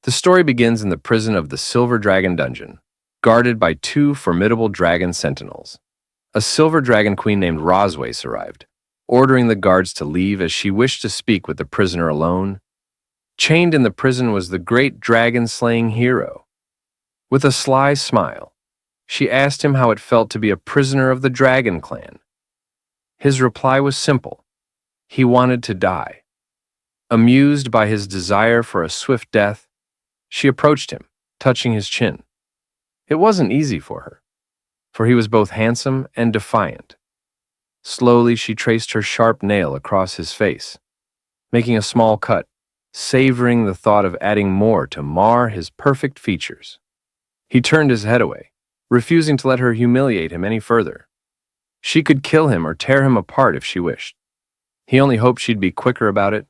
The story begins in the prison of the Silver Dragon Dungeon, guarded by two formidable dragon sentinels. A silver dragon queen named Roswace arrived, ordering the guards to leave as she wished to speak with the prisoner alone. Chained in the prison was the great dragon-slaying hero. With a sly smile, she asked him how it felt to be a prisoner of the Dragon Clan. His reply was simple. He wanted to die. Amused by his desire for a swift death, she approached him, touching his chin. It wasn't easy for he was both handsome and defiant. Slowly, she traced her sharp nail across his face, making a small cut, savoring the thought of adding more to mar his perfect features. He turned his head away, refusing to let her humiliate him any further. She could kill him or tear him apart if she wished. He only hoped she'd be quicker about it.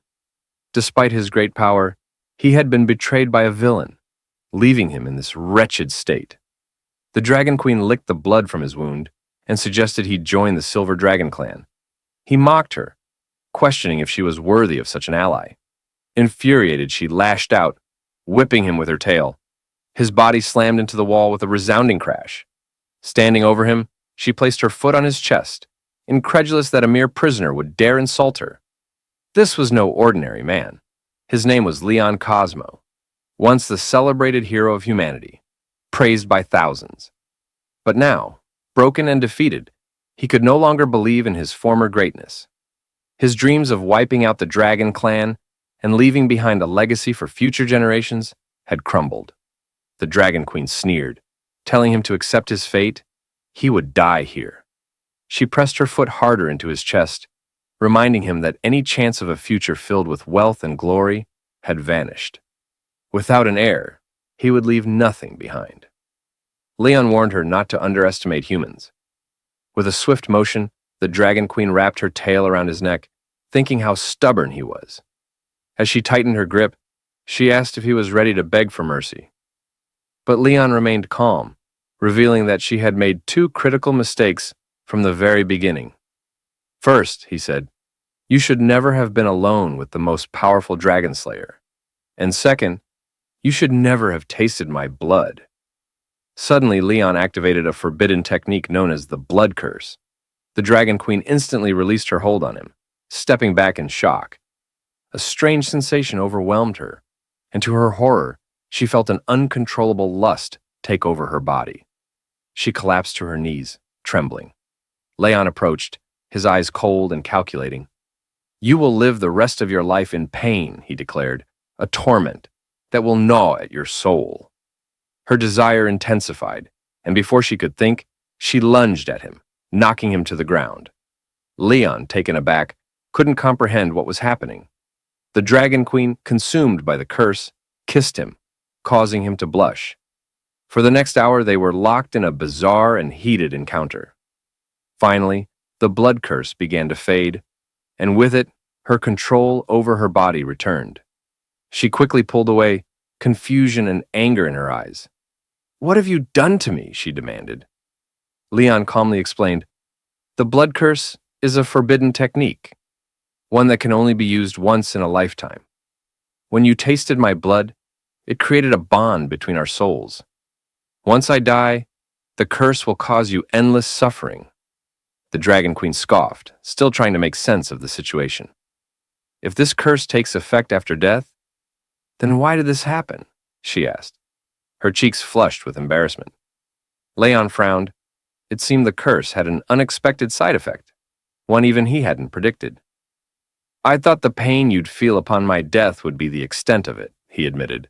Despite his great power, he had been betrayed by a villain, leaving him in this wretched state. The Dragon Queen licked the blood from his wound and suggested he join the Silver Dragon Clan. He mocked her, questioning if she was worthy of such an ally. Infuriated, she lashed out, whipping him with her tail. His body slammed into the wall with a resounding crash. Standing over him, she placed her foot on his chest, incredulous that a mere prisoner would dare insult her. This was no ordinary man. His name was Leon Cosmo, once the celebrated hero of humanity, praised by thousands. But now, broken and defeated, he could no longer believe in his former greatness. His dreams of wiping out the Dragon Clan and leaving behind a legacy for future generations had crumbled. The Dragon Queen sneered, telling him to accept his fate. He would die here. She pressed her foot harder into his chest, reminding him that any chance of a future filled with wealth and glory had vanished. Without an heir, he would leave nothing behind. Leon warned her not to underestimate humans. With a swift motion, the Dragon Queen wrapped her tail around his neck, thinking how stubborn he was. As she tightened her grip, she asked if he was ready to beg for mercy. But Leon remained calm, revealing that she had made two critical mistakes from the very beginning. First, he said, you should never have been alone with the most powerful dragon slayer. And second, you should never have tasted my blood. Suddenly, Leon activated a forbidden technique known as the blood curse. The Dragon Queen instantly released her hold on him, stepping back in shock. A strange sensation overwhelmed her, and to her horror, she felt an uncontrollable lust take over her body. She collapsed to her knees, trembling. Leon approached, his eyes cold and calculating. You will live the rest of your life in pain, he declared, a torment that will gnaw at your soul. Her desire intensified, and before she could think, she lunged at him, knocking him to the ground. Leon, taken aback, couldn't comprehend what was happening. The Dragon Queen, consumed by the curse, kissed him, causing him to blush. For the next hour, they were locked in a bizarre and heated encounter. Finally, the blood curse began to fade, and with it, her control over her body returned. She quickly pulled away, confusion and anger in her eyes. What have you done to me? She demanded. Leon calmly explained, the blood curse is a forbidden technique, one that can only be used once in a lifetime. When you tasted my blood, it created a bond between our souls. Once I die, the curse will cause you endless suffering. The Dragon Queen scoffed, still trying to make sense of the situation. If this curse takes effect after death, then why did this happen? She asked. Her cheeks flushed with embarrassment. Leon frowned. It seemed the curse had an unexpected side effect, one even he hadn't predicted. I thought the pain you'd feel upon my death would be the extent of it, he admitted.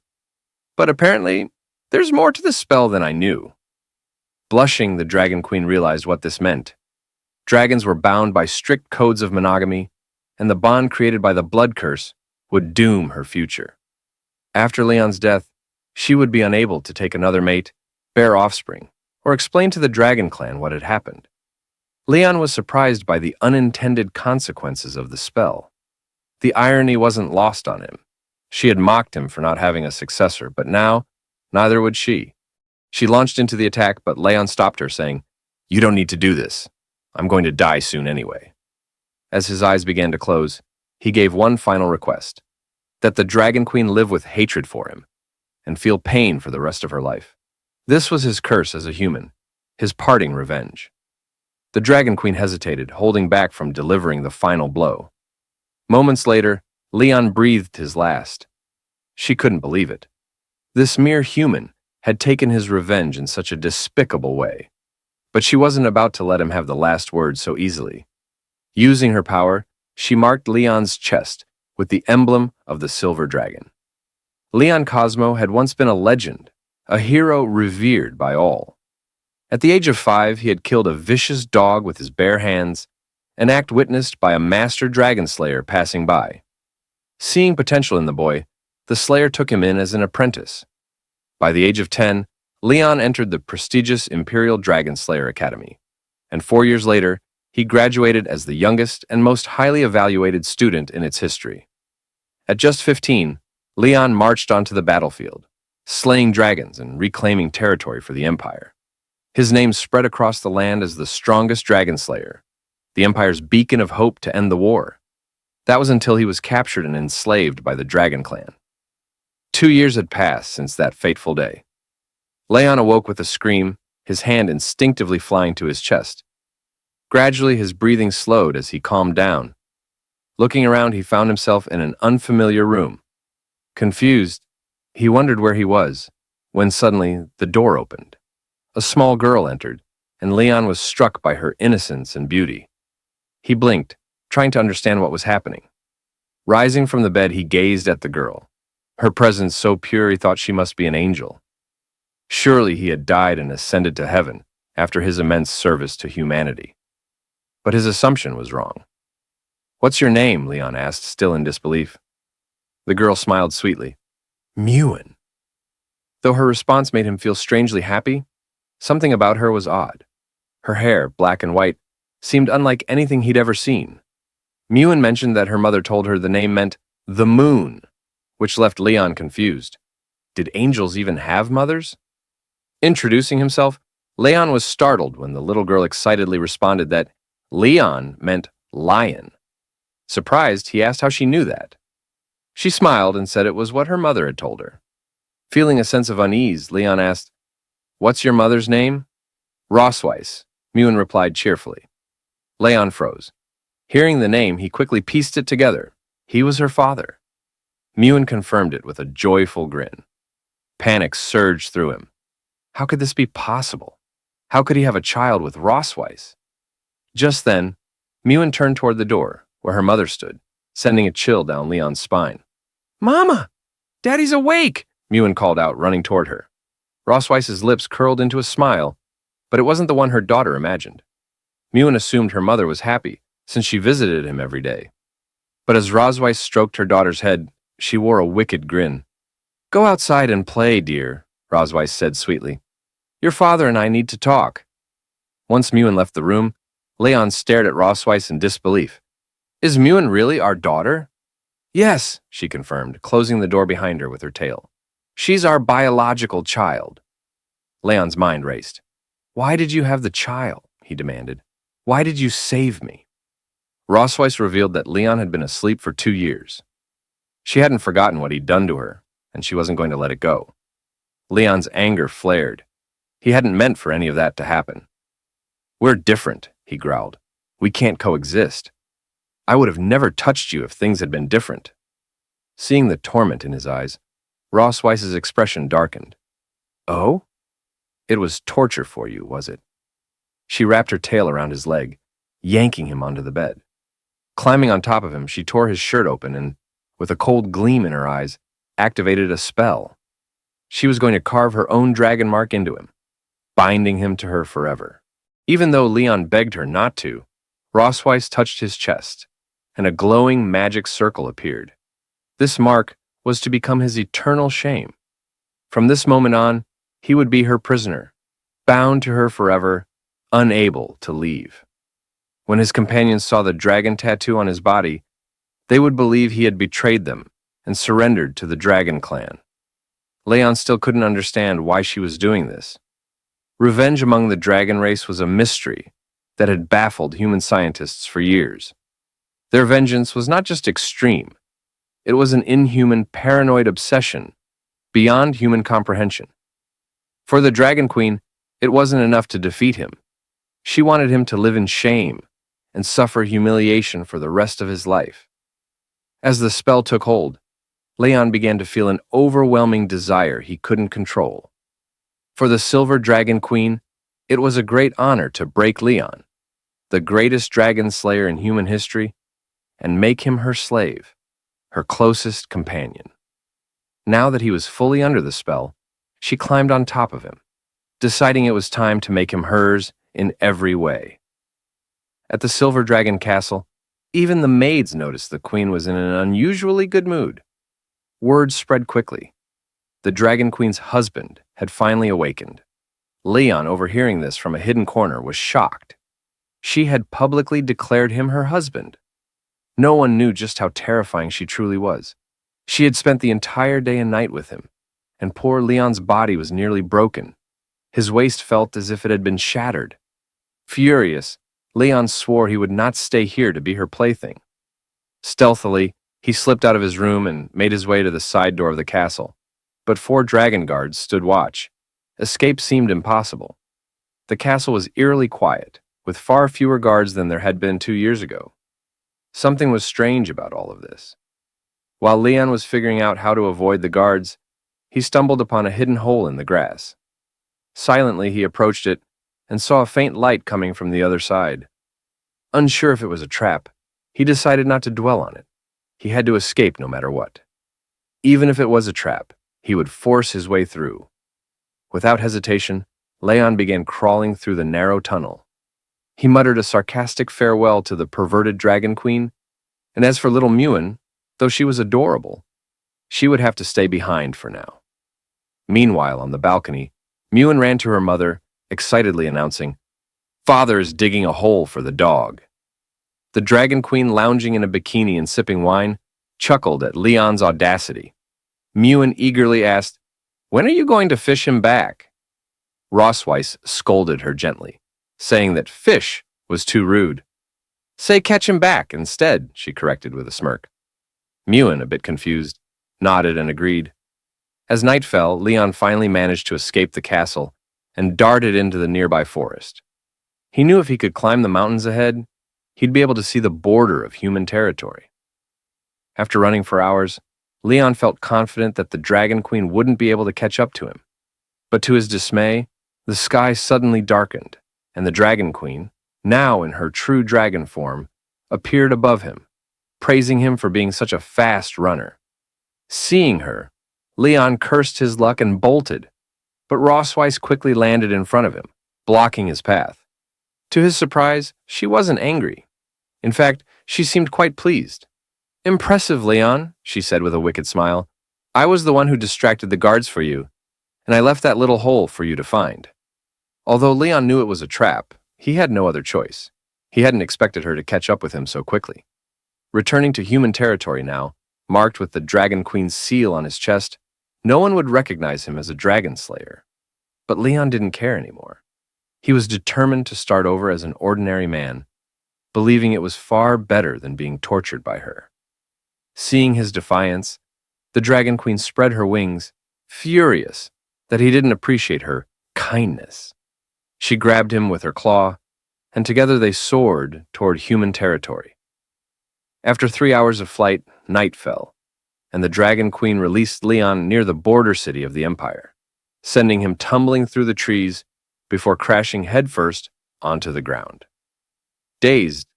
But apparently, there's more to the spell than I knew. Blushing, the Dragon Queen realized what this meant. Dragons were bound by strict codes of monogamy, and the bond created by the blood curse would doom her future. After Leon's death, she would be unable to take another mate, bear offspring, or explain to the Dragon Clan what had happened. Leon was surprised by the unintended consequences of the spell. The irony wasn't lost on him. She had mocked him for not having a successor, but now, neither would she. She launched into the attack, but Leon stopped her, saying, You don't need to do this. I'm going to die soon anyway. As his eyes began to close, he gave one final request, that the Dragon Queen live with hatred for him, and feel pain for the rest of her life. This was his curse as a human, his parting revenge. The Dragon Queen hesitated, holding back from delivering the final blow. Moments later, Leon breathed his last. She couldn't believe it. This mere human had taken his revenge in such a despicable way. But she wasn't about to let him have the last word so easily. Using her power, she marked Leon's chest with the emblem of the silver dragon. Leon Cosmo had once been a legend, a hero revered by all. At the age of 5, he had killed a vicious dog with his bare hands, an act witnessed by a master dragon slayer passing by. Seeing potential in the boy, the slayer took him in as an apprentice. By the age of 10, Leon entered the prestigious Imperial Dragon Slayer Academy, and 4 years later, he graduated as the youngest and most highly evaluated student in its history. At just 15, Leon marched onto the battlefield, slaying dragons and reclaiming territory for the Empire. His name spread across the land as the strongest dragon slayer, the Empire's beacon of hope to end the war. That was until he was captured and enslaved by the Dragon Clan. 2 years had passed since that fateful day. Leon awoke with a scream, his hand instinctively flying to his chest. Gradually, his breathing slowed as he calmed down. Looking around, he found himself in an unfamiliar room. Confused, he wondered where he was, when suddenly the door opened. A small girl entered, and Leon was struck by her innocence and beauty. He blinked, trying to understand what was happening. Rising from the bed, he gazed at the girl. Her presence so pure he thought she must be an angel. Surely he had died and ascended to heaven after his immense service to humanity. But his assumption was wrong. "What's your name?" Leon asked, still in disbelief. The girl smiled sweetly. "Mewen." Though her response made him feel strangely happy, something about her was odd. Her hair, black and white, seemed unlike anything he'd ever seen. Mewen mentioned that her mother told her the name meant the moon, which left Leon confused. Did angels even have mothers? Introducing himself, Leon was startled when the little girl excitedly responded that Leon meant lion. Surprised, he asked how she knew that. She smiled and said it was what her mother had told her. Feeling a sense of unease, Leon asked, "What's your mother's name?" "Rosweiss," Mewen replied cheerfully. Leon froze. Hearing the name, he quickly pieced it together. He was her father. Mewen confirmed it with a joyful grin. Panic surged through him. How could this be possible? How could he have a child with Rosweiss? Just then, Mewen turned toward the door, where her mother stood, sending a chill down Leon's spine. "Mama! Daddy's awake!" Mewen called out, running toward her. Rosweiss's lips curled into a smile, but it wasn't the one her daughter imagined. Mewen assumed her mother was happy, since she visited him every day. But as Rosweiss stroked her daughter's head, she wore a wicked grin. "Go outside and play, dear," Rosweiss said sweetly. "Your father and I need to talk." Once Mewen left the room, Leon stared at Rosweiss in disbelief. "Is Mewen really our daughter?" "Yes," she confirmed, closing the door behind her with her tail. "She's our biological child." Leon's mind raced. "Why did you have the child?" he demanded. "Why did you save me?" Rosweiss revealed that Leon had been asleep for 2 years. She hadn't forgotten what he'd done to her, and she wasn't going to let it go. Leon's anger flared. He hadn't meant for any of that to happen. "We're different," he growled. "We can't coexist. I would have never touched you if things had been different." Seeing the torment in his eyes, Rosweiss's expression darkened. "Oh? It was torture for you, was it?" She wrapped her tail around his leg, yanking him onto the bed. Climbing on top of him, she tore his shirt open and, with a cold gleam in her eyes, activated a spell. She was going to carve her own dragon mark into him, binding him to her forever. Even though Leon begged her not to, Rosweiss touched his chest, and a glowing magic circle appeared. This mark was to become his eternal shame. From this moment on, he would be her prisoner, bound to her forever, unable to leave. When his companions saw the dragon tattoo on his body, they would believe he had betrayed them and surrendered to the Dragon Clan. Leon still couldn't understand why she was doing this. Revenge among the dragon race was a mystery that had baffled human scientists for years. Their vengeance was not just extreme, it was an inhuman, paranoid obsession beyond human comprehension. For the Dragon Queen, it wasn't enough to defeat him. She wanted him to live in shame and suffer humiliation for the rest of his life. As the spell took hold, Leon began to feel an overwhelming desire he couldn't control. For the Silver Dragon Queen, it was a great honor to break Leon, the greatest dragon slayer in human history, and make him her slave, her closest companion. Now that he was fully under the spell, she climbed on top of him, deciding it was time to make him hers in every way. At the Silver Dragon Castle, even the maids noticed the queen was in an unusually good mood. Word spread quickly. The Dragon Queen's husband had finally awakened. Leon, overhearing this from a hidden corner, was shocked. She had publicly declared him her husband. No one knew just how terrifying she truly was. She had spent the entire day and night with him, and poor Leon's body was nearly broken. His waist felt as if it had been shattered. Furious, Leon swore he would not stay here to be her plaything. Stealthily, he slipped out of his room and made his way to the side door of the castle. But 4 dragon guards stood watch. Escape seemed impossible. The castle was eerily quiet, with far fewer guards than there had been 2 years ago. Something was strange about all of this. While Leon was figuring out how to avoid the guards, he stumbled upon a hidden hole in the grass. Silently, he approached it and saw a faint light coming from the other side. Unsure if it was a trap, he decided not to dwell on it. He had to escape no matter what. Even if it was a trap, he would force his way through. Without hesitation, Leon began crawling through the narrow tunnel. He muttered a sarcastic farewell to the perverted Dragon Queen, and as for little Mewen, though she was adorable, she would have to stay behind for now. Meanwhile, on the balcony, Mewen ran to her mother, excitedly announcing, "Father is digging a hole for the dog." The Dragon Queen, lounging in a bikini and sipping wine, chuckled at Leon's audacity. Mewen eagerly asked, "When are you going to fish him back?" Rossweiss scolded her gently, saying that fish was too rude. "Say catch him back instead," she corrected with a smirk. Mewen, a bit confused, nodded and agreed. As night fell, Leon finally managed to escape the castle and darted into the nearby forest. He knew if he could climb the mountains ahead, he'd be able to see the border of human territory. After running for hours, Leon felt confident that the Dragon Queen wouldn't be able to catch up to him. But to his dismay, the sky suddenly darkened, and the Dragon Queen, now in her true dragon form, appeared above him, praising him for being such a fast runner. Seeing her, Leon cursed his luck and bolted, but Rossweiss quickly landed in front of him, blocking his path. To his surprise, she wasn't angry. In fact, she seemed quite pleased. "Impressive, Leon," she said with a wicked smile. "I was the one who distracted the guards for you, and I left that little hole for you to find." Although Leon knew it was a trap, he had no other choice. He hadn't expected her to catch up with him so quickly. Returning to human territory now, marked with the Dragon Queen's seal on his chest, no one would recognize him as a dragon slayer. But Leon didn't care anymore. He was determined to start over as an ordinary man, believing it was far better than being tortured by her. Seeing his defiance, the Dragon Queen spread her wings, furious that he didn't appreciate her kindness. She grabbed him with her claw, and together they soared toward human territory. After 3 hours of flight, night fell, and the Dragon Queen released Leon near the border city of the Empire, sending him tumbling through the trees before crashing headfirst onto the ground. Dazed,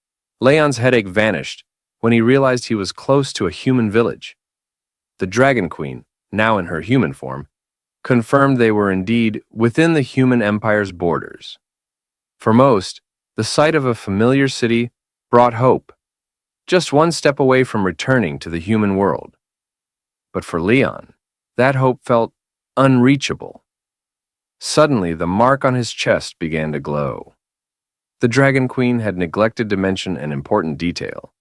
Leon's headache vanished when he realized he was close to a human village. The Dragon Queen, now in her human form, confirmed they were indeed within the human empire's borders. For most, the sight of a familiar city brought hope, just one step away from returning to the human world. But for Leon, that hope felt unreachable. Suddenly, the mark on his chest began to glow. The Dragon Queen had neglected to mention an important detail.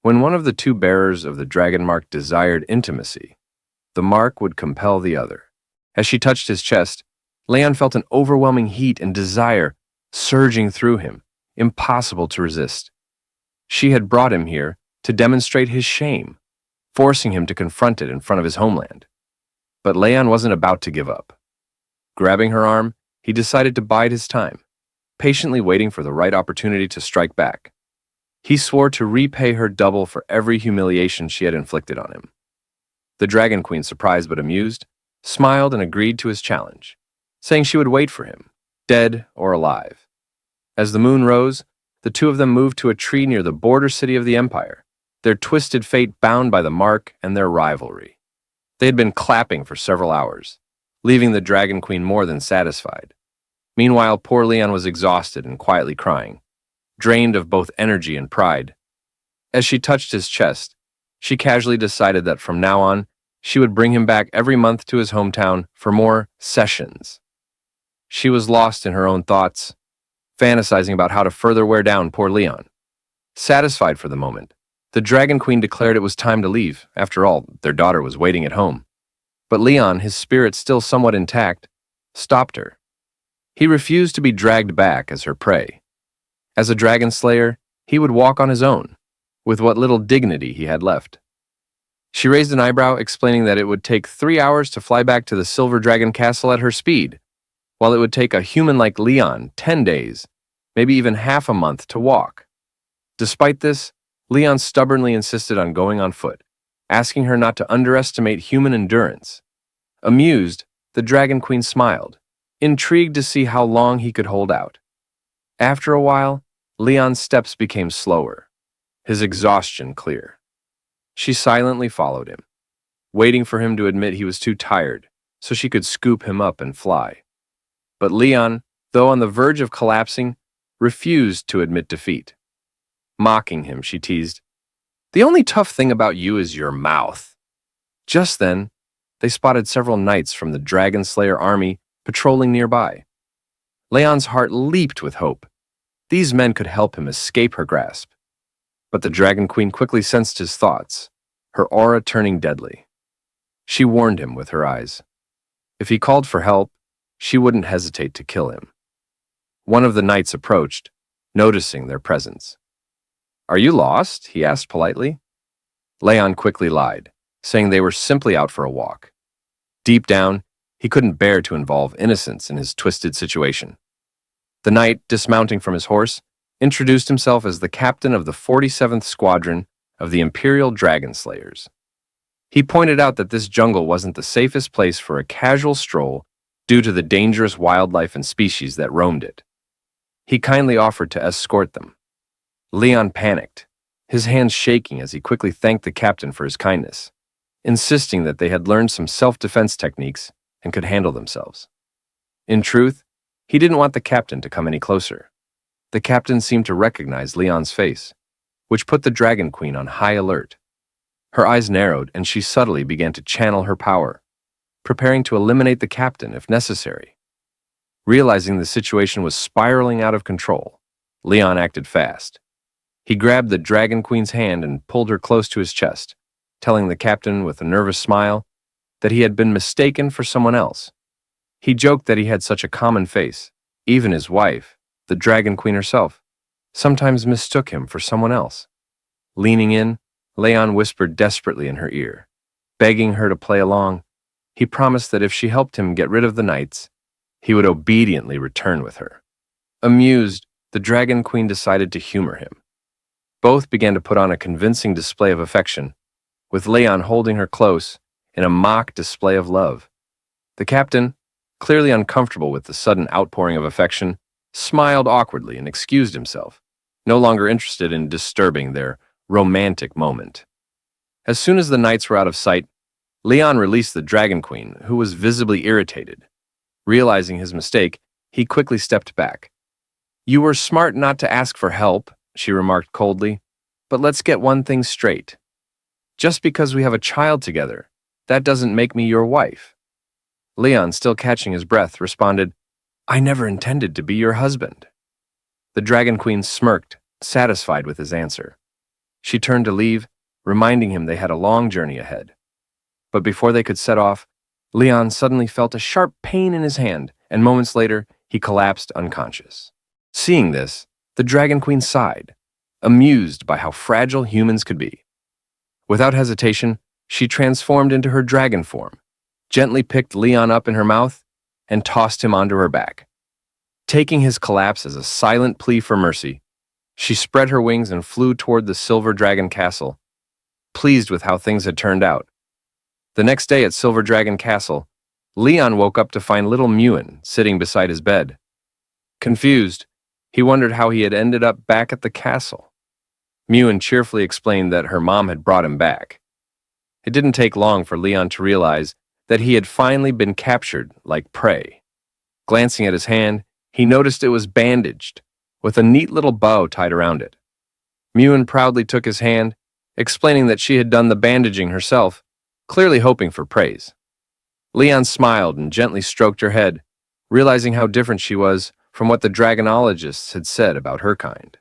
When one of the 2 bearers of the dragon mark desired intimacy, the mark would compel the other. As she touched his chest, Leon felt an overwhelming heat and desire surging through him, impossible to resist. She had brought him here to demonstrate his shame, forcing him to confront it in front of his homeland. But Leon wasn't about to give up. Grabbing her arm, he decided to bide his time, patiently waiting for the right opportunity to strike back. He swore to repay her double for every humiliation she had inflicted on him. The Dragon Queen, surprised but amused, smiled and agreed to his challenge, saying she would wait for him, dead or alive. As the moon rose, the two of them moved to a tree near the border city of the Empire, their twisted fate bound by the mark and their rivalry. They had been clapping for several hours, leaving the Dragon Queen more than satisfied. Meanwhile, poor Leon was exhausted and quietly crying, drained of both energy and pride. As she touched his chest, she casually decided that from now on, she would bring him back every month to his hometown for more sessions. She was lost in her own thoughts, fantasizing about how to further wear down poor Leon. Satisfied for the moment, the Dragon Queen declared it was time to leave. After all, their daughter was waiting at home. But Leon, his spirit still somewhat intact, stopped her. He refused to be dragged back as her prey. As a dragon slayer, he would walk on his own, with what little dignity he had left. She raised an eyebrow, explaining that it would take 3 hours to fly back to the Silver Dragon Castle at her speed, while it would take a human like Leon 10 days, maybe even half a month to walk. Despite this, Leon stubbornly insisted on going on foot, asking her not to underestimate human endurance. Amused, the Dragon Queen smiled, intrigued to see how long he could hold out. After a while, Leon's steps became slower, his exhaustion clear. She silently followed him, waiting for him to admit he was too tired so she could scoop him up and fly. But Leon, though on the verge of collapsing, refused to admit defeat. Mocking him, she teased, "The only tough thing about you is your mouth." Just then, they spotted several knights from the Dragon Slayer army patrolling nearby. Leon's heart leaped with hope. These men could help him escape her grasp. But the Dragon Queen quickly sensed his thoughts, her aura turning deadly. She warned him with her eyes. If he called for help, she wouldn't hesitate to kill him. One of the knights approached, noticing their presence. "Are you lost?" he asked politely. Leon quickly lied, saying they were simply out for a walk. Deep down, he couldn't bear to involve innocents in his twisted situation. The knight, dismounting from his horse, introduced himself as the captain of the 47th Squadron of the Imperial Dragon Slayers. He pointed out that this jungle wasn't the safest place for a casual stroll due to the dangerous wildlife and species that roamed it. He kindly offered to escort them. Leon panicked, his hands shaking as he quickly thanked the captain for his kindness, insisting that they had learned some self-defense techniques and could handle themselves. In truth, he didn't want the captain to come any closer. The captain seemed to recognize Leon's face, which put the Dragon Queen on high alert. Her eyes narrowed and she subtly began to channel her power, preparing to eliminate the captain if necessary. Realizing the situation was spiraling out of control, Leon acted fast. He grabbed the Dragon Queen's hand and pulled her close to his chest, telling the captain with a nervous smile that he had been mistaken for someone else. He joked that he had such a common face. Even his wife, the Dragon Queen herself, sometimes mistook him for someone else. Leaning in, Leon whispered desperately in her ear, begging her to play along. He promised that if she helped him get rid of the knights, he would obediently return with her. Amused, the Dragon Queen decided to humor him. Both began to put on a convincing display of affection, with Leon holding her close in a mock display of love. The captain, clearly uncomfortable with the sudden outpouring of affection, smiled awkwardly and excused himself, no longer interested in disturbing their romantic moment. As soon as the knights were out of sight, Leon released the Dragon Queen, who was visibly irritated. Realizing his mistake, he quickly stepped back. "You were smart not to ask for help," she remarked coldly, "but let's get one thing straight. Just because we have a child together, that doesn't make me your wife." Leon, still catching his breath, responded, "I never intended to be your husband." The Dragon Queen smirked, satisfied with his answer. She turned to leave, reminding him they had a long journey ahead. But before they could set off, Leon suddenly felt a sharp pain in his hand, and moments later, he collapsed unconscious. Seeing this, the Dragon Queen sighed, amused by how fragile humans could be. Without hesitation, she transformed into her dragon form, gently picked Leon up in her mouth and tossed him onto her back. Taking his collapse as a silent plea for mercy, she spread her wings and flew toward the Silver Dragon Castle, pleased with how things had turned out. The next day at Silver Dragon Castle, Leon woke up to find little Mewen sitting beside his bed. Confused, he wondered how he had ended up back at the castle. Mewen cheerfully explained that her mom had brought him back. It didn't take long for Leon to realize that he had finally been captured like prey. Glancing at his hand, he noticed it was bandaged, with a neat little bow tied around it. Mewen proudly took his hand, explaining that she had done the bandaging herself, clearly hoping for praise. Leon smiled and gently stroked her head, realizing how different she was from what the dragonologists had said about her kind.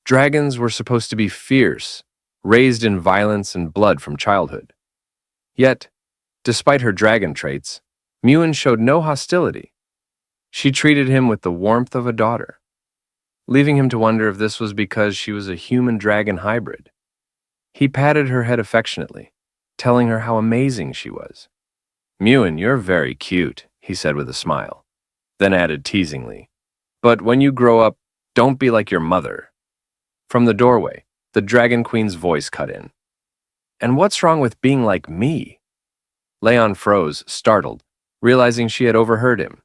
Dragons were supposed to be fierce, raised in violence and blood from childhood. Yet, despite her dragon traits, Mewen showed no hostility. She treated him with the warmth of a daughter, leaving him to wonder if this was because she was a human-dragon hybrid. He patted her head affectionately, telling her how amazing she was. "Mewen, you're very cute," he said with a smile, then added teasingly, "But when you grow up, don't be like your mother." From the doorway, the Dragon Queen's voice cut in. "And what's wrong with being like me?" Leon froze, startled, realizing she had overheard him.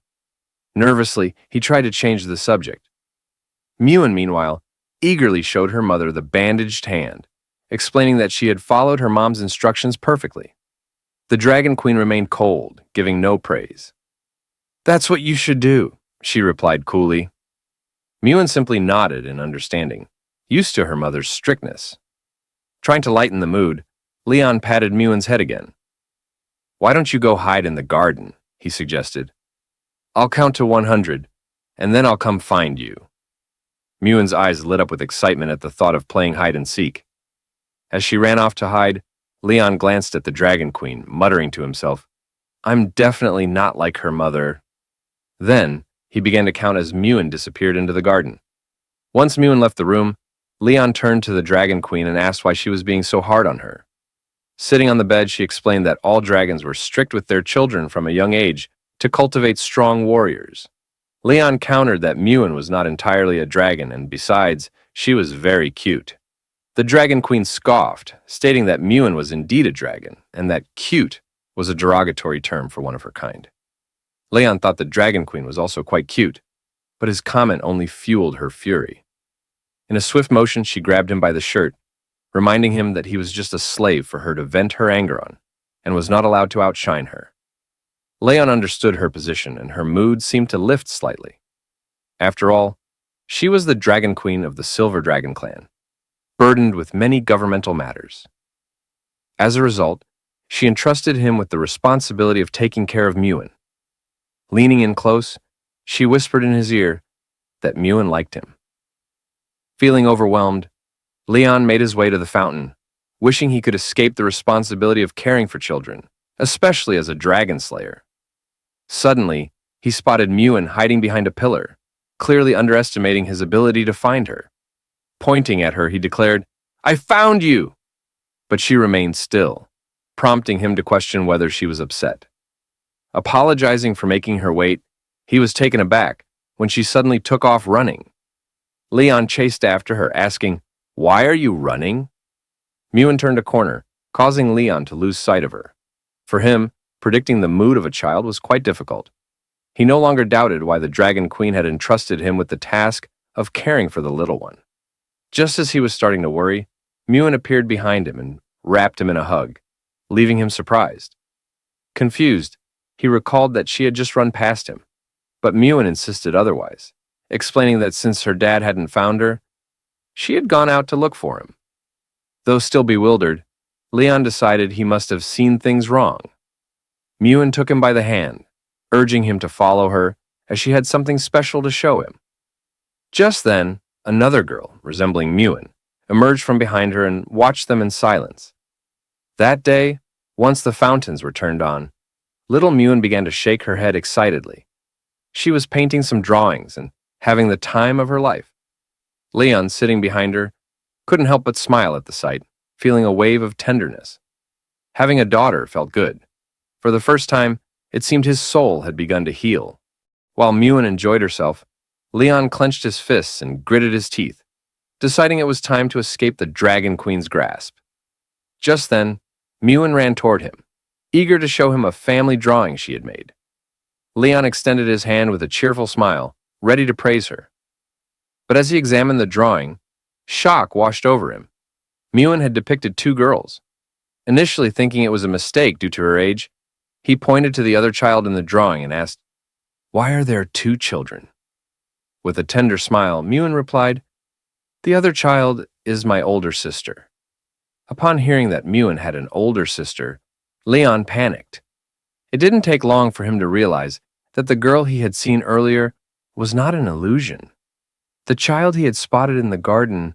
Nervously, he tried to change the subject. Mewen, meanwhile, eagerly showed her mother the bandaged hand, explaining that she had followed her mom's instructions perfectly. The Dragon Queen remained cold, giving no praise. "That's what you should do," she replied coolly. Mewen simply nodded in understanding, used to her mother's strictness. Trying to lighten the mood, Leon patted Mewen's head again. "Why don't you go hide in the garden?" he suggested. "I'll count to 100, and then I'll come find you." Mewen's eyes lit up with excitement at the thought of playing hide-and-seek. As she ran off to hide, Leon glanced at the Dragon Queen, muttering to himself, "I'm definitely not like her mother." Then, he began to count as Mewen disappeared into the garden. Once Mewen left the room, Leon turned to the Dragon Queen and asked why she was being so hard on her. Sitting on the bed, she explained that all dragons were strict with their children from a young age to cultivate strong warriors. Leon countered that Mewen was not entirely a dragon, and besides, she was very cute. The Dragon Queen scoffed, stating that Mewen was indeed a dragon, and that cute was a derogatory term for one of her kind. Leon thought the Dragon Queen was also quite cute, but his comment only fueled her fury. In a swift motion, she grabbed him by the shirt, reminding him that he was just a slave for her to vent her anger on, and was not allowed to outshine her. Leon understood her position, and her mood seemed to lift slightly. After all, she was the Dragon Queen of the Silver Dragon clan, burdened with many governmental matters. As a result, she entrusted him with the responsibility of taking care of Mewen. Leaning in close, she whispered in his ear that Mewen liked him. Feeling overwhelmed, Leon made his way to the fountain, wishing he could escape the responsibility of caring for children, especially as a dragon slayer. Suddenly, he spotted Mewen hiding behind a pillar, clearly underestimating his ability to find her. Pointing at her, he declared, "I found you!" But she remained still, prompting him to question whether she was upset. Apologizing for making her wait, he was taken aback when she suddenly took off running. Leon chased after her, asking, "Why are you running?" Mewen turned a corner, causing Leon to lose sight of her. For him, predicting the mood of a child was quite difficult. He no longer doubted why the Dragon Queen had entrusted him with the task of caring for the little one. Just as he was starting to worry, Mewen appeared behind him and wrapped him in a hug, leaving him surprised. Confused, he recalled that she had just run past him, but Mewen insisted otherwise, explaining that since her dad hadn't found her, she had gone out to look for him. Though still bewildered, Leon decided he must have seen things wrong. Mewen took him by the hand, urging him to follow her as she had something special to show him. Just then, another girl, resembling Mewen, emerged from behind her and watched them in silence. That day, once the fountains were turned on, little Mewen began to shake her head excitedly. She was painting some drawings and having the time of her life. Leon, sitting behind her, couldn't help but smile at the sight, feeling a wave of tenderness. Having a daughter felt good. For the first time, it seemed his soul had begun to heal. While Muin enjoyed herself, Leon clenched his fists and gritted his teeth, deciding it was time to escape the Dragon Queen's grasp. Just then, Muin ran toward him, eager to show him a family drawing she had made. Leon extended his hand with a cheerful smile, ready to praise her. But as he examined the drawing, shock washed over him. Muin had depicted two girls. Initially thinking it was a mistake due to her age, he pointed to the other child in the drawing and asked, "Why are there two children?" With a tender smile, Muin replied, "The other child is my older sister." Upon hearing that Muin had an older sister, Leon panicked. It didn't take long for him to realize that the girl he had seen earlier was not an illusion. The child he had spotted in the garden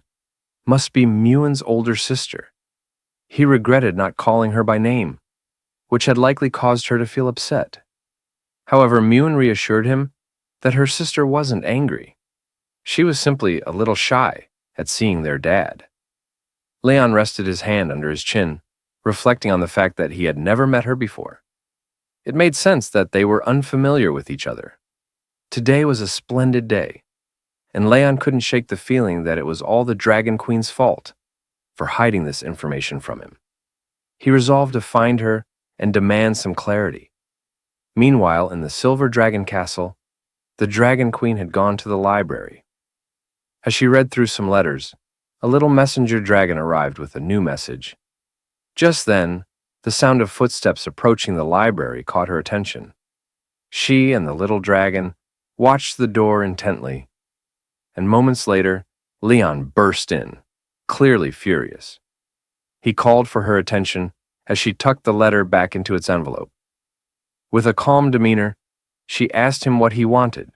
must be Muin's older sister. He regretted not calling her by name, which had likely caused her to feel upset. However, Muin reassured him that her sister wasn't angry. She was simply a little shy at seeing their dad. Leon rested his hand under his chin, reflecting on the fact that he had never met her before. It made sense that they were unfamiliar with each other. Today was a splendid day, and Leon couldn't shake the feeling that it was all the Dragon Queen's fault for hiding this information from him. He resolved to find her and demand some clarity. Meanwhile, in the Silver Dragon Castle, the Dragon Queen had gone to the library. As she read through some letters, a little messenger dragon arrived with a new message. Just then, the sound of footsteps approaching the library caught her attention. She and the little dragon watched the door intently, and moments later, Leon burst in, clearly furious. He called for her attention as she tucked the letter back into its envelope. With a calm demeanor, she asked him what he wanted.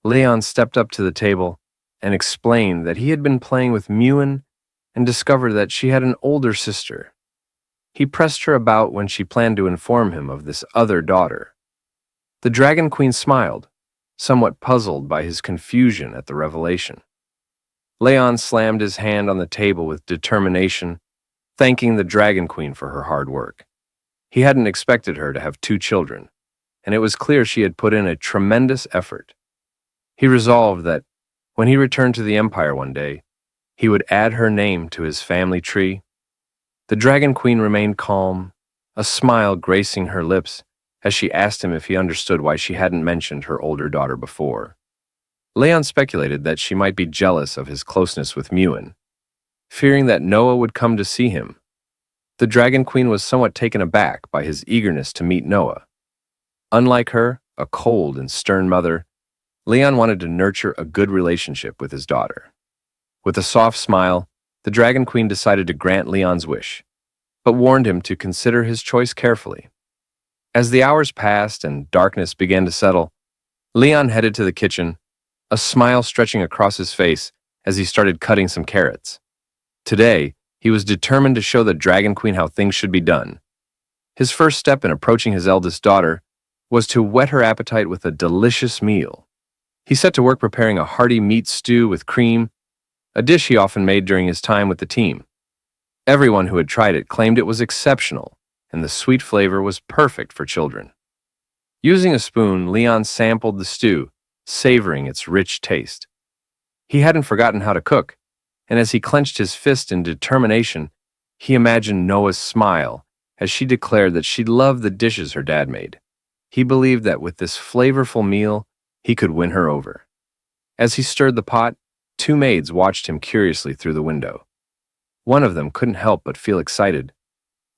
Leon stepped up to the table and explained that he had been playing with Muin and discovered that she had an older sister. He pressed her about when she planned to inform him of this other daughter. The Dragon Queen smiled, somewhat puzzled by his confusion at the revelation. Leon slammed his hand on the table with determination, thanking the Dragon Queen for her hard work. He hadn't expected her to have two children, and it was clear she had put in a tremendous effort. He resolved that when he returned to the Empire one day, he would add her name to his family tree. The Dragon Queen remained calm, a smile gracing her lips as she asked him if he understood why she hadn't mentioned her older daughter before. Leon speculated that she might be jealous of his closeness with Muin, fearing that Noah would come to see him. The Dragon Queen was somewhat taken aback by his eagerness to meet Noah. Unlike her, a cold and stern mother, Leon wanted to nurture a good relationship with his daughter. With a soft smile, the Dragon Queen decided to grant Leon's wish, but warned him to consider his choice carefully. As the hours passed and darkness began to settle, Leon headed to the kitchen, a smile stretching across his face as he started cutting some carrots. Today, he was determined to show the Dragon Queen how things should be done. His first step in approaching his eldest daughter was to whet her appetite with a delicious meal. He set to work preparing a hearty meat stew with cream, a dish he often made during his time with the team. Everyone who had tried it claimed it was exceptional, and the sweet flavor was perfect for children. Using a spoon, Leon sampled the stew, savoring its rich taste. He hadn't forgotten how to cook, and as he clenched his fist in determination, he imagined Noah's smile as she declared that she loved the dishes her dad made. He believed that with this flavorful meal, he could win her over. As he stirred the pot, two maids watched him curiously through the window. One of them couldn't help but feel excited.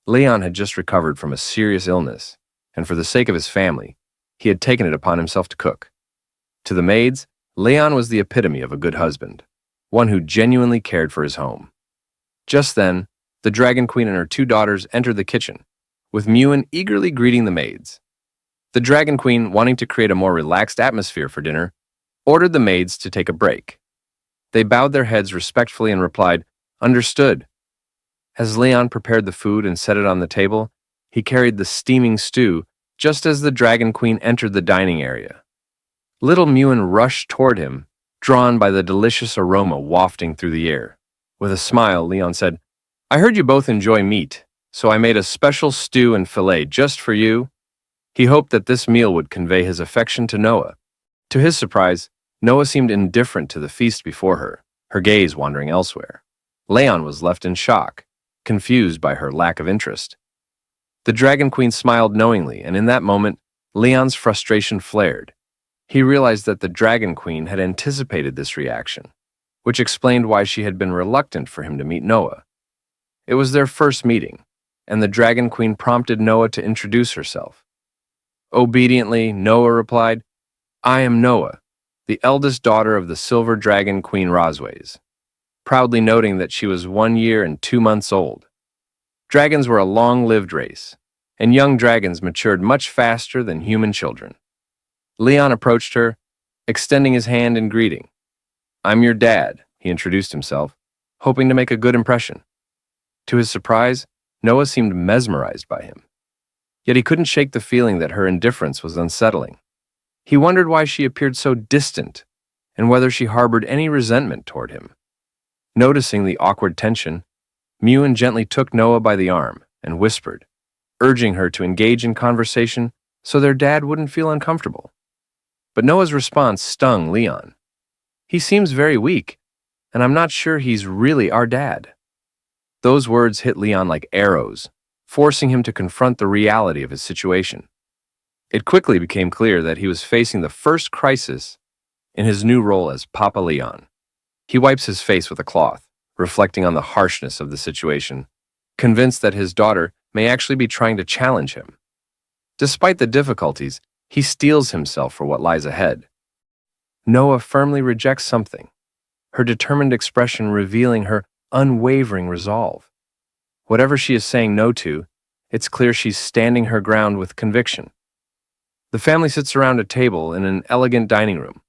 Leon had just recovered from a serious illness, and for the sake of his family, he had taken it upon himself to cook. To the maids, Leon was the epitome of a good husband, one who genuinely cared for his home. Just then, the Dragon Queen and her two daughters entered the kitchen, with Muin eagerly greeting the maids. The Dragon Queen, wanting to create a more relaxed atmosphere for dinner, ordered the maids to take a break. They bowed their heads respectfully and replied, "Understood." As Leon prepared the food and set it on the table, he carried the steaming stew just as the Dragon Queen entered the dining area. Little Muin rushed toward him, drawn by the delicious aroma wafting through the air. With a smile, Leon said, "I heard you both enjoy meat. so I made a special stew and fillet just for you." He hoped that this meal would convey his affection to Noah. To his surprise, Noah seemed indifferent to the feast before her gaze wandering elsewhere. Leon was left in shock, confused by her lack of interest. The Dragon Queen smiled knowingly, and in that moment, Leon's frustration flared. He realized that the Dragon Queen had anticipated this reaction, which explained why she had been reluctant for him to meet Noah. It was their first meeting, and the Dragon Queen prompted Noah to introduce herself. Obediently, Noah replied, "I am Noah, the eldest daughter of the Silver Dragon Queen Rosways," proudly noting that she was 1 year and 2 months old. Dragons were a long-lived race, and young dragons matured much faster than human children. Leon approached her, extending his hand in greeting. "I'm your dad," he introduced himself, hoping to make a good impression. To his surprise, Noah seemed mesmerized by him. Yet he couldn't shake the feeling that her indifference was unsettling. He wondered why she appeared so distant, and whether she harbored any resentment toward him. Noticing the awkward tension, Mewan gently took Noah by the arm and whispered, urging her to engage in conversation so their dad wouldn't feel uncomfortable. But Noah's response stung Leon. "He seems very weak, and I'm not sure he's really our dad." Those words hit Leon like arrows, forcing him to confront the reality of his situation. It quickly became clear that he was facing the first crisis in his new role as Papa Leon. He wipes his face with a cloth, reflecting on the harshness of the situation, convinced that his daughter may actually be trying to challenge him. Despite the difficulties, he steels himself for what lies ahead. Noah firmly rejects something, her determined expression revealing her unwavering resolve. Whatever she is saying no to, it's clear she's standing her ground with conviction. The family sits around a table in an elegant dining room.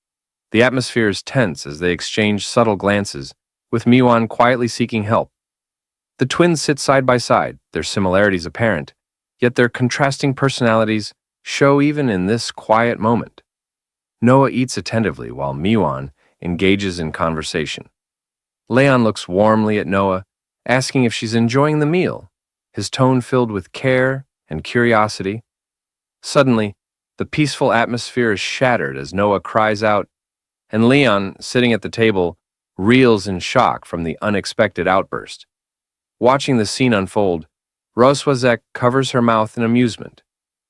The atmosphere is tense as they exchange subtle glances, with Miwan quietly seeking help. The twins sit side by side, their similarities apparent, yet their contrasting personalities show even in this quiet moment. Noah eats attentively while Miwan engages in conversation. Leon looks warmly at Noah, asking if she's enjoying the meal, his tone filled with care and curiosity. Suddenly, the peaceful atmosphere is shattered as Noah cries out, and Leon, sitting at the table, reels in shock from the unexpected outburst. Watching the scene unfold, Roswazek covers her mouth in amusement,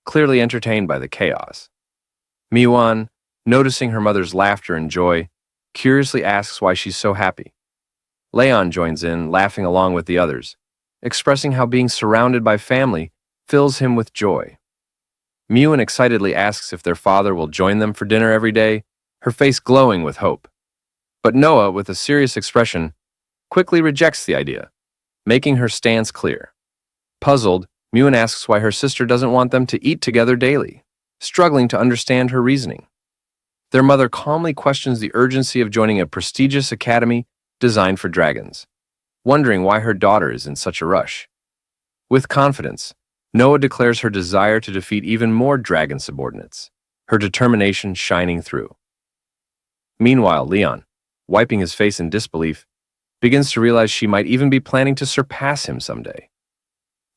clearly entertained by the chaos. Miwan, noticing her mother's laughter and joy, curiously asks why she's so happy. Leon joins in, laughing along with the others, expressing how being surrounded by family fills him with joy. Miwan excitedly asks if their father will join them for dinner every day, her face glowing with hope. But Noah, with a serious expression, quickly rejects the idea, making her stance clear. Puzzled, Miwan asks why her sister doesn't want them to eat together daily, struggling to understand her reasoning. Their mother calmly questions the urgency of joining a prestigious academy designed for dragons, wondering why her daughter is in such a rush. With confidence, Noah declares her desire to defeat even more dragon subordinates, her determination shining through. Meanwhile, Leon, wiping his face in disbelief, begins to realize she might even be planning to surpass him someday.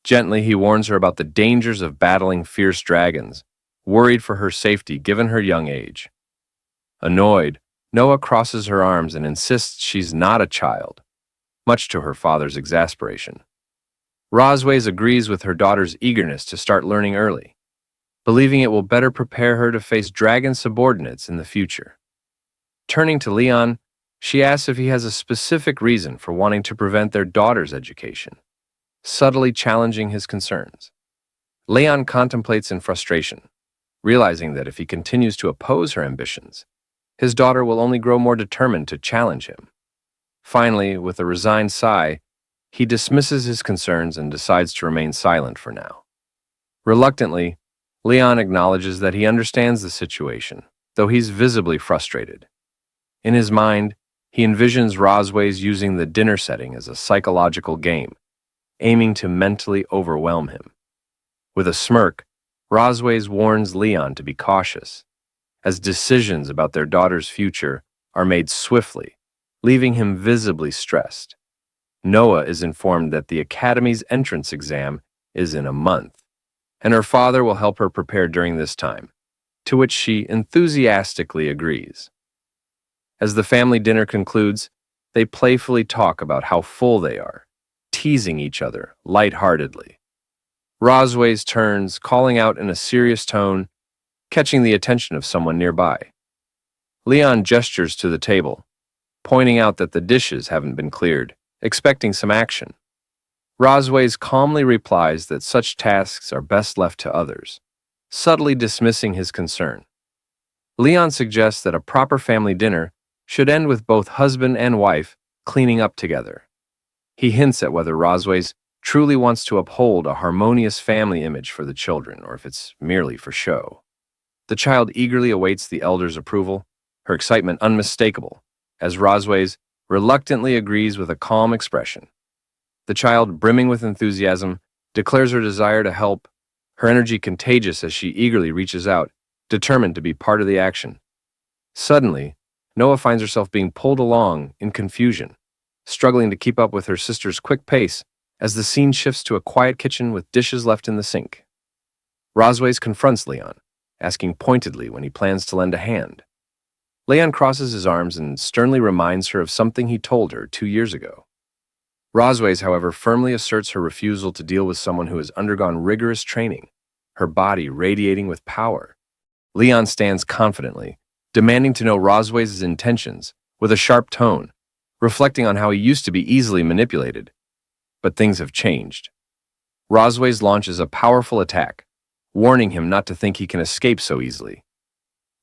Gently, he warns her about the dangers of battling fierce dragons, worried for her safety given her young age. Annoyed, Noah crosses her arms and insists she's not a child, much to her father's exasperation. Rosways agrees with her daughter's eagerness to start learning early, believing it will better prepare her to face dragon subordinates in the future. Turning to Leon, she asks if he has a specific reason for wanting to prevent their daughter's education, subtly challenging his concerns. Leon contemplates in frustration, realizing that if he continues to oppose her ambitions, his daughter will only grow more determined to challenge him. Finally, with a resigned sigh, he dismisses his concerns and decides to remain silent for now. Reluctantly, Leon acknowledges that he understands the situation, though he's visibly frustrated. In his mind, he envisions Rosways using the dinner setting as a psychological game, aiming to mentally overwhelm him. With a smirk, Rosways warns Leon to be cautious, as decisions about their daughter's future are made swiftly, leaving him visibly stressed. Noah is informed that the Academy's entrance exam is in a month, and her father will help her prepare during this time, to which she enthusiastically agrees. As the family dinner concludes, they playfully talk about how full they are, teasing each other lightheartedly. Rosways turns, calling out in a serious tone, catching the attention of someone nearby. Leon gestures to the table, pointing out that the dishes haven't been cleared, expecting some action. Rosways calmly replies that such tasks are best left to others, subtly dismissing his concern. Leon suggests that a proper family dinner should end with both husband and wife cleaning up together. He hints at whether Rosways truly wants to uphold a harmonious family image for the children, or if it's merely for show. The child eagerly awaits the elder's approval, her excitement unmistakable, as Rosways reluctantly agrees with a calm expression. The child, brimming with enthusiasm, declares her desire to help, her energy contagious as she eagerly reaches out, determined to be part of the action. Suddenly, Noah finds herself being pulled along in confusion, struggling to keep up with her sister's quick pace as the scene shifts to a quiet kitchen with dishes left in the sink. Rosways confronts Leon, asking pointedly when he plans to lend a hand. Leon crosses his arms and sternly reminds her of something he told her 2 years ago. Rosways, however, firmly asserts her refusal to deal with someone who has undergone rigorous training, her body radiating with power. Leon stands confidently, demanding to know Rosways' intentions with a sharp tone, reflecting on how he used to be easily manipulated. But things have changed. Rosways launches a powerful attack, warning him not to think he can escape so easily.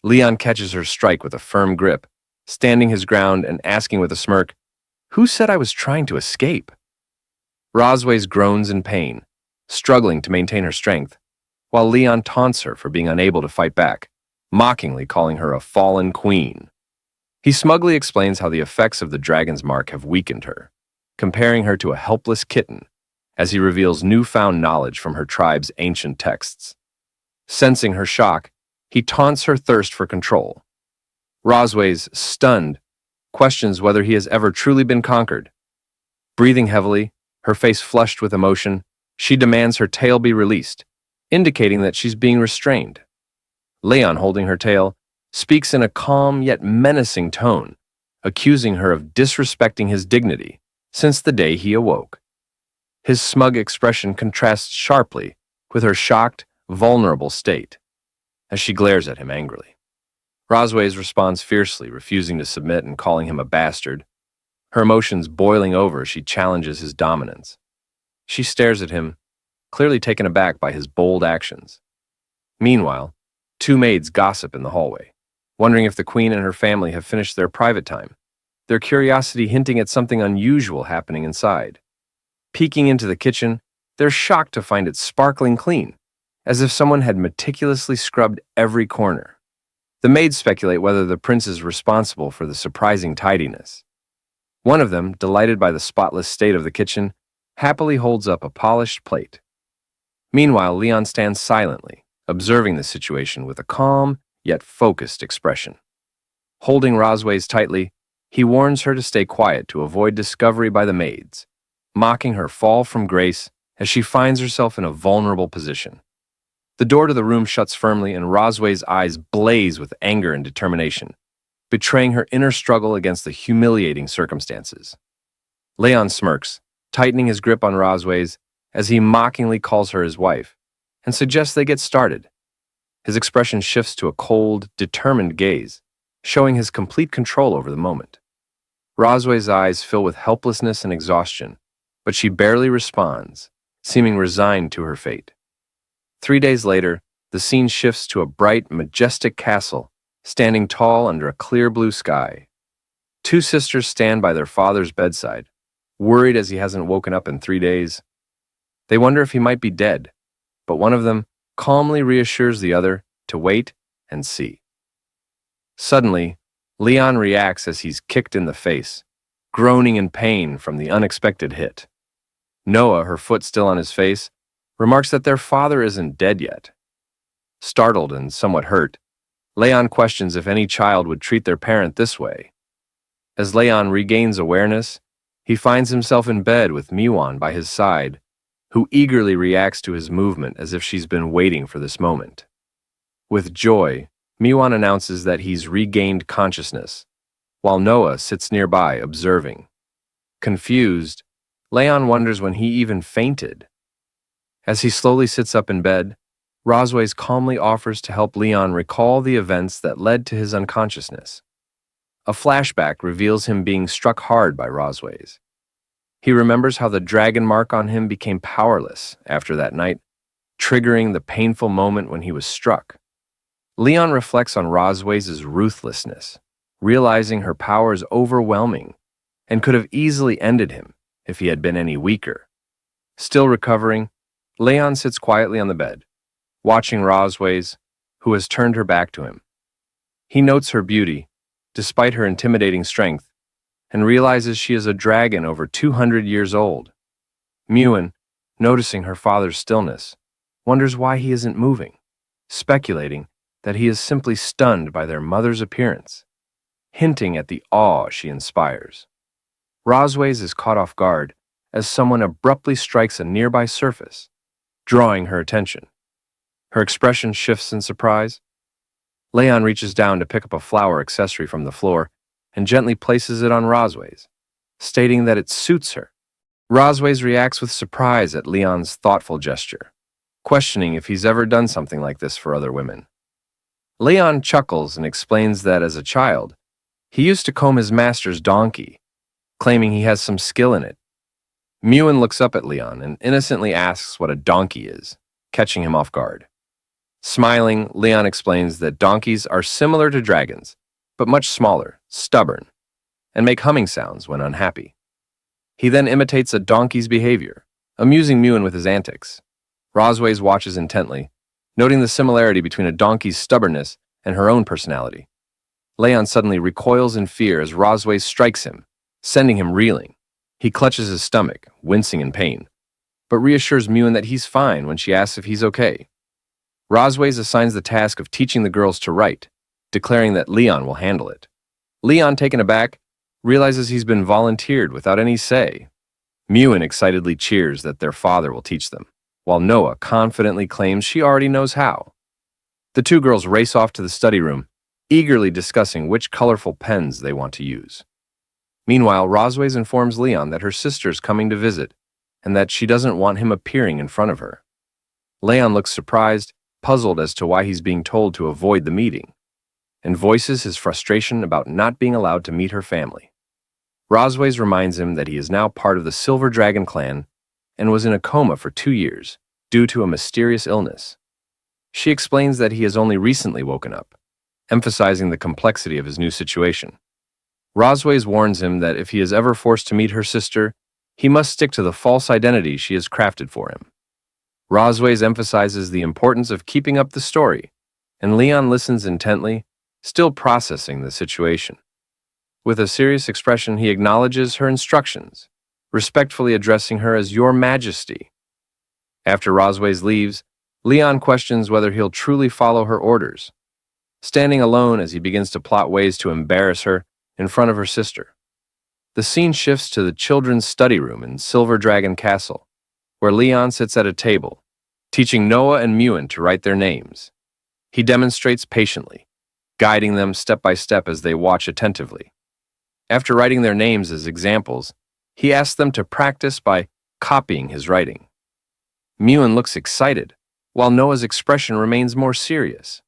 Leon catches her strike with a firm grip, standing his ground and asking with a smirk, "Who said I was trying to escape?" Rosways groans in pain, struggling to maintain her strength, while Leon taunts her for being unable to fight back, mockingly calling her a fallen queen. He smugly explains how the effects of the dragon's mark have weakened her, comparing her to a helpless kitten, as he reveals newfound knowledge from her tribe's ancient texts. Sensing her shock, he taunts her thirst for control. Rosways, stunned, questions whether he has ever truly been conquered. Breathing heavily, her face flushed with emotion, she demands her tail be released, indicating that she's being restrained. Leon, holding her tail, speaks in a calm yet menacing tone, accusing her of disrespecting his dignity since the day he awoke. His smug expression contrasts sharply with her shocked, vulnerable state, as she glares at him angrily. Rosways responds fiercely, refusing to submit and calling him a bastard. Her emotions boiling over, she challenges his dominance. She stares at him, clearly taken aback by his bold actions. Meanwhile, two maids gossip in the hallway, wondering if the queen and her family have finished their private time, their curiosity hinting at something unusual happening inside. Peeking into the kitchen, they're shocked to find it sparkling clean, as if someone had meticulously scrubbed every corner. The maids speculate whether the prince is responsible for the surprising tidiness. One of them, delighted by the spotless state of the kitchen, happily holds up a polished plate. Meanwhile, Leon stands silently, observing the situation with a calm yet focused expression. Holding Rosways tightly, he warns her to stay quiet to avoid discovery by the maids, mocking her fall from grace as she finds herself in a vulnerable position. The door to the room shuts firmly, and Rosways' eyes blaze with anger and determination, betraying her inner struggle against the humiliating circumstances. Leon smirks, tightening his grip on Rosways as he mockingly calls her his wife and suggests they get started. His expression shifts to a cold, determined gaze, showing his complete control over the moment. Rosways' eyes fill with helplessness and exhaustion, but she barely responds, seeming resigned to her fate. 3 days later, the scene shifts to a bright, majestic castle, standing tall under a clear blue sky. Two sisters stand by their father's bedside, worried as he hasn't woken up in 3 days. They wonder if he might be dead, but one of them calmly reassures the other to wait and see. Suddenly, Leon reacts as he's kicked in the face, groaning in pain from the unexpected hit. Noah, her foot still on his face, remarks that their father isn't dead yet. Startled and somewhat hurt, Leon questions if any child would treat their parent this way. As Leon regains awareness, He finds himself in bed with Miwan by his side, who eagerly reacts to his movement as if she's been waiting for this moment. With joy, Miwan announces that he's regained consciousness, while Noah sits nearby observing. Confused, Leon wonders when he even fainted. As he slowly sits up in bed, Rosways calmly offers to help Leon recall the events that led to his unconsciousness. A flashback reveals him being struck hard by Rosways. He remembers how the dragon mark on him became powerless after that night, triggering the painful moment when he was struck. Leon reflects on Rosways' ruthlessness, realizing her power is overwhelming and could have easily ended him if he had been any weaker. Still recovering, Leon sits quietly on the bed, watching Rosways, who has turned her back to him. He notes her beauty, despite her intimidating strength, and realizes she is a dragon over 200 years old. Miwan, noticing her father's stillness, wonders why he isn't moving, speculating that he is simply stunned by their mother's appearance, hinting at the awe she inspires. Rosways is caught off guard as someone abruptly strikes a nearby surface, drawing her attention. Her expression shifts in surprise. Leon reaches down to pick up a flower accessory from the floor and gently places it on Rosways, stating that it suits her. Rosways reacts with surprise at Leon's thoughtful gesture, questioning if he's ever done something like this for other women. Leon chuckles and explains that as a child, he used to comb his master's donkey, claiming he has some skill in it. Miwan looks up at Leon and innocently asks what a donkey is, catching him off guard. Smiling, Leon explains that donkeys are similar to dragons, but much smaller, stubborn, and make humming sounds when unhappy. He then imitates a donkey's behavior, amusing Miwan with his antics. Rosways watches intently, noting the similarity between a donkey's stubbornness and her own personality. Leon suddenly recoils in fear as Rosways strikes him, sending him reeling. He clutches his stomach, wincing in pain, but reassures Miwan that he's fine when she asks if he's okay. Rosways assigns the task of teaching the girls to write, declaring that Leon will handle it. Leon, taken aback, realizes he's been volunteered without any say. Miwan excitedly cheers that their father will teach them, while Noah confidently claims she already knows how. The two girls race off to the study room, eagerly discussing which colorful pens they want to use. Meanwhile, Rosways informs Leon that her sister's coming to visit and that she doesn't want him appearing in front of her. Leon looks surprised, puzzled as to why he's being told to avoid the meeting, and voices his frustration about not being allowed to meet her family. Rosways reminds him that he is now part of the Silver Dragon clan and was in a coma for 2 years due to a mysterious illness. She explains that he has only recently woken up, emphasizing the complexity of his new situation. Rosways warns him that if he is ever forced to meet her sister, he must stick to the false identity she has crafted for him. Rosways emphasizes the importance of keeping up the story, and Leon listens intently, still processing the situation. With a serious expression, he acknowledges her instructions, respectfully addressing her as Your Majesty. After Rosways leaves, Leon questions whether he'll truly follow her orders, standing alone as he begins to plot ways to embarrass her in front of her sister. The scene shifts to the children's study room in Silver Dragon Castle, where Leon sits at a table, teaching Noah and Miwan to write their names. He demonstrates patiently, guiding them step by step as they watch attentively. After writing their names as examples, he asks them to practice by copying his writing. Miwan looks excited, while Noah's expression remains more serious.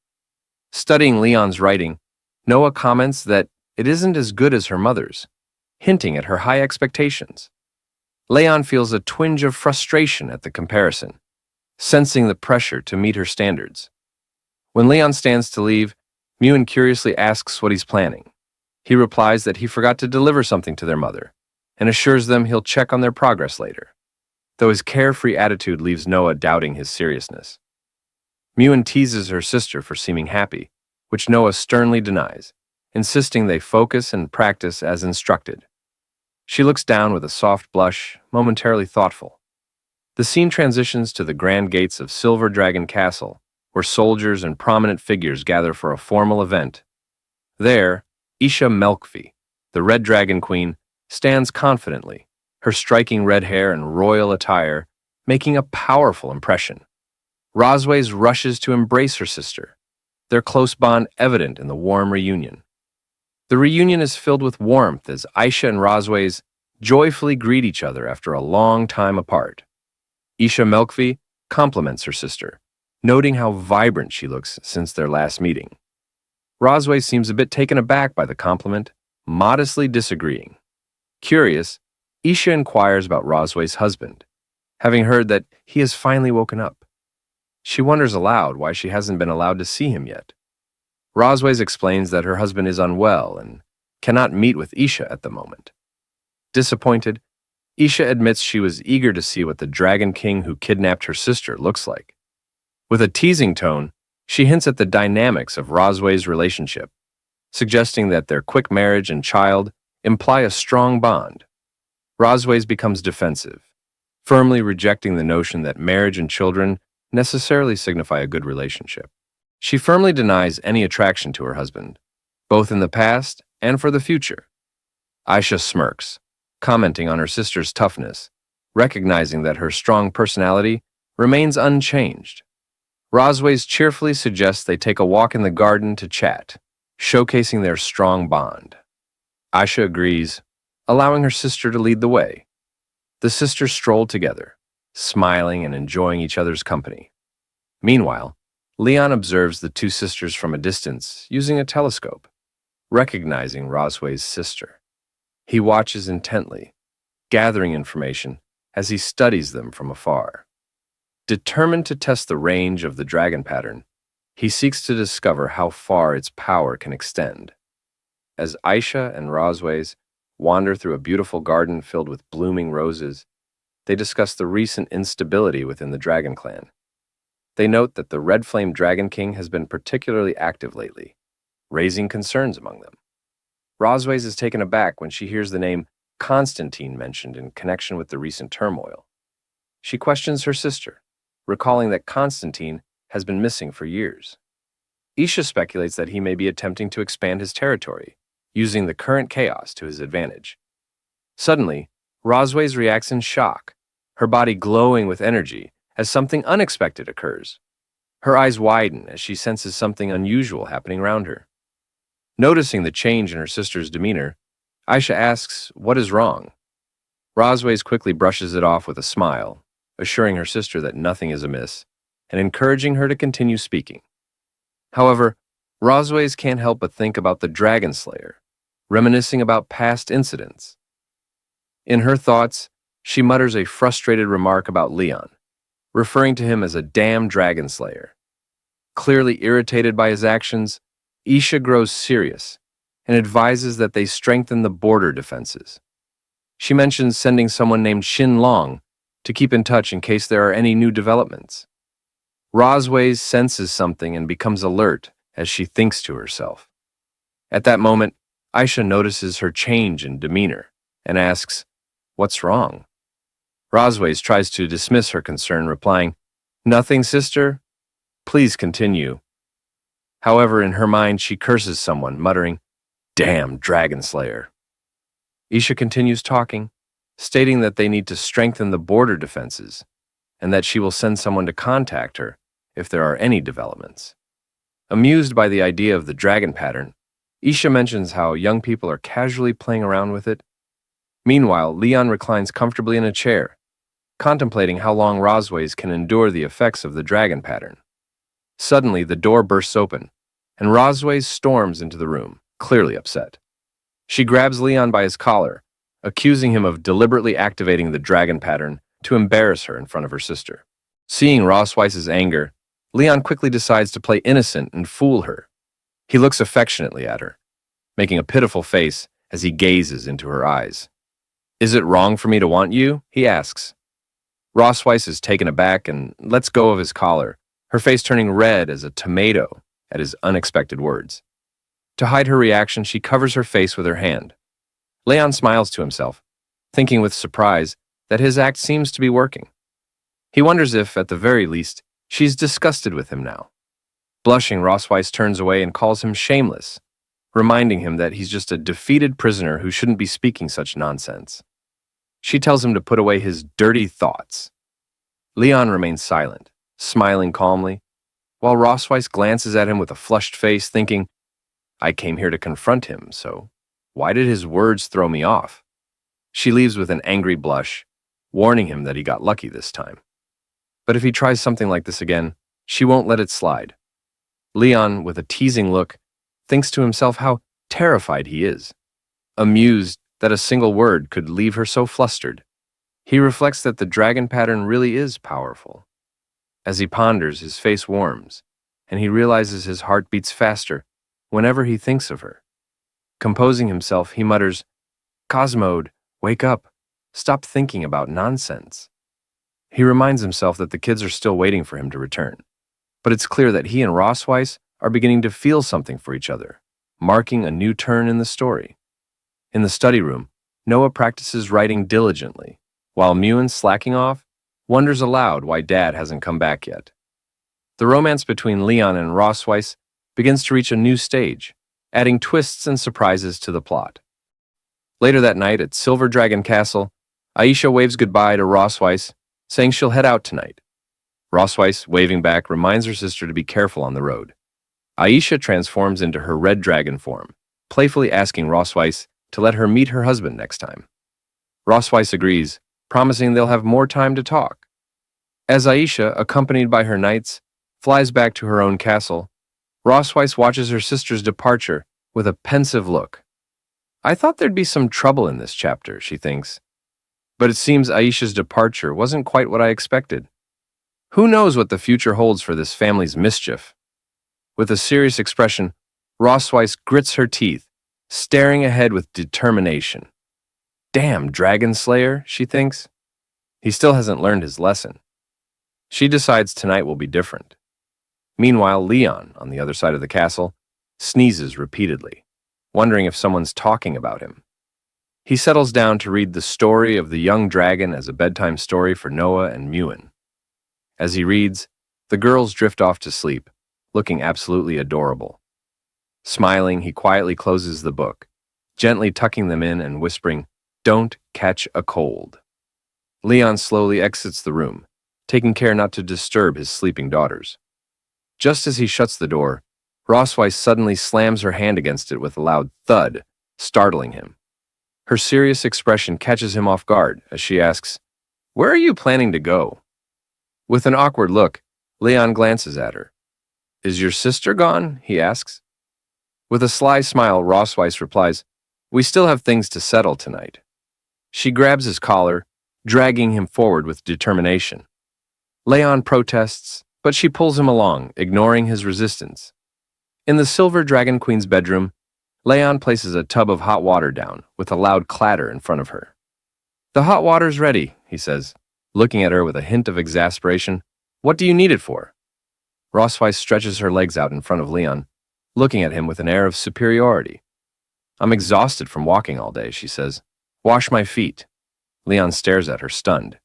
Studying Leon's writing, Noah comments that it isn't as good as her mother's, hinting at her high expectations. Leon feels a twinge of frustration at the comparison, sensing the pressure to meet her standards. When Leon stands to leave, Miwan curiously asks what he's planning. He replies that he forgot to deliver something to their mother, and assures them he'll check on their progress later, though his carefree attitude leaves Noah doubting his seriousness. Miwan teases her sister for seeming happy, which Noah sternly denies, insisting they focus and practice as instructed. She looks down with a soft blush, momentarily thoughtful. The scene transitions to the grand gates of Silver Dragon Castle, where soldiers and prominent figures gather for a formal event. There, Isha Melkvi, the Red Dragon Queen, stands confidently, her striking red hair and royal attire making a powerful impression. Rosways rushes to embrace her sister, their close bond evident in the warm reunion. The reunion is filled with warmth as Aisha and Rosways joyfully greet each other after a long time apart. Isha Melkvi compliments her sister, noting how vibrant she looks since their last meeting. Rosway seems a bit taken aback by the compliment, modestly disagreeing. Curious, Isha inquires about Rosway's husband, having heard that he has finally woken up. She wonders aloud why she hasn't been allowed to see him yet. Rosways explains that her husband is unwell and cannot meet with Isha at the moment. Disappointed, Isha admits she was eager to see what the Dragon King who kidnapped her sister looks like. With a teasing tone, she hints at the dynamics of Rosway's relationship, suggesting that their quick marriage and child imply a strong bond. Rosways becomes defensive, firmly rejecting the notion that marriage and children necessarily signify a good relationship. She firmly denies any attraction to her husband, both in the past and for the future. Aisha smirks, commenting on her sister's toughness, recognizing that her strong personality remains unchanged. Rosways cheerfully suggests they take a walk in the garden to chat, showcasing their strong bond. Aisha agrees, allowing her sister to lead the way. The sisters stroll together, smiling and enjoying each other's company. Meanwhile, Leon observes the two sisters from a distance using a telescope, recognizing Rosway's sister. He watches intently, gathering information as he studies them from afar. Determined to test the range of the dragon pattern, he seeks to discover how far its power can extend. As Aisha and Rosways wander through a beautiful garden filled with blooming roses, they discuss the recent instability within the Dragon Clan. They note that the Red Flame Dragon King has been particularly active lately, raising concerns among them. Rosways is taken aback when she hears the name Constantine mentioned in connection with the recent turmoil. She questions her sister, recalling that Constantine has been missing for years. Isha speculates that he may be attempting to expand his territory, using the current chaos to his advantage. Suddenly, Rosways reacts in shock, her body glowing with energy as something unexpected occurs. Her eyes widen as she senses something unusual happening around her. Noticing the change in her sister's demeanor, Aisha asks what is wrong. Rosways quickly brushes it off with a smile, assuring her sister that nothing is amiss and encouraging her to continue speaking. However, Rosways can't help but think about the Dragon Slayer, reminiscing about past incidents. In her thoughts, she mutters a frustrated remark about Leon, referring to him as a damn Dragon Slayer. Clearly irritated by his actions, Isha grows serious and advises that they strengthen the border defenses. She mentions sending someone named Shin Long to keep in touch in case there are any new developments. Rosways senses something and becomes alert as she thinks to herself. At that moment, Aisha notices her change in demeanor and asks, "What's wrong?" Rosways tries to dismiss her concern, replying, "Nothing, sister. Please continue." However, in her mind, she curses someone, muttering, "Damn Dragon Slayer." Isha continues talking, stating that they need to strengthen the border defenses and that she will send someone to contact her if there are any developments. Amused by the idea of the dragon pattern, Isha mentions how young people are casually playing around with it. Meanwhile, Leon reclines comfortably in a chair, contemplating how long Rosways can endure the effects of the dragon pattern. Suddenly, the door bursts open, and Rosways storms into the room, clearly upset. She grabs Leon by his collar, accusing him of deliberately activating the dragon pattern to embarrass her in front of her sister. Seeing Rosways' anger, Leon quickly decides to play innocent and fool her. He looks affectionately at her, making a pitiful face as he gazes into her eyes. "Is it wrong for me to want you?" he asks. Rosways is taken aback and lets go of his collar, her face turning red as a tomato at his unexpected words. To hide her reaction, she covers her face with her hand. Leon smiles to himself, thinking with surprise that his act seems to be working. He wonders if, at the very least, she's disgusted with him now. Blushing, Rosways turns away and calls him shameless, reminding him that he's just a defeated prisoner who shouldn't be speaking such nonsense. She tells him to put away his dirty thoughts. Leon remains silent, smiling calmly, while Rossweiss glances at him with a flushed face, thinking, I came here to confront him, so why did his words throw me off? She leaves with an angry blush, warning him that he got lucky this time. But if he tries something like this again, she won't let it slide. Leon, with a teasing look, thinks to himself how terrified he is, amused that a single word could leave her so flustered. He reflects that the dragon pattern really is powerful. As he ponders, his face warms, and he realizes his heart beats faster whenever he thinks of her. Composing himself, he mutters, Cosmode, wake up. Stop thinking about nonsense. He reminds himself that the kids are still waiting for him to return. But it's clear that he and Rossweiss are beginning to feel something for each other, marking a new turn in the story. In the study room, Noah practices writing diligently, while Muen, slacking off, wonders aloud why Dad hasn't come back yet. The romance between Leon and Rossweiss begins to reach a new stage, adding twists and surprises to the plot. Later that night at Silver Dragon Castle, Aisha waves goodbye to Rossweiss, saying she'll head out tonight. Rossweiss, waving back, reminds her sister to be careful on the road. Aisha transforms into her red dragon form, playfully asking Rossweiss to let her meet her husband next time. Rossweiss agrees, promising they'll have more time to talk. As Aisha, accompanied by her knights, flies back to her own castle, Rossweiss watches her sister's departure with a pensive look. I thought there'd be some trouble in this chapter, she thinks. But it seems Aisha's departure wasn't quite what I expected. Who knows what the future holds for this family's mischief? With a serious expression, Rossweiss grits her teeth, staring ahead with determination. Damn, Dragon Slayer, she thinks. He still hasn't learned his lesson. She decides tonight will be different. Meanwhile, Leon, on the other side of the castle, sneezes repeatedly, wondering if someone's talking about him. He settles down to read the story of the young dragon as a bedtime story for Noah and Muen. As he reads, the girls drift off to sleep, looking absolutely adorable. Smiling, he quietly closes the book, gently tucking them in and whispering, Don't catch a cold. Leon slowly exits the room, taking care not to disturb his sleeping daughters. Just as he shuts the door, Rossweiss suddenly slams her hand against it with a loud thud, startling him. Her serious expression catches him off guard as she asks, Where are you planning to go? With an awkward look, Leon glances at her. Is your sister gone? He asks. With a sly smile, Rossweiss replies, We still have things to settle tonight. She grabs his collar, dragging him forward with determination. Leon protests, but she pulls him along, ignoring his resistance. In the Silver Dragon Queen's bedroom, Leon places a tub of hot water down, with a loud clatter in front of her. The hot water's ready, he says, looking at her with a hint of exasperation. What do you need it for? Rossweiss stretches her legs out in front of Leon, looking at him with an air of superiority. I'm exhausted from walking all day, she says. Wash my feet. Leon stares at her, stunned.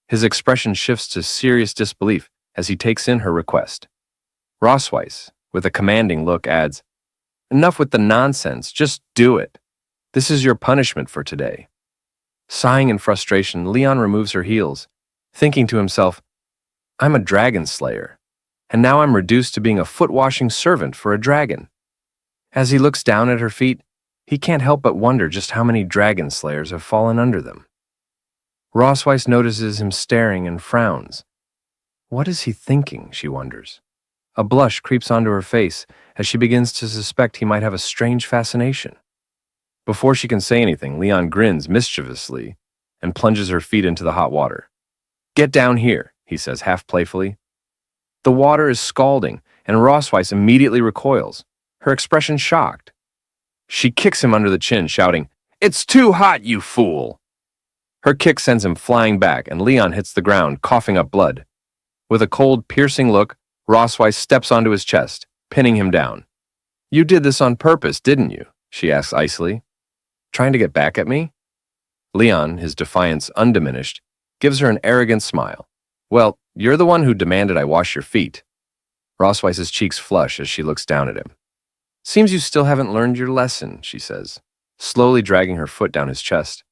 His expression shifts to serious disbelief as he takes in her request. Rossweiss, with a commanding look, adds, Enough with the nonsense, just do it. This is your punishment for today. Sighing in frustration, Leon removes her heels, thinking to himself, I'm a dragon slayer, and now I'm reduced to being a foot-washing servant for a dragon. As he looks down at her feet, he can't help but wonder just how many dragon slayers have fallen under them. Rossweiss notices him staring and frowns. What is he thinking, she wonders. A blush creeps onto her face as she begins to suspect he might have a strange fascination. Before she can say anything, Leon grins mischievously and plunges her feet into the hot water. Get down here, he says half playfully. The water is scalding, and Rossweiss immediately recoils, her expression shocked. She kicks him under the chin, shouting, It's too hot, you fool! Her kick sends him flying back, and Leon hits the ground, coughing up blood. With a cold, piercing look, Rossweiss steps onto his chest, pinning him down. You did this on purpose, didn't you? She asks icily. Trying to get back at me? Leon, his defiance undiminished, gives her an arrogant smile. Well, you're the one who demanded I wash your feet. Rossweiss's cheeks flush as she looks down at him. Seems you still haven't learned your lesson, she says, slowly dragging her foot down his chest.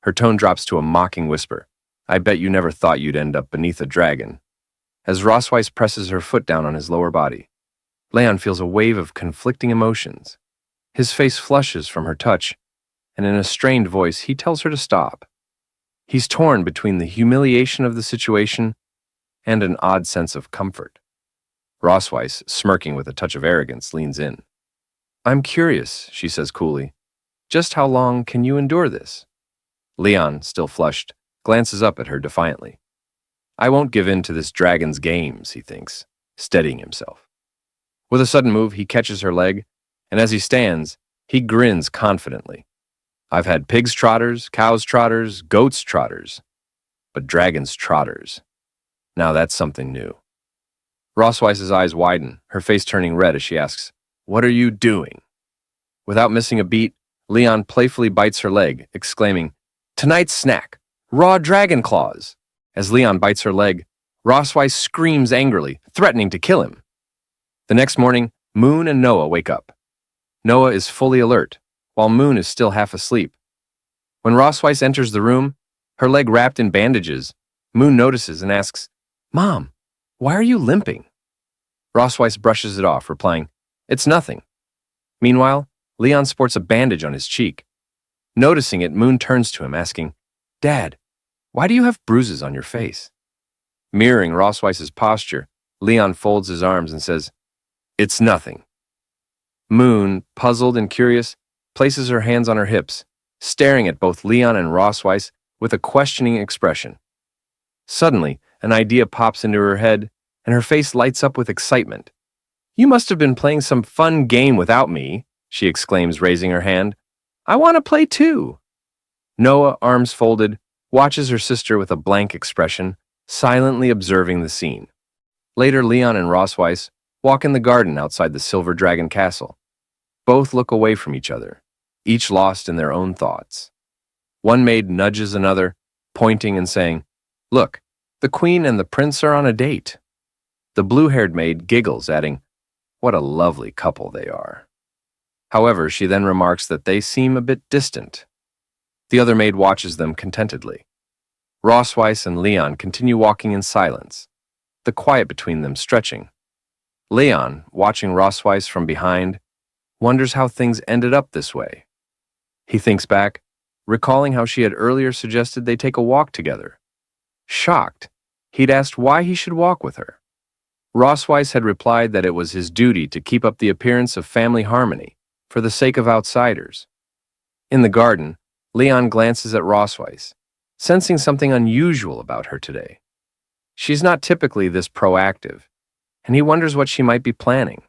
Her tone drops to a mocking whisper. I bet you never thought you'd end up beneath a dragon. As Rosweiss presses her foot down on his lower body, Leon feels a wave of conflicting emotions. His face flushes from her touch, and in a strained voice, he tells her to stop. He's torn between the humiliation of the situation and an odd sense of comfort. Rosweiss, smirking with a touch of arrogance, leans in. I'm curious, she says coolly. Just how long can you endure this? Leon, still flushed, glances up at her defiantly. I won't give in to this dragon's games, he thinks, steadying himself. With a sudden move, he catches her leg, and as he stands, he grins confidently. I've had pigs' trotters, cows' trotters, goats' trotters, but dragons' trotters. Now that's something new. Rosweiss's eyes widen, her face turning red as she asks, What are you doing? Without missing a beat, Leon playfully bites her leg, exclaiming, Tonight's snack, raw dragon claws. As Leon bites her leg, Rosweiss screams angrily, threatening to kill him. The next morning, Moon and Noah wake up. Noah is fully alert, while Moon is still half asleep. When Rosweiss enters the room, her leg wrapped in bandages, Moon notices and asks, Mom, why are you limping? Rosweiss brushes it off, replying, It's nothing. Meanwhile, Leon sports a bandage on his cheek. Noticing it, Moon turns to him, asking, Dad, why do you have bruises on your face? Mirroring Rosweiss's posture, Leon folds his arms and says, It's nothing. Moon, puzzled and curious, places her hands on her hips, staring at both Leon and Rosweiss with a questioning expression. Suddenly, an idea pops into her head, and her face lights up with excitement. You must have been playing some fun game without me, she exclaims, raising her hand. I want to play too. Noah, arms folded, watches her sister with a blank expression, silently observing the scene. Later, Leon and Rosweiss walk in the garden outside the Silver Dragon Castle. Both look away from each other, each lost in their own thoughts. One maid nudges another, pointing and saying, Look, the queen and the prince are on a date. The blue-haired maid giggles, adding, What a lovely couple they are. However, she then remarks that they seem a bit distant. The other maid watches them contentedly. Rosweiss and Leon continue walking in silence, the quiet between them stretching. Leon, watching Rosweiss from behind, wonders how things ended up this way. He thinks back, recalling how she had earlier suggested they take a walk together. Shocked, he'd asked why he should walk with her. Rosweiss had replied that it was his duty to keep up the appearance of family harmony for the sake of outsiders. In the garden, Leon glances at Rosweiss, sensing something unusual about her today. She's not typically this proactive, and he wonders what she might be planning.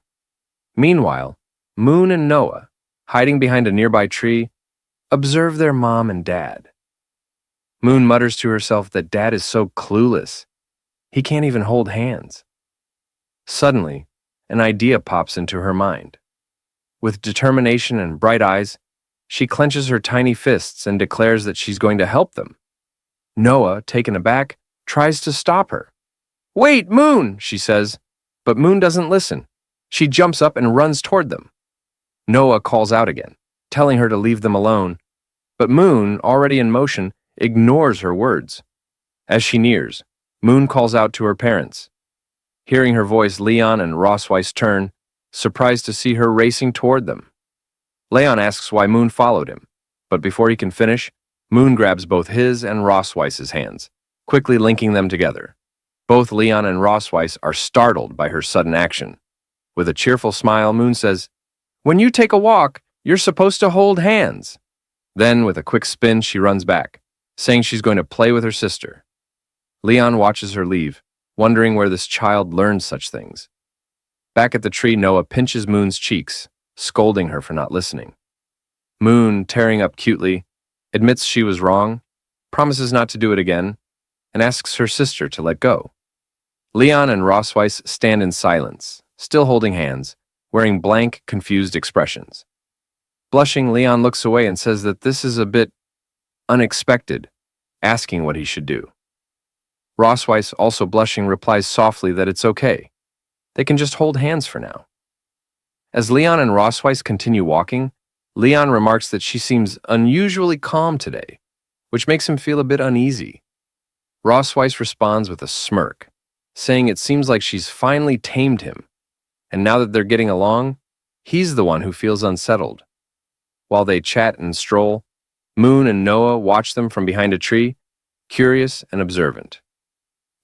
Meanwhile, Moon and Noah, hiding behind a nearby tree, observe their mom and dad. Moon mutters to herself that Dad is so clueless. He can't even hold hands. Suddenly, an idea pops into her mind. With determination and bright eyes, she clenches her tiny fists and declares that she's going to help them. Noah, taken aback, tries to stop her. Wait, Moon, she says, but Moon doesn't listen. She jumps up and runs toward them. Noah calls out again, telling her to leave them alone, but Moon, already in motion, ignores her words. As she nears, Moon calls out to her parents. Hearing her voice, Leon and Rosweiss turn, surprised to see her racing toward them. Leon asks why Moon followed him, but before he can finish, Moon grabs both his and Rosweiss's hands, quickly linking them together. Both Leon and Rosweiss are startled by her sudden action. With a cheerful smile, Moon says, When you take a walk, you're supposed to hold hands. Then, with a quick spin, she runs back, saying she's going to play with her sister. Leon watches her leave, wondering where this child learned such things. Back at the tree, Noah pinches Moon's cheeks, scolding her for not listening. Moon, tearing up cutely, admits she was wrong, promises not to do it again, and asks her sister to let go. Leon and Rosweiss stand in silence, still holding hands, wearing blank, confused expressions. Blushing, Leon looks away and says that this is a bit unexpected, asking what he should do. Rosweiss, also blushing, replies softly that it's okay. They can just hold hands for now. As Leon and Rosweiss continue walking, Leon remarks that she seems unusually calm today, which makes him feel a bit uneasy. Rossweiss responds with a smirk, saying it seems like she's finally tamed him, and now that they're getting along, he's the one who feels unsettled. While they chat and stroll, Moon and Noah watch them from behind a tree, curious and observant.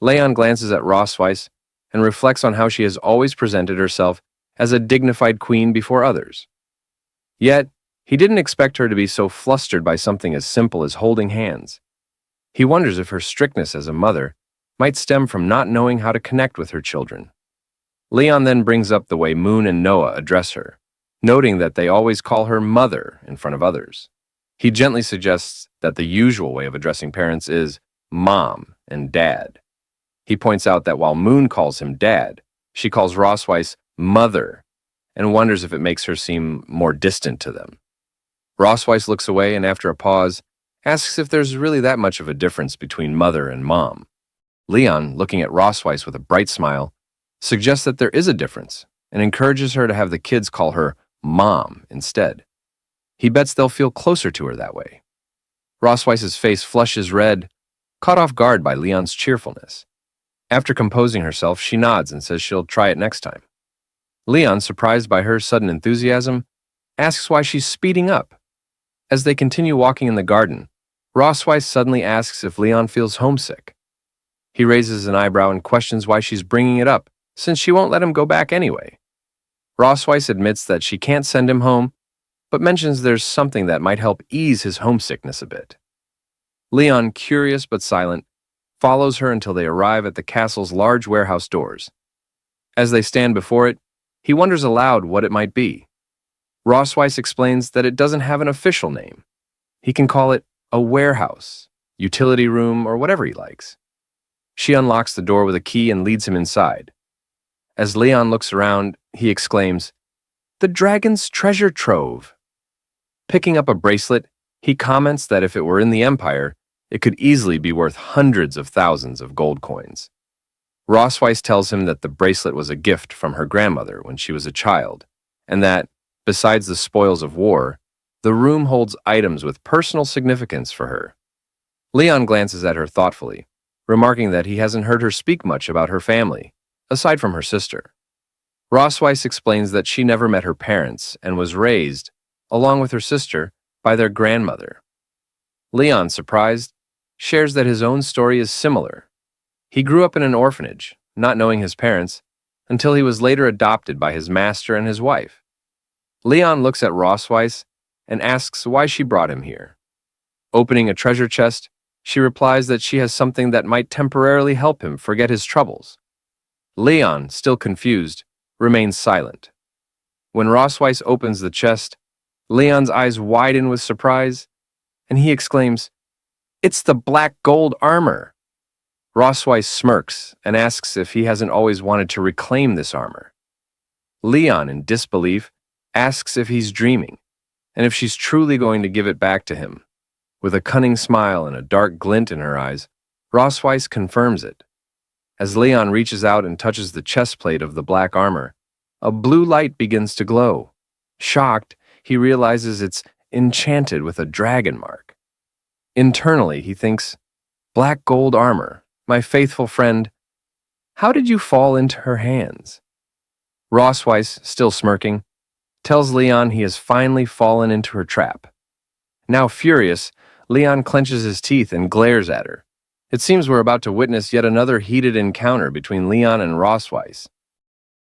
Leon glances at Rossweiss and reflects on how she has always presented herself as a dignified queen before others. Yet, he didn't expect her to be so flustered by something as simple as holding hands. He wonders if her strictness as a mother might stem from not knowing how to connect with her children. Leon then brings up the way Moon and Noah address her, noting that they always call her mother in front of others. He gently suggests that the usual way of addressing parents is mom and dad. He points out that while Moon calls him dad, she calls Rossweiss mother and wonders if it makes her seem more distant to them. Rossweiss looks away and after a pause, asks if there's really that much of a difference between mother and mom. Leon, looking at Rossweiss with a bright smile, suggests that there is a difference and encourages her to have the kids call her mom instead. He bets they'll feel closer to her that way. Rossweiss's face flushes red, caught off guard by Leon's cheerfulness. After composing herself, she nods and says she'll try it next time. Leon, surprised by her sudden enthusiasm, asks why she's speeding up. As they continue walking in the garden, Rossweiss suddenly asks if Leon feels homesick. He raises an eyebrow and questions why she's bringing it up, since she won't let him go back anyway. Rossweiss admits that she can't send him home, but mentions there's something that might help ease his homesickness a bit. Leon, curious but silent, follows her until they arrive at the castle's large warehouse doors. As they stand before it, he wonders aloud what it might be. Rossweiss explains that it doesn't have an official name. He can call it a warehouse, utility room, or whatever he likes. She unlocks the door with a key and leads him inside. As Leon looks around, he exclaims, "The dragon's treasure trove." Picking up a bracelet, he comments that if it were in the Empire, it could easily be worth hundreds of thousands of gold coins. Rossweiss tells him that the bracelet was a gift from her grandmother when she was a child, and that, besides the spoils of war, the room holds items with personal significance for her. Leon glances at her thoughtfully, remarking that he hasn't heard her speak much about her family, aside from her sister. Rossweiss explains that she never met her parents and was raised, along with her sister, by their grandmother. Leon, surprised, shares that his own story is similar. He grew up in an orphanage, not knowing his parents, until he was later adopted by his master and his wife. Leon looks at Rossweiss and asks why she brought him here. Opening a treasure chest, she replies that she has something that might temporarily help him forget his troubles. Leon, still confused, remains silent. When Rossweiss opens the chest, Leon's eyes widen with surprise, and he exclaims, "It's the black gold armor!" Rossweiss smirks and asks if he hasn't always wanted to reclaim this armor. Leon, in disbelief, asks if he's dreaming, and if she's truly going to give it back to him. With a cunning smile and a dark glint in her eyes, Rossweiss confirms it. As Leon reaches out and touches the chest plate of the black armor, a blue light begins to glow. Shocked, he realizes it's enchanted with a dragon mark. Internally, he thinks, "Black gold armor, my faithful friend, how did you fall into her hands?" Rossweiss, still smirking, tells Leon he has finally fallen into her trap. Now furious, Leon clenches his teeth and glares at her. It seems we're about to witness yet another heated encounter between Leon and Rossweiss.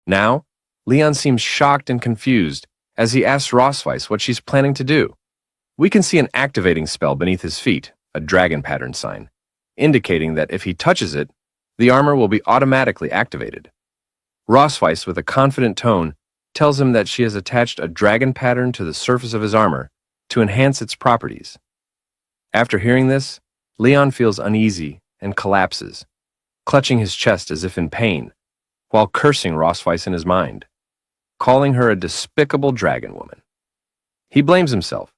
Now, Leon seems shocked and confused as he asks Rossweiss what she's planning to do. We can see an activating spell beneath his feet, a dragon pattern sign, indicating that if he touches it, the armor will be automatically activated. Rossweiss, with a confident tone, tells him that she has attached a dragon pattern to the surface of his armor to enhance its properties. After hearing this, Leon feels uneasy and collapses, clutching his chest as if in pain, while cursing Rossweiss in his mind, calling her a despicable dragon woman. He blames himself,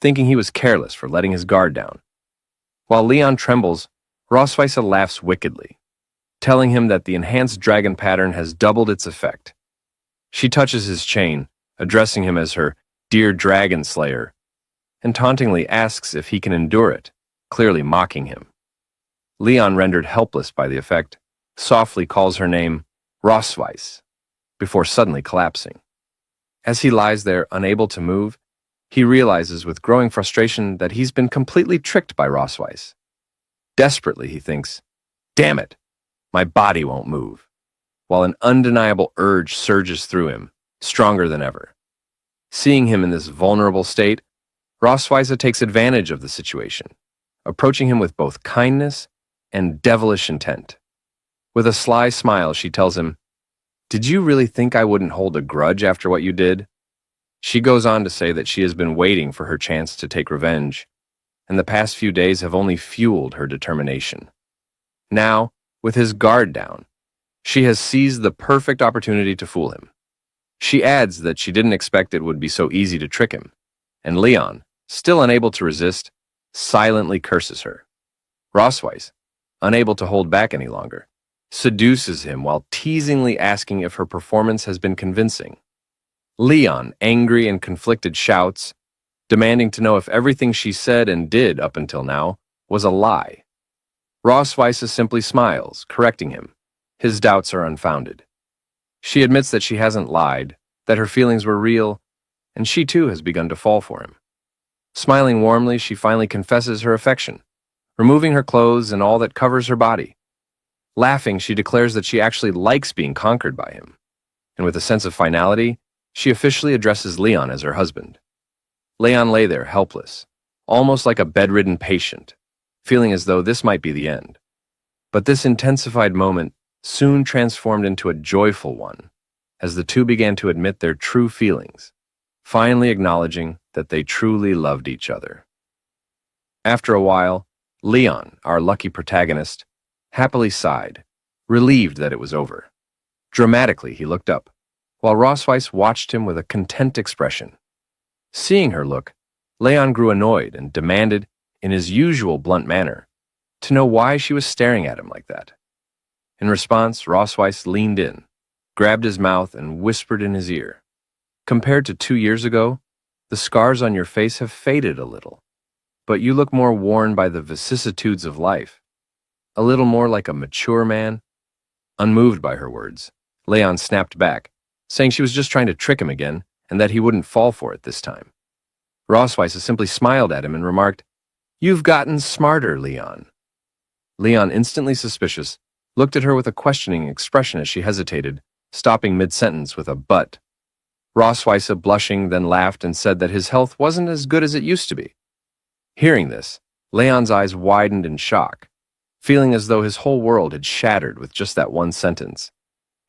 thinking he was careless for letting his guard down. While Leon trembles, Rossweiss laughs wickedly, telling him that the enhanced dragon pattern has doubled its effect. She touches his chain, addressing him as her "dear dragon slayer," and tauntingly asks if he can endure it. clearly mocking him. Leon, rendered helpless by the effect, softly calls her name Rossweiss, before suddenly collapsing. As he lies there, unable to move, he realizes with growing frustration that he's been completely tricked by Rossweiss. Desperately, he thinks, "Damn it, my body won't move," while an undeniable urge surges through him, stronger than ever. Seeing him in this vulnerable state, Rossweiss takes advantage of the situation, approaching him with both kindness and devilish intent. With a sly smile, she tells him, "Did you really think I wouldn't hold a grudge after what you did?" She goes on to say that she has been waiting for her chance to take revenge, and the past few days have only fueled her determination. Now, with his guard down, she has seized the perfect opportunity to fool him. She adds that she didn't expect it would be so easy to trick him, and Leon, still unable to resist, silently curses her. Rossweiss, unable to hold back any longer, seduces him while teasingly asking if her performance has been convincing. Leon, angry and conflicted, shouts, demanding to know if everything she said and did up until now was a lie. Rossweiss simply smiles, correcting him. His doubts are unfounded. She admits that she hasn't lied, that her feelings were real, and she too has begun to fall for him. Smiling warmly, she finally confesses her affection, removing her clothes and all that covers her body. Laughing, she declares that she actually likes being conquered by him, and with a sense of finality, she officially addresses Leon as her husband. Leon lay there helpless, almost like a bedridden patient, feeling as though this might be the end. But this intensified moment soon transformed into a joyful one, as the two began to admit their true feelings, finally acknowledging that they truly loved each other. After a while, Leon, our lucky protagonist, happily sighed, relieved that it was over. Dramatically, he looked up, while Rossweiss watched him with a content expression. Seeing her look, Leon grew annoyed and demanded, in his usual blunt manner, to know why she was staring at him like that. In response, Rossweiss leaned in, grabbed his mouth, and whispered in his ear, "Compared to 2 years ago, the scars on your face have faded a little, but you look more worn by the vicissitudes of life, a little more like a mature man." Unmoved by her words, Leon snapped back, saying she was just trying to trick him again and that he wouldn't fall for it this time. Rossweiss simply smiled at him and remarked, "You've gotten smarter, Leon." Leon, instantly suspicious, looked at her with a questioning expression as she hesitated, stopping mid-sentence with a "but." Rossweiss, blushing, then laughed and said that his health wasn't as good as it used to be. Hearing this, Leon's eyes widened in shock, feeling as though his whole world had shattered with just that one sentence.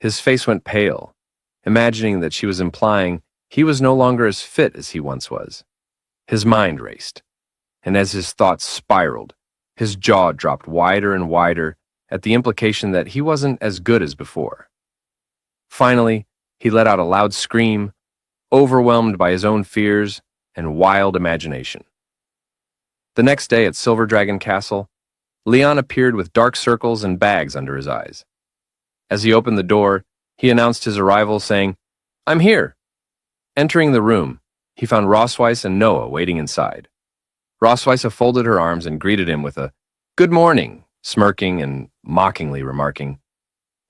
His face went pale, imagining that she was implying he was no longer as fit as he once was. His mind raced, and as his thoughts spiraled, his jaw dropped wider and wider at the implication that he wasn't as good as before. Finally, he let out a loud scream, overwhelmed by his own fears and wild imagination. The next day at Silver Dragon Castle, Leon appeared with dark circles and bags under his eyes. As he opened the door, he announced his arrival, saying, "I'm here." Entering the room, he found Rossweiss and Noah waiting inside. Rossweiss folded her arms and greeted him with a "Good morning," smirking and mockingly remarking,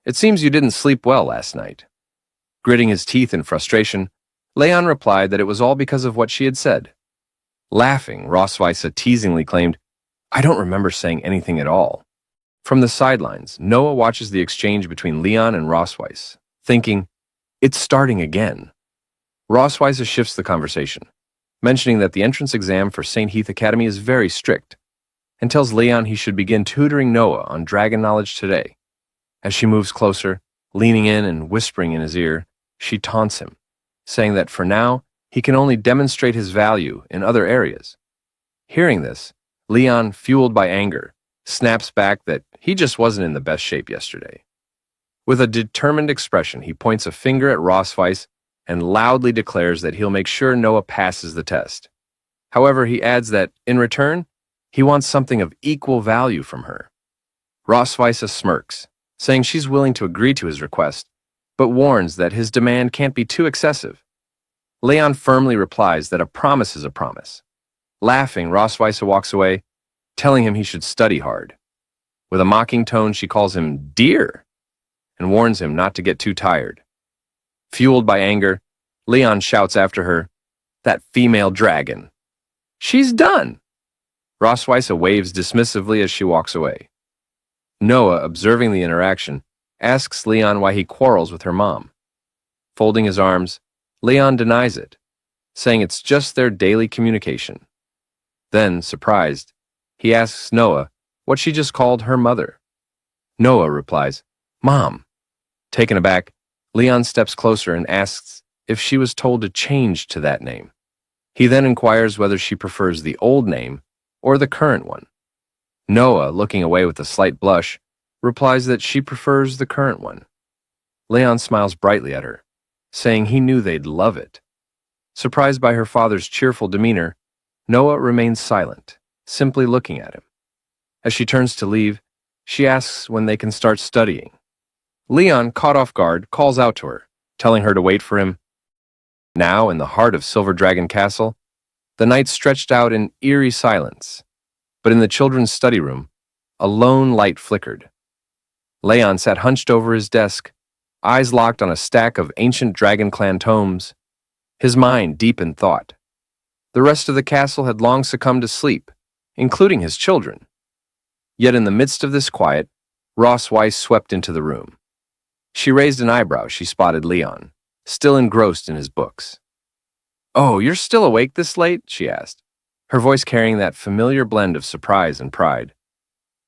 "It seems you didn't sleep well last night." Gritting his teeth in frustration, Leon replied that it was all because of what she had said. Laughing, Rossweiss teasingly claimed, "I don't remember saying anything at all." From the sidelines, Noah watches the exchange between Leon and Rossweiss, thinking, "It's starting again." Rossweiss shifts the conversation, mentioning that the entrance exam for St. Heath Academy is very strict, and tells Leon he should begin tutoring Noah on dragon knowledge today. As she moves closer, leaning in and whispering in his ear, she taunts him, saying that for now, he can only demonstrate his value in other areas. Hearing this, Leon, fueled by anger, snaps back that he just wasn't in the best shape yesterday. With a determined expression, he points a finger at Rossweiss and loudly declares that he'll make sure Noah passes the test. However, he adds that, in return, he wants something of equal value from her. Rossweiss smirks, saying she's willing to agree to his request, but warns that his demand can't be too excessive. Leon firmly replies that a promise is a promise. Laughing, Rossweiss walks away, telling him he should study hard. With a mocking tone, she calls him dear and warns him not to get too tired. Fueled by anger, Leon shouts after her, "That female dragon. She's done!" Rosweiss waves dismissively as she walks away. Noah, observing the interaction, asks Leon why he quarrels with her mom. Folding his arms, Leon denies it, saying it's just their daily communication. Then, surprised, he asks Noah what she just called her mother. Noah replies, "Mom." Taken aback, Leon steps closer and asks if she was told to change to that name. He then inquires whether she prefers the old name or the current one. Noah, looking away with a slight blush, replies that she prefers the current one. Leon smiles brightly at her, saying he knew they'd love it. Surprised by her father's cheerful demeanor, Noah remains silent, simply looking at him. As she turns to leave, she asks when they can start studying. Leon, caught off guard, calls out to her, telling her to wait for him. Now, in the heart of Silver Dragon Castle, the night stretched out in eerie silence, but in the children's study room, a lone light flickered. Leon sat hunched over his desk, eyes locked on a stack of ancient Dragon Clan tomes, his mind deep in thought. The rest of the castle had long succumbed to sleep, including his children. Yet in the midst of this quiet, Rosweiss swept into the room. She raised an eyebrow as she spotted Leon, still engrossed in his books. "Oh, you're still awake this late?" she asked, her voice carrying that familiar blend of surprise and pride.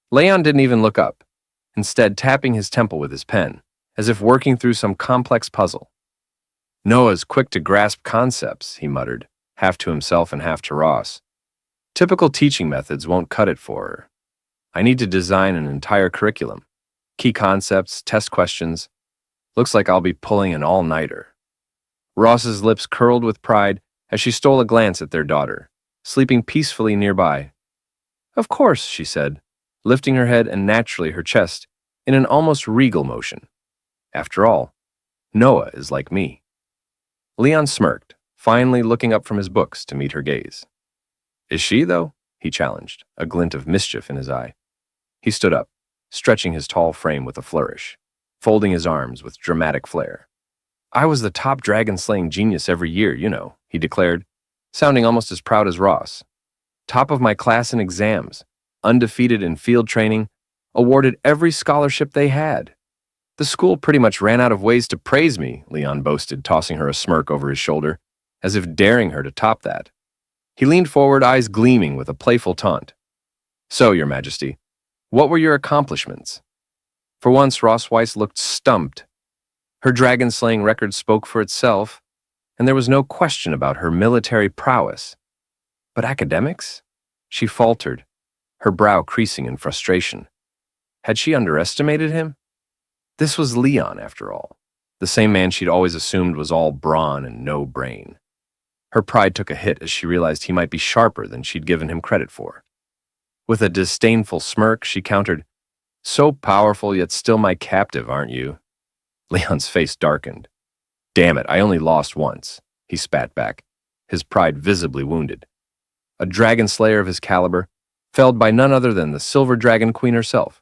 Leon didn't even look up, instead tapping his temple with his pen, as if working through some complex puzzle. "Noah's quick to grasp concepts," he muttered, half to himself and half to Ross. "Typical teaching methods won't cut it for her. I need to design an entire curriculum. Key concepts, test questions. Looks like I'll be pulling an all-nighter." Ross's lips curled with pride as she stole a glance at their daughter, sleeping peacefully nearby. "Of course," she said, lifting her head and naturally her chest in an almost regal motion. "After all, Noah is like me." Leon smirked, finally looking up from his books to meet her gaze. "Is she, though?" he challenged, a glint of mischief in his eye. He stood up, stretching his tall frame with a flourish, folding his arms with dramatic flair. "I was the top dragon-slaying genius every year, you know," he declared, sounding almost as proud as Ross. "Top of my class in exams, undefeated in field training, awarded every scholarship they had. The school pretty much ran out of ways to praise me," Leon boasted, tossing her a smirk over his shoulder, as if daring her to top that. He leaned forward, eyes gleaming with a playful taunt. "So, Your Majesty, what were your accomplishments?" For once, Rosweiss looked stumped. Her dragon-slaying record spoke for itself, and there was no question about her military prowess. But academics? She faltered, her brow creasing in frustration. Had she underestimated him? This was Leon, after all, the same man she'd always assumed was all brawn and no brain. Her pride took a hit as she realized he might be sharper than she'd given him credit for. With a disdainful smirk, she countered, "So powerful, yet still my captive, aren't you?" Leon's face darkened. "Damn it, I only lost once," he spat back, his pride visibly wounded. A dragon slayer of his caliber, felled by none other than the Silver Dragon Queen herself,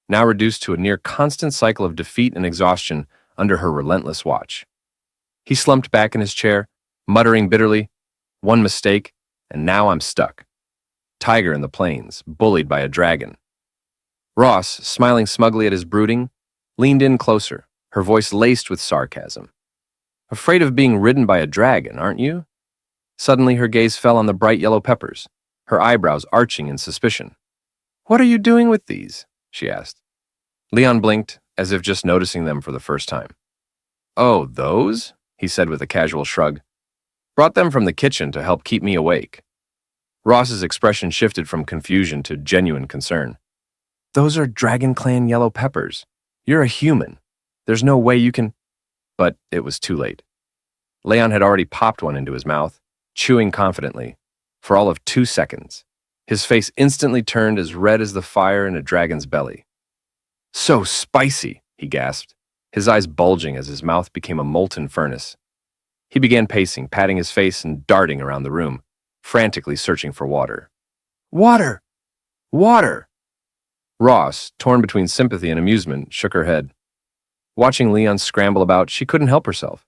now reduced to a near constant cycle of defeat and exhaustion under her relentless watch. He slumped back in his chair, muttering bitterly, "One mistake, and now I'm stuck. Tiger in the plains, bullied by a dragon." Ross, smiling smugly at his brooding, leaned in closer, her voice laced with sarcasm. "Afraid of being ridden by a dragon, aren't you?" Suddenly her gaze fell on the bright yellow peppers, her eyebrows arching in suspicion. "What are you doing with these?" she asked. Leon blinked, as if just noticing them for the first time. "Oh, those?" he said with a casual shrug. "Brought them from the kitchen to help keep me awake." Ross's expression shifted from confusion to genuine concern. "Those are Dragon Clan yellow peppers. You're a human. There's no way you can—" But it was too late. Leon had already popped one into his mouth, chewing confidently, for all of 2 seconds. His face instantly turned as red as the fire in a dragon's belly. "So spicy," he gasped, his eyes bulging as his mouth became a molten furnace. He began pacing, patting his face and darting around the room, frantically searching for water. "Water!" Water! Ross, torn between sympathy and amusement, shook her head. Watching Leon scramble about, she couldn't help herself.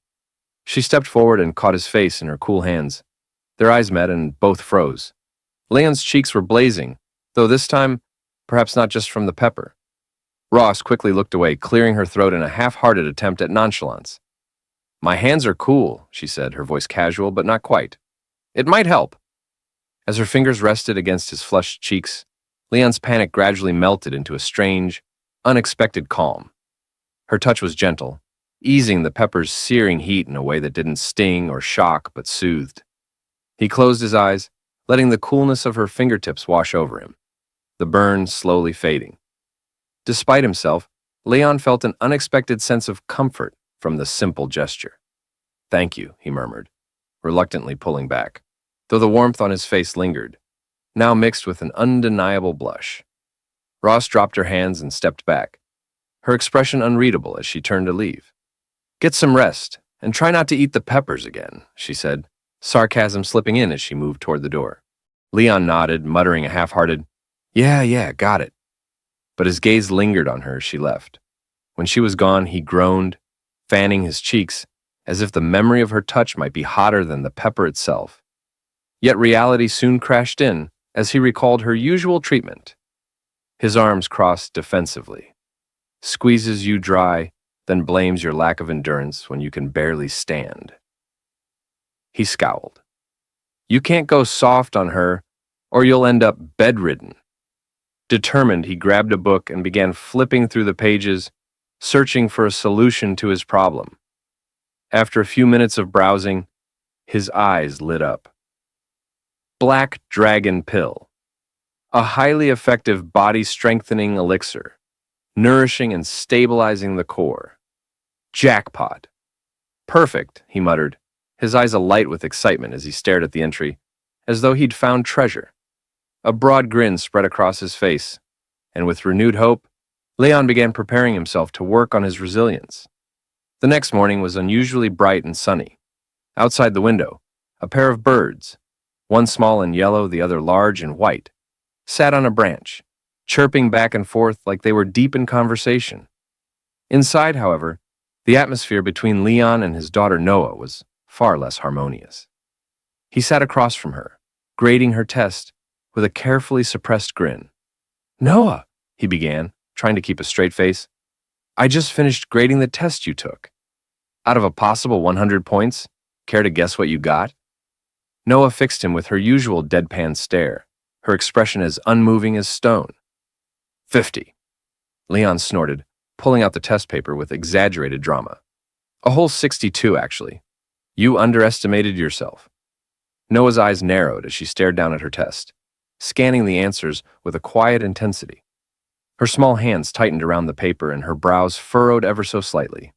She stepped forward and caught his face in her cool hands. Their eyes met and both froze. Leon's cheeks were blazing, though this time, perhaps not just from the pepper. Ross quickly looked away, clearing her throat in a half-hearted attempt at nonchalance. My hands are cool, she said, her voice casual, but not quite. It might help. As her fingers rested against his flushed cheeks, Leon's panic gradually melted into a strange, unexpected calm. Her touch was gentle, easing the pepper's searing heat in a way that didn't sting or shock, but soothed. He closed his eyes, letting the coolness of her fingertips wash over him, the burn slowly fading. Despite himself, Leon felt an unexpected sense of comfort from the simple gesture. Thank you, he murmured, reluctantly pulling back, though the warmth on his face lingered, now mixed with an undeniable blush. Ross dropped her hands and stepped back, her expression unreadable as she turned to leave. Get some rest, and try not to eat the peppers again, she said, sarcasm slipping in as she moved toward the door. Leon nodded, muttering a half-hearted, Yeah, got it. But his gaze lingered on her as she left. When she was gone, he groaned, fanning his cheeks, as if the memory of her touch might be hotter than the pepper itself. Yet reality soon crashed in as he recalled her usual treatment. His arms crossed defensively. Squeezes you dry, then blames your lack of endurance when you can barely stand. He scowled. You can't go soft on her, or you'll end up bedridden. Determined, he grabbed a book and began flipping through the pages, searching for a solution to his problem. After a few minutes of browsing, his eyes lit up. Black Dragon Pill. A highly effective body-strengthening elixir, nourishing and stabilizing the core. Jackpot. Perfect, he muttered, his eyes alight with excitement as he stared at the entry, as though he'd found treasure. A broad grin spread across his face, and with renewed hope, Leon began preparing himself to work on his resilience. The next morning was unusually bright and sunny. Outside the window, a pair of birds, one small and yellow, the other large and white, sat on a branch, chirping back and forth like they were deep in conversation. Inside, however, the atmosphere between Leon and his daughter Noah was far less harmonious. He sat across from her, grading her test with a carefully suppressed grin. Noah, he began, trying to keep a straight face, I just finished grading the test you took. Out of a possible 100 points, care to guess what you got? Noah fixed him with her usual deadpan stare, her expression as unmoving as stone. 50. Leon snorted, pulling out the test paper with exaggerated drama. A whole 62, actually. You underestimated yourself. Noah's eyes narrowed as she stared down at her test, scanning the answers with a quiet intensity. Her small hands tightened around the paper and her brows furrowed ever so slightly.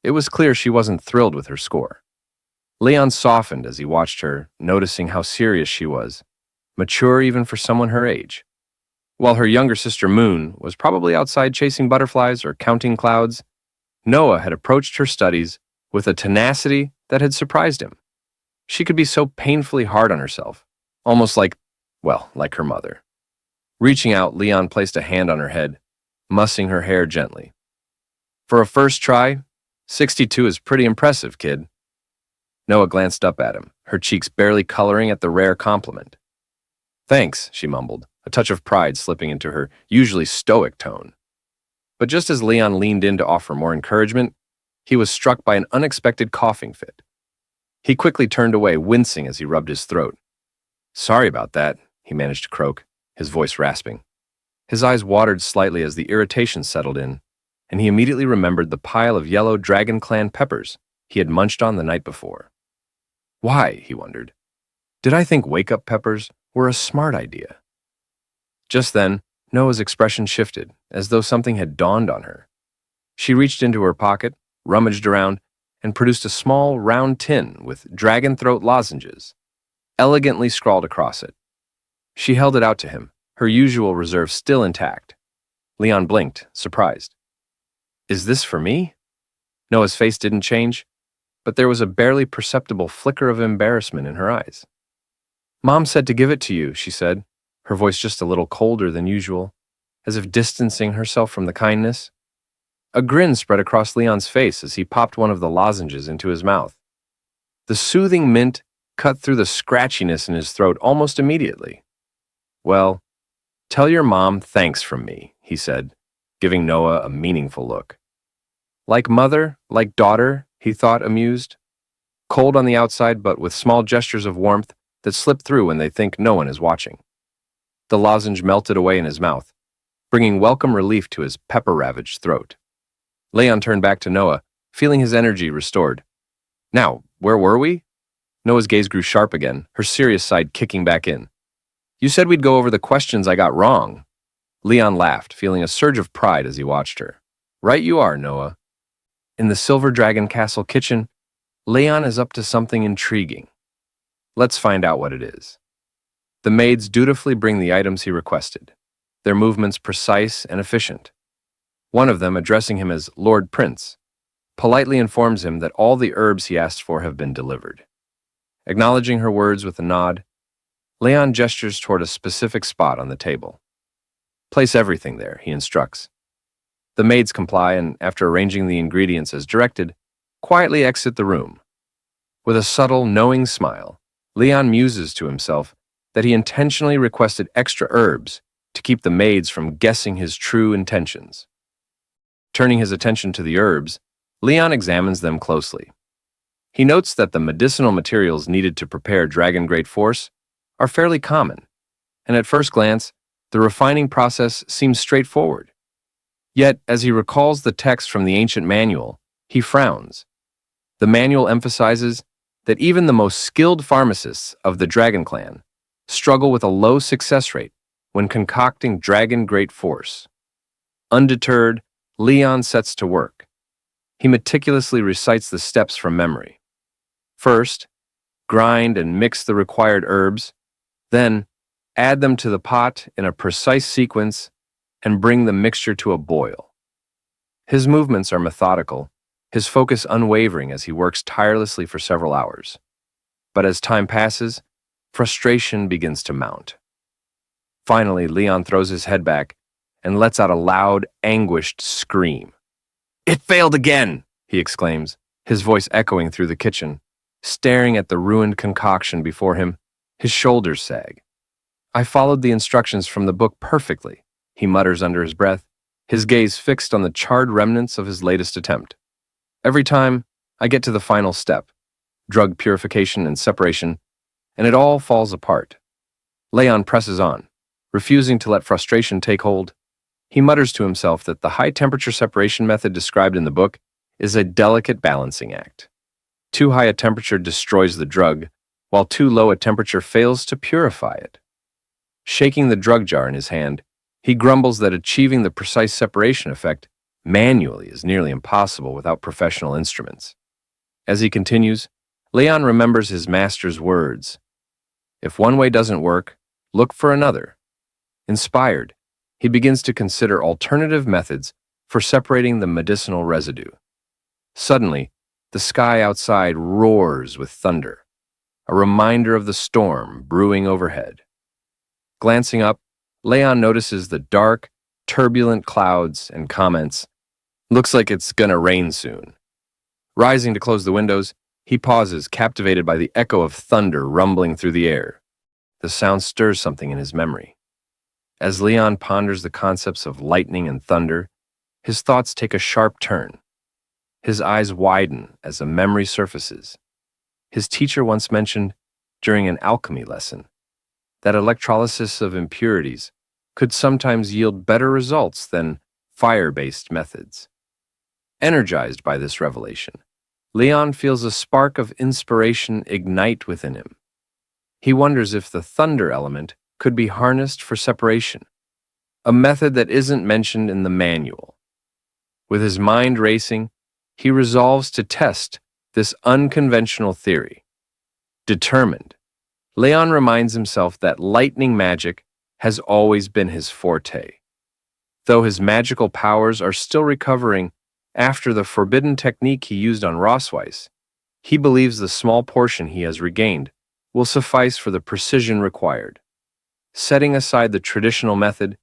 It was clear she wasn't thrilled with her score. Leon softened as he watched her, noticing how serious she was, mature even for someone her age. While her younger sister Moon was probably outside chasing butterflies or counting clouds, Noah had approached her studies with a tenacity that had surprised him. She could be so painfully hard on herself, almost like her mother. Reaching out, Leon placed a hand on her head, mussing her hair gently. For a first try, 62 is pretty impressive, kid. Noah glanced up at him, her cheeks barely coloring at the rare compliment. Thanks, she mumbled, a touch of pride slipping into her usually stoic tone. But just as Leon leaned in to offer more encouragement, he was struck by an unexpected coughing fit. He quickly turned away, wincing as he rubbed his throat. Sorry about that, he managed to croak, his voice rasping. His eyes watered slightly as the irritation settled in, and he immediately remembered the pile of yellow Dragon Clan peppers he had munched on the night before. Why, he wondered, did I think wake-up peppers were a smart idea? Just then, Noah's expression shifted, as though something had dawned on her. She reached into her pocket, rummaged around, and produced a small, round tin with dragon throat lozenges, elegantly scrawled across it. She held it out to him, her usual reserve still intact. Leon blinked, surprised. Is this for me? Noah's face didn't change, but there was a barely perceptible flicker of embarrassment in her eyes. Mom said to give it to you, she said, her voice just a little colder than usual, as if distancing herself from the kindness. A grin spread across Leon's face as he popped one of the lozenges into his mouth. The soothing mint cut through the scratchiness in his throat almost immediately. "Well, tell your mom thanks from me," he said, giving Noah a meaningful look. Like mother, like daughter, he thought, amused. Cold on the outside, but with small gestures of warmth that slip through when they think no one is watching. The lozenge melted away in his mouth, bringing welcome relief to his pepper-ravaged throat. Leon turned back to Noah, feeling his energy restored. "Now, where were we?" Noah's gaze grew sharp again, her serious side kicking back in. "You said we'd go over the questions I got wrong." Leon laughed, feeling a surge of pride as he watched her. "Right you are, Noah." In the Silver Dragon Castle kitchen, Leon is up to something intriguing. Let's find out what it is. The maids dutifully bring the items he requested, their movements precise and efficient. One of them, addressing him as Lord Prince, politely informs him that all the herbs he asked for have been delivered. Acknowledging her words with a nod, Leon gestures toward a specific spot on the table. "Place everything there," he instructs. The maids comply and, after arranging the ingredients as directed, quietly exit the room. With a subtle, knowing smile, Leon muses to himself that he intentionally requested extra herbs to keep the maids from guessing his true intentions. Turning his attention to the herbs, Leon examines them closely. He notes that the medicinal materials needed to prepare Dragon Great Force are fairly common, and at first glance, the refining process seems straightforward. Yet, as he recalls the text from the ancient manual, he frowns. The manual emphasizes that even the most skilled pharmacists of the Dragon Clan struggle with a low success rate when concocting Dragon Great Force. Undeterred, Leon sets to work. He meticulously recites the steps from memory. First, grind and mix the required herbs, then add them to the pot in a precise sequence and bring the mixture to a boil. His movements are methodical, his focus unwavering as he works tirelessly for several hours. But as time passes, frustration begins to mount. Finally, Leon throws his head back and lets out a loud, anguished scream. "It failed again!" he exclaims, his voice echoing through the kitchen. Staring at the ruined concoction before him, his shoulders sag. "I followed the instructions from the book perfectly," he mutters under his breath, his gaze fixed on the charred remnants of his latest attempt. "Every time, I get to the final step, drug purification and separation, and it all falls apart." Leon presses on, refusing to let frustration take hold. He mutters to himself that the high-temperature separation method described in the book is a delicate balancing act. Too high a temperature destroys the drug, while too low a temperature fails to purify it. Shaking the drug jar in his hand, he grumbles that achieving the precise separation effect manually is nearly impossible without professional instruments. As he continues, Leon remembers his master's words. If one way doesn't work, look for another. Inspired, he begins to consider alternative methods for separating the medicinal residue. Suddenly, the sky outside roars with thunder, a reminder of the storm brewing overhead. Glancing up, Leon notices the dark, turbulent clouds and comments, "Looks like it's gonna rain soon." Rising to close the windows, he pauses, captivated by the echo of thunder rumbling through the air. The sound stirs something in his memory. As Leon ponders the concepts of lightning and thunder, his thoughts take a sharp turn. His eyes widen as a memory surfaces. His teacher once mentioned, during an alchemy lesson, that electrolysis of impurities could sometimes yield better results than fire-based methods. Energized by this revelation, Leon feels a spark of inspiration ignite within him. He wonders if the thunder element could be harnessed for separation, a method that isn't mentioned in the manual. With his mind racing, he resolves to test this unconventional theory. Determined, Leon reminds himself that lightning magic has always been his forte. Though his magical powers are still recovering after the forbidden technique he used on Rossweiss, he believes the small portion he has regained will suffice for the precision required. Setting aside the traditional method,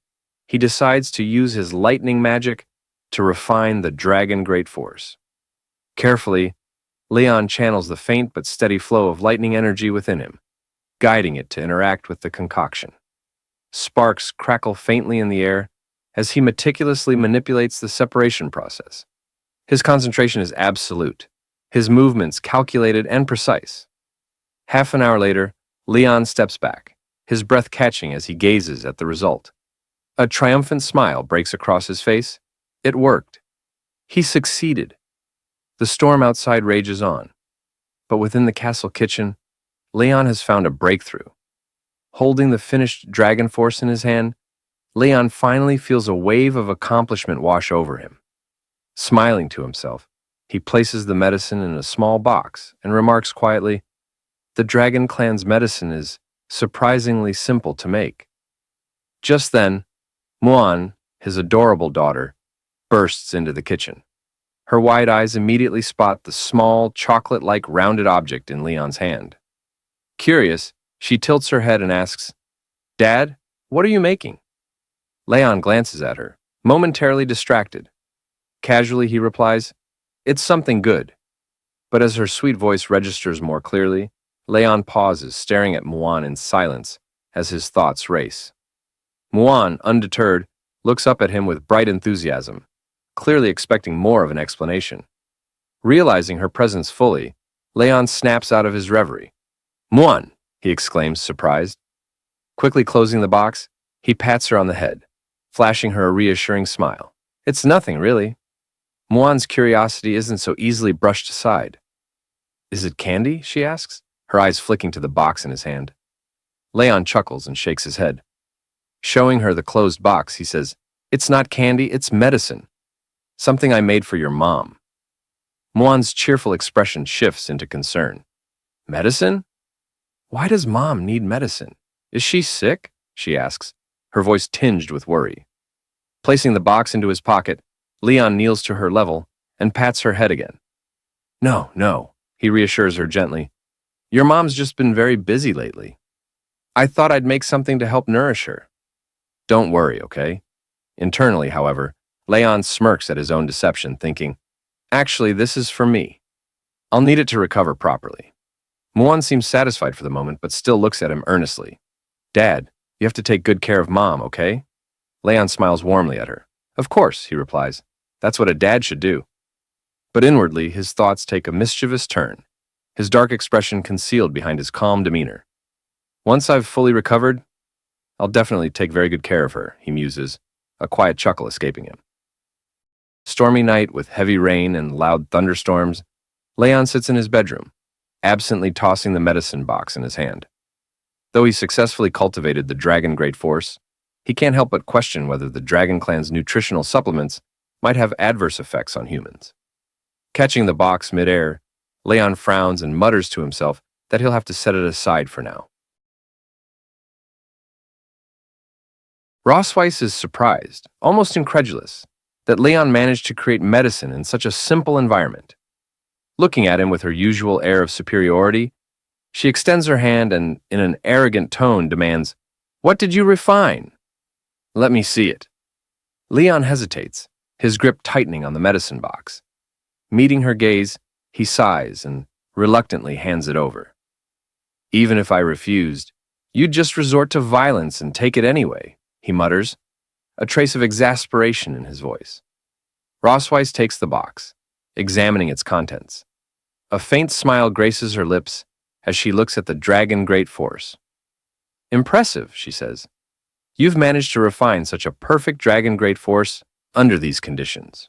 he decides to use his lightning magic to refine the dragon great force. Carefully, Leon channels the faint but steady flow of lightning energy within him, guiding it to interact with the concoction. Sparks crackle faintly in the air as he meticulously manipulates the separation process. His concentration is absolute, his movements calculated and precise. Half an hour later, Leon steps back, his breath catching as he gazes at the result. A triumphant smile breaks across his face. It worked. He succeeded. The storm outside rages on, but within the castle kitchen, Leon has found a breakthrough. Holding the finished dragon force in his hand, Leon finally feels a wave of accomplishment wash over him. Smiling to himself, he places the medicine in a small box and remarks quietly, "The dragon clan's medicine is surprisingly simple to make." Just then, Muan, his adorable daughter, bursts into the kitchen. Her wide eyes immediately spot the small, chocolate-like rounded object in Leon's hand. Curious, she tilts her head and asks, "Dad, what are you making?" Leon glances at her, momentarily distracted. Casually, he replies, "It's something good." But as her sweet voice registers more clearly, Leon pauses, staring at Muan in silence as his thoughts race. Muan, undeterred, looks up at him with bright enthusiasm, clearly expecting more of an explanation. Realizing her presence fully, Leon snaps out of his reverie. "Muan!" he exclaims, surprised. Quickly closing the box, he pats her on the head, flashing her a reassuring smile. "It's nothing, really." Muan's curiosity isn't so easily brushed aside. "Is it candy?" she asks, her eyes flicking to the box in his hand. Leon chuckles and shakes his head. Showing her the closed box, he says, "It's not candy, it's medicine. Something I made for your mom." Muan's cheerful expression shifts into concern. "Medicine? Why does Mom need medicine? Is she sick?" she asks, her voice tinged with worry. Placing the box into his pocket, Leon kneels to her level and pats her head again. "No, no," he reassures her gently. "Your mom's just been very busy lately. I thought I'd make something to help nourish her. Don't worry, okay?" Internally, however, Leon smirks at his own deception, thinking, "Actually, this is for me. I'll need it to recover properly." Muan seems satisfied for the moment, but still looks at him earnestly. "Dad, you have to take good care of Mom, okay?" Leon smiles warmly at her. "Of course," he replies. "That's what a dad should do." But inwardly, his thoughts take a mischievous turn, his dark expression concealed behind his calm demeanor. "Once I've fully recovered, I'll definitely take very good care of her," he muses, a quiet chuckle escaping him. Stormy night with heavy rain and loud thunderstorms, Leon sits in his bedroom, absently tossing the medicine box in his hand. Though he successfully cultivated the dragon great force, he can't help but question whether the dragon clan's nutritional supplements might have adverse effects on humans. Catching the box midair, Leon frowns and mutters to himself that he'll have to set it aside for now. Rossweiss is surprised, almost incredulous, that Leon managed to create medicine in such a simple environment. Looking at him with her usual air of superiority, she extends her hand and, in an arrogant tone, demands, "What did you refine?" "Let me see it." Leon hesitates, his grip tightening on the medicine box. Meeting her gaze, he sighs and reluctantly hands it over. "Even if I refused, you'd just resort to violence and take it anyway," he mutters, a trace of exasperation in his voice. Rossweiss takes the box, examining its contents. A faint smile graces her lips as she looks at the dragon great force. "Impressive," she says. "You've managed to refine such a perfect dragon great force under these conditions."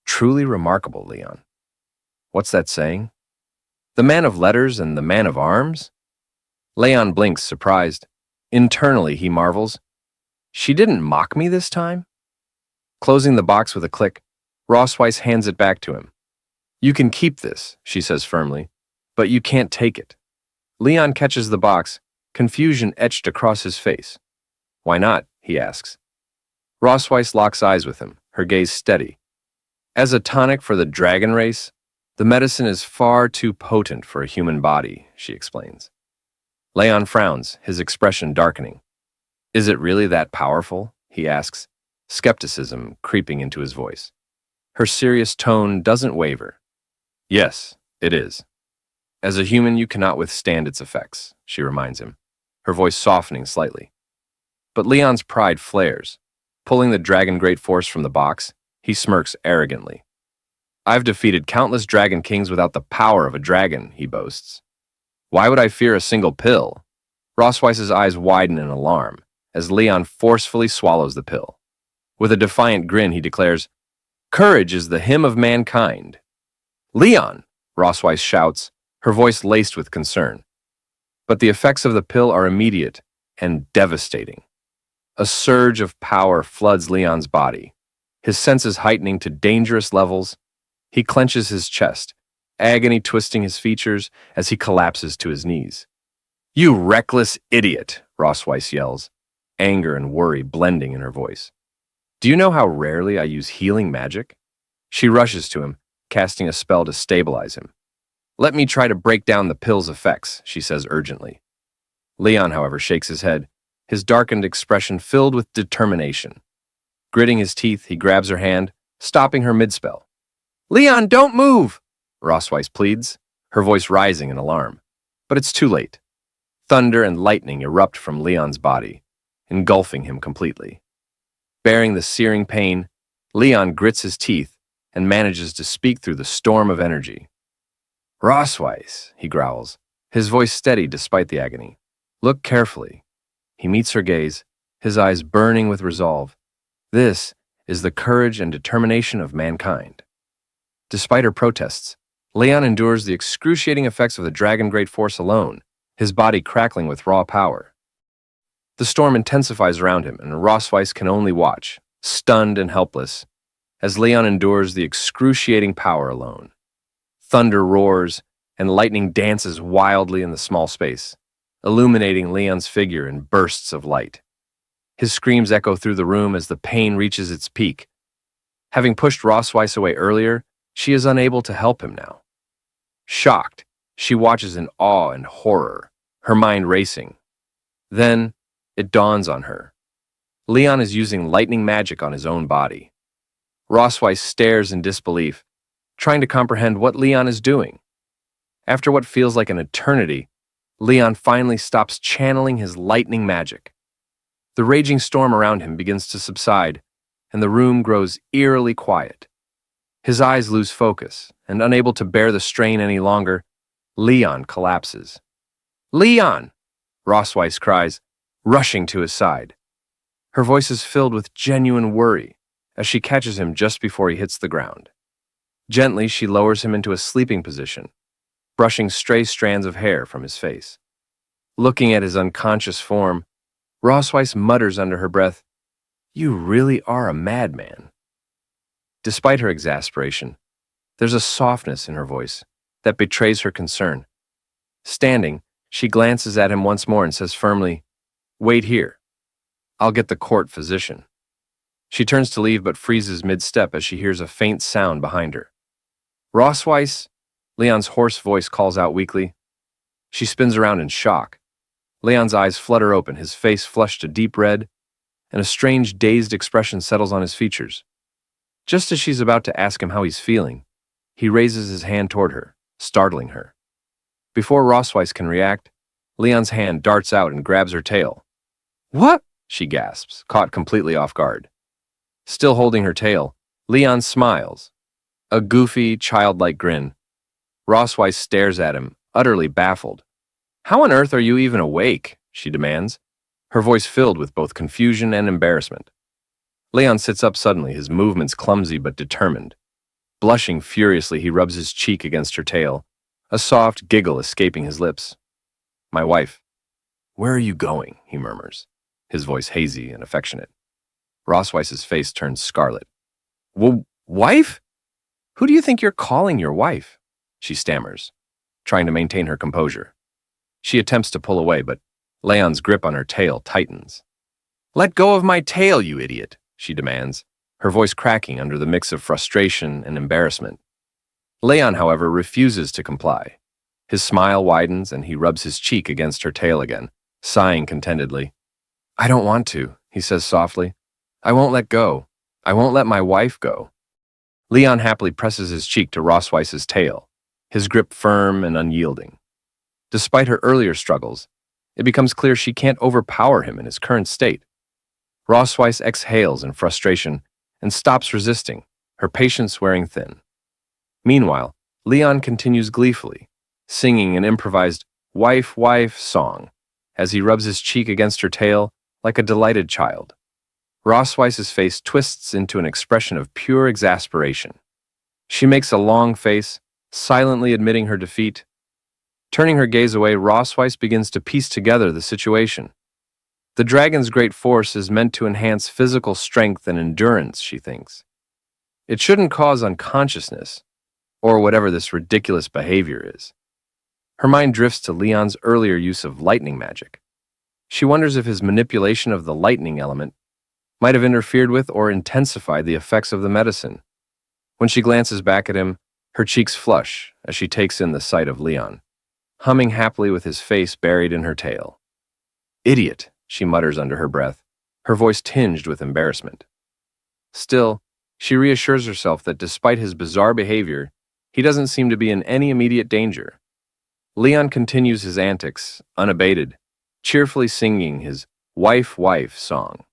"Truly remarkable, Leon." "What's that saying? The man of letters and the man of arms?" Leon blinks, surprised. Internally, he marvels. She didn't mock me this time? Closing the box with a click, Rossweiss hands it back to him. "You can keep this," she says firmly, "but you can't take it." Leon catches the box, confusion etched across his face. "Why not?" he asks. Rossweiss locks eyes with him, her gaze steady. "As a tonic for the dragon race, the medicine is far too potent for a human body," she explains. Leon frowns, his expression darkening. Is it really that powerful? He asks, skepticism creeping into his voice. Her serious tone doesn't waver. Yes, it is. As a human, you cannot withstand its effects, she reminds him, her voice softening slightly. But Leon's pride flares. Pulling the dragon great force from the box, he smirks arrogantly. I've defeated countless dragon kings without the power of a dragon, he boasts. Why would I fear a single pill? Rossweiss's eyes widen in alarm as Leon forcefully swallows the pill. With a defiant grin, he declares, Courage is the hymn of mankind. Leon, Rossweiss shouts, her voice laced with concern. But the effects of the pill are immediate and devastating. A surge of power floods Leon's body, his senses heightening to dangerous levels. He clenches his chest, agony twisting his features as he collapses to his knees. You reckless idiot, Rossweiss yells, anger and worry blending in her voice. Do you know how rarely I use healing magic? She rushes to him, casting a spell to stabilize him. Let me try to break down the pill's effects, she says urgently. Leon, however, shakes his head, his darkened expression filled with determination. Gritting his teeth, he grabs her hand, stopping her mid-spell. Leon, don't move! Rossweiss pleads, her voice rising in alarm. But it's too late. Thunder and lightning erupt from Leon's body, engulfing him completely. Bearing the searing pain, Leon grits his teeth and manages to speak through the storm of energy. Rossweiss, he growls, his voice steady despite the agony. Look carefully. He meets her gaze, his eyes burning with resolve. This is the courage and determination of mankind. Despite her protests, Leon endures the excruciating effects of the dragon great force alone, his body crackling with raw power. The storm intensifies around him, and Rossweiss can only watch, stunned and helpless, as Leon endures the excruciating power alone. Thunder roars, and lightning dances wildly in the small space, illuminating Leon's figure in bursts of light. His screams echo through the room as the pain reaches its peak. Having pushed Rossweiss away earlier, she is unable to help him now. Shocked, she watches in awe and horror, her mind racing. Then, it dawns on her. Leon is using lightning magic on his own body. Rossweiss stares in disbelief, trying to comprehend what Leon is doing. After what feels like an eternity, Leon finally stops channeling his lightning magic. The raging storm around him begins to subside, and the room grows eerily quiet. His eyes lose focus, and unable to bear the strain any longer, Leon collapses. Leon! Rossweiss cries, rushing to his side. Her voice is filled with genuine worry as she catches him just before he hits the ground. Gently, she lowers him into a sleeping position, brushing stray strands of hair from his face. Looking at his unconscious form, Rossweiss mutters under her breath, You really are a madman. Despite her exasperation, there's a softness in her voice that betrays her concern. Standing, she glances at him once more and says firmly, Wait here. I'll get the court physician. She turns to leave but freezes mid-step as she hears a faint sound behind her. Rossweiss, Leon's hoarse voice calls out weakly. She spins around in shock. Leon's eyes flutter open, his face flushed a deep red, and a strange, dazed expression settles on his features. Just as she's about to ask him how he's feeling, he raises his hand toward her, startling her. Before Rossweiss can react, Leon's hand darts out and grabs her tail. What? She gasps, caught completely off guard. Still holding her tail, Leon smiles. A goofy, childlike grin. Rossweiss stares at him, utterly baffled. How on earth are you even awake? She demands, her voice filled with both confusion and embarrassment. Leon sits up suddenly, his movements clumsy but determined. Blushing furiously, he rubs his cheek against her tail, a soft giggle escaping his lips. My wife. Where are you going? He murmurs, his voice hazy and affectionate. Rossweiss's face turns scarlet. Wife? Who do you think you're calling your wife? She stammers, trying to maintain her composure. She attempts to pull away, but Leon's grip on her tail tightens. Let go of my tail, you idiot, she demands, her voice cracking under the mix of frustration and embarrassment. Leon, however, refuses to comply. His smile widens and he rubs his cheek against her tail again, sighing contentedly. I don't want to, he says softly. I won't let go. I won't let my wife go. Leon happily presses his cheek to Rossweiss's tail, his grip firm and unyielding. Despite her earlier struggles, it becomes clear she can't overpower him in his current state. Rossweiss exhales in frustration and stops resisting, her patience wearing thin. Meanwhile, Leon continues gleefully, singing an improvised wife, wife song as he rubs his cheek against her tail like a delighted child. Rossweiss's face twists into an expression of pure exasperation. She makes a long face, silently admitting her defeat. Turning her gaze away, Rossweiss begins to piece together the situation. The dragon's great force is meant to enhance physical strength and endurance, she thinks. It shouldn't cause unconsciousness, or whatever this ridiculous behavior is. Her mind drifts to Leon's earlier use of lightning magic. She wonders if his manipulation of the lightning element might have interfered with or intensified the effects of the medicine. When she glances back at him, her cheeks flush as she takes in the sight of Leon, humming happily with his face buried in her tail. Idiot, she mutters under her breath, her voice tinged with embarrassment. Still, she reassures herself that despite his bizarre behavior, he doesn't seem to be in any immediate danger. Leon continues his antics, unabated, cheerfully singing his wife, wife song.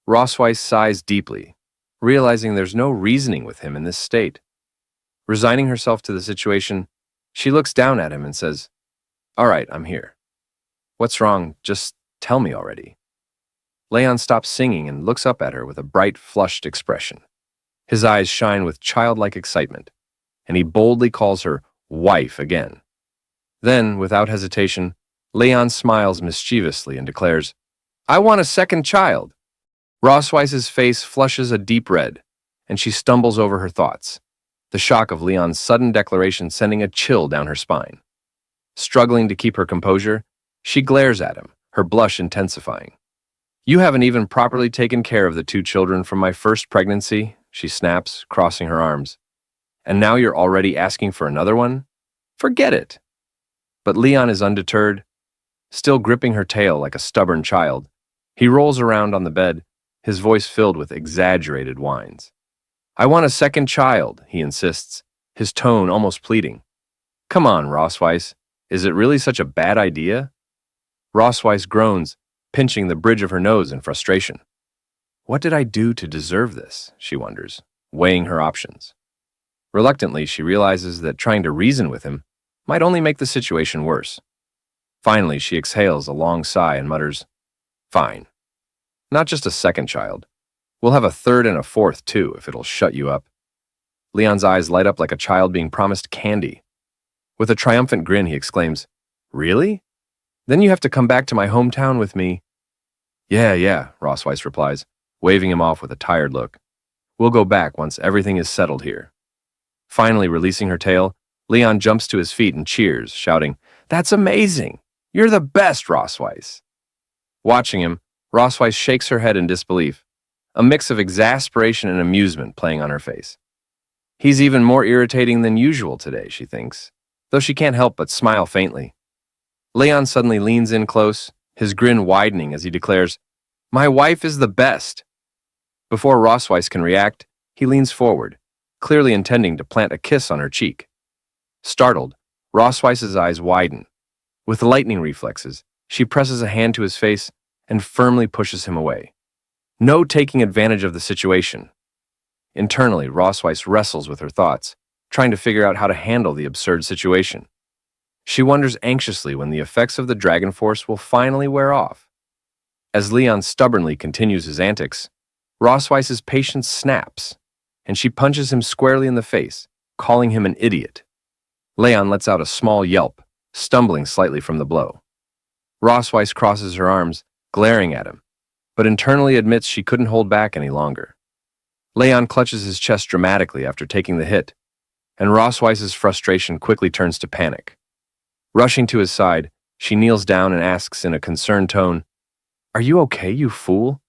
Rossweiss sighs deeply, realizing there's no reasoning with him in this state. Resigning herself to the situation, she looks down at him and says, All right, I'm here. What's wrong? Just tell me already. Leon stops singing and looks up at her with a bright, flushed expression. His eyes shine with childlike excitement, and he boldly calls her wife again. Then, without hesitation, Leon smiles mischievously and declares, I want a second child. Rossweiss's face flushes a deep red, and she stumbles over her thoughts, the shock of Leon's sudden declaration sending a chill down her spine. Struggling to keep her composure, she glares at him, her blush intensifying. You haven't even properly taken care of the 2 children from my first pregnancy, she snaps, crossing her arms. And now you're already asking for another one? Forget it. But Leon is undeterred. Still gripping her tail like a stubborn child, he rolls around on the bed, his voice filled with exaggerated whines. I want a second child, he insists, his tone almost pleading. Come on, Rossweiss, is it really such a bad idea? Rossweiss groans, pinching the bridge of her nose in frustration. What did I do to deserve this, she wonders, weighing her options. Reluctantly, she realizes that trying to reason with him might only make the situation worse. Finally, she exhales a long sigh and mutters, Fine. Not just a second child. We'll have a third and a fourth, too, if it'll shut you up. Leon's eyes light up like a child being promised candy. With a triumphant grin, he exclaims, Really? Then you have to come back to my hometown with me. Yeah, Rossweiss replies, waving him off with a tired look. We'll go back once everything is settled here. Finally releasing her tail, Leon jumps to his feet and cheers, shouting, That's amazing! You're the best, Rossweiss! Watching him, Rossweiss shakes her head in disbelief, a mix of exasperation and amusement playing on her face. He's even more irritating than usual today, she thinks, though she can't help but smile faintly. Leon suddenly leans in close, his grin widening as he declares, My wife is the best! Before Rossweiss can react, he leans forward, clearly intending to plant a kiss on her cheek. Startled, Rossweiss's eyes widen. With lightning reflexes, she presses a hand to his face and firmly pushes him away. No taking advantage of the situation. Internally, Rossweiss wrestles with her thoughts, trying to figure out how to handle the absurd situation. She wonders anxiously when the effects of the dragon force will finally wear off. As Leon stubbornly continues his antics, Rossweiss's patience snaps, and she punches him squarely in the face, calling him an idiot. Leon lets out a small yelp, stumbling slightly from the blow. Rossweiss crosses her arms, glaring at him, but internally admits she couldn't hold back any longer. Leon clutches his chest dramatically after taking the hit, and Rossweiss's frustration quickly turns to panic. Rushing to his side, she kneels down and asks in a concerned tone, Are you okay, you fool?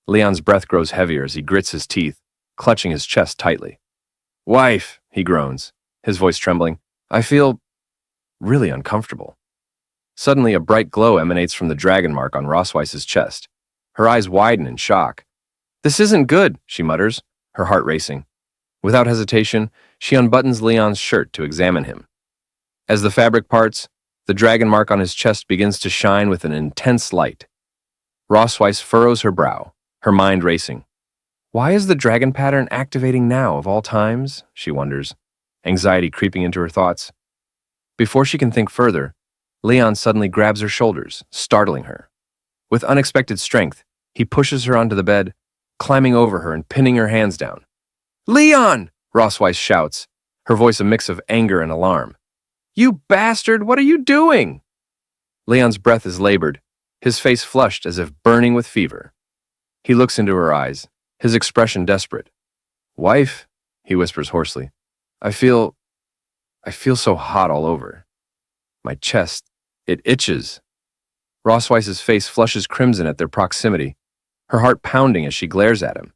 Leon's breath grows heavier as he grits his teeth, clutching his chest tightly. Wife, he groans, his voice trembling, I feel really uncomfortable. Suddenly, a bright glow emanates from the dragon mark on Rossweiss's chest, Her eyes widen in shock. "This isn't good," she mutters, her heart racing. Without hesitation, she unbuttons Leon's shirt to examine him. As the fabric parts, the dragon mark on his chest begins to shine with an intense light. Rosweiss furrows her brow, her mind racing. Why is the dragon pattern activating now of all times? She wonders, anxiety creeping into her thoughts. Before she can think further, Leon suddenly grabs her shoulders, startling her. With unexpected strength, he pushes her onto the bed, climbing over her and pinning her hands down. "Leon!" Rosweiss shouts, her voice a mix of anger and alarm. "You bastard, what are you doing?" Leon's breath is labored, his face flushed as if burning with fever. He looks into her eyes, his expression desperate. "Wife," he whispers hoarsely, I feel so hot all over. My chest, it itches." Rosweiss's face flushes crimson at their proximity, her heart pounding as she glares at him.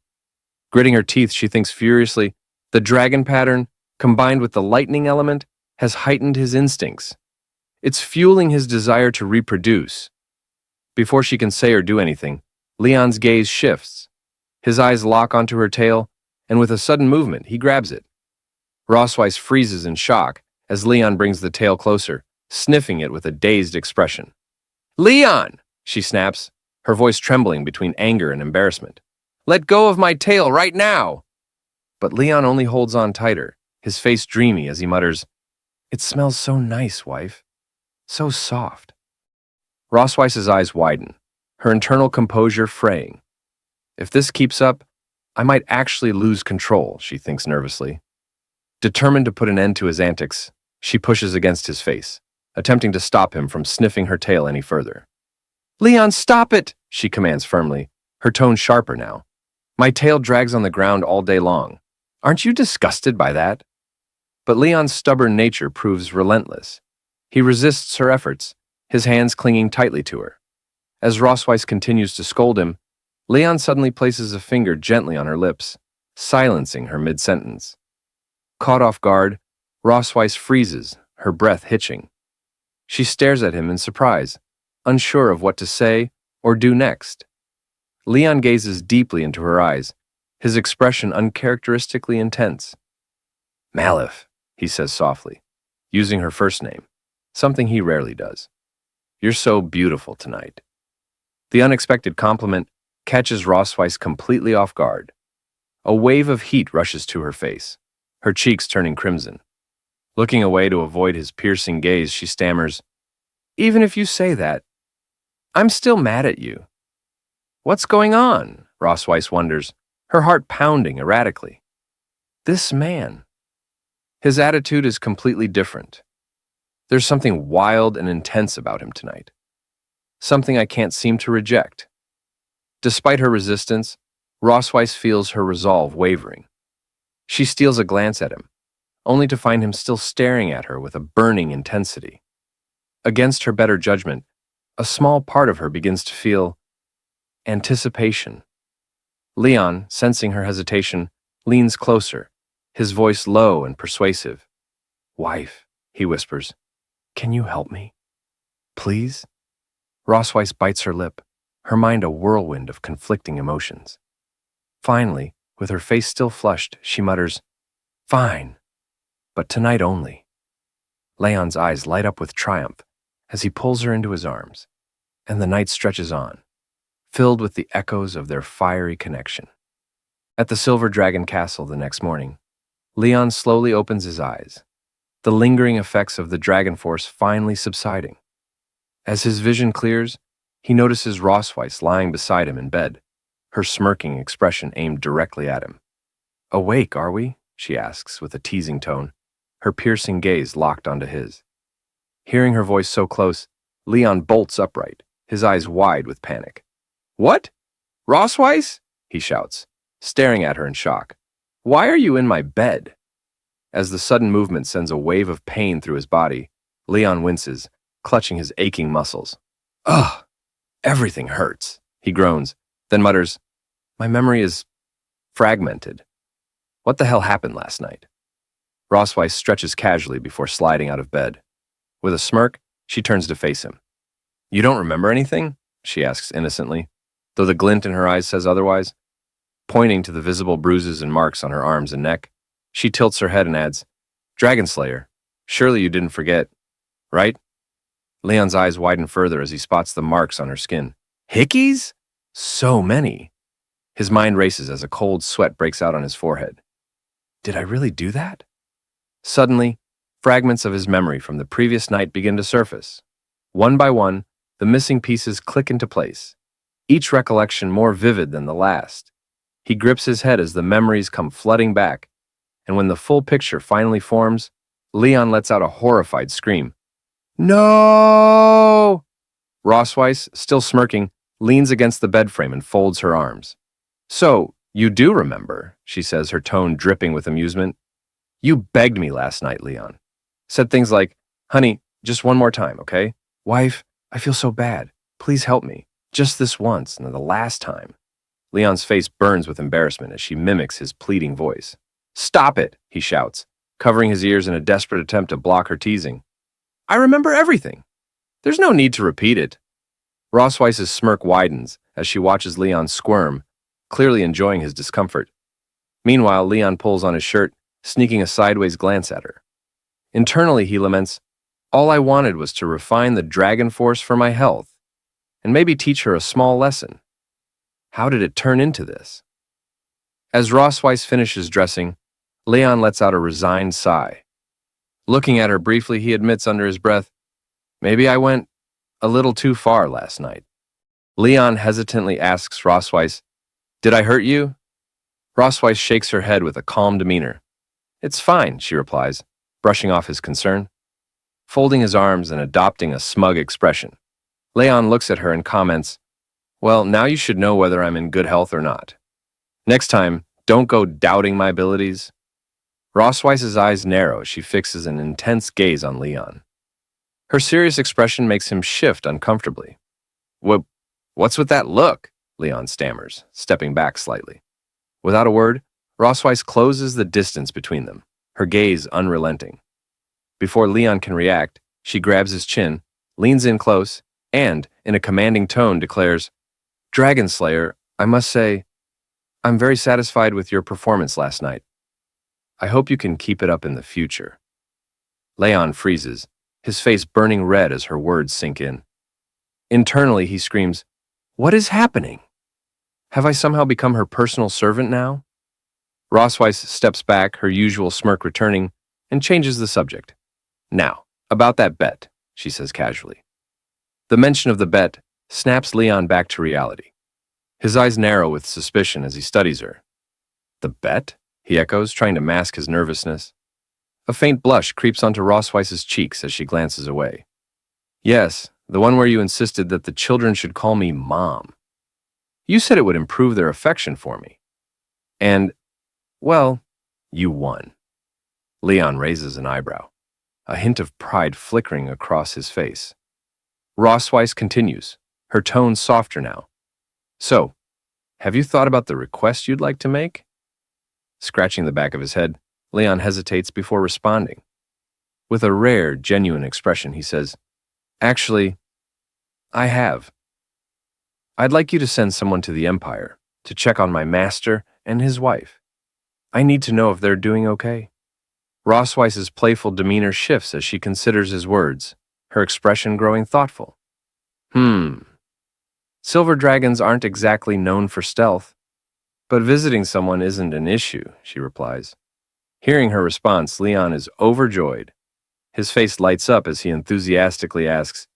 Gritting her teeth, she thinks furiously, the dragon pattern, combined with the lightning element, has heightened his instincts. It's fueling his desire to reproduce. Before she can say or do anything, Leon's gaze shifts. His eyes lock onto her tail, and with a sudden movement, he grabs it. Rosweiss freezes in shock as Leon brings the tail closer, sniffing it with a dazed expression. "Leon!" she snaps, her voice trembling between anger and embarrassment. "Let go of my tail right now!" But Leon only holds on tighter, his face dreamy as he mutters, "It smells so nice, wife. So soft." Rosweiss's eyes widen, her internal composure fraying. If this keeps up, I might actually lose control, she thinks nervously. Determined to put an end to his antics, she pushes against his face, attempting to stop him from sniffing her tail any further. "Leon, stop it!" she commands firmly, her tone sharper now. "My tail drags on the ground all day long. Aren't you disgusted by that?" But Leon's stubborn nature proves relentless. He resists her efforts, his hands clinging tightly to her. As Rosweiss continues to scold him, Leon suddenly places a finger gently on her lips, silencing her mid-sentence. Caught off guard, Rosweiss freezes, her breath hitching. She stares at him in surprise, unsure of what to say or do next. Leon gazes deeply into her eyes, his expression uncharacteristically intense. "Malif," he says softly, using her first name, something he rarely does. "You're so beautiful tonight." The unexpected compliment catches Rosweiss completely off guard. A wave of heat rushes to her face, her cheeks turning crimson. Looking away to avoid his piercing gaze, she stammers, "Even if you say that, I'm still mad at you." "What's going on?" Rosweiss wonders, her heart pounding erratically. This man. His attitude is completely different. There's something wild and intense about him tonight. Something I can't seem to reject. Despite her resistance, Rosweiss feels her resolve wavering. She steals a glance at him, only to find him still staring at her with a burning intensity. Against her better judgment, a small part of her begins to feel anticipation. Leon, sensing her hesitation, leans closer, his voice low and persuasive. "Wife," he whispers, "can you help me? Please?" Rosweiss bites her lip, her mind a whirlwind of conflicting emotions. Finally, with her face still flushed, she mutters, "Fine, but tonight only." Leon's eyes light up with triumph as he pulls her into his arms, and the night stretches on, filled with the echoes of their fiery connection. At the Silver Dragon Castle the next morning, Leon slowly opens his eyes, the lingering effects of the dragon force finally subsiding. As his vision clears, he notices Rosweiss lying beside him in bed, her smirking expression aimed directly at him. "Awake, are we?" she asks with a teasing tone, her piercing gaze locked onto his. Hearing her voice so close, Leon bolts upright, his eyes wide with panic. "What? Rosweiss?" he shouts, staring at her in shock. "Why are you in my bed?" As the sudden movement sends a wave of pain through his body, Leon winces, clutching his aching muscles. "Ugh, everything hurts," he groans, then mutters, "My memory is fragmented. What the hell happened last night?" Rosweiss stretches casually before sliding out of bed. With a smirk, she turns to face him. "You don't remember anything?" she asks innocently. though the glint in her eyes says otherwise. Pointing to the visible bruises and marks on her arms and neck, she tilts her head and adds, "Dragon Slayer, surely you didn't forget, right?" Leon's eyes widen further as he spots the marks on her skin. Hickeys? So many. His mind races as a cold sweat breaks out on his forehead. Did I really do that? Suddenly, fragments of his memory from the previous night begin to surface. One by one, the missing pieces click into place, each recollection more vivid than the last. He grips his head as the memories come flooding back, and when the full picture finally forms, Leon lets out a horrified scream. No! Rossweiss, still smirking, leans against the bed frame and folds her arms. So, you do remember, she says, her tone dripping with amusement. You begged me last night, Leon. Said things like, "Honey, just one more time, okay? Wife, I feel so bad. Please help me. Just this once, and the last time." Leon's face burns with embarrassment as she mimics his pleading voice. "Stop it," he shouts, covering his ears in a desperate attempt to block her teasing. "I remember everything. There's no need to repeat it." Rossweiss's smirk widens as she watches Leon squirm, clearly enjoying his discomfort. Meanwhile, Leon pulls on his shirt, sneaking a sideways glance at her. Internally, he laments, "All I wanted was to refine the dragon force for my health, and maybe teach her a small lesson. How did it turn into this?" As Rossweiss finishes dressing, Leon lets out a resigned sigh. Looking at her briefly, he admits under his breath, "Maybe I went a little too far last night." Leon hesitantly asks Rossweiss, "Did I hurt you?" Rossweiss shakes her head with a calm demeanor. "It's fine," she replies, brushing off his concern. Folding his arms and adopting a smug expression, Leon looks at her and comments, "Well, now you should know whether I'm in good health or not. Next time, don't go doubting my abilities." Rossweiss's eyes narrow as she fixes an intense gaze on Leon. Her serious expression makes him shift uncomfortably. What's with that look?" Leon stammers, stepping back slightly. Without a word, Rossweiss closes the distance between them, her gaze unrelenting. Before Leon can react, she grabs his chin, leans in close, and, in a commanding tone, declares, "Dragon Slayer, I must say, I'm very satisfied with your performance last night. I hope you can keep it up in the future." Leon freezes, his face burning red as her words sink in. Internally, he screams, "What is happening? Have I somehow become her personal servant now?" Rossweiss steps back, her usual smirk returning, and changes the subject. "Now, about that bet," she says casually. The mention of the bet snaps Leon back to reality. His eyes narrow with suspicion as he studies her. "The bet?" he echoes, trying to mask his nervousness. A faint blush creeps onto Rossweiss's cheeks as she glances away. "Yes, the one where you insisted that the children should call me Mom. You said it would improve their affection for me. And, well, you won." Leon raises an eyebrow, a hint of pride flickering across his face. Rossweiss continues, her tone softer now. "So, have you thought about the request you'd like to make?" Scratching the back of his head, Leon hesitates before responding. With a rare, genuine expression, he says, "Actually, I have. I'd like you to send someone to the Empire to check on my master and his wife. I need to know if they're doing okay." Rossweiss's playful demeanor shifts as she considers his words, her expression growing thoughtful. Silver dragons aren't exactly known for stealth, but visiting someone isn't an issue," she replies. Hearing her response, Leon is overjoyed. His face lights up as he enthusiastically asks,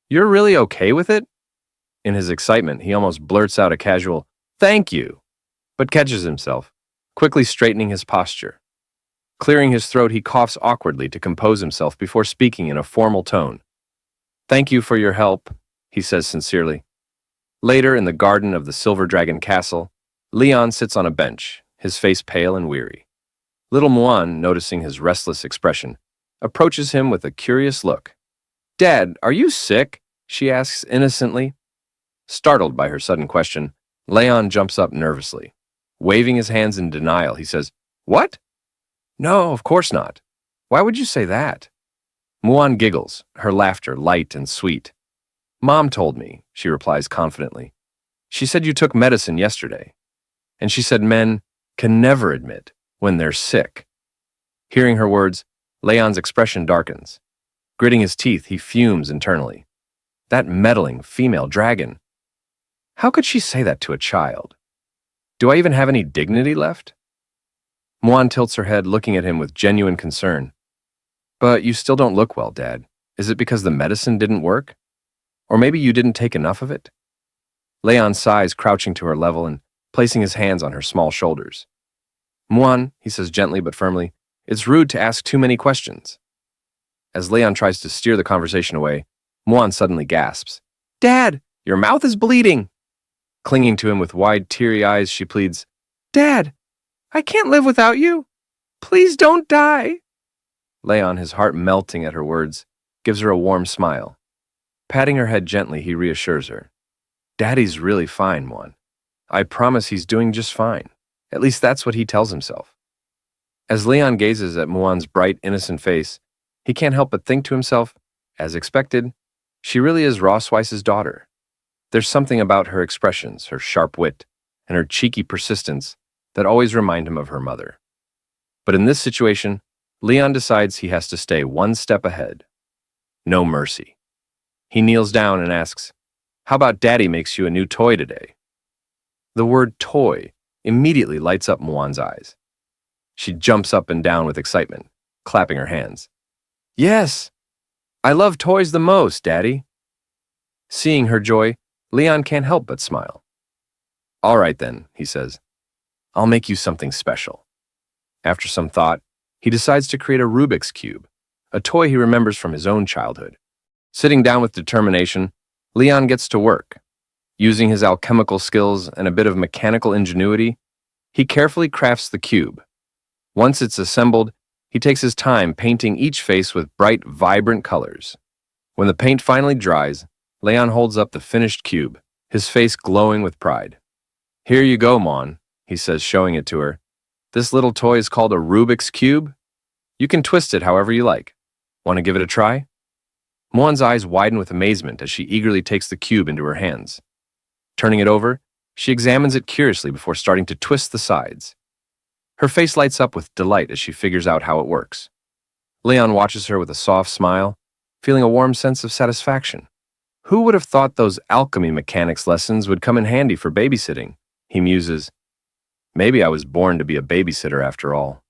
"You're really okay with it?" In his excitement, he almost blurts out a casual, "Thank you," but catches himself, quickly straightening his posture. Clearing his throat, he coughs awkwardly to compose himself before speaking in a formal tone. "Thank you for your help," he says sincerely. Later, in the garden of the Silver Dragon Castle, Leon sits on a bench, his face pale and weary. Little Muan, noticing his restless expression, approaches him with a curious look. "Dad, are you sick?" she asks innocently. Startled by her sudden question, Leon jumps up nervously. Waving his hands in denial, he says, "What? No, of course not. Why would you say that?" Muan giggles, her laughter light and sweet. "Mom told me," she replies confidently. She said you took medicine yesterday. And she said men can never admit when they're sick. Hearing her words, Leon's expression darkens. Gritting his teeth, he fumes internally. That meddling female dragon. How could she say that to a child? Do I even have any dignity left? Muan tilts her head, looking at him with genuine concern. But you still don't look well, Dad. Is it because the medicine didn't work? Or maybe you didn't take enough of it? Leon sighs, crouching to her level and placing his hands on her small shoulders. Muan, he says gently but firmly, it's rude to ask too many questions. As Leon tries to steer the conversation away, Muan suddenly gasps. Dad, your mouth is bleeding. Clinging to him with wide, teary eyes, she pleads, Dad, I can't live without you. Please don't die. Leon, his heart melting at her words, gives her a warm smile. Patting her head gently, he reassures her. Daddy's really fine, Muan. I promise he's doing just fine. At least that's what he tells himself. As Leon gazes at Muan's bright, innocent face, he can't help but think to himself, as expected, she really is Rossweiss's daughter. There's something about her expressions, her sharp wit, and her cheeky persistence that always remind him of her mother. But in this situation, Leon decides he has to stay one step ahead. No mercy. He kneels down and asks, How about Daddy makes you a new toy today? The word toy immediately lights up Muan's eyes. She jumps up and down with excitement, clapping her hands. Yes, I love toys the most, Daddy. Seeing her joy, Leon can't help but smile. All right then, he says. I'll make you something special. After some thought, he decides to create a Rubik's Cube, a toy he remembers from his own childhood. Sitting down with determination, Leon gets to work. Using his alchemical skills and a bit of mechanical ingenuity, he carefully crafts the cube. Once it's assembled, he takes his time painting each face with bright, vibrant colors. When the paint finally dries, Leon holds up the finished cube, his face glowing with pride. Here you go, Mon, he says, showing it to her. This little toy is called a Rubik's Cube. You can twist it however you like. Want to give it a try? Mon's eyes widen with amazement as she eagerly takes the cube into her hands. Turning it over, she examines it curiously before starting to twist the sides. Her face lights up with delight as she figures out how it works. Leon watches her with a soft smile, feeling a warm sense of satisfaction. Who would have thought those alchemy mechanics lessons would come in handy for babysitting? He muses. Maybe I was born to be a babysitter after all.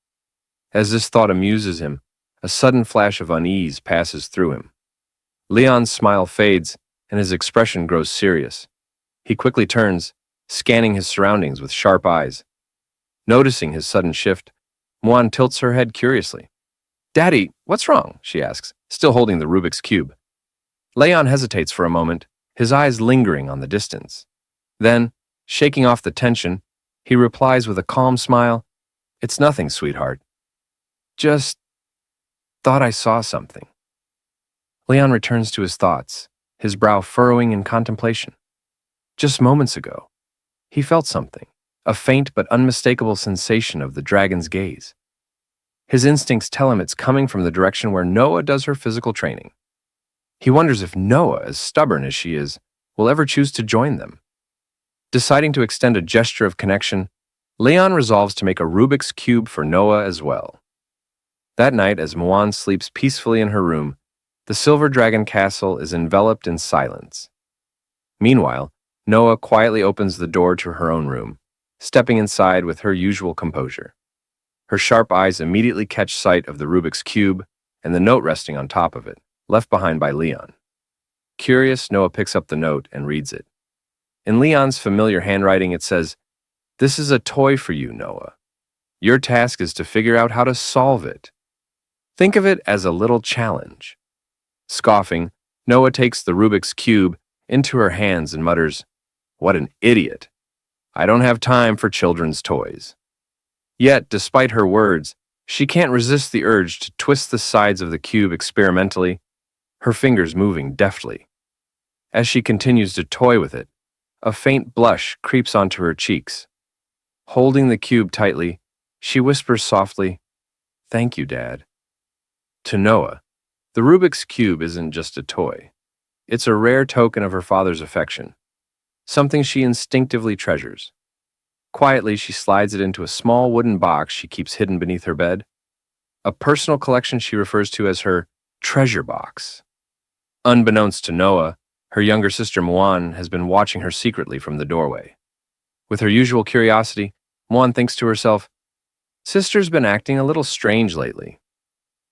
As this thought amuses him, a sudden flash of unease passes through him. Leon's smile fades, and his expression grows serious. He quickly turns, scanning his surroundings with sharp eyes. Noticing his sudden shift, Muan tilts her head curiously. Daddy, what's wrong? She asks, still holding the Rubik's Cube. Leon hesitates for a moment, his eyes lingering on the distance. Then, shaking off the tension, he replies with a calm smile, It's nothing, sweetheart. Just thought I saw something. Leon returns to his thoughts, his brow furrowing in contemplation. Just moments ago, he felt something, a faint but unmistakable sensation of the dragon's gaze. His instincts tell him it's coming from the direction where Noah does her physical training. He wonders if Noah, as stubborn as she is, will ever choose to join them. Deciding to extend a gesture of connection, Leon resolves to make a Rubik's Cube for Noah as well. That night, as Muan sleeps peacefully in her room, the Silver Dragon Castle is enveloped in silence. Meanwhile, Noah quietly opens the door to her own room, stepping inside with her usual composure. Her sharp eyes immediately catch sight of the Rubik's Cube and the note resting on top of it, left behind by Leon. Curious, Noah picks up the note and reads it. In Leon's familiar handwriting, it says, This is a toy for you, Noah. Your task is to figure out how to solve it. Think of it as a little challenge. Scoffing, Noah takes the Rubik's Cube into her hands and mutters, What an idiot. I don't have time for children's toys. Yet, despite her words, she can't resist the urge to twist the sides of the cube experimentally, her fingers moving deftly. As she continues to toy with it, a faint blush creeps onto her cheeks. Holding the cube tightly, she whispers softly, Thank you, Dad. To Noah, the Rubik's Cube isn't just a toy. It's a rare token of her father's affection. something she instinctively treasures. Quietly, she slides it into a small wooden box she keeps hidden beneath her bed, a personal collection she refers to as her treasure box. Unbeknownst to Noah, her younger sister Muan has been watching her secretly from the doorway. With her usual curiosity, Muan thinks to herself, "Sister's been acting a little strange lately,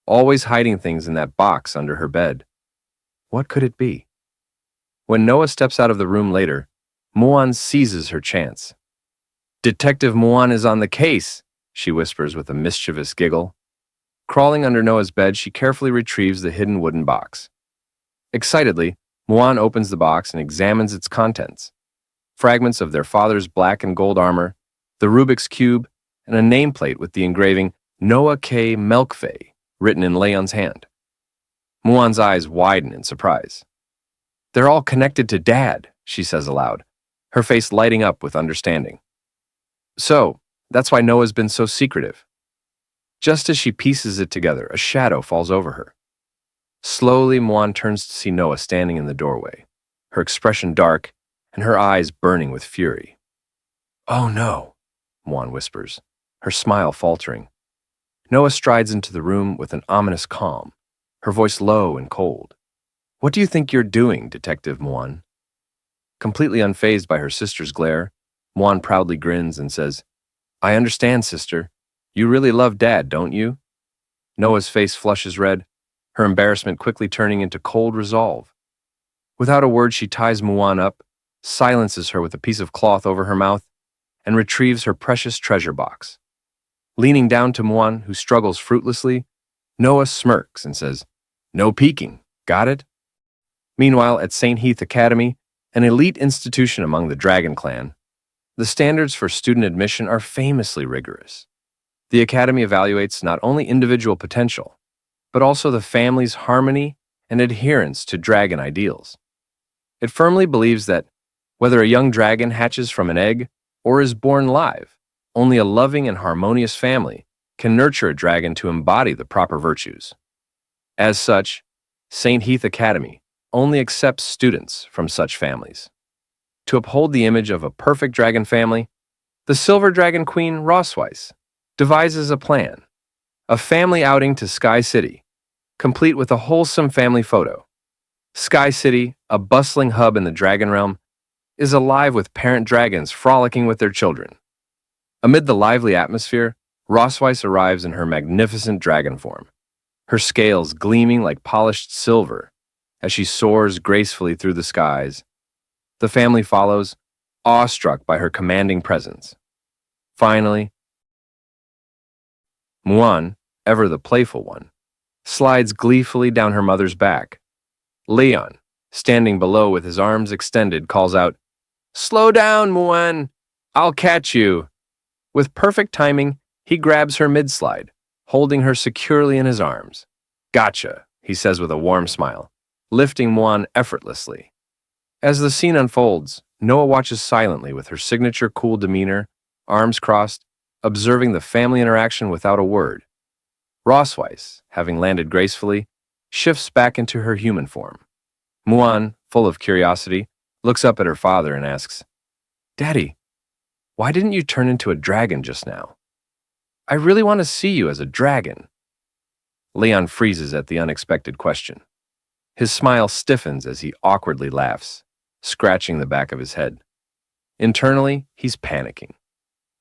always hiding things in that box under her bed. What could it be?" When Noah steps out of the room later, Muan seizes her chance. "Detective Muan is on the case," she whispers with a mischievous giggle. Crawling under Noah's bed, she carefully retrieves the hidden wooden box. Excitedly, Muan opens the box and examines its contents. Fragments of their father's black and gold armor, the Rubik's Cube, and a nameplate with the engraving Noah K. Melkfei written in Leon's hand. Muan's eyes widen in surprise. "They're all connected to Dad," she says aloud, her face lighting up with understanding. "So, that's why Noah's been so secretive." Just as she pieces it together, a shadow falls over her. Slowly, Muan turns to see Noah standing in the doorway, her expression dark and her eyes burning with fury. "Oh no," Muan whispers, her smile faltering. Noah strides into the room with an ominous calm, her voice low and cold. "What do you think you're doing, Detective Muan?" Completely unfazed by her sister's glare, Muan proudly grins and says, "I understand, sister. You really love Dad, don't you?" Noah's face flushes red, her embarrassment quickly turning into cold resolve. Without a word, she ties Muan up, silences her with a piece of cloth over her mouth, and retrieves her precious treasure box. Leaning down to Muan, who struggles fruitlessly, Noah smirks and says, "No peeking, got it?" Meanwhile, at St. Heath Academy, an elite institution among the Dragon Clan, the standards for student admission are famously rigorous. The Academy evaluates not only individual potential, but also the family's harmony and adherence to dragon ideals. It firmly believes that whether a young dragon hatches from an egg or is born live, only a loving and harmonious family can nurture a dragon to embody the proper virtues. As such, St. Heath Academy only accepts students from such families. To uphold the image of a perfect dragon family, the Silver Dragon Queen Rosweiss devises a plan, a family outing to Sky City, complete with a wholesome family photo. Sky City, a bustling hub in the dragon realm, is alive with parent dragons frolicking with their children. Amid the lively atmosphere, Rosweiss arrives in her magnificent dragon form, her scales gleaming like polished silver as she soars gracefully through the skies. The family follows, awestruck by her commanding presence. Finally, Muan, ever the playful one, slides gleefully down her mother's back. Leon, standing below with his arms extended, calls out, "Slow down, Muan! I'll catch you!" With perfect timing, he grabs her mid-slide, holding her securely in his arms. "Gotcha," he says with a warm smile, lifting Muan effortlessly. As the scene unfolds, Noah watches silently with her signature cool demeanor, arms crossed, observing the family interaction without a word. Rosweiss, having landed gracefully, shifts back into her human form. Muan, full of curiosity, looks up at her father and asks, "Daddy, why didn't you turn into a dragon just now? I really want to see you as a dragon." Leon freezes at the unexpected question. His smile stiffens as he awkwardly laughs, scratching the back of his head. Internally, he's panicking.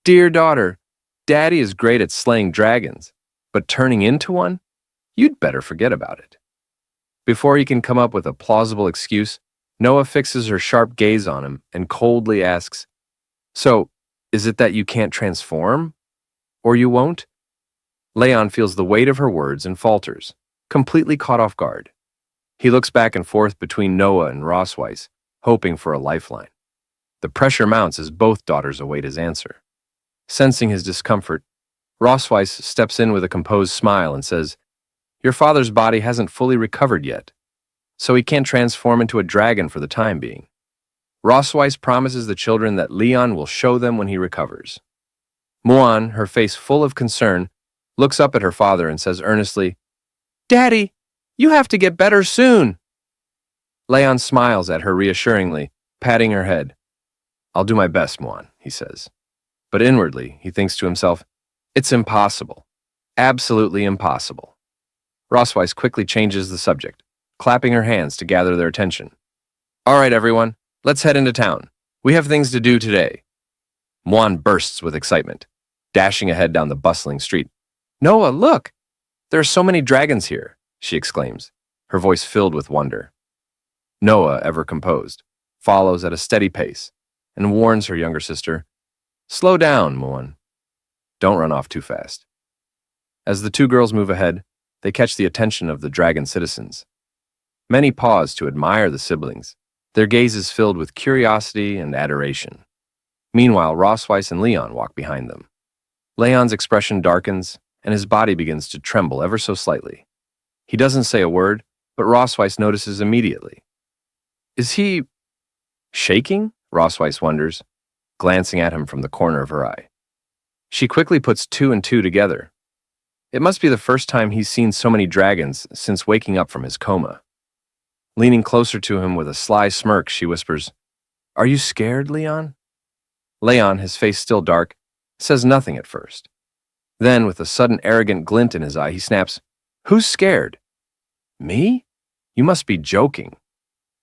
"Dear daughter, Daddy is great at slaying dragons, but turning into one? You'd better forget about it." Before he can come up with a plausible excuse, Noah fixes her sharp gaze on him and coldly asks, "So, is it that you can't transform? Or you won't?" Leon feels the weight of her words and falters, completely caught off guard. He looks back and forth between Noah and Rosweiss, hoping for a lifeline. The pressure mounts as both daughters await his answer. Sensing his discomfort, Rosweiss steps in with a composed smile and says, "Your father's body hasn't fully recovered yet, so he can't transform into a dragon for the time being. Rosweiss promises the children that Leon will show them when he recovers." Muan, her face full of concern, looks up at her father and says earnestly, "Daddy, you have to get better soon." Leon smiles at her reassuringly, patting her head. I'll do my best, Muan, he says. But inwardly, he thinks to himself, it's impossible. Absolutely impossible. Rosweiss quickly changes the subject, clapping her hands to gather their attention. All right, everyone, let's head into town. We have things to do today. Muan bursts with excitement, dashing ahead down the bustling street. Noah, look! There are so many dragons here, she exclaims, her voice filled with wonder. Noah, ever composed, follows at a steady pace and warns her younger sister, Slow down, Muan. Don't run off too fast. As the two girls move ahead, they catch the attention of the dragon citizens. Many pause to admire the siblings, their gazes filled with curiosity and adoration. Meanwhile, Rosweiss and Leon walk behind them. Leon's expression darkens, and his body begins to tremble ever so slightly. He doesn't say a word, but Rosweiss notices immediately. Is he shaking? Rosweiss wonders, glancing at him from the corner of her eye. She quickly puts two and two together. It must be the first time he's seen so many dragons since waking up from his coma. Leaning closer to him with a sly smirk, she whispers, Are you scared, Leon? Leon, his face still dark, says nothing at first. Then, with a sudden arrogant glint in his eye, he snaps, Who's scared? Me? You must be joking.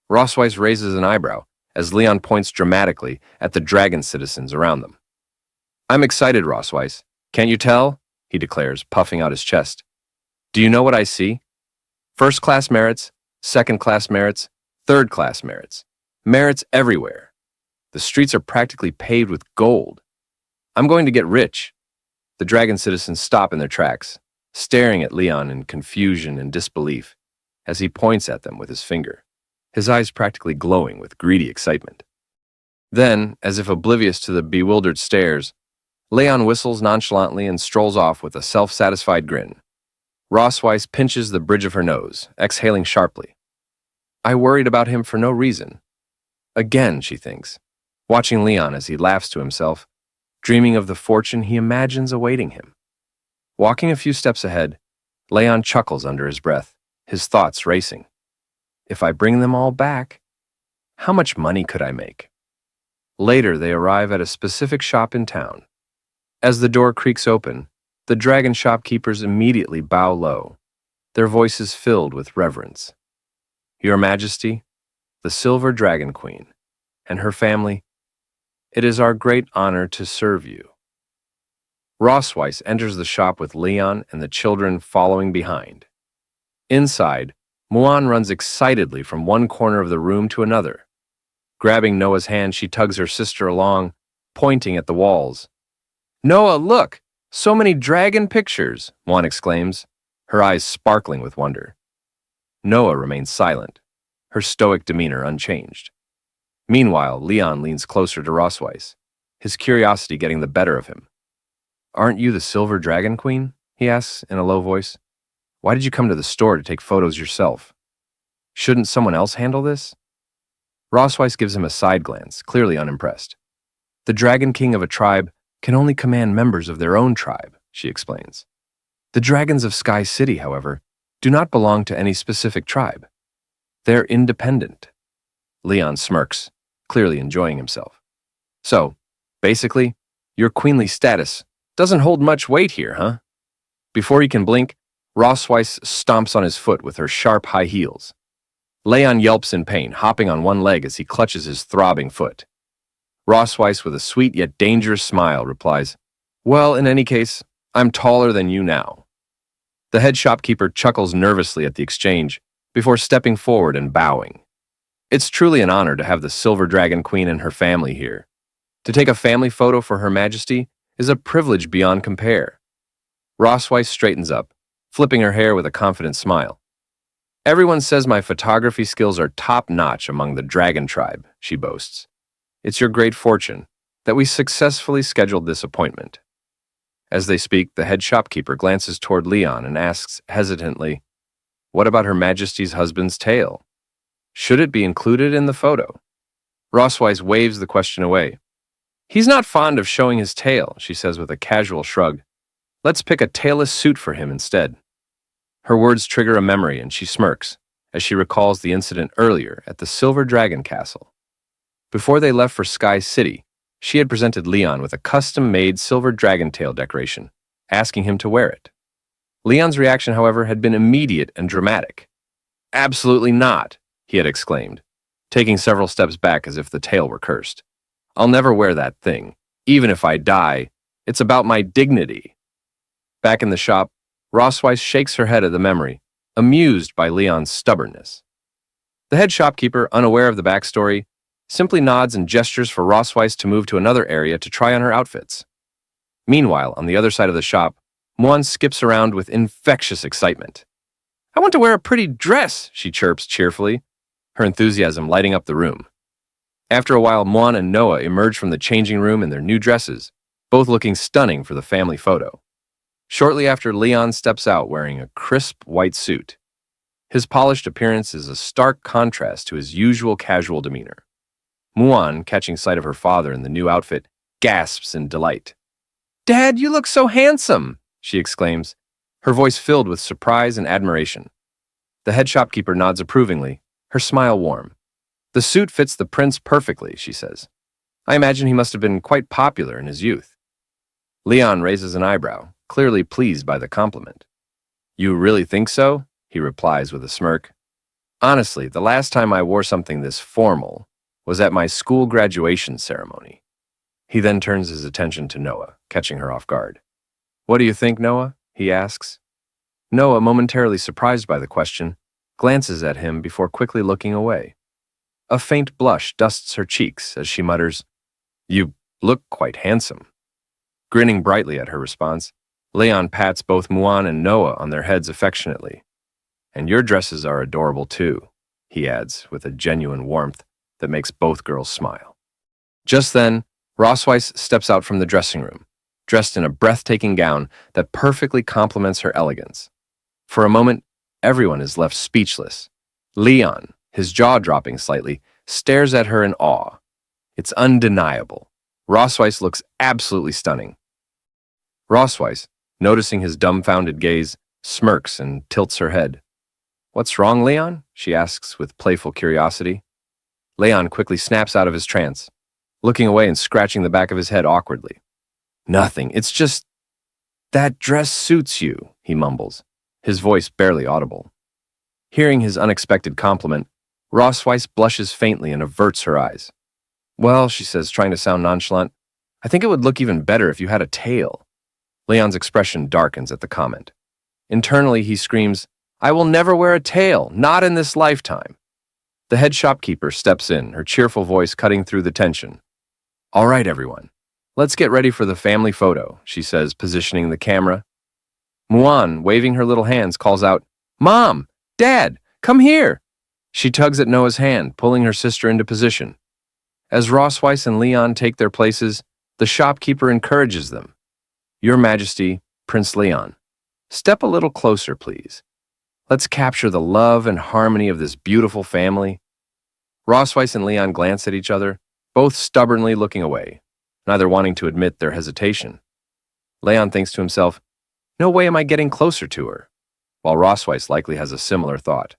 Rosweiss raises an eyebrow as Leon points dramatically at the dragon citizens around them. I'm excited, Rosweiss. Can't you tell? He declares, puffing out his chest. Do you know what I see? First-class merits, second-class merits, third-class merits. Merits everywhere. The streets are practically paved with gold. I'm going to get rich. The dragon citizens stop in their tracks, staring at Leon in confusion and disbelief as he points at them with his finger, his eyes practically glowing with greedy excitement. Then, as if oblivious to the bewildered stares, Leon whistles nonchalantly and strolls off with a self-satisfied grin. Rosweiss pinches the bridge of her nose, exhaling sharply. I worried about him for no reason. Again, she thinks, watching Leon as he laughs to himself, dreaming of the fortune he imagines awaiting him. Walking a few steps ahead, Leon chuckles under his breath, his thoughts racing. If I bring them all back, how much money could I make? Later, they arrive at a specific shop in town. As the door creaks open, the dragon shopkeepers immediately bow low, their voices filled with reverence. Your Majesty, the Silver Dragon Queen, and her family, it is our great honor to serve you. Rosweiss enters the shop with Leon and the children following behind. Inside, Muan runs excitedly from one corner of the room to another. Grabbing Noah's hand, she tugs her sister along, pointing at the walls. Noah, look! So many dragon pictures, Muan exclaims, her eyes sparkling with wonder. Noah remains silent, her stoic demeanor unchanged. Meanwhile, Leon leans closer to Rosweiss, his curiosity getting the better of him. Aren't you the Silver Dragon Queen? He asks in a low voice. Why did you come to the store to take photos yourself? Shouldn't someone else handle this? Rosweiss gives him a side glance, clearly unimpressed. The Dragon King of a tribe can only command members of their own tribe, she explains. The dragons of Sky City, however, do not belong to any specific tribe. They're independent. Leon smirks, clearly enjoying himself. So, basically, your queenly status doesn't hold much weight here, huh? Before he can blink, Rosweiss stomps on his foot with her sharp high heels. Leon yelps in pain, hopping on one leg as he clutches his throbbing foot. Rosweiss, with a sweet yet dangerous smile, replies, Well, in any case, I'm taller than you now. The head shopkeeper chuckles nervously at the exchange before stepping forward and bowing. It's truly an honor to have the Silver Dragon Queen and her family here. To take a family photo for Her Majesty is a privilege beyond compare. Rosweiss straightens up, flipping her hair with a confident smile. Everyone says my photography skills are top-notch among the dragon tribe, she boasts. It's your great fortune that we successfully scheduled this appointment. As they speak, the head shopkeeper glances toward Leon and asks hesitantly, What about Her Majesty's husband's tail? Should it be included in the photo? Rosweiss waves the question away. He's not fond of showing his tail, she says with a casual shrug. Let's pick a tailless suit for him instead. Her words trigger a memory and she smirks as she recalls the incident earlier at the Silver Dragon Castle. Before they left for Sky City, she had presented Leon with a custom-made silver dragon tail decoration, asking him to wear it. Leon's reaction, however, had been immediate and dramatic. "Absolutely not," he had exclaimed, taking several steps back as if the tail were cursed. "I'll never wear that thing. Even if I die, it's about my dignity." Back in the shop, Rossweiss shakes her head at the memory, amused by Leon's stubbornness. The head shopkeeper, unaware of the backstory, simply nods and gestures for Rossweiss to move to another area to try on her outfits. Meanwhile, on the other side of the shop, Muan skips around with infectious excitement. "I want to wear a pretty dress," she chirps cheerfully, her enthusiasm lighting up the room. After a while, Muan and Noah emerge from the changing room in their new dresses, both looking stunning for the family photo. Shortly after, Leon steps out wearing a crisp white suit. His polished appearance is a stark contrast to his usual casual demeanor. Muan, catching sight of her father in the new outfit, gasps in delight. "Dad, you look so handsome!" she exclaims, her voice filled with surprise and admiration. The head shopkeeper nods approvingly, her smile warm. "The suit fits the prince perfectly," she says. "I imagine he must have been quite popular in his youth." Leon raises an eyebrow, clearly pleased by the compliment. "You really think so?" he replies with a smirk. "Honestly, the last time I wore something this formal was at my school graduation ceremony." He then turns his attention to Noah, catching her off guard. "What do you think, Noah?" he asks. Noah, momentarily surprised by the question, glances at him before quickly looking away. A faint blush dusts her cheeks as she mutters, "You look quite handsome." Grinning brightly at her response, Leon pats both Muan and Noah on their heads affectionately. "And your dresses are adorable too," he adds with a genuine warmth that makes both girls smile. Just then, Rossweiss steps out from the dressing room, dressed in a breathtaking gown that perfectly complements her elegance. For a moment, everyone is left speechless. Leon, his jaw dropping slightly, stares at her in awe. It's undeniable. Rossweiss looks absolutely stunning. Rossweiss, noticing his dumbfounded gaze, smirks and tilts her head. "What's wrong, Leon?" she asks with playful curiosity. Leon quickly snaps out of his trance, looking away and scratching the back of his head awkwardly. "Nothing, it's just... that dress suits you," he mumbles, his voice barely audible. Hearing his unexpected compliment, Rossweiss blushes faintly and averts her eyes. "Well," she says, trying to sound nonchalant, "I think it would look even better if you had a tail." Leon's expression darkens at the comment. Internally, he screams, "I will never wear a tail, not in this lifetime." The head shopkeeper steps in, her cheerful voice cutting through the tension. "All right, everyone, let's get ready for the family photo," she says, positioning the camera. Muan, waving her little hands, calls out, "Mom! Dad! Come here!" She tugs at Noah's hand, pulling her sister into position. As Rossweiss and Leon take their places, the shopkeeper encourages them. "Your Majesty, Prince Leon, step a little closer, please. Let's capture the love and harmony of this beautiful family." Rossweiss and Leon glance at each other, both stubbornly looking away, neither wanting to admit their hesitation. Leon thinks to himself, "No way am I getting closer to her," while Rossweiss likely has a similar thought.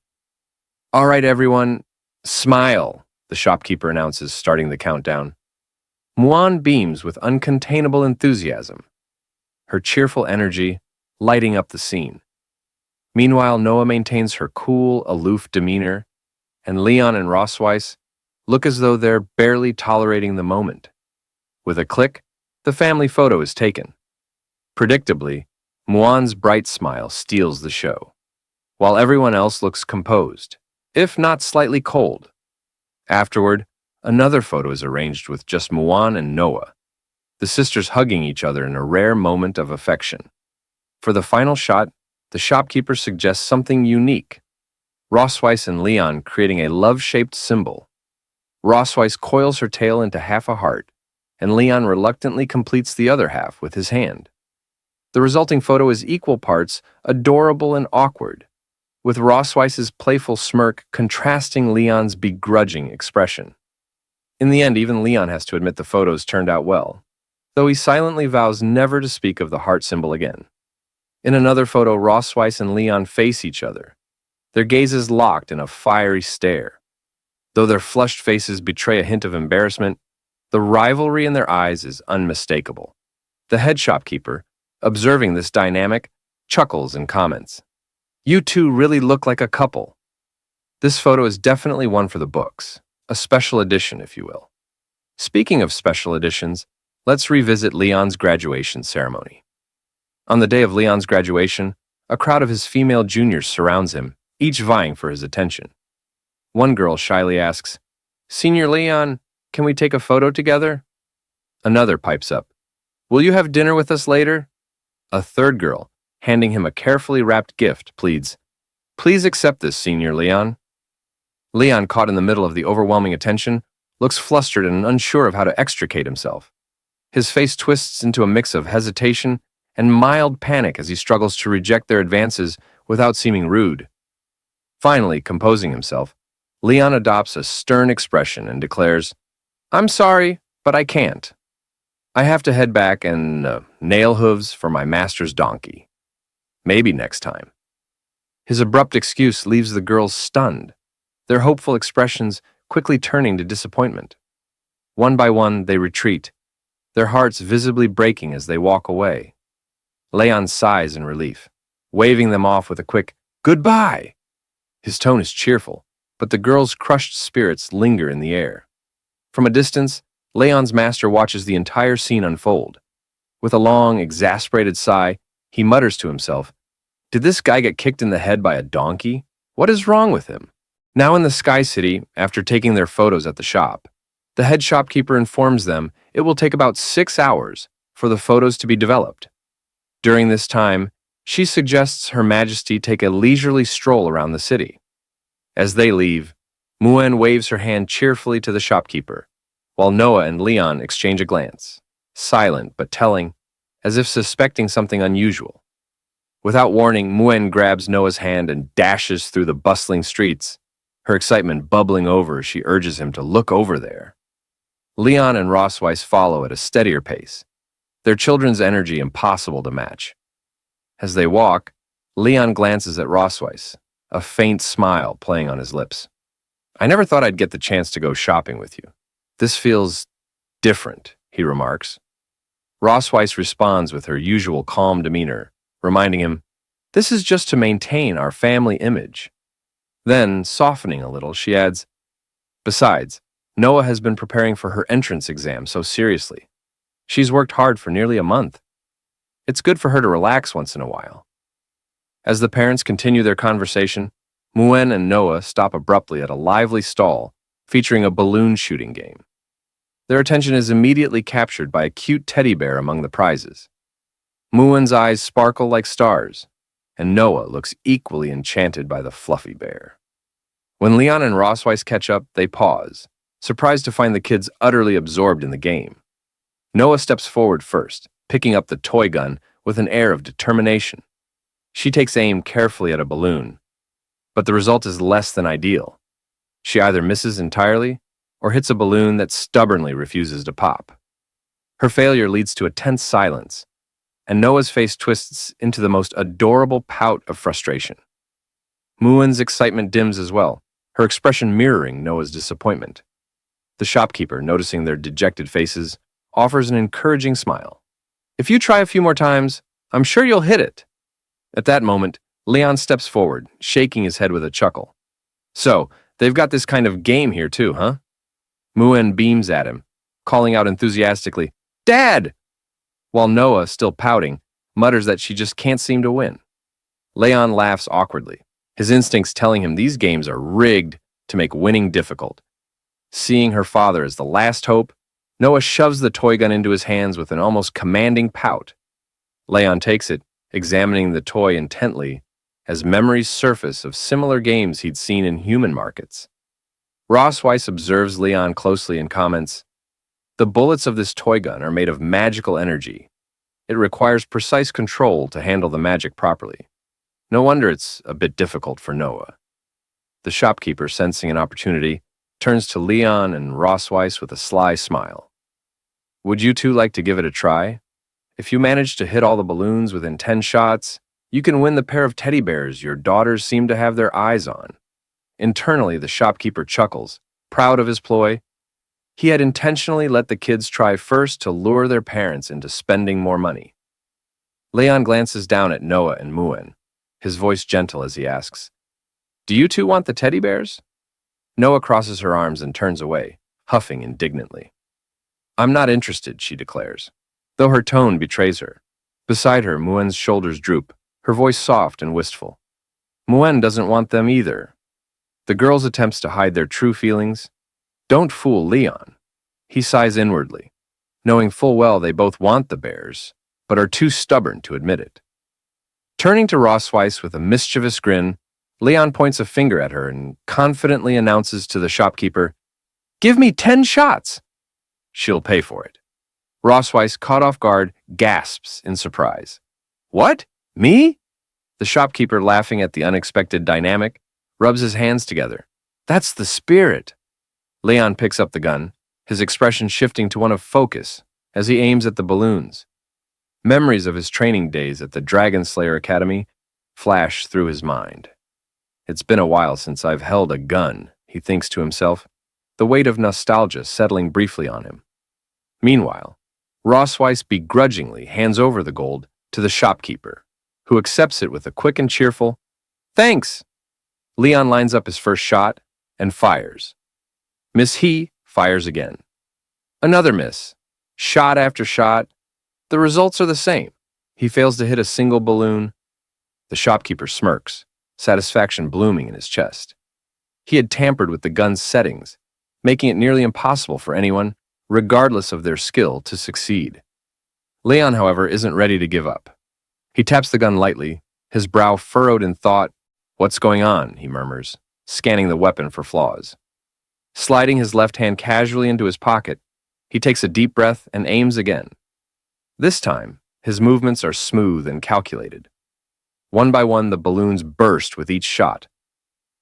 "All right, everyone, smile," the shopkeeper announces, starting the countdown. Muan beams with uncontainable enthusiasm, her cheerful energy lighting up the scene. Meanwhile, Noah maintains her cool, aloof demeanor, and Leon and Rossweiss look as though they're barely tolerating the moment. With a click, the family photo is taken. Predictably, Muan's bright smile steals the show, while everyone else looks composed, if not slightly cold. Afterward, another photo is arranged with just Muan and Noah, the sisters hugging each other in a rare moment of affection. For the final shot, the shopkeeper suggests something unique. Rossweiss and Leon creating a love-shaped symbol. Rossweiss coils her tail into half a heart, and Leon reluctantly completes the other half with his hand. The resulting photo is equal parts adorable and awkward, with Rossweiss's playful smirk contrasting Leon's begrudging expression. In the end, even Leon has to admit the photos turned out well, though he silently vows never to speak of the heart symbol again. In another photo, Rossweiss and Leon face each other, their gazes locked in a fiery stare. Though their flushed faces betray a hint of embarrassment, the rivalry in their eyes is unmistakable. The head shopkeeper, observing this dynamic, chuckles and comments. "You two really look like a couple." This photo is definitely one for the books, a special edition, if you will. Speaking of special editions, let's revisit Leon's graduation ceremony. On the day of Leon's graduation, a crowd of his female juniors surrounds him, each vying for his attention. One girl shyly asks, "Senior Leon, can we take a photo together?" Another pipes up, "Will you have dinner with us later?" A third girl, handing him a carefully wrapped gift, pleads, "Please accept this, Senior Leon." Leon, caught in the middle of the overwhelming attention, looks flustered and unsure of how to extricate himself. His face twists into a mix of hesitation and mild panic as he struggles to reject their advances without seeming rude. Finally, composing himself, Leon adopts a stern expression and declares, "I'm sorry, but I can't. I have to head back and nail hooves for my master's donkey. Maybe next time." His abrupt excuse leaves the girls stunned, their hopeful expressions quickly turning to disappointment. One by one, they retreat, their hearts visibly breaking as they walk away. Leon sighs in relief, waving them off with a quick, "Goodbye!" His tone is cheerful, but the girls' crushed spirits linger in the air. From a distance, Leon's master watches the entire scene unfold. With a long, exasperated sigh, he mutters to himself, "Did this guy get kicked in the head by a donkey? What is wrong with him?" Now in the Sky City, after taking their photos at the shop, the head shopkeeper informs them it will take about 6 hours for the photos to be developed. During this time, she suggests Her Majesty take a leisurely stroll around the city. As they leave, Muen waves her hand cheerfully to the shopkeeper, while Noah and Leon exchange a glance, silent but telling, as if suspecting something unusual. Without warning, Muen grabs Noah's hand and dashes through the bustling streets, her excitement bubbling over as she urges him to look over there. Leon and Rossweiss follow at a steadier pace, their children's energy impossible to match. As they walk, Leon glances at Rossweiss, a faint smile playing on his lips. "I never thought I'd get the chance to go shopping with you. This feels different," he remarks. Rossweiss responds with her usual calm demeanor, reminding him, "This is just to maintain our family image." Then, softening a little, she adds, "Besides, Noah has been preparing for her entrance exam so seriously. She's worked hard for nearly a month. It's good for her to relax once in a while." As the parents continue their conversation, Muen and Noah stop abruptly at a lively stall featuring a balloon shooting game. Their attention is immediately captured by a cute teddy bear among the prizes. Muen's eyes sparkle like stars, and Noah looks equally enchanted by the fluffy bear. When Leon and Rossweiss catch up, they pause, surprised to find the kids utterly absorbed in the game. Noah steps forward first, picking up the toy gun with an air of determination. She takes aim carefully at a balloon, but the result is less than ideal. She either misses entirely or hits a balloon that stubbornly refuses to pop. Her failure leads to a tense silence, and Noah's face twists into the most adorable pout of frustration. Muen's excitement dims as well, her expression mirroring Noah's disappointment. The shopkeeper, noticing their dejected faces, offers an encouraging smile. "If you try a few more times, I'm sure you'll hit it." At that moment, Leon steps forward, shaking his head with a chuckle. "So, they've got this kind of game here too, huh?" Muen beams at him, calling out enthusiastically, "Dad!" While Noah, still pouting, mutters that she just can't seem to win. Leon laughs awkwardly, his instincts telling him these games are rigged to make winning difficult. Seeing her father as the last hope, Noah shoves the toy gun into his hands with an almost commanding pout. Leon takes it, examining the toy intently, as memories surface of similar games he'd seen in human markets. Rossweiss observes Leon closely and comments, "The bullets of this toy gun are made of magical energy. It requires precise control to handle the magic properly. No wonder it's a bit difficult for Noah." The shopkeeper, sensing an opportunity, turns to Leon and Rossweiss with a sly smile. "Would you two like to give it a try? If you manage to hit all the balloons within 10 shots, you can win the pair of teddy bears your daughters seem to have their eyes on." Internally, the shopkeeper chuckles, Proud of his ploy, he had intentionally let the kids try first to lure their parents into spending more money. Leon glances down at Noah and Muen, his voice gentle as he asks, "Do you two want the teddy bears?" Noah crosses her arms and turns away, huffing indignantly. "I'm not interested," she declares, though her tone betrays her. Beside her, Muen's shoulders droop, her voice soft and wistful. Muen doesn't want them either. The girls' attempts to hide their true feelings don't fool Leon. He sighs inwardly, knowing full well they both want the bears, but are too stubborn to admit it. Turning to Rossweiss with a mischievous grin, Leon points a finger at her and confidently announces to the shopkeeper, "Give me 10 shots!" She'll pay for it. Rossweiss, caught off guard, gasps in surprise. "What? Me?" The shopkeeper, laughing at the unexpected dynamic, rubs his hands together. "That's the spirit." Leon picks up the gun, his expression shifting to one of focus as he aims at the balloons. Memories of his training days at the Dragon Slayer Academy flash through his mind. "It's been a while since I've held a gun," he thinks to himself, the weight of nostalgia settling briefly on him. Meanwhile, Rossweiss begrudgingly hands over the gold to the shopkeeper, who accepts it with a quick and cheerful, "Thanks." Leon lines up his first shot and fires. Miss He fires again. Another miss. Shot after shot. The results are the same. He fails to hit a single balloon. The shopkeeper smirks, satisfaction blooming in his chest. He had tampered with the gun's settings, making it nearly impossible for anyone, regardless of their skill, to succeed. Leon, however, isn't ready to give up. He taps the gun lightly, his brow furrowed in thought. "What's going on?" he murmurs, scanning the weapon for flaws. Sliding his left hand casually into his pocket, he takes a deep breath and aims again. This time, his movements are smooth and calculated. One by one, the balloons burst with each shot.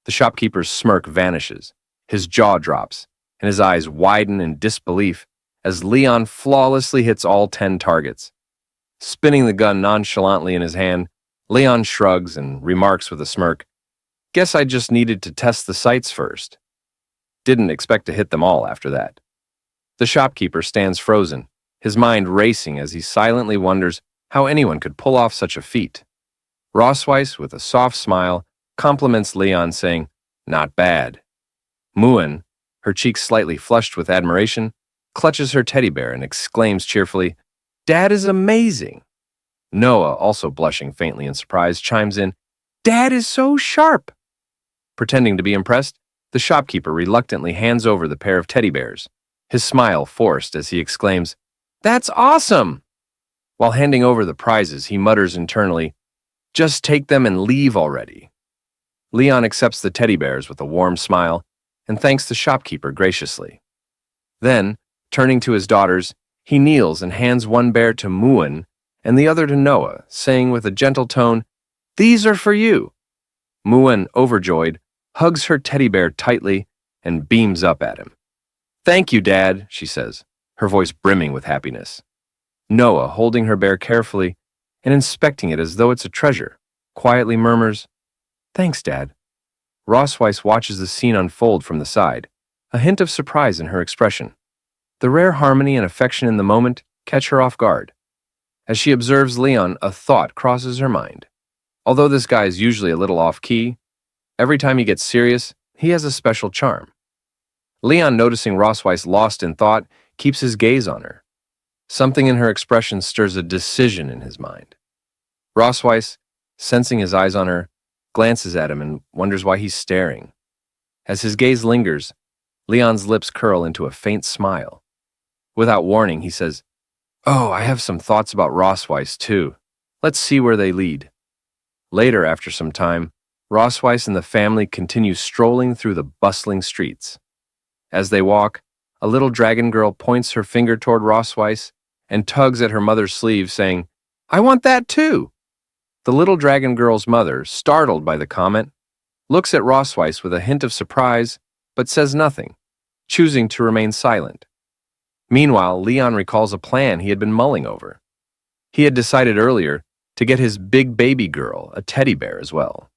The shopkeeper's smirk vanishes, his jaw drops, and his eyes widen in disbelief as Leon flawlessly hits all 10 targets. Spinning the gun nonchalantly in his hand, Leon shrugs and remarks with a smirk, "Guess I just needed to test the sights first." Didn't expect to hit them all after that. The shopkeeper stands frozen, his mind racing as he silently wonders how anyone could pull off such a feat. Rossweiss, with a soft smile, compliments Leon, saying, "Not bad." Muen, her cheeks slightly flushed with admiration, clutches her teddy bear and exclaims cheerfully, "Dad is amazing." Noah, also blushing faintly in surprise, chimes in, "Dad is so sharp." Pretending to be impressed, the shopkeeper reluctantly hands over the pair of teddy bears, his smile forced as he exclaims, "That's awesome!" While handing over the prizes, he mutters internally, "Just take them and leave already." Leon accepts the teddy bears with a warm smile and thanks the shopkeeper graciously. Then, turning to his daughters, he kneels and hands one bear to Muen and the other to Noah, saying with a gentle tone, "These are for you." Muen, overjoyed, hugs her teddy bear tightly and beams up at him. "Thank you, Dad," she says, her voice brimming with happiness. Noah, holding her bear carefully and inspecting it as though it's a treasure, quietly murmurs, "Thanks, Dad." Rossweiss watches the scene unfold from the side, a hint of surprise in her expression. The rare harmony and affection in the moment catch her off guard. As she observes Leon, a thought crosses her mind. Although this guy is usually a little off-key, every time he gets serious, he has a special charm. Leon, noticing Rossweiss lost in thought, keeps his gaze on her. Something in her expression stirs a decision in his mind. Rossweiss, sensing his eyes on her, glances at him and wonders why he's staring. As his gaze lingers, Leon's lips curl into a faint smile. Without warning, he says, "Oh, I have some thoughts about Rossweiss, too. Let's see where they lead." Later, after some time, Rossweiss and the family continue strolling through the bustling streets. As they walk, a little dragon girl points her finger toward Rossweiss and tugs at her mother's sleeve, saying, "I want that too." The little dragon girl's mother, startled by the comment, looks at Rossweiss with a hint of surprise, but says nothing, choosing to remain silent. Meanwhile, Leon recalls a plan he had been mulling over. He had decided earlier to get his big baby girl a teddy bear as well.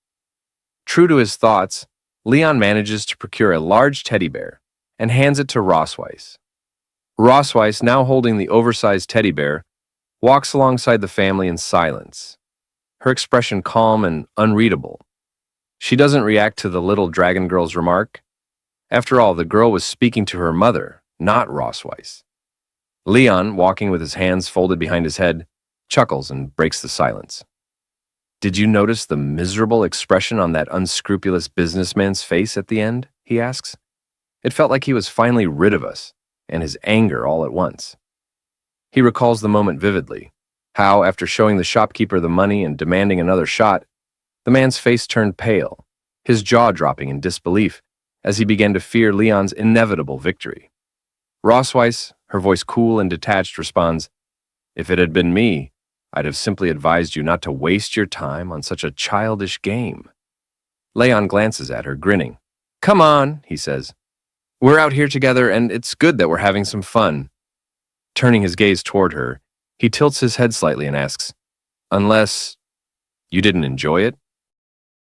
True to his thoughts, Leon manages to procure a large teddy bear, and hands it to Rossweiss. Rossweiss, now holding the oversized teddy bear, walks alongside the family in silence, her expression calm and unreadable. She doesn't react to the little dragon girl's remark. After all, the girl was speaking to her mother, not Rossweiss. Leon, walking with his hands folded behind his head, chuckles and breaks the silence. "Did you notice the miserable expression on that unscrupulous businessman's face at the end?" he asks. "It felt like he was finally rid of us, and his anger all at once." He recalls the moment vividly, how, after showing the shopkeeper the money and demanding another shot, the man's face turned pale, his jaw dropping in disbelief as he began to fear Leon's inevitable victory. Rossweiss, her voice cool and detached, responds, "If it had been me, I'd have simply advised you not to waste your time on such a childish game." Leon glances at her, grinning. "Come on," he says. "We're out here together, and it's good that we're having some fun." Turning his gaze toward her, he tilts his head slightly and asks, "Unless you didn't enjoy it?"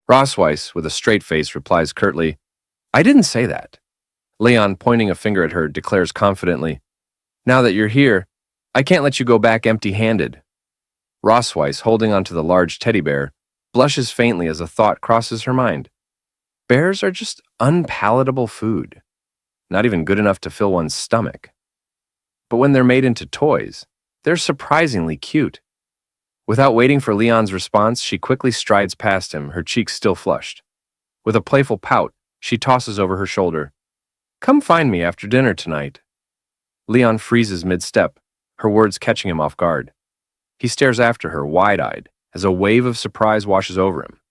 Rossweiss, with a straight face, replies curtly, "I didn't say that." Leon, pointing a finger at her, declares confidently, "Now that you're here, I can't let you go back empty-handed." Rossweiss, holding onto the large teddy bear, blushes faintly as a thought crosses her mind. Bears are just unpalatable food, not even good enough to fill one's stomach. But when they're made into toys, they're surprisingly cute. Without waiting for Leon's response, she quickly strides past him, her cheeks still flushed. With a playful pout, she tosses over her shoulder, "Come find me after dinner tonight." Leon freezes mid-step, her words catching him off guard. He stares after her, wide-eyed, as a wave of surprise washes over him.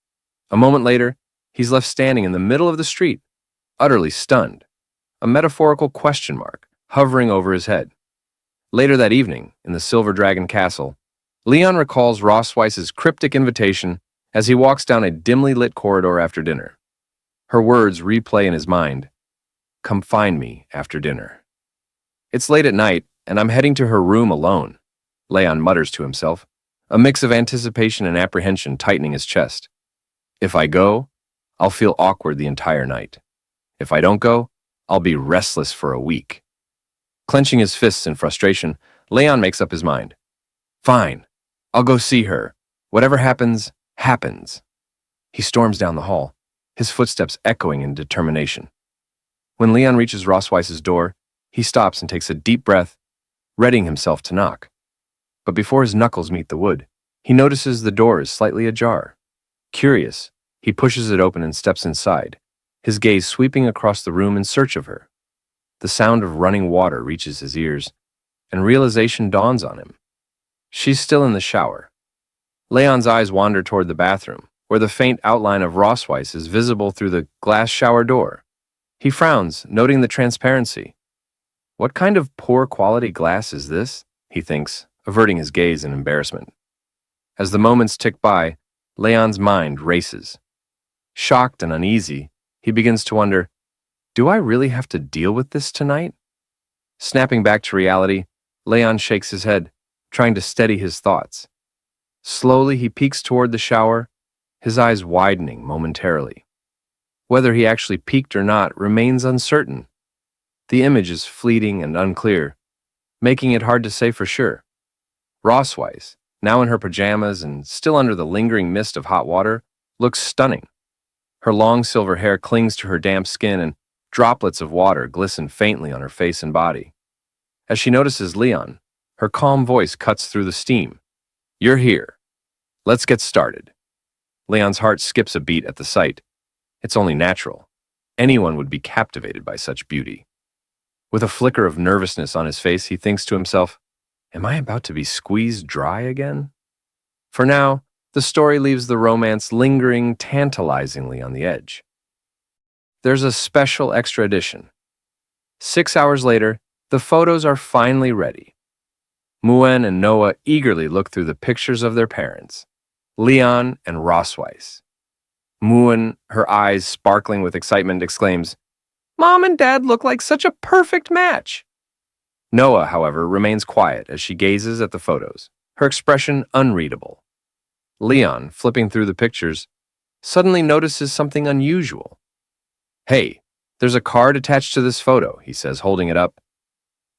A moment later, he's left standing in the middle of the street, utterly stunned, a metaphorical question mark hovering over his head. Later that evening, in the Silver Dragon Castle, Leon recalls Rossweiss's cryptic invitation as he walks down a dimly lit corridor after dinner. Her words replay in his mind, "Come find me after dinner." "It's late at night, and I'm heading to her room alone," Leon mutters to himself, a mix of anticipation and apprehension tightening his chest. "If I go, I'll feel awkward the entire night. If I don't go, I'll be restless for a week." Clenching his fists in frustration, Leon makes up his mind. "Fine, I'll go see her. Whatever happens, happens." He storms down the hall, his footsteps echoing in determination. When Leon reaches Rossweiss's door, he stops and takes a deep breath, readying himself to knock. But before his knuckles meet the wood, he notices the door is slightly ajar. Curious, he pushes it open and steps inside, his gaze sweeping across the room in search of her. The sound of running water reaches his ears, and realization dawns on him. She's still in the shower. Leon's eyes wander toward the bathroom, where the faint outline of Rossweiss is visible through the glass shower door. He frowns, noting the transparency. What kind of poor quality glass is this? He thinks, averting his gaze in embarrassment. As the moments tick by, Leon's mind races. Shocked and uneasy, he begins to wonder, do I really have to deal with this tonight? Snapping back to reality, Leon shakes his head, trying to steady his thoughts. Slowly, he peeks toward the shower, his eyes widening momentarily. Whether he actually peeked or not remains uncertain. The image is fleeting and unclear, making it hard to say for sure. Rossweiss, now in her pajamas and still under the lingering mist of hot water, looks stunning. Her long silver hair clings to her damp skin and droplets of water glisten faintly on her face and body. As she notices Leon, her calm voice cuts through the steam. "You're here. Let's get started." Leon's heart skips a beat at the sight. It's only natural. Anyone would be captivated by such beauty. With a flicker of nervousness on his face, he thinks to himself, am I about to be squeezed dry again? For now, the story leaves the romance lingering tantalizingly on the edge. There's a special extra edition. 6 hours later, the photos are finally ready. Muen and Noah eagerly look through the pictures of their parents, Leon and Rossweiss. Muen, her eyes sparkling with excitement, exclaims, "Mom and Dad look like such a perfect match." Noah, however, remains quiet as she gazes at the photos, her expression unreadable. Leon, flipping through the pictures, suddenly notices something unusual. "Hey, There's a card attached to this photo, he says, holding it up.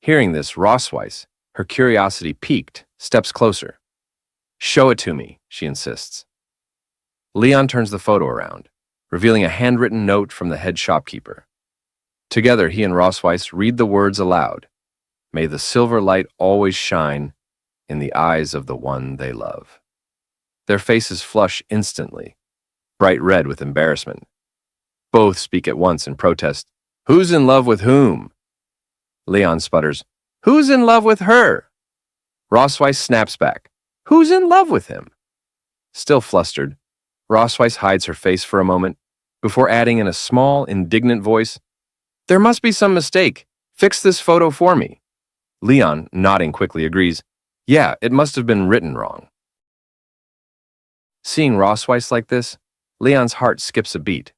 Hearing this, Rosweiss, her curiosity piqued, steps closer. Show it to me, she insists. Leon turns the photo around, revealing a handwritten note from the head shopkeeper. Together, he and Rosweiss read the words aloud. May the silver light always shine in the eyes of the one they love. Their faces flush instantly, bright red with embarrassment. Both speak at once in protest. Who's in love with whom? Leon sputters. Who's in love with her? Rosweiss snaps back. Who's in love with him? Still flustered, Rosweiss hides her face for a moment before adding in a small, indignant voice, There must be some mistake. Fix this photo for me. Leon, nodding quickly, agrees. Yeah, it must have been written wrong. Seeing Rosweiss like this, Leon's heart skips a beat.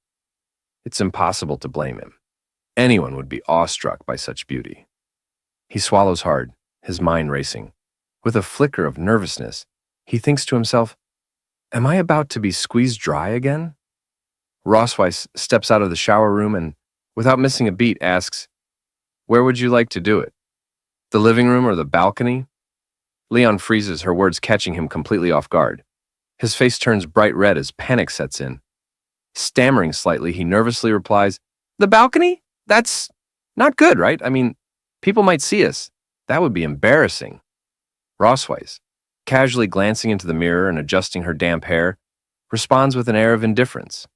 It's impossible to blame him. Anyone would be awestruck by such beauty. He swallows hard, his mind racing. With a flicker of nervousness, he thinks to himself, Am I about to be squeezed dry again? Rosweiss steps out of the shower room and, without missing a beat, asks, Where would you like to do it? The living room or the balcony? Leon freezes, her words catching him completely off guard. His face turns bright red as panic sets in. Stammering slightly, he nervously replies, The balcony? That's not good, right? I mean, people might see us. That would be embarrassing. Rosweiss, casually glancing into the mirror and adjusting her damp hair, responds with an air of indifference.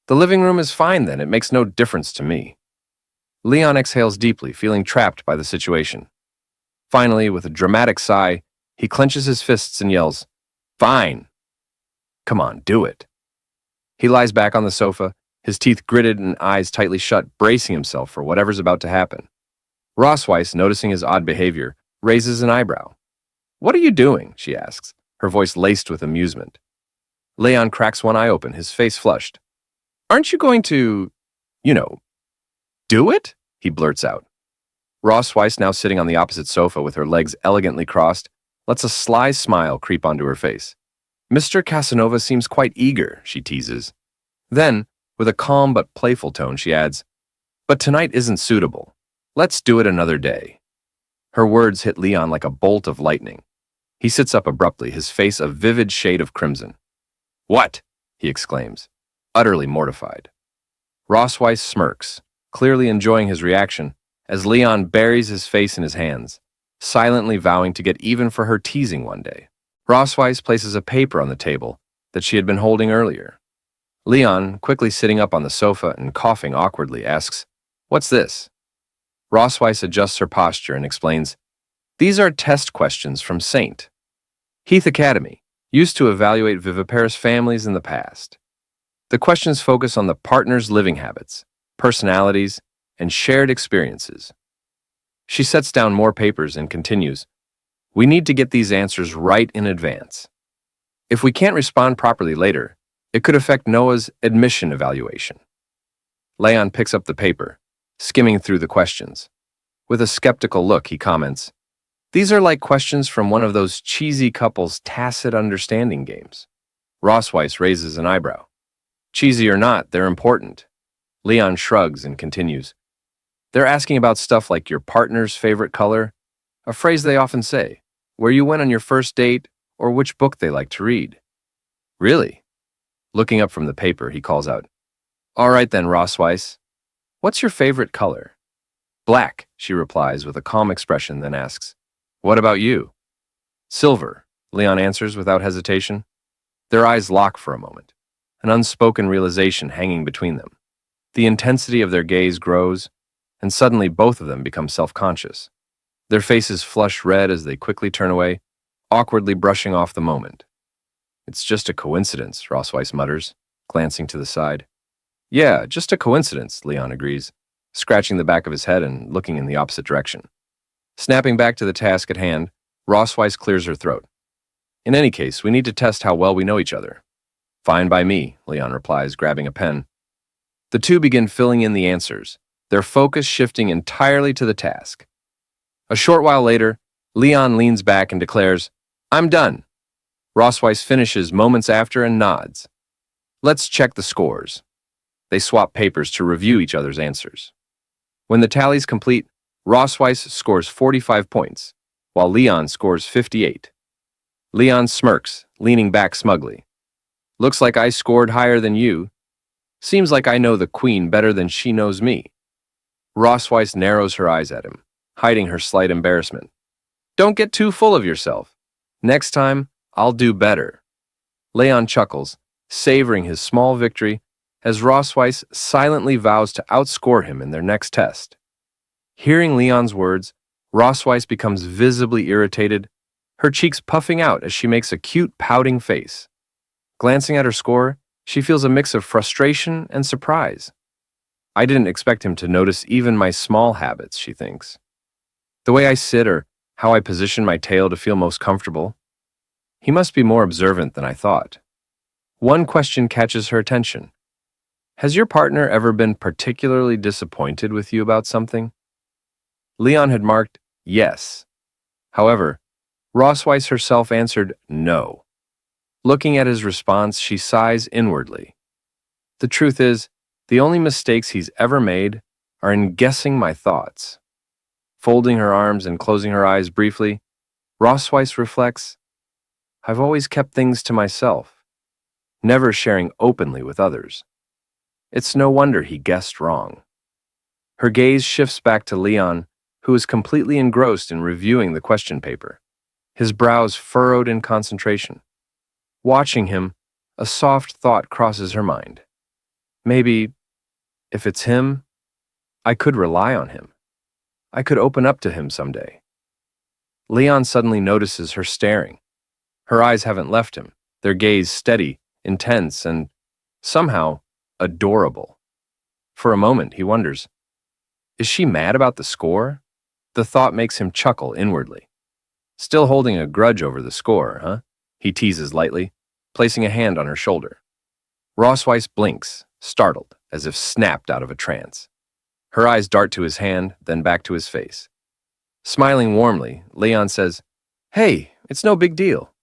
The living room is fine then, it makes no difference to me. Leon exhales deeply, feeling trapped by the situation. Finally, with a dramatic sigh, he clenches his fists and yells, Fine. Come on, do it. He lies back on the sofa, his teeth gritted and eyes tightly shut, bracing himself for whatever's about to happen. Rosweiss, noticing his odd behavior, raises an eyebrow. What are you doing? She asks, her voice laced with amusement. Leon cracks one eye open, his face flushed. Aren't you going to, do it? He blurts out. Rosweiss, now sitting on the opposite sofa with her legs elegantly crossed, lets a sly smile creep onto her face. Mr. Casanova seems quite eager, she teases. Then, with a calm but playful tone, she adds, But tonight isn't suitable. Let's do it another day. Her words hit Leon like a bolt of lightning. He sits up abruptly, his face a vivid shade of crimson. What? He exclaims, utterly mortified. Rosweiss smirks, clearly enjoying his reaction, as Leon buries his face in his hands, silently vowing to get even for her teasing one day. Rosweiss places a paper on the table that she had been holding earlier. Leon, quickly sitting up on the sofa and coughing awkwardly, asks, What's this? Rosweiss adjusts her posture and explains, These are test questions from St. Heath Academy, used to evaluate viviparous families in the past. The questions focus on the partner's living habits, personalities, and shared experiences. She sets down more papers and continues, We need to get these answers right in advance. If we can't respond properly later, it could affect Noah's admission evaluation. Leon picks up the paper, skimming through the questions. With a skeptical look, he comments, These are like questions from one of those cheesy couples' tacit understanding games. Rosweiss raises an eyebrow. Cheesy or not, they're important. Leon shrugs and continues, They're asking about stuff like your partner's favorite color, a phrase they often say, where you went on your first date, or which book they like to read. Really? Looking up from the paper, he calls out, All right then, Rosweiss. What's your favorite color? Black, she replies with a calm expression, then asks, What about you? Silver, Leon answers without hesitation. Their eyes lock for a moment, an unspoken realization hanging between them. The intensity of their gaze grows, and suddenly both of them become self-conscious. Their faces flush red as they quickly turn away, awkwardly brushing off the moment. It's just a coincidence, Rosweiss mutters, glancing to the side. Yeah, just a coincidence, Leon agrees, scratching the back of his head and looking in the opposite direction. Snapping back to the task at hand, Rosweiss clears her throat. In any case, we need to test how well we know each other. Fine by me, Leon replies, grabbing a pen. The two begin filling in the answers, their focus shifting entirely to the task. A short while later, Leon leans back and declares, I'm done. Rosweiss finishes moments after and nods. Let's check the scores. They swap papers to review each other's answers. When the tally's complete, Rossweiss scores 45 points, while Leon scores 58. Leon smirks, leaning back smugly. Looks like I scored higher than you. Seems like I know the queen better than she knows me. Rossweiss narrows her eyes at him, hiding her slight embarrassment. Don't get too full of yourself. Next time, I'll do better. Leon chuckles, savoring his small victory, as Rossweiss silently vows to outscore him in their next test. Hearing Leon's words, Rossweiss becomes visibly irritated, her cheeks puffing out as she makes a cute, pouting face. Glancing at her score, she feels a mix of frustration and surprise. I didn't expect him to notice even my small habits, she thinks. The way I sit or how I position my tail to feel most comfortable. He must be more observant than I thought. One question catches her attention. Has your partner ever been particularly disappointed with you about something? Leon had marked yes. However, Rossweiss herself answered no. Looking at his response, she sighs inwardly. The truth is, the only mistakes he's ever made are in guessing my thoughts. Folding her arms and closing her eyes briefly, Rossweiss reflects, I've always kept things to myself, never sharing openly with others. It's no wonder he guessed wrong. Her gaze shifts back to Leon, who is completely engrossed in reviewing the question paper, his brows furrowed in concentration. Watching him, a soft thought crosses her mind. Maybe, if it's him, I could rely on him. I could open up to him someday. Leon suddenly notices her staring. Her eyes haven't left him, their gaze steady, intense, and somehow adorable. For a moment, he wonders, is she mad about the score? The thought makes him chuckle inwardly. Still holding a grudge over the score, huh? He teases lightly, placing a hand on her shoulder. Rossweiss blinks, startled, as if snapped out of a trance. Her eyes dart to his hand, then back to his face. Smiling warmly, Leon says, Hey, it's no big deal.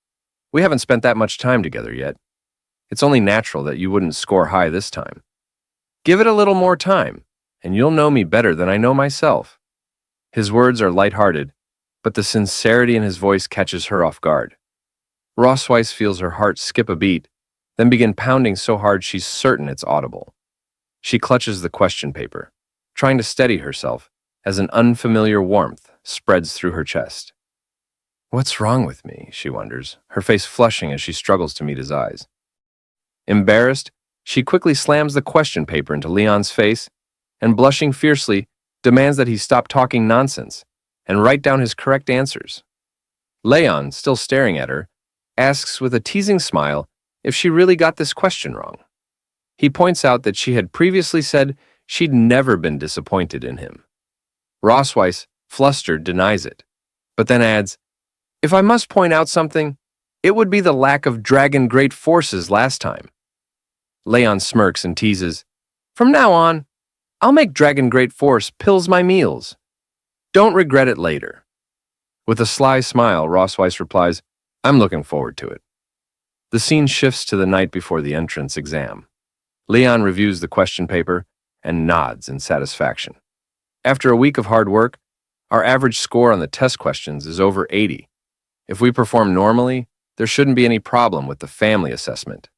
We haven't spent that much time together yet. It's only natural that you wouldn't score high this time. Give it a little more time, and you'll know me better than I know myself. His words are lighthearted, but the sincerity in his voice catches her off guard. Rossweiss feels her heart skip a beat, then begin pounding so hard she's certain it's audible. She clutches the question paper, trying to steady herself as an unfamiliar warmth spreads through her chest. What's wrong with me, she wonders, her face flushing as she struggles to meet his eyes. Embarrassed, she quickly slams the question paper into Leon's face and, blushing fiercely, demands that he stop talking nonsense and write down his correct answers. Leon, still staring at her, asks with a teasing smile if she really got this question wrong. He points out that she had previously said she'd never been disappointed in him. Rossweiss, flustered, denies it, but then adds, If I must point out something, it would be the lack of dragon great forces last time. Leon smirks and teases, From now on, I'll make dragon great force pills my meals. Don't regret it later. With a sly smile, Rossweiss replies, I'm looking forward to it. The scene shifts to the night before the entrance exam. Leon reviews the question paper and nods in satisfaction. After a week of hard work, our average score on the test questions is over 80. If we perform normally, there shouldn't be any problem with the family assessment.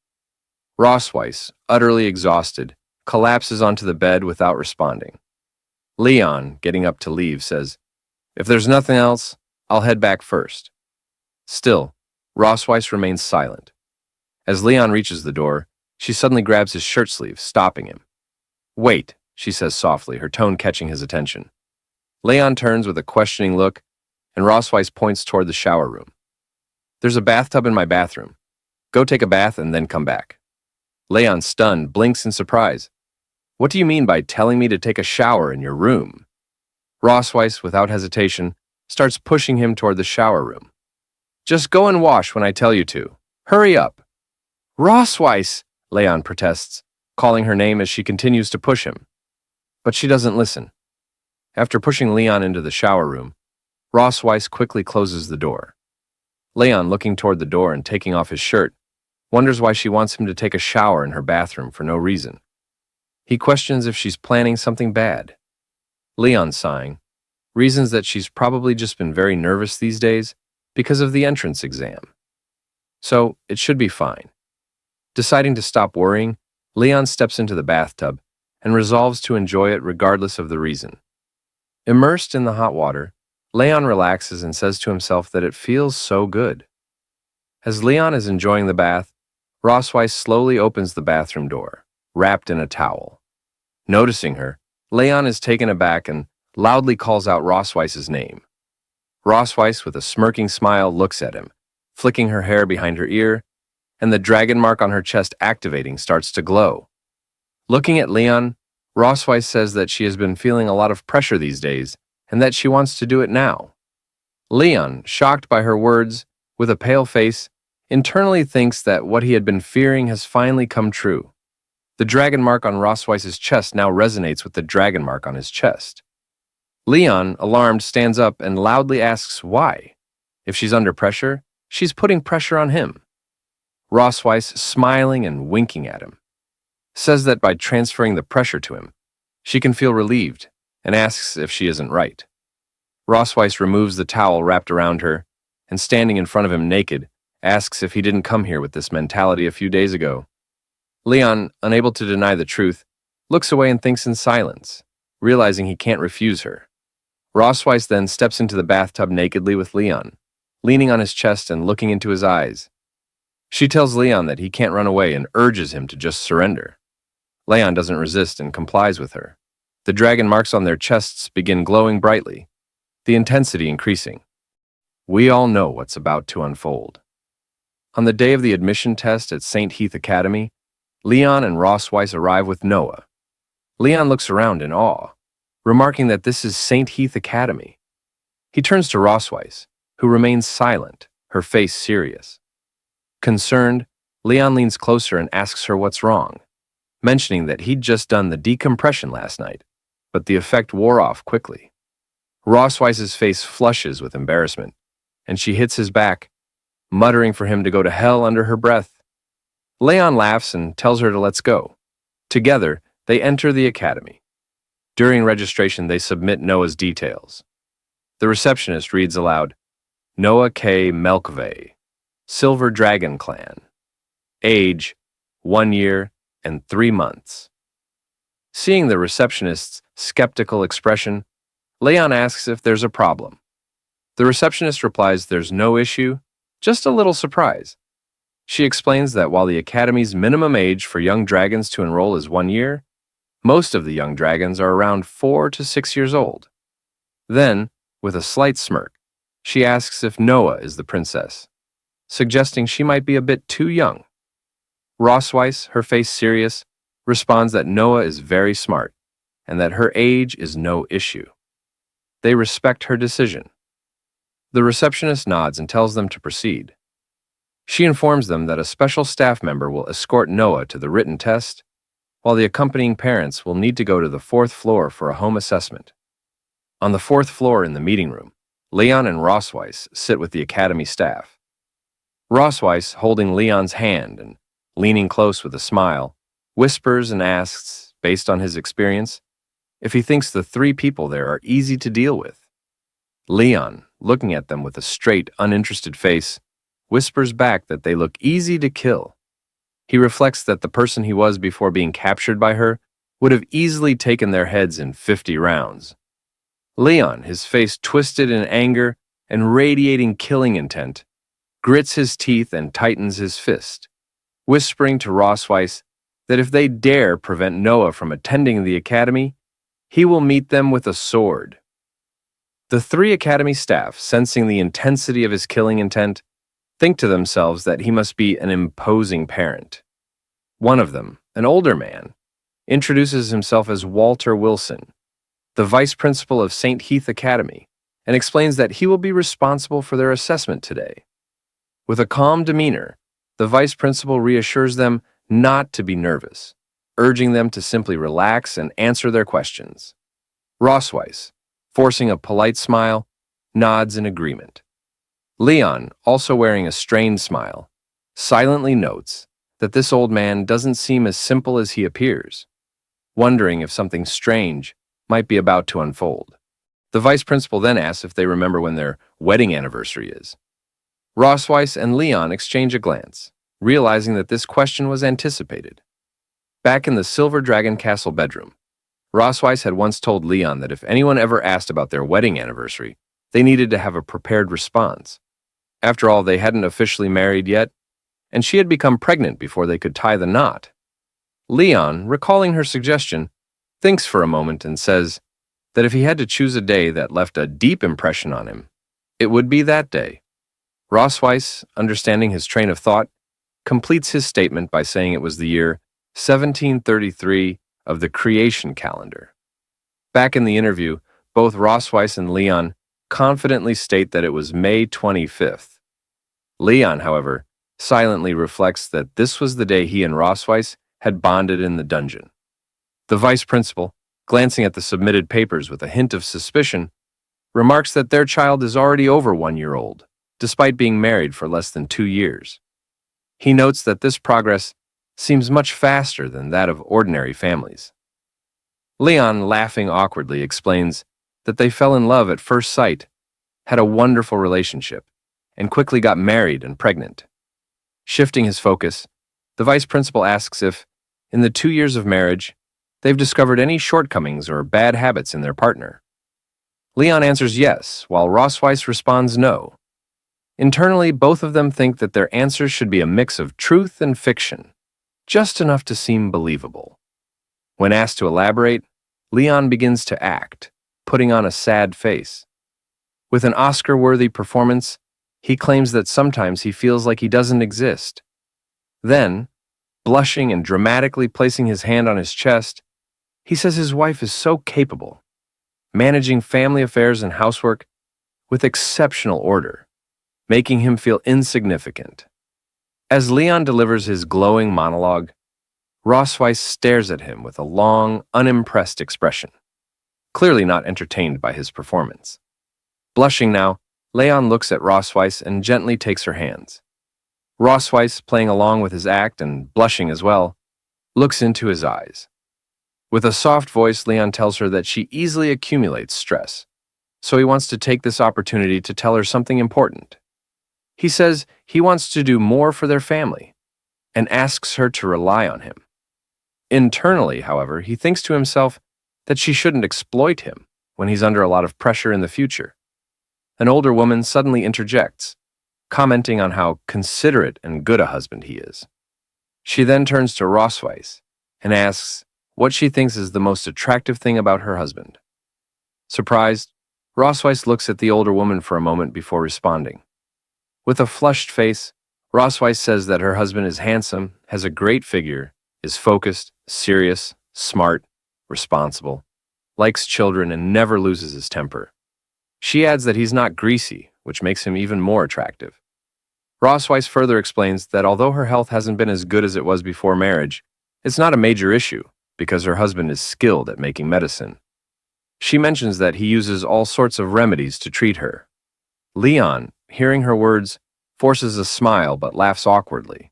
Rossweiss, utterly exhausted, collapses onto the bed without responding. Leon, getting up to leave, says, If there's nothing else, I'll head back first. Still, Rossweiss remains silent. As Leon reaches the door, she suddenly grabs his shirt sleeve, stopping him. Wait, she says softly, her tone catching his attention. Leon turns with a questioning look, and Rossweiss points toward the shower room. There's a bathtub in my bathroom. Go take a bath and then come back. Leon, stunned, blinks in surprise. What do you mean by telling me to take a shower in your room? Rossweiss, without hesitation, starts pushing him toward the shower room. Just go and wash when I tell you to. Hurry up. Rossweiss, Leon protests, calling her name as she continues to push him. But she doesn't listen. After pushing Leon into the shower room, Rossweiss quickly closes the door. Leon, looking toward the door and taking off his shirt, wonders why she wants him to take a shower in her bathroom for no reason. He questions if she's planning something bad. Leon, sighing, reasons that she's probably just been very nervous these days because of the entrance exam. So, it should be fine. Deciding to stop worrying, Leon steps into the bathtub and resolves to enjoy it regardless of the reason. Immersed in the hot water, Leon relaxes and says to himself that it feels so good. As Leon is enjoying the bath, Rossweiss slowly opens the bathroom door, wrapped in a towel. Noticing her, Leon is taken aback and loudly calls out Rossweiss's name. Rossweiss, with a smirking smile, looks at him, flicking her hair behind her ear, and the dragon mark on her chest activating starts to glow. Looking at Leon, Rossweiss says that she has been feeling a lot of pressure these days and that she wants to do it now. Leon, shocked by her words, with a pale face, internally thinks that what he had been fearing has finally come true. The dragon mark on Rossweiss's chest now resonates with the dragon mark on his chest. Leon, alarmed, stands up and loudly asks why. If she's under pressure, she's putting pressure on him. Rossweiss, smiling and winking at him, says that by transferring the pressure to him, she can feel relieved and asks if she isn't right. Rossweiss removes the towel wrapped around her and, standing in front of him naked, asks if he didn't come here with this mentality a few days ago. Leon, unable to deny the truth, looks away and thinks in silence, realizing he can't refuse her. Rossweiss then steps into the bathtub nakedly with Leon, leaning on his chest and looking into his eyes. She tells Leon that he can't run away and urges him to just surrender. Leon doesn't resist and complies with her. The dragon marks on their chests begin glowing brightly, the intensity increasing. We all know what's about to unfold. On the day of the admission test at St. Heath Academy, Leon and Rossweiss arrive with Noah. Leon looks around in awe, remarking that this is St. Heath Academy. He turns to Rossweiss, who remains silent, her face serious. Concerned, Leon leans closer and asks her what's wrong, mentioning that he'd just done the decompression last night, but the effect wore off quickly. Rossweiss's face flushes with embarrassment, and she hits his back, muttering for him to go to hell under her breath. Leon laughs and tells her to let's go. Together, they enter the academy. During registration, they submit Noah's details. The receptionist reads aloud, Noah K. Melkve, Silver Dragon Clan. Age, 1 year and 3 months. Seeing the receptionist's skeptical expression, Leon asks if there's a problem. The receptionist replies there's no issue, just a little surprise. She explains that while the academy's minimum age for young dragons to enroll is 1 year, most of the young dragons are around 4 to 6 years old. Then, with a slight smirk, she asks if Noah is the princess, suggesting she might be a bit too young. Rossweiss, her face serious, responds that Noah is very smart and that her age is no issue. They respect her decision. The receptionist nods and tells them to proceed. She informs them that a special staff member will escort Noah to the written test, while the accompanying parents will need to go to the 4th floor for a home assessment. On the 4th floor in the meeting room, Leon and Rossweiss sit with the academy staff. Rossweiss, holding Leon's hand and leaning close with a smile, whispers and asks, based on his experience, if he thinks the 3 people there are easy to deal with. Leon, looking at them with a straight, uninterested face, whispers back that they look easy to kill. He reflects that the person he was before being captured by her would have easily taken their heads in 50 rounds. Leon, his face twisted in anger and radiating killing intent, grits his teeth and tightens his fist, whispering to Rossweiss that if they dare prevent Noah from attending the academy, he will meet them with a sword. The 3 academy staff, sensing the intensity of his killing intent, think to themselves that he must be an imposing parent. One of them, an older man, introduces himself as Walter Wilson, the vice principal of St. Heath Academy, and explains that he will be responsible for their assessment today. With a calm demeanor, the vice principal reassures them not to be nervous, urging them to simply relax and answer their questions. Rossweiss, forcing a polite smile, nods in agreement. Leon, also wearing a strained smile, silently notes that this old man doesn't seem as simple as he appears. wondering if something strange might be about to unfold. The vice principal then asks if they remember when their wedding anniversary is. Rosweiss and Leon exchange a glance, realizing that this question was anticipated. Back in the Silver Dragon Castle bedroom, Rosweiss had once told Leon that if anyone ever asked about their wedding anniversary, they needed to have a prepared response. After all, they hadn't officially married yet, and she had become pregnant before they could tie the knot. Leon, recalling her suggestion, thinks for a moment and says that if he had to choose a day that left a deep impression on him, it would be that day. Rosweiss, understanding his train of thought, completes his statement by saying it was the year 1733 of the creation calendar. Back in the interview, both Rosweiss and Leon confidently state that it was May 25th. Leon, however, silently reflects that this was the day he and Rosweiss had bonded in the dungeon. The vice principal, glancing at the submitted papers with a hint of suspicion, remarks that their child is already over 1 year old, despite being married for less than 2 years. He notes that this progress seems much faster than that of ordinary families. Leon, laughing awkwardly, explains that they fell in love at first sight, had a wonderful relationship, and quickly got married and pregnant. Shifting his focus, the vice principal asks if, in the 2 years of marriage, they've discovered any shortcomings or bad habits in their partner. Leon answers yes, while Rosweiss responds no. Internally, both of them think that their answers should be a mix of truth and fiction, just enough to seem believable. When asked to elaborate, Leon begins to act, putting on a sad face. With an Oscar-worthy performance, he claims that sometimes he feels like he doesn't exist. Then, blushing and dramatically placing his hand on his chest, he says his wife is so capable, managing family affairs and housework with exceptional order, making him feel insignificant. As Leon delivers his glowing monologue, Rosweiss stares at him with a long, unimpressed expression, clearly not entertained by his performance. Blushing now, Leon looks at Rosweiss and gently takes her hands. Rosweiss, playing along with his act and blushing as well, looks into his eyes. With a soft voice, Leon tells her that she easily accumulates stress, so he wants to take this opportunity to tell her something important. He says he wants to do more for their family and asks her to rely on him. Internally, however, he thinks to himself that she shouldn't exploit him when he's under a lot of pressure in the future. An older woman suddenly interjects, commenting on how considerate and good a husband he is. She then turns to Rosweiss and asks what she thinks is the most attractive thing about her husband. Surprised, Rosweiss looks at the older woman for a moment before responding. With a flushed face, Rosweiss says that her husband is handsome, has a great figure, is focused, serious, smart, responsible, likes children, and never loses his temper. She adds that he's not greasy, which makes him even more attractive. Rosweiss further explains that although her health hasn't been as good as it was before marriage, it's not a major issue because her husband is skilled at making medicine. She mentions that he uses all sorts of remedies to treat her. Leon, hearing her words, forces a smile but laughs awkwardly.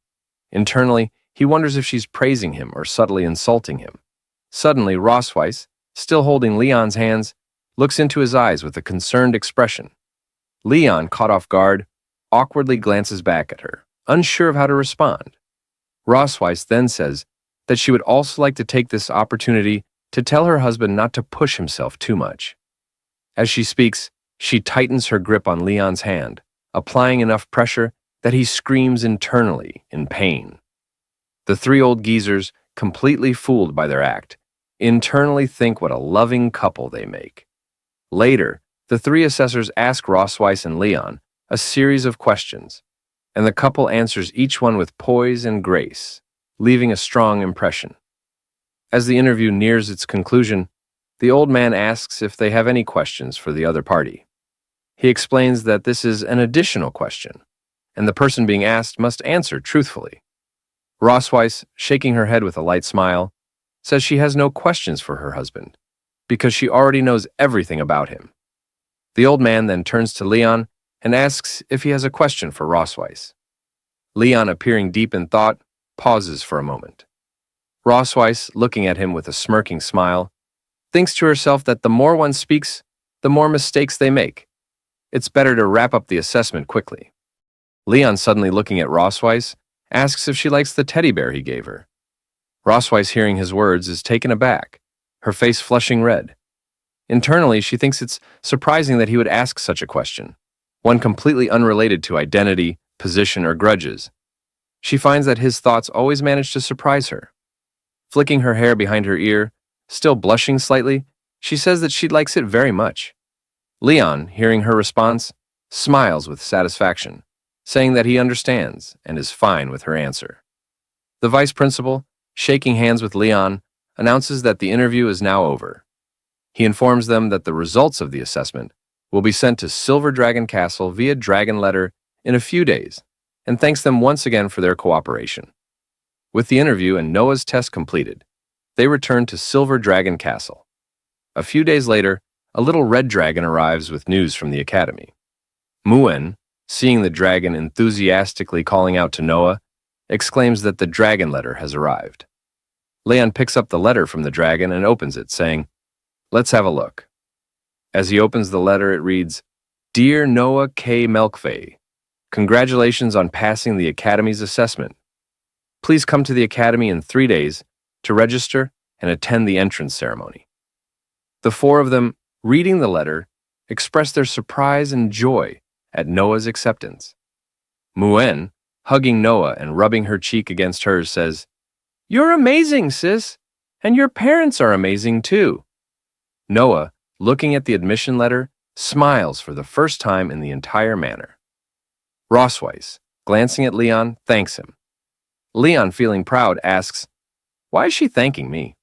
Internally, he wonders if she's praising him or subtly insulting him. Suddenly, Rosweiss, still holding Leon's hands, looks into his eyes with a concerned expression. Leon, caught off guard, awkwardly glances back at her, unsure of how to respond. Rosweiss then says that she would also like to take this opportunity to tell her husband not to push himself too much. As she speaks, she tightens her grip on Leon's hand, applying enough pressure that he screams internally in pain. The three old geezers, completely fooled by their act, internally think what a loving couple they make. Later, the three assessors ask Rosweiss and Leon a series of questions, and the couple answers each one with poise and grace, leaving a strong impression. As the interview nears its conclusion, the old man asks if they have any questions for the other party. He explains that this is an additional question, and the person being asked must answer truthfully. Rosweiss, shaking her head with a light smile, says she has no questions for her husband, because she already knows everything about him. The old man then turns to Leon and asks if he has a question for Rosweiss. Leon, appearing deep in thought, pauses for a moment. Rossweiss, looking at him with a smirking smile, thinks to herself that the more one speaks, the more mistakes they make. It's better to wrap up the assessment quickly. Leon, suddenly looking at Rossweiss, asks if she likes the teddy bear he gave her. Rossweiss, hearing his words, is taken aback, her face flushing red. Internally, she thinks it's surprising that he would ask such a question, one completely unrelated to identity, position, or grudges. She finds that his thoughts always manage to surprise her. Flicking her hair behind her ear, still blushing slightly, she says that she likes it very much. Leon, hearing her response, smiles with satisfaction, saying that he understands and is fine with her answer. The vice principal, shaking hands with Leon, announces that the interview is now over. He informs them that the results of the assessment will be sent to Silver Dragon Castle via dragon letter in a few days, and thanks them once again for their cooperation. With the interview and Noah's test completed, they return to Silver Dragon Castle. A few days later, a little red dragon arrives with news from the academy. Muen, seeing the dragon enthusiastically calling out to Noah, exclaims that the dragon letter has arrived. Leon picks up the letter from the dragon and opens it, saying, "Let's have a look." As he opens the letter, it reads, "Dear Noah K. Melkvey, congratulations on passing the Academy's assessment. Please come to the Academy in 3 days to register and attend the entrance ceremony." The four of them, reading the letter, express their surprise and joy at Noah's acceptance. Muen, hugging Noah and rubbing her cheek against hers, says, "You're amazing, sis, and your parents are amazing too." Noah, looking at the admission letter, smiles for the first time in the entire manner. Rossweiss, glancing at Leon, thanks him. Leon, feeling proud, asks, "Why is she thanking me?"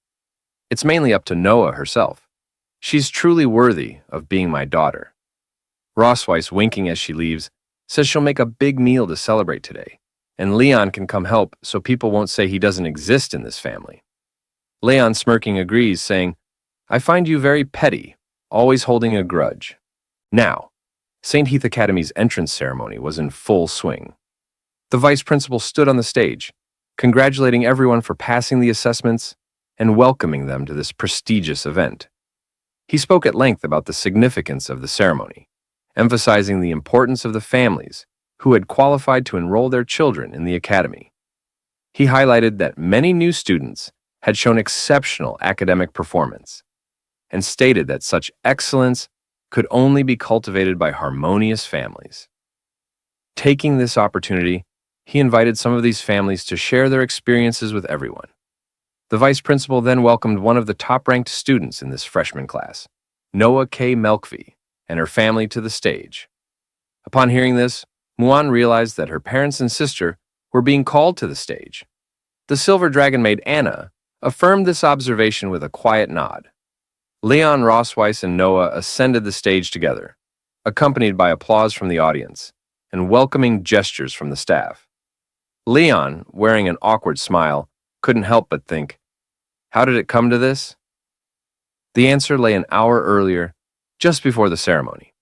It's mainly up to Noah herself. She's truly worthy of being my daughter. Rossweiss, winking as she leaves, says she'll make a big meal to celebrate today, and Leon can come help so people won't say he doesn't exist in this family. Leon, smirking, agrees, saying, "I find you very petty, always holding a grudge." Now, St. Heath Academy's entrance ceremony was in full swing. The vice principal stood on the stage, congratulating everyone for passing the assessments and welcoming them to this prestigious event. He spoke at length about the significance of the ceremony, emphasizing the importance of the families who had qualified to enroll their children in the academy. He highlighted that many new students had shown exceptional academic performance and stated that such excellence could only be cultivated by harmonious families. Taking this opportunity, he invited some of these families to share their experiences with everyone. The vice principal then welcomed one of the top-ranked students in this freshman class, Noah K. Melkvey, and her family to the stage. Upon hearing this, Muan realized that her parents and sister were being called to the stage. The silver dragon maid Anna affirmed this observation with a quiet nod. Leon, Rossweiss, and Noah ascended the stage together, accompanied by applause from the audience and welcoming gestures from the staff. Leon, wearing an awkward smile, couldn't help but think, how did it come to this? The answer lay an hour earlier, just before the ceremony.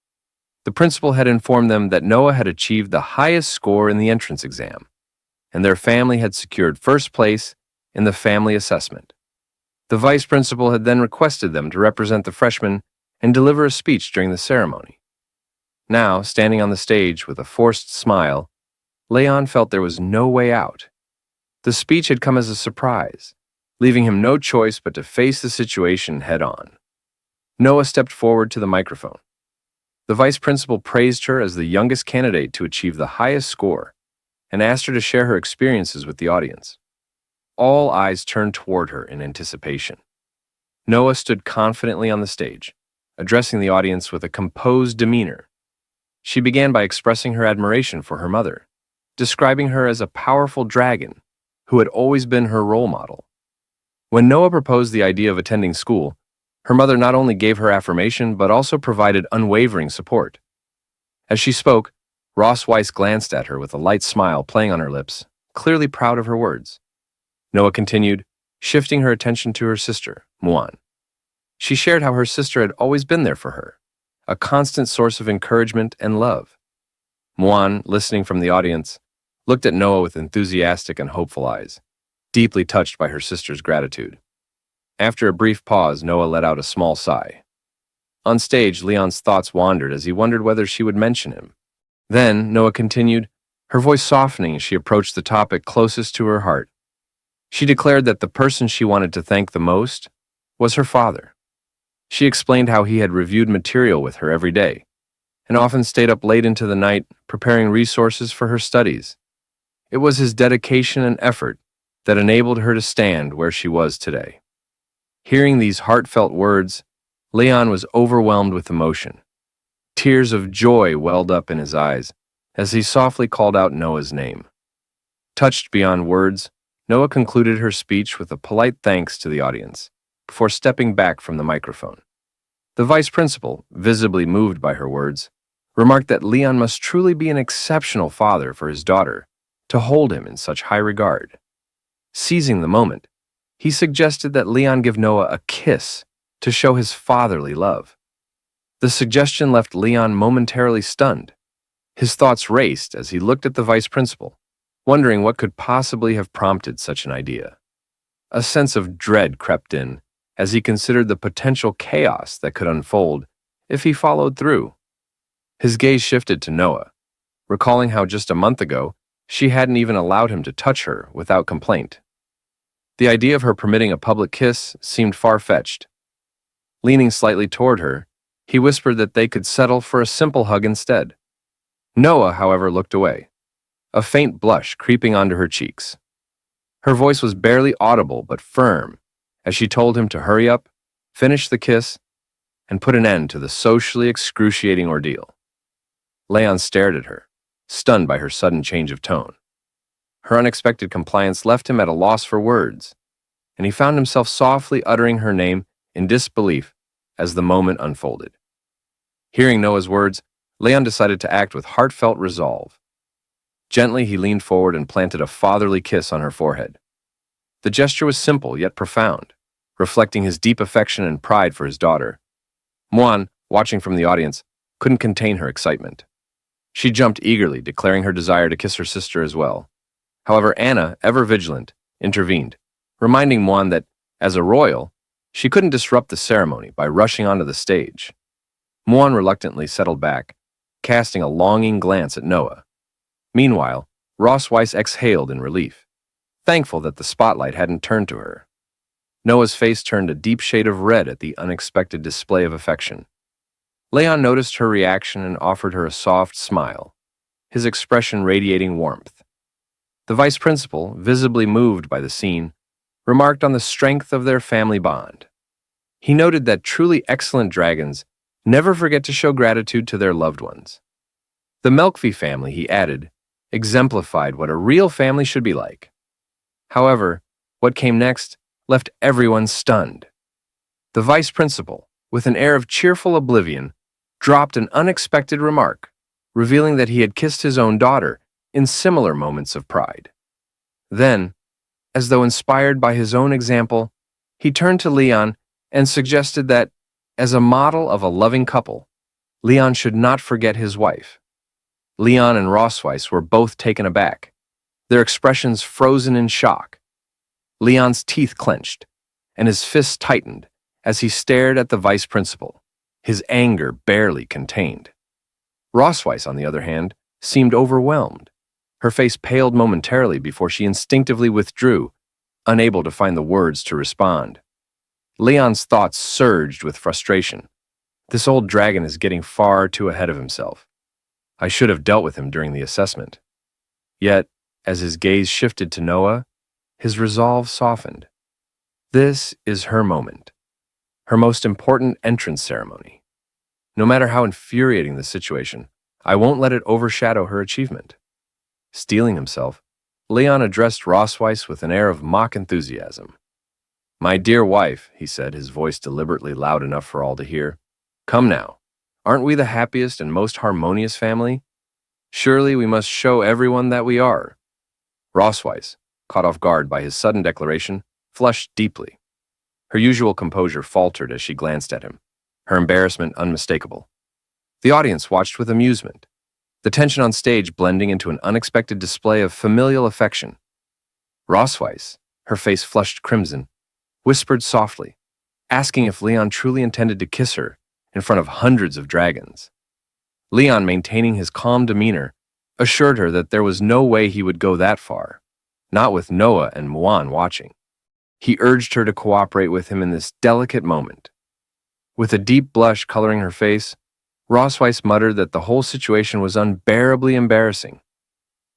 The principal had informed them that Noah had achieved the highest score in the entrance exam, and their family had secured first place in the family assessment. The vice principal had then requested them to represent the freshmen and deliver a speech during the ceremony. Now, standing on the stage with a forced smile, Leon felt there was no way out. The speech had come as a surprise, leaving him no choice but to face the situation head-on. Noah stepped forward to the microphone. The vice principal praised her as the youngest candidate to achieve the highest score and asked her to share her experiences with the audience. All eyes turned toward her in anticipation. Noah stood confidently on the stage, addressing the audience with a composed demeanor. She began by expressing her admiration for her mother, describing her as a powerful dragon who had always been her role model. When Noah proposed the idea of attending school, her mother not only gave her affirmation but also provided unwavering support. As she spoke, Rossweiss glanced at her with a light smile playing on her lips, clearly proud of her words. Noah continued, shifting her attention to her sister, Muan. She shared how her sister had always been there for her, a constant source of encouragement and love. Muan, listening from the audience, looked at Noah with enthusiastic and hopeful eyes. deeply touched by her sister's gratitude. After a brief pause, Noah let out a small sigh. On stage, Leon's thoughts wandered as he wondered whether she would mention him. Then, Noah continued, her voice softening as she approached the topic closest to her heart. She declared that the person she wanted to thank the most was her father. She explained how he had reviewed material with her every day, and often stayed up late into the night preparing resources for her studies. It was his dedication and effort that enabled her to stand where she was today. Hearing these heartfelt words, Leon was overwhelmed with emotion. Tears of joy welled up in his eyes as he softly called out Noah's name. Touched beyond words, Noah concluded her speech with a polite thanks to the audience before stepping back from the microphone. The vice principal, visibly moved by her words, remarked that Leon must truly be an exceptional father for his daughter to hold him in such high regard. Seizing the moment, he suggested that Leon give Noah a kiss to show his fatherly love. The suggestion left Leon momentarily stunned. His thoughts raced as he looked at the vice principal, wondering what could possibly have prompted such an idea. A sense of dread crept in as he considered the potential chaos that could unfold if he followed through. His gaze shifted to Noah, recalling how just a month ago she hadn't even allowed him to touch her without complaint. The idea of her permitting a public kiss seemed far-fetched. Leaning slightly toward her, he whispered that they could settle for a simple hug instead. Noah, however, looked away, a faint blush creeping onto her cheeks. Her voice was barely audible but firm as she told him to hurry up, finish the kiss, and put an end to the socially excruciating ordeal. Leon stared at her, stunned by her sudden change of tone. Her unexpected compliance left him at a loss for words, and he found himself softly uttering her name in disbelief as the moment unfolded. Hearing Noah's words, Leon decided to act with heartfelt resolve. Gently, he leaned forward and planted a fatherly kiss on her forehead. The gesture was simple yet profound, reflecting his deep affection and pride for his daughter. Muan, watching from the audience, couldn't contain her excitement. She jumped eagerly, declaring her desire to kiss her sister as well. However, Anna, ever vigilant, intervened, reminding Muan that, as a royal, she couldn't disrupt the ceremony by rushing onto the stage. Muan reluctantly settled back, casting a longing glance at Noah. Meanwhile, Ross Weiss exhaled in relief, thankful that the spotlight hadn't turned to her. Noah's face turned a deep shade of red at the unexpected display of affection. Leon noticed her reaction and offered her a soft smile, his expression radiating warmth. The vice principal, visibly moved by the scene, remarked on the strength of their family bond. He noted that truly excellent dragons never forget to show gratitude to their loved ones. The Melkvi family, he added, exemplified what a real family should be like. However, what came next left everyone stunned. The vice principal, with an air of cheerful oblivion, dropped an unexpected remark, revealing that he had kissed his own daughter in similar moments of pride. Then, as though inspired by his own example, he turned to Leon and suggested that, as a model of a loving couple, Leon should not forget his wife. Leon and Rossweiss were both taken aback, their expressions frozen in shock. Leon's teeth clenched, and his fists tightened as he stared at the vice principal, his anger barely contained. Rossweiss, on the other hand, seemed overwhelmed. Her face paled momentarily before she instinctively withdrew, unable to find the words to respond. Leon's thoughts surged with frustration. This old dragon is getting far too ahead of himself. I should have dealt with him during the assessment. Yet, as his gaze shifted to Noah, his resolve softened. This is her moment, her most important entrance ceremony. No matter how infuriating the situation, I won't let it overshadow her achievement. Steeling himself, Leon addressed Rossweiss with an air of mock enthusiasm. My dear wife, he said, his voice deliberately loud enough for all to hear, come now, aren't we the happiest and most harmonious family? Surely we must show everyone that we are. Rossweiss, caught off guard by his sudden declaration, flushed deeply. Her usual composure faltered as she glanced at him, her embarrassment unmistakable. The audience watched with amusement, the tension on stage blending into an unexpected display of familial affection. Rossweiss, her face flushed crimson, whispered softly, asking if Leon truly intended to kiss her in front of hundreds of dragons. Leon, maintaining his calm demeanor, assured her that there was no way he would go that far, not with Noah and Muan watching. He urged her to cooperate with him in this delicate moment. With a deep blush coloring her face, Rossweiss muttered that the whole situation was unbearably embarrassing.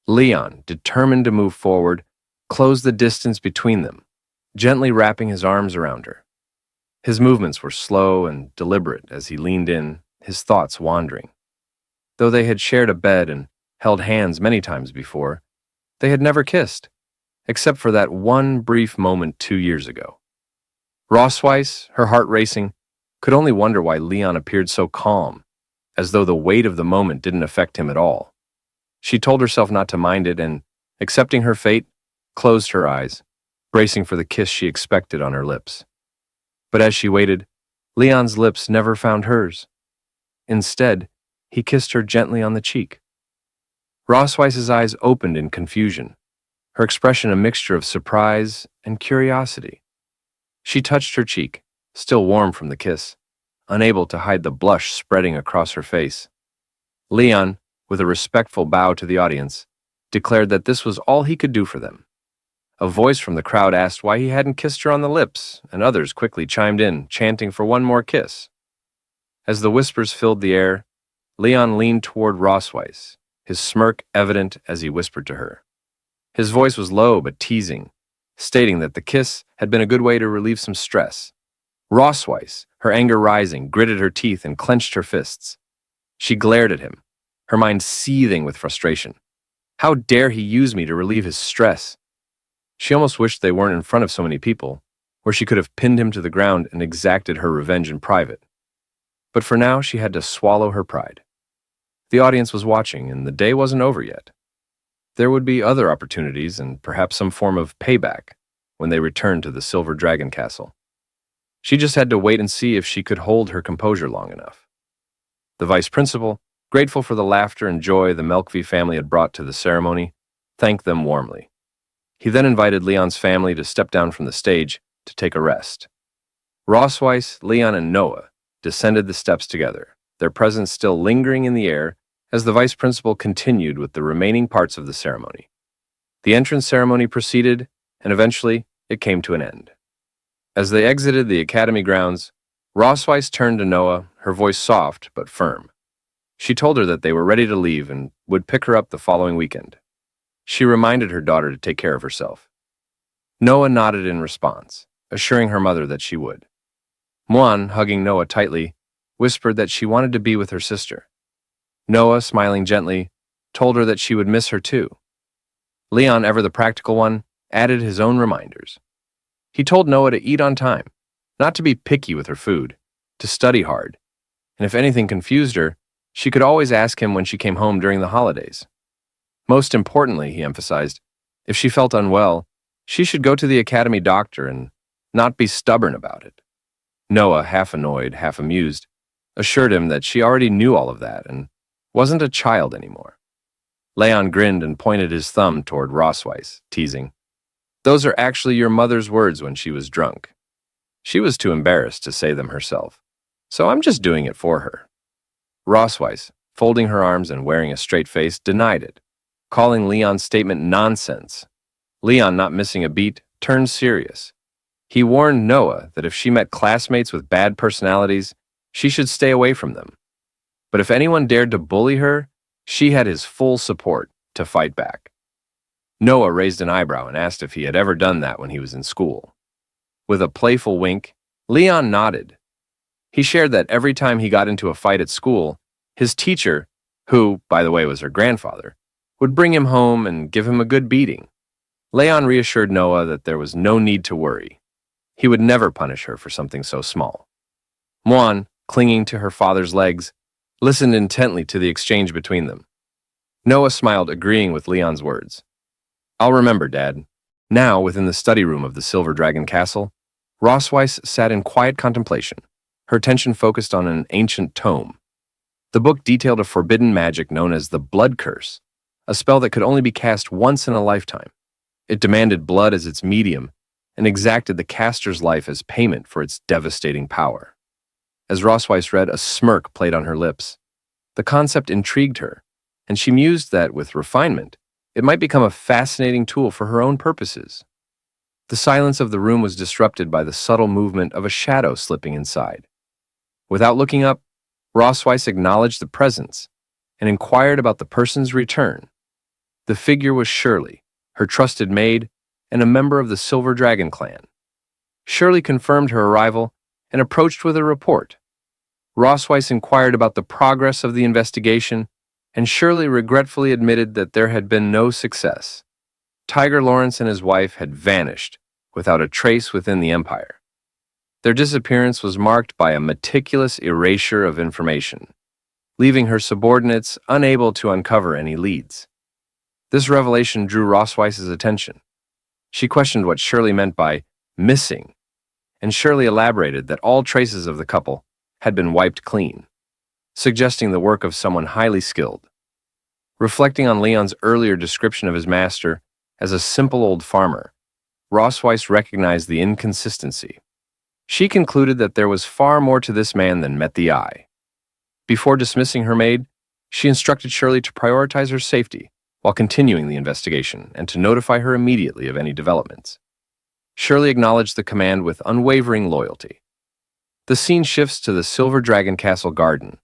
Leon, determined to move forward, closed the distance between them, gently wrapping his arms around her. His movements were slow and deliberate as he leaned in, his thoughts wandering. Though they had shared a bed and held hands many times before, they had never kissed, except for that one brief moment 2 years ago. Rossweiss, her heart racing, could only wonder why Leon appeared so calm, as though the weight of the moment didn't affect him at all. She told herself not to mind it and, accepting her fate, closed her eyes, bracing for the kiss she expected on her lips. But as she waited, Leon's lips never found hers. Instead, he kissed her gently on the cheek. Rossweiss's eyes opened in confusion, her expression a mixture of surprise and curiosity. She touched her cheek, still warm from the kiss, unable to hide the blush spreading across her face. Leon, with a respectful bow to the audience, declared that this was all he could do for them. A voice from the crowd asked why he hadn't kissed her on the lips, and others quickly chimed in, chanting for one more kiss. As the whispers filled the air, Leon leaned toward Rossweiss, his smirk evident as he whispered to her. His voice was low but teasing, stating that the kiss had been a good way to relieve some stress. Rossweiss, her anger rising, gritted her teeth and clenched her fists. She glared at him, her mind seething with frustration. How dare he use me to relieve his stress? She almost wished they weren't in front of so many people, where she could have pinned him to the ground and exacted her revenge in private. But for now, she had to swallow her pride. The audience was watching, and the day wasn't over yet. There would be other opportunities and perhaps some form of payback when they returned to the Silver Dragon Castle. She just had to wait and see if she could hold her composure long enough. The vice principal, grateful for the laughter and joy the Melkvi family had brought to the ceremony, thanked them warmly. He then invited Leon's family to step down from the stage to take a rest. Rossweiss, Leon, and Noah descended the steps together, their presence still lingering in the air as the vice principal continued with the remaining parts of the ceremony. The entrance ceremony proceeded, and eventually it came to an end. As they exited the academy grounds, Rossweiss turned to Noah, her voice soft but firm. She told her that they were ready to leave and would pick her up the following weekend. She reminded her daughter to take care of herself. Noah nodded in response, assuring her mother that she would. Muan, hugging Noah tightly, whispered that she wanted to be with her sister. Noah, smiling gently, told her that she would miss her too. Leon, ever the practical one, added his own reminders. He told Noah to eat on time, not to be picky with her food, to study hard, and if anything confused her, she could always ask him when she came home during the holidays. Most importantly, he emphasized, if she felt unwell, she should go to the academy doctor and not be stubborn about it. Noah, half annoyed, half amused, assured him that she already knew all of that and wasn't a child anymore. Leon grinned and pointed his thumb toward Rossweiss, teasing, "Those are actually your mother's words when she was drunk. She was too embarrassed to say them herself, so I'm just doing it for her." Rossweiss, folding her arms and wearing a straight face, denied it, calling Leon's statement nonsense. Leon, not missing a beat, turned serious. He warned Noah that if she met classmates with bad personalities, she should stay away from them. But if anyone dared to bully her, she had his full support to fight back. Noah raised an eyebrow and asked if he had ever done that when he was in school. With a playful wink, Leon nodded. He shared that every time he got into a fight at school, his teacher, who, by the way, was her grandfather, would bring him home and give him a good beating. Leon reassured Noah that there was no need to worry. He would never punish her for something so small. Muan, clinging to her father's legs, listened intently to the exchange between them. Noah smiled, agreeing with Leon's words. "I'll remember, Dad." Now, within the study room of the Silver Dragon Castle, Rossweiss sat in quiet contemplation, her attention focused on an ancient tome. The book detailed a forbidden magic known as the Blood Curse, a spell that could only be cast once in a lifetime. It demanded blood as its medium and exacted the caster's life as payment for its devastating power. As Rosweiss read, a smirk played on her lips. The concept intrigued her, and she mused that, with refinement, it might become a fascinating tool for her own purposes. The silence of the room was disrupted by the subtle movement of a shadow slipping inside. Without looking up, Rosweiss acknowledged the presence and inquired about the person's return. The figure was Shirley, her trusted maid, and a member of the Silver Dragon clan. Shirley confirmed her arrival and approached with a report. Rosweiss inquired about the progress of the investigation, and Shirley regretfully admitted that there had been no success. Tiger Lawrence and his wife had vanished without a trace within the Empire. Their disappearance was marked by a meticulous erasure of information, leaving her subordinates unable to uncover any leads. This revelation drew Rosweiss's attention. She questioned what Shirley meant by missing, and Shirley elaborated that all traces of the couple had been wiped clean, suggesting the work of someone highly skilled. Reflecting on Leon's earlier description of his master as a simple old farmer, Rosweiss recognized the inconsistency. She concluded that there was far more to this man than met the eye. Before dismissing her maid, she instructed Shirley to prioritize her safety while continuing the investigation and to notify her immediately of any developments. Shirley acknowledged the command with unwavering loyalty. The scene shifts to the Silver Dragon Castle garden,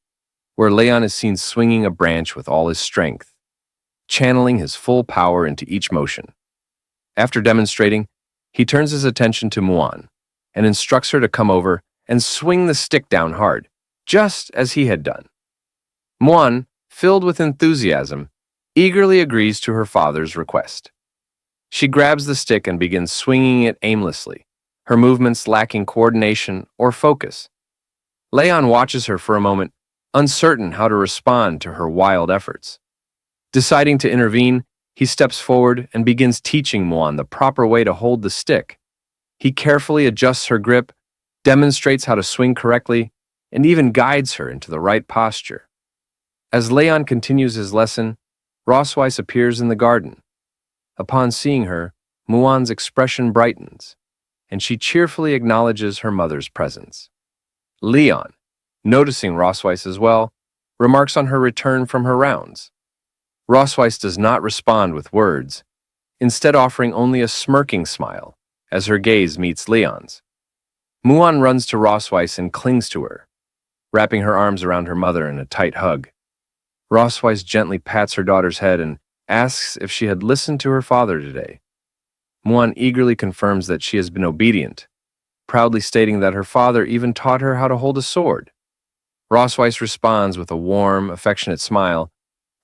where Leon is seen swinging a branch with all his strength, channeling his full power into each motion. After demonstrating, he turns his attention to Muan and instructs her to come over and swing the stick down hard, just as he had done. Muan, filled with enthusiasm, eagerly agrees to her father's request. She grabs the stick and begins swinging it aimlessly, her movements lacking coordination or focus. Leon watches her for a moment, uncertain how to respond to her wild efforts. Deciding to intervene, he steps forward and begins teaching Muan the proper way to hold the stick. He carefully adjusts her grip, demonstrates how to swing correctly, and even guides her into the right posture. As Leon continues his lesson, Rosweiss appears in the garden. Upon seeing her, Muan's expression brightens, and she cheerfully acknowledges her mother's presence. Leon, noticing Rosweiss as well, remarks on her return from her rounds. Rosweiss does not respond with words, instead offering only a smirking smile as her gaze meets Leon's. Muan runs to Rosweiss and clings to her, wrapping her arms around her mother in a tight hug. Rosweiss gently pats her daughter's head and asks if she had listened to her father today. Muan eagerly confirms that she has been obedient, proudly stating that her father even taught her how to hold a sword. Rosweiss responds with a warm, affectionate smile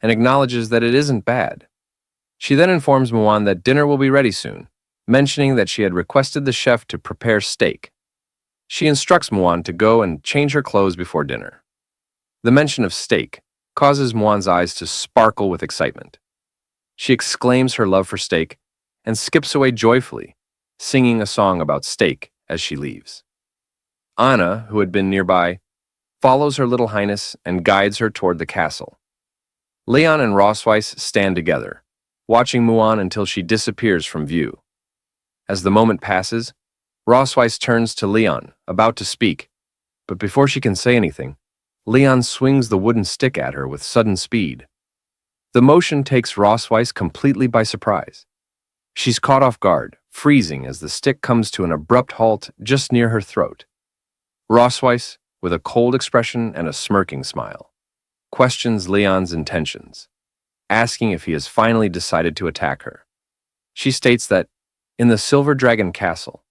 and acknowledges that it isn't bad. She then informs Muan that dinner will be ready soon, mentioning that she had requested the chef to prepare steak. She instructs Muan to go and change her clothes before dinner. The mention of steak causes Muan's eyes to sparkle with excitement. She exclaims her love for steak and skips away joyfully, singing a song about steak as she leaves. Anna, who had been nearby, follows her little highness and guides her toward the castle. Leon and Rosweiss stand together, watching Muan until she disappears from view. As the moment passes, Rosweiss turns to Leon, about to speak, but before she can say anything, Leon swings the wooden stick at her with sudden speed. The motion takes Rosweiss completely by surprise. She's caught off guard, freezing as the stick comes to an abrupt halt just near her throat. Rosweiss, with a cold expression and a smirking smile, questions Leon's intentions, asking if he has finally decided to attack her. She states that, in the Silver Dragon Castle,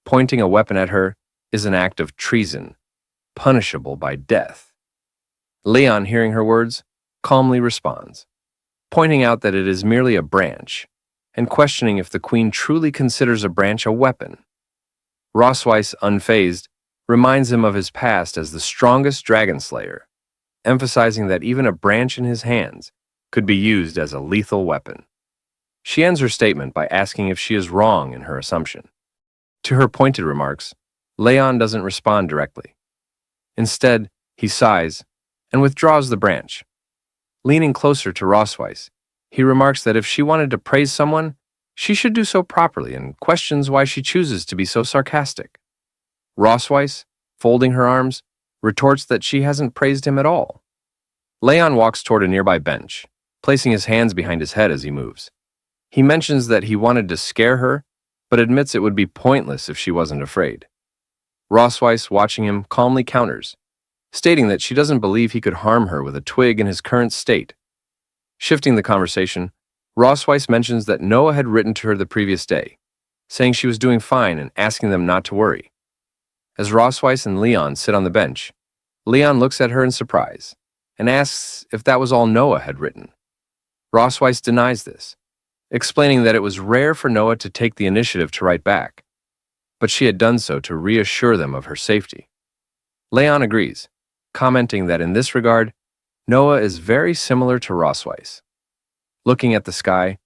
pointing a weapon at her is an act of treason, punishable by death. Leon, hearing her words, calmly responds, pointing out that it is merely a branch, and questioning if the queen truly considers a branch a weapon. Rosweiss, unfazed, reminds him of his past as the strongest dragon slayer, emphasizing that even a branch in his hands could be used as a lethal weapon. She ends her statement by asking if she is wrong in her assumption. To her pointed remarks, Leon doesn't respond directly. Instead, he sighs and withdraws the branch. Leaning closer to Rosweiss, he remarks that if she wanted to praise someone, She should do so properly and questions why she chooses to be so sarcastic. Rossweiss, folding her arms, retorts that she hasn't praised him at all. Leon walks toward a nearby bench, placing his hands behind his head as he moves. He mentions that he wanted to scare her, but admits it would be pointless if she wasn't afraid. Rossweiss, watching him, calmly counters, stating that she doesn't believe he could harm her with a twig in his current state. Shifting the conversation, Rossweiss mentions that Noah had written to her the previous day, saying she was doing fine and asking them not to worry. As Rossweiss and Leon sit on the bench, Leon looks at her in surprise and asks if that was all Noah had written. Rossweiss denies this, explaining that it was rare for Noah to take the initiative to write back, but she had done so to reassure them of her safety. Leon agrees, commenting that in this regard, Noah is very similar to Rossweiss. Looking at the sky,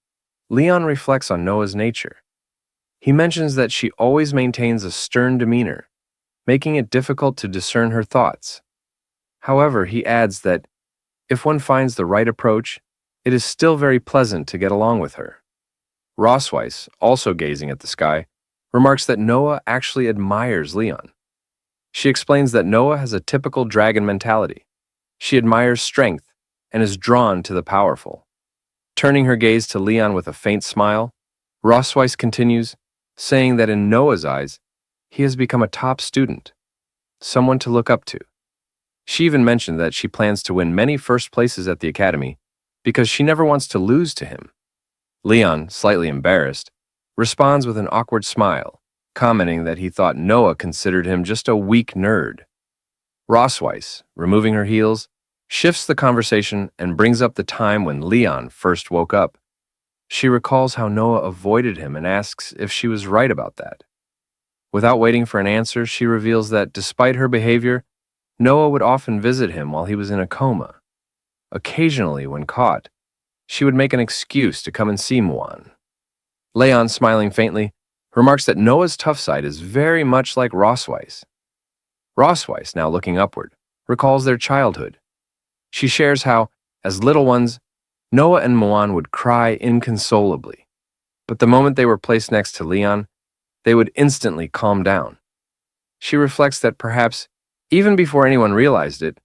Leon reflects on Noah's nature. He mentions that she always maintains a stern demeanor, making it difficult to discern her thoughts. However, he adds that if one finds the right approach, it is still very pleasant to get along with her. Rossweiss, also gazing at the sky, remarks that Noah actually admires Leon. She explains that Noah has a typical dragon mentality. She admires strength and is drawn to the powerful. Turning her gaze to Leon with a faint smile, Rossweiss continues, saying that in Noah's eyes, he has become a top student, someone to look up to. She even mentioned that she plans to win many first places at the academy because she never wants to lose to him. Leon, slightly embarrassed, responds with an awkward smile, commenting that he thought Noah considered him just a weak nerd. Rossweiss, removing her heels, shifts the conversation and brings up the time when Leon first woke up. She recalls how Noah avoided him and asks if she was right about that. Without waiting for an answer, she reveals that despite her behavior, Noah would often visit him while he was in a coma. Occasionally, when caught, she would make an excuse to come and see Muan. Leon, smiling faintly, remarks that Noah's tough side is very much like Rossweiss. Rossweiss, now looking upward, recalls their childhood. She shares how, as little ones, Noah and Muan would cry inconsolably, but the moment they were placed next to Leon, they would instantly calm down. She reflects that perhaps, even before anyone realized it,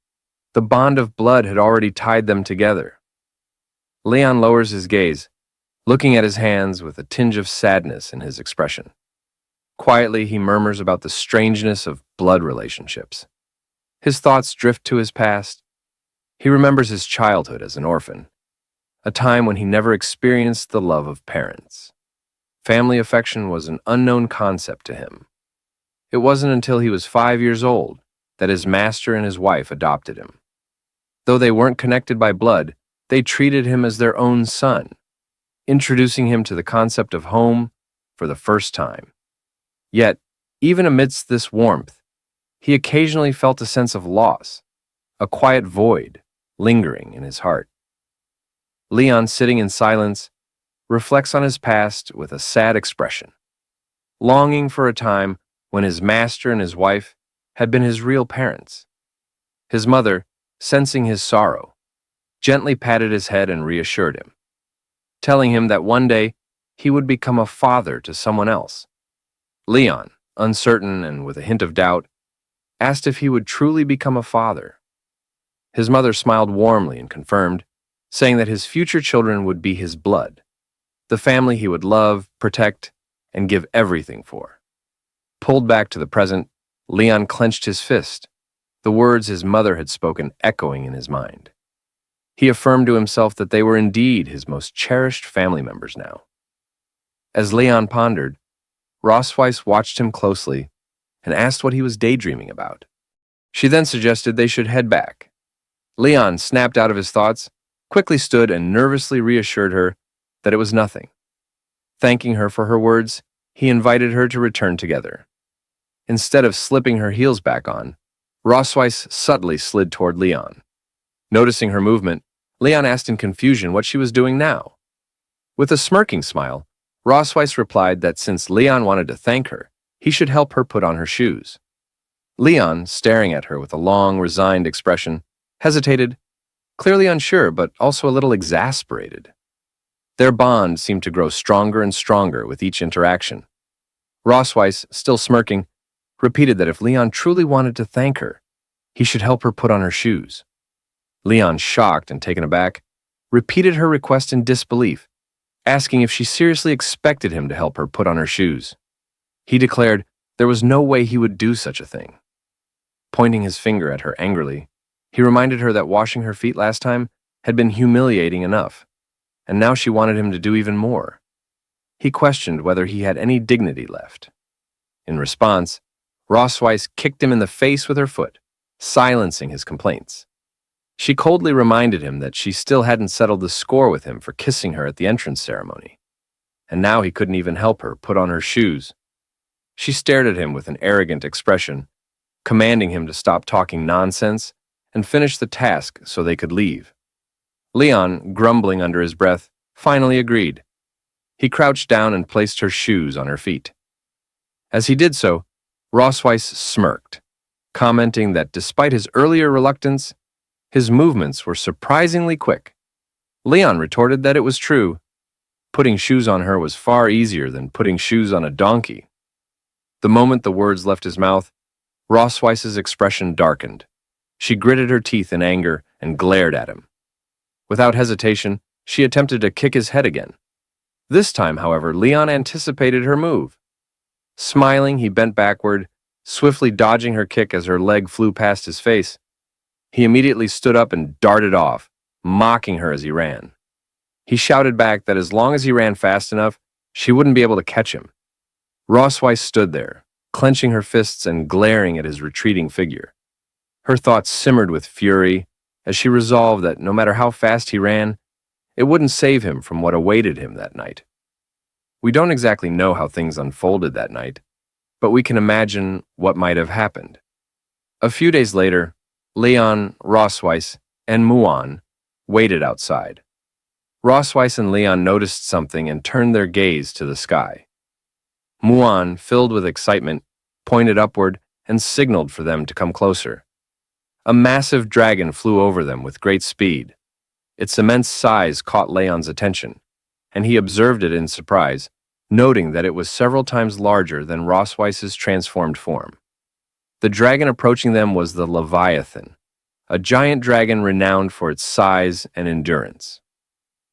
the bond of blood had already tied them together. Leon lowers his gaze, looking at his hands with a tinge of sadness in his expression. Quietly, he murmurs about the strangeness of blood relationships. His thoughts drift to his past. He remembers his childhood as an orphan, a time when he never experienced the love of parents. Family affection was an unknown concept to him. It wasn't until he was 5 years old that his master and his wife adopted him. Though they weren't connected by blood, they treated him as their own son, introducing him to the concept of home for the first time. Yet, even amidst this warmth, he occasionally felt a sense of loss, a quiet void lingering in his heart. Leon, sitting in silence, reflects on his past with a sad expression, longing for a time when his master and his wife had been his real parents. His mother, sensing his sorrow, gently patted his head and reassured him, telling him that one day he would become a father to someone else. Leon, uncertain and with a hint of doubt, asked if he would truly become a father. His mother smiled warmly and confirmed, saying that his future children would be his blood, the family he would love, protect, and give everything for. Pulled back to the present, Leon clenched his fist, the words his mother had spoken echoing in his mind. He affirmed to himself that they were indeed his most cherished family members now. As Leon pondered, Rossweiss watched him closely and asked what he was daydreaming about. She then suggested they should head back. Leon snapped out of his thoughts, quickly stood and nervously reassured her that it was nothing. Thanking her for her words, he invited her to return together. Instead of slipping her heels back on, Rossweiss subtly slid toward Leon. Noticing her movement, Leon asked in confusion what she was doing now. With a smirking smile, Rossweiss replied that since Leon wanted to thank her, he should help her put on her shoes. Leon, staring at her with a long, resigned expression, hesitated, clearly unsure but also a little exasperated. Their bond seemed to grow stronger and stronger with each interaction. Rossweiss, still smirking, repeated that if Leon truly wanted to thank her, he should help her put on her shoes. Leon, shocked and taken aback, repeated her request in disbelief, asking if she seriously expected him to help her put on her shoes. He declared there was no way he would do such a thing. Pointing his finger at her angrily, he reminded her that washing her feet last time had been humiliating enough, and now she wanted him to do even more. He questioned whether he had any dignity left. In response, Rossweiss kicked him in the face with her foot, silencing his complaints. She coldly reminded him that she still hadn't settled the score with him for kissing her at the entrance ceremony, and now he couldn't even help her put on her shoes. She stared at him with an arrogant expression, commanding him to stop talking nonsense and finish the task so they could leave. Leon, grumbling under his breath, finally agreed. He crouched down and placed her shoes on her feet. As he did so, Rossweiss smirked, commenting that despite his earlier reluctance, his movements were surprisingly quick. Leon retorted that it was true. Putting shoes on her was far easier than putting shoes on a donkey. The moment the words left his mouth, Rossweiss's expression darkened. She gritted her teeth in anger and glared at him. Without hesitation, she attempted to kick his head again. This time, however, Leon anticipated her move. Smiling, he bent backward, swiftly dodging her kick as her leg flew past his face. He immediately stood up and darted off, mocking her as he ran. He shouted back that as long as he ran fast enough, she wouldn't be able to catch him. Rossweiss stood there, clenching her fists and glaring at his retreating figure. Her thoughts simmered with fury as she resolved that no matter how fast he ran, it wouldn't save him from what awaited him that night. We don't exactly know how things unfolded that night, but we can imagine what might have happened. A few days later, Leon, Rossweiss, and Muan waited outside. Rossweiss and Leon noticed something and turned their gaze to the sky. Muan, filled with excitement, pointed upward and signaled for them to come closer. A massive dragon flew over them with great speed. Its immense size caught Leon's attention, and he observed it in surprise, noting that it was several times larger than Rossweiss's transformed form. The dragon approaching them was the Leviathan, a giant dragon renowned for its size and endurance.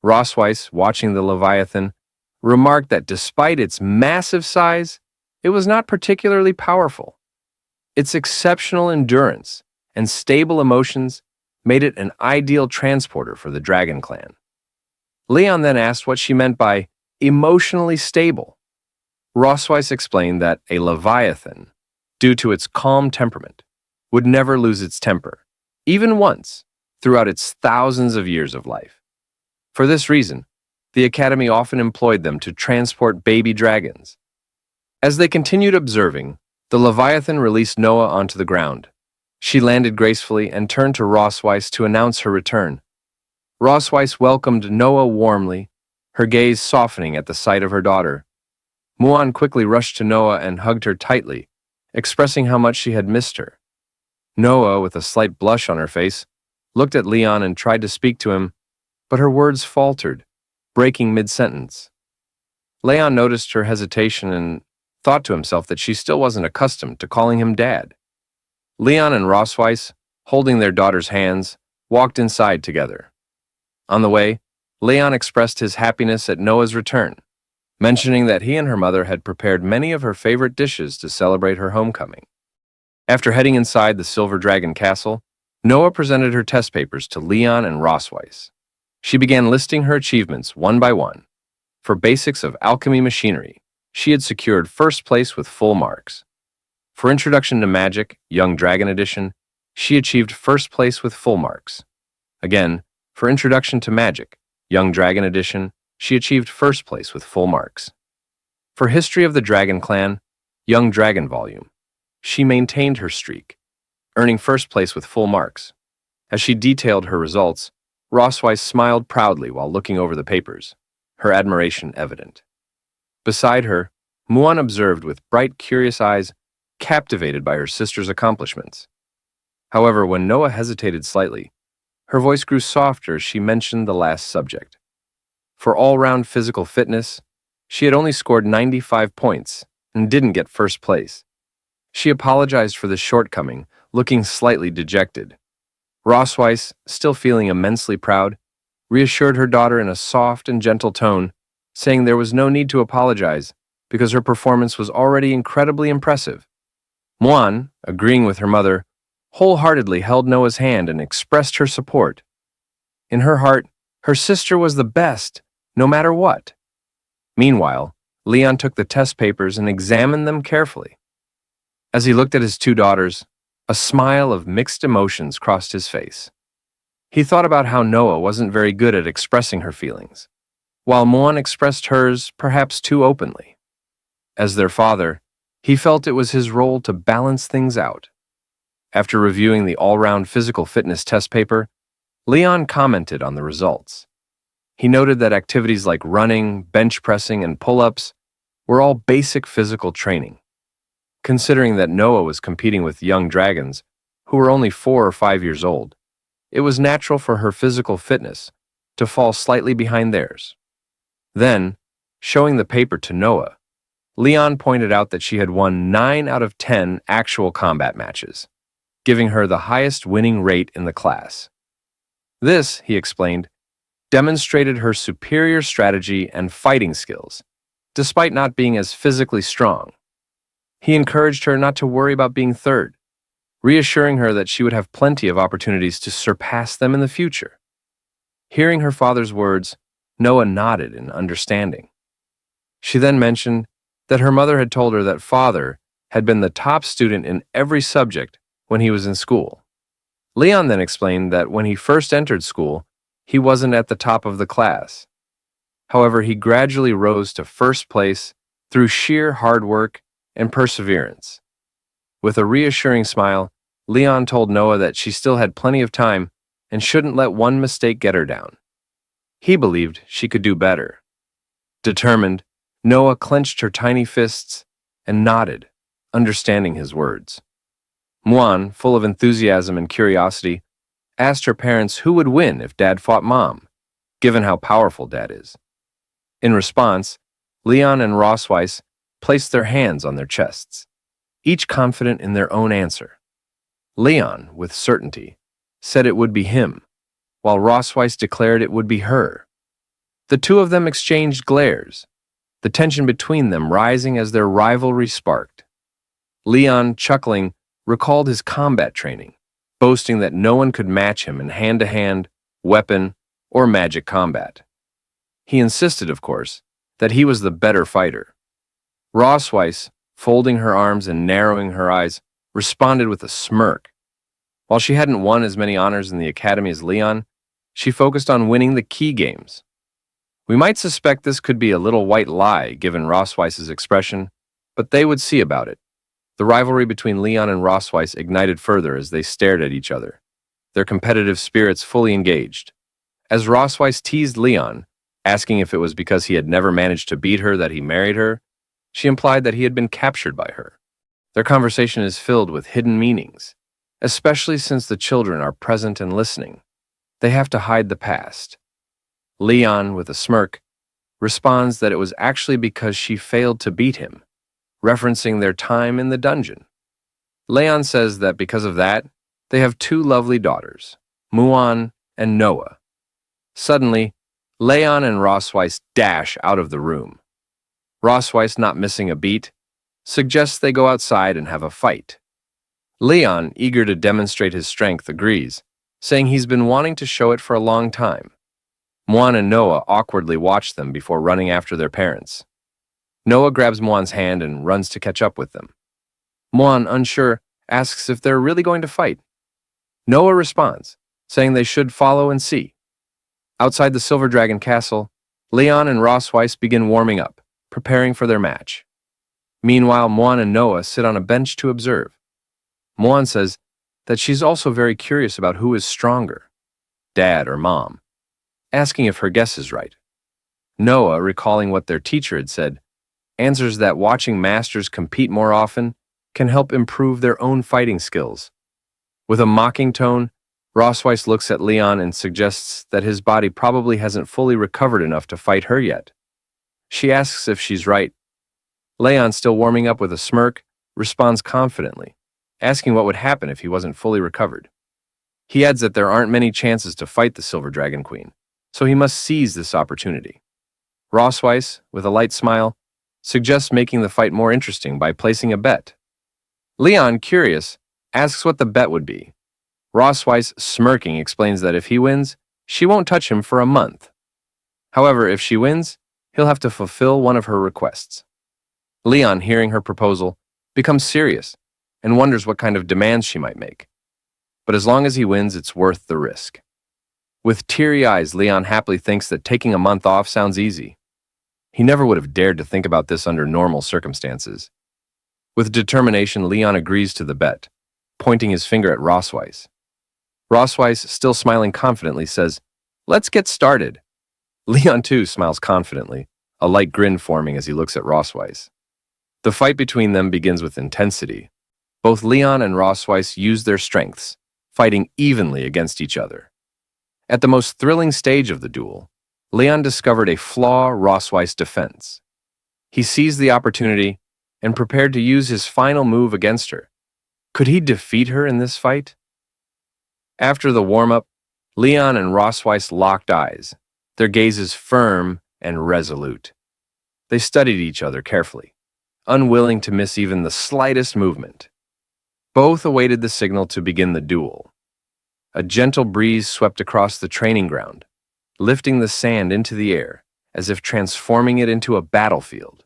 Rossweiss, watching the Leviathan, remarked that despite its massive size, it was not particularly powerful. Its exceptional endurance and stable emotions made it an ideal transporter for the dragon clan. Leon then asked what she meant by emotionally stable. Rossweiss explained that a Leviathan, due to its calm temperament, would never lose its temper, even once, throughout its thousands of years of life. For this reason, the Academy often employed them to transport baby dragons. As they continued observing, the Leviathan released Noah onto the ground. She landed gracefully and turned to Rossweiss to announce her return. Rossweiss welcomed Noah warmly, her gaze softening at the sight of her daughter. Muan quickly rushed to Noah and hugged her tightly, expressing how much she had missed her. Noah, with a slight blush on her face, looked at Leon and tried to speak to him, but her words faltered, breaking mid-sentence. Leon noticed her hesitation and thought to himself that she still wasn't accustomed to calling him Dad. Leon and Rossweiss, holding their daughter's hands, walked inside together. On the way, Leon expressed his happiness at Noah's return, mentioning that he and her mother had prepared many of her favorite dishes to celebrate her homecoming. After heading inside the Silver Dragon Castle, Noah presented her test papers to Leon and Rossweiss. She began listing her achievements one by one. For basics of alchemy machinery, she had secured first place with full marks. For Introduction to Magic, Young Dragon Edition, she achieved first place with full marks. Again, for Introduction to Magic, Young Dragon Edition, she achieved first place with full marks. For History of the Dragon Clan, Young Dragon Volume, she maintained her streak, earning first place with full marks. As she detailed her results, Rossweiss smiled proudly while looking over the papers, her admiration evident. Beside her, Muan observed with bright, curious eyes, captivated by her sister's accomplishments. However, when Noah hesitated slightly, her voice grew softer as she mentioned the last subject. For all-round physical fitness, she had only scored 95 points and didn't get first place. She apologized for the shortcoming, looking slightly dejected. Rosweiss, still feeling immensely proud, reassured her daughter in a soft and gentle tone, saying there was no need to apologize because her performance was already incredibly impressive. Muan, agreeing with her mother, wholeheartedly held Noah's hand and expressed her support. In her heart, her sister was the best, no matter what. Meanwhile, Leon took the test papers and examined them carefully. As he looked at his two daughters, a smile of mixed emotions crossed his face. He thought about how Noah wasn't very good at expressing her feelings, while Muan expressed hers perhaps too openly. As their father, he felt it was his role to balance things out. After reviewing the all-round physical fitness test paper, Leon commented on the results. He noted that activities like running, bench pressing, and pull-ups were all basic physical training. Considering that Noah was competing with young dragons, who were only 4 or 5 years old, it was natural for her physical fitness to fall slightly behind theirs. Then, showing the paper to Noah, Leon pointed out that she had won 9 out of 10 actual combat matches, giving her the highest winning rate in the class. This, he explained, demonstrated her superior strategy and fighting skills, despite not being as physically strong. He encouraged her not to worry about being third, reassuring her that she would have plenty of opportunities to surpass them in the future. Hearing her father's words, Noah nodded in understanding. She then mentioned that her mother had told her that father had been the top student in every subject when he was in school. Leon then explained that when he first entered school, he wasn't at the top of the class. However, he gradually rose to first place through sheer hard work and perseverance. With a reassuring smile, Leon told Noah that she still had plenty of time and shouldn't let one mistake get her down. He believed she could do better. Determined, Noah clenched her tiny fists and nodded, understanding his words. Muan, full of enthusiasm and curiosity, asked her parents who would win if Dad fought Mom, given how powerful Dad is. In response, Leon and Rosweiss placed their hands on their chests, each confident in their own answer. Leon, with certainty, said it would be him, while Rosweiss declared it would be her. The two of them exchanged glares, the tension between them rising as their rivalry sparked. Leon, chuckling, recalled his combat training, boasting that no one could match him in hand-to-hand, weapon, or magic combat. He insisted, of course, that he was the better fighter. Rosweiss, folding her arms and narrowing her eyes, responded with a smirk. While she hadn't won as many honors in the academy as Leon, she focused on winning the key games. We might suspect this could be a little white lie given Rosweiss's expression, but they would see about it. The rivalry between Leon and Rosweiss ignited further as they stared at each other, their competitive spirits fully engaged. As Rosweiss teased Leon, asking if it was because he had never managed to beat her that he married her, she implied that he had been captured by her. Their conversation is filled with hidden meanings, especially since the children are present and listening. They have to hide the past. Leon, with a smirk, responds that it was actually because she failed to beat him, referencing their time in the dungeon. Leon says that because of that, they have 2 lovely daughters, Muan and Noah. Suddenly, Leon and Rosweiss dash out of the room. Rosweiss, not missing a beat, suggests they go outside and have a fight. Leon, eager to demonstrate his strength, agrees, saying he's been wanting to show it for a long time. Muan and Noah awkwardly watch them before running after their parents. Noah grabs Muan's hand and runs to catch up with them. Muan, unsure, asks if they're really going to fight. Noah responds, saying they should follow and see. Outside the Silver Dragon Castle, Leon and Rosweiss begin warming up, preparing for their match. Meanwhile, Muan and Noah sit on a bench to observe. Muan says that she's also very curious about who is stronger, Dad or Mom, asking if her guess is right. Noah, recalling what their teacher had said, answers that watching masters compete more often can help improve their own fighting skills. With a mocking tone, Rossweiss looks at Leon and suggests that his body probably hasn't fully recovered enough to fight her yet. She asks if she's right. Leon, still warming up with a smirk, responds confidently, asking what would happen if he wasn't fully recovered. He adds that there aren't many chances to fight the Silver Dragon Queen, so he must seize this opportunity. Rossweiss, with a light smile, suggests making the fight more interesting by placing a bet. Leon, curious, asks what the bet would be. Rossweiss, smirking, explains that if he wins, she won't touch him for a month. However, if she wins, he'll have to fulfill one of her requests. Leon, hearing her proposal, becomes serious and wonders what kind of demands she might make. But as long as he wins, it's worth the risk. With teary eyes, Leon happily thinks that taking a month off sounds easy. He never would have dared to think about this under normal circumstances. With determination, Leon agrees to the bet, pointing his finger at Rossweiss. Rossweiss, still smiling confidently, says, "Let's get started." Leon, too, smiles confidently, a light grin forming as he looks at Rossweiss. The fight between them begins with intensity. Both Leon and Rossweiss use their strengths, fighting evenly against each other. At the most thrilling stage of the duel, Leon discovered a flaw Rossweiss' defense. He seized the opportunity and prepared to use his final move against her. Could he defeat her in this fight? After the warm-up, Leon and Rossweiss locked eyes, their gazes firm and resolute. They studied each other carefully, unwilling to miss even the slightest movement. Both awaited the signal to begin the duel. A gentle breeze swept across the training ground, lifting the sand into the air as if transforming it into a battlefield.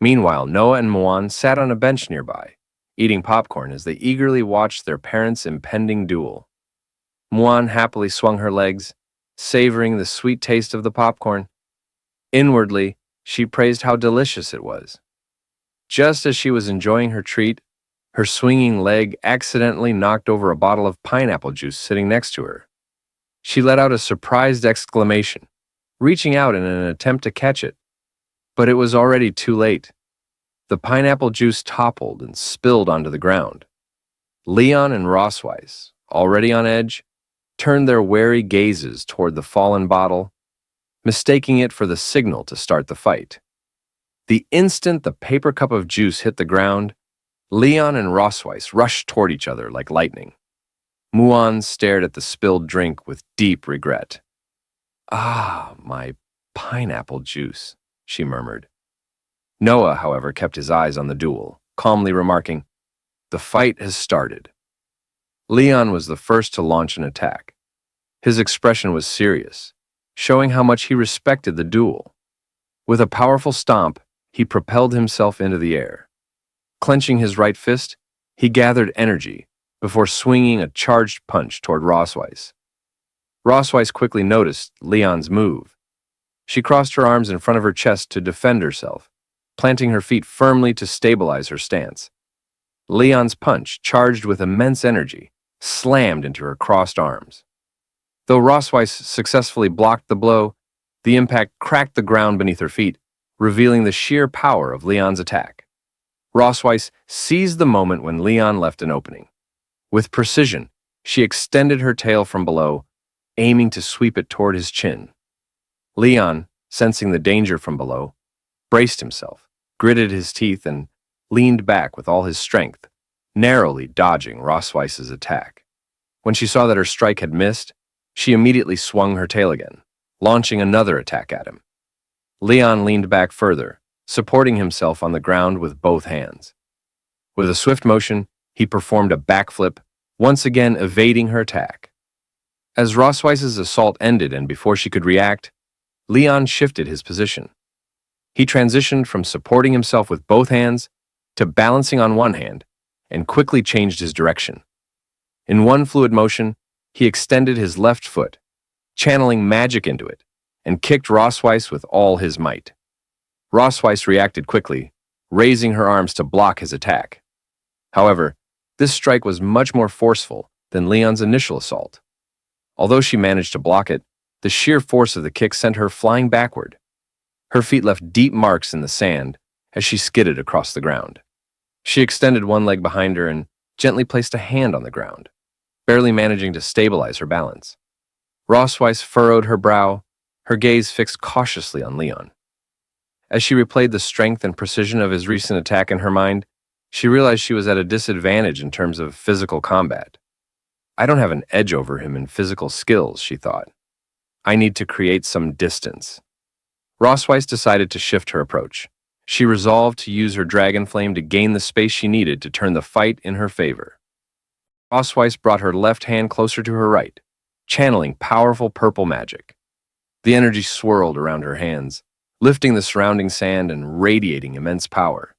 Meanwhile, Noah and Muan sat on a bench nearby, eating popcorn as they eagerly watched their parents' impending duel. Muan happily swung her legs, savoring the sweet taste of the popcorn. Inwardly, she praised how delicious it was. Just as she was enjoying her treat, her swinging leg accidentally knocked over a bottle of pineapple juice sitting next to her. She let out a surprised exclamation, reaching out in an attempt to catch it. But it was already too late. The pineapple juice toppled and spilled onto the ground. Leon and Rossweiss, already on edge, turned their wary gazes toward the fallen bottle, mistaking it for the signal to start the fight. The instant the paper cup of juice hit the ground, Leon and Rossweiss rushed toward each other like lightning. Muan stared at the spilled drink with deep regret. "Ah, my pineapple juice," she murmured. Noah, however, kept his eyes on the duel, calmly remarking, "The fight has started." Leon was the first to launch an attack. His expression was serious, showing how much he respected the duel. With a powerful stomp, he propelled himself into the air. Clenching his right fist, he gathered energy before swinging a charged punch toward Rossweiss. Rossweiss quickly noticed Leon's move. She crossed her arms in front of her chest to defend herself, planting her feet firmly to stabilize her stance. Leon's punch, charged with immense energy, slammed into her crossed arms. Though Rossweiss successfully blocked the blow, the impact cracked the ground beneath her feet, revealing the sheer power of Leon's attack. Rossweiss seized the moment when Leon left an opening. With precision, she extended her tail from below, aiming to sweep it toward his chin. Leon, sensing the danger from below, braced himself, gritted his teeth, and leaned back with all his strength, narrowly dodging Rossweiss's attack. When she saw that her strike had missed, she immediately swung her tail again, launching another attack at him. Leon leaned back further, supporting himself on the ground with both hands. With a swift motion, he performed a backflip, once again evading her attack. As Rossweiss's assault ended and before she could react, Leon shifted his position. He transitioned from supporting himself with both hands to balancing on one hand and quickly changed his direction. In one fluid motion, he extended his left foot, channeling magic into it, and kicked Rossweiss with all his might. Rossweiss reacted quickly, raising her arms to block his attack. However, this strike was much more forceful than Leon's initial assault. Although she managed to block it, the sheer force of the kick sent her flying backward. Her feet left deep marks in the sand as she skidded across the ground. She extended one leg behind her and gently placed a hand on the ground. barely managing to stabilize her balance. Rossweiss furrowed her brow, her gaze fixed cautiously on Leon. As she replayed the strength and precision of his recent attack in her mind, she realized she was at a disadvantage in terms of physical combat. I don't have an edge over him in physical skills, she thought. I need to create some distance. Rossweiss decided to shift her approach. She resolved to use her dragon flame to gain the space she needed to turn the fight in her favor. Rossweiss brought her left hand closer to her right, channeling powerful purple magic. The energy swirled around her hands, lifting the surrounding sand and radiating immense power.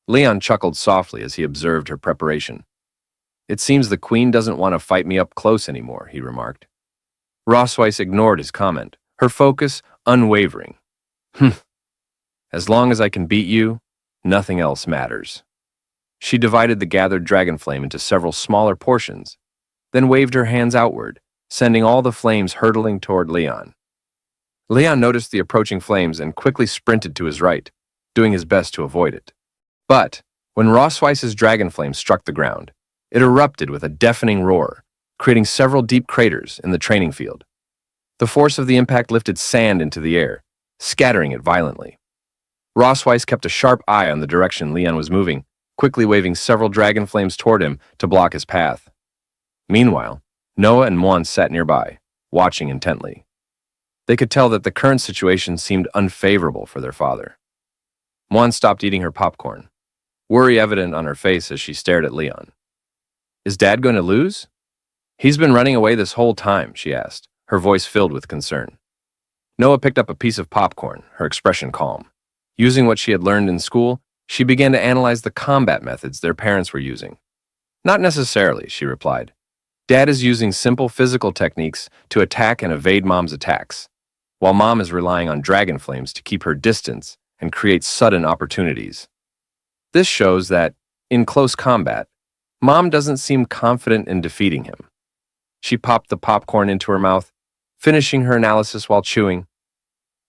Leon chuckled softly as he observed her preparation. It seems the queen doesn't want to fight me up close anymore, he remarked. Rossweiss ignored his comment, her focus unwavering. As long as I can beat you, nothing else matters. She divided the gathered dragon flame into several smaller portions, then waved her hands outward, sending all the flames hurtling toward Leon. Leon noticed the approaching flames and quickly sprinted to his right, doing his best to avoid it. But when Rossweiss's dragon flame struck the ground, it erupted with a deafening roar, creating several deep craters in the training field. The force of the impact lifted sand into the air, scattering it violently. Rossweiss kept a sharp eye on the direction Leon was moving, quickly waving several dragon flames toward him to block his path. Meanwhile, Noah and Mwan sat nearby, watching intently. They could tell that the current situation seemed unfavorable for their father. Mwan stopped eating her popcorn, worry evident on her face as she stared at Leon. Is Dad going to lose? He's been running away this whole time, she asked, her voice filled with concern. Noah picked up a piece of popcorn, her expression calm. Using what she had learned in school, she began to analyze the combat methods their parents were using. Not necessarily, she replied. Dad is using simple physical techniques to attack and evade Mom's attacks, while Mom is relying on dragon flames to keep her distance and create sudden opportunities. This shows that, in close combat, Mom doesn't seem confident in defeating him. She popped the popcorn into her mouth, finishing her analysis while chewing.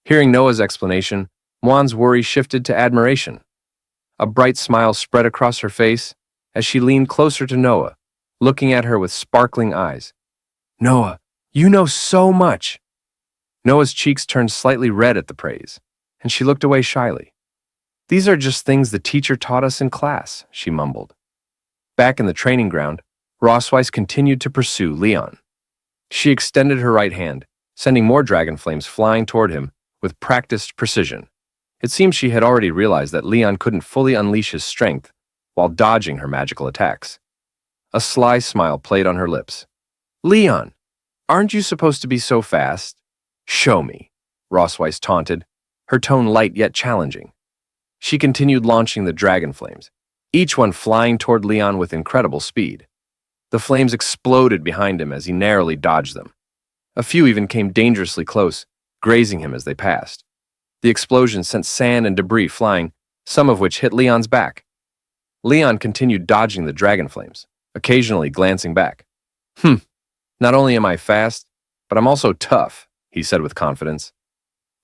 Hearing Noah's explanation, Mwan's worry shifted to admiration. A bright smile spread across her face as she leaned closer to Noah, looking at her with sparkling eyes. Noah, you know so much! Noah's cheeks turned slightly red at the praise, and she looked away shyly. These are just things the teacher taught us in class, she mumbled. Back in the training ground, Rossweiss continued to pursue Leon. She extended her right hand, sending more dragon flames flying toward him with practiced precision. It seemed she had already realized that Leon couldn't fully unleash his strength while dodging her magical attacks. A sly smile played on her lips. Leon, aren't you supposed to be so fast? Show me, Rossweiss taunted, her tone light yet challenging. She continued launching the dragon flames, each one flying toward Leon with incredible speed. The flames exploded behind him as he narrowly dodged them. A few even came dangerously close, grazing him as they passed. The explosion sent sand and debris flying, some of which hit Leon's back. Leon continued dodging the dragon flames, occasionally glancing back. Not only am I fast, but I'm also tough, he said with confidence.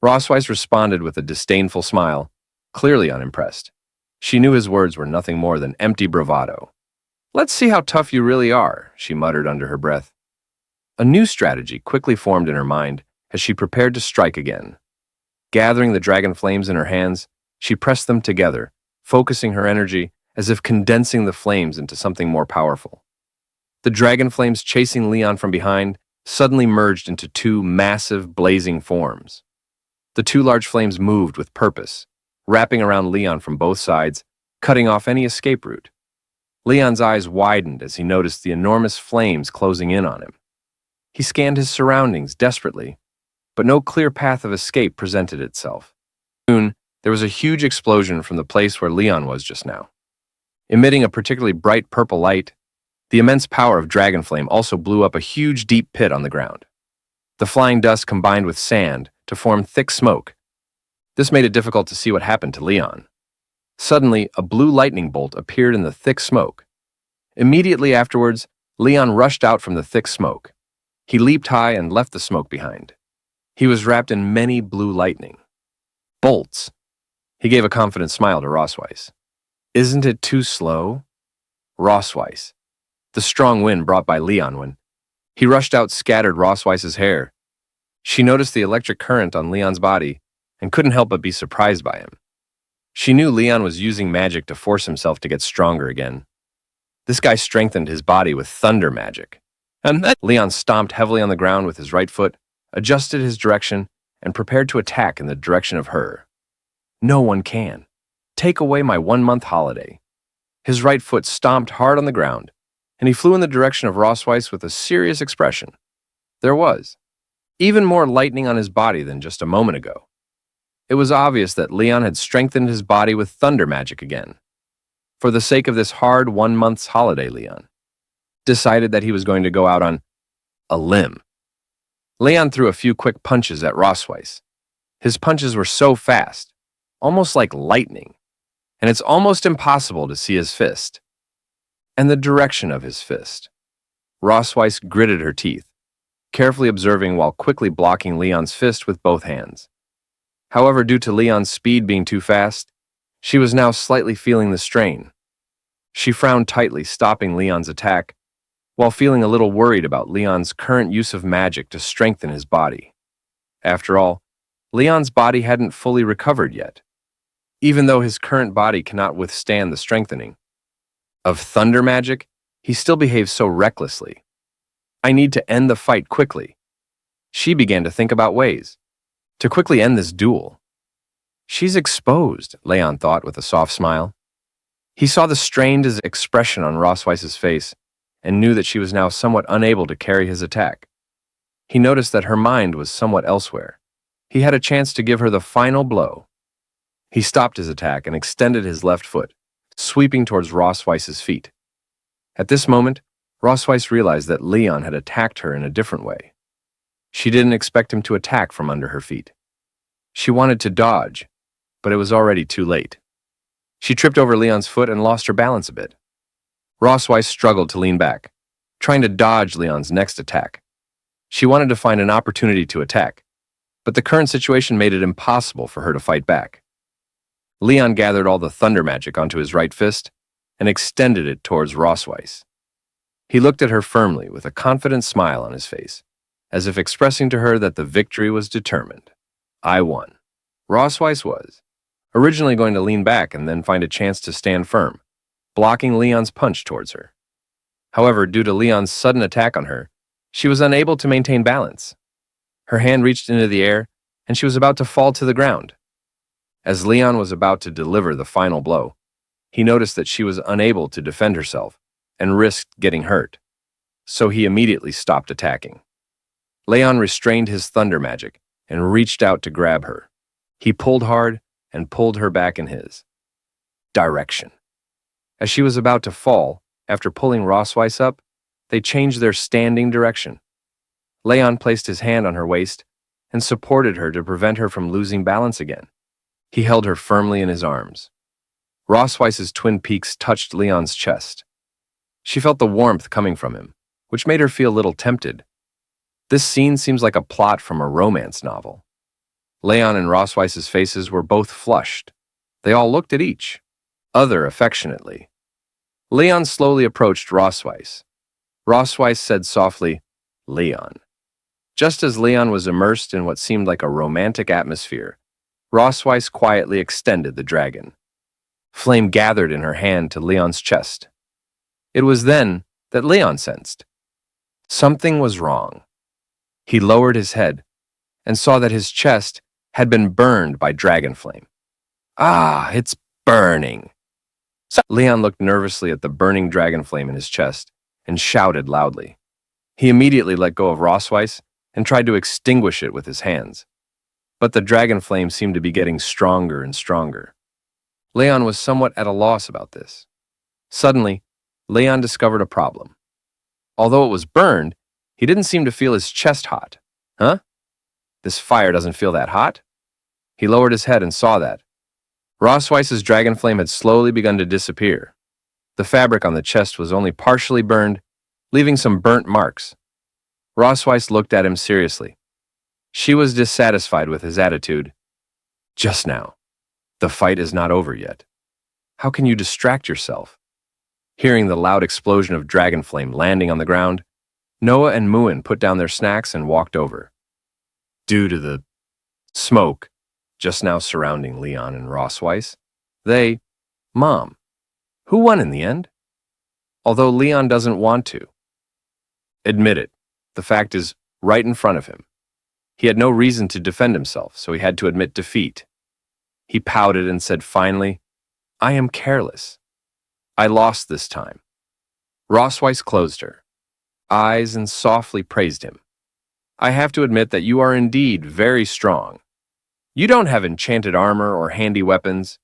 Rossweiss responded with a disdainful smile, clearly unimpressed. She knew his words were nothing more than empty bravado. Let's see how tough you really are, she muttered under her breath. A new strategy quickly formed in her mind as she prepared to strike again. Gathering the dragon flames in her hands, she pressed them together, focusing her energy as if condensing the flames into something more powerful. The dragon flames chasing Leon from behind suddenly merged into two massive, blazing forms. The two large flames moved with purpose, wrapping around Leon from both sides, cutting off any escape route. Leon's eyes widened as he noticed the enormous flames closing in on him. He scanned his surroundings desperately, but no clear path of escape presented itself. Soon, there was a huge explosion from the place where Leon was just now. Emitting a particularly bright purple light, the immense power of dragon flame also blew up a huge deep pit on the ground. The flying dust combined with sand to form thick smoke. This made it difficult to see what happened to Leon. Suddenly, a blue lightning bolt appeared in the thick smoke. Immediately afterwards, Leon rushed out from the thick smoke. He leaped high and left the smoke behind. He was wrapped in many blue lightning bolts. He gave a confident smile to Rossweiss. Isn't it too slow? Rossweiss. the strong wind brought by Leon when he rushed out scattered Rossweiss's hair. She noticed the electric current on Leon's body and couldn't help but be surprised by him. She knew Leon was using magic to force himself to get stronger again. This guy strengthened his body with thunder magic. And then Leon stomped heavily on the ground with his right foot, adjusted his direction, and prepared to attack in the direction of her. No one can. Take away my 1-month holiday. His right foot stomped hard on the ground, and he flew in the direction of Rossweiss with a serious expression. There was even more lightning on his body than just a moment ago. It was obvious that Leon had strengthened his body with thunder magic again. For the sake of this hard 1-month's holiday, Leon decided that he was going to go out on a limb. Leon threw a few quick punches at Rossweiss. His punches were so fast, almost like lightning, and it's almost impossible to see his fist and the direction of his fist. Rossweiss gritted her teeth, carefully observing while quickly blocking Leon's fist with both hands. However, due to Leon's speed being too fast, she was now slightly feeling the strain. She frowned tightly, stopping Leon's attack, while feeling a little worried about Leon's current use of magic to strengthen his body. After all, Leon's body hadn't fully recovered yet, even though his current body cannot withstand the strengthening of thunder magic. He still behaves so recklessly. I need to end the fight quickly. She began to think about ways to quickly end this duel. She's exposed, Leon thought with a soft smile. He saw the strained expression on Rossweiss's face and knew that she was now somewhat unable to carry his attack. He noticed that her mind was somewhat elsewhere. He had a chance to give her the final blow. He stopped his attack and extended his left foot, sweeping towards Rossweiss's feet. At this moment, Rossweiss realized that Leon had attacked her in a different way. She didn't expect him to attack from under her feet. She wanted to dodge, but it was already too late. She tripped over Leon's foot and lost her balance a bit. Rossweiss struggled to lean back, trying to dodge Leon's next attack. She wanted to find an opportunity to attack, but the current situation made it impossible for her to fight back. Leon gathered all the thunder magic onto his right fist and extended it towards Rossweiss. He looked at her firmly with a confident smile on his face, as if expressing to her that the victory was determined. I won. Rossweiss was originally going to lean back and then find a chance to stand firm, blocking Leon's punch towards her. However, due to Leon's sudden attack on her, she was unable to maintain balance. Her hand reached into the air, and she was about to fall to the ground. As Leon was about to deliver the final blow, he noticed that she was unable to defend herself and risked getting hurt, so he immediately stopped attacking. Leon restrained his thunder magic and reached out to grab her. He pulled hard and pulled her back in his direction. As she was about to fall, after pulling Rossweiss up, they changed their standing direction. Leon placed his hand on her waist and supported her to prevent her from losing balance again. He held her firmly in his arms. Rossweiss's twin peaks touched Leon's chest. She felt the warmth coming from him, which made her feel a little tempted. This scene seems like a plot from a romance novel. Leon and Rossweiss's faces were both flushed. They all looked at each other affectionately. Leon slowly approached Rossweiss. Rossweiss said softly, "Leon." Just as Leon was immersed in what seemed like a romantic atmosphere, Rossweiss quietly extended the dragon. Flame gathered in her hand to Leon's chest. It was then that Leon sensed something was wrong. He lowered his head and saw that his chest had been burned by dragon flame. "Ah, it's burning." Leon looked nervously at the burning dragon flame in his chest and shouted loudly. He immediately let go of Rossweiss and tried to extinguish it with his hands. But the dragon flame seemed to be getting stronger and stronger. Leon was somewhat at a loss about this. Suddenly, Leon discovered a problem. Although it was burned, he didn't seem to feel his chest hot. Huh? This fire doesn't feel that hot? He lowered his head and saw that Rossweiss's dragon flame had slowly begun to disappear. The fabric on the chest was only partially burned, leaving some burnt marks. Rossweiss looked at him seriously. She was dissatisfied with his attitude. "Just now. The fight is not over yet. How can you distract yourself?" Hearing the loud explosion of dragon flame landing on the ground, Noah and Muin put down their snacks and walked over. Due to the smoke just now surrounding Leon and Rossweiss, Mom, who won in the end? Although Leon doesn't want to admit it, the fact is right in front of him. He had no reason to defend himself, so he had to admit defeat. He pouted and said finally, I am careless. I lost this time. Rossweiss closed her eyes and softly praised him. I have to admit that you are indeed very strong. You don't have enchanted armor or handy weapons.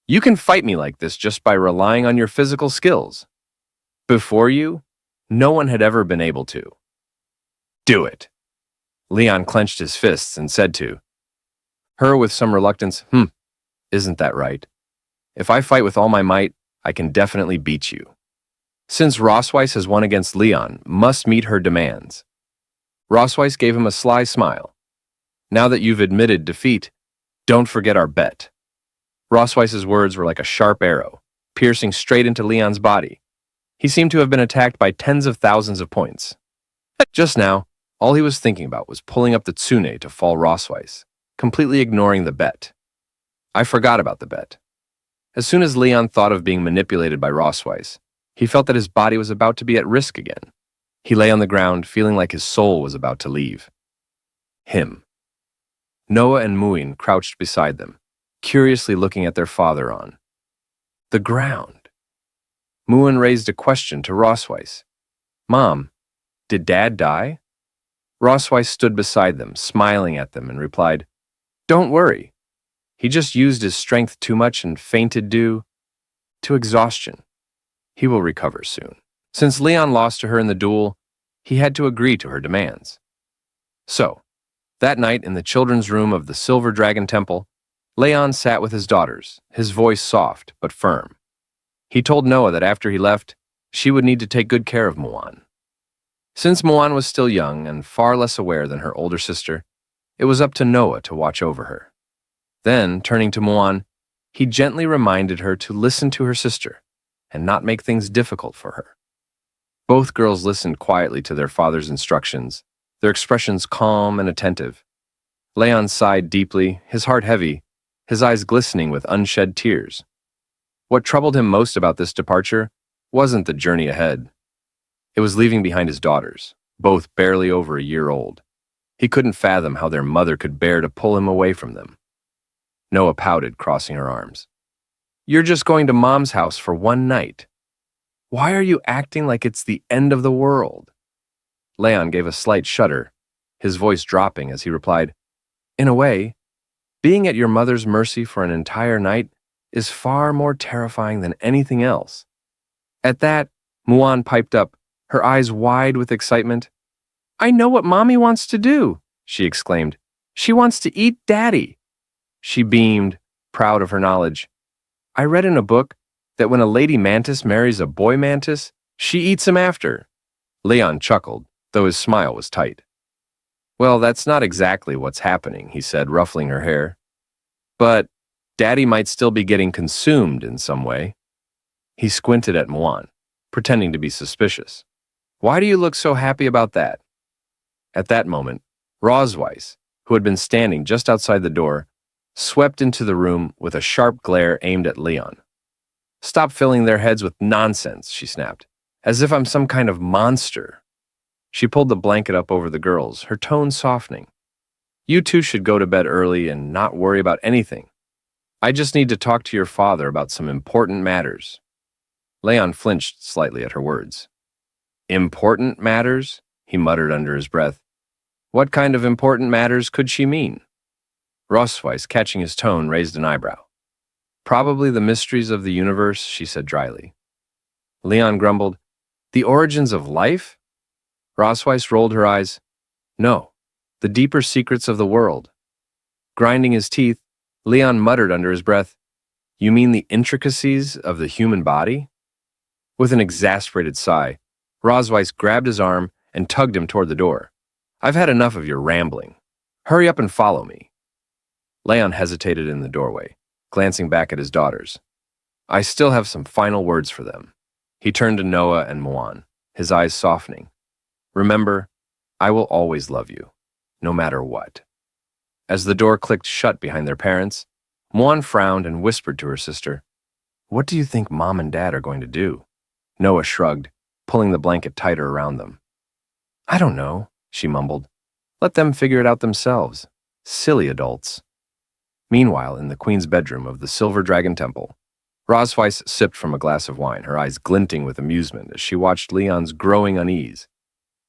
You can fight me like this just by relying on your physical skills. Before you, no one had ever been able to. Do it. Leon clenched his fists and said to her with some reluctance, isn't that right? If I fight with all my might, I can definitely beat you. Since Rossweiss has won against Leon, must meet her demands. Rossweiss gave him a sly smile. Now that you've admitted defeat, don't forget our bet. Rossweiss's words were like a sharp arrow, piercing straight into Leon's body. He seemed to have been attacked by tens of thousands of points. Just now, all he was thinking about was pulling up the tsune to fall Rossweiss, completely ignoring the bet. I forgot about the bet. As soon as Leon thought of being manipulated by Rossweiss, he felt that his body was about to be at risk again. He lay on the ground, feeling like his soul was about to leave him. Noah and Muin crouched beside them, curiously looking at their father on the ground. Muin raised a question to Rossweiss. Mom, did Dad die? Rossweiss stood beside them, smiling at them, and replied, Don't worry. He just used his strength too much and fainted due to exhaustion. He will recover soon. Since Leon lost to her in the duel, he had to agree to her demands. So, that night in the children's room of the Silver Dragon Temple, Leon sat with his daughters, his voice soft but firm. He told Noah that after he left, she would need to take good care of Muan. Since Muan was still young and far less aware than her older sister, it was up to Noah to watch over her. Then, turning to Muan, he gently reminded her to listen to her sister and not make things difficult for her. Both girls listened quietly to their father's instructions, their expressions calm and attentive. Leon sighed deeply, his heart heavy, his eyes glistening with unshed tears. What troubled him most about this departure wasn't the journey ahead. It was leaving behind his daughters, both barely over a year old. He couldn't fathom how their mother could bear to pull him away from them. Noah pouted, crossing her arms. You're just going to Mom's house for one night. Why are you acting like it's the end of the world? Leon gave a slight shudder, his voice dropping as he replied, In a way, being at your mother's mercy for an entire night is far more terrifying than anything else. At that, Muan piped up, her eyes wide with excitement. I know what Mommy wants to do, she exclaimed. She wants to eat Daddy. She beamed, proud of her knowledge. I read in a book that when a lady mantis marries a boy mantis, she eats him after. Leon chuckled, though his smile was tight. Well, that's not exactly what's happening, he said, ruffling her hair. But Daddy might still be getting consumed in some way. He squinted at Muan, pretending to be suspicious. Why do you look so happy about that? At that moment, Rossweiss, who had been standing just outside the door, swept into the room with a sharp glare aimed at Leon. Stop filling their heads with nonsense, she snapped, as if I'm some kind of monster. She pulled the blanket up over the girls, her tone softening. You two should go to bed early and not worry about anything. I just need to talk to your father about some important matters. Leon flinched slightly at her words. Important matters? He muttered under his breath. What kind of important matters could she mean? Rossweiss, catching his tone, raised an eyebrow. Probably the mysteries of the universe, she said dryly. Leon grumbled, The origins of life? Rossweiss rolled her eyes. No, the deeper secrets of the world. Grinding his teeth, Leon muttered under his breath, You mean the intricacies of the human body? With an exasperated sigh, Rossweiss grabbed his arm and tugged him toward the door. I've had enough of your rambling. Hurry up and follow me. Leon hesitated in the doorway, glancing back at his daughters. I still have some final words for them. He turned to Noah and Moan, his eyes softening. Remember, I will always love you, no matter what. As the door clicked shut behind their parents, Moan frowned and whispered to her sister, "What do you think Mom and Dad are going to do?" Noah shrugged, pulling the blanket tighter around them. "I don't know," she mumbled. "Let them figure it out themselves. Silly adults." Meanwhile, in the queen's bedroom of the Silver Dragon Temple, Rosweiss sipped from a glass of wine, her eyes glinting with amusement as she watched Leon's growing unease.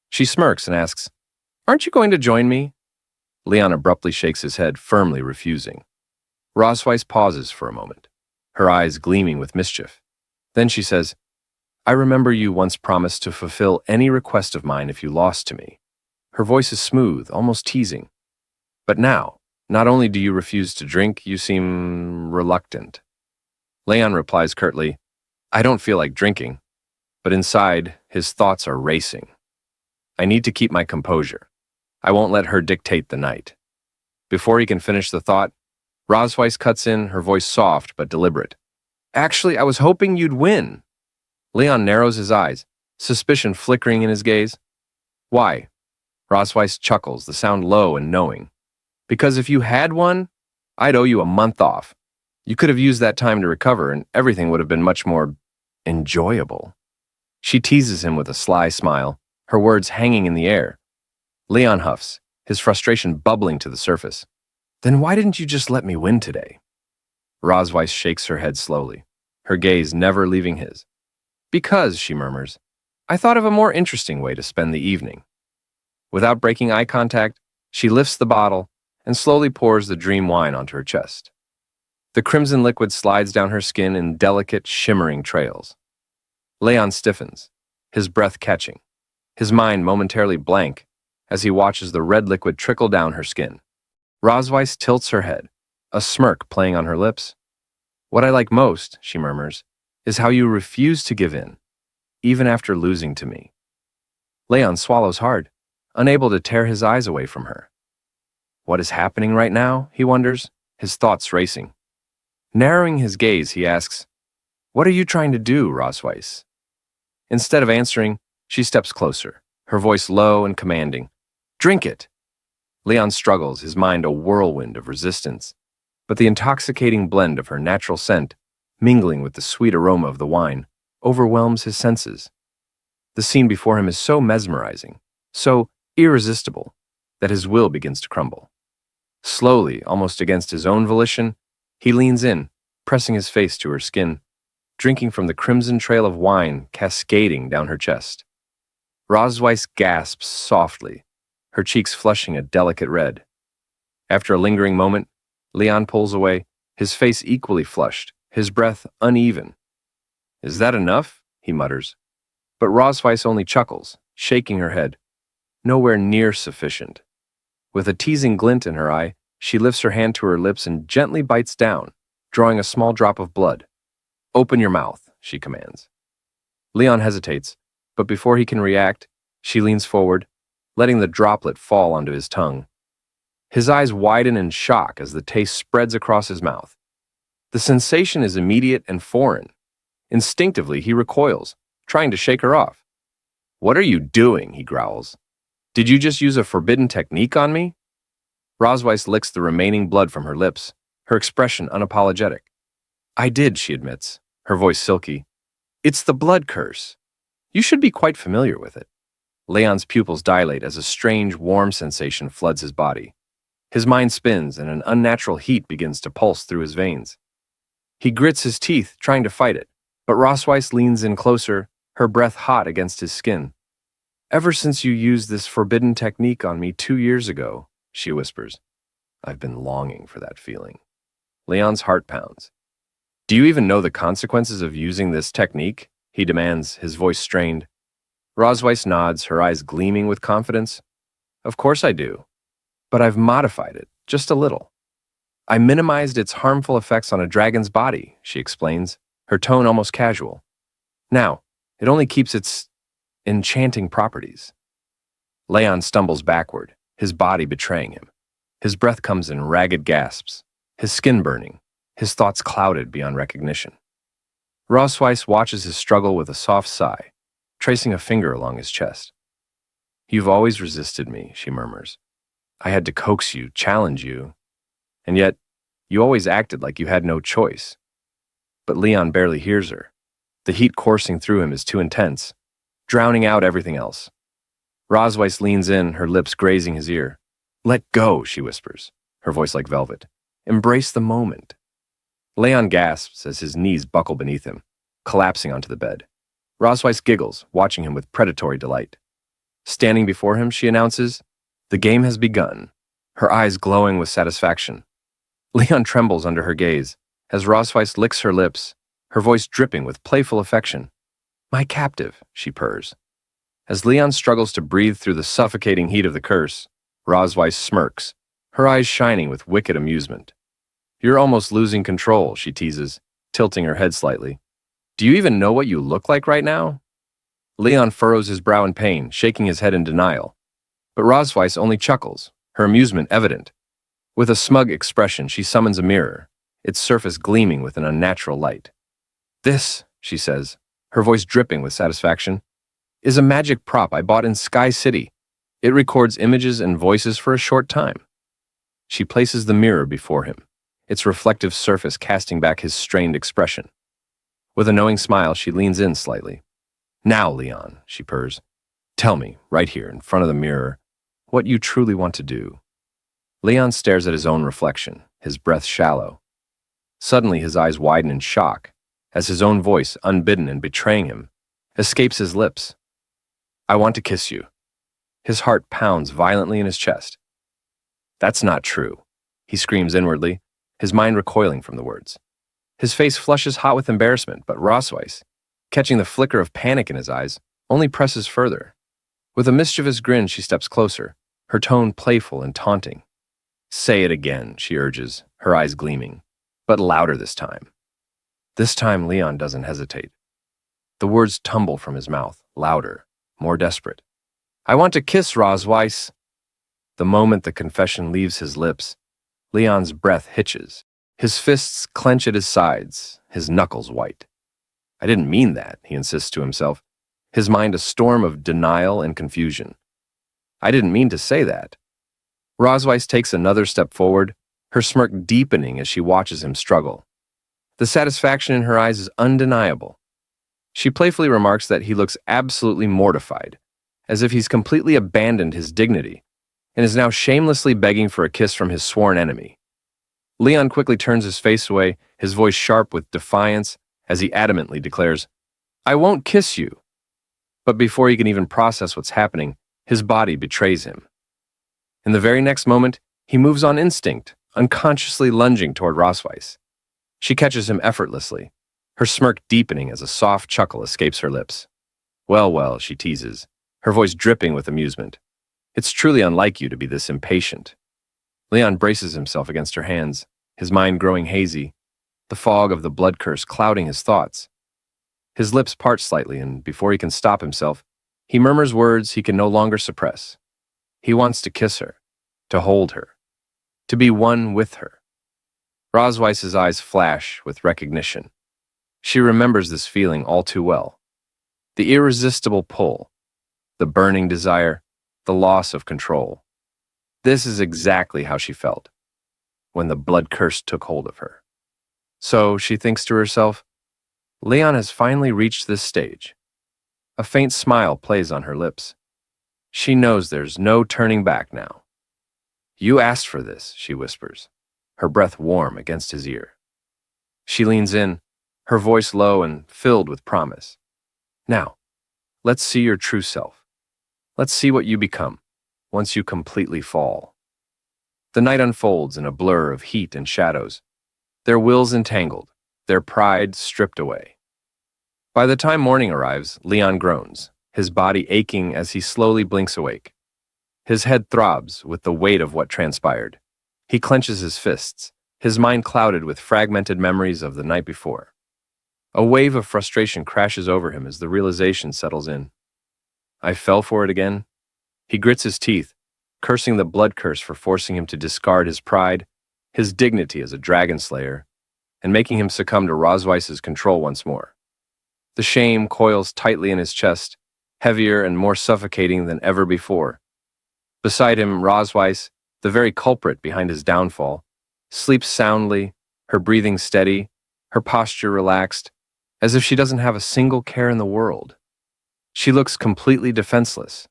She smirks and asks, "Aren't you going to join me?" Leon abruptly shakes his head, firmly refusing. Rosweiss pauses for a moment, her eyes gleaming with mischief. Then she says, "I remember you once promised to fulfill any request of mine if you lost to me." Her voice is smooth, almost teasing. "But now, not only do you refuse to drink, you seem reluctant." Leon replies curtly, "I don't feel like drinking." But inside, his thoughts are racing. "I need to keep my composure. I won't let her dictate the night." Before he can finish the thought, Rosweiss cuts in, her voice soft but deliberate. "Actually, I was hoping you'd win." Leon narrows his eyes, suspicion flickering in his gaze. "Why?" Rosweiss chuckles, the sound low and knowing. "Because if you had won, I'd owe you a month off. You could have used that time to recover, and everything would have been much more enjoyable." She teases him with a sly smile, her words hanging in the air. Leon huffs, his frustration bubbling to the surface. "Then why didn't you just let me win today?" Rosweiss shakes her head slowly, her gaze never leaving his. "Because," she murmurs, "I thought of a more interesting way to spend the evening." Without breaking eye contact, she lifts the bottle and slowly pours the dream wine onto her chest. The crimson liquid slides down her skin in delicate, shimmering trails. Leon stiffens, his breath catching, his mind momentarily blank as he watches the red liquid trickle down her skin. Rosweiss tilts her head, a smirk playing on her lips. "What I like most," she murmurs, "is how you refuse to give in, even after losing to me." Leon swallows hard, unable to tear his eyes away from her. What is happening right now, he wonders, his thoughts racing. Narrowing his gaze, he asks, "What are you trying to do, Rosweiss?" Instead of answering, she steps closer, her voice low and commanding. "Drink it!" Leon struggles, his mind a whirlwind of resistance, but the intoxicating blend of her natural scent, mingling with the sweet aroma of the wine, overwhelms his senses. The scene before him is so mesmerizing, so irresistible, that his will begins to crumble. Slowly, almost against his own volition, he leans in, pressing his face to her skin, drinking from the crimson trail of wine cascading down her chest. Rosweiss gasps softly, her cheeks flushing a delicate red. After a lingering moment, Leon pulls away, his face equally flushed, his breath uneven. "Is that enough?" he mutters. But Rosweiss only chuckles, shaking her head. "Nowhere near sufficient." With a teasing glint in her eye, she lifts her hand to her lips and gently bites down, drawing a small drop of blood. "Open your mouth," she commands. Leon hesitates, but before he can react, she leans forward, letting the droplet fall onto his tongue. His eyes widen in shock as the taste spreads across his mouth. The sensation is immediate and foreign. Instinctively, he recoils, trying to shake her off. "What are you doing?" he growls. "Did you just use a forbidden technique on me?" Rosweiss licks the remaining blood from her lips, her expression unapologetic. "I did," she admits, her voice silky. "It's the blood curse. You should be quite familiar with it." Leon's pupils dilate as a strange, warm sensation floods his body. His mind spins and an unnatural heat begins to pulse through his veins. He grits his teeth, trying to fight it, but Rosweiss leans in closer, her breath hot against his skin. "Ever since you used this forbidden technique on me 2 years ago," she whispers, "I've been longing for that feeling." Leon's heart pounds. "Do you even know the consequences of using this technique?" he demands, his voice strained. Rosweiss nods, her eyes gleaming with confidence. "Of course I do. But I've modified it, just a little. I minimized its harmful effects on a dragon's body," she explains, her tone almost casual. "Now, it only keeps its enchanting properties." Leon stumbles backward, his body betraying him. His breath comes in ragged gasps, his skin burning, his thoughts clouded beyond recognition. Rosweiss watches his struggle with a soft sigh, tracing a finger along his chest. "You've always resisted me," she murmurs. "I had to coax you, challenge you. And yet, you always acted like you had no choice." But Leon barely hears her. The heat coursing through him is too intense, drowning out everything else. Rosweiss leans in, her lips grazing his ear. "Let go," she whispers, her voice like velvet. "Embrace the moment." Leon gasps as his knees buckle beneath him, collapsing onto the bed. Rosweiss giggles, watching him with predatory delight. Standing before him, she announces, "The game has begun," her eyes glowing with satisfaction. Leon trembles under her gaze, as Rosweiss licks her lips, her voice dripping with playful affection. "My captive," she purrs. As Leon struggles to breathe through the suffocating heat of the curse, Rosweiss smirks, her eyes shining with wicked amusement. "You're almost losing control," she teases, tilting her head slightly. "Do you even know what you look like right now?" Leon furrows his brow in pain, shaking his head in denial. But Rosweiss only chuckles, her amusement evident. With a smug expression, she summons a mirror, its surface gleaming with an unnatural light. "This," she says, her voice dripping with satisfaction, "is a magic prop I bought in Sky City. It records images and voices for a short time." She places the mirror before him, its reflective surface casting back his strained expression. With a knowing smile, she leans in slightly. "Now, Leon," she purrs, "tell me, right here in front of the mirror, what you truly want to do." Leon stares at his own reflection, his breath shallow. Suddenly, his eyes widen in shock, as his own voice, unbidden and betraying him, escapes his lips. "I want to kiss you." His heart pounds violently in his chest. "That's not true," he screams inwardly, his mind recoiling from the words. His face flushes hot with embarrassment, but Rosweiss, catching the flicker of panic in his eyes, only presses further. With a mischievous grin, she steps closer, her tone playful and taunting. "Say it again," she urges, her eyes gleaming, but louder this time. This time, Leon doesn't hesitate. The words tumble from his mouth, louder, more desperate. "I want to kiss Rosweiss." The moment the confession leaves his lips, Leon's breath hitches. His fists clench at his sides, his knuckles white. "I didn't mean that," he insists to himself, his mind a storm of denial and confusion. "I didn't mean to say that." Rosweiss takes another step forward, her smirk deepening as she watches him struggle. The satisfaction in her eyes is undeniable. She playfully remarks that he looks absolutely mortified, as if he's completely abandoned his dignity, and is now shamelessly begging for a kiss from his sworn enemy. Leon quickly turns his face away, his voice sharp with defiance, as he adamantly declares, "I won't kiss you." But before he can even process what's happening, his body betrays him. In the very next moment, he moves on instinct, unconsciously lunging toward Rosweiss. She catches him effortlessly, her smirk deepening as a soft chuckle escapes her lips. "Well, well," she teases, her voice dripping with amusement. "It's truly unlike you to be this impatient." Leon braces himself against her hands, his mind growing hazy, the fog of the blood curse clouding his thoughts. His lips part slightly, and before he can stop himself, he murmurs words he can no longer suppress. He wants to kiss her, to hold her, to be one with her. Rosweiss's eyes flash with recognition. She remembers this feeling all too well. The irresistible pull, the burning desire, the loss of control. This is exactly how she felt when the blood curse took hold of her. So, she thinks to herself, Leon has finally reached this stage. A faint smile plays on her lips. She knows there's no turning back now. "You asked for this," she whispers, her breath warm against his ear. She leans in, her voice low and filled with promise. "Now, let's see your true self. Let's see what you become once you completely fall." The night unfolds in a blur of heat and shadows, their wills entangled, their pride stripped away. By the time morning arrives, Leon groans, his body aching as he slowly blinks awake. His head throbs with the weight of what transpired. He clenches his fists, his mind clouded with fragmented memories of the night before. A wave of frustration crashes over him as the realization settles in. I fell for it again? He grits his teeth, cursing the blood curse for forcing him to discard his pride, his dignity as a dragon slayer, and making him succumb to Rosweiss's control once more. The shame coils tightly in his chest, heavier and more suffocating than ever before. Beside him, Rosweiss, the very culprit behind his downfall, sleeps soundly, her breathing steady, her posture relaxed, as if she doesn't have a single care in the world. She looks completely defenseless,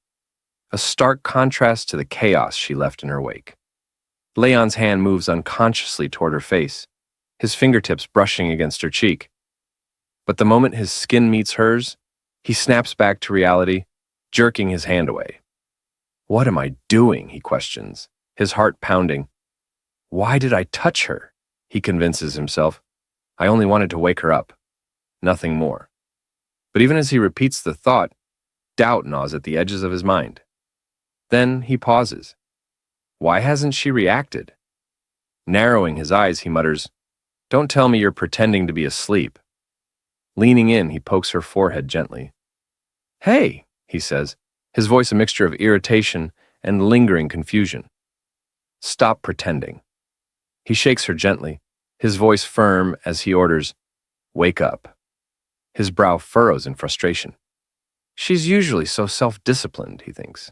a stark contrast to the chaos she left in her wake. Leon's hand moves unconsciously toward her face, his fingertips brushing against her cheek. But the moment his skin meets hers, he snaps back to reality, jerking his hand away. "What am I doing?" he questions, his heart pounding. "Why did I touch her?" he convinces himself. "I only wanted to wake her up. Nothing more." But even as he repeats the thought, doubt gnaws at the edges of his mind. Then he pauses. Why hasn't she reacted? Narrowing his eyes, he mutters, "Don't tell me you're pretending to be asleep." Leaning in, he pokes her forehead gently. "Hey," he says, his voice a mixture of irritation and lingering confusion. "Stop pretending." He shakes her gently, his voice firm as he orders, "Wake up." His brow furrows in frustration. She's usually so self-disciplined, he thinks.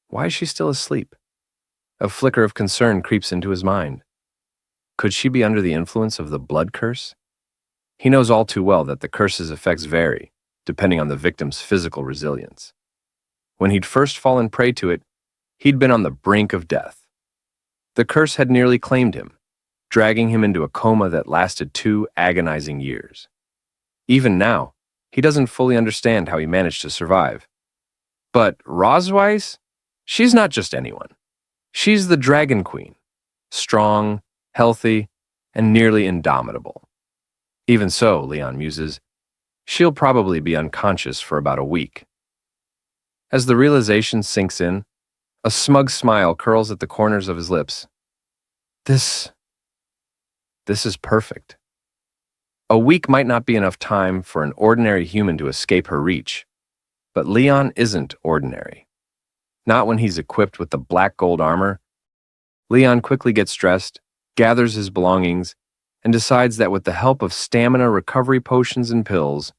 Why is she still asleep? A flicker of concern creeps into his mind. Could she be under the influence of the blood curse? He knows all too well that the curse's effects vary, depending on the victim's physical resilience. When he'd first fallen prey to it, he'd been on the brink of death. The curse had nearly claimed him, dragging him into a coma that lasted 2 agonizing years. Even now, he doesn't fully understand how he managed to survive. But Rosweiss? She's not just anyone. She's the Dragon Queen, strong, healthy, and nearly indomitable. Even so, Leon muses, she'll probably be unconscious for about a week. As the realization sinks in, a smug smile curls at the corners of his lips. This is perfect. A week might not be enough time for an ordinary human to escape her reach, but Leon isn't ordinary. Not when he's equipped with the black gold armor. Leon quickly gets dressed, gathers his belongings, and decides that with the help of stamina recovery potions and pills,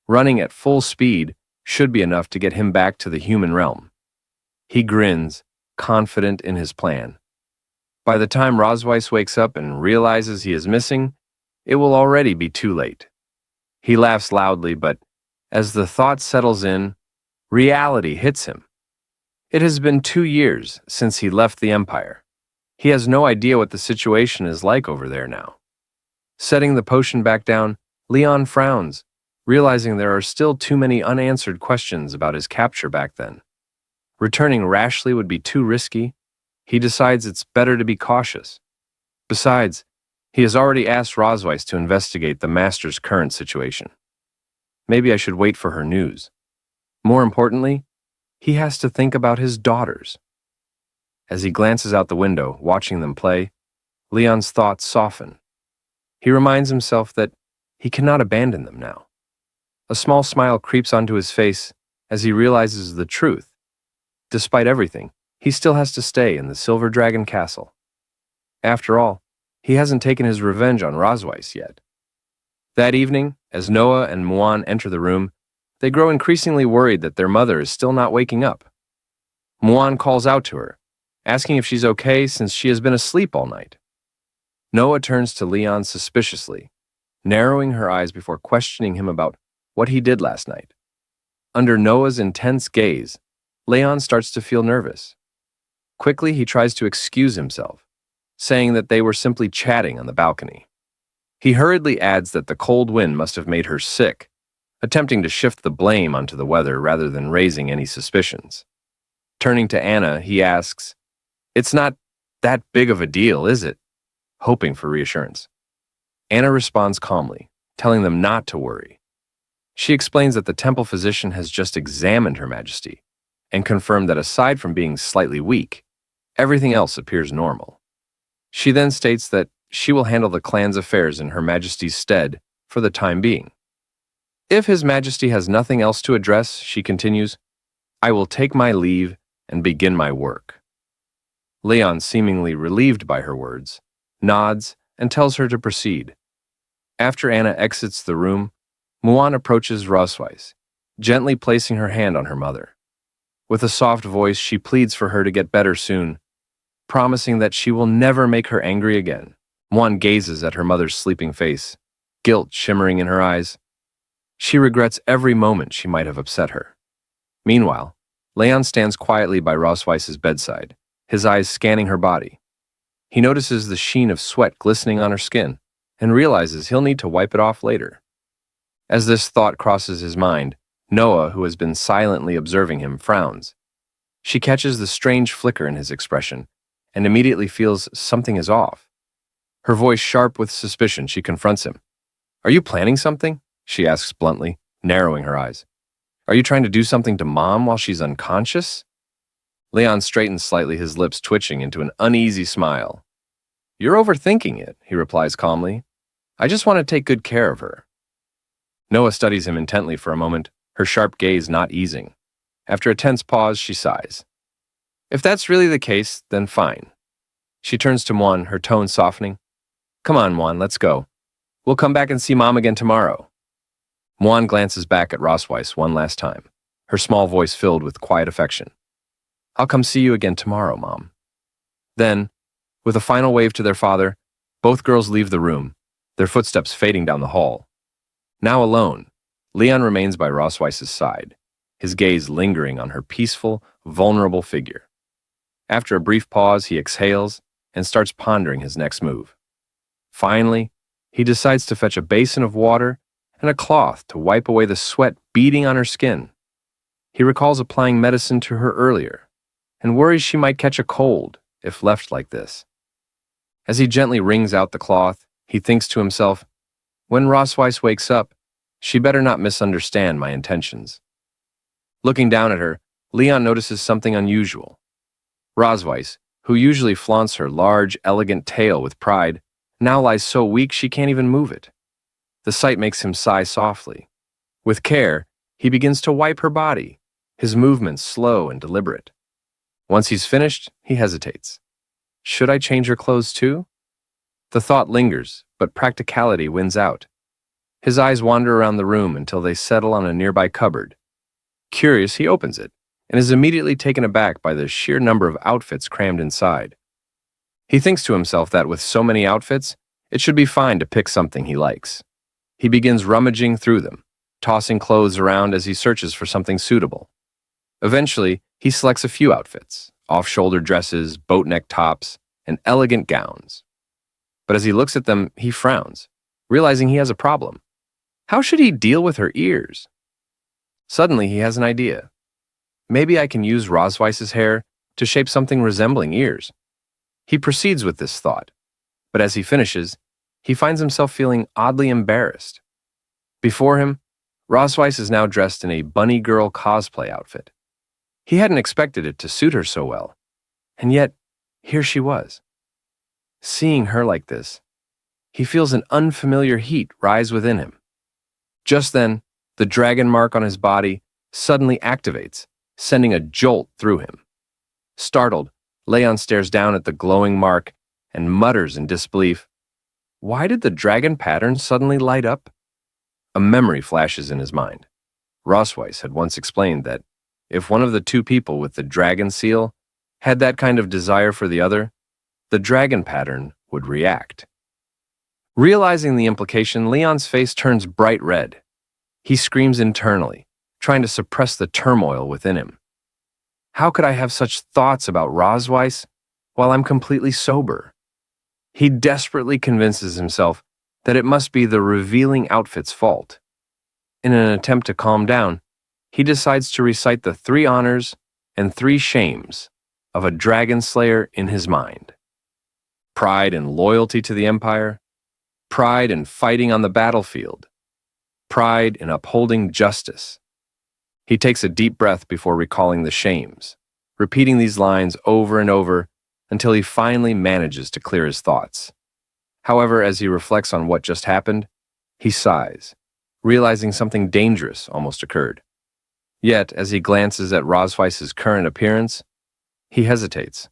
running at full speed should be enough to get him back to the human realm. He grins, confident in his plan. By the time Rosweiss wakes up and realizes he is missing, it will already be too late. He laughs loudly, but as the thought settles in, reality hits him. It has been 2 years since he left the Empire. He has no idea what the situation is like over there now. Setting the potion back down, Leon frowns, realizing there are still too many unanswered questions about his capture back then. Returning rashly would be too risky. He decides it's better to be cautious. Besides, he has already asked Rosweiss to investigate the Master's current situation. Maybe I should wait for her news. More importantly, he has to think about his daughters. As he glances out the window, watching them play, Leon's thoughts soften. He reminds himself that he cannot abandon them now. A small smile creeps onto his face as he realizes the truth. Despite everything, he still has to stay in the Silver Dragon Castle. After all, he hasn't taken his revenge on Rosweiss yet. That evening, as Noah and Muan enter the room, they grow increasingly worried that their mother is still not waking up. Muan calls out to her, asking if she's okay since she has been asleep all night. Noah turns to Leon suspiciously, narrowing her eyes before questioning him about what he did last night. Under Noah's intense gaze, Leon starts to feel nervous. Quickly, he tries to excuse himself, saying that they were simply chatting on the balcony. He hurriedly adds that the cold wind must have made her sick, attempting to shift the blame onto the weather rather than raising any suspicions. Turning to Anna, he asks, "It's not that big of a deal, is it?" hoping for reassurance. Anna responds calmly, telling them not to worry. She explains that the temple physician has just examined Her Majesty and confirmed that aside from being slightly weak, everything else appears normal. She then states that she will handle the clan's affairs in Her Majesty's stead for the time being. If His Majesty has nothing else to address, she continues, I will take my leave and begin my work. Leon, seemingly relieved by her words, nods and tells her to proceed, After Anna exits the room, Muan approaches Rosweiss, gently placing her hand on her mother. With a soft voice, she pleads for her to get better soon, promising that she will never make her angry again. Muan gazes at her mother's sleeping face, guilt shimmering in her eyes. She regrets every moment she might have upset her. Meanwhile, Leon stands quietly by Rosweiss's bedside, his eyes scanning her body. He notices the sheen of sweat glistening on her skin and realizes he'll need to wipe it off later. As this thought crosses his mind, Noah, who has been silently observing him, frowns. She catches the strange flicker in his expression and immediately feels something is off. Her voice sharp with suspicion, she confronts him. "Are you planning something?" she asks bluntly, narrowing her eyes. "Are you trying to do something to Mom while she's unconscious?" Leon straightens slightly, his lips twitching into an uneasy smile. "You're overthinking it," he replies calmly. "I just want to take good care of her." Noah studies him intently for a moment, her sharp gaze not easing. After a tense pause, she sighs. "If that's really the case, then fine." She turns to Muan, her tone softening. "Come on, Muan, let's go. We'll come back and see Mom again tomorrow." Muan glances back at Rosweiss one last time, her small voice filled with quiet affection. "I'll come see you again tomorrow, Mom." Then, with a final wave to their father, both girls leave the room, their footsteps fading down the hall. Now alone, Leon remains by Rosweiss's side, his gaze lingering on her peaceful, vulnerable figure. After a brief pause, he exhales and starts pondering his next move. Finally, he decides to fetch a basin of water and a cloth to wipe away the sweat beading on her skin. He recalls applying medicine to her earlier and worries she might catch a cold if left like this. As he gently wrings out the cloth, he thinks to himself, when Rosweiss wakes up, she better not misunderstand my intentions. Looking down at her, Leon notices something unusual. Rosweiss, who usually flaunts her large, elegant tail with pride, now lies so weak she can't even move it. The sight makes him sigh softly. With care, he begins to wipe her body, his movements slow and deliberate. Once he's finished, he hesitates. Should I change her clothes too? The thought lingers, but practicality wins out. His eyes wander around the room until they settle on a nearby cupboard. Curious, he opens it and is immediately taken aback by the sheer number of outfits crammed inside. He thinks to himself that with so many outfits, it should be fine to pick something he likes. He begins rummaging through them, tossing clothes around as he searches for something suitable. Eventually, he selects a few outfits, off-shoulder dresses, boat-neck tops, and elegant gowns. But as he looks at them, he frowns, realizing he has a problem. How should he deal with her ears? Suddenly, he has an idea. Maybe I can use Rosweiss's hair to shape something resembling ears. He proceeds with this thought, but as he finishes, he finds himself feeling oddly embarrassed. Before him, Rosweiss is now dressed in a bunny girl cosplay outfit. He hadn't expected it to suit her so well, and yet, here she was. Seeing her like this, he feels an unfamiliar heat rise within him. Just then, the dragon mark on his body suddenly activates, sending a jolt through him. Startled, Leon stares down at the glowing mark and mutters in disbelief, "Why did the dragon pattern suddenly light up?" A memory flashes in his mind. Rosweiss had once explained that if one of the two people with the dragon seal had that kind of desire for the other, the dragon pattern would react. Realizing the implication, Leon's face turns bright red. He screams internally, trying to suppress the turmoil within him. How could I have such thoughts about Rosweiss while I'm completely sober? He desperately convinces himself that it must be the revealing outfit's fault. In an attempt to calm down, he decides to recite the 3 honors and 3 shames of a dragon slayer in his mind. Pride and loyalty to the Empire, pride in fighting on the battlefield, pride in upholding justice. He takes a deep breath before recalling the shames, repeating these lines over and over until he finally manages to clear his thoughts. However, as he reflects on what just happened, he sighs, realizing something dangerous almost occurred. Yet, as he glances at Rosweiss's current appearance, he hesitates.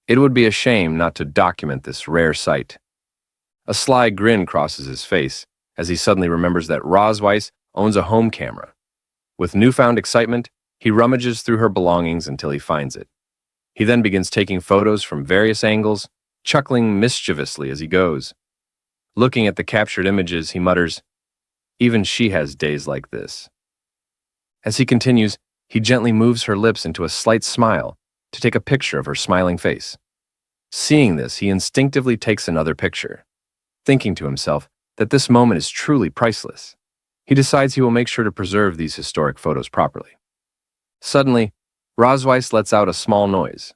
It would be a shame not to document this rare sight. A sly grin crosses his face as he suddenly remembers that Rosweiss owns a home camera. With newfound excitement, he rummages through her belongings until he finds it. He then begins taking photos from various angles, chuckling mischievously as he goes. Looking at the captured images, he mutters, "Even she has days like this." As he continues, he gently moves her lips into a slight smile to take a picture of her smiling face. Seeing this, he instinctively takes another picture. Thinking to himself that this moment is truly priceless, he decides he will make sure to preserve these historic photos properly. Suddenly, Rosweiss lets out a small noise.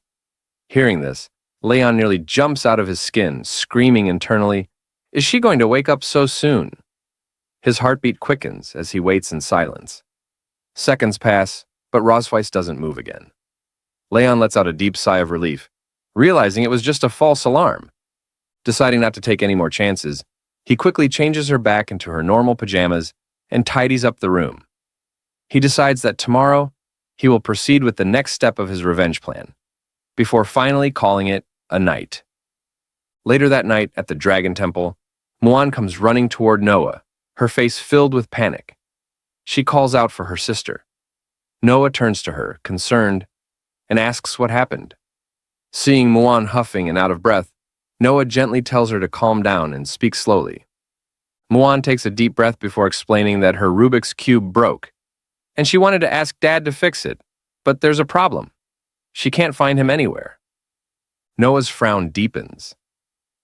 Hearing this, Leon nearly jumps out of his skin, screaming internally, "Is she going to wake up so soon?" His heartbeat quickens as he waits in silence. Seconds pass, but Rosweiss doesn't move again. Leon lets out a deep sigh of relief, realizing it was just a false alarm. Deciding not to take any more chances, he quickly changes her back into her normal pajamas and tidies up the room. He decides that tomorrow, he will proceed with the next step of his revenge plan, before finally calling it a night. Later that night at the Dragon Temple, Muan comes running toward Noah, her face filled with panic. She calls out for her sister. Noah turns to her, concerned, and asks what happened. Seeing Muan huffing and out of breath, Noah gently tells her to calm down and speak slowly. Muan takes a deep breath before explaining that her Rubik's Cube broke, and she wanted to ask Dad to fix it, but there's a problem. She can't find him anywhere. Noah's frown deepens.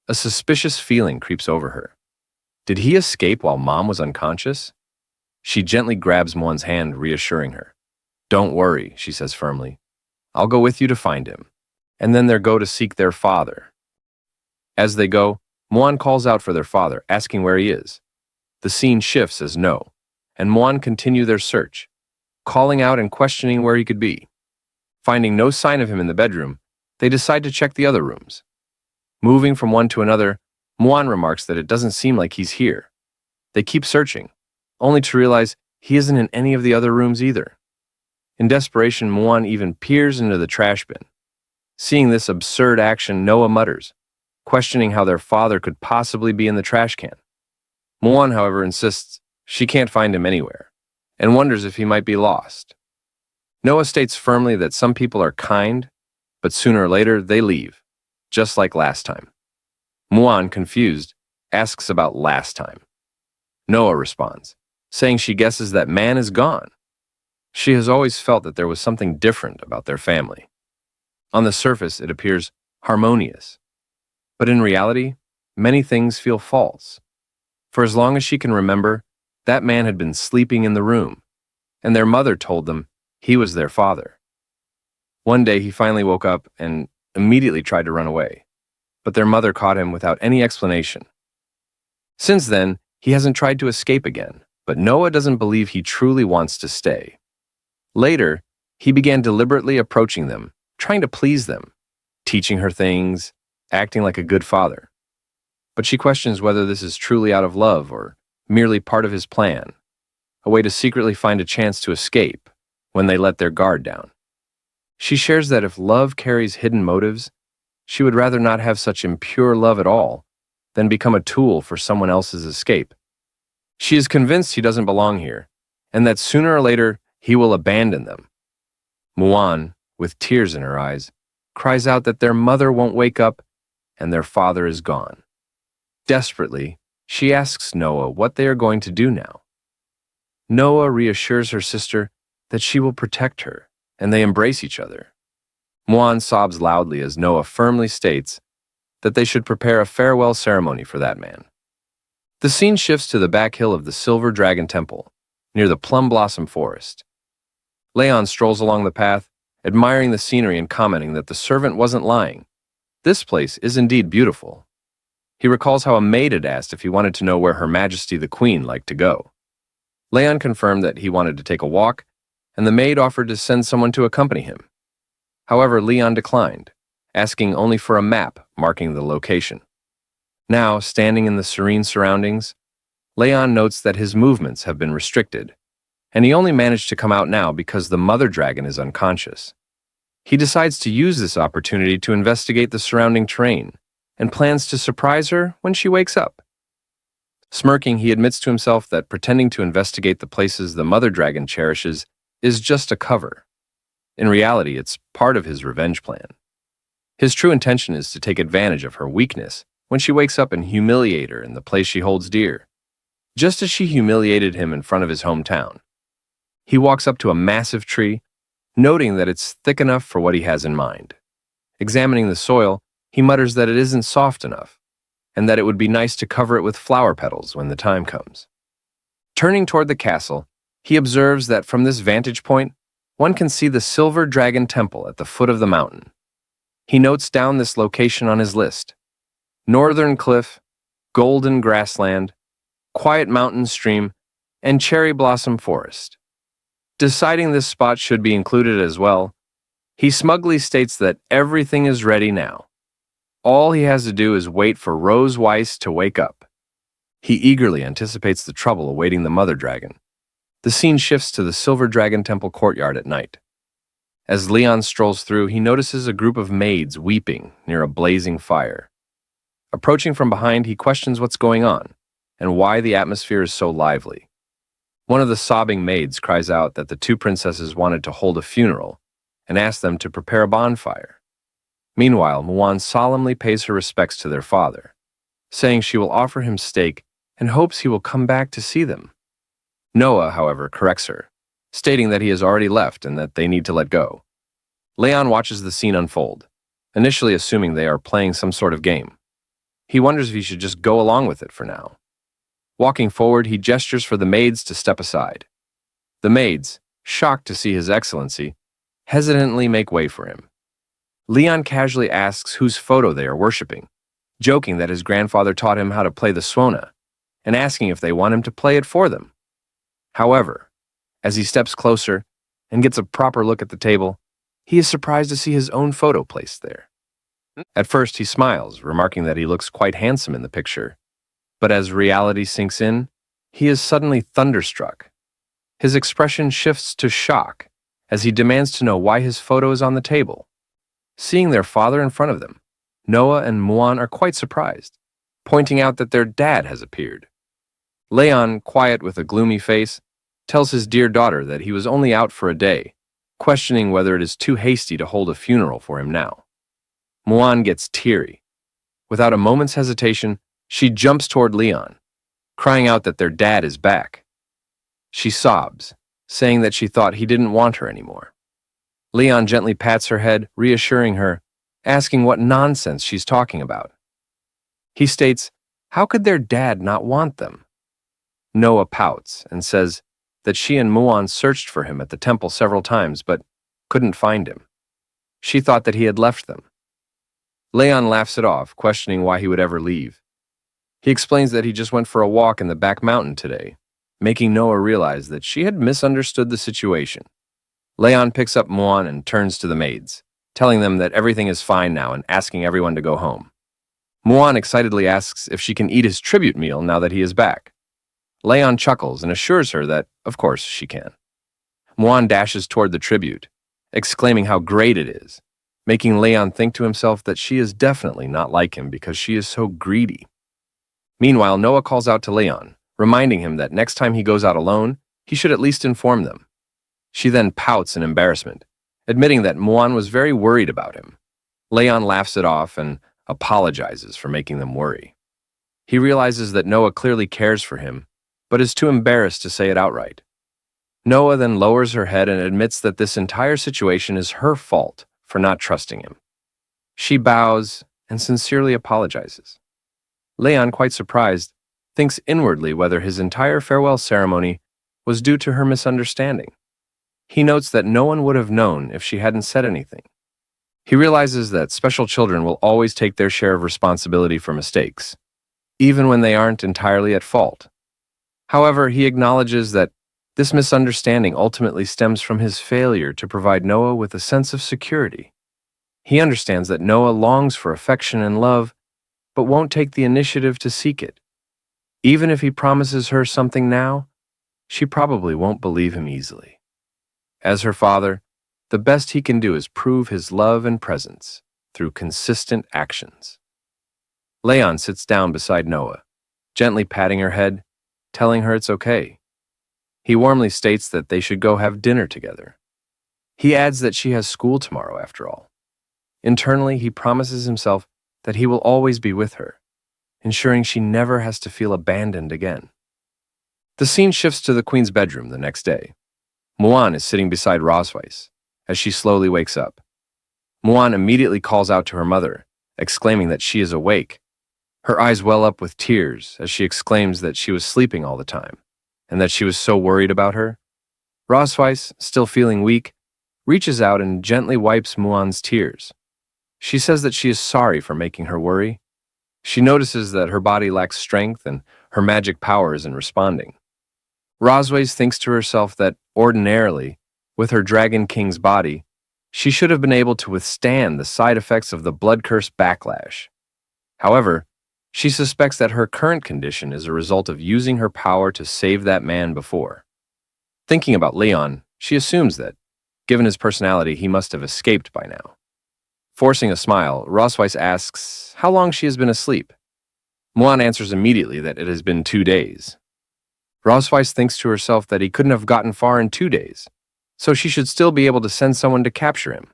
A suspicious feeling creeps over her. Did he escape while Mom was unconscious? She gently grabs Muan's hand, reassuring her. "Don't worry," she says firmly. "I'll go with you to find him." And then they go to seek their father. As they go, Muan calls out for their father, asking where he is. The scene shifts as no, and Muan continue their search, calling out and questioning where he could be. Finding no sign of him in the bedroom, they decide to check the other rooms. Moving from one to another, Muan remarks that it doesn't seem like he's here. They keep searching, only to realize he isn't in any of the other rooms either. In desperation, Muan even peers into the trash bin. Seeing this absurd action, Noah mutters, questioning how their father could possibly be in the trash can. Muan, however, insists she can't find him anywhere, and wonders if he might be lost. Noah states firmly that some people are kind, but sooner or later they leave, just like last time. Muan, confused, asks about last time. Noah responds, saying she guesses that man is gone. She has always felt that there was something different about their family. On the surface, it appears harmonious. But in reality, many things feel false. For as long as she can remember, that man had been sleeping in the room, and their mother told them he was their father. One day he finally woke up and immediately tried to run away, but their mother caught him without any explanation. Since then, he hasn't tried to escape again, but Noah doesn't believe he truly wants to stay. Later, he began deliberately approaching them, trying to please them, teaching her things, acting like a good father. But she questions whether this is truly out of love or merely part of his plan, a way to secretly find a chance to escape when they let their guard down. She shares that if love carries hidden motives, she would rather not have such impure love at all than become a tool for someone else's escape. She is convinced he doesn't belong here, and that sooner or later he will abandon them. Muan, with tears in her eyes, cries out that their mother won't wake up and their father is gone. Desperately, she asks Noah what they are going to do now. Noah reassures her sister that she will protect her, and they embrace each other. Muan sobs loudly as Noah firmly states that they should prepare a farewell ceremony for that man. The scene shifts to the back hill of the Silver Dragon Temple, near the Plum Blossom Forest. Leon strolls along the path, admiring the scenery and commenting that the servant wasn't lying. This place is indeed beautiful. He recalls how a maid had asked if he wanted to know where Her Majesty the Queen liked to go. Leon confirmed that he wanted to take a walk, and the maid offered to send someone to accompany him. However, Leon declined, asking only for a map marking the location. Now, standing in the serene surroundings, Leon notes that his movements have been restricted, and he only managed to come out now because the mother dragon is unconscious. He decides to use this opportunity to investigate the surrounding terrain and plans to surprise her when she wakes up. Smirking, he admits to himself that pretending to investigate the places the mother dragon cherishes is just a cover. In reality, it's part of his revenge plan. His true intention is to take advantage of her weakness when she wakes up and humiliate her in the place she holds dear, just as she humiliated him in front of his hometown. He walks up to a massive tree, noting that it's thick enough for what he has in mind. Examining the soil, he mutters that it isn't soft enough, and that it would be nice to cover it with flower petals when the time comes. Turning toward the castle, he observes that from this vantage point, one can see the Silver Dragon Temple at the foot of the mountain. He notes down this location on his list: Northern Cliff, Golden Grassland, Quiet Mountain Stream, and Cherry Blossom Forest. Deciding this spot should be included as well, he smugly states that everything is ready now. All he has to do is wait for Rose Weiss to wake up. He eagerly anticipates the trouble awaiting the mother dragon. The scene shifts to the Silver Dragon Temple courtyard at night. As Leon strolls through, he notices a group of maids weeping near a blazing fire. Approaching from behind, he questions what's going on and why the atmosphere is so lively. One of the sobbing maids cries out that the two princesses wanted to hold a funeral and asked them to prepare a bonfire. Meanwhile, Muan solemnly pays her respects to their father, saying she will offer him steak and hopes he will come back to see them. Noah, however, corrects her, stating that he has already left and that they need to let go. Leon watches the scene unfold, initially assuming they are playing some sort of game. He wonders if he should just go along with it for now. Walking forward, he gestures for the maids to step aside. The maids, shocked to see His Excellency, hesitantly make way for him. Leon casually asks whose photo they are worshipping, joking that his grandfather taught him how to play the swona, and asking if they want him to play it for them. However, as he steps closer and gets a proper look at the table, he is surprised to see his own photo placed there. At first, he smiles, remarking that he looks quite handsome in the picture, but as reality sinks in, he is suddenly thunderstruck. His expression shifts to shock as he demands to know why his photo is on the table. Seeing their father in front of them, Noah and Muan are quite surprised, pointing out that their dad has appeared. Leon, quiet with a gloomy face, tells his dear daughter that he was only out for a day, questioning whether it is too hasty to hold a funeral for him now. Muan gets teary. Without a moment's hesitation, she jumps toward Leon, crying out that their dad is back. She sobs, saying that she thought he didn't want her anymore. Leon gently pats her head, reassuring her, asking what nonsense she's talking about. He states, how could their dad not want them? Noah pouts and says that she and Muan searched for him at the temple several times but couldn't find him. She thought that he had left them. Leon laughs it off, questioning why he would ever leave. He explains that he just went for a walk in the back mountain today, making Noah realize that she had misunderstood the situation. Leon picks up Muan and turns to the maids, telling them that everything is fine now and asking everyone to go home. Muan excitedly asks if she can eat his tribute meal now that he is back. Leon chuckles and assures her that, of course, she can. Muan dashes toward the tribute, exclaiming how great it is, making Leon think to himself that she is definitely not like him because she is so greedy. Meanwhile, Noah calls out to Leon, reminding him that next time he goes out alone, he should at least inform them. She then pouts in embarrassment, admitting that Muan was very worried about him. Leon laughs it off and apologizes for making them worry. He realizes that Noah clearly cares for him, but is too embarrassed to say it outright. Noah then lowers her head and admits that this entire situation is her fault for not trusting him. She bows and sincerely apologizes. Leon, quite surprised, thinks inwardly whether his entire farewell ceremony was due to her misunderstanding. He notes that no one would have known if she hadn't said anything. He realizes that special children will always take their share of responsibility for mistakes, even when they aren't entirely at fault. However, he acknowledges that this misunderstanding ultimately stems from his failure to provide Noah with a sense of security. He understands that Noah longs for affection and love, but won't take the initiative to seek it. Even if he promises her something now, she probably won't believe him easily. As her father, the best he can do is prove his love and presence through consistent actions. Leon sits down beside Noah, gently patting her head, telling her it's okay. He warmly states that they should go have dinner together. He adds that she has school tomorrow after all. Internally, he promises himself that he will always be with her, ensuring she never has to feel abandoned again. The scene shifts to the queen's bedroom the next day. Muan is sitting beside Rosweiss as she slowly wakes up. Muan immediately calls out to her mother, exclaiming that she is awake. Her eyes well up with tears as she exclaims that she was sleeping all the time and that she was so worried about her. Rosweiss, still feeling weak, reaches out and gently wipes Muan's tears. She says that she is sorry for making her worry. She notices that her body lacks strength and her magic power isn't responding. Rosweiss thinks to herself that, ordinarily, with her Dragon King's body, she should have been able to withstand the side effects of the blood curse backlash. However, she suspects that her current condition is a result of using her power to save that man before. Thinking about Leon, she assumes that, given his personality, he must have escaped by now. Forcing a smile, Rosweiss asks how long she has been asleep. Muan answers immediately that it has been 2 days. Rosweiss thinks to herself that he couldn't have gotten far in 2 days, so she should still be able to send someone to capture him.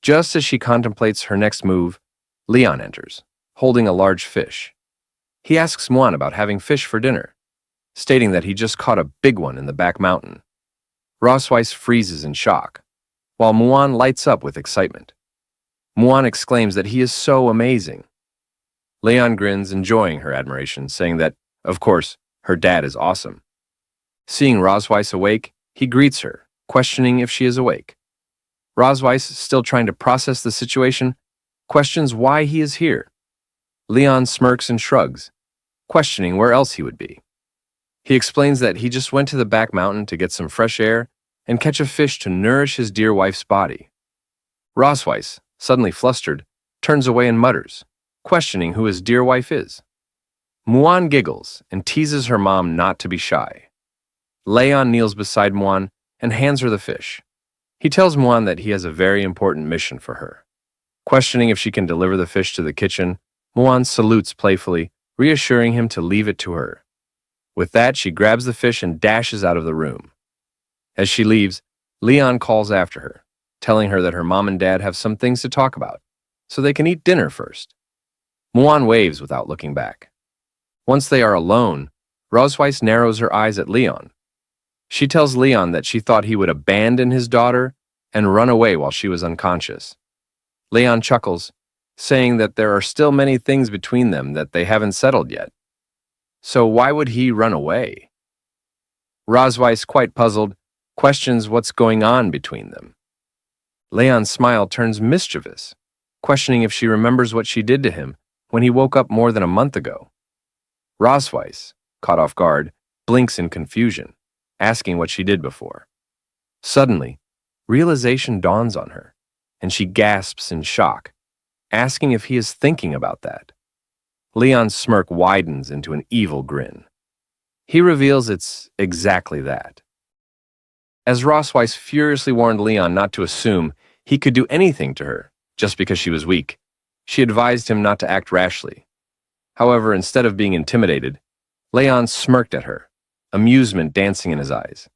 Just as she contemplates her next move, Leon enters, holding a large fish. He asks Muan about having fish for dinner, stating that he just caught a big one in the back mountain. Rosweiss freezes in shock, while Muan lights up with excitement. Muan exclaims that he is so amazing. Leon grins, enjoying her admiration, saying that, of course, her dad is awesome. Seeing Rosweiss awake, he greets her, questioning if she is awake. Rosweiss, still trying to process the situation, questions why he is here. Leon smirks and shrugs, questioning where else he would be. He explains that he just went to the back mountain to get some fresh air and catch a fish to nourish his dear wife's body. Rosweiss, suddenly flustered, turns away and mutters, questioning who his dear wife is. Muan giggles and teases her mom not to be shy. Leon kneels beside Muan and hands her the fish. He tells Muan that he has a very important mission for her. Questioning if she can deliver the fish to the kitchen, Muan salutes playfully, reassuring him to leave it to her. With that, she grabs the fish and dashes out of the room. As she leaves, Leon calls after her, telling her that her mom and dad have some things to talk about, so they can eat dinner first. Muan waves without looking back. Once they are alone, Rosweiss narrows her eyes at Leon. She tells Leon that she thought he would abandon his daughter and run away while she was unconscious. Leon chuckles, saying that there are still many things between them that they haven't settled yet. So why would he run away? Rosweiss, quite puzzled, questions what's going on between them. Leon's smile turns mischievous, questioning if she remembers what she did to him when he woke up more than a month ago. Rosweiss, caught off guard, blinks in confusion, asking what she did before. Suddenly, realization dawns on her, and she gasps in shock, asking if he is thinking about that. Leon's smirk widens into an evil grin. He reveals it's exactly that. As Rosweiss furiously warned Leon not to assume he could do anything to her just because she was weak, she advised him not to act rashly. However, instead of being intimidated, Leon smirked at her, amusement dancing in his eyes.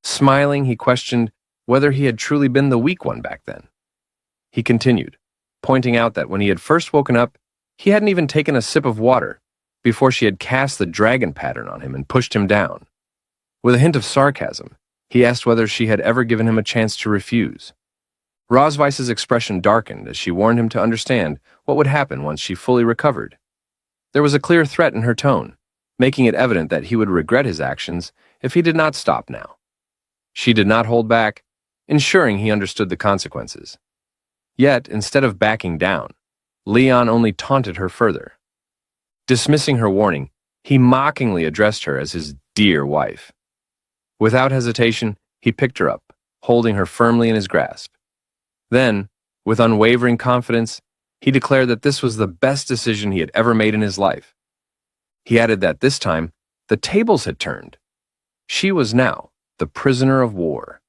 Smiling, he questioned whether he had truly been the weak one back then. He continued, pointing out that when he had first woken up, he hadn't even taken a sip of water before she had cast the dragon pattern on him and pushed him down. With a hint of sarcasm, he asked whether she had ever given him a chance to refuse. Rosweiss's expression darkened as she warned him to understand what would happen once she fully recovered. There was a clear threat in her tone, making it evident that he would regret his actions if he did not stop now. She did not hold back, ensuring he understood the consequences. Yet, instead of backing down, Leon only taunted her further. Dismissing her warning, he mockingly addressed her as his dear wife. Without hesitation, he picked her up, holding her firmly in his grasp. Then, with unwavering confidence, he declared that this was the best decision he had ever made in his life. He added that this time, the tables had turned. She was now the prisoner of war.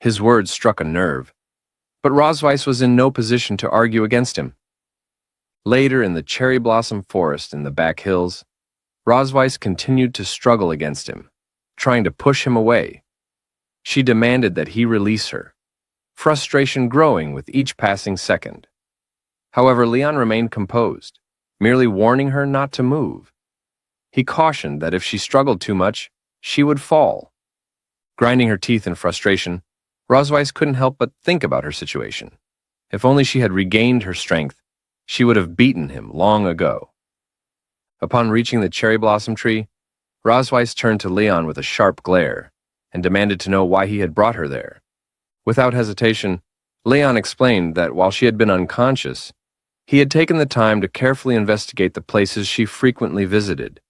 His words struck a nerve, but Rosweiss was in no position to argue against him. Later, in the cherry blossom forest in the back hills, Rosweiss continued to struggle against him, trying to push him away. She demanded that he release her, frustration growing with each passing second. However, Leon remained composed, merely warning her not to move. He cautioned that if she struggled too much, she would fall. Grinding her teeth in frustration, Rosweiss couldn't help but think about her situation. If only she had regained her strength, she would have beaten him long ago. Upon reaching the cherry blossom tree, Rosweiss turned to Leon with a sharp glare and demanded to know why he had brought her there. Without hesitation, Leon explained that while she had been unconscious, he had taken the time to carefully investigate the places she frequently visited.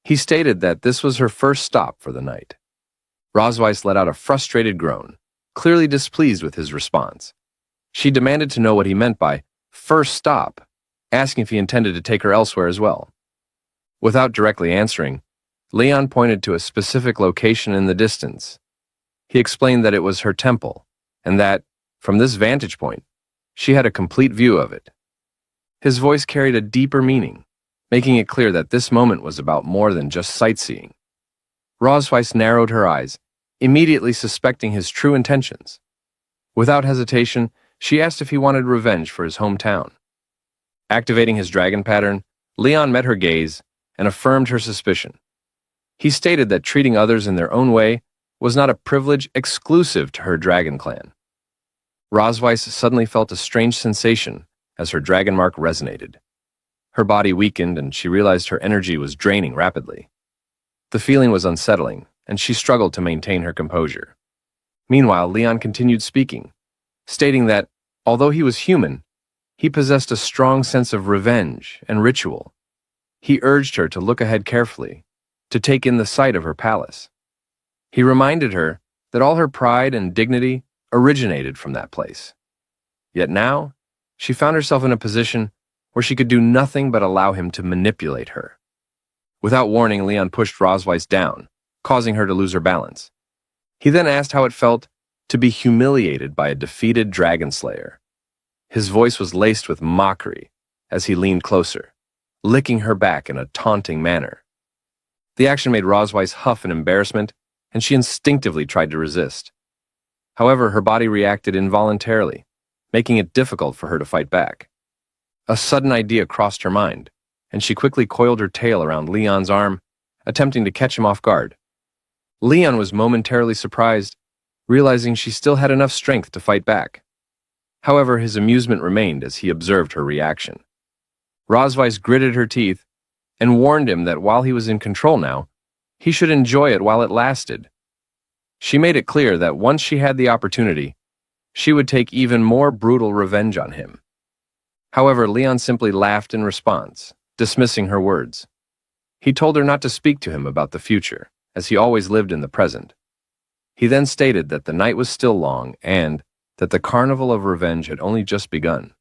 He stated that this was her first stop for the night. Rosweiss let out a frustrated groan, clearly displeased with his response. She demanded to know what he meant by first stop, asking if he intended to take her elsewhere as well. Without directly answering, Leon pointed to a specific location in the distance. He explained that it was her temple, and that, from this vantage point, she had a complete view of it. His voice carried a deeper meaning, making it clear that this moment was about more than just sightseeing. Rosweiss narrowed her eyes, immediately suspecting his true intentions. Without hesitation, she asked if he wanted revenge for his hometown. Activating his dragon pattern, Leon met her gaze and affirmed her suspicion. He stated that treating others in their own way was not a privilege exclusive to her dragon clan. Rosweiss suddenly felt a strange sensation as her dragon mark resonated. Her body weakened and she realized her energy was draining rapidly. The feeling was unsettling, and she struggled to maintain her composure. Meanwhile, Leon continued speaking, stating that, although he was human, he possessed a strong sense of revenge and ritual. He urged her to look ahead carefully, to take in the sight of her palace. He reminded her that all her pride and dignity originated from that place. Yet now, she found herself in a position where she could do nothing but allow him to manipulate her. Without warning, Leon pushed Rosweiss down, causing her to lose her balance. He then asked how it felt to be humiliated by a defeated dragon slayer. His voice was laced with mockery as he leaned closer, licking her back in a taunting manner. The action made Rosweiss huff in embarrassment, and she instinctively tried to resist. However, her body reacted involuntarily, making it difficult for her to fight back. A sudden idea crossed her mind, and she quickly coiled her tail around Leon's arm, attempting to catch him off guard. Leon was momentarily surprised, realizing she still had enough strength to fight back. However, his amusement remained as he observed her reaction. Rosweiss gritted her teeth and warned him that while he was in control now, he should enjoy it while it lasted. She made it clear that once she had the opportunity, she would take even more brutal revenge on him. However, Leon simply laughed in response, dismissing her words. He told her not to speak to him about the future, as he always lived in the present. He then stated that the night was still long and that the carnival of revenge had only just begun.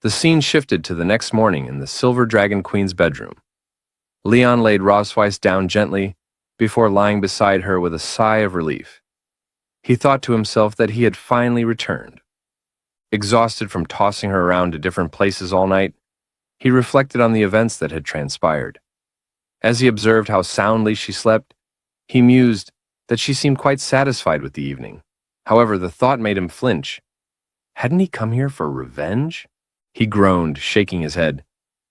The scene shifted to the next morning in the Silver Dragon Queen's bedroom. Leon laid Rosweiss down gently before lying beside her with a sigh of relief. He thought to himself that he had finally returned. Exhausted from tossing her around to different places all night, he reflected on the events that had transpired. As he observed how soundly she slept, he mused that she seemed quite satisfied with the evening. However, the thought made him flinch. Hadn't he come here for revenge? He groaned, shaking his head,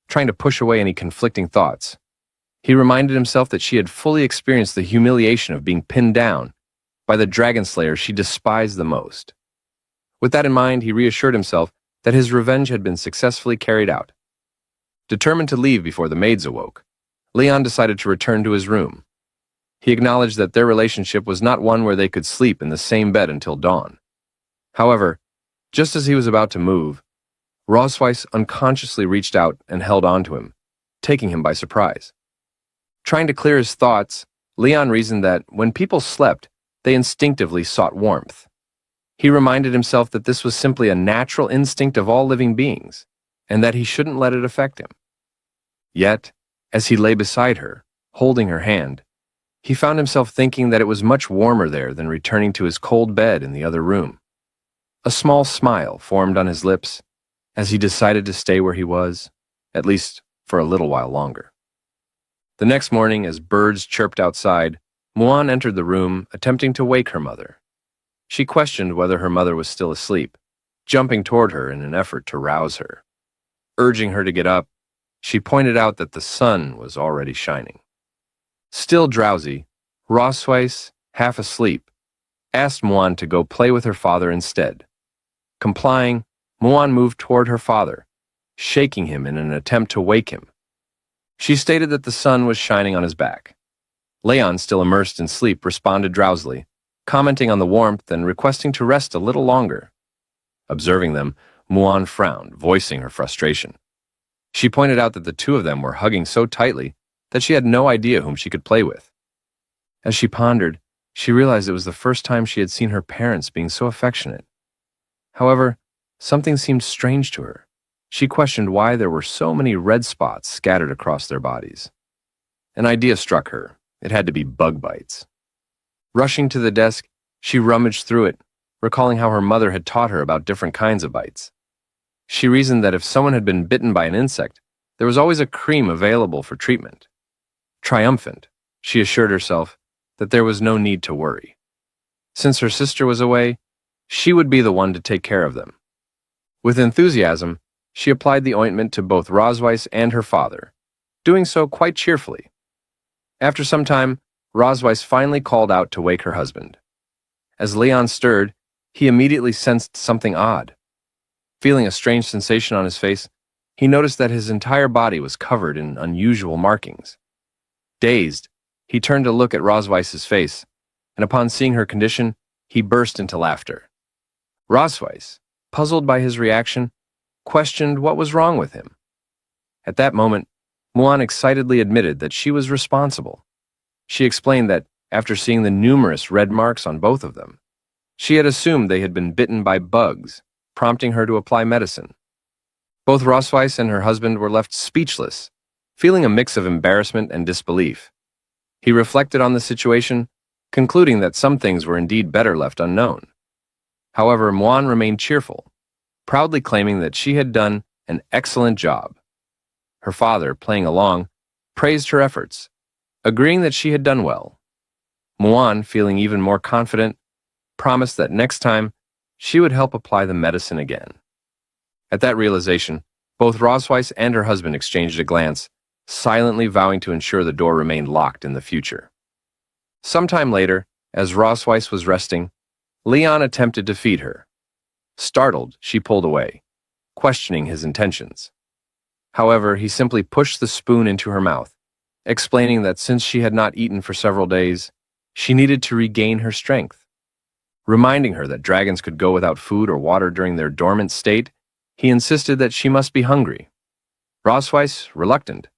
trying to push away any conflicting thoughts. He reminded himself that she had fully experienced the humiliation of being pinned down by the dragon slayer she despised the most. With that in mind, he reassured himself that his revenge had been successfully carried out. Determined to leave before the maids awoke, Leon decided to return to his room. He acknowledged that their relationship was not one where they could sleep in the same bed until dawn. However, just as he was about to move, Rosweiss unconsciously reached out and held on to him, taking him by surprise. Trying to clear his thoughts, Leon reasoned that when people slept, they instinctively sought warmth. He reminded himself that this was simply a natural instinct of all living beings, and that he shouldn't let it affect him. Yet, as he lay beside her, holding her hand, he found himself thinking that it was much warmer there than returning to his cold bed in the other room. A small smile formed on his lips, as he decided to stay where he was, at least for a little while longer. The next morning, as birds chirped outside, Muan entered the room, attempting to wake her mother. She questioned whether her mother was still asleep, jumping toward her in an effort to rouse her. Urging her to get up, she pointed out that the sun was already shining. Still drowsy, Rosweiss, half asleep, asked Muan to go play with her father instead. Complying, Muan moved toward her father, shaking him in an attempt to wake him. She stated that the sun was shining on his back. Leon, still immersed in sleep, responded drowsily, commenting on the warmth and requesting to rest a little longer. Observing them, Muan frowned, voicing her frustration. She pointed out that the two of them were hugging so tightly that she had no idea whom she could play with. As she pondered, she realized it was the first time she had seen her parents being so affectionate. However, something seemed strange to her. She questioned why there were so many red spots scattered across their bodies. An idea struck her. It had to be bug bites. Rushing to the desk, she rummaged through it, recalling how her mother had taught her about different kinds of bites. She reasoned that if someone had been bitten by an insect, there was always a cream available for treatment. Triumphant, she assured herself that there was no need to worry. Since her sister was away, she would be the one to take care of them. With enthusiasm, she applied the ointment to both Rosweiss and her father, doing so quite cheerfully. After some time, Rosweiss finally called out to wake her husband. As Leon stirred, he immediately sensed something odd. Feeling a strange sensation on his face, he noticed that his entire body was covered in unusual markings. Dazed, he turned to look at Rosweiss's face, and upon seeing her condition, he burst into laughter. Rosweiss, puzzled by his reaction, questioned what was wrong with him. At that moment, Muan excitedly admitted that she was responsible. She explained that, after seeing the numerous red marks on both of them, she had assumed they had been bitten by bugs, prompting her to apply medicine. Both Rosweiss and her husband were left speechless, feeling a mix of embarrassment and disbelief. He reflected on the situation, concluding that some things were indeed better left unknown. However, Muan remained cheerful, proudly claiming that she had done an excellent job. Her father, playing along, praised her efforts, agreeing that she had done well. Muan, feeling even more confident, promised that next time she would help apply the medicine again. At that realization, both Rosweiss and her husband exchanged a glance, silently vowing to ensure the door remained locked in the future. Sometime later, as Rosweiss was resting, Leon attempted to feed her. Startled, she pulled away, questioning his intentions. However, he simply pushed the spoon into her mouth, explaining that since she had not eaten for several days, she needed to regain her strength. Reminding her that dragons could go without food or water during their dormant state, he insisted that she must be hungry. Rosweiss, reluctant,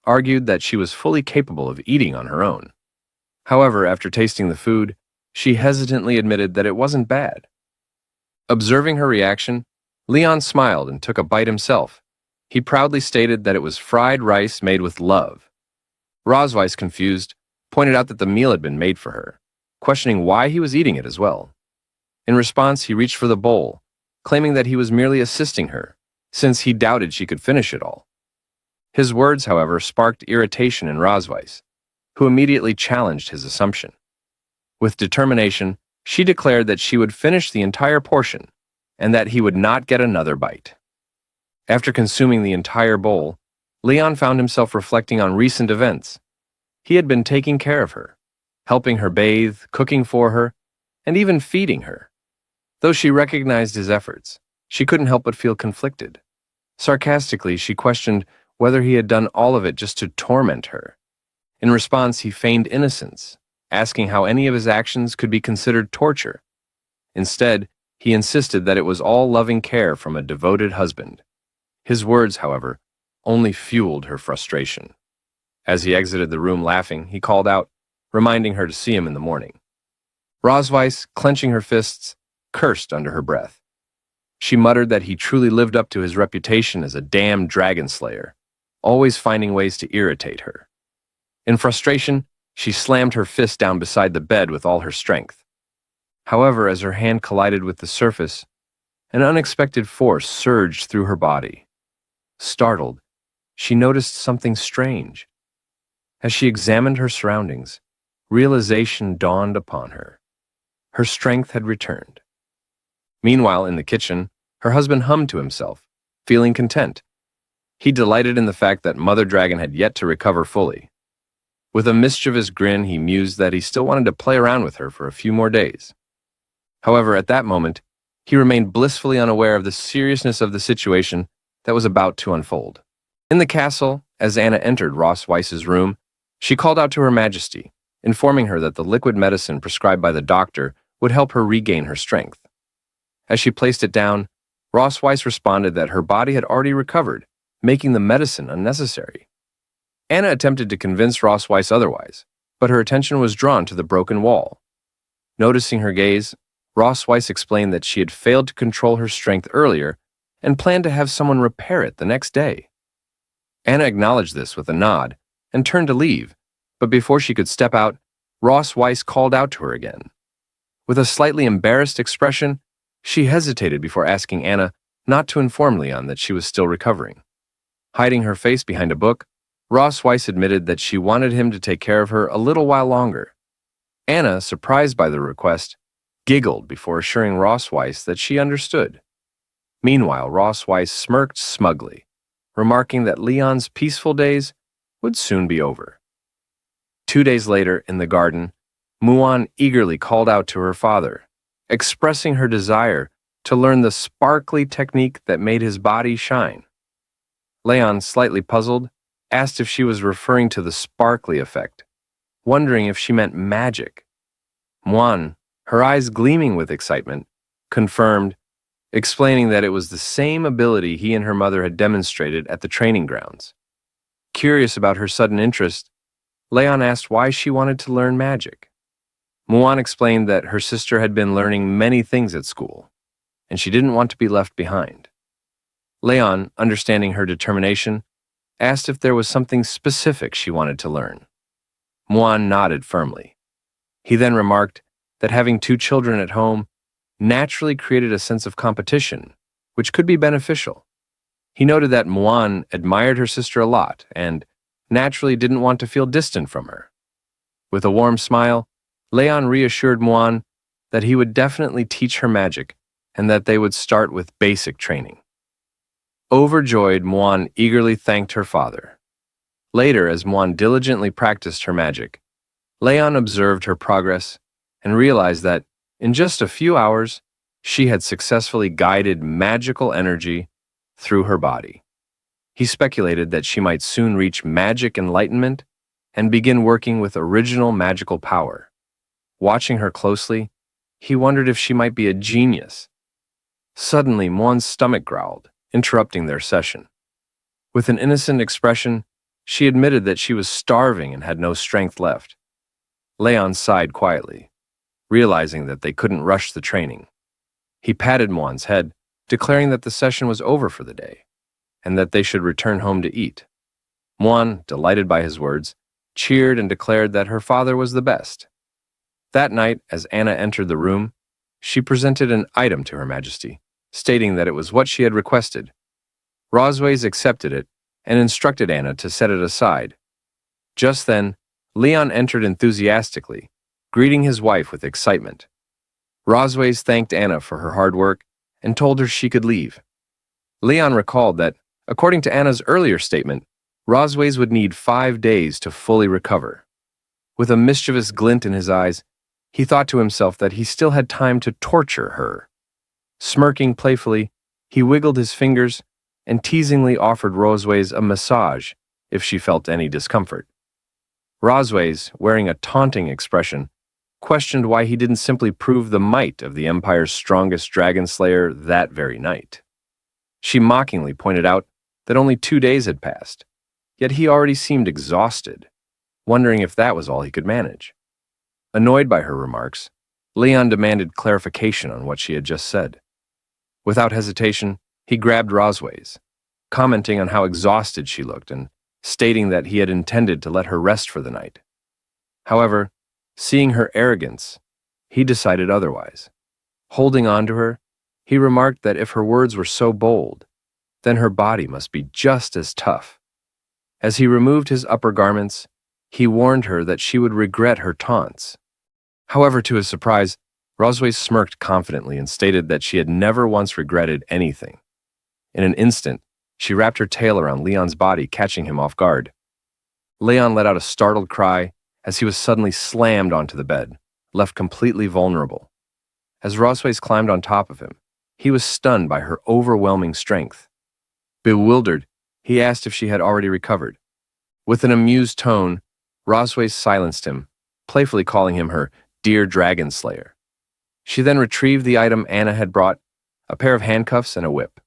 argued that she was fully capable of eating on her own. However, after tasting the food, she hesitantly admitted that it wasn't bad. Observing her reaction, Leon smiled and took a bite himself. He proudly stated that it was fried rice made with love. Rosweiss, confused, pointed out that the meal had been made for her, questioning why he was eating it as well. In response, he reached for the bowl, claiming that he was merely assisting her, since he doubted she could finish it all. His words, however, sparked irritation in Rosweiss, who immediately challenged his assumption. With determination, she declared that she would finish the entire portion, and that he would not get another bite. After consuming the entire bowl, Leon found himself reflecting on recent events. He had been taking care of her, helping her bathe, cooking for her, and even feeding her. Though she recognized his efforts, she couldn't help but feel conflicted. Sarcastically, she questioned whether he had done all of it just to torment her. In response, he feigned innocence, asking how any of his actions could be considered torture. Instead, he insisted that it was all loving care from a devoted husband. His words, however, only fueled her frustration. As he exited the room laughing, he called out, reminding her to see him in the morning. Rosweiss, clenching her fists, cursed under her breath. She muttered that he truly lived up to his reputation as a damned dragon slayer, always finding ways to irritate her. In frustration, she slammed her fist down beside the bed with all her strength. However, as her hand collided with the surface, An unexpected force surged through her body. Startled, she noticed something strange. As she examined her surroundings, realization dawned upon her. Her strength had returned. Meanwhile, in the kitchen, her husband hummed to himself, feeling content. He delighted in the fact that Mother Dragon had yet to recover fully. With a mischievous grin, he mused that he still wanted to play around with her for a few more days. However, at that moment, he remained blissfully unaware of the seriousness of the situation that was about to unfold. In the castle, as Anna entered Ross Weiss's room, she called out to Her Majesty, informing her that the liquid medicine prescribed by the doctor would help her regain her strength. As she placed it down, Ross Weiss responded that her body had already recovered, making the medicine unnecessary. Anna attempted to convince Ross Weiss otherwise, but her attention was drawn to the broken wall. Noticing her gaze, Ross Weiss explained that she had failed to control her strength earlier and planned to have someone repair it the next day. Anna acknowledged this with a nod and turned to leave, but before she could step out, Ross Weiss called out to her again. With a slightly embarrassed expression, she hesitated before asking Anna not to inform Leon that she was still recovering. Hiding her face behind a book, Ross Weiss admitted that she wanted him to take care of her a little while longer. Anna, surprised by the request, giggled before assuring Ross Weiss that she understood. Meanwhile, Ross Weiss smirked smugly, remarking that Leon's peaceful days would soon be over. 2 days later, in the garden, Muan eagerly called out to her father, expressing her desire to learn the sparkly technique that made his body shine. Leon, slightly puzzled, asked if she was referring to the sparkly effect, wondering if she meant magic. Muan, her eyes gleaming with excitement, confirmed, explaining that it was the same ability he and her mother had demonstrated at the training grounds. Curious about her sudden interest, Leon asked why she wanted to learn magic. Muan explained that her sister had been learning many things at school, and she didn't want to be left behind. Leon, understanding her determination, asked if there was something specific she wanted to learn. Muan nodded firmly. He then remarked that having 2 children at home naturally created a sense of competition, which could be beneficial. He noted that Muan admired her sister a lot and naturally didn't want to feel distant from her. With a warm smile, Leon reassured Muan that he would definitely teach her magic and that they would start with basic training. Overjoyed, Muan eagerly thanked her father. Later, as Muan diligently practiced her magic, Leon observed her progress and realized that, in just a few hours, she had successfully guided magical energy through her body. He speculated that she might soon reach magic enlightenment and begin working with original magical power. Watching her closely, he wondered if she might be a genius. Suddenly, Muan's stomach growled, interrupting their session. With an innocent expression, she admitted that she was starving and had no strength left. Leon sighed quietly, realizing that they couldn't rush the training. He patted Muan's head, declaring that the session was over for the day, and that they should return home to eat. Muan, delighted by his words, cheered and declared that her father was the best. That night, as Anna entered the room, she presented an item to Her Majesty, stating that it was what she had requested. Rosways accepted it and instructed Anna to set it aside. Just then, Leon entered enthusiastically, greeting his wife with excitement. Rosways thanked Anna for her hard work and told her she could leave. Leon recalled that, according to Anna's earlier statement, Rosways would need 5 days to fully recover. With a mischievous glint in his eyes, he thought to himself that he still had time to torture her. Smirking playfully, he wiggled his fingers and teasingly offered Rosways a massage if she felt any discomfort. Rosways, wearing a taunting expression, questioned why he didn't simply prove the might of the Empire's strongest dragon slayer that very night. She mockingly pointed out that only 2 days had passed, yet he already seemed exhausted, wondering if that was all he could manage. Annoyed by her remarks, Leon demanded clarification on what she had just said. Without hesitation, he grabbed Rosways, commenting on how exhausted she looked and stating that he had intended to let her rest for the night. However, seeing her arrogance, he decided otherwise. Holding on to her, He remarked that if her words were so bold, then her body must be just as tough. As he removed his upper garments, he warned her that she would regret her taunts. However, to his surprise, Rosway smirked confidently and stated that she had never once regretted anything. In an instant, she wrapped her tail around Leon's body, catching him off guard. Leon let out a startled cry as he was suddenly slammed onto the bed, left completely vulnerable. As Rosways climbed on top of him, he was stunned by her overwhelming strength. Bewildered, he asked if she had already recovered. With an amused tone, Rosways silenced him, playfully calling him her dear dragon slayer. She then retrieved the item Anna had brought, a pair of handcuffs and a whip.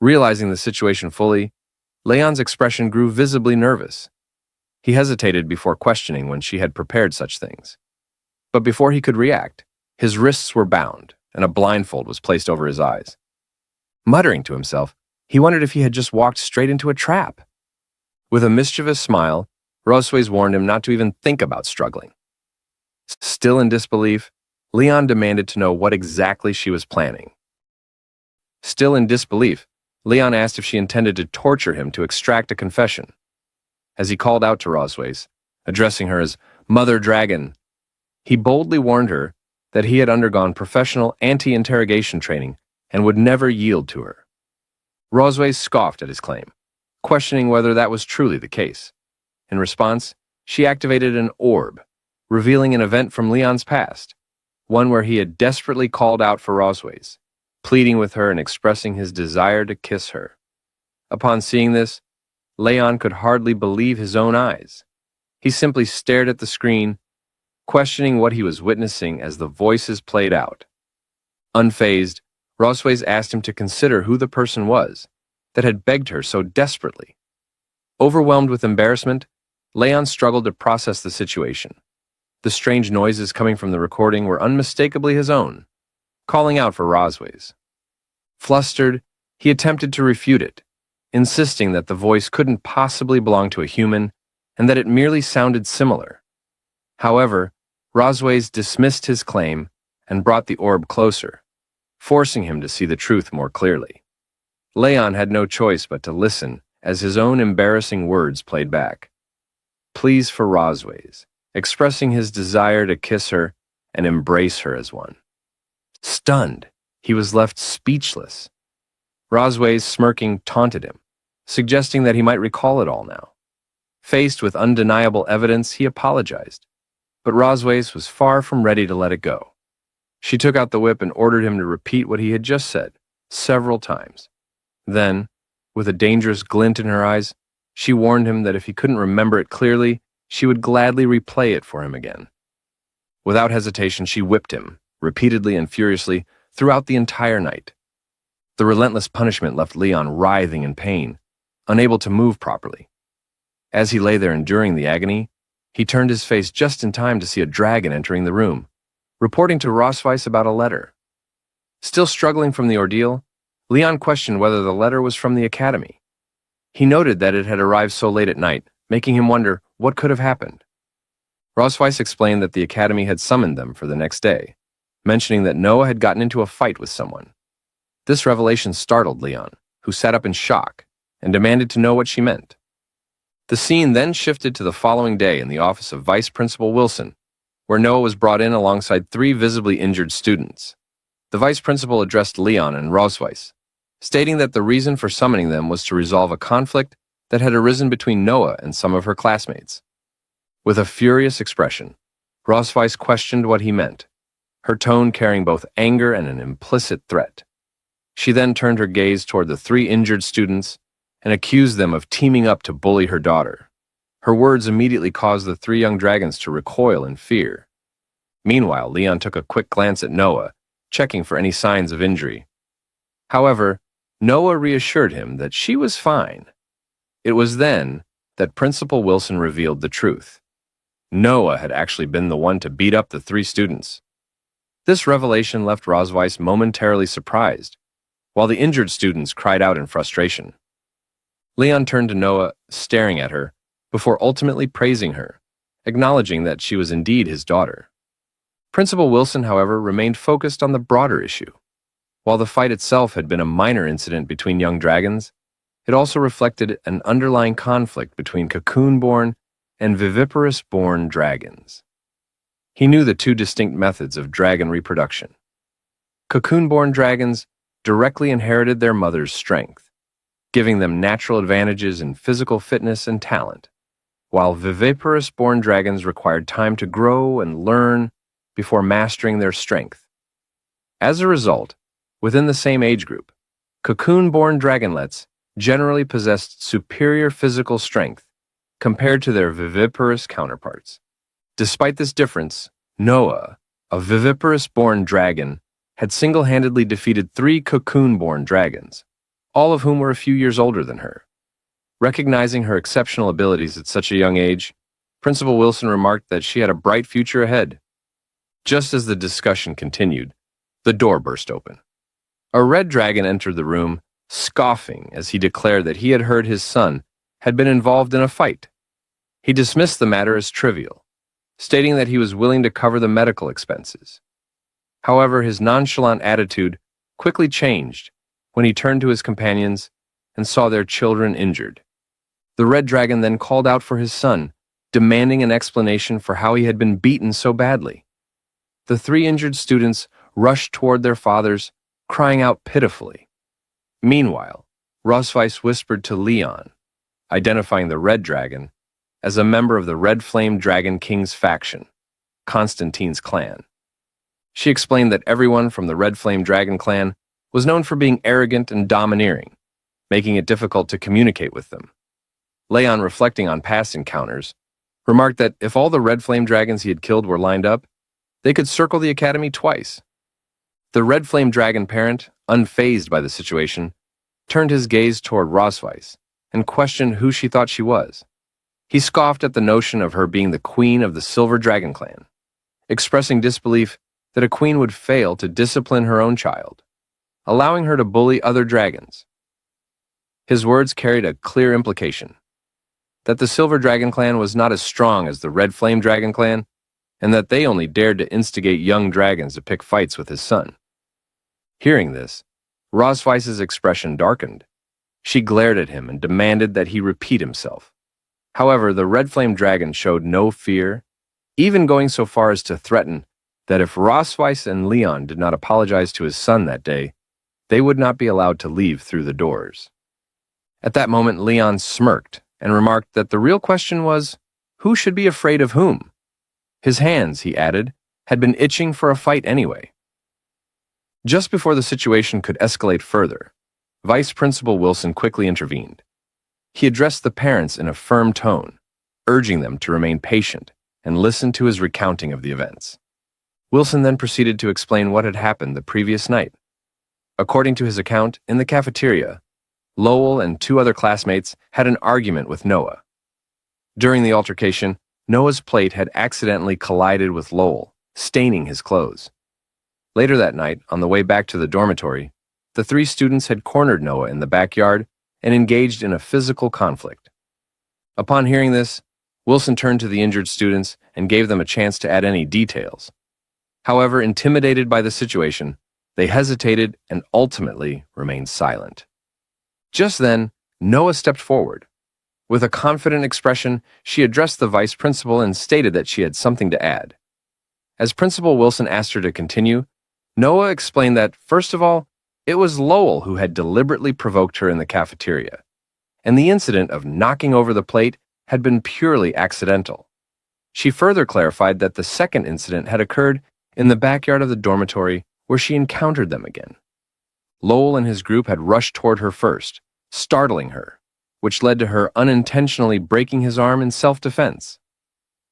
Realizing the situation fully, Leon's expression grew visibly nervous. He hesitated before questioning when she had prepared such things. But before he could react, his wrists were bound and a blindfold was placed over his eyes. Muttering to himself, he wondered if he had just walked straight into a trap. With a mischievous smile, Rosways warned him not to even think about struggling. Still in disbelief, Leon demanded to know what exactly she was planning. Still in disbelief, Leon asked if she intended to torture him to extract a confession. As he called out to Rosways, addressing her as Mother Dragon, he boldly warned her that he had undergone professional anti-interrogation training and would never yield to her. Rosways scoffed at his claim, questioning whether that was truly the case. In response, she activated an orb, revealing an event from Leon's past, one where he had desperately called out for Rosways, pleading with her and expressing his desire to kiss her. Upon seeing this, Leon could hardly believe his own eyes. He simply stared at the screen, questioning what he was witnessing as the voices played out. Unfazed, Rosways asked him to consider who the person was that had begged her so desperately. Overwhelmed with embarrassment, Leon struggled to process the situation. The strange noises coming from the recording were unmistakably his own, calling out for Rosways. Flustered, he attempted to refute it, insisting that the voice couldn't possibly belong to a human and that it merely sounded similar. However, Rosways dismissed his claim and brought the orb closer, forcing him to see the truth more clearly. Leon had no choice but to listen as his own embarrassing words played back. Pleas for Rosways, expressing his desire to kiss her and embrace her as one. Stunned, he was left speechless. Rosways, smirking, taunted him, suggesting that he might recall it all now. Faced with undeniable evidence, he apologized, but Rosways was far from ready to let it go. She took out the whip and ordered him to repeat what he had just said, several times. Then, with a dangerous glint in her eyes, she warned him that if he couldn't remember it clearly, she would gladly replay it for him again. Without hesitation, she whipped him, repeatedly and furiously, throughout the entire night. The relentless punishment left Leon writhing in pain, unable to move properly. As he lay there enduring the agony, he turned his face just in time to see a dragon entering the room, reporting to Rosways about a letter. Still struggling from the ordeal, Leon questioned whether the letter was from the academy. He noted that it had arrived so late at night, making him wonder what could have happened. Rosways explained that the academy had summoned them for the next day, mentioning that Noah had gotten into a fight with someone. This revelation startled Leon, who sat up in shock and demanded to know what she meant. The scene then shifted to the following day in the office of Vice Principal Wilson, where Noah was brought in alongside 3 visibly injured students. The vice principal addressed Leon and Rosways, stating that the reason for summoning them was to resolve a conflict that had arisen between Noah and some of her classmates. With a furious expression, Rosways questioned what he meant, her tone carrying both anger and an implicit threat. She then turned her gaze toward the 3 injured students and accused them of teaming up to bully her daughter. Her words immediately caused the 3 young dragons to recoil in fear. Meanwhile, Leon took a quick glance at Noah, checking for any signs of injury. However, Noah reassured him that she was fine. It was then that Principal Wilson revealed the truth. Noah had actually been the one to beat up the 3 students. This revelation left Rosways momentarily surprised, while the injured students cried out in frustration. Leon turned to Noah, staring at her, before ultimately praising her, acknowledging that she was indeed his daughter. Principal Wilson, however, remained focused on the broader issue. While the fight itself had been a minor incident between young dragons, it also reflected an underlying conflict between cocoon-born and viviparous-born dragons. He knew the two distinct methods of dragon reproduction. Cocoon-born dragons directly inherited their mother's strength, giving them natural advantages in physical fitness and talent, while viviparous-born dragons required time to grow and learn before mastering their strength. As a result, within the same age group, cocoon-born dragonlets generally possessed superior physical strength compared to their viviparous counterparts. Despite this difference, Noah, a viviparous-born dragon, had single-handedly defeated 3 cocoon-born dragons, all of whom were a few years older than her. Recognizing her exceptional abilities at such a young age, Principal Wilson remarked that she had a bright future ahead. Just as the discussion continued, the door burst open. A red dragon entered the room, scoffing as he declared that he had heard his son had been involved in a fight. He dismissed the matter as trivial, stating that he was willing to cover the medical expenses. However, his nonchalant attitude quickly changed when he turned to his companions and saw their children injured. The red dragon then called out for his son, demanding an explanation for how he had been beaten so badly. The 3 injured students rushed toward their fathers, crying out pitifully. Meanwhile, Rosweiss whispered to Leon, identifying the red dragon as a member of the Red Flame Dragon King's faction, Constantine's clan. She explained that everyone from the Red Flame Dragon clan was known for being arrogant and domineering, making it difficult to communicate with them. Leon, reflecting on past encounters, remarked that if all the Red Flame Dragons he had killed were lined up, they could circle the academy twice. The Red Flame Dragon parent, unfazed by the situation, turned his gaze toward Rosweiss and questioned who she thought she was. He scoffed at the notion of her being the queen of the Silver Dragon clan, expressing disbelief that a queen would fail to discipline her own child, allowing her to bully other dragons. His words carried a clear implication, that the Silver Dragon clan was not as strong as the Red Flame Dragon clan, and that they only dared to instigate young dragons to pick fights with his son. Hearing this, Rosweiss's expression darkened. She glared at him and demanded that he repeat himself. However, the Red Flame Dragon showed no fear, even going so far as to threaten that if Rosweiss and Leon did not apologize to his son that day, they would not be allowed to leave through the doors. At that moment, Leon smirked and remarked that the real question was, who should be afraid of whom? His hands, he added, had been itching for a fight anyway. Just before the situation could escalate further, Vice Principal Wilson quickly intervened. He addressed the parents in a firm tone, urging them to remain patient and listen to his recounting of the events. Wilson then proceeded to explain what had happened the previous night. According to his account, in the cafeteria, Lowell and 2 other classmates had an argument with Noah. During the altercation, Noah's plate had accidentally collided with Lowell, staining his clothes. Later that night, on the way back to the dormitory, the 3 students had cornered Noah in the backyard and engaged in a physical conflict. Upon hearing this, Wilson turned to the injured students and gave them a chance to add any details. However, intimidated by the situation, they hesitated and ultimately remained silent. Just then, Noah stepped forward. With a confident expression, she addressed the vice principal and stated that she had something to add. As Principal Wilson asked her to continue, Noah explained that, first of all, it was Lowell who had deliberately provoked her in the cafeteria, and the incident of knocking over the plate had been purely accidental. She further clarified that the second incident had occurred in the backyard of the dormitory where she encountered them again. Lowell and his group had rushed toward her first, startling her, which led to her unintentionally breaking his arm in self-defense.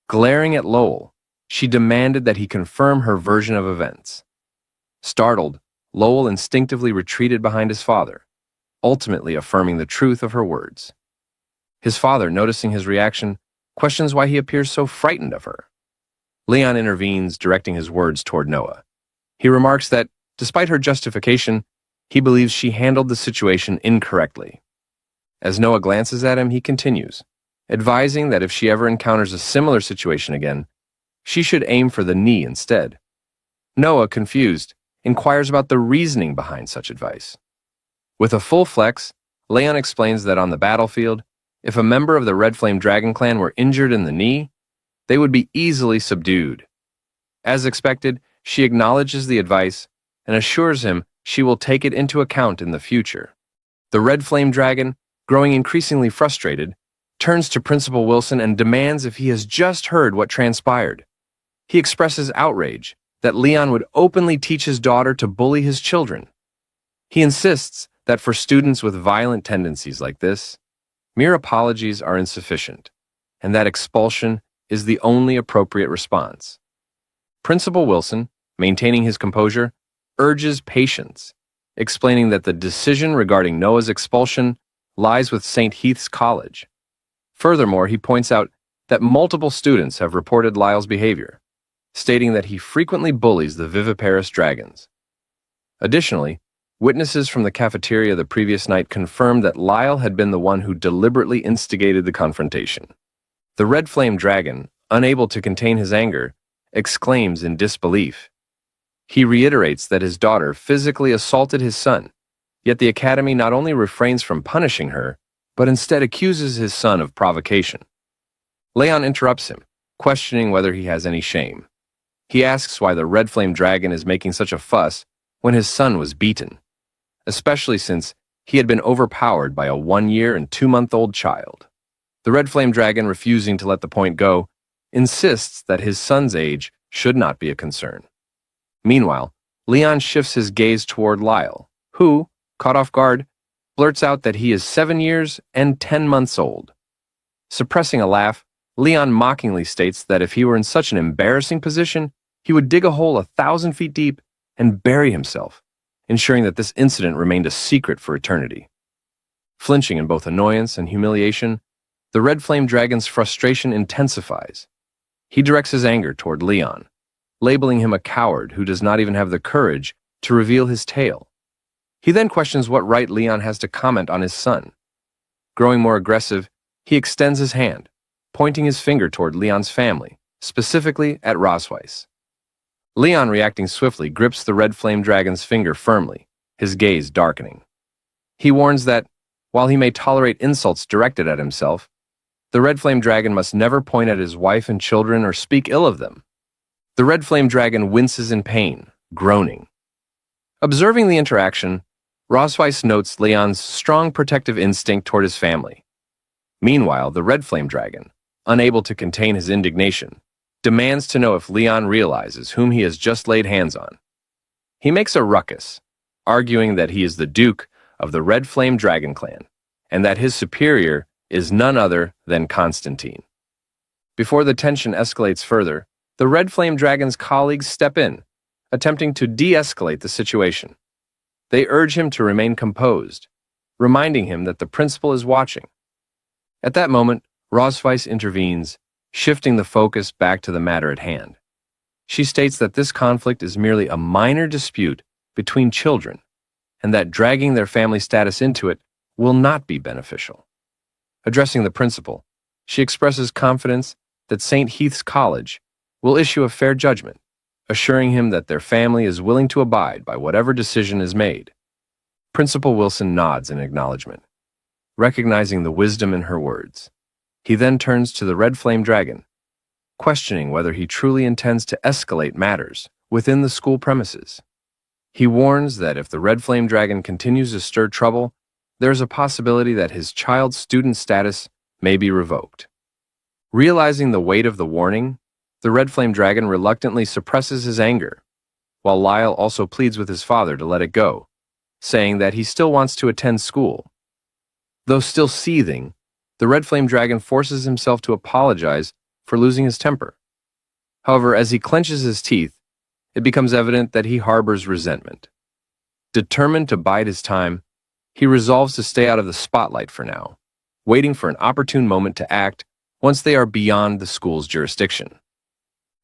Glaring at Lowell, she demanded that he confirm her version of events. Startled, Lowell instinctively retreated behind his father, ultimately affirming the truth of her words. His father, noticing his reaction, questions why he appears so frightened of her. Leon intervenes, directing his words toward Noah. He remarks that, despite her justification, he believes she handled the situation incorrectly. As Noah glances at him, he continues, advising that if she ever encounters a similar situation again, she should aim for the knee instead. Noah, confused, inquires about the reasoning behind such advice. With a full flex, Leon explains that on the battlefield, if a member of the Red Flame Dragon clan were injured in the knee, they would be easily subdued. As expected, she acknowledges the advice and assures him she will take it into account in the future. The Red Flame Dragon, growing increasingly frustrated, turns to Principal Wilson and demands if he has just heard what transpired. He expresses outrage that Leon would openly teach his daughter to bully his children. He insists that for students with violent tendencies like this, mere apologies are insufficient, and that expulsion is the only appropriate response. Principal Wilson, maintaining his composure, urges patience, explaining that the decision regarding Noah's expulsion lies with St. Heath's College. Furthermore, he points out that multiple students have reported Lyle's behavior, stating that he frequently bullies the viviparous dragons. Additionally, witnesses from the cafeteria the previous night confirmed that Lyle had been the one who deliberately instigated the confrontation. The Red Flame Dragon, unable to contain his anger, exclaims in disbelief. He reiterates that his daughter physically assaulted his son, yet the Academy not only refrains from punishing her, but instead accuses his son of provocation. Leon interrupts him, questioning whether he has any shame. He asks why the Red Flame Dragon is making such a fuss when his son was beaten, especially since he had been overpowered by a 1-year and 2-month-old child. The Red Flame Dragon, refusing to let the point go, insists that his son's age should not be a concern. Meanwhile, Leon shifts his gaze toward Lyle, who, caught off guard, blurts out that he is 7 years and 10 months old. Suppressing a laugh, Leon mockingly states that if he were in such an embarrassing position, he would dig a hole 1,000 feet deep and bury himself, ensuring that this incident remained a secret for eternity. Flinching in both annoyance and humiliation, the Red Flame Dragon's frustration intensifies. He directs his anger toward Leon, labeling him a coward who does not even have the courage to reveal his tale. He then questions what right Leon has to comment on his son. Growing more aggressive, he extends his hand, pointing his finger toward Leon's family, specifically at Rosweiss. Leon, reacting swiftly, grips the Red Flame Dragon's finger firmly, his gaze darkening. He warns that, while he may tolerate insults directed at himself, the Red Flame Dragon must never point at his wife and children or speak ill of them. The Red Flame Dragon winces in pain, groaning. Observing the interaction, Rosweiss notes Leon's strong protective instinct toward his family. Meanwhile, the Red Flame Dragon, unable to contain his indignation, demands to know if Leon realizes whom he has just laid hands on. He makes a ruckus, arguing that he is the Duke of the Red Flame Dragon clan, and that his superior is none other than Constantine. Before the tension escalates further, the Red Flame Dragon's colleagues step in, attempting to de-escalate the situation. They urge him to remain composed, reminding him that the principal is watching. At that moment, Rosweiss intervenes, shifting the focus back to the matter at hand. She states that this conflict is merely a minor dispute between children, and that dragging their family status into it will not be beneficial. Addressing the principal, she expresses confidence that St. Heath's College will issue a fair judgment, assuring him that their family is willing to abide by whatever decision is made. Principal Wilson nods in acknowledgement, recognizing the wisdom in her words. He then turns to the Red Flame Dragon, questioning whether he truly intends to escalate matters within the school premises. He warns that if the Red Flame Dragon continues to stir trouble, there is a possibility that his child's student status may be revoked. Realizing the weight of the warning, the Red Flame Dragon reluctantly suppresses his anger, while Lyle also pleads with his father to let it go, saying that he still wants to attend school. Though still seething, the Red Flame Dragon forces himself to apologize for losing his temper. However, as he clenches his teeth, it becomes evident that he harbors resentment. Determined to bide his time, he resolves to stay out of the spotlight for now, waiting for an opportune moment to act once they are beyond the school's jurisdiction.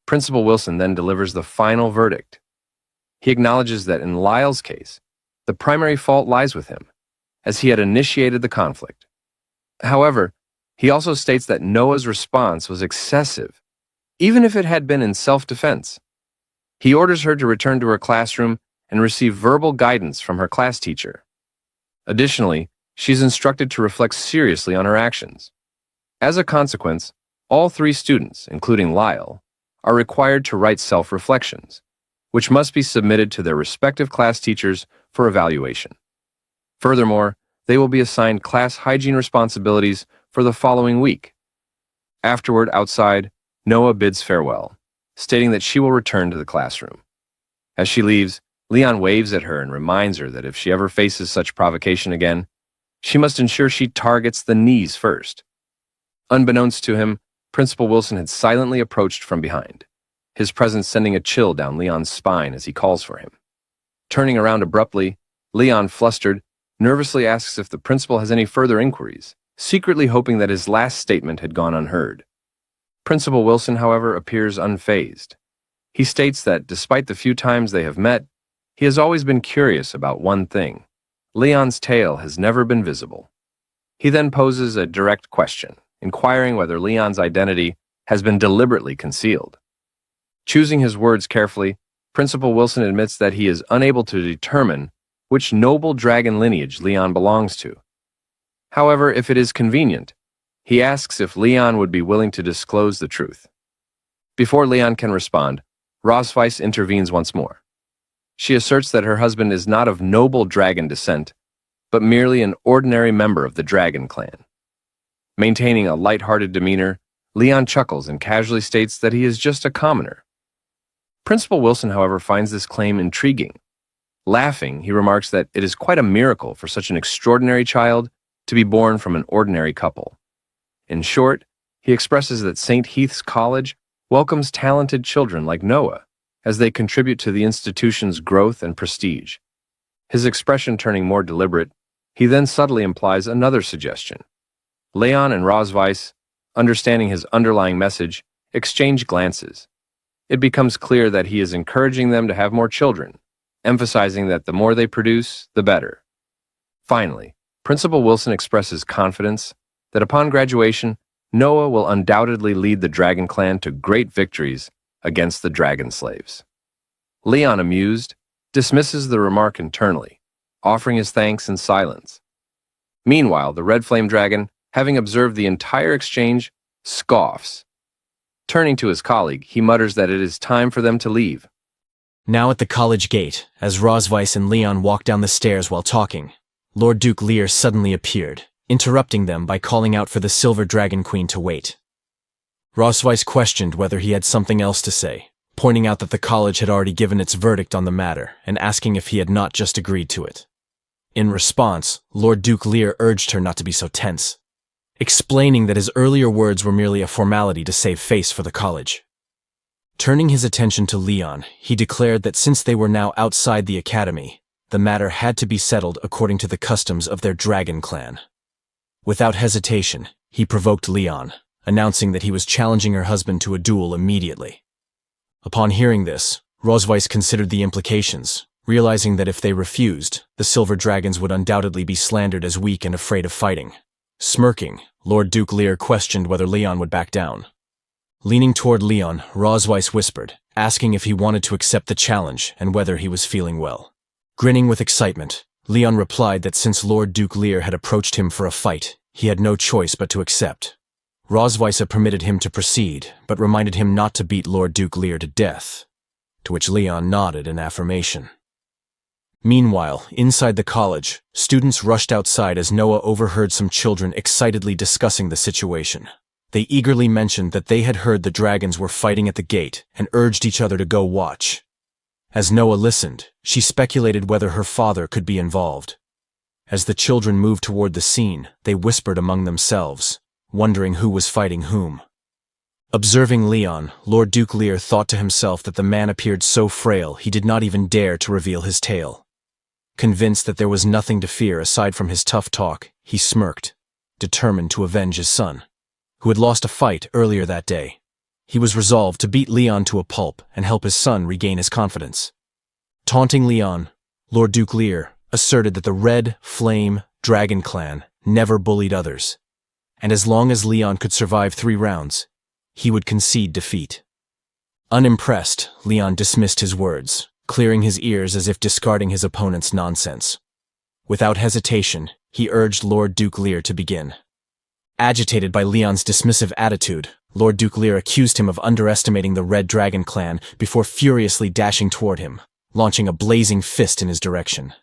Principal Wilson then delivers the final verdict. He acknowledges that in Lyle's case, the primary fault lies with him, as he had initiated the conflict. However, he also states that Noah's response was excessive, even if it had been in self-defense. He orders her to return to her classroom and receive verbal guidance from her class teacher. Additionally, she's instructed to reflect seriously on her actions. As a consequence, all 3 students, including Lyle, are required to write self-reflections, which must be submitted to their respective class teachers for evaluation. Furthermore, they will be assigned class hygiene responsibilities for the following week. Afterward, outside, Noah bids farewell, stating that she will return to the classroom. As she leaves, Leon waves at her and reminds her that if she ever faces such provocation again, she must ensure she targets the knees first. Unbeknownst to him, Principal Wilson had silently approached from behind, his presence sending a chill down Leon's spine as he calls for him. Turning around abruptly, Leon, flustered, nervously asks if the principal has any further inquiries, secretly hoping that his last statement had gone unheard. Principal Wilson, however, appears unfazed. He states that despite the few times they have met, he has always been curious about one thing. Leon's tail has never been visible. He then poses a direct question, inquiring whether Leon's identity has been deliberately concealed. Choosing his words carefully, Principal Wilson admits that he is unable to determine which noble dragon lineage Leon belongs to. However, if it is convenient, he asks if Leon would be willing to disclose the truth. Before Leon can respond, Rosweiss intervenes once more. She asserts that her husband is not of noble dragon descent, but merely an ordinary member of the dragon clan. Maintaining a light-hearted demeanor, Leon chuckles and casually states that he is just a commoner. Principal Wilson, however, finds this claim intriguing. Laughing, he remarks that it is quite a miracle for such an extraordinary child to be born from an ordinary couple. In short, he expresses that St. Heath's College welcomes talented children like Noah as they contribute to the institution's growth and prestige. His expression turning more deliberate, he then subtly implies another suggestion. Leon and Rosweiss, understanding his underlying message, exchange glances. It becomes clear that he is encouraging them to have more children, emphasizing that the more they produce, the better. Finally, Principal Wilson expresses confidence that upon graduation, Noah will undoubtedly lead the Dragon Clan to great victories against the Dragon Slaves. Leon, amused, dismisses the remark internally, offering his thanks in silence. Meanwhile, the Red Flame Dragon, having observed the entire exchange, scoffs. Turning to his colleague, he mutters that it is time for them to leave. Now at the college gate, as Rosweiss and Leon walked down the stairs while talking, Lord Duke Lear suddenly appeared, interrupting them by calling out for the Silver Dragon Queen to wait. Rosweiss questioned whether he had something else to say, pointing out that the college had already given its verdict on the matter and asking if he had not just agreed to it. In response, Lord Duke Lear urged her not to be so tense, explaining that his earlier words were merely a formality to save face for the college. Turning his attention to Leon, he declared that since they were now outside the academy, the matter had to be settled according to the customs of their dragon clan. Without hesitation, he provoked Leon, announcing that he was challenging her husband to a duel immediately. Upon hearing this, Rosweiss considered the implications, realizing that if they refused, the Silver Dragons would undoubtedly be slandered as weak and afraid of fighting. Smirking, Lord Duke Lear questioned whether Leon would back down. Leaning toward Leon, Rosweiss whispered, asking if he wanted to accept the challenge and whether he was feeling well. Grinning with excitement, Leon replied that since Lord Duke Lear had approached him for a fight, he had no choice but to accept. Rosweiss permitted him to proceed, but reminded him not to beat Lord Duke Lear to death, to which Leon nodded in affirmation. Meanwhile, inside the college, students rushed outside as Noah overheard some children excitedly discussing the situation. They eagerly mentioned that they had heard the dragons were fighting at the gate and urged each other to go watch. As Noah listened, she speculated whether her father could be involved. As the children moved toward the scene, they whispered among themselves, wondering who was fighting whom. Observing Leon, Lord Duke Lear thought to himself that the man appeared so frail he did not even dare to reveal his tail. Convinced that there was nothing to fear aside from his tough talk, he smirked, determined to avenge his son, who had lost a fight earlier that day. He was resolved to beat Leon to a pulp and help his son regain his confidence. Taunting Leon, Lord Duke Lear asserted that the Red Flame Dragon Clan never bullied others, and as long as Leon could survive 3 rounds, he would concede defeat. Unimpressed, Leon dismissed his words, clearing his ears as if discarding his opponent's nonsense. Without hesitation, he urged Lord Duke Lear to begin. Agitated by Leon's dismissive attitude, Lord Duke Lear accused him of underestimating the Red Dragon clan before furiously dashing toward him, launching a blazing fist in his direction.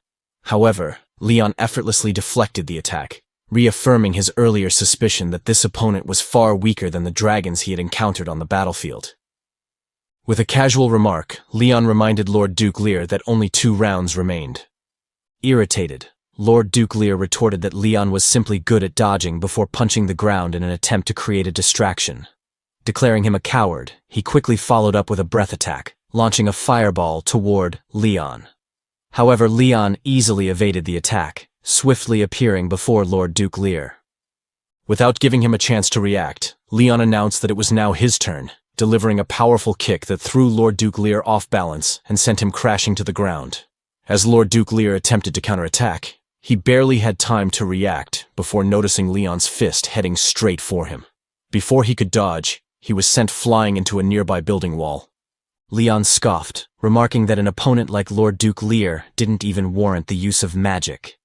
However, Leon effortlessly deflected the attack, reaffirming his earlier suspicion that this opponent was far weaker than the dragons he had encountered on the battlefield. With a casual remark, Leon reminded Lord Duke Lear that only 2 rounds remained. Irritated, Lord Duke Lear retorted that Leon was simply good at dodging before punching the ground in an attempt to create a distraction. Declaring him a coward, he quickly followed up with a breath attack, launching a fireball toward Leon. However, Leon easily evaded the attack, swiftly appearing before Lord Duke Lear. Without giving him a chance to react, Leon announced that it was now his turn, delivering a powerful kick that threw Lord Duke Lear off balance and sent him crashing to the ground. As Lord Duke Lear attempted to counterattack, he barely had time to react before noticing Leon's fist heading straight for him. Before he could dodge, he was sent flying into a nearby building wall. Leon scoffed, remarking that an opponent like Lord Duke Lear didn't even warrant the use of magic.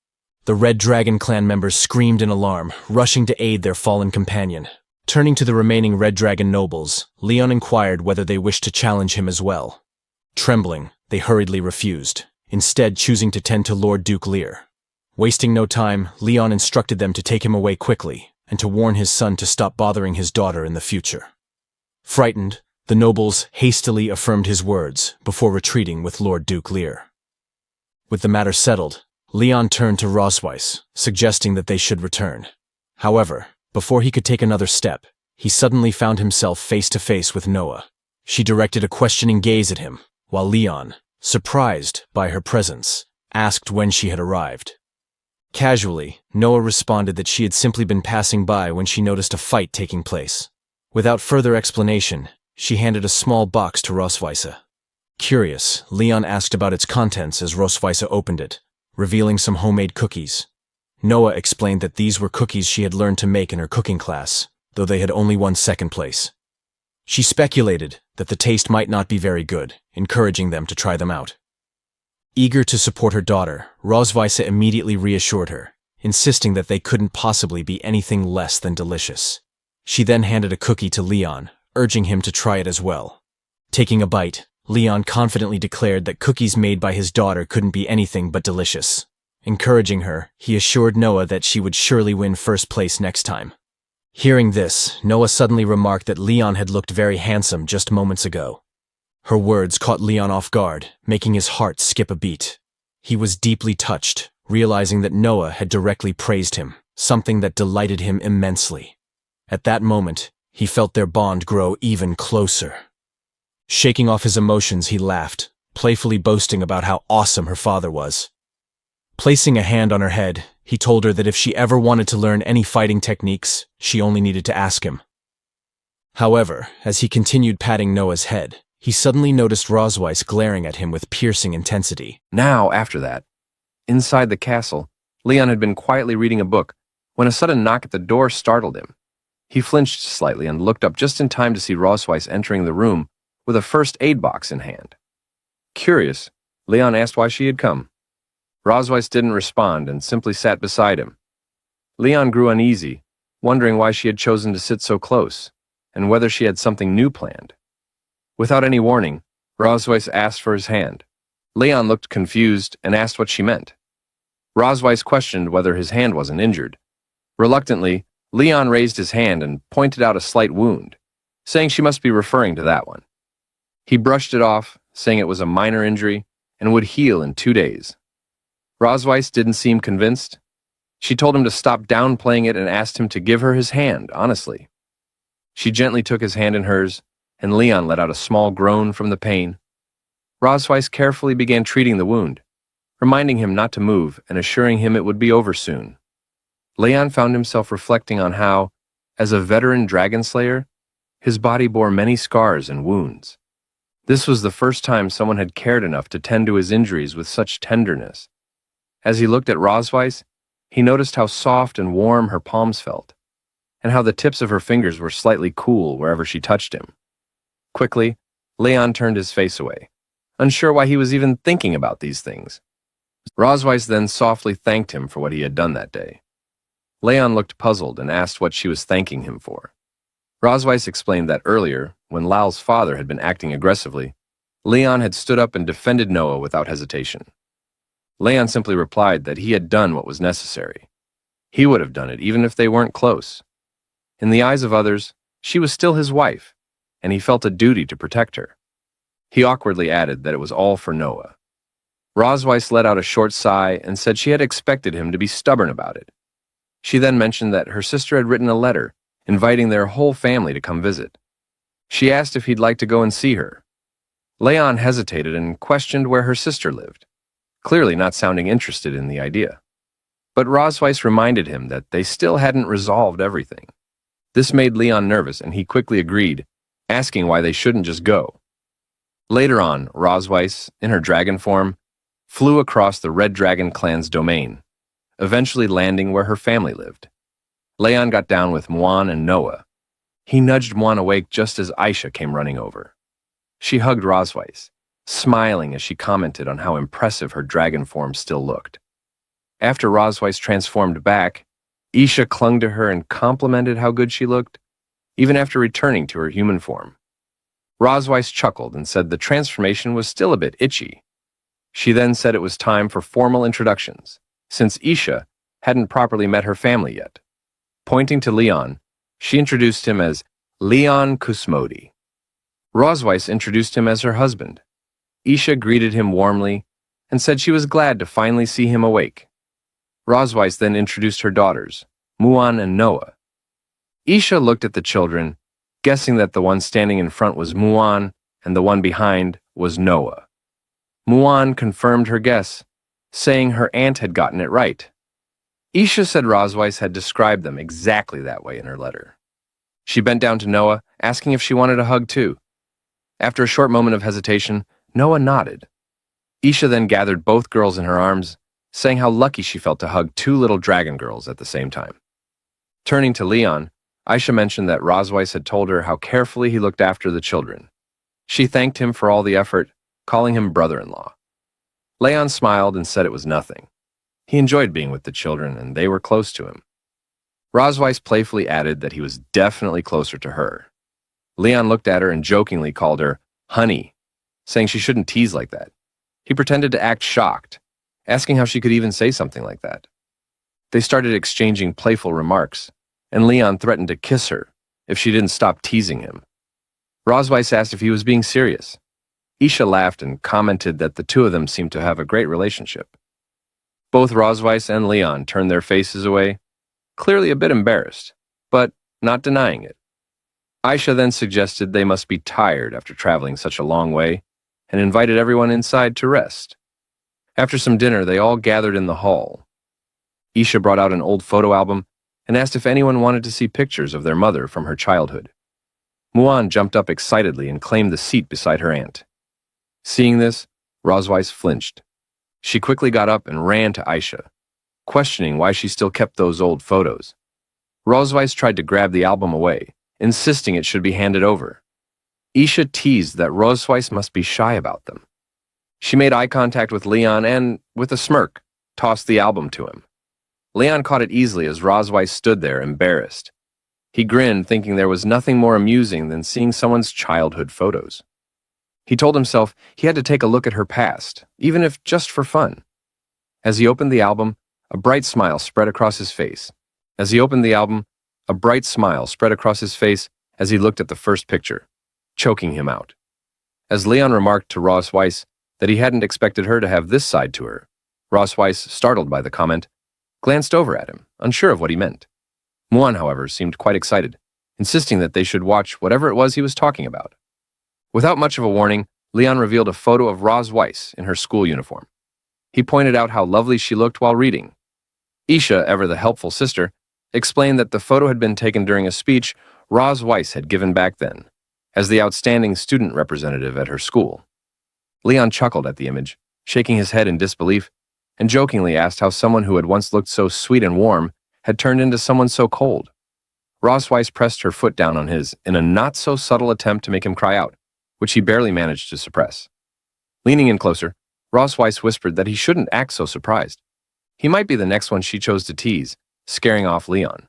The Red Dragon clan members screamed in alarm, rushing to aid their fallen companion. Turning to the remaining Red Dragon nobles, Leon inquired whether they wished to challenge him as well. Trembling, they hurriedly refused, instead choosing to tend to Lord Duke Lear. Wasting no time, Leon instructed them to take him away quickly, and to warn his son to stop bothering his daughter in the future. Frightened, the nobles hastily affirmed his words before retreating with Lord Duke Lear. With the matter settled, Leon turned to Rosweiss, suggesting that they should return. However, before he could take another step, he suddenly found himself face to face with Noah. She directed a questioning gaze at him, while Leon, surprised by her presence, asked when she had arrived. Casually, Noah responded that she had simply been passing by when she noticed a fight taking place. Without further explanation, she handed a small box to Rosweiss. Curious, Leon asked about its contents as Rosweiss opened it, revealing some homemade cookies. Noah explained that these were cookies she had learned to make in her cooking class, though they had only won 2nd place. She speculated that the taste might not be very good, encouraging them to try them out. Eager to support her daughter, Rosweiss immediately reassured her, insisting that they couldn't possibly be anything less than delicious. She then handed a cookie to Leon, urging him to try it as well. Taking a bite, Leon confidently declared that cookies made by his daughter couldn't be anything but delicious. Encouraging her, he assured Noah that she would surely win 1st place next time. Hearing this, Noah suddenly remarked that Leon had looked very handsome just moments ago. Her words caught Leon off guard, making his heart skip a beat. He was deeply touched, realizing that Noah had directly praised him, something that delighted him immensely. At that moment, he felt their bond grow even closer. Shaking off his emotions, he laughed, playfully boasting about how awesome her father was. Placing a hand on her head, he told her that if she ever wanted to learn any fighting techniques, she only needed to ask him. However, as he continued patting Noah's head, he suddenly noticed Rosweiss glaring at him with piercing intensity. Now, after that, inside the castle, Leon had been quietly reading a book when a sudden knock at the door startled him. He flinched slightly and looked up just in time to see Rosweiss entering the room with a first aid box in hand. Curious, Leon asked why she had come. Rosweiss didn't respond and simply sat beside him. Leon grew uneasy, wondering why she had chosen to sit so close, and whether she had something new planned. Without any warning, Rosweiss asked for his hand. Leon looked confused and asked what she meant. Rosweiss questioned whether his hand wasn't injured. Reluctantly, Leon raised his hand and pointed out a slight wound, saying she must be referring to that one. He brushed it off, saying it was a minor injury and would heal in 2 days. Rosweiss didn't seem convinced. She told him to stop downplaying it and asked him to give her his hand, honestly. She gently took his hand in hers, and Leon let out a small groan from the pain. Rosweiss carefully began treating the wound, reminding him not to move and assuring him it would be over soon. Leon found himself reflecting on how, as a veteran dragon slayer, his body bore many scars and wounds. This was the first time someone had cared enough to tend to his injuries with such tenderness. As he looked at Rosweiss, he noticed how soft and warm her palms felt, and how the tips of her fingers were slightly cool wherever she touched him. Quickly, Leon turned his face away, unsure why he was even thinking about these things. Rosweiss then softly thanked him for what he had done that day. Leon looked puzzled and asked what she was thanking him for. Rosweiss explained that earlier, when Lal's father had been acting aggressively, Leon had stood up and defended Noah without hesitation. Leon simply replied that he had done what was necessary. He would have done it even if they weren't close. In the eyes of others, she was still his wife, and he felt a duty to protect her. He awkwardly added that it was all for Noah. Rosweiss let out a short sigh and said she had expected him to be stubborn about it. She then mentioned that her sister had written a letter inviting their whole family to come visit. She asked if he'd like to go and see her. Leon hesitated and questioned where her sister lived, clearly not sounding interested in the idea. But Rosweiss reminded him that they still hadn't resolved everything. This made Leon nervous, and he quickly agreed, asking why they shouldn't just go. Later on, Rosweiss, in her dragon form, flew across the Red Dragon clan's domain, eventually landing where her family lived. Leon got down with Muan and Noah. He nudged Muan awake just as Aisha came running over. She hugged Rosweiss, smiling as she commented on how impressive her dragon form still looked. After Rosweiss transformed back, Isha clung to her and complimented how good she looked, even after returning to her human form. Rosweiss chuckled and said the transformation was still a bit itchy. She then said it was time for formal introductions, since Isha hadn't properly met her family yet. Pointing to Leon, she introduced him as Leon Kusmodi. Rosweiss introduced him as her husband. Isha greeted him warmly and said she was glad to finally see him awake. Rosweiss then introduced her daughters, Muan and Noah. Isha looked at the children, guessing that the one standing in front was Muan and the one behind was Noah. Muan confirmed her guess, saying her aunt had gotten it right. Isha said Rosweiss had described them exactly that way in her letter. She bent down to Noah, asking if she wanted a hug too. After a short moment of hesitation, Noah nodded. Isha then gathered both girls in her arms, saying how lucky she felt to hug two little dragon girls at the same time. Turning to Leon, Aisha mentioned that Rosweiss had told her how carefully he looked after the children. She thanked him for all the effort, calling him brother-in-law. Leon smiled and said it was nothing. He enjoyed being with the children, and they were close to him. Rosweiss playfully added that he was definitely closer to her. Leon looked at her and jokingly called her honey, saying she shouldn't tease like that. He pretended to act shocked, asking how she could even say something like that. They started exchanging playful remarks, and Leon threatened to kiss her if she didn't stop teasing him. Rosweiss asked if he was being serious. Isha laughed and commented that the two of them seemed to have a great relationship. Both Rosweiss and Leon turned their faces away, clearly a bit embarrassed, but not denying it. Aisha then suggested they must be tired after traveling such a long way, and invited everyone inside to rest. After some dinner, they all gathered in the hall. Isha brought out an old photo album and asked if anyone wanted to see pictures of their mother from her childhood. Muan jumped up excitedly and claimed the seat beside her aunt. Seeing this, Rosweiss flinched. She quickly got up and ran to Aisha, questioning why she still kept those old photos. Rosweiss tried to grab the album away, insisting it should be handed over. Isha teased that Rosweiss must be shy about them. She made eye contact with Leon and, with a smirk, tossed the album to him. Leon caught it easily as Rosweiss stood there, embarrassed. He grinned, thinking there was nothing more amusing than seeing someone's childhood photos. He told himself he had to take a look at her past, even if just for fun. As he opened the album, a bright smile spread across his face. As he looked at the first picture, choking him out. As Leon remarked to Rosweiss that he hadn't expected her to have this side to her, Rosweiss, startled by the comment, glanced over at him, unsure of what he meant. Muan, however, seemed quite excited, insisting that they should watch whatever it was he was talking about. Without much of a warning, Leon revealed a photo of Rosweiss in her school uniform. He pointed out how lovely she looked while reading. Isha, ever the helpful sister, explained that the photo had been taken during a speech Rosweiss had given back then, as the outstanding student representative at her school. Leon chuckled at the image, shaking his head in disbelief, and jokingly asked how someone who had once looked so sweet and warm had turned into someone so cold. Rosweiss pressed her foot down on his in a not-so-subtle attempt to make him cry out, which he barely managed to suppress. Leaning in closer, Ross Weiss whispered that he shouldn't act so surprised. He might be the next one she chose to tease, scaring off Leon.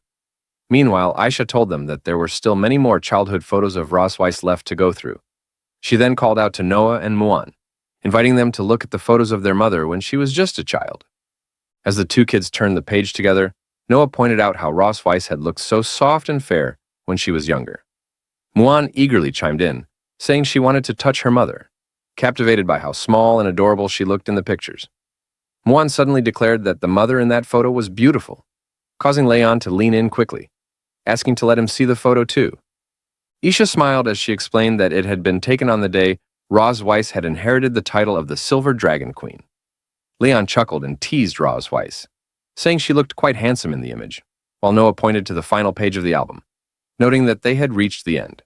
Meanwhile, Aisha told them that there were still many more childhood photos of Ross Weiss left to go through. She then called out to Noah and Muan, inviting them to look at the photos of their mother when she was just a child. As the two kids turned the page together, Noah pointed out how Ross Weiss had looked so soft and fair when she was younger. Muan eagerly chimed in, saying she wanted to touch her mother, captivated by how small and adorable she looked in the pictures. Muan suddenly declared that the mother in that photo was beautiful, causing Leon to lean in quickly, asking to let him see the photo too. Isha smiled as she explained that it had been taken on the day Roz Weiss had inherited the title of the Silver Dragon Queen. Leon chuckled and teased Roz Weiss, saying she looked quite handsome in the image, while Noah pointed to the final page of the album, noting that they had reached the end.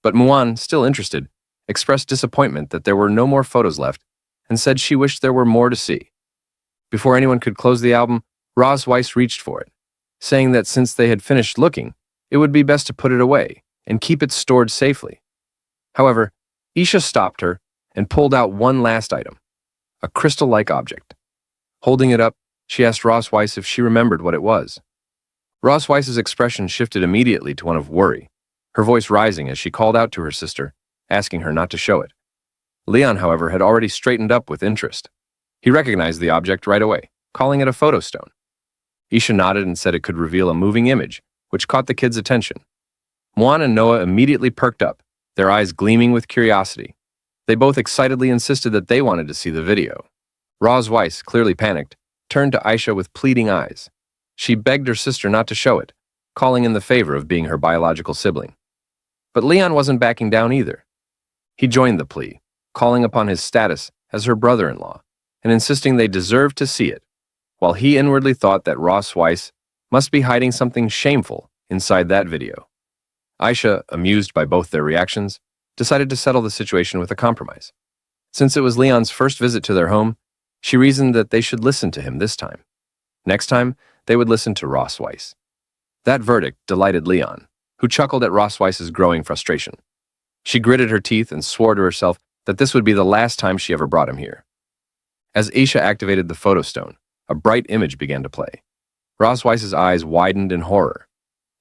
But Muan, still interested, expressed disappointment that there were no more photos left and said she wished there were more to see. Before anyone could close the album, Roz Weiss reached for it, saying that since they had finished looking, it would be best to put it away and keep it stored safely. However, Isha stopped her and pulled out one last item, a crystal-like object. Holding it up, she asked Ross Weiss if she remembered what it was. Ross Weiss's expression shifted immediately to one of worry, her voice rising as she called out to her sister, asking her not to show it. Leon, however, had already straightened up with interest. He recognized the object right away, calling it a photo stone. Isha nodded and said it could reveal a moving image, which caught the kids' attention. Muan and Noah immediately perked up, their eyes gleaming with curiosity. They both excitedly insisted that they wanted to see the video. Roz Weiss, clearly panicked, turned to Aisha with pleading eyes. She begged her sister not to show it, calling in the favor of being her biological sibling. But Leon wasn't backing down either. He joined the plea, calling upon his status as her brother-in-law and insisting they deserved to see it, while he inwardly thought that Ross Weiss must be hiding something shameful inside that video. Aisha, amused by both their reactions, decided to settle the situation with a compromise. Since it was Leon's first visit to their home, she reasoned that they should listen to him this time. Next time, they would listen to Ross Weiss. That verdict delighted Leon, who chuckled at Ross Weiss's growing frustration. She gritted her teeth and swore to herself that this would be the last time she ever brought him here. As Aisha activated the photo stone, a bright image began to play. Ross Weiss's eyes widened in horror.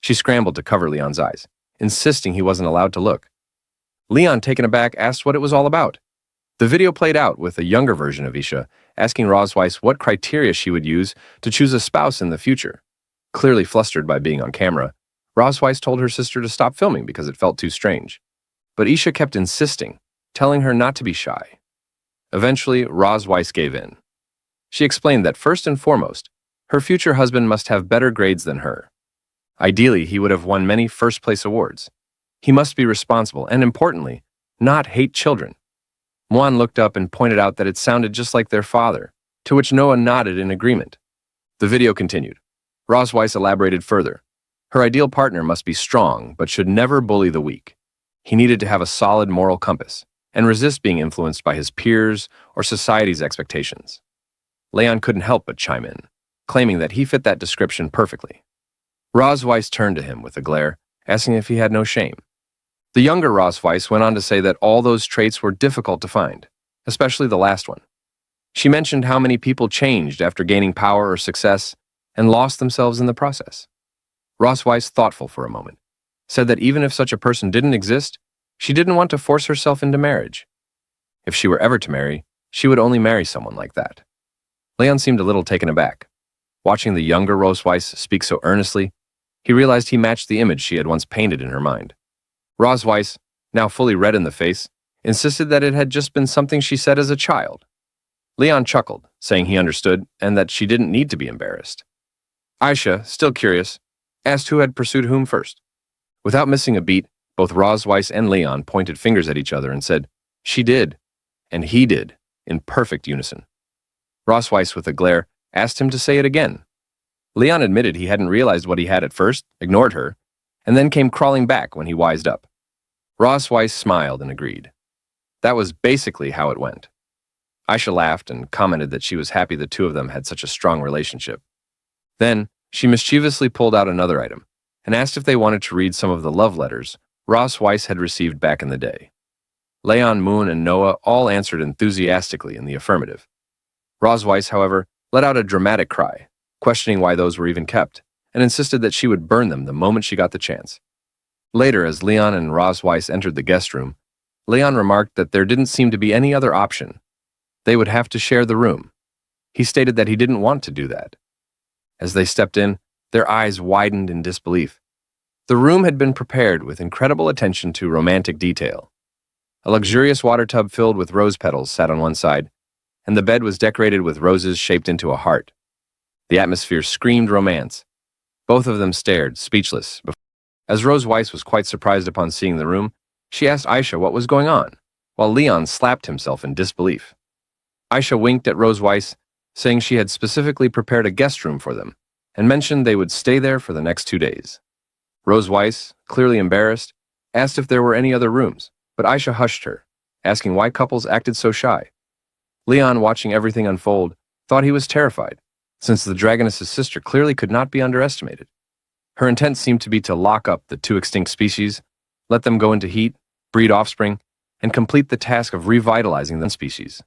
She scrambled to cover Leon's eyes, insisting he wasn't allowed to look. Leon, taken aback, asked what it was all about. The video played out with a younger version of Isha, asking Roz Weiss what criteria she would use to choose a spouse in the future. Clearly flustered by being on camera, Roz Weiss told her sister to stop filming because it felt too strange. But Isha kept insisting, telling her not to be shy. Eventually, Roz Weiss gave in. She explained that first and foremost, her future husband must have better grades than her. Ideally, he would have won many first-place awards. He must be responsible and, importantly, not hate children. Muan looked up and pointed out that it sounded just like their father, to which Noah nodded in agreement. The video continued. Roz Weiss elaborated further. Her ideal partner must be strong, but should never bully the weak. He needed to have a solid moral compass and resist being influenced by his peers or society's expectations. Leon couldn't help but chime in, claiming that he fit that description perfectly. Roz Weiss turned to him with a glare, asking if he had no shame. The younger Roz Weiss went on to say that all those traits were difficult to find, especially the last one. She mentioned how many people changed after gaining power or success and lost themselves in the process. Roz Weiss, thoughtful for a moment, said that even if such a person didn't exist, she didn't want to force herself into marriage. If she were ever to marry, she would only marry someone like that. Leon seemed a little taken aback. Watching the younger Roz Weiss speak so earnestly, he realized he matched the image she had once painted in her mind. Roz Weiss, now fully red in the face, insisted that it had just been something she said as a child. Leon chuckled, saying he understood and that she didn't need to be embarrassed. Aisha, still curious, asked who had pursued whom first. Without missing a beat, both Roz Weiss and Leon pointed fingers at each other and said, "She did," and "he did," in perfect unison. Roz Weiss, with a glare, asked him to say it again. Leon admitted he hadn't realized what he had at first, ignored her, and then came crawling back when he wised up. Roz Weiss smiled and agreed. That was basically how it went. Aisha laughed and commented that she was happy the two of them had such a strong relationship. Then, she mischievously pulled out another item and asked if they wanted to read some of the love letters Roz Weiss had received back in the day. Leon, Moon, and Noah all answered enthusiastically in the affirmative. Rosweiss, however, let out a dramatic cry, questioning why those were even kept, and insisted that she would burn them the moment she got the chance. Later, as Leon and Rosweiss entered the guest room, Leon remarked that there didn't seem to be any other option. They would have to share the room. He stated that he didn't want to do that. As they stepped in, their eyes widened in disbelief. The room had been prepared with incredible attention to romantic detail. A luxurious water tub filled with rose petals sat on one side, and the bed was decorated with roses shaped into a heart. The atmosphere screamed romance. Both of them stared, speechless. As Rosweiss was quite surprised upon seeing the room, she asked Aisha what was going on, while Leon slapped himself in disbelief. Aisha winked at Rosweiss, saying she had specifically prepared a guest room for them, and mentioned they would stay there for the next 2 days. Rosweiss, clearly embarrassed, asked if there were any other rooms, but Aisha hushed her, asking why couples acted so shy. Leon, watching everything unfold, thought he was terrified, since the dragoness's sister clearly could not be underestimated. Her intent seemed to be to lock up the 2 extinct species, let them go into heat, breed offspring, and complete the task of revitalizing the species.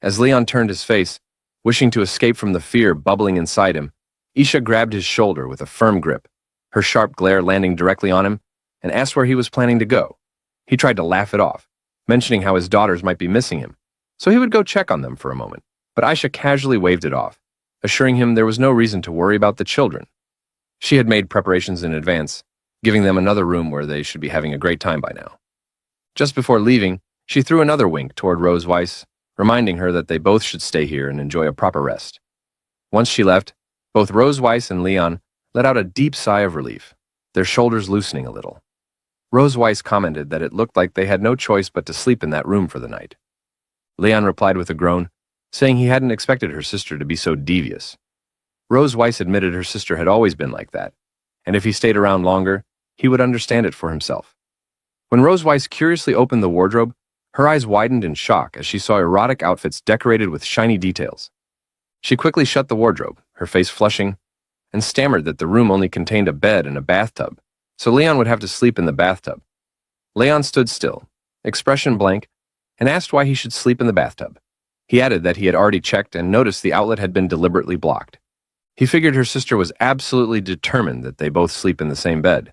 As Leon turned his face, wishing to escape from the fear bubbling inside him, Isha grabbed his shoulder with a firm grip, her sharp glare landing directly on him, and asked where he was planning to go. He tried to laugh it off, mentioning how his daughters might be missing him, so he would go check on them for a moment, but Aisha casually waved it off, assuring him there was no reason to worry about the children. She had made preparations in advance, giving them another room where they should be having a great time by now. Just before leaving, she threw another wink toward Rosweiss, reminding her that they both should stay here and enjoy a proper rest. Once she left, both Rosweiss and Leon let out a deep sigh of relief, their shoulders loosening a little. Rosweiss commented that it looked like they had no choice but to sleep in that room for the night. Leon replied with a groan, saying he hadn't expected her sister to be so devious. Rosweiss admitted her sister had always been like that, and if he stayed around longer, he would understand it for himself. When Rosweiss curiously opened the wardrobe, her eyes widened in shock as she saw erotic outfits decorated with shiny details. She quickly shut the wardrobe, her face flushing, and stammered that the room only contained a bed and a bathtub, so Leon would have to sleep in the bathtub. Leon stood still, expression blank, and asked why he should sleep in the bathtub. He added that he had already checked and noticed the outlet had been deliberately blocked. He figured her sister was absolutely determined that they both sleep in the same bed.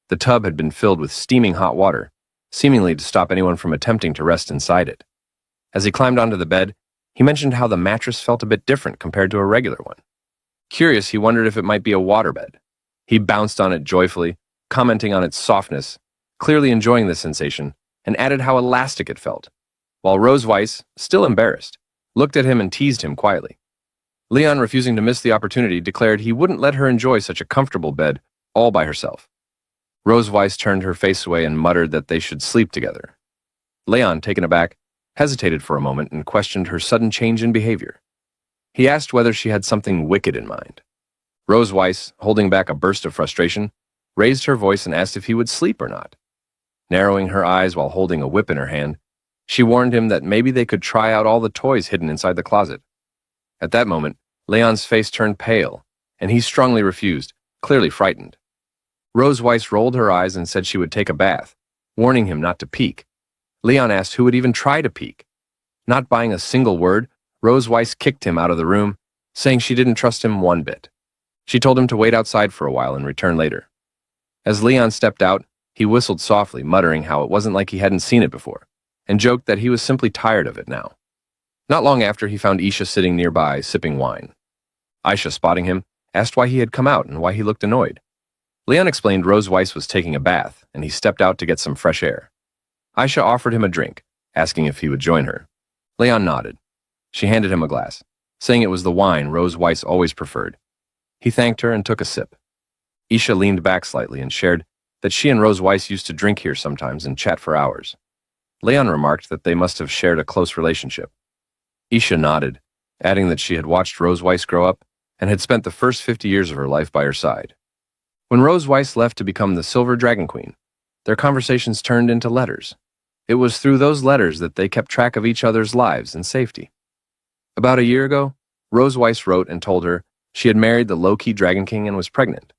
The tub had been filled with steaming hot water, seemingly to stop anyone from attempting to rest inside it. As he climbed onto the bed, he mentioned how the mattress felt a bit different compared to a regular one. Curious, he wondered if it might be a waterbed. He bounced on it joyfully, commenting on its softness, clearly enjoying the sensation, and added how elastic it felt, while Rosweiss, still embarrassed, looked at him and teased him quietly. Leon, refusing to miss the opportunity, declared he wouldn't let her enjoy such a comfortable bed all by herself. Rosweiss turned her face away and muttered that they should sleep together. Leon, taken aback, hesitated for a moment and questioned her sudden change in behavior. He asked whether she had something wicked in mind. Rosweiss, holding back a burst of frustration, raised her voice and asked if he would sleep or not. Narrowing her eyes while holding a whip in her hand, she warned him that maybe they could try out all the toys hidden inside the closet. At that moment, Leon's face turned pale, and he strongly refused, clearly frightened. Rosweiss rolled her eyes and said she would take a bath, warning him not to peek. Leon asked who would even try to peek. Not buying a single word, Rosweiss kicked him out of the room, saying she didn't trust him one bit. She told him to wait outside for a while and return later. As Leon stepped out, he whistled softly, muttering how it wasn't like he hadn't seen it before, and joked that he was simply tired of it now. Not long after, he found Isha sitting nearby, sipping wine. Aisha, spotting him, asked why he had come out and why he looked annoyed. Leon explained Rosweiss was taking a bath, and he stepped out to get some fresh air. Aisha offered him a drink, asking if he would join her. Leon nodded. She handed him a glass, saying it was the wine Rosweiss always preferred. He thanked her and took a sip. Isha leaned back slightly and shared that she and Rosweiss used to drink here sometimes and chat for hours. Leon remarked that they must have shared a close relationship. Isha nodded, adding that she had watched Rosweiss grow up and had spent the first 50 years of her life by her side. When Rosweiss left to become the Silver Dragon Queen, their conversations turned into letters. It was through those letters that they kept track of each other's lives and safety. About a year ago, Rosweiss wrote and told her she had married the low-key Dragon King and was pregnant.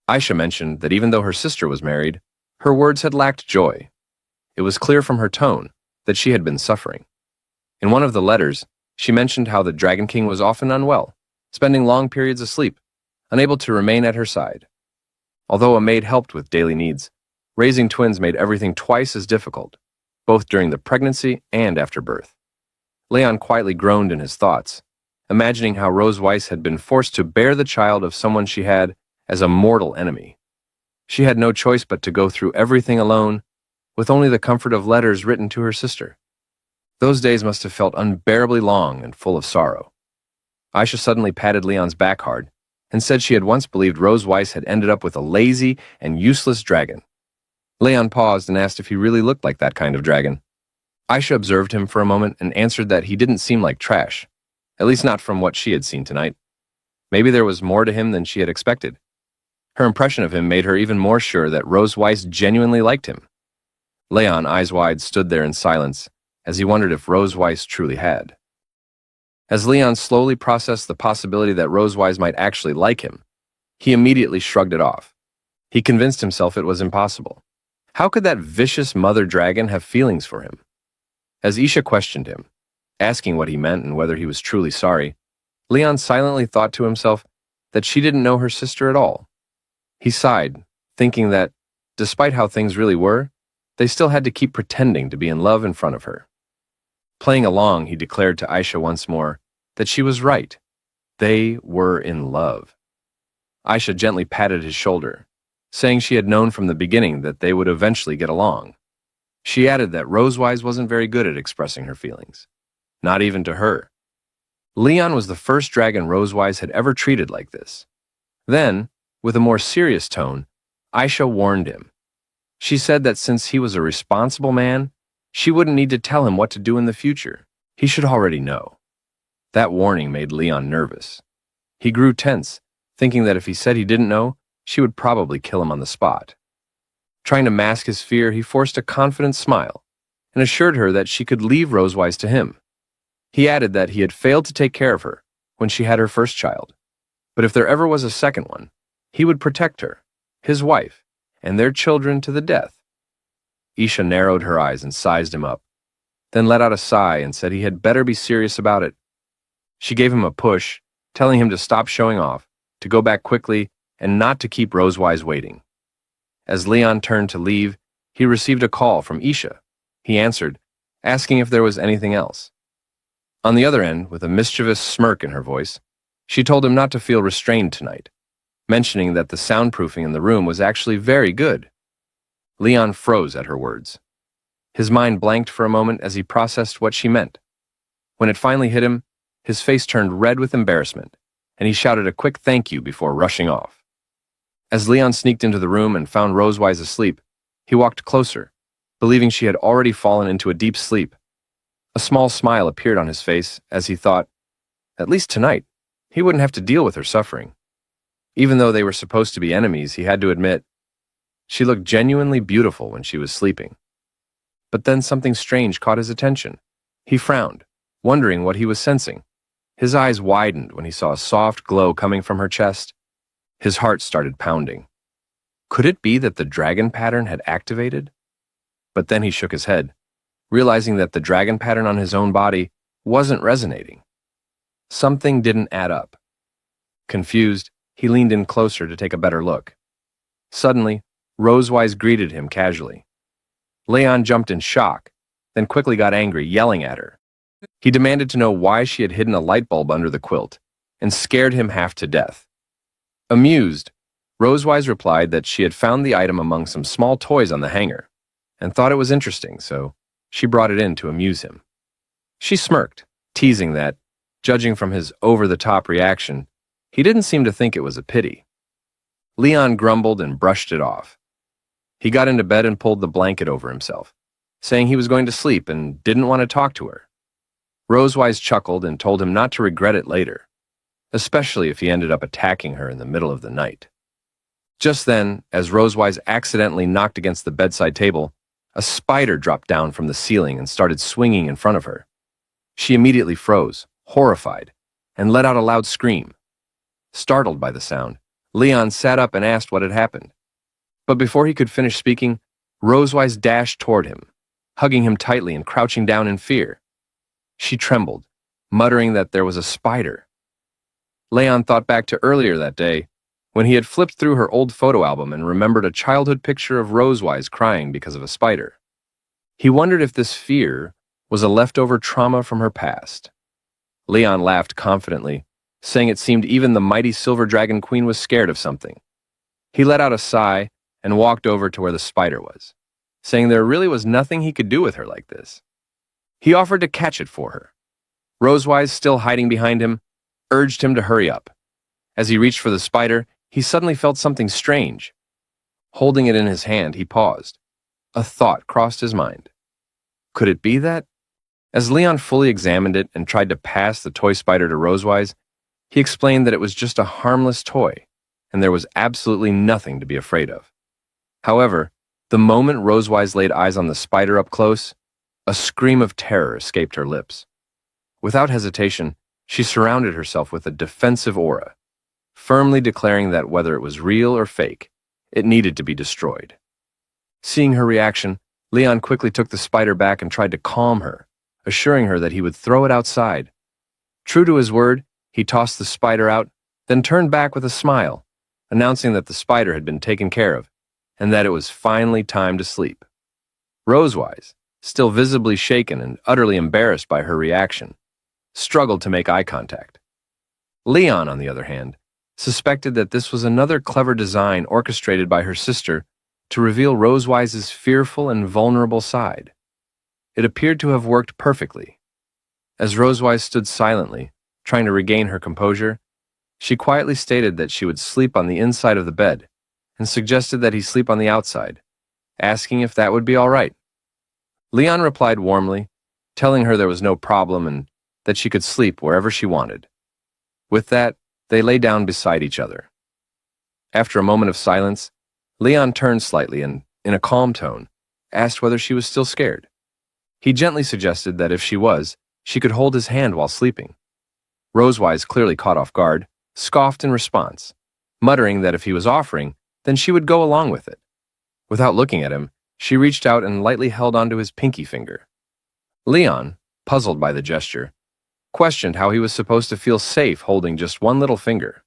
Aisha mentioned that even though her sister was married, her words had lacked joy. It was clear from her tone that she had been suffering. In one of the letters, she mentioned how the Dragon King was often unwell, spending long periods asleep, unable to remain at her side. Although a maid helped with daily needs, raising twins made everything twice as difficult, both during the pregnancy and after birth. Leon quietly groaned in his thoughts, imagining how Rose Weiss had been forced to bear the child of someone she had as a mortal enemy. She had no choice but to go through everything alone, with only the comfort of letters written to her sister. Those days must have felt unbearably long and full of sorrow. Aisha suddenly patted Leon's back hard and said she had once believed Rose Weiss had ended up with a lazy and useless dragon. Leon paused and asked if he really looked like that kind of dragon. Aisha observed him for a moment and answered that he didn't seem like trash, at least not from what she had seen tonight. Maybe there was more to him than she had expected. Her impression of him made her even more sure that Rose Weiss genuinely liked him. Leon, eyes wide, stood there in silence as he wondered if Rose Weiss truly had. As Leon slowly processed the possibility that Rose Weiss might actually like him, he immediately shrugged it off. He convinced himself it was impossible. How could that vicious mother dragon have feelings for him? As Isha questioned him, asking what he meant and whether he was truly sorry, Leon silently thought to himself that she didn't know her sister at all. He sighed, thinking that, despite how things really were, they still had to keep pretending to be in love in front of her. Playing along, he declared to Aisha once more that she was right. They were in love. Aisha gently patted his shoulder, saying she had known from the beginning that they would eventually get along. She added that Rose Weiss wasn't very good at expressing her feelings, not even to her. Leon was the first dragon Rose Weiss had ever treated like this. Then, with a more serious tone, Aisha warned him. She said that since he was a responsible man, she wouldn't need to tell him what to do in the future. He should already know. That warning made Leon nervous. He grew tense, thinking that if he said he didn't know, she would probably kill him on the spot. Trying to mask his fear, he forced a confident smile and assured her that she could leave Rose Weiss to him. He added that he had failed to take care of her when she had her first child, but if there ever was a second one, he would protect her, his wife, and their children to the death. Isha narrowed her eyes and sized him up, then let out a sigh and said he had better be serious about it. She gave him a push, telling him to stop showing off, to go back quickly, and not to keep Rose Weiss waiting. As Leon turned to leave, he received a call from Isha. He answered, asking if there was anything else. On the other end, with a mischievous smirk in her voice, she told him not to feel restrained tonight, mentioning that the soundproofing in the room was actually very good. Leon froze at her words. His mind blanked for a moment as he processed what she meant. When it finally hit him, his face turned red with embarrassment, and he shouted a quick thank you before rushing off. As Leon sneaked into the room and found Rose Weiss asleep, he walked closer, believing she had already fallen into a deep sleep. A small smile appeared on his face as he thought, at least tonight, he wouldn't have to deal with her suffering. Even though they were supposed to be enemies, he had to admit, she looked genuinely beautiful when she was sleeping. But then something strange caught his attention. He frowned, wondering what he was sensing. His eyes widened when he saw a soft glow coming from her chest. His heart started pounding. Could it be that the dragon pattern had activated? But then he shook his head, realizing that the dragon pattern on his own body wasn't resonating. Something didn't add up. Confused, he leaned in closer to take a better look. Suddenly, Rose Weiss greeted him casually. Leon jumped in shock, then quickly got angry, yelling at her. He demanded to know why she had hidden a light bulb under the quilt, and scared him half to death. Amused, Rose Weiss replied that she had found the item among some small toys on the hanger, and thought it was interesting, so she brought it in to amuse him. She smirked, teasing that, judging from his over-the-top reaction, he didn't seem to think it was a pity. Leon grumbled and brushed it off. He got into bed and pulled the blanket over himself, saying he was going to sleep and didn't want to talk to her. Rose Weiss chuckled and told him not to regret it later, especially if he ended up attacking her in the middle of the night. Just then, as Rose Weiss accidentally knocked against the bedside table, a spider dropped down from the ceiling and started swinging in front of her. She immediately froze, horrified, and let out a loud scream. Startled by the sound, Leon sat up and asked what had happened. But before he could finish speaking, Rose Weiss dashed toward him, hugging him tightly and crouching down in fear. She trembled, muttering that there was a spider. Leon thought back to earlier that day, when he had flipped through her old photo album and remembered a childhood picture of Rosewise crying because of a spider. He wondered if this fear was a leftover trauma from her past. Leon laughed confidently, saying it seemed even the mighty Silver Dragon Queen was scared of something. He let out a sigh and walked over to where the spider was, saying there really was nothing he could do with her like this. He offered to catch it for her. Rosewise, still hiding behind him, urged him to hurry up. As he reached for the spider, he suddenly felt something strange. Holding it in his hand, he paused. A thought crossed his mind. Could it be that? As Leon fully examined it and tried to pass the toy spider to Rosewise, he explained that it was just a harmless toy, and there was absolutely nothing to be afraid of. However, the moment Rosewise laid eyes on the spider up close, a scream of terror escaped her lips. Without hesitation, she surrounded herself with a defensive aura, firmly declaring that whether it was real or fake, it needed to be destroyed. Seeing her reaction, Leon quickly took the spider back and tried to calm her, assuring her that he would throw it outside. True to his word, he tossed the spider out, then turned back with a smile, announcing that the spider had been taken care of, and that it was finally time to sleep. Rosewise, still visibly shaken and utterly embarrassed by her reaction, struggled to make eye contact. Leon, on the other hand, suspected that this was another clever design orchestrated by her sister to reveal Rosewise's fearful and vulnerable side. It appeared to have worked perfectly. As Rosewise stood silently, trying to regain her composure, she quietly stated that she would sleep on the inside of the bed and suggested that he sleep on the outside, asking if that would be all right. Leon replied warmly, telling her there was no problem and that she could sleep wherever she wanted. With that, they lay down beside each other. After a moment of silence, Leon turned slightly and, in a calm tone, asked whether she was still scared. He gently suggested that if she was, she could hold his hand while sleeping. Rosewise, clearly caught off guard, scoffed in response, muttering that if he was offering, then she would go along with it. Without looking at him, she reached out and lightly held onto his pinky finger. Leon, puzzled by the gesture, questioned how he was supposed to feel safe holding just one little finger.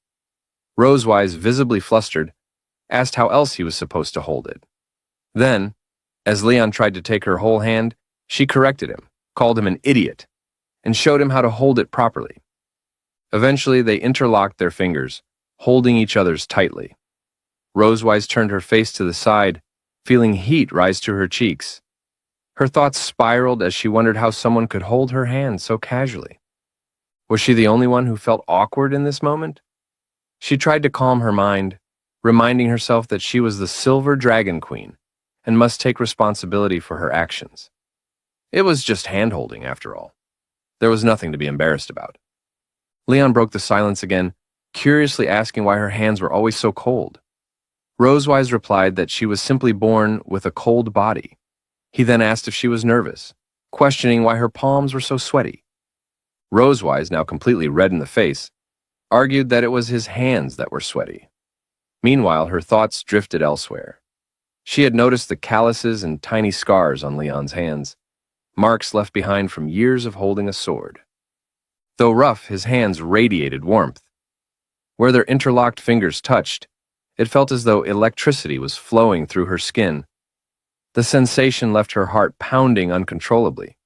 Rosewise, visibly flustered, asked how else he was supposed to hold it. Then, as Leon tried to take her whole hand, she corrected him, called him an idiot, and showed him how to hold it properly. Eventually, they interlocked their fingers, holding each other's tightly. Rosewise turned her face to the side, feeling heat rise to her cheeks. Her thoughts spiraled as she wondered how someone could hold her hand so casually. Was she the only one who felt awkward in this moment? She tried to calm her mind, reminding herself that she was the Silver Dragon Queen and must take responsibility for her actions. It was just hand-holding, after all. There was nothing to be embarrassed about. Leon broke the silence again, curiously asking why her hands were always so cold. Rosewise replied that she was simply born with a cold body. He then asked if she was nervous, questioning why her palms were so sweaty. Rosewise, now completely red in the face, argued that it was his hands that were sweaty. Meanwhile, her thoughts drifted elsewhere. She had noticed the calluses and tiny scars on Leon's hands, marks left behind from years of holding a sword. Though rough, his hands radiated warmth. Where their interlocked fingers touched, it felt as though electricity was flowing through her skin. The sensation left her heart pounding uncontrollably.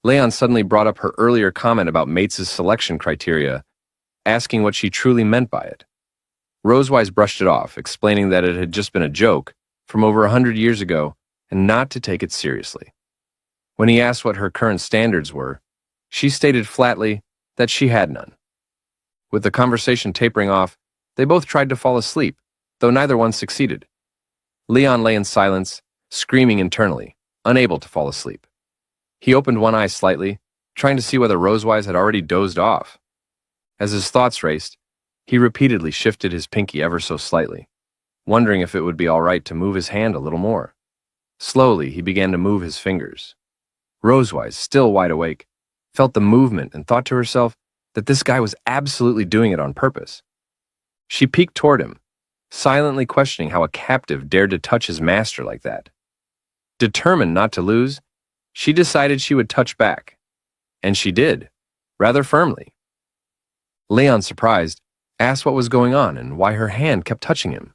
Leon suddenly brought up her earlier comment about Mates' selection criteria, asking what she truly meant by it. Rosewise brushed it off, explaining that it had just been a joke from over 100 years ago and not to take it seriously. When he asked what her current standards were, she stated flatly that she had none. With the conversation tapering off, they both tried to fall asleep, though neither one succeeded. Leon lay in silence, screaming internally, unable to fall asleep. He opened one eye slightly, trying to see whether Rosewise had already dozed off. As his thoughts raced, he repeatedly shifted his pinky ever so slightly, wondering if it would be all right to move his hand a little more. Slowly, he began to move his fingers. Rosewise, still wide awake, felt the movement and thought to herself that this guy was absolutely doing it on purpose. She peeked toward him, silently questioning how a captive dared to touch his master like that. Determined not to lose, she decided she would touch back. And she did, rather firmly. Leon, surprised, asked what was going on and why her hand kept touching him.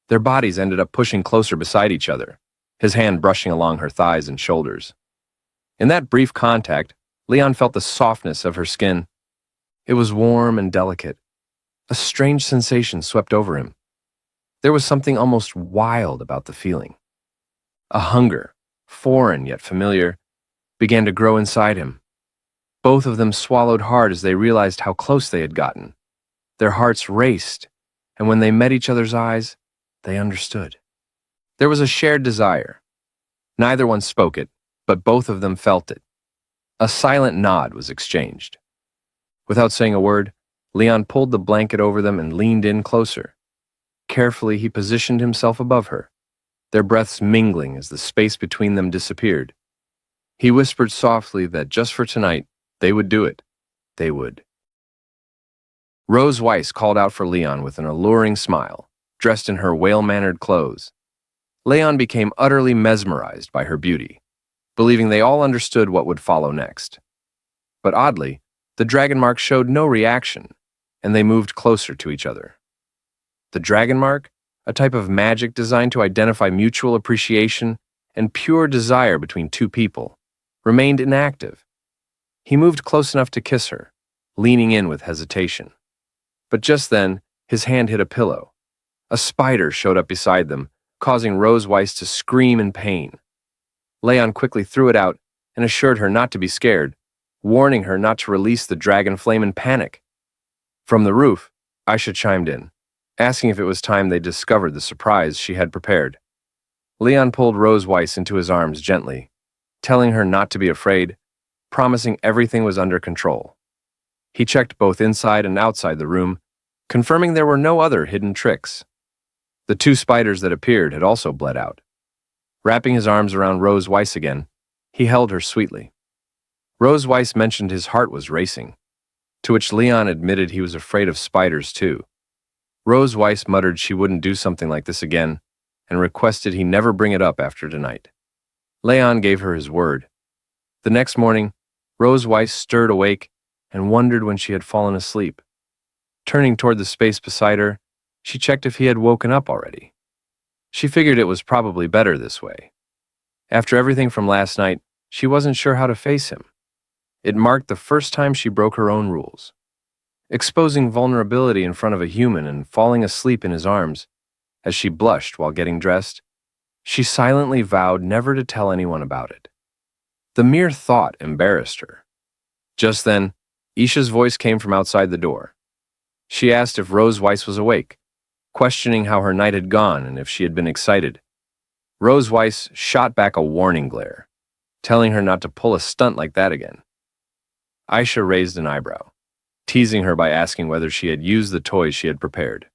Their bodies ended up pushing closer beside each other, his hand brushing along her thighs and shoulders. In that brief contact, Leon felt the softness of her skin. It was warm and delicate. A strange sensation swept over him. There was something almost wild about the feeling. A hunger, foreign yet familiar, began to grow inside him. Both of them swallowed hard as they realized how close they had gotten. Their hearts raced, and when they met each other's eyes, they understood. There was a shared desire. Neither one spoke it, but both of them felt it. A silent nod was exchanged. Without saying a word, Leon pulled the blanket over them and leaned in closer. Carefully, he positioned himself above her, their breaths mingling as the space between them disappeared. He whispered softly that just for tonight, they would do it. They would. Rose Weiss called out for Leon with an alluring smile, dressed in her whale-mannered clothes. Leon became utterly mesmerized by her beauty, believing they all understood what would follow next. But oddly, the dragon mark showed no reaction, and they moved closer to each other. The dragon mark, a type of magic designed to identify mutual appreciation and pure desire between two people, remained inactive. He moved close enough to kiss her, leaning in with hesitation. But just then, his hand hit a pillow. A spider showed up beside them, causing Rose Weiss to scream in pain. Leon quickly threw it out and assured her not to be scared, warning her not to release the dragon flame in panic. From the roof, Aisha chimed in, asking if it was time they discovered the surprise she had prepared. Leon pulled Rose Weiss into his arms gently, telling her not to be afraid, promising everything was under control. He checked both inside and outside the room, confirming there were no other hidden tricks. The two spiders that appeared had also bled out. Wrapping his arms around Rose Weiss again, he held her sweetly. Rose Weiss mentioned his heart was racing, to which Leon admitted he was afraid of spiders too. Rose Weiss muttered she wouldn't do something like this again and requested he never bring it up after tonight. Leon gave her his word. The next morning, Rose Weiss stirred awake and wondered when she had fallen asleep. Turning toward the space beside her, she checked if he had woken up already. She figured it was probably better this way. After everything from last night, she wasn't sure how to face him. It marked the first time she broke her own rules. Exposing vulnerability in front of a human and falling asleep in his arms, as she blushed while getting dressed, she silently vowed never to tell anyone about it. The mere thought embarrassed her. Just then, Isha's voice came from outside the door. She asked if Rose Weiss was awake, questioning how her night had gone and if she had been excited. Rose Weiss shot back a warning glare, telling her not to pull a stunt like that again. Aisha raised an eyebrow, teasing her by asking whether she had used the toys she had prepared.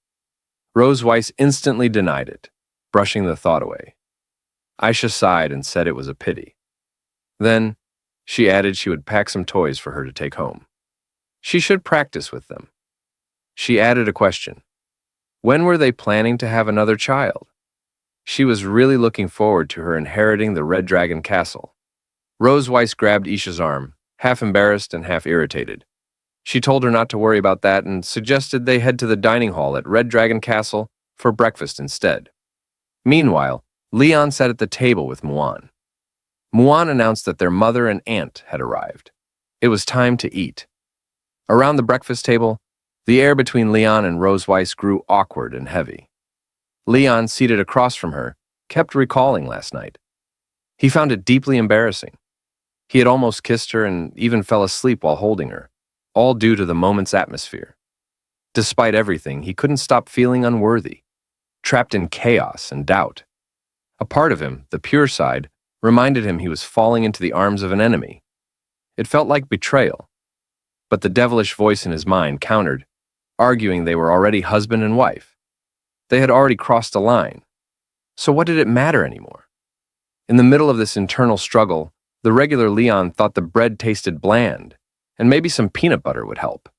Rose Weiss instantly denied it, brushing the thought away. Aisha sighed and said it was a pity. Then, she added she would pack some toys for her to take home. She should practice with them. She added a question. When were they planning to have another child? She was really looking forward to her inheriting the Red Dragon Castle. Rose Weiss grabbed Isha's arm, half embarrassed and half irritated. She told her not to worry about that and suggested they head to the dining hall at Red Dragon Castle for breakfast instead. Meanwhile, Leon sat at the table with Muan. Muan announced that their mother and aunt had arrived. It was time to eat. Around the breakfast table, the air between Leon and Rose Weiss grew awkward and heavy. Leon, seated across from her, kept recalling last night. He found it deeply embarrassing. He had almost kissed her and even fell asleep while holding her, all due to the moment's atmosphere. Despite everything, he couldn't stop feeling unworthy, trapped in chaos and doubt. A part of him, the pure side, reminded him he was falling into the arms of an enemy. It felt like betrayal. But the devilish voice in his mind countered, arguing they were already husband and wife. They had already crossed a line. So what did it matter anymore? In the middle of this internal struggle, the regular Leon thought the bread tasted bland, and maybe some peanut butter would help.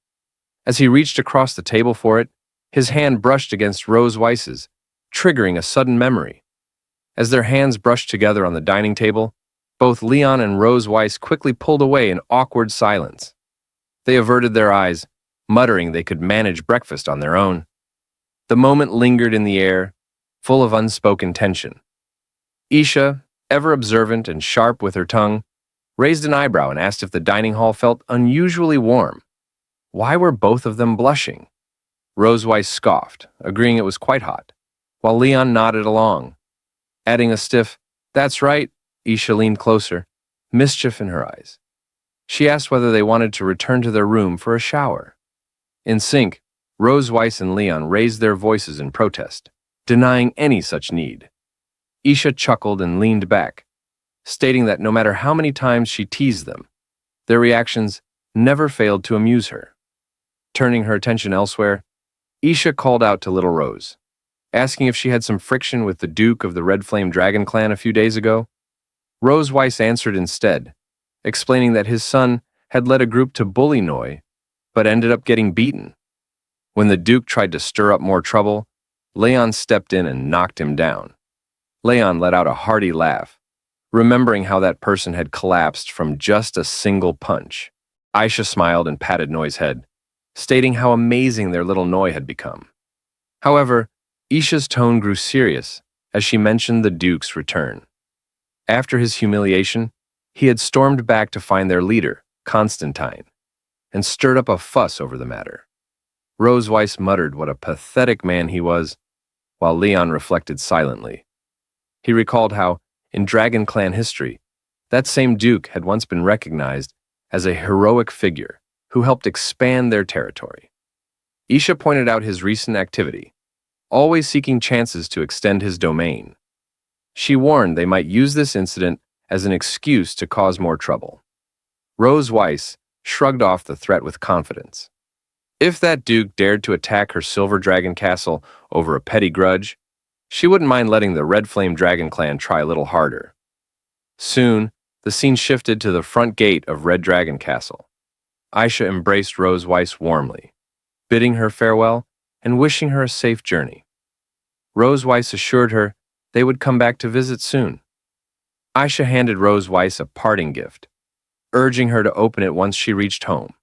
As he reached across the table for it, his hand brushed against Rose Weiss's, triggering a sudden memory. As their hands brushed together on the dining table, both Leon and Rose Weiss quickly pulled away in awkward silence. They averted their eyes, muttering they could manage breakfast on their own. The moment lingered in the air, full of unspoken tension. Isha, ever observant and sharp with her tongue, raised an eyebrow and asked if the dining hall felt unusually warm. Why were both of them blushing? Rose Weiss scoffed, agreeing it was quite hot, while Leon nodded along. Adding a stiff, "That's right," Isha leaned closer, mischief in her eyes. She asked whether they wanted to return to their room for a shower. In sync, Rose Weiss and Leon raised their voices in protest, denying any such need. Isha chuckled and leaned back, stating that no matter how many times she teased them, their reactions never failed to amuse her. Turning her attention elsewhere, Isha called out to Little Rose, asking if she had some friction with the Duke of the Red Flame Dragon clan a few days ago. Rose Weiss answered instead, explaining that his son had led a group to bully Noi, but ended up getting beaten. When the Duke tried to stir up more trouble, Leon stepped in and knocked him down. Leon let out a hearty laugh, remembering how that person had collapsed from just a single punch. Aisha smiled and patted Noi's head, stating how amazing their little Noi had become. However, Isha's tone grew serious as she mentioned the Duke's return. After his humiliation, he had stormed back to find their leader, Constantine, and stirred up a fuss over the matter. Rose Weiss muttered what a pathetic man he was, while Leon reflected silently. He recalled how, in Dragon Clan history, that same Duke had once been recognized as a heroic figure who helped expand their territory. Isha pointed out his recent activity, always seeking chances to extend his domain. She warned they might use this incident as an excuse to cause more trouble. Rose Weiss shrugged off the threat with confidence. If that Duke dared to attack her Silver Dragon Castle over a petty grudge, she wouldn't mind letting the Red Flame Dragon clan try a little harder. Soon, the scene shifted to the front gate of Red Dragon Castle. Aisha embraced Rose Weiss warmly, bidding her farewell and wishing her a safe journey. Rose Weiss assured her they would come back to visit soon. Aisha handed Rose Weiss a parting gift, urging her to open it once she reached home.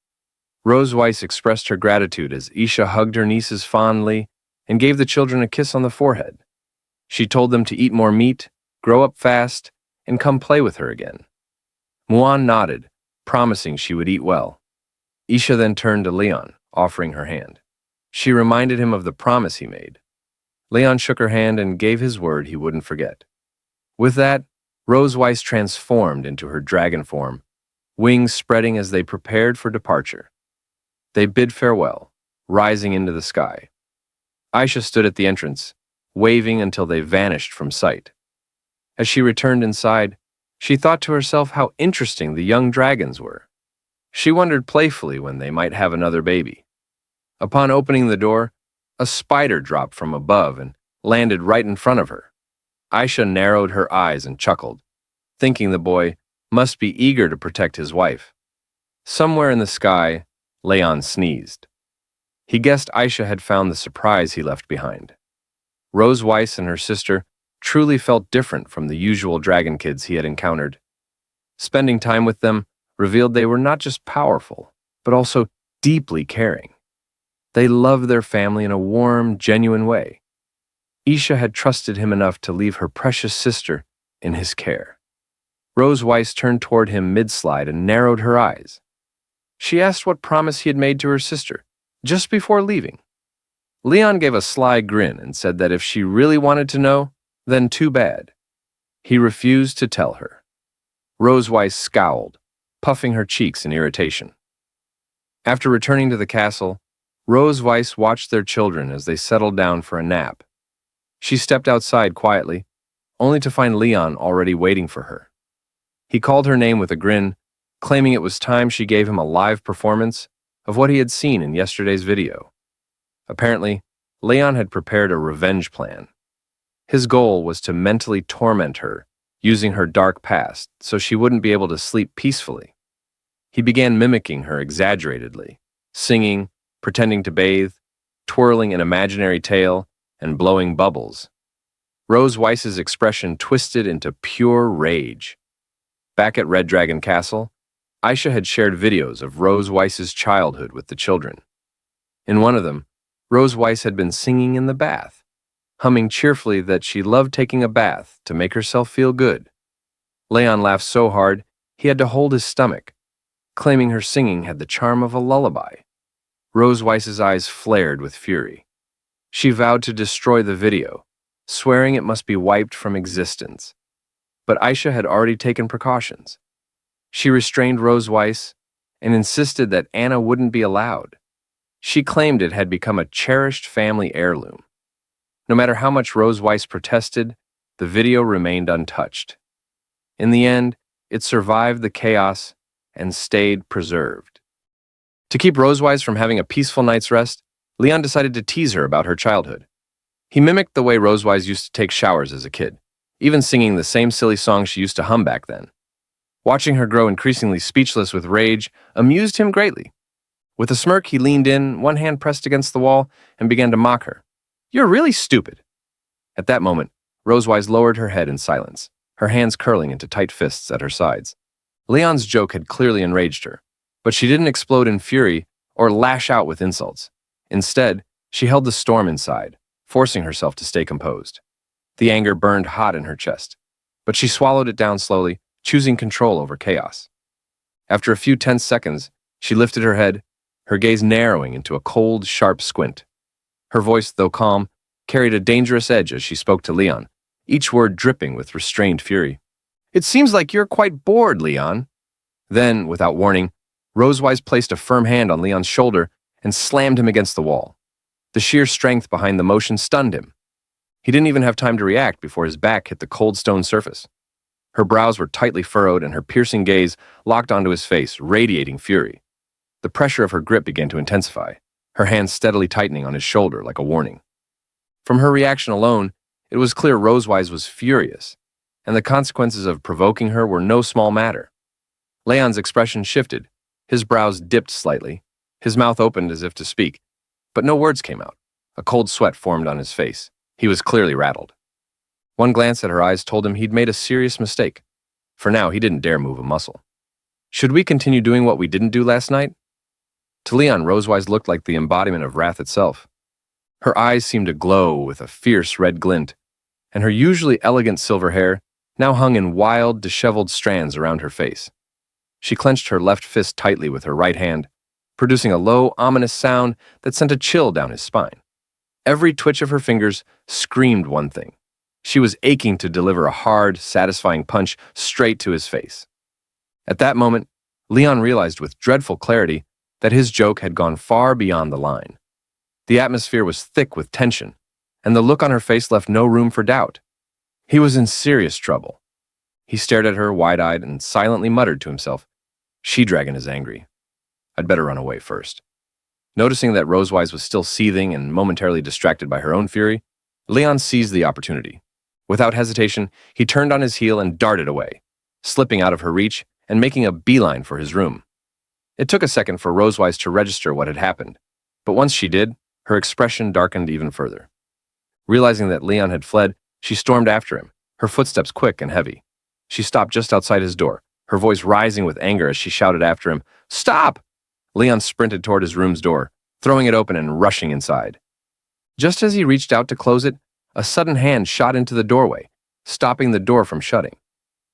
Rose Weiss expressed her gratitude as Isha hugged her nieces fondly and gave the children a kiss on the forehead. She told them to eat more meat, grow up fast, and come play with her again. Muan nodded, promising she would eat well. Isha then turned to Leon, offering her hand. She reminded him of the promise he made. Leon shook her hand and gave his word he wouldn't forget. With that, Rose Weiss transformed into her dragon form, wings spreading as they prepared for departure. They bid farewell, rising into the sky. Aisha stood at the entrance, waving until they vanished from sight. As she returned inside, she thought to herself how interesting the young dragons were. She wondered playfully when they might have another baby. Upon opening the door, a spider dropped from above and landed right in front of her. Aisha narrowed her eyes and chuckled, thinking the boy must be eager to protect his wife. Somewhere in the sky, Leon sneezed. He guessed Aisha had found the surprise he left behind. Rose Weiss and her sister truly felt different from the usual dragon kids he had encountered. Spending time with them revealed they were not just powerful, but also deeply caring. They loved their family in a warm, genuine way. Isha had trusted him enough to leave her precious sister in his care. Rose Weiss turned toward him mid-slide and narrowed her eyes. She asked what promise he had made to her sister, just before leaving. Leon gave a sly grin and said that if she really wanted to know, then too bad. He refused to tell her. Rose Weiss scowled, puffing her cheeks in irritation. After returning to the castle, Rose Weiss watched their children as they settled down for a nap. She stepped outside quietly, only to find Leon already waiting for her. He called her name with a grin, claiming it was time she gave him a live performance of what he had seen in yesterday's video. Apparently, Leon had prepared a revenge plan. His goal was to mentally torment her, using her dark past so she wouldn't be able to sleep peacefully. He began mimicking her exaggeratedly, singing, pretending to bathe, twirling an imaginary tail, and blowing bubbles. Rose Weiss's expression twisted into pure rage. Back at Red Dragon Castle, Aisha had shared videos of Rose Weiss's childhood with the children. In one of them, Rose Weiss had been singing in the bath, humming cheerfully that she loved taking a bath to make herself feel good. Leon laughed so hard he had to hold his stomach, claiming her singing had the charm of a lullaby. Rose Weiss's eyes flared with fury. She vowed to destroy the video, swearing it must be wiped from existence. But Aisha had already taken precautions. She restrained Rose Weiss and insisted that Anna wouldn't be allowed. She claimed it had become a cherished family heirloom. No matter how much Rose Weiss protested, the video remained untouched. In the end, it survived the chaos and stayed preserved. To keep Rose Weiss from having a peaceful night's rest, Leon decided to tease her about her childhood. He mimicked the way Rose Weiss used to take showers as a kid, even singing the same silly song she used to hum back then. Watching her grow increasingly speechless with rage amused him greatly. With a smirk, he leaned in, one hand pressed against the wall, and began to mock her. "You're really stupid." At that moment, Rose Weiss lowered her head in silence, her hands curling into tight fists at her sides. Leon's joke had clearly enraged her, but she didn't explode in fury or lash out with insults. Instead, she held the storm inside, forcing herself to stay composed. The anger burned hot in her chest, but she swallowed it down slowly, choosing control over chaos. After a few tense seconds, she lifted her head, her gaze narrowing into a cold, sharp squint. Her voice, though calm, carried a dangerous edge as she spoke to Leon, each word dripping with restrained fury. "It seems like you're quite bored, Leon." Then, without warning, Rose Weiss placed a firm hand on Leon's shoulder and slammed him against the wall. The sheer strength behind the motion stunned him. He didn't even have time to react before his back hit the cold stone surface. Her brows were tightly furrowed and her piercing gaze locked onto his face, radiating fury. The pressure of her grip began to intensify, her hands steadily tightening on his shoulder like a warning. From her reaction alone, it was clear Rose Weiss was furious, and the consequences of provoking her were no small matter. Leon's expression shifted. His brows dipped slightly. His mouth opened as if to speak, but no words came out. A cold sweat formed on his face. He was clearly rattled. One glance at her eyes told him he'd made a serious mistake. For now, he didn't dare move a muscle. "Should we continue doing what we didn't do last night?" To Leon, Rose Weiss looked like the embodiment of wrath itself. Her eyes seemed to glow with a fierce red glint, and her usually elegant silver hair now hung in wild, disheveled strands around her face. She clenched her left fist tightly with her right hand, producing a low, ominous sound that sent a chill down his spine. Every twitch of her fingers screamed one thing. She was aching to deliver a hard, satisfying punch straight to his face. At that moment, Leon realized with dreadful clarity that his joke had gone far beyond the line. The atmosphere was thick with tension, and the look on her face left no room for doubt. He was in serious trouble. He stared at her wide-eyed and silently muttered to himself, "She-Dragon is angry. I'd better run away first." Noticing that Rose Weiss was still seething and momentarily distracted by her own fury, Leon seized the opportunity. Without hesitation, he turned on his heel and darted away, slipping out of her reach and making a beeline for his room. It took a second for Rose Weiss to register what had happened, but once she did, her expression darkened even further. Realizing that Leon had fled, she stormed after him, her footsteps quick and heavy. She stopped just outside his door, her voice rising with anger as she shouted after him, "Stop!" Leon sprinted toward his room's door, throwing it open and rushing inside. Just as he reached out to close it, a sudden hand shot into the doorway, stopping the door from shutting.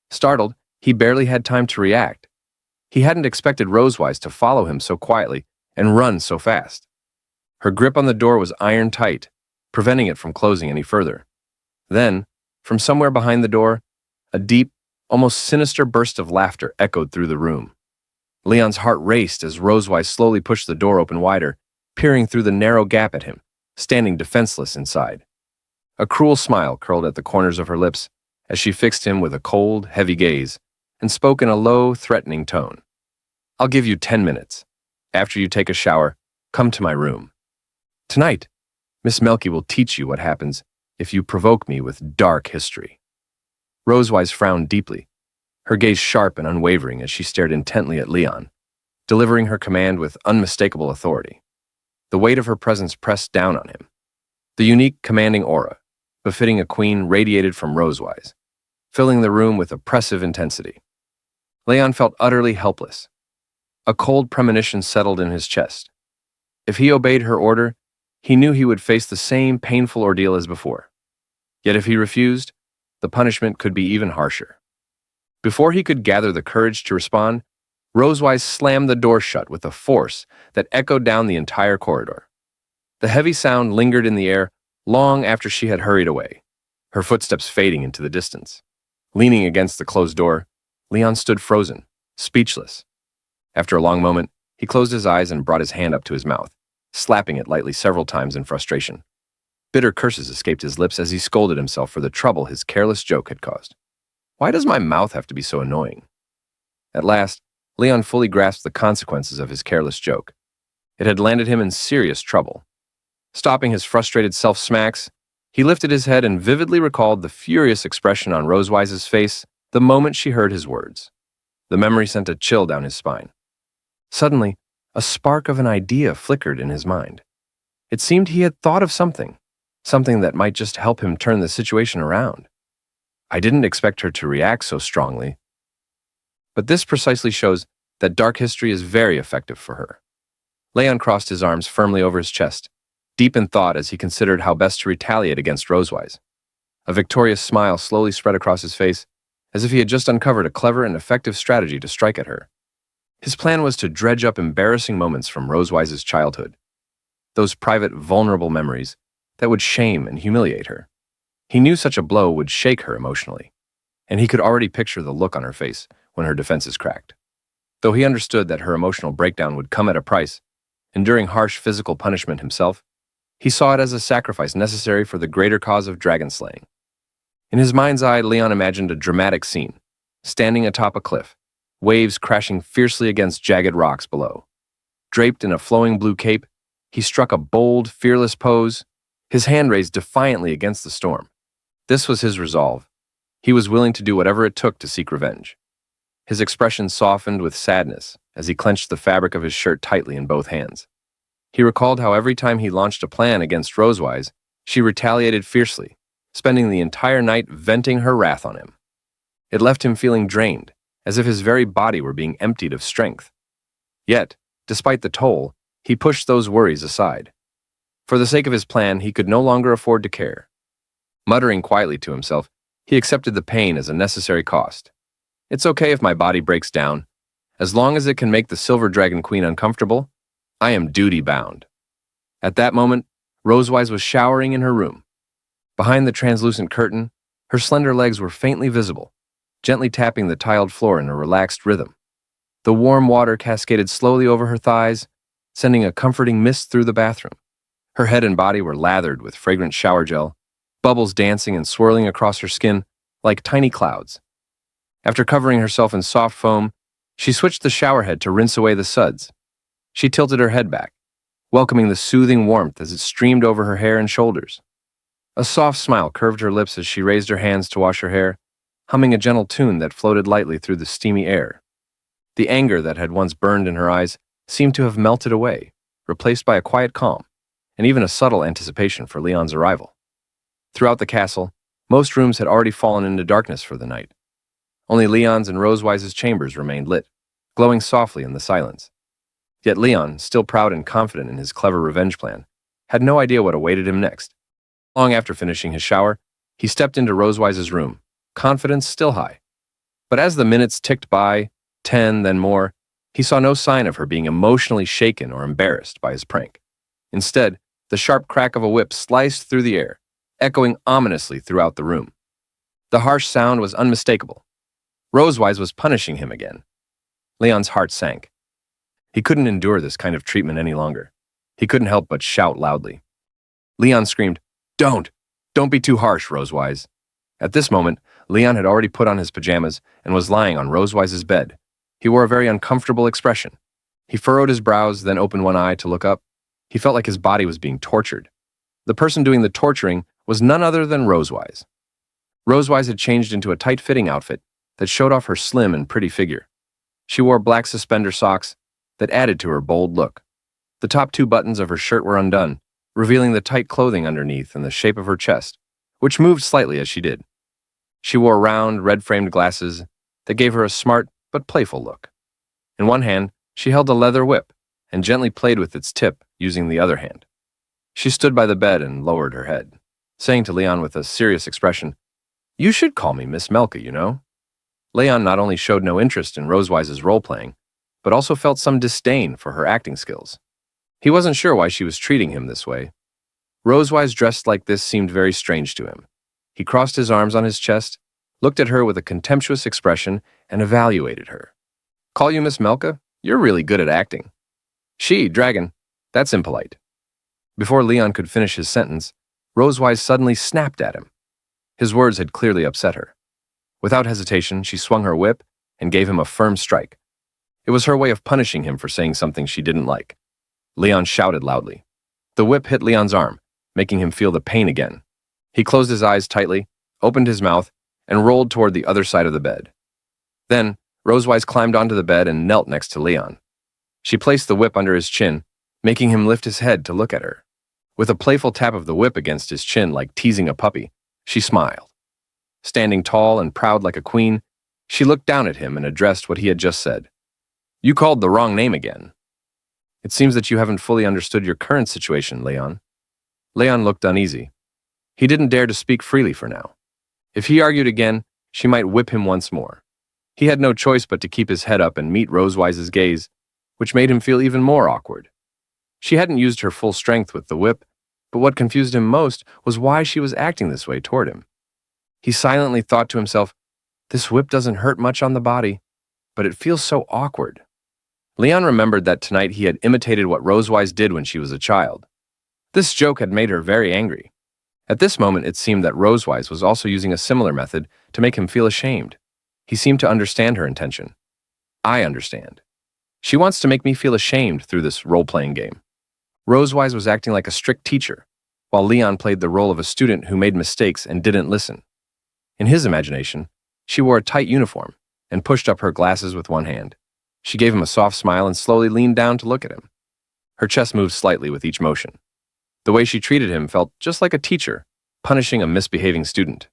Startled, he barely had time to react. He hadn't expected Rose Weiss to follow him so quietly and run so fast. Her grip on the door was iron tight, preventing it from closing any further. Then, from somewhere behind the door, a deep, almost sinister burst of laughter echoed through the room. Leon's heart raced as Rose Weiss slowly pushed the door open wider, peering through the narrow gap at him, standing defenseless inside. A cruel smile curled at the corners of her lips as she fixed him with a cold, heavy gaze and spoke in a low, threatening tone. "I'll give you 10 minutes. After you take a shower, come to my room. Tonight, Miss Melky will teach you what happens if you provoke me with dark history." Rose Weiss frowned deeply, her gaze sharp and unwavering as she stared intently at Leon, delivering her command with unmistakable authority. The weight of her presence pressed down on him. The unique, commanding aura, befitting a queen, radiated from Rosewise, filling the room with oppressive intensity. Leon felt utterly helpless. A cold premonition settled in his chest. If he obeyed her order, he knew he would face the same painful ordeal as before. Yet if he refused, the punishment could be even harsher. Before he could gather the courage to respond, Rosewise slammed the door shut with a force that echoed down the entire corridor. The heavy sound lingered in the air long after she had hurried away, her footsteps fading into the distance. Leaning against the closed door, Leon stood frozen, speechless. After a long moment, he closed his eyes and brought his hand up to his mouth, slapping it lightly several times in frustration. Bitter curses escaped his lips as he scolded himself for the trouble his careless joke had caused. Why does my mouth have to be so annoying? At last, Leon fully grasped the consequences of his careless joke. It had landed him in serious trouble. Stopping his frustrated self-smacks, he lifted his head and vividly recalled the furious expression on Rosewise's face the moment she heard his words. The memory sent a chill down his spine. Suddenly, a spark of an idea flickered in his mind. It seemed he had thought of something that might just help him turn the situation around. I didn't expect her to react so strongly, but this precisely shows that dark history is very effective for her. Leon crossed his arms firmly over his chest, deep in thought as he considered how best to retaliate against Rosewise. A victorious smile slowly spread across his face, as if he had just uncovered a clever and effective strategy to strike at her. His plan was to dredge up embarrassing moments from Rosewise's childhood, those private, vulnerable memories that would shame and humiliate her. He knew such a blow would shake her emotionally, and he could already picture the look on her face when her defenses cracked. Though he understood that her emotional breakdown would come at a price, enduring harsh physical punishment himself, he saw it as a sacrifice necessary for the greater cause of dragon slaying. In his mind's eye, Leon imagined a dramatic scene, standing atop a cliff, waves crashing fiercely against jagged rocks below. Draped in a flowing blue cape, he struck a bold, fearless pose, his hand raised defiantly against the storm. This was his resolve. He was willing to do whatever it took to seek revenge. His expression softened with sadness as he clenched the fabric of his shirt tightly in both hands. He recalled how every time he launched a plan against Rosewise, she retaliated fiercely, spending the entire night venting her wrath on him. It left him feeling drained, as if his very body were being emptied of strength. Yet, despite the toll, he pushed those worries aside. For the sake of his plan, he could no longer afford to care. Muttering quietly to himself, he accepted the pain as a necessary cost. It's okay if my body breaks down. As long as it can make the Silver Dragon Queen uncomfortable, I am duty-bound. At that moment, Rosewise was showering in her room. Behind the translucent curtain, her slender legs were faintly visible, gently tapping the tiled floor in a relaxed rhythm. The warm water cascaded slowly over her thighs, sending a comforting mist through the bathroom. Her head and body were lathered with fragrant shower gel, bubbles dancing and swirling across her skin like tiny clouds. After covering herself in soft foam, she switched the shower head to rinse away the suds. She tilted her head back, welcoming the soothing warmth as it streamed over her hair and shoulders. A soft smile curved her lips as she raised her hands to wash her hair, humming a gentle tune that floated lightly through the steamy air. The anger that had once burned in her eyes seemed to have melted away, replaced by a quiet calm, and even a subtle anticipation for Leon's arrival. Throughout the castle, most rooms had already fallen into darkness for the night. Only Leon's and Rosewise's chambers remained lit, glowing softly in the silence. Yet Leon, still proud and confident in his clever revenge plan, had no idea what awaited him next. Long after finishing his shower, he stepped into Rosewise's room, confidence still high. But as the minutes ticked by, 10, then more, he saw no sign of her being emotionally shaken or embarrassed by his prank. Instead, the sharp crack of a whip sliced through the air, echoing ominously throughout the room. The harsh sound was unmistakable. Rosewise was punishing him again. Leon's heart sank. He couldn't endure this kind of treatment any longer. He couldn't help but shout loudly. Leon screamed, "Don't! Don't be too harsh, Rosewise." At this moment, Leon had already put on his pajamas and was lying on Rosewise's bed. He wore a very uncomfortable expression. He furrowed his brows, then opened one eye to look up. He felt like his body was being tortured. The person doing the torturing was none other than Rosewise. Rosewise had changed into a tight-fitting outfit that showed off her slim and pretty figure. She wore black suspender socks that added to her bold look. The top two buttons of her shirt were undone, revealing the tight clothing underneath and the shape of her chest, which moved slightly as she did. She wore round, red-framed glasses that gave her a smart but playful look. In one hand, she held a leather whip and gently played with its tip using the other hand. She stood by the bed and lowered her head, saying to Leon with a serious expression, "You should call me Miss Melka, you know." Leon not only showed no interest in Rosewise's role-playing, but also felt some disdain for her acting skills. He wasn't sure why she was treating him this way. Rosewise dressed like this seemed very strange to him. He crossed his arms on his chest, looked at her with a contemptuous expression, and evaluated her. "Call you Miss Melka? You're really good at acting." "She, dragon, that's impolite." Before Leon could finish his sentence, Rosewise suddenly snapped at him. His words had clearly upset her. Without hesitation, she swung her whip and gave him a firm strike. It was her way of punishing him for saying something she didn't like. Leon shouted loudly. The whip hit Leon's arm, making him feel the pain again. He closed his eyes tightly, opened his mouth, and rolled toward the other side of the bed. Then, Rosewise climbed onto the bed and knelt next to Leon. She placed the whip under his chin, making him lift his head to look at her. With a playful tap of the whip against his chin like teasing a puppy, she smiled. Standing tall and proud like a queen, she looked down at him and addressed what he had just said. "You called the wrong name again. It seems that you haven't fully understood your current situation, Leon." Leon looked uneasy. He didn't dare to speak freely for now. If he argued again, she might whip him once more. He had no choice but to keep his head up and meet Rosewise's gaze, which made him feel even more awkward. She hadn't used her full strength with the whip, but what confused him most was why she was acting this way toward him. He silently thought to himself, "This whip doesn't hurt much on the body, but it feels so awkward." Leon remembered that tonight he had imitated what Rosewise did when she was a child. This joke had made her very angry. At this moment, it seemed that Rosewise was also using a similar method to make him feel ashamed. He seemed to understand her intention. "I understand. She wants to make me feel ashamed through this role-playing game." Rosewise was acting like a strict teacher, while Leon played the role of a student who made mistakes and didn't listen. In his imagination, she wore a tight uniform and pushed up her glasses with one hand. She gave him a soft smile and slowly leaned down to look at him. Her chest moved slightly with each motion. The way she treated him felt just like a teacher, punishing a misbehaving student.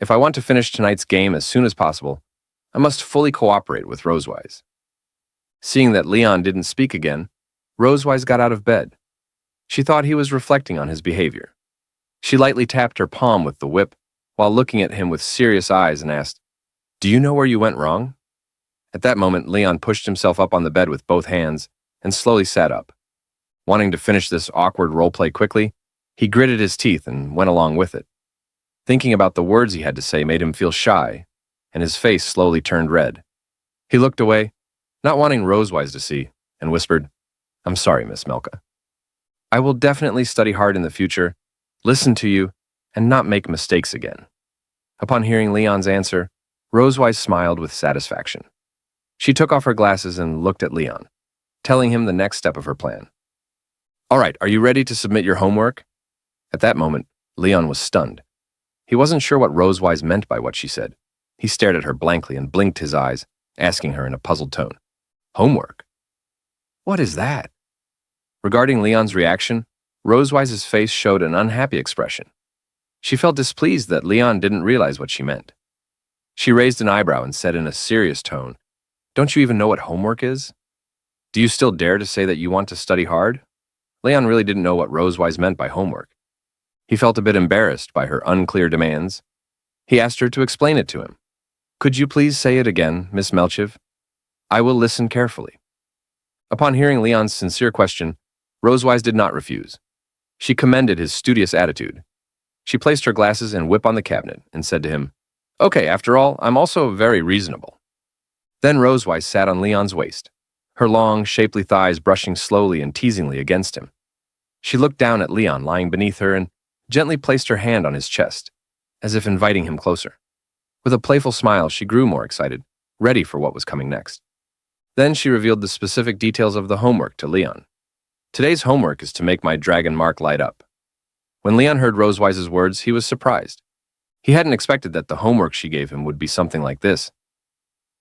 If I want to finish tonight's game as soon as possible, I must fully cooperate with Rosewise. Seeing that Leon didn't speak again, Rosewise got out of bed. She thought he was reflecting on his behavior. She lightly tapped her palm with the whip while looking at him with serious eyes and asked, "Do you know where you went wrong?" At that moment, Leon pushed himself up on the bed with both hands and slowly sat up. Wanting to finish this awkward roleplay quickly, he gritted his teeth and went along with it. Thinking about the words he had to say made him feel shy, and his face slowly turned red. He looked away, not wanting Rosewise to see, and whispered, "I'm sorry, Miss Melka. I will definitely study hard in the future, listen to you, and not make mistakes again." Upon hearing Leon's answer, Rosewise smiled with satisfaction. She took off her glasses and looked at Leon, telling him the next step of her plan. "All right, are you ready to submit your homework?" At that moment, Leon was stunned. He wasn't sure what Rosewise meant by what she said. He stared at her blankly and blinked his eyes, asking her in a puzzled tone, "Homework? What is that?" Regarding Leon's reaction, Rosewise's face showed an unhappy expression. She felt displeased that Leon didn't realize what she meant. She raised an eyebrow and said in a serious tone, "Don't you even know what homework is? Do you still dare to say that you want to study hard?" Leon really didn't know what Rosewise meant by homework. He felt a bit embarrassed by her unclear demands. He asked her to explain it to him. "Could you please say it again, Miss Melchiv? I will listen carefully." Upon hearing Leon's sincere question, Rosewise did not refuse. She commended his studious attitude. She placed her glasses and whip on the cabinet and said to him, "Okay, after all, I'm also very reasonable." Then Rosewise sat on Leon's waist, her long, shapely thighs brushing slowly and teasingly against him. She looked down at Leon lying beneath her and gently placed her hand on his chest, as if inviting him closer. With a playful smile, she grew more excited, ready for what was coming next. Then she revealed the specific details of the homework to Leon. "Today's homework is to make my dragon mark light up." When Leon heard Rosewise's words, he was surprised. He hadn't expected that the homework she gave him would be something like this.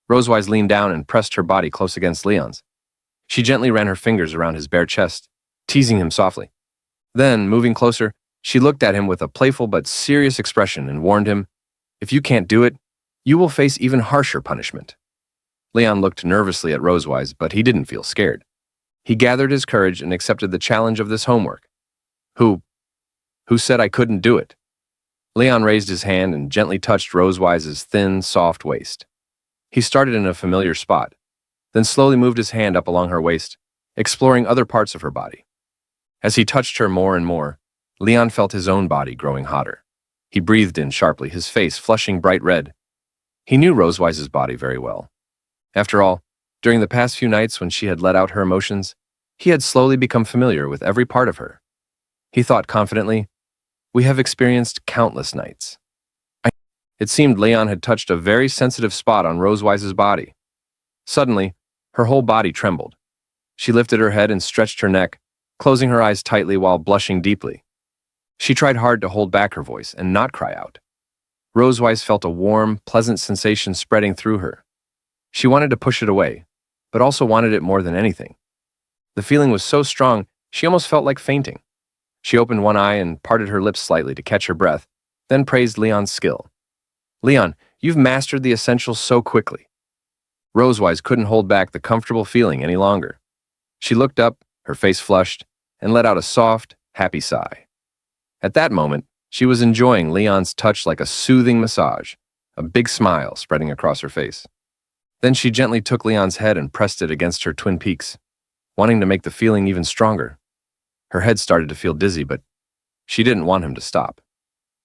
Rosewise leaned down and pressed her body close against Leon's. She gently ran her fingers around his bare chest, teasing him softly. Then, moving closer, She looked at him with a playful but serious expression and warned him, "If you can't do it, you will face even harsher punishment." Leon looked nervously at Rosewise, but he didn't feel scared. He gathered his courage and accepted the challenge of this homework. Who said I couldn't do it? Leon raised his hand and gently touched Rosewise's thin, soft waist. He started in a familiar spot, then slowly moved his hand up along her waist, exploring other parts of her body. As he touched her more and more, Leon felt his own body growing hotter. He breathed in sharply, his face flushing bright red. He knew Rosewise's body very well. After all, during the past few nights when she had let out her emotions, he had slowly become familiar with every part of her. He thought confidently, "We have experienced countless nights." It seemed Leon had touched a very sensitive spot on Rosewise's body. Suddenly, her whole body trembled. She lifted her head and stretched her neck, closing her eyes tightly while blushing deeply. She tried hard to hold back her voice and not cry out. Rosewise felt a warm, pleasant sensation spreading through her. She wanted to push it away, but also wanted it more than anything. The feeling was so strong, she almost felt like fainting. She opened one eye and parted her lips slightly to catch her breath, then praised Leon's skill. "Leon, you've mastered the essentials so quickly." Rosewise couldn't hold back the comfortable feeling any longer. She looked up, her face flushed, and let out a soft, happy sigh. At that moment, she was enjoying Leon's touch like a soothing massage, a big smile spreading across her face. Then she gently took Leon's head and pressed it against her twin peaks, wanting to make the feeling even stronger. Her head started to feel dizzy, but she didn't want him to stop.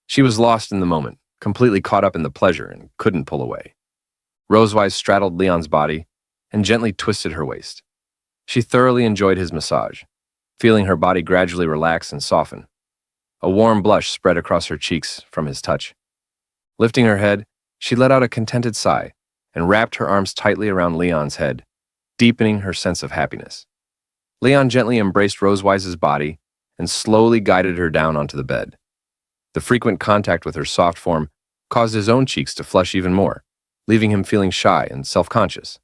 She was lost in the moment, completely caught up in the pleasure, and couldn't pull away. Rosewise straddled Leon's body and gently twisted her waist. She thoroughly enjoyed his massage, feeling her body gradually relax and soften. A warm blush spread across her cheeks from his touch. Lifting her head, she let out a contented sigh and wrapped her arms tightly around Leon's head, deepening her sense of happiness. Leon gently embraced Rosewise's body and slowly guided her down onto the bed. The frequent contact with her soft form caused his own cheeks to flush even more, leaving him feeling shy and self-conscious.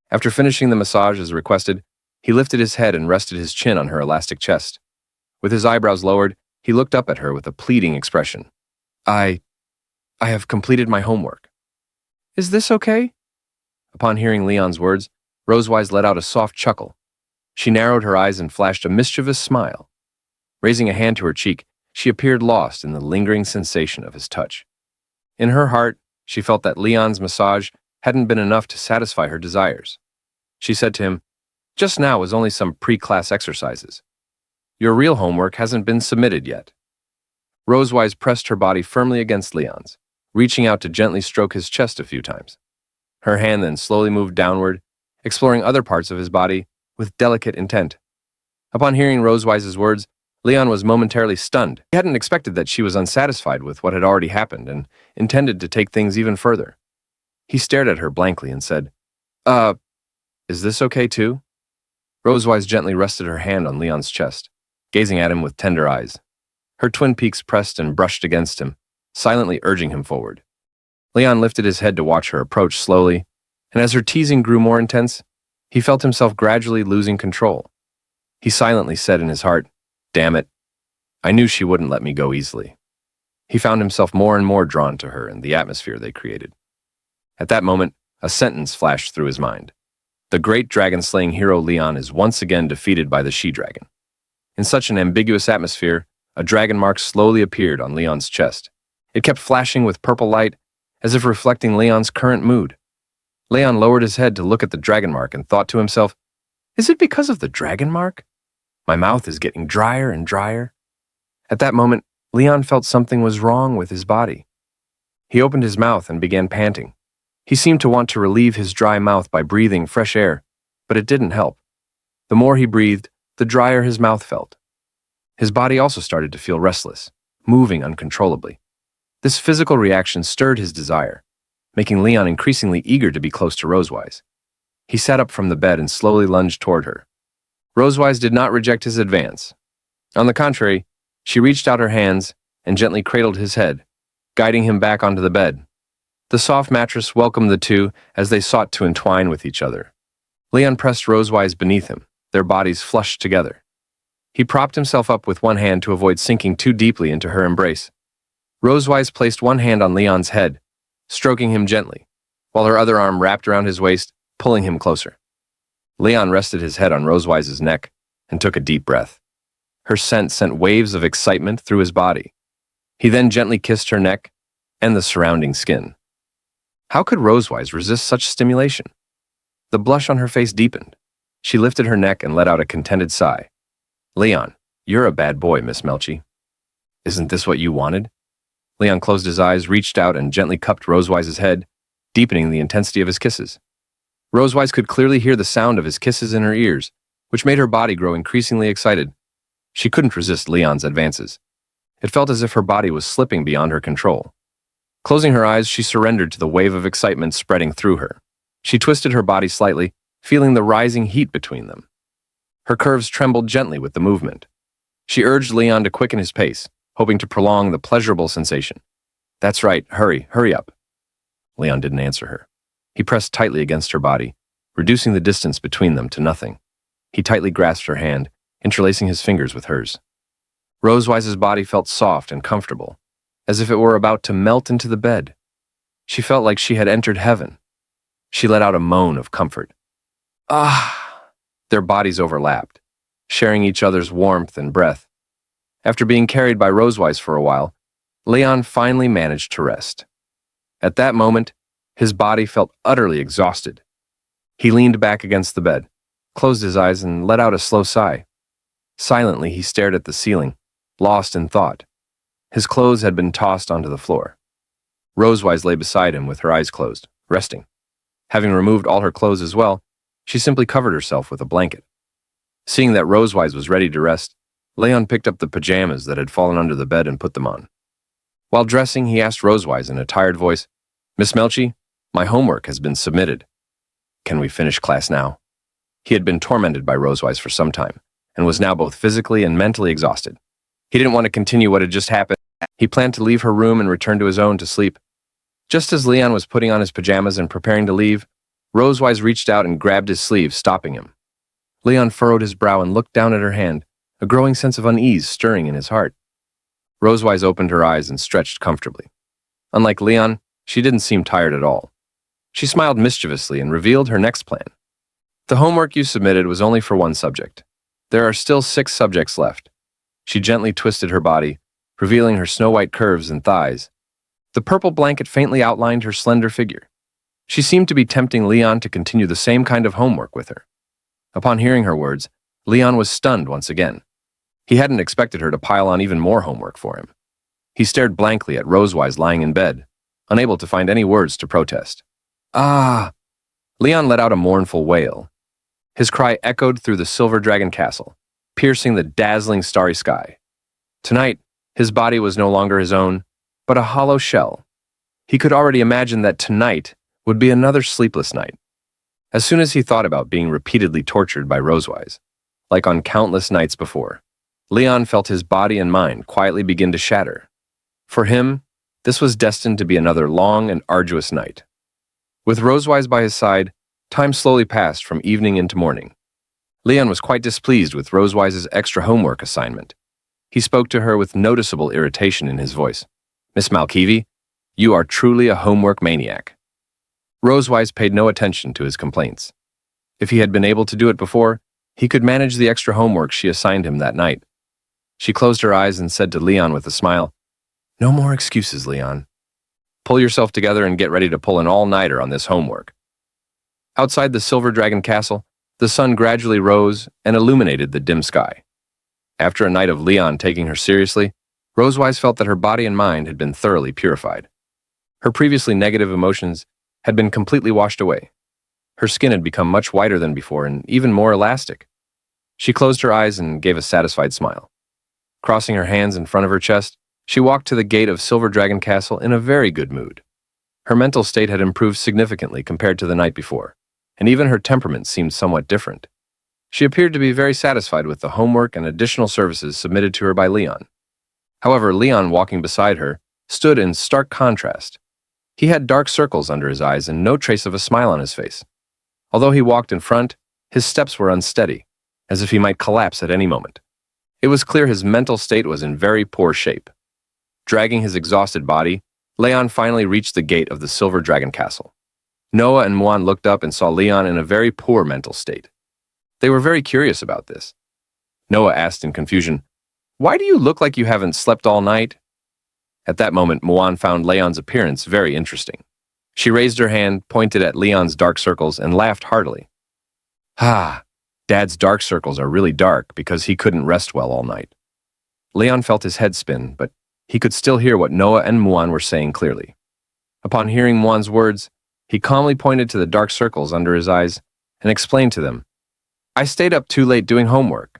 After finishing the massage as requested, he lifted his head and rested his chin on her elastic chest. With his eyebrows lowered, he looked up at her with a pleading expression. I have completed my homework. Is this okay?" Upon hearing Leon's words, Rosewise let out a soft chuckle. She narrowed her eyes and flashed a mischievous smile. Raising a hand to her cheek, she appeared lost in the lingering sensation of his touch. In her heart, she felt that Leon's massage hadn't been enough to satisfy her desires. She said to him, "Just now was only some pre-class exercises. Your real homework hasn't been submitted yet." Rosewise pressed her body firmly against Leon's, reaching out to gently stroke his chest a few times. Her hand then slowly moved downward, exploring other parts of his body with delicate intent. Upon hearing Rosewise's words, Leon was momentarily stunned. He hadn't expected that she was unsatisfied with what had already happened and intended to take things even further. He stared at her blankly and said, Is this okay too?" Rosewise gently rested her hand on Leon's chest, gazing at him with tender eyes. Her twin peaks pressed and brushed against him, silently urging him forward. Leon lifted his head to watch her approach slowly, and as her teasing grew more intense, he felt himself gradually losing control. He silently said in his heart, "Damn it, I knew she wouldn't let me go easily." He found himself more and more drawn to her and the atmosphere they created. At that moment, a sentence flashed through his mind. The great dragon-slaying hero Leon is once again defeated by the she-dragon. In such an ambiguous atmosphere, a dragon mark slowly appeared on Leon's chest. It kept flashing with purple light, as if reflecting Leon's current mood. Leon lowered his head to look at the dragon mark and thought to himself, "Is it because of the dragon mark? My mouth is getting drier and drier." At that moment, Leon felt something was wrong with his body. He opened his mouth and began panting. He seemed to want to relieve his dry mouth by breathing fresh air, but it didn't help. The more he breathed, the drier his mouth felt. His body also started to feel restless, moving uncontrollably. This physical reaction stirred his desire, making Leon increasingly eager to be close to Rosewise. He sat up from the bed and slowly lunged toward her. Rosewise did not reject his advance. On the contrary, she reached out her hands and gently cradled his head, guiding him back onto the bed. The soft mattress welcomed the two as they sought to entwine with each other. Leon pressed Rosewise beneath him, their bodies flushed together. He propped himself up with one hand to avoid sinking too deeply into her embrace. Rosewise placed one hand on Leon's head, stroking him gently, while her other arm wrapped around his waist, pulling him closer. Leon rested his head on Rosewise's neck and took a deep breath. Her scent sent waves of excitement through his body. He then gently kissed her neck and the surrounding skin. How could Rosewise resist such stimulation? The blush on her face deepened. She lifted her neck and let out a contented sigh. Leon, you're a bad boy, Miss Melchi. Isn't this what you wanted? Leon closed his eyes, reached out, and gently cupped Rosewise's head, deepening the intensity of his kisses. Rosewise could clearly hear the sound of his kisses in her ears, which made her body grow increasingly excited. She couldn't resist Leon's advances. It felt as if her body was slipping beyond her control. Closing her eyes, she surrendered to the wave of excitement spreading through her. She twisted her body slightly, feeling the rising heat between them. Her curves trembled gently with the movement. She urged Leon to quicken his pace, hoping to prolong the pleasurable sensation. That's right, hurry up. Leon didn't answer her. He pressed tightly against her body, reducing the distance between them to nothing. He tightly grasped her hand, interlacing his fingers with hers. Rosewise's body felt soft and comfortable, as if it were about to melt into the bed. She felt like she had entered heaven. She let out a moan of comfort. Ah! Their bodies overlapped, sharing each other's warmth and breath. After being carried by Rosewise for a while, Leon finally managed to rest. At that moment, his body felt utterly exhausted. He leaned back against the bed, closed his eyes, and let out a slow sigh. Silently, he stared at the ceiling, lost in thought. His clothes had been tossed onto the floor. Rosewise lay beside him with her eyes closed, resting. Having removed all her clothes as well, she simply covered herself with a blanket. Seeing that Rosewise was ready to rest, Leon picked up the pajamas that had fallen under the bed and put them on. While dressing, he asked Rosewise in a tired voice, Miss Melchi, my homework has been submitted. Can we finish class now? He had been tormented by Rosewise for some time, and was now both physically and mentally exhausted. He didn't want to continue what had just happened. He planned to leave her room and return to his own to sleep. Just as Leon was putting on his pajamas and preparing to leave, Rosewise reached out and grabbed his sleeve, stopping him. Leon furrowed his brow and looked down at her hand, a growing sense of unease stirring in his heart. Rosewise opened her eyes and stretched comfortably. Unlike Leon, she didn't seem tired at all. She smiled mischievously and revealed her next plan. The homework you submitted was only for one subject. There are still 6 subjects left. She gently twisted her body, revealing her snow-white curves and thighs. The purple blanket faintly outlined her slender figure. She seemed to be tempting Leon to continue the same kind of homework with her. Upon hearing her words, Leon was stunned once again. He hadn't expected her to pile on even more homework for him. He stared blankly at Rosewise lying in bed, unable to find any words to protest. Ah! Leon let out a mournful wail. His cry echoed through the Silver Dragon Castle, piercing the dazzling starry sky. Tonight, his body was no longer his own, but a hollow shell. He could already imagine that tonight would be another sleepless night. As soon as he thought about being repeatedly tortured by Rosewise, like on countless nights before, Leon felt his body and mind quietly begin to shatter. For him, this was destined to be another long and arduous night. With Rosewise by his side, time slowly passed from evening into morning. Leon was quite displeased with Rosewise's extra homework assignment. He spoke to her with noticeable irritation in his voice. Miss Malkivi, you are truly a homework maniac. Rosewise paid no attention to his complaints. If he had been able to do it before, he could manage the extra homework she assigned him that night. She closed her eyes and said to Leon with a smile, No more excuses, Leon. Pull yourself together and get ready to pull an all-nighter on this homework. Outside the Silver Dragon Castle, the sun gradually rose and illuminated the dim sky. After a night of Leon taking her seriously, Rosewise felt that her body and mind had been thoroughly purified. Her previously negative emotions had been completely washed away. Her skin had become much whiter than before and even more elastic. She closed her eyes and gave a satisfied smile. Crossing her hands in front of her chest, she walked to the gate of Silver Dragon Castle in a very good mood. Her mental state had improved significantly compared to the night before, and even her temperament seemed somewhat different. She appeared to be very satisfied with the homework and additional services submitted to her by Leon. However, Leon, walking beside her, stood in stark contrast. He had dark circles under his eyes and no trace of a smile on his face. Although he walked in front, his steps were unsteady, as if he might collapse at any moment. It was clear his mental state was in very poor shape. Dragging his exhausted body, Leon finally reached the gate of the Silver Dragon Castle. Noah and Muan looked up and saw Leon in a very poor mental state. They were very curious about this. Noah asked in confusion, "Why do you look like you haven't slept all night?" At that moment, Muan found Leon's appearance very interesting. She raised her hand, pointed at Leon's dark circles, and laughed heartily. "Ah, Dad's dark circles are really dark because he couldn't rest well all night." Leon felt his head spin, but he could still hear what Noah and Muan were saying clearly. Upon hearing Muan's words, he calmly pointed to the dark circles under his eyes and explained to them, "I stayed up too late doing homework."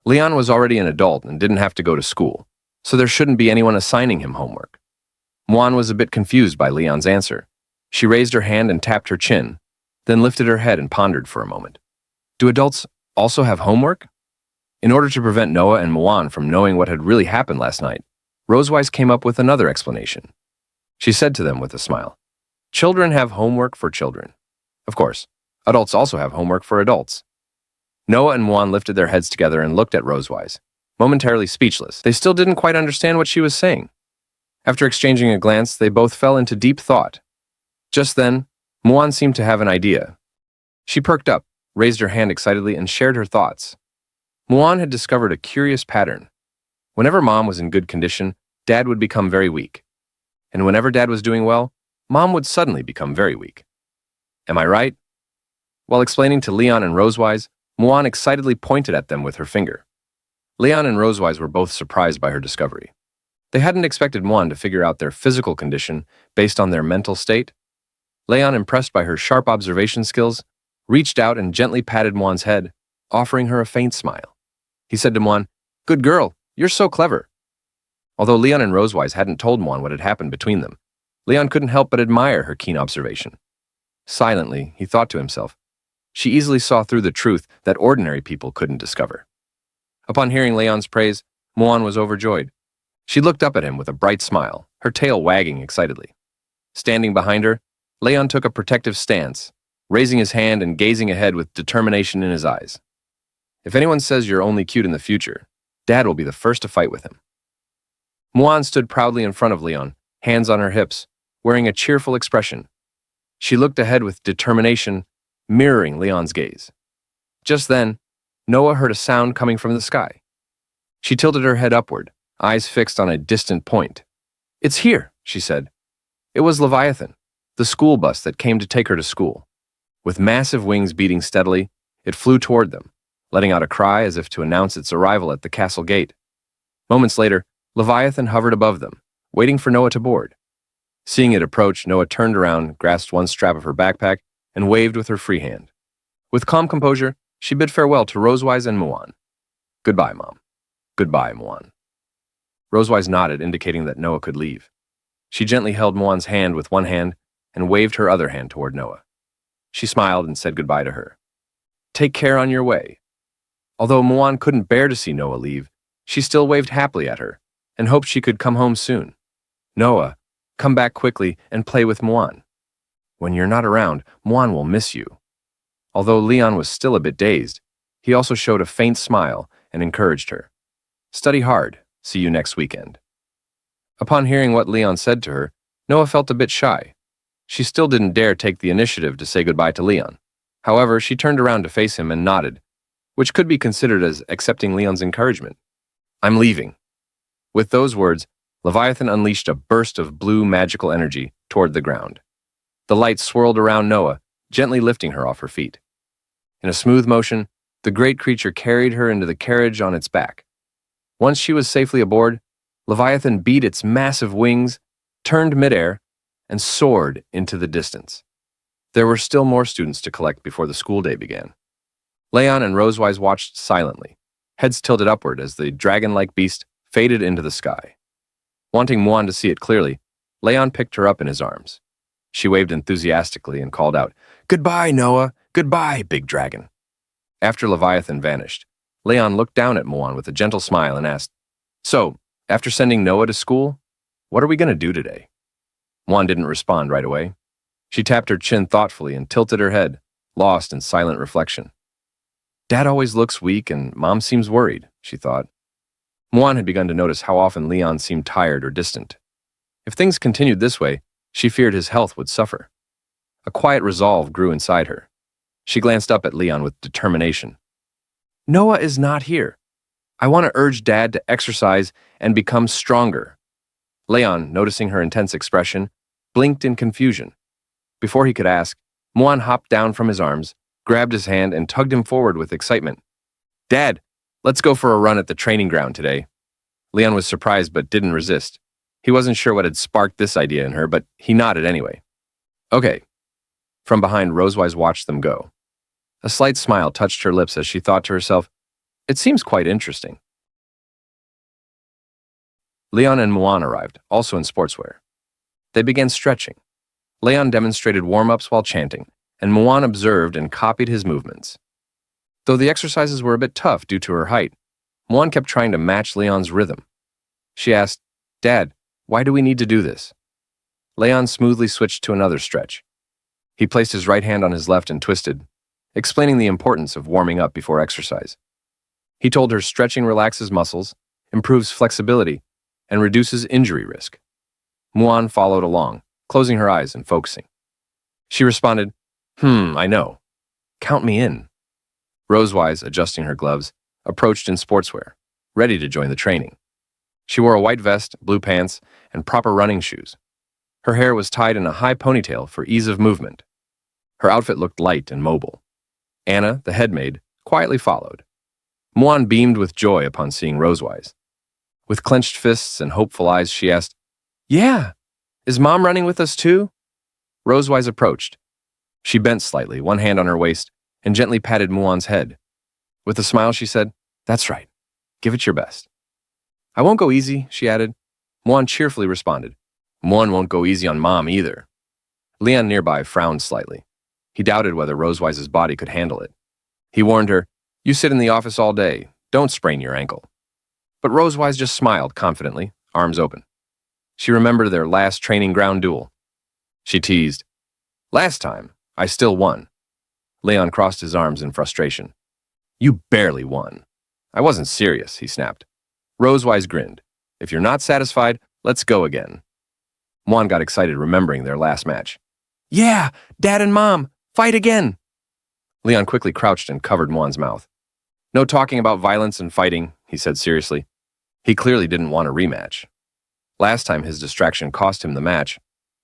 Leon was already an adult and didn't have to go to school, so there shouldn't be anyone assigning him homework. Muan was a bit confused by Leon's answer. She raised her hand and tapped her chin, then lifted her head and pondered for a moment. Do adults also have homework? In order to prevent Noah and Muan from knowing what had really happened last night, Rosewise came up with another explanation. She said to them with a smile, "Children have homework for children. Of course, adults also have homework for adults." Noah and Muan lifted their heads together and looked at Rosewise, momentarily speechless. They still didn't quite understand what she was saying. After exchanging a glance, they both fell into deep thought. Just then, Muan seemed to have an idea. She perked up, raised her hand excitedly, and shared her thoughts. Muan had discovered a curious pattern. Whenever Mom was in good condition, Dad would become very weak. And whenever Dad was doing well, Mom would suddenly become very weak. Am I right? While explaining to Leon and Rosewise, Muan excitedly pointed at them with her finger. Leon and Rosewise were both surprised by her discovery. They hadn't expected Muan to figure out their physical condition based on their mental state. Leon, impressed by her sharp observation skills, reached out and gently patted Muan's head, offering her a faint smile. He said to Muan, "Good girl, you're so clever." Although Leon and Rosewise hadn't told Muan what had happened between them, Leon couldn't help but admire her keen observation. Silently, he thought to himself, she easily saw through the truth that ordinary people couldn't discover. Upon hearing Leon's praise, Muan was overjoyed. She looked up at him with a bright smile, her tail wagging excitedly. Standing behind her, Leon took a protective stance, raising his hand and gazing ahead with determination in his eyes. If anyone says you're only cute in the future, Dad will be the first to fight with him. Muan stood proudly in front of Leon, hands on her hips, wearing a cheerful expression. She looked ahead with determination, mirroring Leon's gaze. Just then, Noah heard a sound coming from the sky. She tilted her head upward, eyes fixed on a distant point. "It's here," she said. It was Leviathan, the school bus that came to take her to school. With massive wings beating steadily, it flew toward them, letting out a cry as if to announce its arrival at the castle gate. Moments later, Leviathan hovered above them, waiting for Noah to board. Seeing it approach, Noah turned around, grasped one strap of her backpack, and waved with her free hand. With calm composure, she bid farewell to Rosewise and Muan. "Goodbye, Mom. Goodbye, Muan." Rosewise nodded, indicating that Noah could leave. She gently held Muan's hand with one hand and waved her other hand toward Noah. She smiled and said goodbye to her. "Take care on your way." Although Muan couldn't bear to see Noah leave, she still waved happily at her and hoped she could come home soon. "Noah, come back quickly and play with Muan. When you're not around, Muan will miss you." Although Leon was still a bit dazed, he also showed a faint smile and encouraged her. "Study hard. See you next weekend." Upon hearing what Leon said to her, Noah felt a bit shy. She still didn't dare take the initiative to say goodbye to Leon. However, she turned around to face him and nodded, which could be considered as accepting Leon's encouragement. "I'm leaving." With those words, Leviathan unleashed a burst of blue magical energy toward the ground. The light swirled around Noah, gently lifting her off her feet. In a smooth motion, the great creature carried her into the carriage on its back. Once she was safely aboard, Leviathan beat its massive wings, turned midair, and soared into the distance. There were still more students to collect before the school day began. Leon and Rosewise watched silently, heads tilted upward as the dragon-like beast faded into the sky. Wanting Muan to see it clearly, Leon picked her up in his arms. She waved enthusiastically and called out, "Goodbye, Noah! Goodbye, big dragon!" After Leviathan vanished, Leon looked down at Muan with a gentle smile and asked, "So, after sending Noah to school, what are we going to do today?" Muan didn't respond right away. She tapped her chin thoughtfully and tilted her head, lost in silent reflection. "Dad always looks weak and Mom seems worried," she thought. Muan had begun to notice how often Leon seemed tired or distant. If things continued this way, she feared his health would suffer. A quiet resolve grew inside her. She glanced up at Leon with determination. Noah is not here. I want to urge Dad to exercise and become stronger. Leon, noticing her intense expression, blinked in confusion. Before he could ask, Muan hopped down from his arms, grabbed his hand, and tugged him forward with excitement. Dad, let's go for a run at the training ground today. Leon was surprised but didn't resist. He wasn't sure what had sparked this idea in her, but he nodded anyway. Okay. From behind, Rosewise watched them go. A slight smile touched her lips as she thought to herself, it seems quite interesting. Leon and Muan arrived, also in sportswear. They began stretching. Leon demonstrated warm-ups while chanting, and Muan observed and copied his movements. Though the exercises were a bit tough due to her height, Muan kept trying to match Leon's rhythm. She asked, Dad, why do we need to do this? Leon smoothly switched to another stretch. He placed his right hand on his left and twisted, explaining the importance of warming up before exercise. He told her stretching relaxes muscles, improves flexibility, and reduces injury risk. Muan followed along, closing her eyes and focusing. She responded, I know. Count me in. Rosewise, adjusting her gloves, approached in sportswear, ready to join the training. She wore a white vest, blue pants, and proper running shoes. Her hair was tied in a high ponytail for ease of movement. Her outfit looked light and mobile. Anna, the headmaid, quietly followed. Muan beamed with joy upon seeing Rosewise. With clenched fists and hopeful eyes, she asked, Yeah, is Mom running with us too? Rosewise approached. She bent slightly, one hand on her waist, and gently patted Muan's head. With a smile, she said, That's right. Give it your best. I won't go easy, she added. Muan cheerfully responded. Muan won't go easy on Mom either. Leon nearby frowned slightly. He doubted whether Rosewise's body could handle it. He warned her, You sit in the office all day. Don't sprain your ankle. But Rosewise just smiled confidently, arms open. She remembered their last training ground duel. She teased, Last time, I still won. Leon crossed his arms in frustration. You barely won. I wasn't serious, he snapped. Rosewise grinned. If you're not satisfied, let's go again. Muan got excited remembering their last match. Yeah, Dad and Mom, fight again. Leon quickly crouched and covered Muan's mouth. No talking about violence and fighting, he said seriously. He clearly didn't want a rematch. Last time his distraction cost him the match,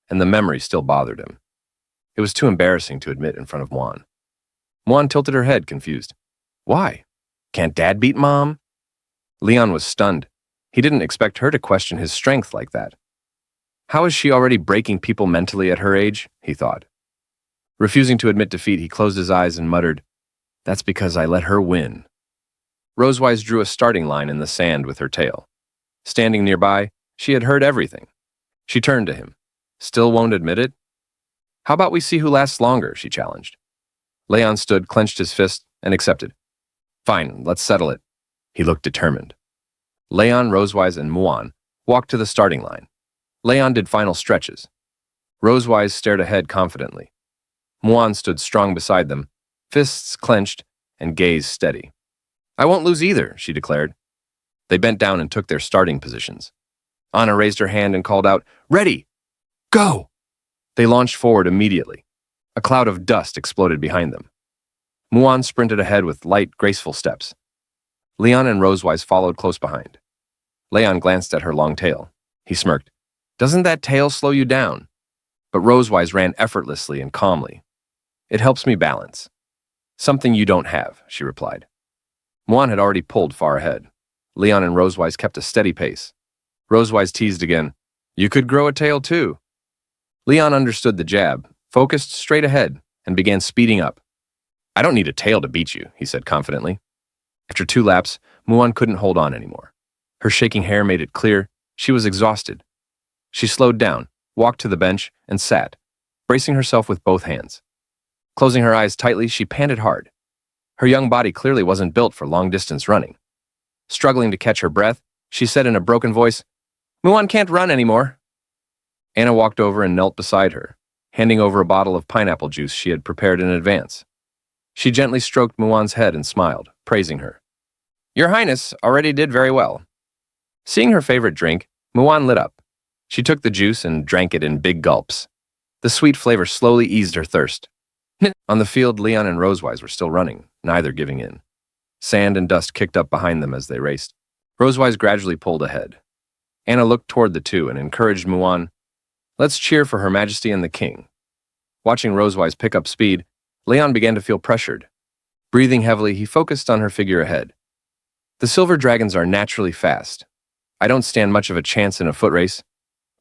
and the memory still bothered him. It was too embarrassing to admit in front of Muan. Muan tilted her head, confused. Why? Can't Dad beat Mom? Leon was stunned. He didn't expect her to question his strength like that. How is she already breaking people mentally at her age? He thought. Refusing to admit defeat, he closed his eyes and muttered, That's because I let her win. Rosewise drew a starting line in the sand with her tail. Standing nearby, she had heard everything. She turned to him. Still won't admit it? How about we see who lasts longer, she challenged. Leon stood, clenched his fist, and accepted. Fine, let's settle it. He looked determined. Leon, Rosewise, and Muan walked to the starting line. Leon did final stretches. Rosewise stared ahead confidently. Muan stood strong beside them, fists clenched and gaze steady. I won't lose either, she declared. They bent down and took their starting positions. Anna raised her hand and called out, Ready! Go! They launched forward immediately. A cloud of dust exploded behind them. Muan sprinted ahead with light, graceful steps. Leon and Rosewise followed close behind. Leon glanced at her long tail. He smirked. Doesn't that tail slow you down? But Rosewise ran effortlessly and calmly. It helps me balance. Something you don't have, she replied. Muan had already pulled far ahead. Leon and Rosewise kept a steady pace. Rosewise teased again. You could grow a tail too. Leon understood the jab, focused straight ahead, and began speeding up. I don't need a tail to beat you, he said confidently. After 2 laps, Muan couldn't hold on anymore. Her shaking hair made it clear she was exhausted. She slowed down, walked to the bench, and sat, bracing herself with both hands. Closing her eyes tightly, she panted hard. Her young body clearly wasn't built for long-distance running. Struggling to catch her breath, she said in a broken voice, Muan can't run anymore. Anna walked over and knelt beside her, handing over a bottle of pineapple juice she had prepared in advance. She gently stroked Muan's head and smiled, praising her. Your Highness already did very well. Seeing her favorite drink, Muan lit up. She took the juice and drank it in big gulps. The sweet flavor slowly eased her thirst. On the field, Leon and Rosewise were still running, neither giving in. Sand and dust kicked up behind them as they raced. Rosewise gradually pulled ahead. Anna looked toward the two and encouraged Muan, "Let's cheer for Her Majesty and the King." Watching Rosewise pick up speed, Leon began to feel pressured. Breathing heavily, he focused on her figure ahead. The silver dragons are naturally fast. I don't stand much of a chance in a foot race,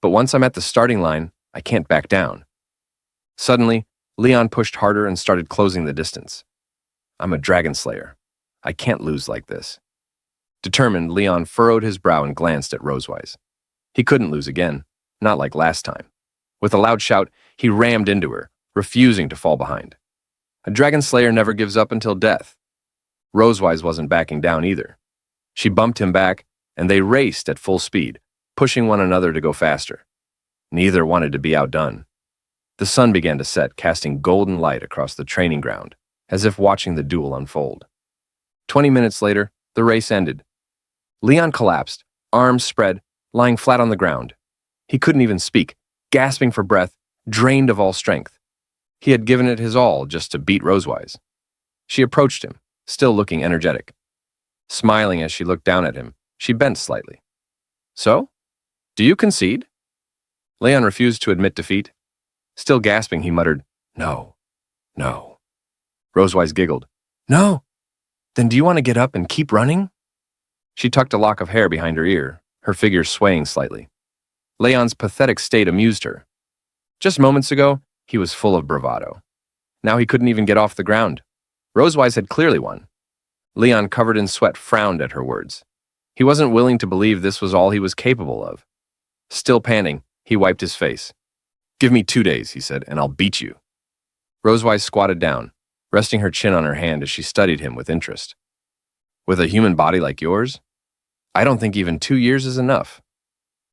but once I'm at the starting line, I can't back down. Suddenly, Leon pushed harder and started closing the distance. I'm a dragon slayer. I can't lose like this. Determined, Leon furrowed his brow and glanced at Rosewise. He couldn't lose again, not like last time. With a loud shout, he rammed into her, refusing to fall behind. A dragon slayer never gives up until death. Rosewise wasn't backing down either. She bumped him back, and they raced at full speed, pushing one another to go faster. Neither wanted to be outdone. The sun began to set, casting golden light across the training ground, as if watching the duel unfold. 20 minutes later, the race ended. Leon collapsed, arms spread, lying flat on the ground. He couldn't even speak, gasping for breath, drained of all strength. He had given it his all just to beat Rosewise. She approached him, still looking energetic. Smiling as she looked down at him, she bent slightly. "So? Do you concede?" Leon refused to admit defeat. Still gasping, he muttered, "No, no." Rosewise giggled. "No? Then do you want to get up and keep running?" She tucked a lock of hair behind her ear, her figure swaying slightly. Leon's pathetic state amused her. Just moments ago, he was full of bravado. Now he couldn't even get off the ground. Rosewise had clearly won. Leon, covered in sweat, frowned at her words. He wasn't willing to believe this was all he was capable of. Still panting, he wiped his face. "Give me 2 days," he said, "and I'll beat you." Rosewise squatted down, resting her chin on her hand as she studied him with interest. "With a human body like yours? I don't think even 2 years is enough."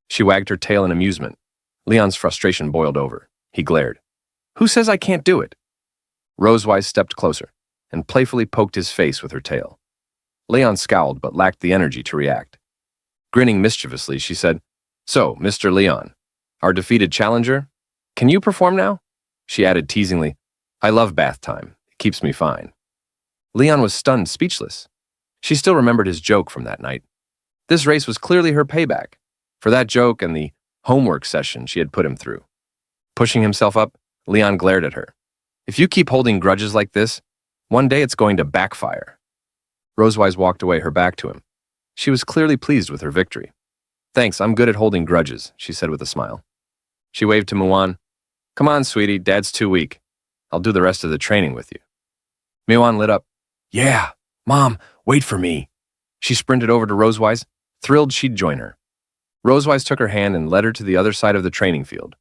She wagged her tail in amusement. Leon's frustration boiled over. He glared. "Who says I can't do it?" Rosewise stepped closer and playfully poked his face with her tail. Leon scowled but lacked the energy to react. Grinning mischievously, she said, "So, Mr. Leon, our defeated challenger, can you perform now?" She added teasingly, "I love bath time. It keeps me fine." Leon was stunned, speechless. She still remembered his joke from that night. This race was clearly her payback for that joke and the homework session she had put him through. Pushing himself up, Leon glared at her. "If you keep holding grudges like this, one day it's going to backfire." Rosewise walked away, her back to him. She was clearly pleased with her victory. "Thanks, I'm good at holding grudges," she said with a smile. She waved to Muan. "Come on, sweetie, Dad's too weak. I'll do the rest of the training with you." Muan lit up. "Yeah, Mom, wait for me." She sprinted over to Rosewise, thrilled she'd join her. Rosewise took her hand and led her to the other side of the training field.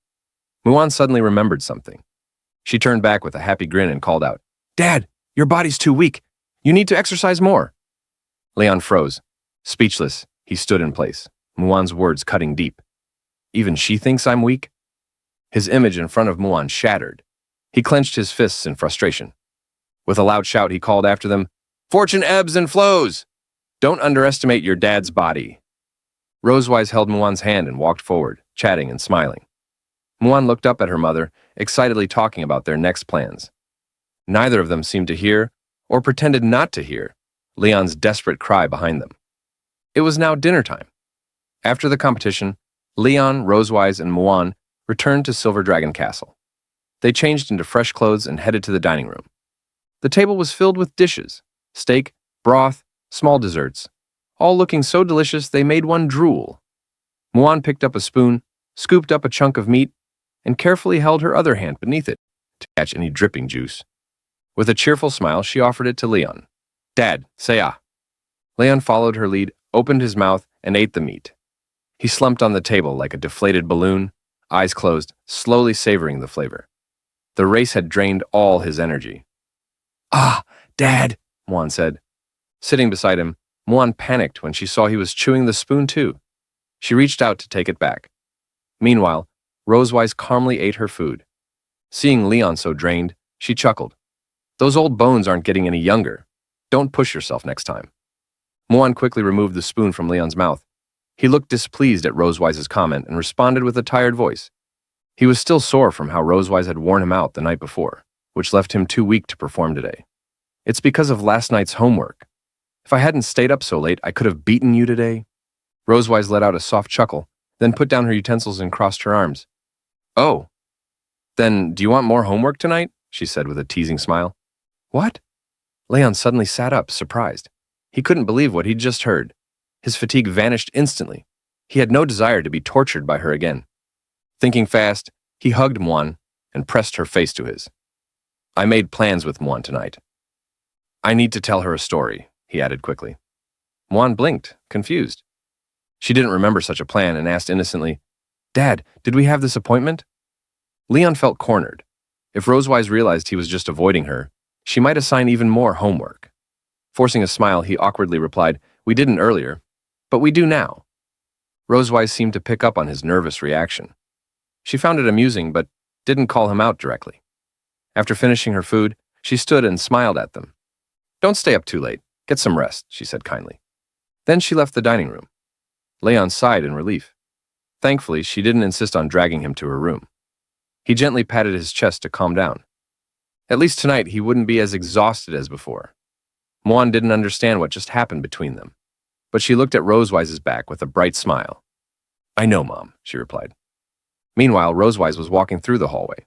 Muan suddenly remembered something. She turned back with a happy grin and called out, "Dad, your body's too weak. You need to exercise more." Leon froze. Speechless, he stood in place, Muan's words cutting deep. "Even she thinks I'm weak?" His image in front of Muan shattered. He clenched his fists in frustration. With a loud shout, he called after them, "Fortune ebbs and flows! Don't underestimate your dad's body." Rosewise held Muan's hand and walked forward, chatting and smiling. Muan looked up at her mother, excitedly talking about their next plans. Neither of them seemed to hear, or pretended not to hear, Leon's desperate cry behind them. It was now dinner time. After the competition, Leon, Rosewise, and Muan returned to Silver Dragon Castle. They changed into fresh clothes and headed to the dining room. The table was filled with dishes, steak, broth, small desserts, all looking so delicious they made one drool. Muan picked up a spoon, scooped up a chunk of meat, and carefully held her other hand beneath it to catch any dripping juice. With a cheerful smile, she offered it to Leon. "Dad, say ah." Leon followed her lead, opened his mouth, and ate the meat. He slumped on the table like a deflated balloon, eyes closed, slowly savoring the flavor. The race had drained all his energy. "Ah, Dad," Muan said. Sitting beside him, Muan panicked when she saw he was chewing the spoon too. She reached out to take it back. Meanwhile, Rosewise calmly ate her food. Seeing Leon so drained, she chuckled. "Those old bones aren't getting any younger. Don't push yourself next time." Muan quickly removed the spoon from Leon's mouth. He looked displeased at Rosewise's comment and responded with a tired voice. He was still sore from how Rosewise had worn him out the night before, which left him too weak to perform today. It's because of last night's homework. If I hadn't stayed up so late, I could have beaten you today. Rosewise let out a soft chuckle, then put down her utensils and crossed her arms. Oh. Then, do you want more homework tonight? She said with a teasing smile. What? Leon suddenly sat up, surprised. He couldn't believe what he'd just heard. His fatigue vanished instantly. He had no desire to be tortured by her again. Thinking fast, he hugged Muan and pressed her face to his. I made plans with Muan tonight. I need to tell her a story, he added quickly. Muan blinked, confused. She didn't remember such a plan and asked innocently, Dad, did we have this appointment? Leon felt cornered. If Rosewise realized he was just avoiding her, she might assign even more homework. Forcing a smile, he awkwardly replied, We didn't earlier, but we do now. Rosewise seemed to pick up on his nervous reaction. She found it amusing, but didn't call him out directly. After finishing her food, she stood and smiled at them. Don't stay up too late. Get some rest, she said kindly. Then she left the dining room. Leon sighed in relief. Thankfully, she didn't insist on dragging him to her room. He gently patted his chest to calm down. At least tonight, he wouldn't be as exhausted as before. Muan didn't understand what just happened between them, but she looked at Rosewise's back with a bright smile. I know, Mom, she replied. Meanwhile, Rosewise was walking through the hallway.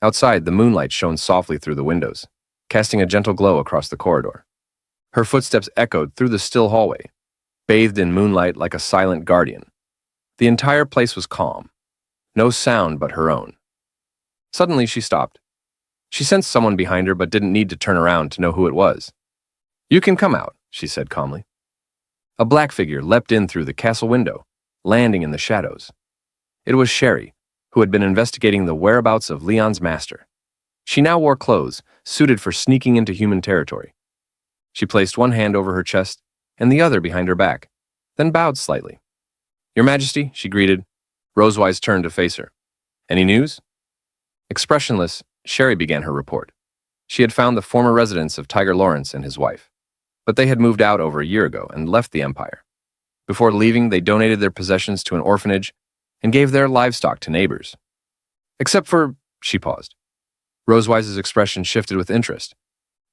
Outside, the moonlight shone softly through the windows, casting a gentle glow across the corridor. Her footsteps echoed through the still hallway, bathed in moonlight like a silent guardian. The entire place was calm, no sound but her own. Suddenly, she stopped. She sensed someone behind her but didn't need to turn around to know who it was. You can come out, she said calmly. A black figure leapt in through the castle window, landing in the shadows. It was Sherry, who had been investigating the whereabouts of Leon's master. She now wore clothes suited for sneaking into human territory. She placed one hand over her chest and the other behind her back, then bowed slightly. Your Majesty, she greeted. Rosewise turned to face her. Any news? Expressionless, Sherry began her report. She had found the former residence of Tiger Lawrence and his wife, but they had moved out over a year ago and left the Empire. Before leaving, they donated their possessions to an orphanage and gave their livestock to neighbors. Except for, she paused. Rosewise's expression shifted with interest.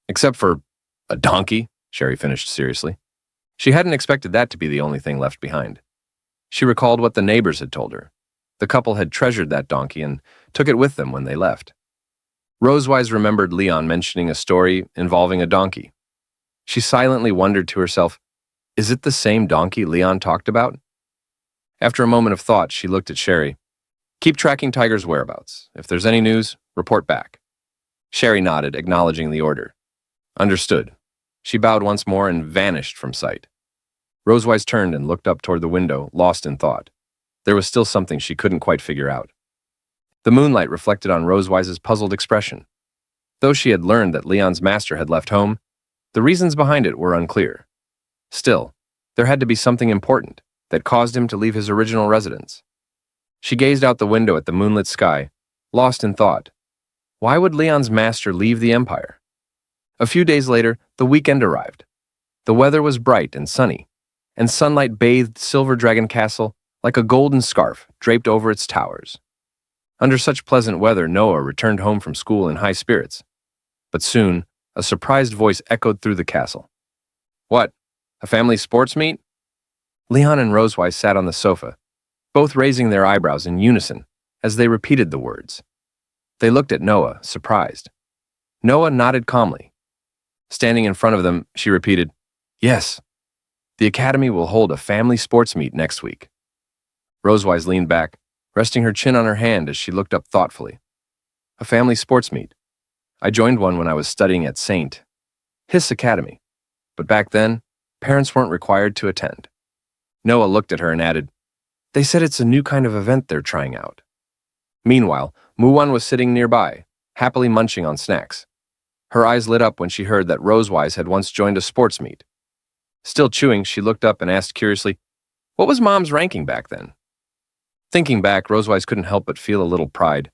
Except for a donkey, Sherry finished seriously. She hadn't expected that to be the only thing left behind. She recalled what the neighbors had told her. The couple had treasured that donkey and took it with them when they left. Rosewise remembered Leon mentioning a story involving a donkey. She silently wondered to herself, is it the same donkey Leon talked about? After a moment of thought, she looked at Sherry. Keep tracking Tiger's whereabouts. If there's any news, report back. Sherry nodded, acknowledging the order. Understood. She bowed once more and vanished from sight. Rosewise turned and looked up toward the window, lost in thought. There was still something she couldn't quite figure out. The moonlight reflected on Rosewise's puzzled expression. Though she had learned that Leon's master had left home, the reasons behind it were unclear. Still, there had to be something important that caused him to leave his original residence. She gazed out the window at the moonlit sky, lost in thought. Why would Leon's master leave the Empire? A few days later, the weekend arrived. The weather was bright and sunny, and sunlight bathed Silver Dragon Castle like a golden scarf draped over its towers. Under such pleasant weather, Noah returned home from school in high spirits. But soon, a surprised voice echoed through the castle. What? A family sports meet? Leon and Rosewise sat on the sofa, both raising their eyebrows in unison as they repeated the words. They looked at Noah, surprised. Noah nodded calmly. Standing in front of them, she repeated, Yes, the Academy will hold a family sports meet next week. Rosewise leaned back, resting her chin on her hand as she looked up thoughtfully. A family sports meet. I joined one when I was studying at St. Hiss Academy, but back then, parents weren't required to attend. Noah looked at her and added, They said it's a new kind of event they're trying out. Meanwhile, Muwan was sitting nearby, happily munching on snacks. Her eyes lit up when she heard that Rosewise had once joined a sports meet. Still chewing, she looked up and asked curiously, What was Mom's ranking back then? Thinking back, Rosewise couldn't help but feel a little pride.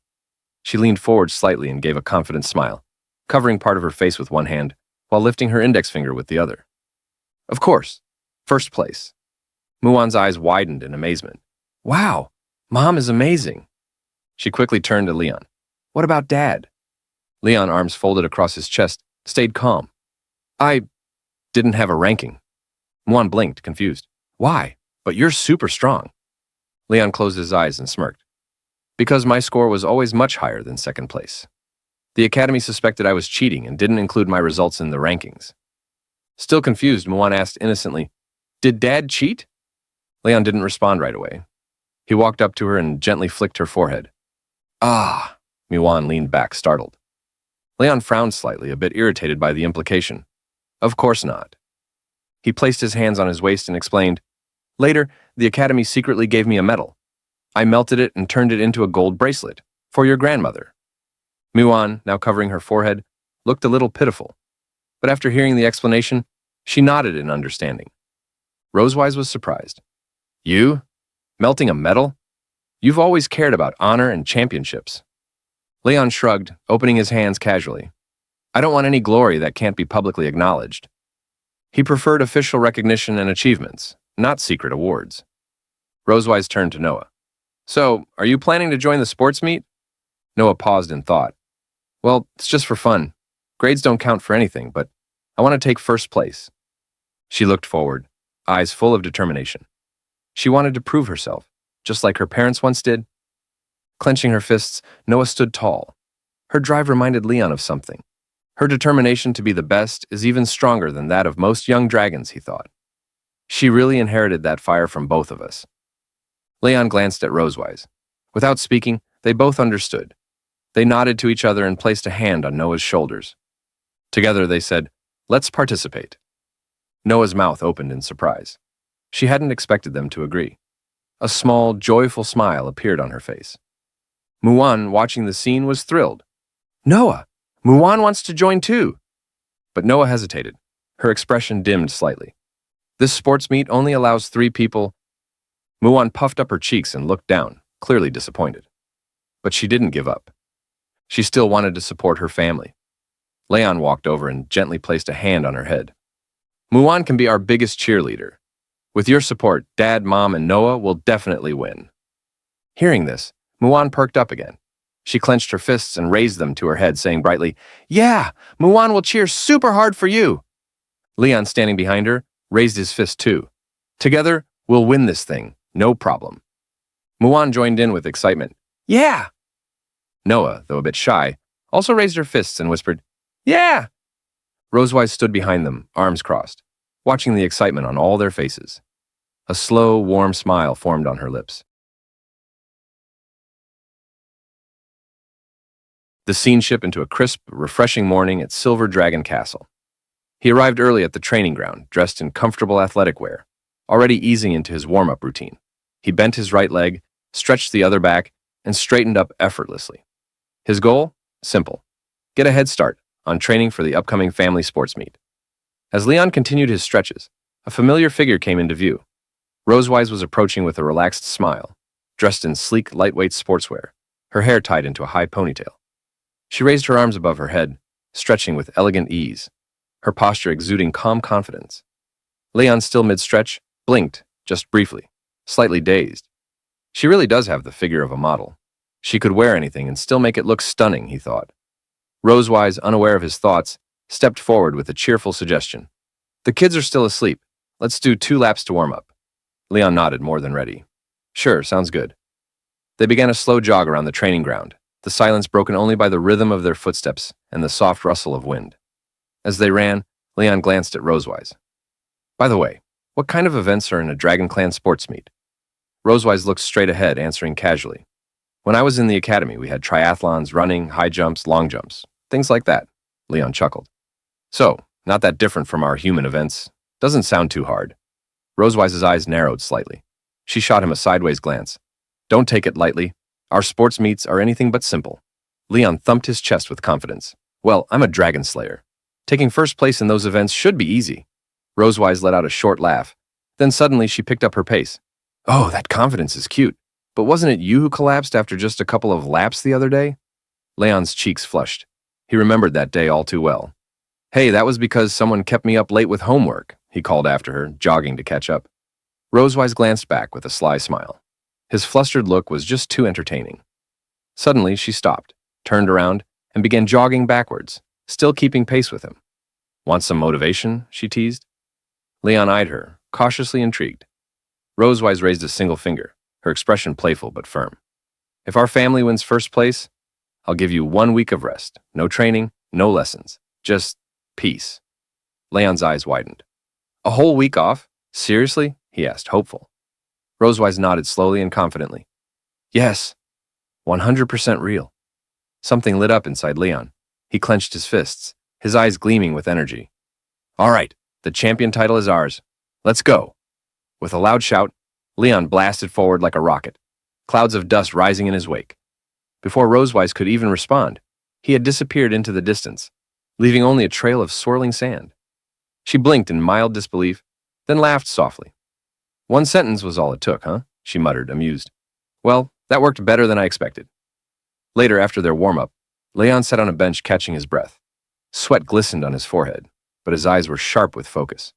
She leaned forward slightly and gave a confident smile, covering part of her face with one hand, while lifting her index finger with the other. Of course, First place. Muon's eyes widened in amazement. Wow, Mom is amazing. She quickly turned to Leon. What about Dad? Leon, arms folded across his chest, stayed calm. I didn't have a ranking. Muon blinked, confused. Why? But you're super strong. Leon closed his eyes and smirked. Because my score was always much higher than second place. The Academy suspected I was cheating and didn't include my results in the rankings. Still confused, Muon asked innocently, Did Dad cheat? Leon didn't respond right away. He walked up to her and gently flicked her forehead. Ah, Muon leaned back, startled. Leon frowned slightly, a bit irritated by the implication. Of course not. He placed his hands on his waist and explained, Later, the Academy secretly gave me a medal. I melted it and turned it into a gold bracelet for your grandmother. Muon, now covering her forehead, looked a little pitiful. But after hearing the explanation, she nodded in understanding. Rosewise was surprised. You? Melting a medal? You've always cared about honor and championships. Leon shrugged, opening his hands casually. I don't want any glory that can't be publicly acknowledged. He preferred official recognition and achievements, not secret awards. Rosewise turned to Noah. So, are you planning to join the sports meet? Noah paused in thought. Well, it's just for fun. Grades don't count for anything, but I want to take first place. She looked forward, eyes full of determination. She wanted to prove herself, just like her parents once did. Clenching her fists, Noah stood tall. Her drive reminded Leon of something. Her determination to be the best is even stronger than that of most young dragons, he thought. She really inherited that fire from both of us. Leon glanced at Rosewise. Without speaking, they both understood. They nodded to each other and placed a hand on Noah's shoulders. Together they said, Let's participate. Noah's mouth opened in surprise. She hadn't expected them to agree. A small, joyful smile appeared on her face. Muon, watching the scene, was thrilled. Noah, Muon wants to join too. But Noah hesitated. Her expression dimmed slightly. This sports meet only allows 3 people. Muon puffed up her cheeks and looked down, clearly disappointed. But she didn't give up. She still wanted to support her family. Leon walked over and gently placed a hand on her head. Muon can be our biggest cheerleader. With your support, Dad, Mom, and Noah will definitely win. Hearing this, Muon perked up again. She clenched her fists and raised them to her head, saying brightly, Yeah, Muon will cheer super hard for you. Leon, standing behind her, raised his fist too. Together, we'll win this thing, no problem. Muon joined in with excitement. Yeah! Noah, though a bit shy, also raised her fists and whispered, Yeah! Rosewise stood behind them, arms crossed, watching the excitement on all their faces. A slow, warm smile formed on her lips. The scene shifted into a crisp, refreshing morning at Silver Dragon Castle. He arrived early at the training ground, dressed in comfortable athletic wear, already easing into his warm-up routine. He bent his right leg, stretched the other back, and straightened up effortlessly. His goal? Simple. Get a head start on training for the upcoming family sports meet. As Leon continued his stretches, a familiar figure came into view. Rosewise was approaching with a relaxed smile, dressed in sleek, lightweight sportswear, her hair tied into a high ponytail. She raised her arms above her head, stretching with elegant ease, her posture exuding calm confidence. Leon, still mid-stretch, blinked, just briefly, slightly dazed. She really does have the figure of a model. She could wear anything and still make it look stunning, he thought. Rosewise, unaware of his thoughts, stepped forward with a cheerful suggestion. The kids are still asleep. Let's do 2 laps to warm up. Leon nodded, more than ready. Sure, sounds good. They began a slow jog around the training ground, the silence broken only by the rhythm of their footsteps and the soft rustle of wind. As they ran, Leon glanced at Rosewise. By the way, what kind of events are in a Dragon Clan sports meet? Rosewise looked straight ahead, answering casually. When I was in the academy, we had triathlons, running, high jumps, long jumps, things like that. Leon chuckled. So, not that different from our human events. Doesn't sound too hard. Rosewise's eyes narrowed slightly. She shot him a sideways glance. Don't take it lightly. Our sports meets are anything but simple. Leon thumped his chest with confidence. Well, I'm a dragon slayer. Taking first place in those events should be easy. Rosewise let out a short laugh. Then suddenly she picked up her pace. Oh, that confidence is cute. But wasn't it you who collapsed after just a couple of laps the other day? Leon's cheeks flushed. He remembered that day all too well. Hey, that was because someone kept me up late with homework. he called after her, jogging to catch up. Rosewise glanced back with a sly smile. His flustered look was just too entertaining. Suddenly, she stopped, turned around, and began jogging backwards, still keeping pace with him. Want some motivation? She teased. Leon eyed her, cautiously intrigued. Rosewise raised a single finger, her expression playful but firm. If our family wins first place, I'll give you 1 week of rest. No training, no lessons. Just peace. Leon's eyes widened. A whole week off? Seriously? He asked, hopeful. Rosewise nodded slowly and confidently. Yes, 100% real. Something lit up inside Leon. He clenched his fists, his eyes gleaming with energy. All right, the champion title is ours. Let's go. With a loud shout, Leon blasted forward like a rocket, clouds of dust rising in his wake. Before Rosewise could even respond, he had disappeared into the distance, leaving only a trail of swirling sand. She blinked in mild disbelief, then laughed softly. 1 sentence was all it took, huh? She muttered, amused. Well, that worked better than I expected. Later, after their warm-up, Leon sat on a bench catching his breath. Sweat glistened on his forehead, but his eyes were sharp with focus.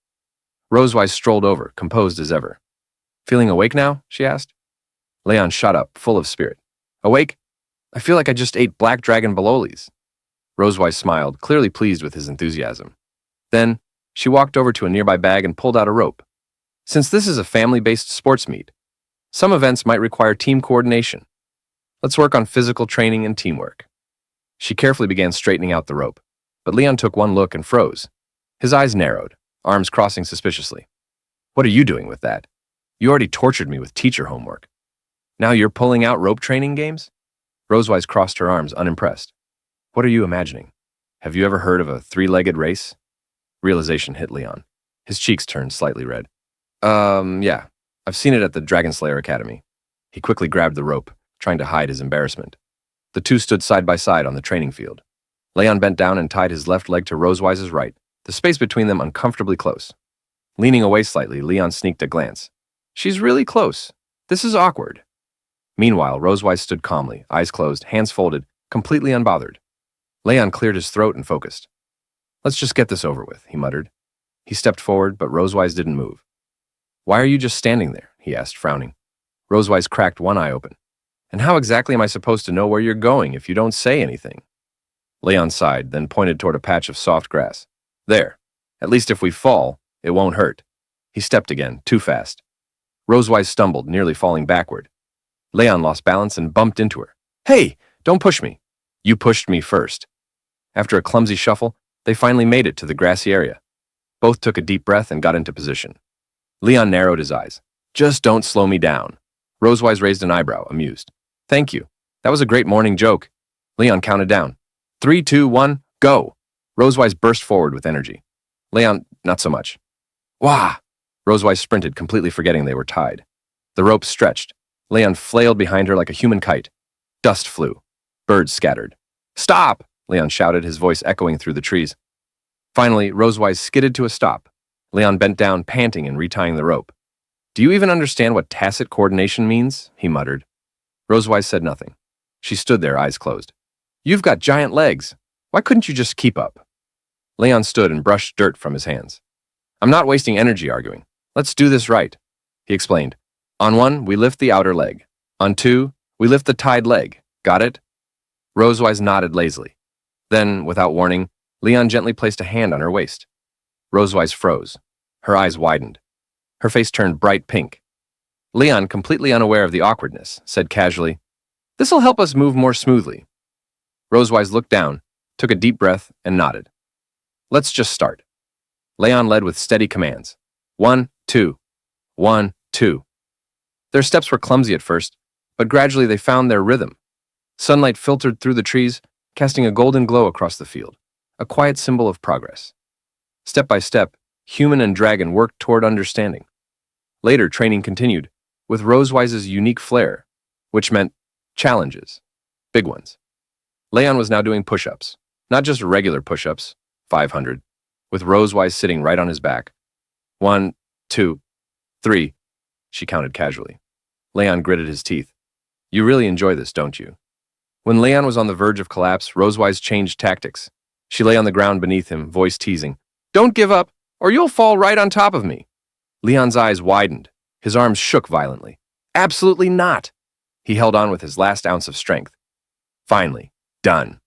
Rosewise strolled over, composed as ever. Feeling awake now? She asked. Leon shot up, full of spirit. Awake? I feel like I just ate black dragon bolognas. Rosewise smiled, clearly pleased with his enthusiasm. Then, she walked over to a nearby bag and pulled out a rope. Since this is a family-based sports meet, some events might require team coordination. Let's work on physical training and teamwork. She carefully began straightening out the rope, but Leon took one look and froze. His eyes narrowed, arms crossing suspiciously. What are you doing with that? You already tortured me with teacher homework. Now you're pulling out rope training games? Rosewise crossed her arms, unimpressed. What are you imagining? Have you ever heard of a 3-legged race? Realization hit Leon. His cheeks turned slightly red. Yeah. I've seen it at the Dragonslayer Academy. He quickly grabbed the rope, trying to hide his embarrassment. The two stood side by side on the training field. Leon bent down and tied his left leg to Rosewise's right, the space between them uncomfortably close. Leaning away slightly, Leon sneaked a glance. She's really close. This is awkward. Meanwhile, Rosewise stood calmly, eyes closed, hands folded, completely unbothered. Leon cleared his throat and focused. Let's just get this over with, he muttered. He stepped forward, but Rosewise didn't move. Why are you just standing there? He asked, frowning. Rosewise cracked one eye open. And how exactly am I supposed to know where you're going if you don't say anything? Leon sighed, then pointed toward a patch of soft grass. There. At least if we fall, it won't hurt. He stepped again, too fast. Rosewise stumbled, nearly falling backward. Leon lost balance and bumped into her. Hey, don't push me. You pushed me first. After a clumsy shuffle, they finally made it to the grassy area. Both took a deep breath and got into position. Leon narrowed his eyes. Just don't slow me down. Rosewise raised an eyebrow, amused. Thank you. That was a great morning joke. Leon counted down. 3, 2, 1, go. Rosewise burst forward with energy. Leon, not so much. Wah! Rosewise sprinted, completely forgetting they were tied. The rope stretched. Leon flailed behind her like a human kite. Dust flew. Birds scattered. Stop! Leon shouted, his voice echoing through the trees. Finally, Rosewise skidded to a stop. Leon bent down, panting and retying the rope. Do you even understand what tacit coordination means? He muttered. Rosewise said nothing. She stood there, eyes closed. You've got giant legs. Why couldn't you just keep up? Leon stood and brushed dirt from his hands. I'm not wasting energy arguing. Let's do this right. He explained. On 1, we lift the outer leg. On 2, we lift the tied leg. Got it? Rosewise nodded lazily. Then, without warning, Leon gently placed a hand on her waist. Rosewise froze. Her eyes widened. Her face turned bright pink. Leon, completely unaware of the awkwardness, said casually, This'll help us move more smoothly. Rosewise looked down, took a deep breath, and nodded. Let's just start. Leon led with steady commands. 1, 2. 1, 2. Their steps were clumsy at first, but gradually they found their rhythm. Sunlight filtered through the trees, casting a golden glow across the field, a quiet symbol of progress. Step by step, human and dragon worked toward understanding. Later, training continued, with Rosewise's unique flair, which meant challenges, big ones. Leon was now doing push-ups, not just regular push-ups, 500, with Rosewise sitting right on his back. 1, 2, 3, she counted casually. Leon gritted his teeth. You really enjoy this, don't you? When Leon was on the verge of collapse, Rosewise changed tactics. She lay on the ground beneath him, voice teasing. Don't give up. or you'll fall right on top of me. Leon's eyes widened. His arms shook violently. Absolutely not. He held on with his last ounce of strength. Finally, done.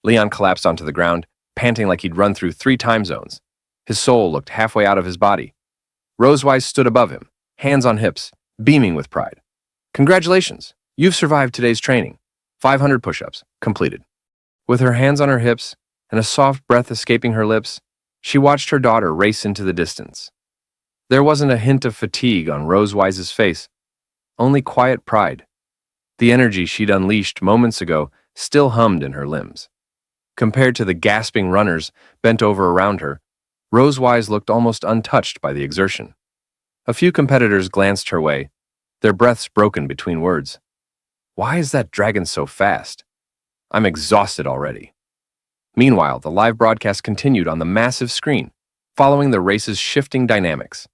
Leon collapsed onto the ground, panting like he'd run through 3 time zones. His soul looked halfway out of his body. Rosewise stood above him, hands on hips, beaming with pride. Congratulations, you've survived today's training. 500 push-ups, completed. With her hands on her hips and a soft breath escaping her lips, she watched her daughter race into the distance. There wasn't a hint of fatigue on Rosewise's face, only quiet pride. The energy she'd unleashed moments ago still hummed in her limbs. Compared to the gasping runners bent over around her, Rosewise looked almost untouched by the exertion. A few competitors glanced her way, their breaths broken between words. Why is that dragon so fast? I'm exhausted already. Meanwhile, the live broadcast continued on the massive screen, following the race's shifting dynamics.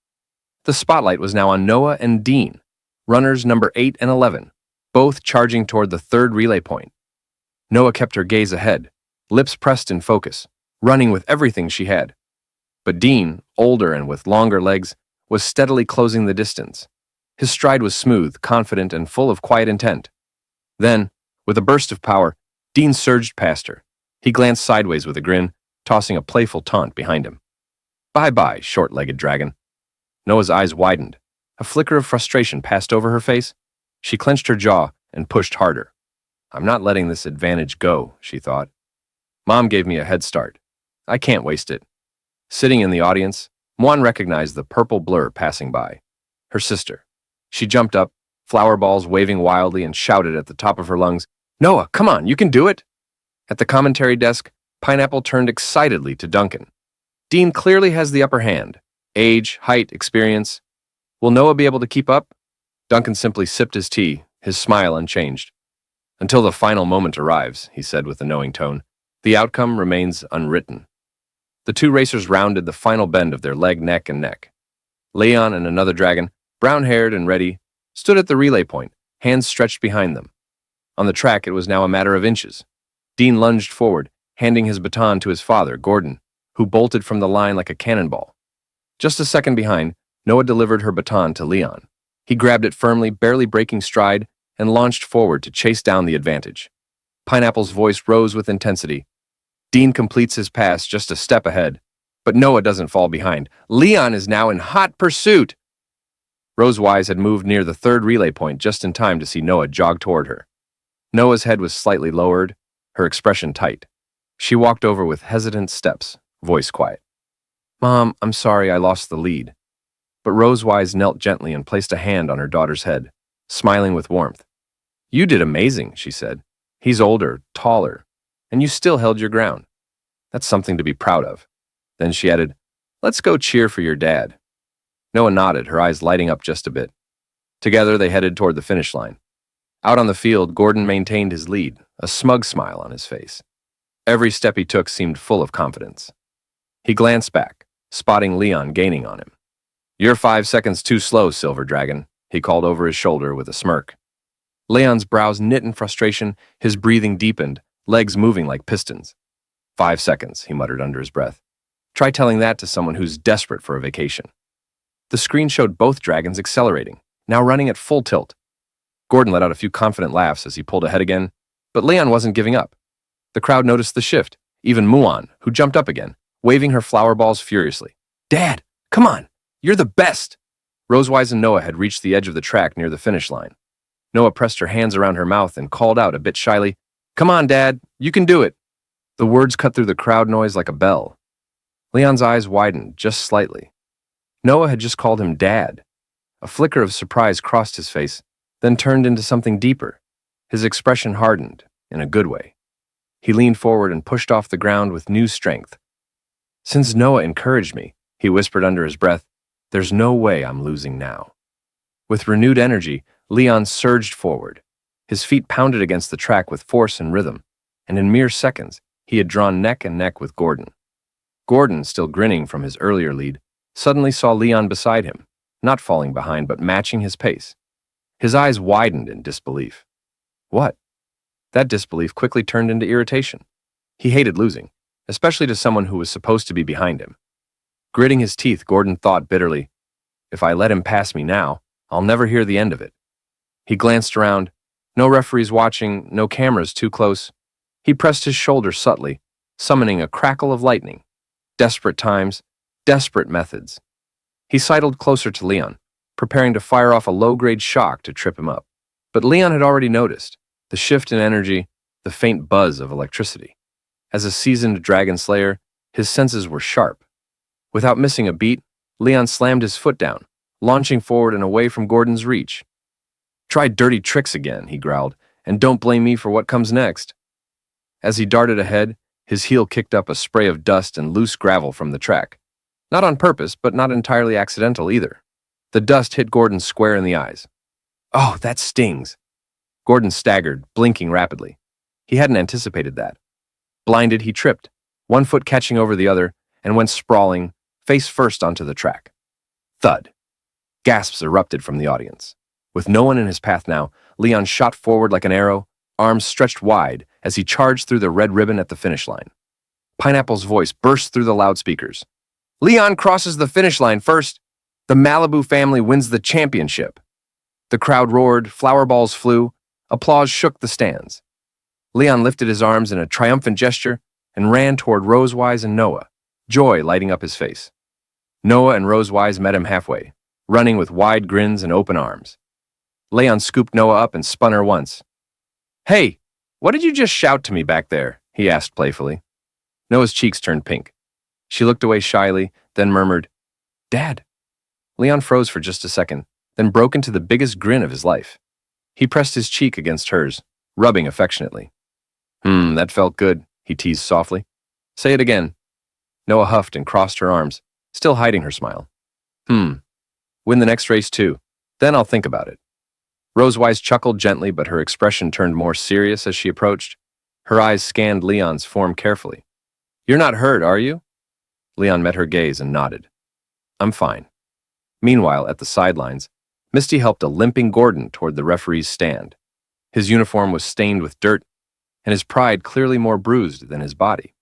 The spotlight was now on Noah and Dean, runners number 8 and 11, both charging toward the 3rd relay point. Noah kept her gaze ahead, lips pressed in focus, running with everything she had. But Dean, older and with longer legs, was steadily closing the distance. His stride was smooth, confident, and full of quiet intent. Then, with a burst of power, Dean surged past her. He glanced sideways with a grin, tossing a playful taunt behind him. Bye-bye, short-legged dragon. Noah's eyes widened. A flicker of frustration passed over her face. She clenched her jaw and pushed harder. I'm not letting this advantage go, she thought. Mom gave me a head start. I can't waste it. Sitting in the audience, Mwan recognized the purple blur passing by. Her sister. She jumped up, flower balls waving wildly, and shouted at the top of her lungs, Noah, come on, you can do it! At the commentary desk, Pineapple turned excitedly to Duncan. Dean clearly has the upper hand. Age, height, experience. Will Noah be able to keep up? Duncan simply sipped his tea, his smile unchanged. Until the final moment arrives, he said with a knowing tone, the outcome remains unwritten. The 2 racers rounded the final bend of their leg, neck, and neck. Leon and another dragon, brown-haired and ready, stood at the relay point, hands stretched behind them. On the track, it was now a matter of inches. Dean lunged forward, handing his baton to his father, Gordon, who bolted from the line like a cannonball. Just a second behind, Noah delivered her baton to Leon. He grabbed it firmly, barely breaking stride, and launched forward to chase down the advantage. Pineapple's voice rose with intensity. Dean completes his pass just a step ahead, but Noah doesn't fall behind. Leon is now in hot pursuit. Rosewise had moved near the 3rd relay point just in time to see Noah jog toward her. Noah's head was slightly lowered, her expression tight. She walked over with hesitant steps, voice quiet. Mom, I'm sorry I lost the lead. But Rosewise knelt gently and placed a hand on her daughter's head, smiling with warmth. You did amazing, she said. He's older, taller, and you still held your ground. That's something to be proud of. Then she added, let's go cheer for your dad. Noah nodded, her eyes lighting up just a bit. Together they headed toward the finish line. Out on the field, Gordon maintained his lead, a smug smile on his face. Every step he took seemed full of confidence. He glanced back, spotting Leon gaining on him. You're 5 seconds too slow, Silver Dragon, he called over his shoulder with a smirk. Leon's brows knit in frustration, his breathing deepened, legs moving like pistons. 5 seconds, he muttered under his breath. Try telling that to someone who's desperate for a vacation. The screen showed both dragons accelerating, now running at full tilt. Gordon let out a few confident laughs as he pulled ahead again, but Leon wasn't giving up. The crowd noticed the shift, even Muan, who jumped up again, waving her flower balls furiously. Dad, come on, you're the best! Rosewise and Noah had reached the edge of the track near the finish line. Noah pressed her hands around her mouth and called out a bit shyly, Come on, Dad, you can do it. The words cut through the crowd noise like a bell. Leon's eyes widened just slightly. Noah had just called him Dad. A flicker of surprise crossed his face, then turned into something deeper. His expression hardened, in a good way. He leaned forward and pushed off the ground with new strength. Since Noah encouraged me, he whispered under his breath, there's no way I'm losing now. With renewed energy, Leon surged forward. His feet pounded against the track with force and rhythm, and in mere seconds, he had drawn neck and neck with Gordon. Gordon, still grinning from his earlier lead, suddenly saw Leon beside him, not falling behind but matching his pace. His eyes widened in disbelief. What? That disbelief quickly turned into irritation. He hated losing, especially to someone who was supposed to be behind him. Gritting his teeth, Gordon thought bitterly, if I let him pass me now, I'll never hear the end of it. He glanced around. No referees watching, no cameras too close. He pressed his shoulder subtly, summoning a crackle of lightning. Desperate times, desperate methods. He sidled closer to Leon, preparing to fire off a low-grade shock to trip him up. But Leon had already noticed the shift in energy, the faint buzz of electricity. As a seasoned dragon slayer, his senses were sharp. Without missing a beat, Leon slammed his foot down, launching forward and away from Gordon's reach. Try dirty tricks again, he growled, and don't blame me for what comes next. As he darted ahead, his heel kicked up a spray of dust and loose gravel from the track. Not on purpose, but not entirely accidental either. The dust hit Gordon square in the eyes. Oh, that stings. Gordon staggered, blinking rapidly. He hadn't anticipated that. Blinded, he tripped, one foot catching over the other, and went sprawling, face first onto the track. Thud. Gasps erupted from the audience. With no one in his path now, Leon shot forward like an arrow, arms stretched wide as he charged through the red ribbon at the finish line. Pineapple's voice burst through the loudspeakers. Leon crosses the finish line first. The Malibu family wins the championship. The crowd roared, flower balls flew, applause shook the stands. Leon lifted his arms in a triumphant gesture and ran toward Rosewise and Noah, joy lighting up his face. Noah and Rosewise met him halfway, running with wide grins and open arms. Leon scooped Noah up and spun her once. Hey, what did you just shout to me back there? He asked playfully. Noah's cheeks turned pink. She looked away shyly, then murmured, Dad. Leon froze for just a second, then broke into the biggest grin of his life. He pressed his cheek against hers, rubbing affectionately. That felt good, he teased softly. Say it again. Noah huffed and crossed her arms, still hiding her smile. Win the next race too, then I'll think about it. Rosewise chuckled gently, but her expression turned more serious as she approached. Her eyes scanned Leon's form carefully. You're not hurt, are you? Leon met her gaze and nodded. I'm fine. Meanwhile, at the sidelines, Misty helped a limping Gordon toward the referee's stand. His uniform was stained with dirt, and his pride clearly more bruised than his body.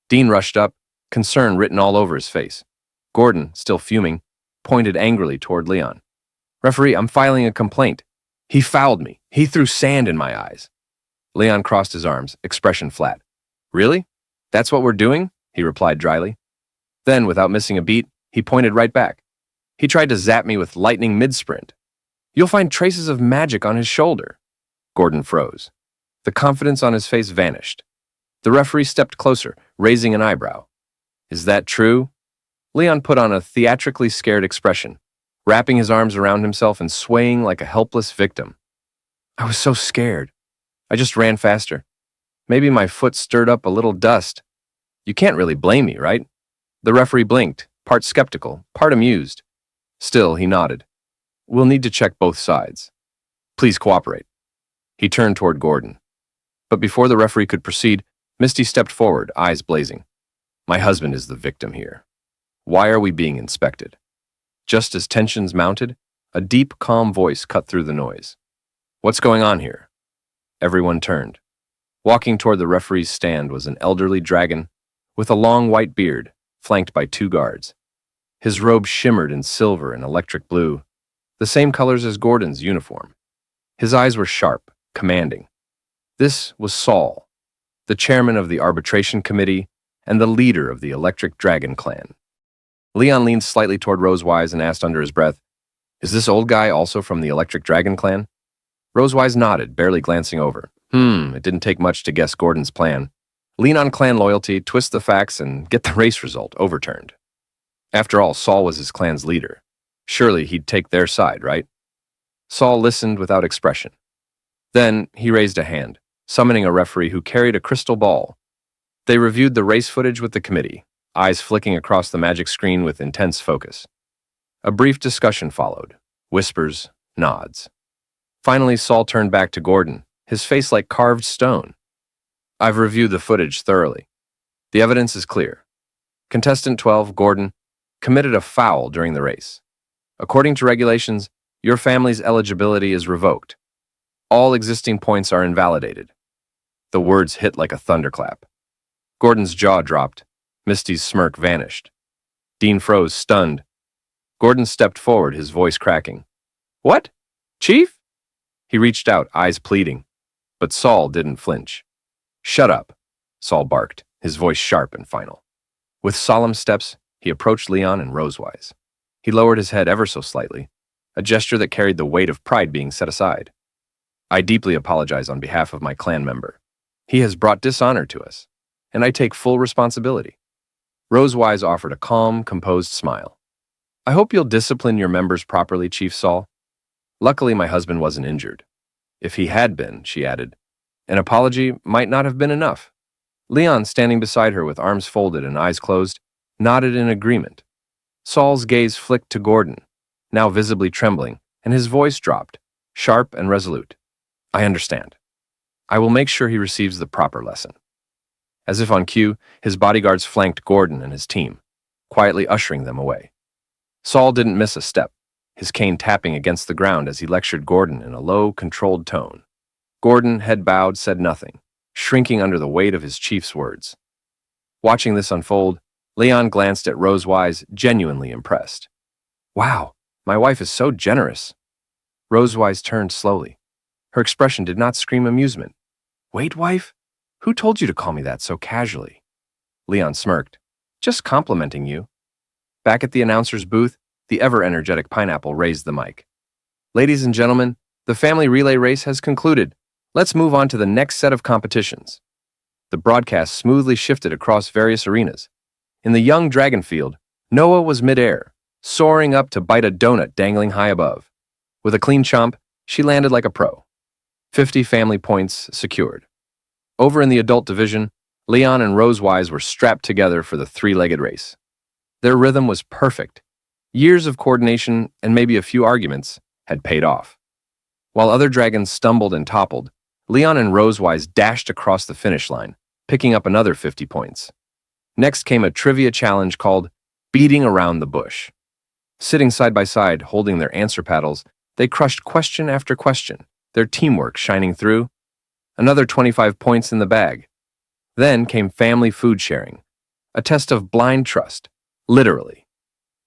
Dean rushed up, concern written all over his face. Gordon, still fuming, pointed angrily toward Leon. Referee, I'm filing a complaint. He fouled me. He threw sand in my eyes. Leon crossed his arms, expression flat. Really? That's what we're doing? He replied dryly. Then, without missing a beat, he pointed right back. He tried to zap me with lightning mid-sprint. You'll find traces of magic on his shoulder. Gordon froze. The confidence on his face vanished. The referee stepped closer, raising an eyebrow. Is that true? Leon put on a theatrically scared expression, wrapping his arms around himself and swaying like a helpless victim. I was so scared. I just ran faster. Maybe my foot stirred up a little dust. You can't really blame me, right? The referee blinked, part skeptical, part amused. Still, he nodded. We'll need to check both sides. Please cooperate. He turned toward Gordon. But before the referee could proceed, Misty stepped forward, eyes blazing. My husband is the victim here. Why are we being inspected? Just as tensions mounted, a deep, calm voice cut through the noise. What's going on here? Everyone turned. Walking toward the referee's stand was an elderly dragon with a long white beard, flanked by 2 guards. His robe shimmered in silver and electric blue, the same colors as Gordon's uniform. His eyes were sharp, commanding. This was Saul, the chairman of the arbitration committee and the leader of the Electric Dragon clan. Leon leaned slightly toward Rosewise and asked under his breath, Is this old guy also from the Electric Dragon clan? Rosewise nodded, barely glancing over. It didn't take much to guess Gordon's plan. Lean on clan loyalty, twist the facts, and get the race result overturned. After all, Saul was his clan's leader. Surely he'd take their side, right? Saul listened without expression. Then he raised a hand, summoning a referee who carried a crystal ball. They reviewed the race footage with the committee, eyes flicking across the magic screen with intense focus. A brief discussion followed, whispers, nods. Finally, Saul turned back to Gordon, his face like carved stone. I've reviewed the footage thoroughly. The evidence is clear. Contestant 12, Gordon, committed a foul during the race. According to regulations, your family's eligibility is revoked. All existing points are invalidated. The words hit like a thunderclap. Gordon's jaw dropped. Misty's smirk vanished. Dean froze, stunned. Gordon stepped forward, his voice cracking. What? Chief? He reached out, eyes pleading. But Saul didn't flinch. Shut up, Saul barked, his voice sharp and final. With solemn steps, he approached Leon and Rosewise. He lowered his head ever so slightly, a gesture that carried the weight of pride being set aside. I deeply apologize on behalf of my clan member. He has brought dishonor to us, and I take full responsibility. Rosewise offered a calm, composed smile. I hope you'll discipline your members properly, Chief Saul. Luckily, my husband wasn't injured. If he had been, she added, an apology might not have been enough. Leon, standing beside her with arms folded and eyes closed, nodded in agreement. Saul's gaze flicked to Gordon, now visibly trembling, and his voice dropped, sharp and resolute. I understand. I will make sure he receives the proper lesson. As if on cue, his bodyguards flanked Gordon and his team, quietly ushering them away. Saul didn't miss a step, his cane tapping against the ground as he lectured Gordon in a low, controlled tone. Gordon, head bowed, said nothing, shrinking under the weight of his chief's words. Watching this unfold, Leon glanced at Rosewise, genuinely impressed. Wow, my wife is so generous. Rosewise turned slowly. Her expression did not scream amusement. Wait, wife? Who told you to call me that so casually? Leon smirked. Just complimenting you. Back at the announcer's booth, the ever-energetic Pineapple raised the mic. Ladies and gentlemen, the family relay race has concluded. Let's move on to the next set of competitions. The broadcast smoothly shifted across various arenas. In the young dragon field, Noah was midair, soaring up to bite a donut dangling high above. With a clean chomp, she landed like a pro. 50 family points secured. Over in the adult division, Leon and Rosewise were strapped together for the three-legged race. Their rhythm was perfect. Years of coordination and maybe a few arguments had paid off. While other dragons stumbled and toppled, Leon and Rosewise dashed across the finish line, picking up another 50 points. Next came a trivia challenge called Beating Around the Bush. Sitting side by side, holding their answer paddles, they crushed question after question, their teamwork shining through. Another 25 points in the bag. Then came family food sharing, a test of blind trust, literally.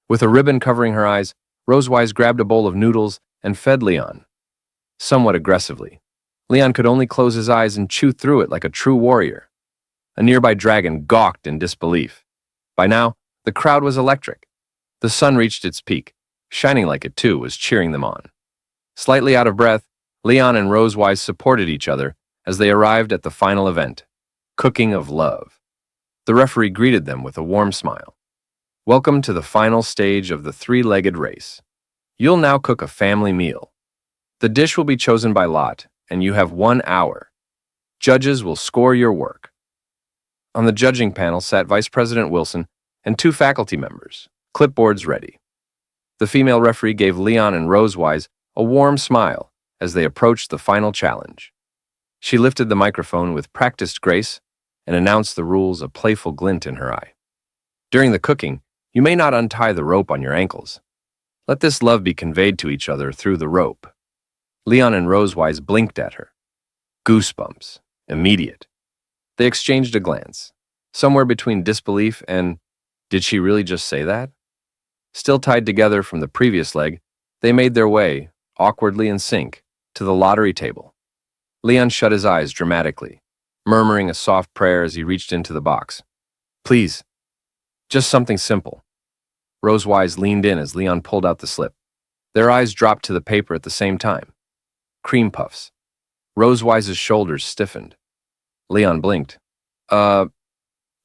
With a ribbon covering her eyes, Rosewise grabbed a bowl of noodles and fed Leon. Somewhat aggressively, Leon could only close his eyes and chew through it like a true warrior. A nearby dragon gawked in disbelief. By now, the crowd was electric. The sun reached its peak. Shining like it too was cheering them on. Slightly out of breath, Leon and Rosewise supported each other as they arrived at the final event, Cooking of Love. The referee greeted them with a warm smile. Welcome to the final stage of the three-legged race. You'll now cook a family meal. The dish will be chosen by lot, and you have 1 hour. Judges will score your work. On the judging panel sat Vice President Wilson and 2 faculty members, clipboards ready. The female referee gave Leon and Rosewise a warm smile as they approached the final challenge. She lifted the microphone with practiced grace and announced the rules, a playful glint in her eye. During the cooking, you may not untie the rope on your ankles. Let this love be conveyed to each other through the rope. Leon and Rosewise blinked at her. Goosebumps. Immediate. They exchanged a glance, somewhere between disbelief and, did she really just say that? Still tied together from the previous leg, they made their way, awkwardly in sync, to the lottery table. Leon shut his eyes dramatically, murmuring a soft prayer as he reached into the box. Please, just something simple. Rosewise leaned in as Leon pulled out the slip. Their eyes dropped to the paper at the same time. Cream puffs. Rosewise's shoulders stiffened. Leon blinked. Do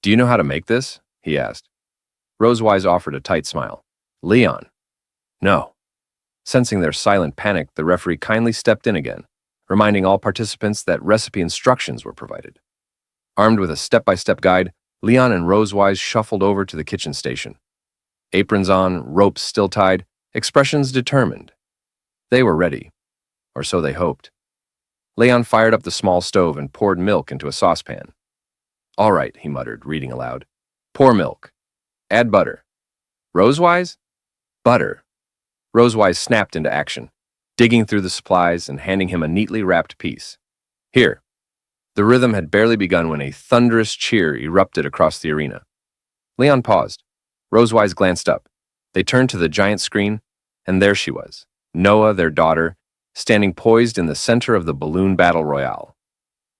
you know how to make this? He asked. Rosewise offered a tight smile. Leon. No. Sensing their silent panic, the referee kindly stepped in again, reminding all participants that recipe instructions were provided. Armed with a step-by-step guide, Leon and Rosewise shuffled over to the kitchen station. Aprons on, ropes still tied, expressions determined. They were ready, or so they hoped. Leon fired up the small stove and poured milk into a saucepan. All right, he muttered, reading aloud. Pour milk. Add butter. Rosewise? Butter. Rosewise snapped into action, digging through the supplies and handing him a neatly wrapped piece. Here. The rhythm had barely begun when a thunderous cheer erupted across the arena. Leon paused. Rosewise glanced up. They turned to the giant screen, and there she was, Noah, their daughter, standing poised in the center of the balloon battle royale.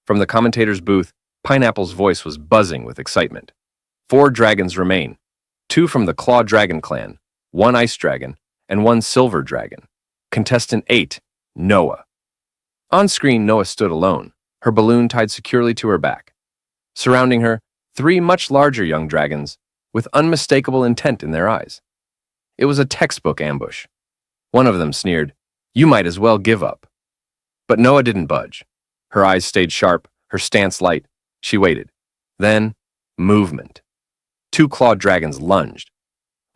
From the commentator's booth, Pineapple's voice was buzzing with excitement. 4 dragons remain, 2 from the Claw Dragon clan, 1 ice dragon, and 1 silver dragon. Contestant 8, Noah. On screen, Noah stood alone, her balloon tied securely to her back. Surrounding her, 3 much larger young dragons, with unmistakable intent in their eyes. It was a textbook ambush. One of them sneered, "You might as well give up." But Noah didn't budge. Her eyes stayed sharp, her stance light. She waited. Then, movement. 2 clawed dragons lunged.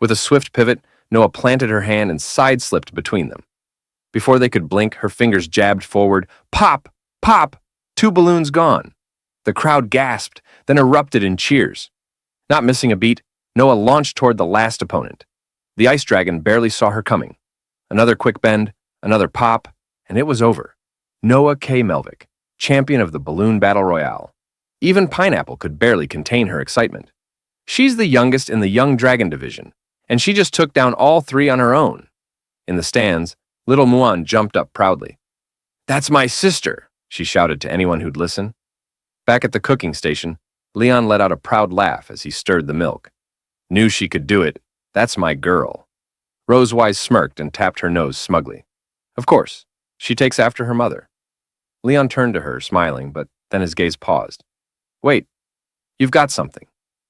With a swift pivot, Noah planted her hand and side-slipped between them. Before they could blink, her fingers jabbed forward. Pop! Pop! 2 balloons gone. The crowd gasped, then erupted in cheers. Not missing a beat, Noah launched toward the last opponent. The ice dragon barely saw her coming. Another quick bend, another pop, and it was over. Noah K. Melvick, champion of the Balloon Battle Royale. Even Pineapple could barely contain her excitement. She's the youngest in the Young Dragon division, and she just took down all 3 on her own. In the stands, little Muan jumped up proudly. "That's my sister," she shouted to anyone who'd listen. Back at the cooking station, Leon let out a proud laugh as he stirred the milk. "Knew she could do it. That's my girl." Rosewise smirked and tapped her nose smugly. "Of course, she takes after her mother." Leon turned to her, smiling, but then his gaze paused. "Wait, you've got something.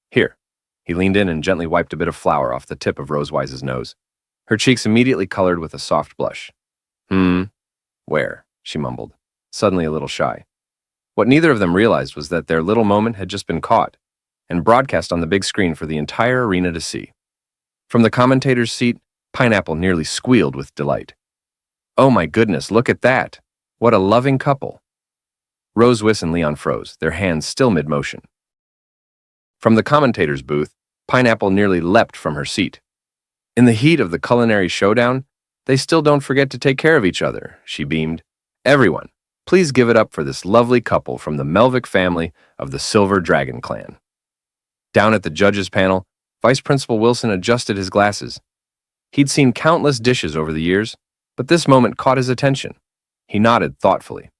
Here." He leaned in and gently wiped a bit of flour off the tip of Rosewise's nose. Her cheeks immediately colored with a soft blush. Where?" she mumbled, suddenly a little shy. What neither of them realized was that their little moment had just been caught and broadcast on the big screen for the entire arena to see. From the commentator's seat, Pineapple nearly squealed with delight. "Oh my goodness, look at that! What a loving couple!" Rosewis and Leon froze, their hands still mid-motion. From the commentator's booth, Pineapple nearly leapt from her seat. "In the heat of the culinary showdown, they still don't forget to take care of each other," she beamed. "Everyone, please give it up for this lovely couple from the Melvick family of the Silver Dragon clan." Down at the judges' panel, Vice Principal Wilson adjusted his glasses. He'd seen countless dishes over the years, but this moment caught his attention. He nodded thoughtfully.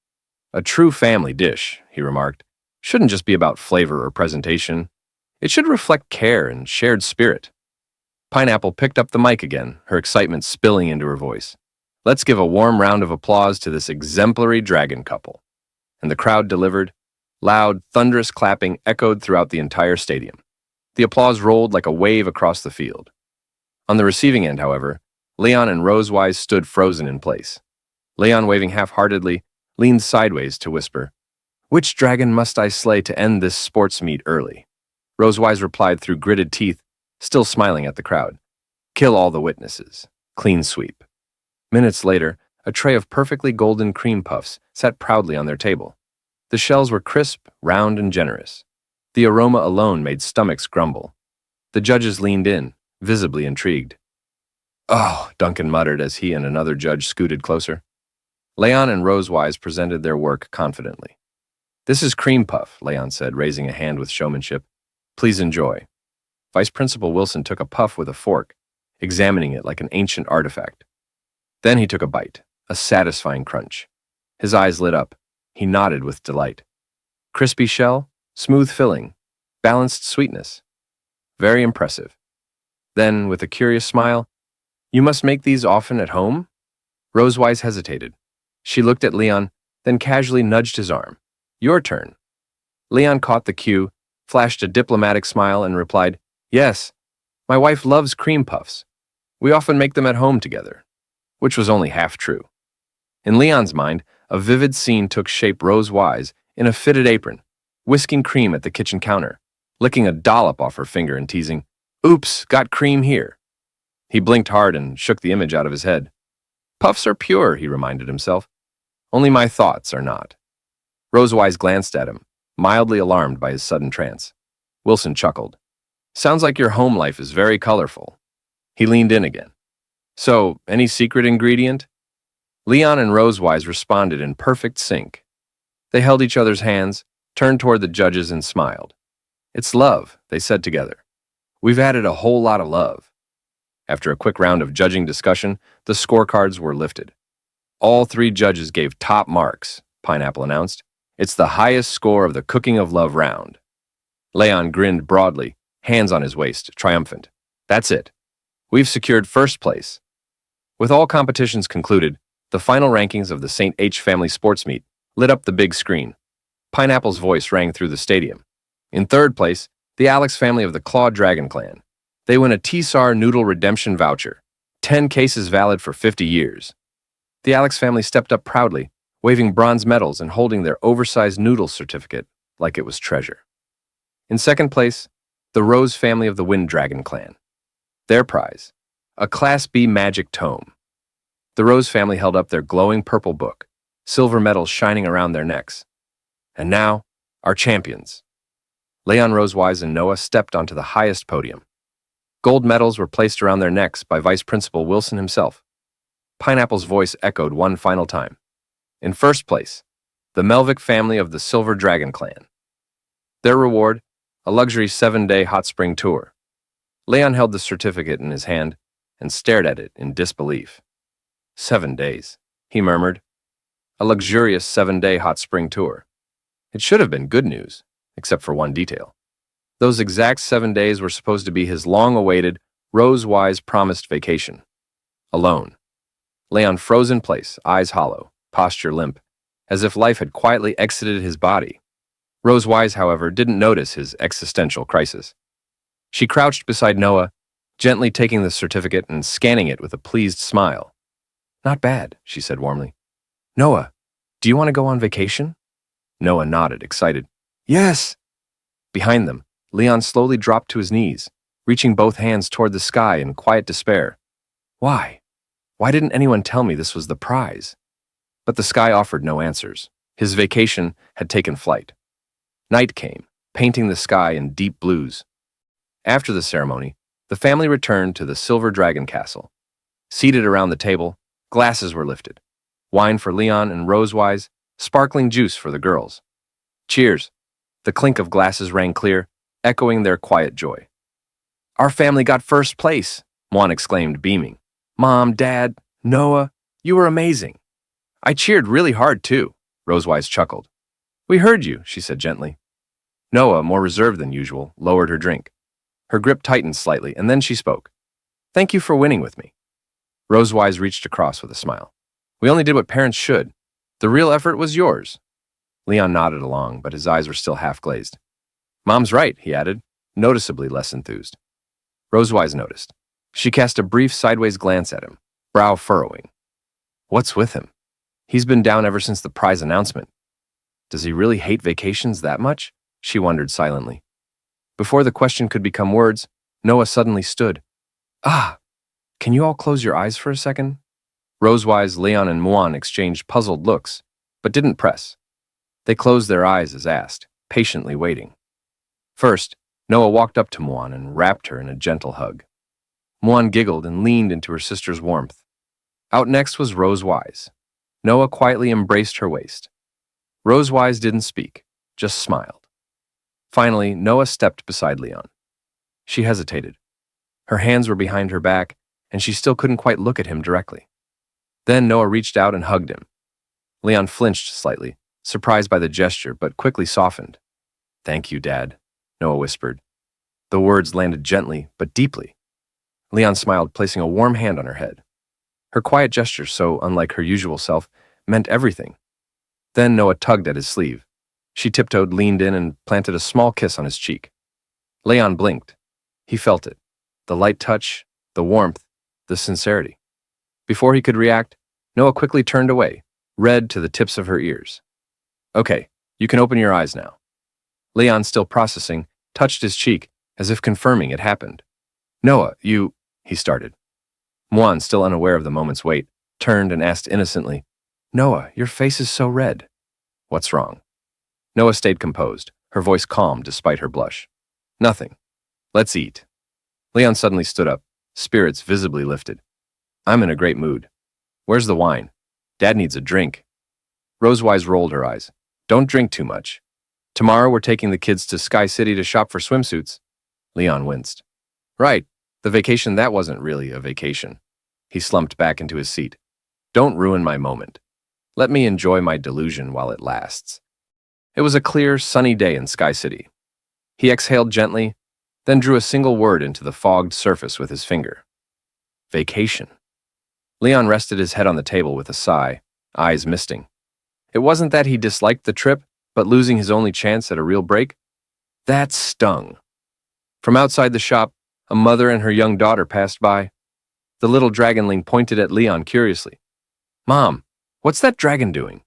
"A true family dish," he remarked, "shouldn't just be about flavor or presentation. It should reflect care and shared spirit." Pineapple picked up the mic again, her excitement spilling into her voice. "Let's give a warm round of applause to this exemplary dragon couple." And the crowd delivered. Loud, thunderous clapping echoed throughout the entire stadium. The applause rolled like a wave across the field. On the receiving end, however, Leon and Rosewise stood frozen in place. Leon, waving half-heartedly, leaned sideways to whisper, "Which dragon must I slay to end this sports meet early?" Rosewise replied through gritted teeth, still smiling at the crowd, "Kill all the witnesses. Clean sweep." Minutes later, a tray of perfectly golden cream puffs sat proudly on their table. The shells were crisp, round, and generous. The aroma alone made stomachs grumble. The judges leaned in, visibly intrigued. "Oh," Duncan muttered as he and another judge scooted closer. Leon and Rosewise presented their work confidently. "This is cream puff," Leon said, raising a hand with showmanship. "Please enjoy." Vice Principal Wilson took a puff with a fork, examining it like an ancient artifact. Then he took a bite, a satisfying crunch. His eyes lit up. He nodded with delight. Crispy shell, smooth filling, balanced sweetness. Very impressive. Then, with a curious smile, "You must make these often at home?" Rosewise hesitated. She looked at Leon, then casually nudged his arm. "Your turn." Leon caught the cue, flashed a diplomatic smile, and replied, "Yes, my wife loves cream puffs. We often make them at home together," which was only half true. In Leon's mind, a vivid scene took shape Rosewise in a fitted apron, whisking cream at the kitchen counter, licking a dollop off her finger and teasing, "Oops, got cream here." He blinked hard and shook the image out of his head. "Puffs are pure," he reminded himself. "Only my thoughts are not." Rosewise glanced at him, mildly alarmed by his sudden trance. Wilson chuckled. "Sounds like your home life is very colorful." He leaned in again. "So, any secret ingredient?" Leon and Rosewise responded in perfect sync. They held each other's hands, turned toward the judges, and smiled. "It's love," they said together. We've added a whole lot of love. After a quick round of judging discussion, the scorecards were lifted. All three judges gave top marks, Pineapple announced. It's the highest score of the Cooking of Love round. Leon grinned broadly, hands on his waist, triumphant. That's it. We've secured first place. With all competitions concluded, the final rankings of the St. H family sports meet lit up the big screen. Pineapple's voice rang through the stadium. In third place, the Alex family of the Claw Dragon Clan. They win a T-SAR Noodle Redemption voucher, 10 cases valid for 50 years. The Alex family stepped up proudly, waving bronze medals and holding their oversized noodle certificate like it was treasure. In second place, the Rose family of the Wind Dragon Clan. Their prize, a Class B magic tome. The Rose family held up their glowing purple book, silver medals shining around their necks. And now, our champions. Leon Rosewise and Noah stepped onto the highest podium. Gold medals were placed around their necks by Vice Principal Wilson himself. Pineapple's voice echoed one final time. In first place, the Melvick family of the Silver Dragon Clan. Their reward, a luxury 7-day hot spring tour. Leon held the certificate in his hand and stared at it in disbelief. 7 days, he murmured. A luxurious 7-day hot spring tour. It should have been good news, except for one detail. Those exact 7 days were supposed to be his long-awaited, Rose-wise promised vacation. Alone. Leon froze in place, eyes hollow, posture limp, as if life had quietly exited his body. Rose-wise, however, didn't notice his existential crisis. She crouched beside Noah, gently taking the certificate and scanning it with a pleased smile. Not bad, she said warmly. Noah, do you want to go on vacation? Noah nodded, excited. Yes! Behind them, Leon slowly dropped to his knees, reaching both hands toward the sky in quiet despair. Why? Why didn't anyone tell me this was the prize? But the sky offered no answers. His vacation had taken flight. Night came, painting the sky in deep blues. After the ceremony, the family returned to the Silver Dragon Castle. Seated around the table, glasses were lifted. Wine for Leon and Rosewise, sparkling juice for the girls. Cheers! The clink of glasses rang clear, echoing their quiet joy. Our family got first place, Juan exclaimed, beaming. Mom, Dad, Noah, you were amazing. I cheered really hard, too, Rosewise chuckled. We heard you, she said gently. Noah, more reserved than usual, lowered her drink. Her grip tightened slightly, and then she spoke. Thank you for winning with me. Rosewise reached across with a smile. We only did what parents should. The real effort was yours. Leon nodded along, but his eyes were still half-glazed. Mom's right, he added, noticeably less enthused. Rosewise noticed. She cast a brief sideways glance at him, brow furrowing. What's with him? He's been down ever since the prize announcement. Does he really hate vacations that much? She wondered silently. Before the question could become words, Noah suddenly stood. Ah! Can you all close your eyes for a second? Rosewise, Leon, and Muan exchanged puzzled looks, but didn't press. They closed their eyes as asked, patiently waiting. First, Noah walked up to Muan and wrapped her in a gentle hug. Muan giggled and leaned into her sister's warmth. Out next was Rosewise. Noah quietly embraced her waist. Rosewise didn't speak, just smiled. Finally, Noah stepped beside Leon. She hesitated. Her hands were behind her back, and she still couldn't quite look at him directly. Then Noah reached out and hugged him. Leon flinched slightly, surprised by the gesture, but quickly softened. Thank you, Dad, Noah whispered. The words landed gently, but deeply. Leon smiled, placing a warm hand on her head. Her quiet gesture, so unlike her usual self, meant everything. Then Noah tugged at his sleeve. She tiptoed, leaned in, and planted a small kiss on his cheek. Leon blinked. He felt it. The light touch, the warmth, the sincerity. Before he could react, Noah quickly turned away, red to the tips of her ears. Okay, you can open your eyes now. Leon, still processing, touched his cheek, as if confirming it happened. Noah, he started. Muan, still unaware of the moment's weight, turned and asked innocently, Noah, your face is so red. What's wrong? Noah stayed composed, her voice calm despite her blush. Nothing. Let's eat. Leon suddenly stood up, spirits visibly lifted. I'm in a great mood. Where's the wine? Dad needs a drink. Rosewise rolled her eyes. Don't drink too much. Tomorrow we're taking the kids to Sky City to shop for swimsuits. Leon winced. Right, the vacation that wasn't really a vacation. He slumped back into his seat. Don't ruin my moment. Let me enjoy my delusion while it lasts. It was a clear, sunny day in Sky City. He exhaled gently, then drew a single word into the fogged surface with his finger. Vacation. Leon rested his head on the table with a sigh, eyes misting. It wasn't that he disliked the trip, but losing his only chance at a real break? That stung. From outside the shop, a mother and her young daughter passed by. The little dragonling pointed at Leon curiously. Mom, what's that dragon doing?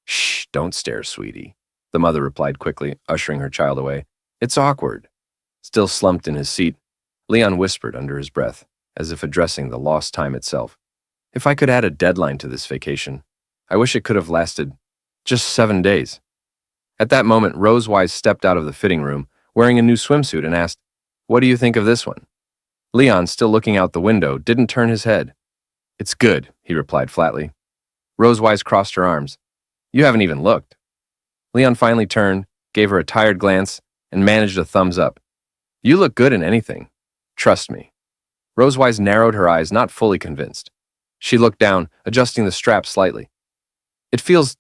Shh, don't stare, sweetie, the mother replied quickly, ushering her child away. It's awkward. Still slumped in his seat, Leon whispered under his breath, as if addressing the lost time itself. If I could add a deadline to this vacation, I wish it could have lasted just 7 days. At that moment, Rosewise stepped out of the fitting room, wearing a new swimsuit, and asked, What do you think of this one? Leon, still looking out the window, didn't turn his head. It's good, he replied flatly. Rosewise crossed her arms. You haven't even looked. Leon finally turned, gave her a tired glance, and managed a thumbs up. You look good in anything. Trust me. Rosewise narrowed her eyes, not fully convinced. She looked down, adjusting the strap slightly. It feels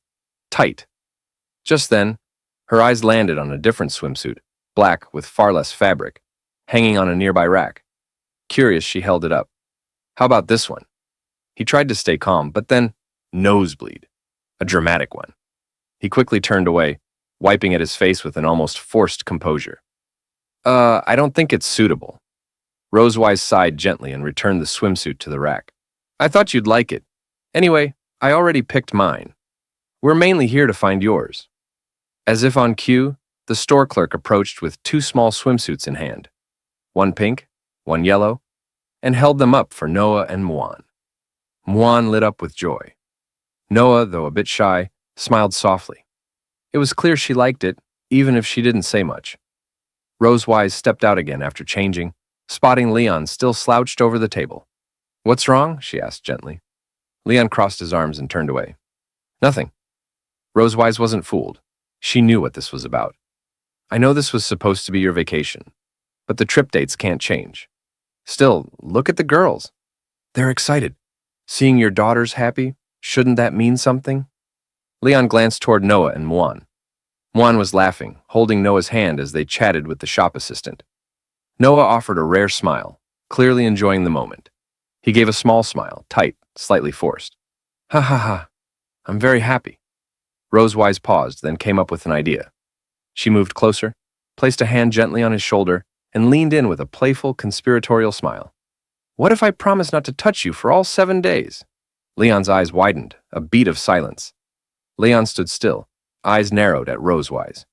tight. Just then, her eyes landed on a different swimsuit, black with far less fabric, hanging on a nearby rack. Curious, she held it up. How about this one? He tried to stay calm, but then, nosebleed. A dramatic one. He quickly turned away, wiping at his face with an almost forced composure. I don't think it's suitable. Rosewise sighed gently and returned the swimsuit to the rack. I thought you'd like it. Anyway, I already picked mine. We're mainly here to find yours. As if on cue, the store clerk approached with 2 small swimsuits in hand. One pink, one yellow, and held them up for Noah and Muan. Muan lit up with joy. Noah, though a bit shy, smiled softly. It was clear she liked it, even if she didn't say much. Rosewise stepped out again after changing, spotting Leon still slouched over the table. What's wrong? She asked gently. Leon crossed his arms and turned away. Nothing. Rosewise wasn't fooled. She knew what this was about. I know this was supposed to be your vacation, but the trip dates can't change. Still, look at the girls. They're excited. Seeing your daughters happy, shouldn't that mean something? Leon glanced toward Noah and Muan. Muan was laughing, holding Noah's hand as they chatted with the shop assistant. Noah offered a rare smile, clearly enjoying the moment. He gave a small smile, tight, slightly forced. Ha ha ha, I'm very happy. Rosewise paused, then came up with an idea. She moved closer, placed a hand gently on his shoulder, and leaned in with a playful, conspiratorial smile. What if I promise not to touch you for all 7 days? Leon's eyes widened, a beat of silence. Leon stood still, eyes narrowed at Rosewise.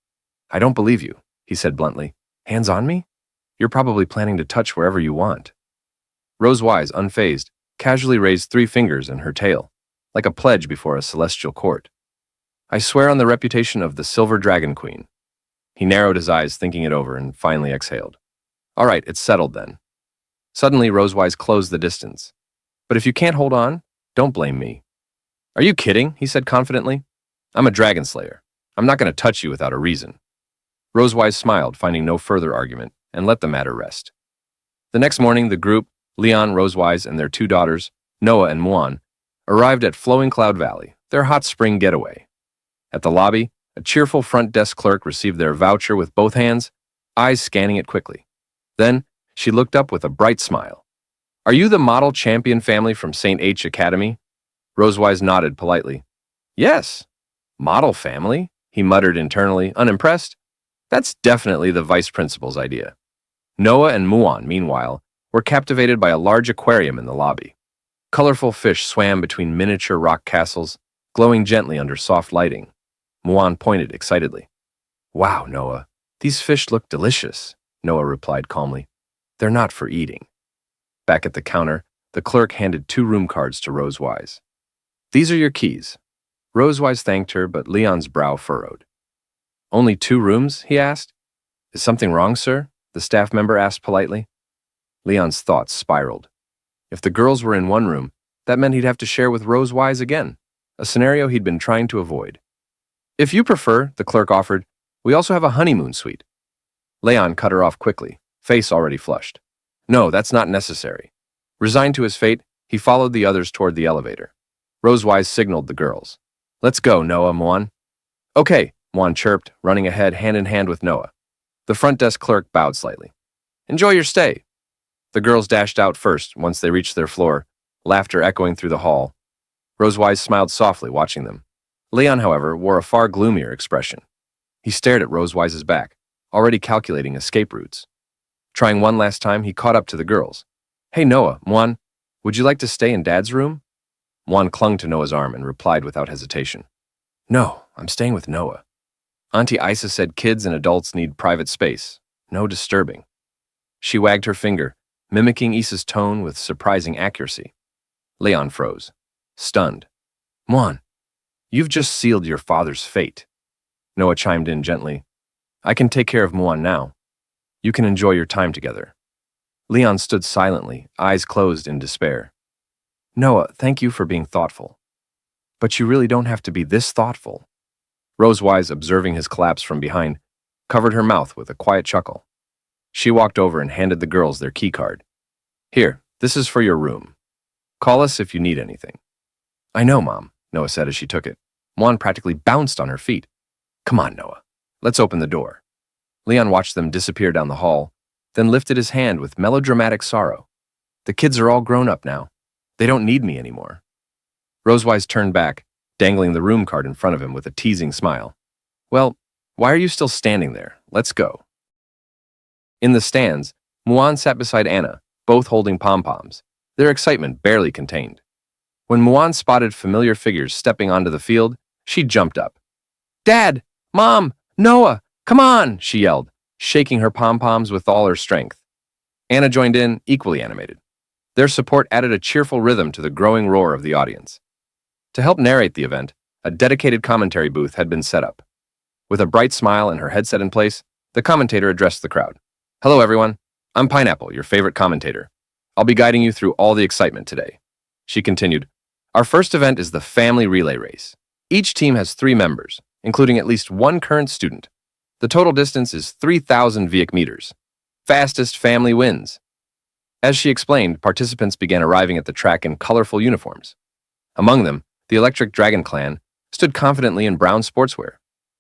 I don't believe you, he said bluntly. Hands on me? You're probably planning to touch wherever you want. Rosewise, unfazed, casually raised 3 fingers and her tail, like a pledge before a celestial court. I swear on the reputation of the Silver Dragon Queen. He narrowed his eyes, thinking it over, and finally exhaled. All right, it's settled then. Suddenly, Rosewise closed the distance. But if you can't hold on, don't blame me. Are you kidding? He said confidently. I'm a dragon slayer. I'm not going to touch you without a reason. Rosewise smiled, finding no further argument, and let the matter rest. The next morning, the group, Leon, Rosewise, and their 2 daughters, Noah and Muan, arrived at Flowing Cloud Valley, their hot spring getaway. At the lobby, a cheerful front desk clerk received their voucher with both hands, eyes scanning it quickly. Then, she looked up with a bright smile. Are you the model champion family from St. H Academy? Rosewise nodded politely. Yes. Model family? He muttered internally, unimpressed. That's definitely the vice principal's idea. Noah and Muan, meanwhile, were captivated by a large aquarium in the lobby. Colorful fish swam between miniature rock castles, glowing gently under soft lighting. Muan pointed excitedly. Wow, Noah, these fish look delicious, Noah replied calmly. They're not for eating. Back at the counter, the clerk handed 2 room cards to Rosewise. These are your keys. Rosewise thanked her, but Leon's brow furrowed. Only 2 rooms? He asked. Is something wrong, sir? The staff member asked politely. Leon's thoughts spiraled. If the girls were in one room, that meant he'd have to share with Rosewise again, a scenario he'd been trying to avoid. If you prefer, the clerk offered, we also have a honeymoon suite. Leon cut her off quickly, face already flushed. No, that's not necessary. Resigned to his fate, he followed the others toward the elevator. Rosewise signaled the girls. Let's go, Noah, Muan. Okay, Muan chirped, running ahead hand in hand with Noah. The front desk clerk bowed slightly. Enjoy your stay. The girls dashed out first once they reached their floor, laughter echoing through the hall. Rosewise smiled softly, watching them. Leon, however, wore a far gloomier expression. He stared at Rosewise's back, already calculating escape routes. Trying one last time, he caught up to the girls. Hey, Noah, Muan, would you like to stay in Dad's room? Muan clung to Noah's arm and replied without hesitation. No, I'm staying with Noah. Auntie Isa said kids and adults need private space. No disturbing. She wagged her finger, mimicking Isa's tone with surprising accuracy. Leon froze, stunned. Muan, you've just sealed your father's fate. Noah chimed in gently. I can take care of Muan now. You can enjoy your time together. Leon stood silently, eyes closed in despair. Noah, thank you for being thoughtful. But you really don't have to be this thoughtful. Rosewise, observing his collapse from behind, covered her mouth with a quiet chuckle. She walked over and handed the girls their key card. Here, this is for your room. Call us if you need anything. I know, Mom, Noah said as she took it. Muan practically bounced on her feet. Come on, Noah. Let's open the door. Leon watched them disappear down the hall, then lifted his hand with melodramatic sorrow. The kids are all grown up now. They don't need me anymore. Rosewise turned back, dangling the room card in front of him with a teasing smile. Well, why are you still standing there? Let's go. In the stands, Muan sat beside Anna, both holding pom-poms, their excitement barely contained. When Muan spotted familiar figures stepping onto the field, she jumped up. Dad! Mom! Noah! Come on! She yelled, shaking her pom-poms with all her strength. Anna joined in, equally animated. Their support added a cheerful rhythm to the growing roar of the audience. To help narrate the event, a dedicated commentary booth had been set up. With a bright smile and her headset in place, the commentator addressed the crowd. Hello, everyone. I'm Pineapple, your favorite commentator. I'll be guiding you through all the excitement today. She continued, Our first event is the family relay race. Each team has 3 members, including at least 1 current student. The total distance is 3,000 Viec meters. Fastest family wins. As she explained, participants began arriving at the track in colorful uniforms. Among them, the Electric Dragon clan stood confidently in brown sportswear,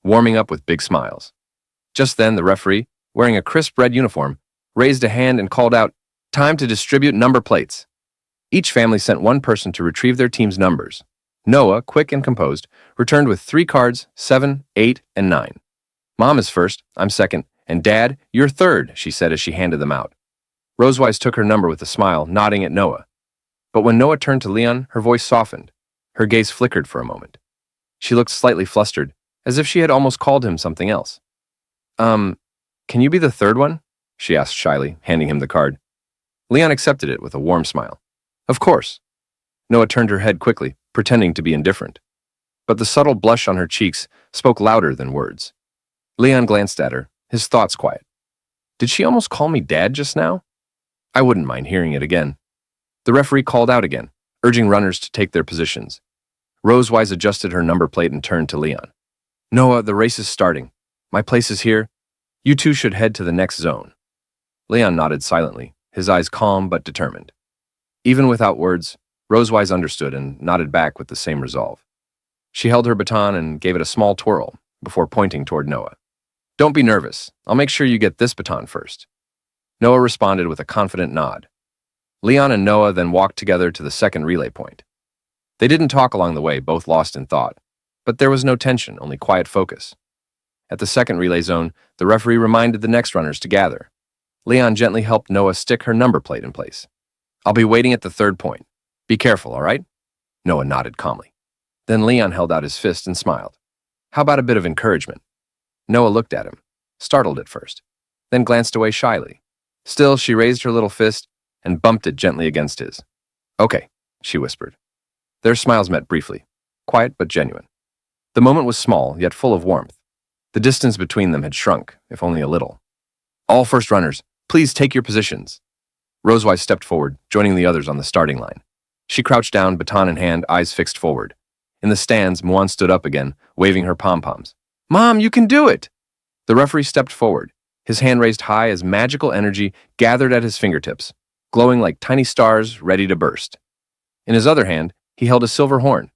warming up with big smiles. Just then, the referee, wearing a crisp red uniform, raised a hand and called out, Time to distribute number plates. Each family sent 1 person to retrieve their team's numbers. Noah, quick and composed, returned with 3 cards, 7, 8, and 9. Mom is first, I'm second, and Dad, you're third, she said as she handed them out. Rosewise took her number with a smile, nodding at Noah. But when Noah turned to Leon, her voice softened. Her gaze flickered for a moment. She looked slightly flustered, as if she had almost called him something else. Can you be the third one? She asked shyly, handing him the card. Leon accepted it with a warm smile. Of course. Noah turned her head quickly, pretending to be indifferent. But the subtle blush on her cheeks spoke louder than words. Leon glanced at her, his thoughts quiet. Did she almost call me Dad just now? I wouldn't mind hearing it again. The referee called out again, urging runners to take their positions. Rosewise adjusted her number plate and turned to Leon. Noah, the race is starting. My place is here. You two should head to the next zone. Leon nodded silently, his eyes calm but determined. Even without words, Rosewise understood and nodded back with the same resolve. She held her baton and gave it a small twirl before pointing toward Noah. Don't be nervous. I'll make sure you get this baton first. Noah responded with a confident nod. Leon and Noah then walked together to the second relay point. They didn't talk along the way, both lost in thought, but there was no tension, only quiet focus. At the second relay zone, the referee reminded the next runners to gather. Leon gently helped Noah stick her number plate in place. I'll be waiting at the third point. Be careful, all right? Noah nodded calmly. Then Leon held out his fist and smiled. How about a bit of encouragement? Noah looked at him, startled at first, then glanced away shyly. Still, she raised her little fist and bumped it gently against his. Okay, she whispered. Their smiles met briefly, quiet but genuine. The moment was small, yet full of warmth. The distance between them had shrunk, if only a little. All first runners, please take your positions. Rosewise stepped forward, joining the others on the starting line. She crouched down, baton in hand, eyes fixed forward. In the stands, Muan stood up again, waving her pom-poms. Mom, you can do it! The referee stepped forward, his hand raised high as magical energy gathered at his fingertips, glowing like tiny stars ready to burst. In his other hand, he held a silver horn.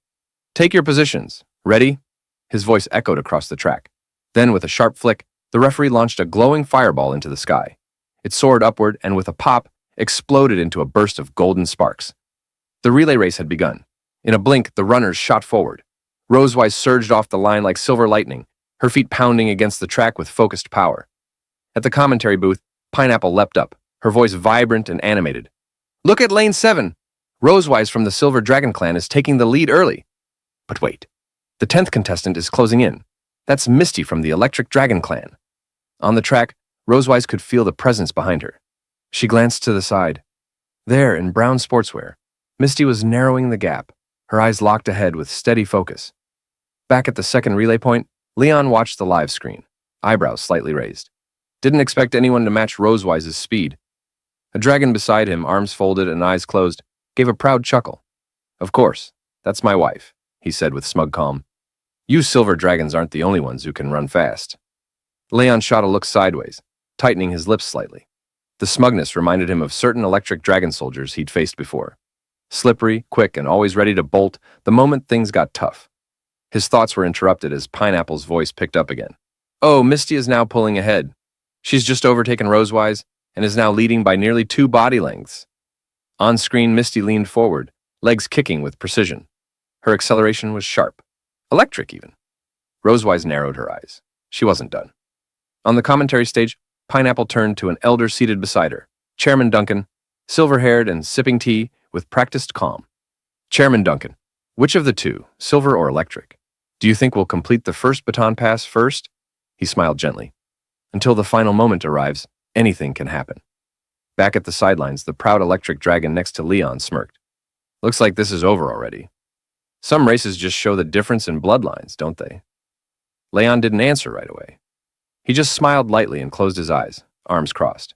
"Take your positions. Ready?" His voice echoed across the track. Then, with a sharp flick, the referee launched a glowing fireball into the sky. It soared upward and, with a pop, exploded into a burst of golden sparks. The relay race had begun. In a blink, the runners shot forward. Rosewise surged off the line like silver lightning, her feet pounding against the track with focused power. At the commentary booth, Pineapple leapt up, her voice vibrant and animated. "Look at lane 7! Rosewise from the Silver Dragon clan is taking the lead early." But wait, the 10th contestant is closing in. That's Misty from the Electric Dragon clan. On the track, Rosewise could feel the presence behind her. She glanced to the side. There, in brown sportswear, Misty was narrowing the gap, her eyes locked ahead with steady focus. Back at the second relay point, Leon watched the live screen, eyebrows slightly raised. Didn't expect anyone to match Rosewise's speed. A dragon beside him, arms folded and eyes closed, gave a proud chuckle. "Of course, that's my wife," he said with smug calm. "You silver dragons aren't the only ones who can run fast." Leon shot a look sideways, tightening his lips slightly. The smugness reminded him of certain electric dragon soldiers he'd faced before. Slippery, quick, and always ready to bolt the moment things got tough. His thoughts were interrupted as Pineapple's voice picked up again. "Oh, Misty is now pulling ahead. She's just overtaken Rosewise and is now leading by nearly 2 body lengths." On screen, Misty leaned forward, legs kicking with precision. Her acceleration was sharp. Electric, even. Rosewise narrowed her eyes. She wasn't done. On the commentary stage, Pineapple turned to an elder seated beside her, Chairman Duncan, silver-haired and sipping tea with practiced calm. "Chairman Duncan, which of the two, silver or electric, do you think will complete the first baton pass first?" He smiled gently. "Until the final moment arrives, anything can happen." Back at the sidelines, the proud electric dragon next to Leon smirked. "Looks like this is over already. Some races just show the difference in bloodlines, don't they?" Leon didn't answer right away. He just smiled lightly and closed his eyes, arms crossed.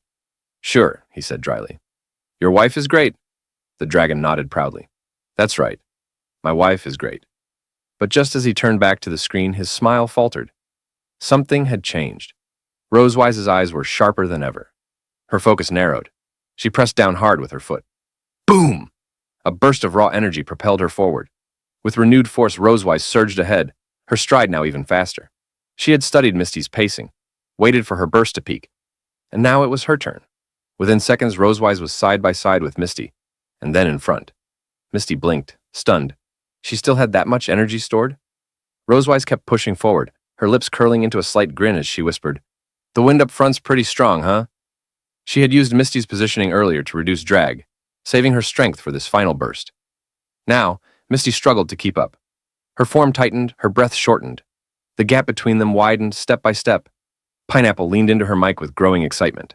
"Sure," he said dryly. "Your wife is great." The dragon nodded proudly. "That's right. My wife is great." But just as he turned back to the screen, his smile faltered. Something had changed. Rosewise's eyes were sharper than ever. Her focus narrowed. She pressed down hard with her foot. Boom! A burst of raw energy propelled her forward. With renewed force, Rosewise surged ahead, her stride now even faster. She had studied Misty's pacing, waited for her burst to peak, and now it was her turn. Within seconds, Rosewise was side by side with Misty, and then in front. Misty blinked, stunned. She still had that much energy stored? Rosewise kept pushing forward, her lips curling into a slight grin as she whispered, "The wind up front's pretty strong, huh?" She had used Misty's positioning earlier to reduce drag, saving her strength for this final burst. Now, Misty struggled to keep up. Her form tightened, her breath shortened. The gap between them widened step by step. Pineapple leaned into her mic with growing excitement.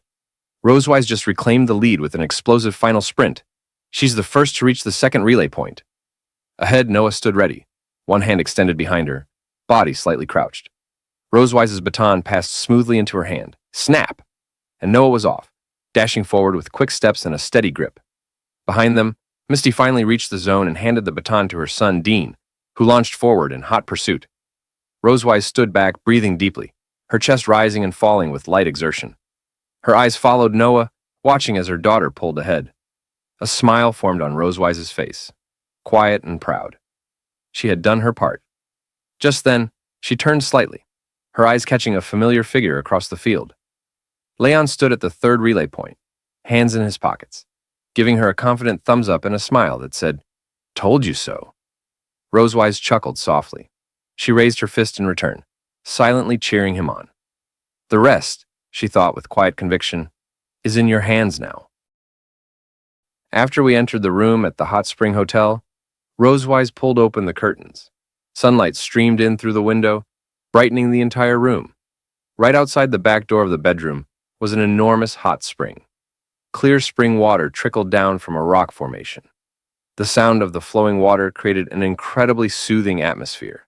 Rosewise just reclaimed the lead with an explosive final sprint. She's the first to reach the second relay point. Ahead, Noah stood ready, one hand extended behind her, body slightly crouched. Rosewise's baton passed smoothly into her hand. Snap! And Noah was off, dashing forward with quick steps and a steady grip. Behind them, Misty finally reached the zone and handed the baton to her son, Dean, who launched forward in hot pursuit. Rosewise stood back, breathing deeply, her chest rising and falling with light exertion. Her eyes followed Noah, watching as her daughter pulled ahead. A smile formed on Rosewise's face, quiet and proud. She had done her part. Just then, she turned slightly, her eyes catching a familiar figure across the field. Leon stood at the third relay point, hands in his pockets, giving her a confident thumbs up and a smile that said, "Told you so." Rosewise chuckled softly. She raised her fist in return, silently cheering him on. "The rest," she thought with quiet conviction, "is in your hands now." After we entered the room at the Hot Spring Hotel, Rosewise pulled open the curtains. Sunlight streamed in through the window, brightening the entire room. Right outside the back door of the bedroom was an enormous hot spring. Clear spring water trickled down from a rock formation. The sound of the flowing water created an incredibly soothing atmosphere.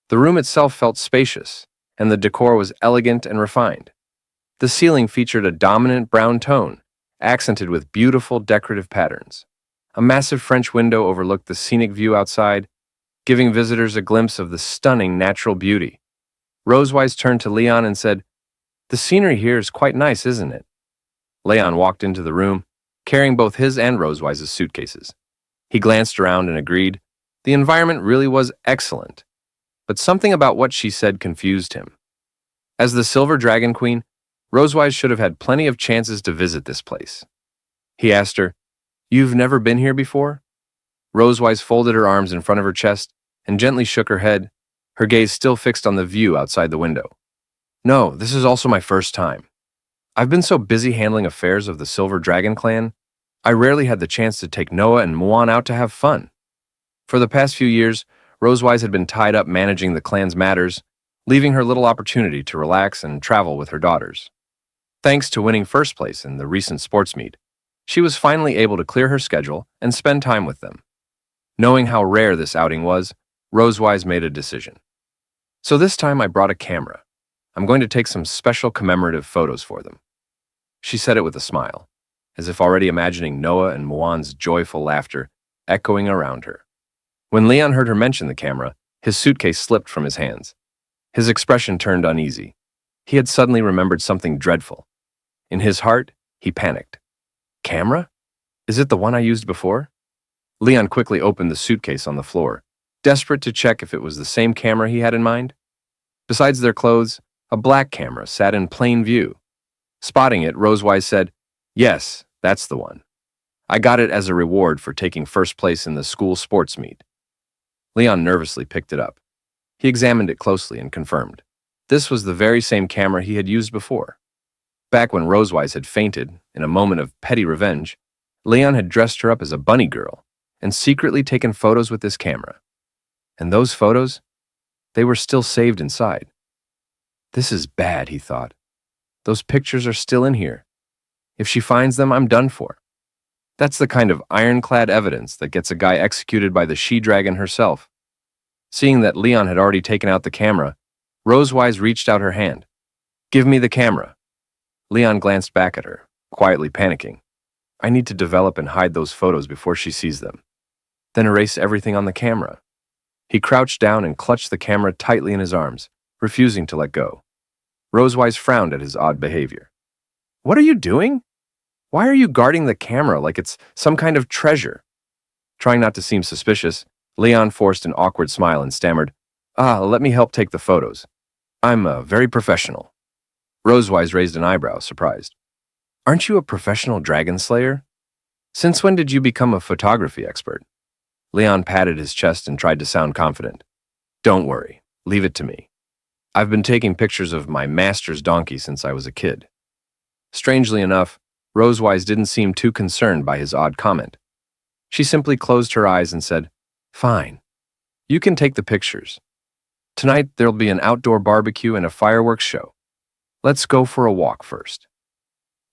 The room itself felt spacious, and the decor was elegant and refined. The ceiling featured a dominant brown tone, accented with beautiful decorative patterns. A massive French window overlooked the scenic view outside, giving visitors a glimpse of the stunning natural beauty. Rosewise turned to Leon and said, The scenery here is quite nice, isn't it? Leon walked into the room, carrying both his and Rosewise's suitcases. He glanced around and agreed. The environment really was excellent, but something about what she said confused him. As the Silver Dragon Queen, Rosewise should have had plenty of chances to visit this place. He asked her, "You've never been here before?" Rosewise folded her arms in front of her chest and gently shook her head, her gaze still fixed on the view outside the window. "No, this is also my first time. I've been so busy handling affairs of the Silver Dragon clan, I rarely had the chance to take Noah and Muan out to have fun." For the past few years, Rosewise had been tied up managing the clan's matters, leaving her little opportunity to relax and travel with her daughters. Thanks to winning first place in the recent sports meet, she was finally able to clear her schedule and spend time with them. Knowing how rare this outing was, Rosewise made a decision. "So this time I brought a camera. I'm going to take some special commemorative photos for them." She said it with a smile, as if already imagining Noah and Muan's joyful laughter echoing around her. When Leon heard her mention the camera, his suitcase slipped from his hands. His expression turned uneasy. He had suddenly remembered something dreadful. In his heart, he panicked. "Camera? Is it the one I used before?" Leon quickly opened the suitcase on the floor, desperate to check if it was the same camera he had in mind. Besides their clothes, a black camera sat in plain view. Spotting it, Rosewise said, "Yes, that's the one. I got it as a reward for taking first place in the school sports meet." Leon nervously picked it up. He examined it closely and confirmed. This was the very same camera he had used before. Back when Rosewise had fainted, in a moment of petty revenge, Leon had dressed her up as a bunny girl and secretly taken photos with this camera. And those photos? They were still saved inside. "This is bad," he thought. "Those pictures are still in here. If she finds them, I'm done for." That's the kind of ironclad evidence that gets a guy executed by the she-dragon herself. Seeing that Leon had already taken out the camera, Rosewise reached out her hand. "Give me the camera." Leon glanced back at her, quietly panicking. "I need to develop and hide those photos before she sees them. Then erase everything on the camera." He crouched down and clutched the camera tightly in his arms, refusing to let go. Rosewise frowned at his odd behavior. "What are you doing? Why are you guarding the camera like it's some kind of treasure?" Trying not to seem suspicious, Leon forced an awkward smile and stammered, "Let me help take the photos. I'm very professional." Rosewise raised an eyebrow, surprised. "Aren't you a professional dragon slayer? Since when did you become a photography expert?" Leon patted his chest and tried to sound confident. "Don't worry, leave it to me. I've been taking pictures of my master's donkey since I was a kid." Strangely enough, Rosewise didn't seem too concerned by his odd comment. She simply closed her eyes and said, "Fine. You can take the pictures. Tonight there'll be an outdoor barbecue and a fireworks show. Let's go for a walk first."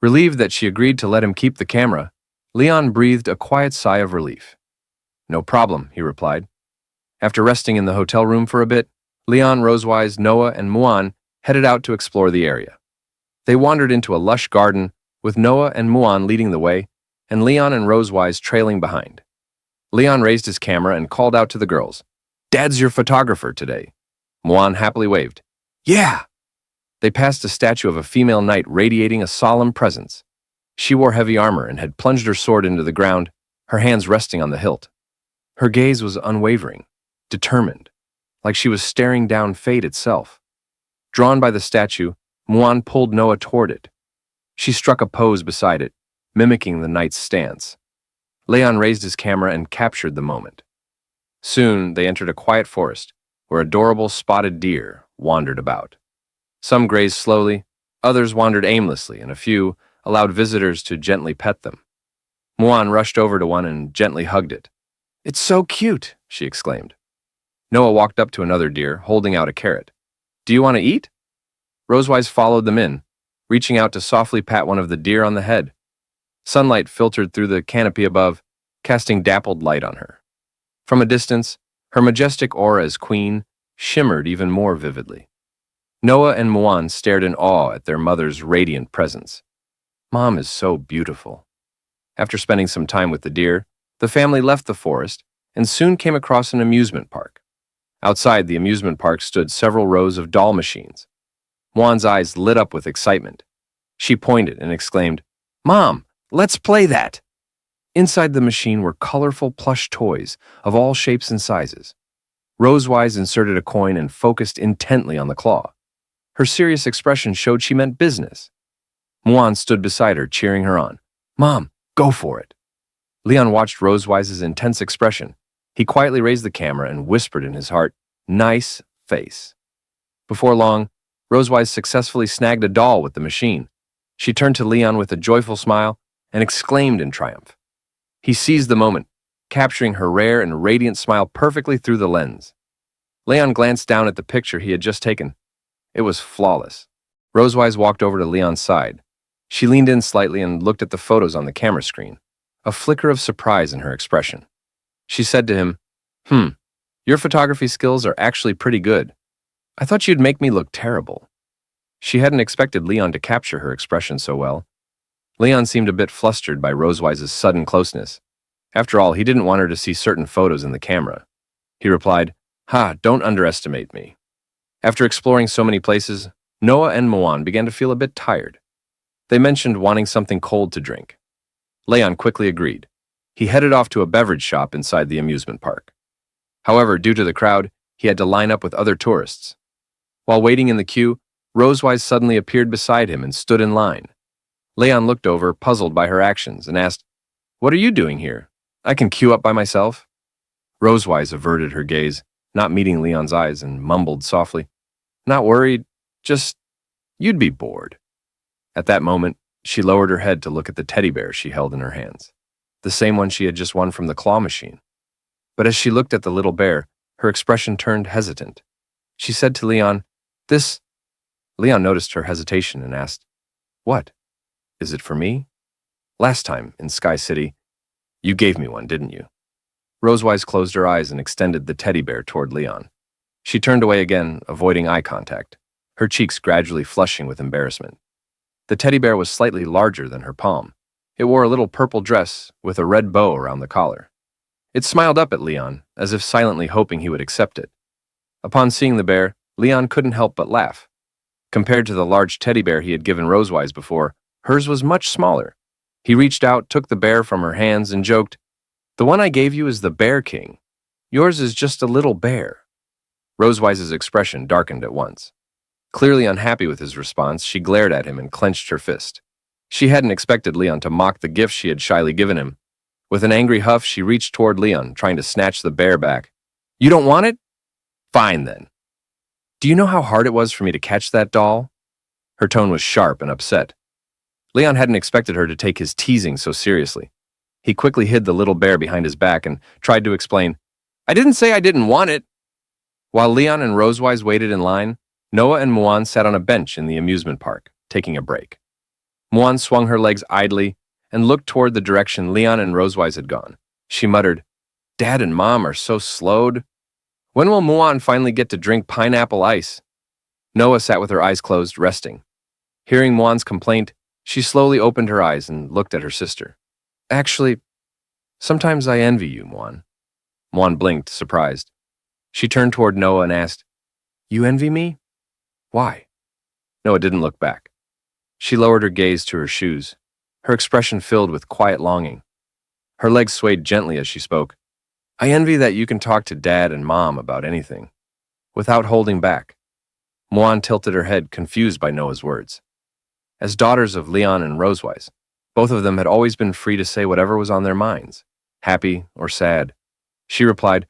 Relieved that she agreed to let him keep the camera, Leon breathed a quiet sigh of relief. "No problem," he replied. After resting in the hotel room for a bit, Leon, Rosewise, Noah, and Muan headed out to explore the area. They wandered into a lush garden, with Noah and Muan leading the way, and Leon and Rosewise trailing behind. Leon raised his camera and called out to the girls, "Dad's your photographer today." Muan happily waved. "Yeah!" They passed a statue of a female knight radiating a solemn presence. She wore heavy armor and had plunged her sword into the ground, her hands resting on the hilt. Her gaze was unwavering, determined, like she was staring down fate itself. Drawn by the statue, Muan pulled Noah toward it. She struck a pose beside it, mimicking the knight's stance. Leon raised his camera and captured the moment. Soon, they entered a quiet forest, where adorable spotted deer wandered about. Some grazed slowly, others wandered aimlessly, and a few allowed visitors to gently pet them. Muan rushed over to one and gently hugged it. "It's so cute," she exclaimed. Noah walked up to another deer, holding out a carrot. "Do you want to eat?" Rosewise followed them in, reaching out to softly pat one of the deer on the head. Sunlight filtered through the canopy above, casting dappled light on her. From a distance, her majestic aura as queen shimmered even more vividly. Noah and Muan stared in awe at their mother's radiant presence. "Mom is so beautiful." After spending some time with the deer, the family left the forest and soon came across an amusement park. Outside the amusement park stood several rows of doll machines. Muan's eyes lit up with excitement. She pointed and exclaimed, "Mom, let's play that!" Inside the machine were colorful plush toys of all shapes and sizes. Rosewise inserted a coin and focused intently on the claw. Her serious expression showed she meant business. Muan stood beside her, cheering her on. "Mom, go for it." Leon watched Rosewise's intense expression. He quietly raised the camera and whispered in his heart, "Nice face." Before long, Rosewise successfully snagged a doll with the machine. She turned to Leon with a joyful smile and exclaimed in triumph. He seized the moment, capturing her rare and radiant smile perfectly through the lens. Leon glanced down at the picture he had just taken. It was flawless. Rosewise walked over to Leon's side. She leaned in slightly and looked at the photos on the camera screen, a flicker of surprise in her expression. She said to him, Your photography skills are actually pretty good. I thought you'd make me look terrible." She hadn't expected Leon to capture her expression so well. Leon seemed a bit flustered by Rosewise's sudden closeness. After all, he didn't want her to see certain photos in the camera. He replied, Don't underestimate me." After exploring so many places, Noah and Muan began to feel a bit tired. They mentioned wanting something cold to drink. Leon quickly agreed. He headed off to a beverage shop inside the amusement park. However, due to the crowd, he had to line up with other tourists. While waiting in the queue, Rosewise suddenly appeared beside him and stood in line. Leon looked over, puzzled by her actions, and asked, "What are you doing here? I can queue up by myself." Rosewise averted her gaze, not meeting Leon's eyes, and mumbled softly, "Not worried, just, you'd be bored." At that moment, she lowered her head to look at the teddy bear she held in her hands, the same one she had just won from the claw machine. But as she looked at the little bear, her expression turned hesitant. She said to Leon, "This..." Leon noticed her hesitation and asked, "What? Is it for me? Last time, in Sky City, you gave me one, didn't you?" Rosewise closed her eyes and extended the teddy bear toward Leon. She turned away again, avoiding eye contact, her cheeks gradually flushing with embarrassment. The teddy bear was slightly larger than her palm. It wore a little purple dress with a red bow around the collar. It smiled up at Leon, as if silently hoping he would accept it. Upon seeing the bear, Leon couldn't help but laugh. Compared to the large teddy bear he had given Rosewise before, hers was much smaller. He reached out, took the bear from her hands, and joked, "The one I gave you is the Bear King. Yours is just a little bear." Rosewise's expression darkened at once. Clearly unhappy with his response, she glared at him and clenched her fist. She hadn't expected Leon to mock the gift she had shyly given him. With an angry huff, she reached toward Leon, trying to snatch the bear back. "You don't want it? Fine, then. Do you know how hard it was for me to catch that doll?" Her tone was sharp and upset. Leon hadn't expected her to take his teasing so seriously. He quickly hid the little bear behind his back and tried to explain, "I didn't say I didn't want it." While Leon and Rosewise waited in line, Noah and Muan sat on a bench in the amusement park, taking a break. Muan swung her legs idly and looked toward the direction Leon and Rosewise had gone. She muttered, "Dad and Mom are so slowed. When will Muan finally get to drink pineapple ice?" Noah sat with her eyes closed, resting. Hearing Muan's complaint, she slowly opened her eyes and looked at her sister. "Actually, sometimes I envy you, Muan." Muan blinked, surprised. She turned toward Noah and asked, "You envy me? Why?" Noah didn't look back. She lowered her gaze to her shoes, her expression filled with quiet longing. Her legs swayed gently as she spoke. "I envy that you can talk to Dad and Mom about anything, without holding back." Muan tilted her head, confused by Noah's words. As daughters of Leon and Rosewise, both of them had always been free to say whatever was on their minds, happy or sad. She replied,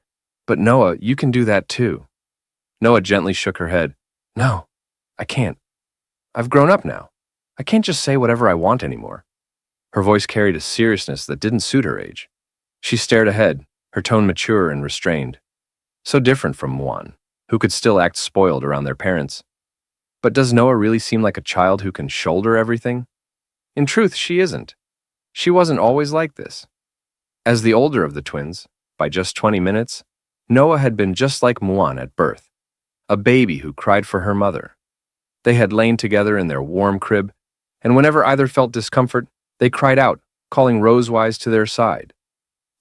"But Noah, you can do that too." Noah gently shook her head. "No, I can't. I've grown up now. I can't just say whatever I want anymore." Her voice carried a seriousness that didn't suit her age. She stared ahead, her tone mature and restrained. So different from Muan, who could still act spoiled around their parents. But does Noah really seem like a child who can shoulder everything? In truth, she isn't. She wasn't always like this. As the older of the twins, by just 20 minutes, Noah had been just like Muan at birth, a baby who cried for her mother. They had lain together in their warm crib, and whenever either felt discomfort, they cried out, calling Rosewise to their side.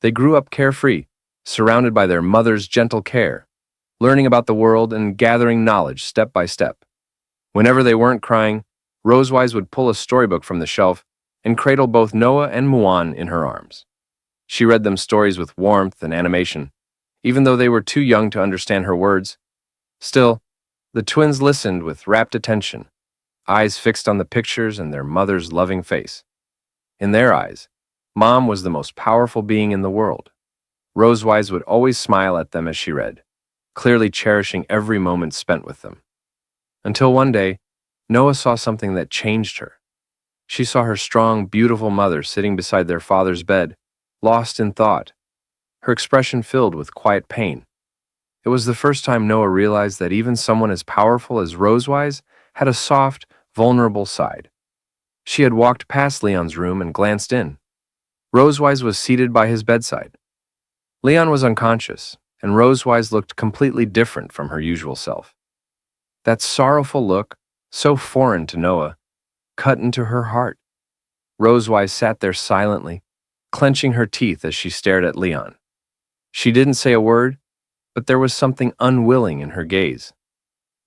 They grew up carefree, surrounded by their mother's gentle care, learning about the world and gathering knowledge step by step. Whenever they weren't crying, Rosewise would pull a storybook from the shelf and cradle both Noah and Muan in her arms. She read them stories with warmth and animation, even though they were too young to understand her words. Still, the twins listened with rapt attention, eyes fixed on the pictures and their mother's loving face. In their eyes, Mom was the most powerful being in the world. Rosewise would always smile at them as she read, clearly cherishing every moment spent with them. Until one day, Noah saw something that changed her. She saw her strong, beautiful mother sitting beside their father's bed, lost in thought, her expression filled with quiet pain. It was the first time Noah realized that even someone as powerful as Rosewise had a soft, vulnerable side. She had walked past Leon's room and glanced in. Rosewise was seated by his bedside. Leon was unconscious, and Rosewise looked completely different from her usual self. That sorrowful look, so foreign to Noah, cut into her heart. Rosewise sat there silently, clenching her teeth as she stared at Leon. She didn't say a word, but there was something unwilling in her gaze.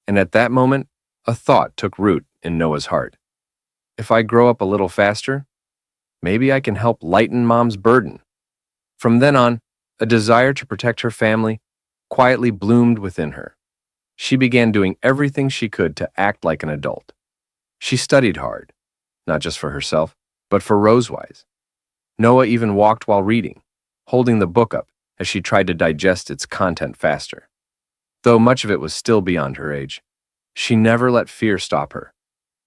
And at that moment, a thought took root in Noah's heart. If I grow up a little faster, maybe I can help lighten Mom's burden. From then on, a desire to protect her family quietly bloomed within her. She began doing everything she could to act like an adult. She studied hard, not just for herself, but for Rosewise. Noah even walked while reading, holding the book up as she tried to digest its content faster. Though much of it was still beyond her age, she never let fear stop her.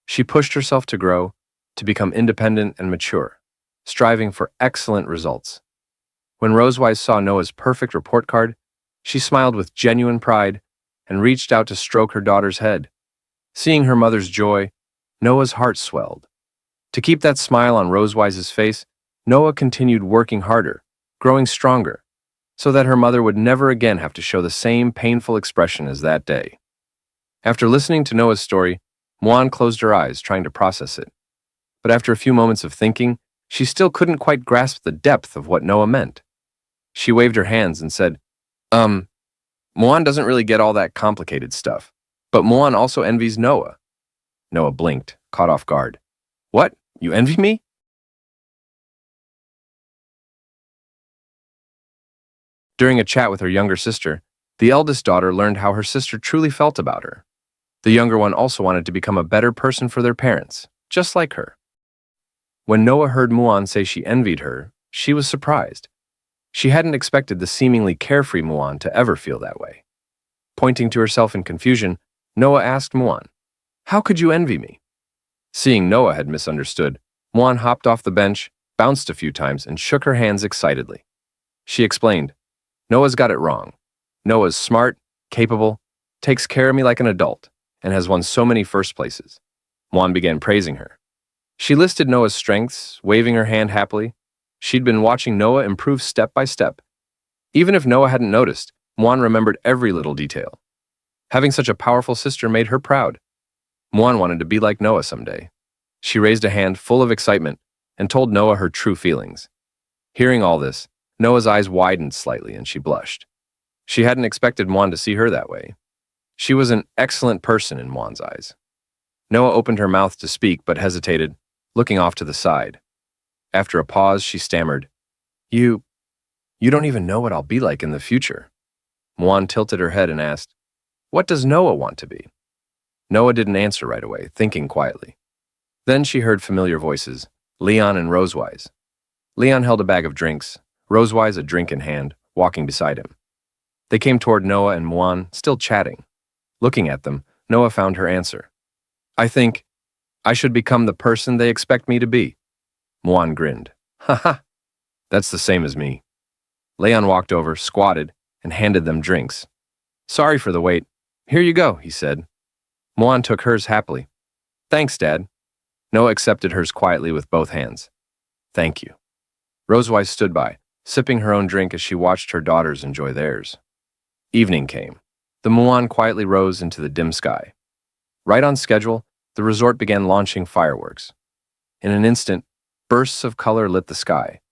She pushed herself to grow, to become independent and mature, striving for excellent results. When Rosewise saw Noah's perfect report card, she smiled with genuine pride and reached out to stroke her daughter's head. Seeing her mother's joy, Noah's heart swelled. To keep that smile on Rosewise's face, Noah continued working harder, growing stronger, so that her mother would never again have to show the same painful expression as that day. After listening to Noah's story, Muan closed her eyes, trying to process it. But after a few moments of thinking, she still couldn't quite grasp the depth of what Noah meant. She waved her hands and said, Muan doesn't really get all that complicated stuff, but Muan also envies Noah. Noah blinked, caught off guard. What? You envy me? During a chat with her younger sister, the eldest daughter learned how her sister truly felt about her. The younger one also wanted to become a better person for their parents, just like her. When Noah heard Muan say she envied her, she was surprised. She hadn't expected the seemingly carefree Muan to ever feel that way. Pointing to herself in confusion, Noah asked Muan, "How could you envy me?" Seeing Noah had misunderstood, Muan hopped off the bench, bounced a few times, and shook her hands excitedly. She explained, "Noah's got it wrong. Noah's smart, capable, takes care of me like an adult, and has won so many first places." Muan began praising her. She listed Noah's strengths, waving her hand happily. She'd been watching Noah improve step by step. Even if Noah hadn't noticed, Muan remembered every little detail. Having such a powerful sister made her proud. Muan wanted to be like Noah someday. She raised a hand full of excitement and told Noah her true feelings. Hearing all this, Noah's eyes widened slightly and she blushed. She hadn't expected Muan to see her that way. She was an excellent person in Muan's eyes. Noah opened her mouth to speak but hesitated, looking off to the side. After a pause, she stammered, You don't even know what I'll be like in the future." Muan tilted her head and asked, "What does Noah want to be?" Noah didn't answer right away, thinking quietly. Then she heard familiar voices, Leon and Rosewise. Leon held a bag of drinks, Rosewise a drink in hand, walking beside him. They came toward Noah and Muan, still chatting. Looking at them, Noah found her answer. "I think I should become the person they expect me to be." Muan grinned. "Ha ha, that's the same as me." Leon walked over, squatted, and handed them drinks. "Sorry for the wait. Here you go," he said. Muan took hers happily. "Thanks, Dad." Noah accepted hers quietly with both hands. "Thank you." Rosewise stood by, sipping her own drink as she watched her daughters enjoy theirs. Evening came. The Muan quietly rose into the dim sky. Right on schedule, the resort began launching fireworks. In an instant, bursts of color lit the sky,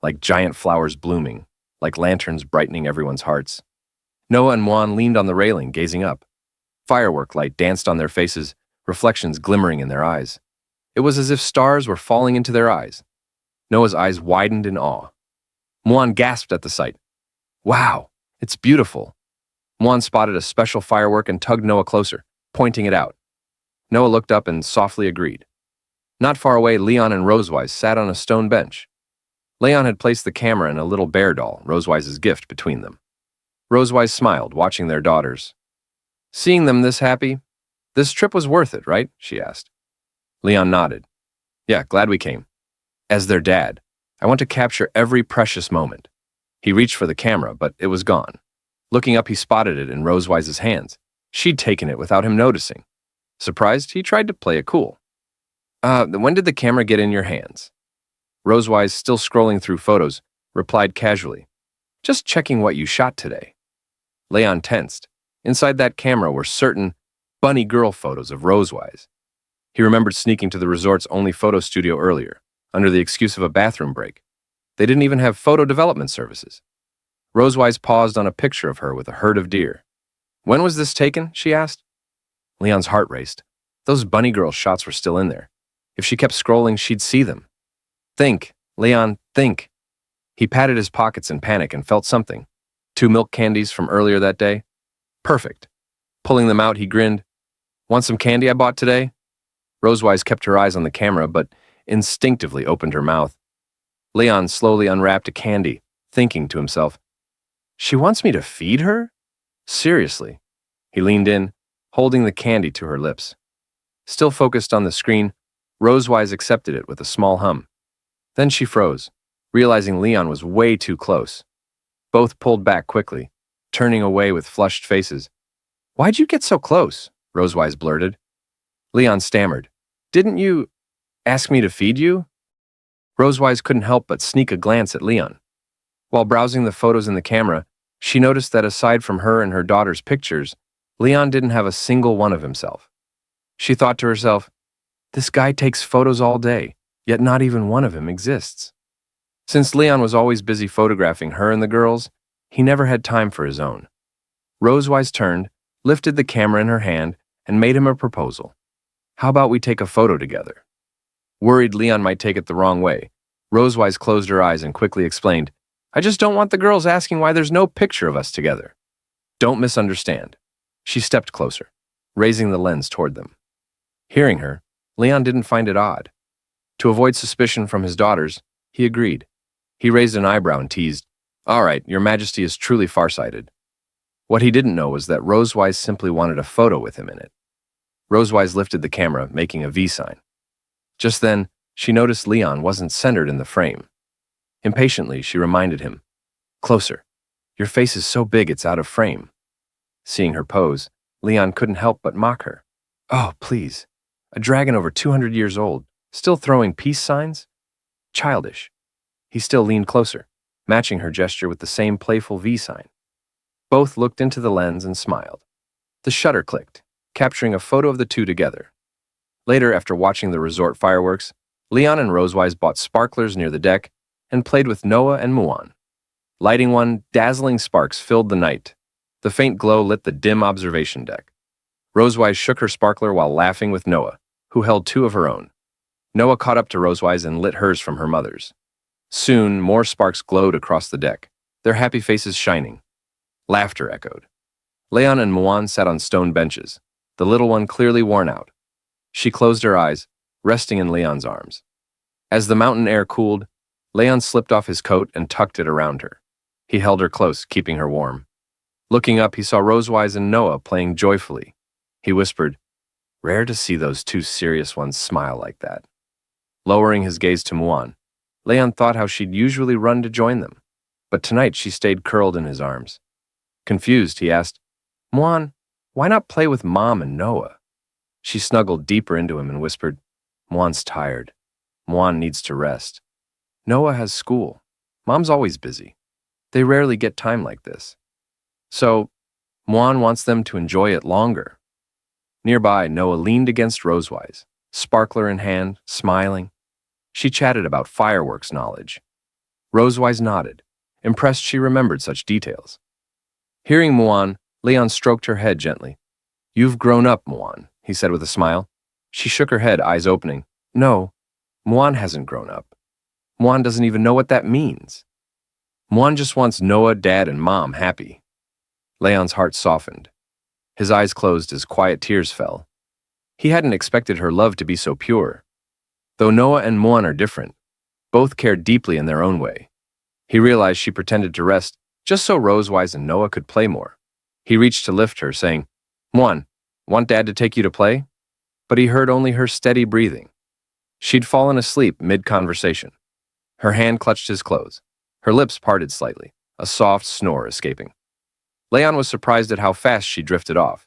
like giant flowers blooming, like lanterns brightening everyone's hearts. Noah and Muan leaned on the railing, gazing up. Firework light danced on their faces, reflections glimmering in their eyes. It was as if stars were falling into their eyes. Noah's eyes widened in awe. Muan gasped at the sight. Wow, it's beautiful. Muan spotted a special firework and tugged Noah closer, pointing it out. Noah looked up and softly agreed. Not far away, Leon and Rosewise sat on a stone bench. Leon had placed the camera and a little bear doll, Rosewise's gift, between them. Rosewise smiled, watching their daughters. Seeing them this happy, this trip was worth it, right? She asked. Leon nodded. Yeah, glad we came. As their dad, I want to capture every precious moment. He reached for the camera, but it was gone. Looking up, he spotted it in Rosewise's hands. She'd taken it without him noticing. Surprised, he tried to play it cool. When did the camera get in your hands? Rosewise, still scrolling through photos, replied casually. Just checking what you shot today. Leon tensed. Inside that camera were certain bunny girl photos of Rosewise. He remembered sneaking to the resort's only photo studio earlier, under the excuse of a bathroom break. They didn't even have photo development services. Rosewise paused on a picture of her with a herd of deer. When was this taken? She asked. Leon's heart raced. Those bunny girl shots were still in there. If she kept scrolling, she'd see them. Think, Leon, think. He patted his pockets in panic and felt something. 2 milk candies from earlier that day. Perfect. Pulling them out, he grinned. Want some candy I bought today? Rosewise kept her eyes on the camera, but instinctively opened her mouth. Leon slowly unwrapped a candy, thinking to himself, She wants me to feed her? Seriously. He leaned in, holding the candy to her lips. Still focused on the screen, Rosewise accepted it with a small hum. Then she froze, realizing Leon was way too close. Both pulled back quickly, turning away with flushed faces. Why'd you get so close? Rosewise blurted. Leon stammered. Didn't you ask me to feed you? Rosewise couldn't help but sneak a glance at Leon. While browsing the photos in the camera, she noticed that aside from her and her daughter's pictures, Leon didn't have a single one of himself. She thought to herself, this guy takes photos all day, yet not even one of him exists. Since Leon was always busy photographing her and the girls, he never had time for his own. Rosewise turned, lifted the camera in her hand, and made him a proposal. How about we take a photo together? Worried Leon might take it the wrong way, Rosewise closed her eyes and quickly explained, I just don't want the girls asking why there's no picture of us together. Don't misunderstand. She stepped closer, raising the lens toward them. Hearing her, Leon didn't find it odd. To avoid suspicion from his daughters, he agreed. He raised an eyebrow and teased, All right, your majesty is truly farsighted. What he didn't know was that Rosewise simply wanted a photo with him in it. Rosewise lifted the camera, making a V sign. Just then, she noticed Leon wasn't centered in the frame. Impatiently, she reminded him, Closer. Your face is so big it's out of frame. Seeing her pose, Leon couldn't help but mock her. Oh, please. A dragon over 200 years old, still throwing peace signs? Childish. He still leaned closer, matching her gesture with the same playful V sign. Both looked into the lens and smiled. The shutter clicked, capturing a photo of the two together. Later, after watching the resort fireworks, Leon and Rosewise bought sparklers near the deck and played with Noah and Muan. Lighting one, dazzling sparks filled the night. The faint glow lit the dim observation deck. Rosewise shook her sparkler while laughing with Noah, who held 2 of her own. Noah caught up to Rosewise and lit hers from her mother's. Soon, more sparks glowed across the deck, their happy faces shining. Laughter echoed. Leon and Muan sat on stone benches, the little one clearly worn out. She closed her eyes, resting in Leon's arms. As the mountain air cooled, Leon slipped off his coat and tucked it around her. He held her close, keeping her warm. Looking up, he saw Rosewise and Noah playing joyfully. He whispered, Rare to see those 2 serious ones smile like that. Lowering his gaze to Muan, Leon thought how she'd usually run to join them, but tonight she stayed curled in his arms. Confused, he asked, Muan, why not play with Mom and Noah? She snuggled deeper into him and whispered, Muan's tired. Muan needs to rest. Noah has school. Mom's always busy. They rarely get time like this. So, Muan wants them to enjoy it longer. Nearby, Noah leaned against Rosewise, sparkler in hand, smiling. She chatted about fireworks knowledge. Rosewise nodded, impressed she remembered such details. Hearing Muan, Leon stroked her head gently. You've grown up, Muan, he said with a smile. She shook her head, eyes opening. No, Muan hasn't grown up. Muan doesn't even know what that means. Muan just wants Noah, Dad, and Mom happy. Leon's heart softened. His eyes closed as quiet tears fell. He hadn't expected her love to be so pure. Though Noah and Muan are different, both cared deeply in their own way. He realized she pretended to rest just so Rosewise and Noah could play more. He reached to lift her, saying, Muan, want Dad to take you to play? But he heard only her steady breathing. She'd fallen asleep mid-conversation. Her hand clutched his clothes. Her lips parted slightly, a soft snore escaping. Leon was surprised at how fast she drifted off.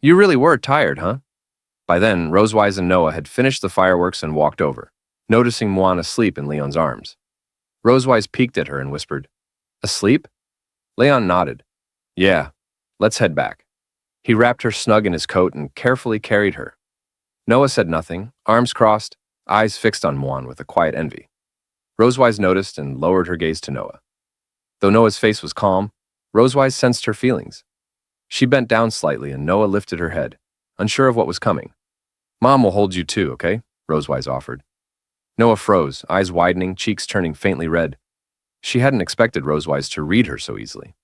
You really were tired, huh? By then, Rosewise and Noah had finished the fireworks and walked over, noticing Muan asleep in Leon's arms. Rosewise peeked at her and whispered, Asleep? Leon nodded. Yeah, let's head back. He wrapped her snug in his coat and carefully carried her. Noah said nothing, arms crossed, eyes fixed on Muan with a quiet envy. Rosewise noticed and lowered her gaze to Noah. Though Noah's face was calm, Rosewise sensed her feelings. She bent down slightly and Noah lifted her head, unsure of what was coming. Mom will hold you too, okay? Rosewise offered. Noah froze, eyes widening, cheeks turning faintly red. She hadn't expected Rosewise to read her so easily.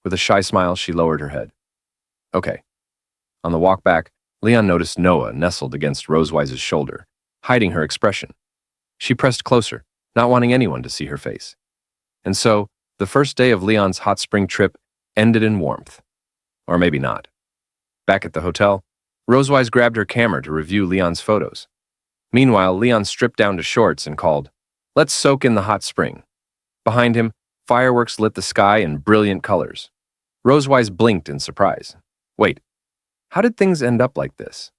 With a shy smile, she lowered her head. Okay. On the walk back, Leon noticed Noah nestled against Rosewise's shoulder, hiding her expression. She pressed closer, not wanting anyone to see her face. And so, the first day of Leon's hot spring trip ended in warmth. Or maybe not. Back at the hotel, Rosewise grabbed her camera to review Leon's photos. Meanwhile, Leon stripped down to shorts and called, Let's soak in the hot spring. Behind him, fireworks lit the sky in brilliant colors. Rosewise blinked in surprise. Wait, how did things end up like this?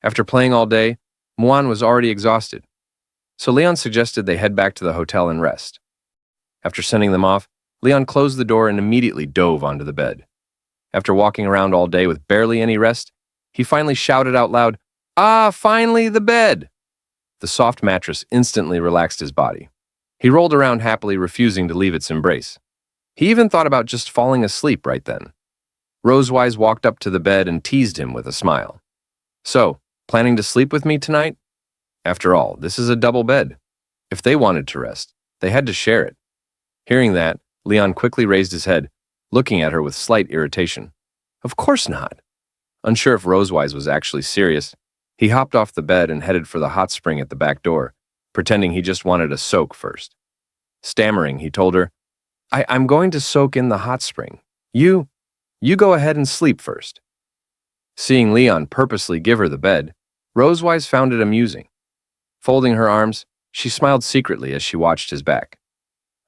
After playing all day, Muan was already exhausted. So Leon suggested they head back to the hotel and rest. After sending them off, Leon closed the door and immediately dove onto the bed. After walking around all day with barely any rest, he finally shouted out loud, Ah, finally the bed! The soft mattress instantly relaxed his body. He rolled around happily, refusing to leave its embrace. He even thought about just falling asleep right then. Rosewise walked up to the bed and teased him with a smile. So, planning to sleep with me tonight? After all, this is a double bed. If they wanted to rest, they had to share it. Hearing that, Leon quickly raised his head, looking at her with slight irritation. Of course not. Unsure if Rosewise was actually serious, he hopped off the bed and headed for the hot spring at the back door, pretending he just wanted a soak first. Stammering, he told her, I'm going to soak in the hot spring. You go ahead and sleep first. Seeing Leon purposely give her the bed, Rosewise found it amusing. Folding her arms, she smiled secretly as she watched his back.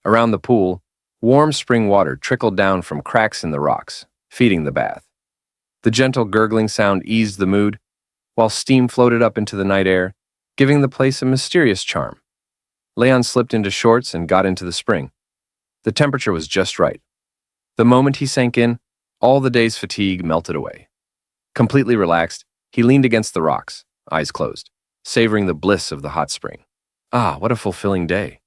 Around the pool, warm spring water trickled down from cracks in the rocks, feeding the bath. The gentle gurgling sound eased the mood, while steam floated up into the night air, giving the place a mysterious charm. Leon slipped into shorts and got into the spring. The temperature was just right. The moment he sank in, all the day's fatigue melted away. Completely relaxed, he leaned against the rocks, eyes closed, savoring the bliss of the hot spring. Ah, what a fulfilling day.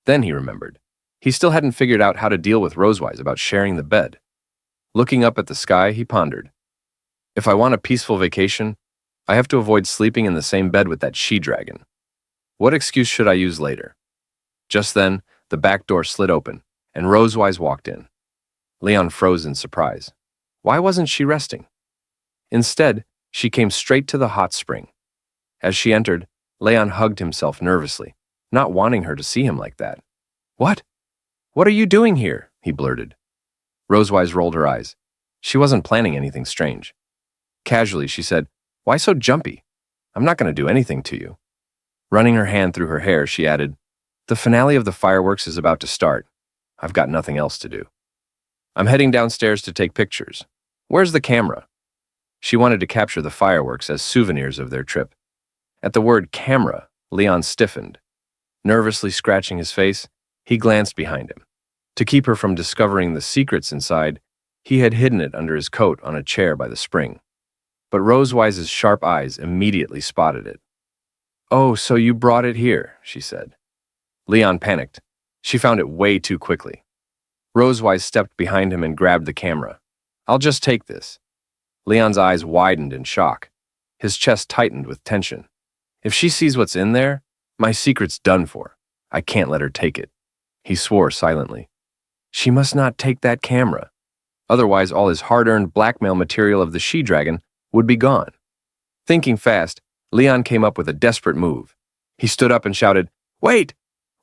Then he remembered. He still hadn't figured out how to deal with Rosewise about sharing the bed. Looking up at the sky, he pondered. If I want a peaceful vacation, I have to avoid sleeping in the same bed with that she-dragon. What excuse should I use later? Just then, the back door slid open, and Rosewise walked in. Leon froze in surprise. Why wasn't she resting? Instead, she came straight to the hot spring. As she entered, Leon hugged himself nervously, not wanting her to see him like that. What? What are you doing here? He blurted. Rosewise rolled her eyes. She wasn't planning anything strange. Casually, she said, Why so jumpy? I'm not going to do anything to you. Running her hand through her hair, she added, The finale of the fireworks is about to start. I've got nothing else to do. I'm heading downstairs to take pictures. Where's the camera? She wanted to capture the fireworks as souvenirs of their trip. At the word camera, Leon stiffened. Nervously scratching his face, he glanced behind him. To keep her from discovering the secrets inside, he had hidden it under his coat on a chair by the spring. But Rosewise's sharp eyes immediately spotted it. Oh, so you brought it here, she said. Leon panicked. She found it way too quickly. Rosewise stepped behind him and grabbed the camera. I'll just take this. Leon's eyes widened in shock. His chest tightened with tension. If she sees what's in there, my secret's done for. I can't let her take it. He swore silently. She must not take that camera. Otherwise, all his hard-earned blackmail material of the she-dragon would be gone. Thinking fast, Leon came up with a desperate move. He stood up and shouted, "Wait!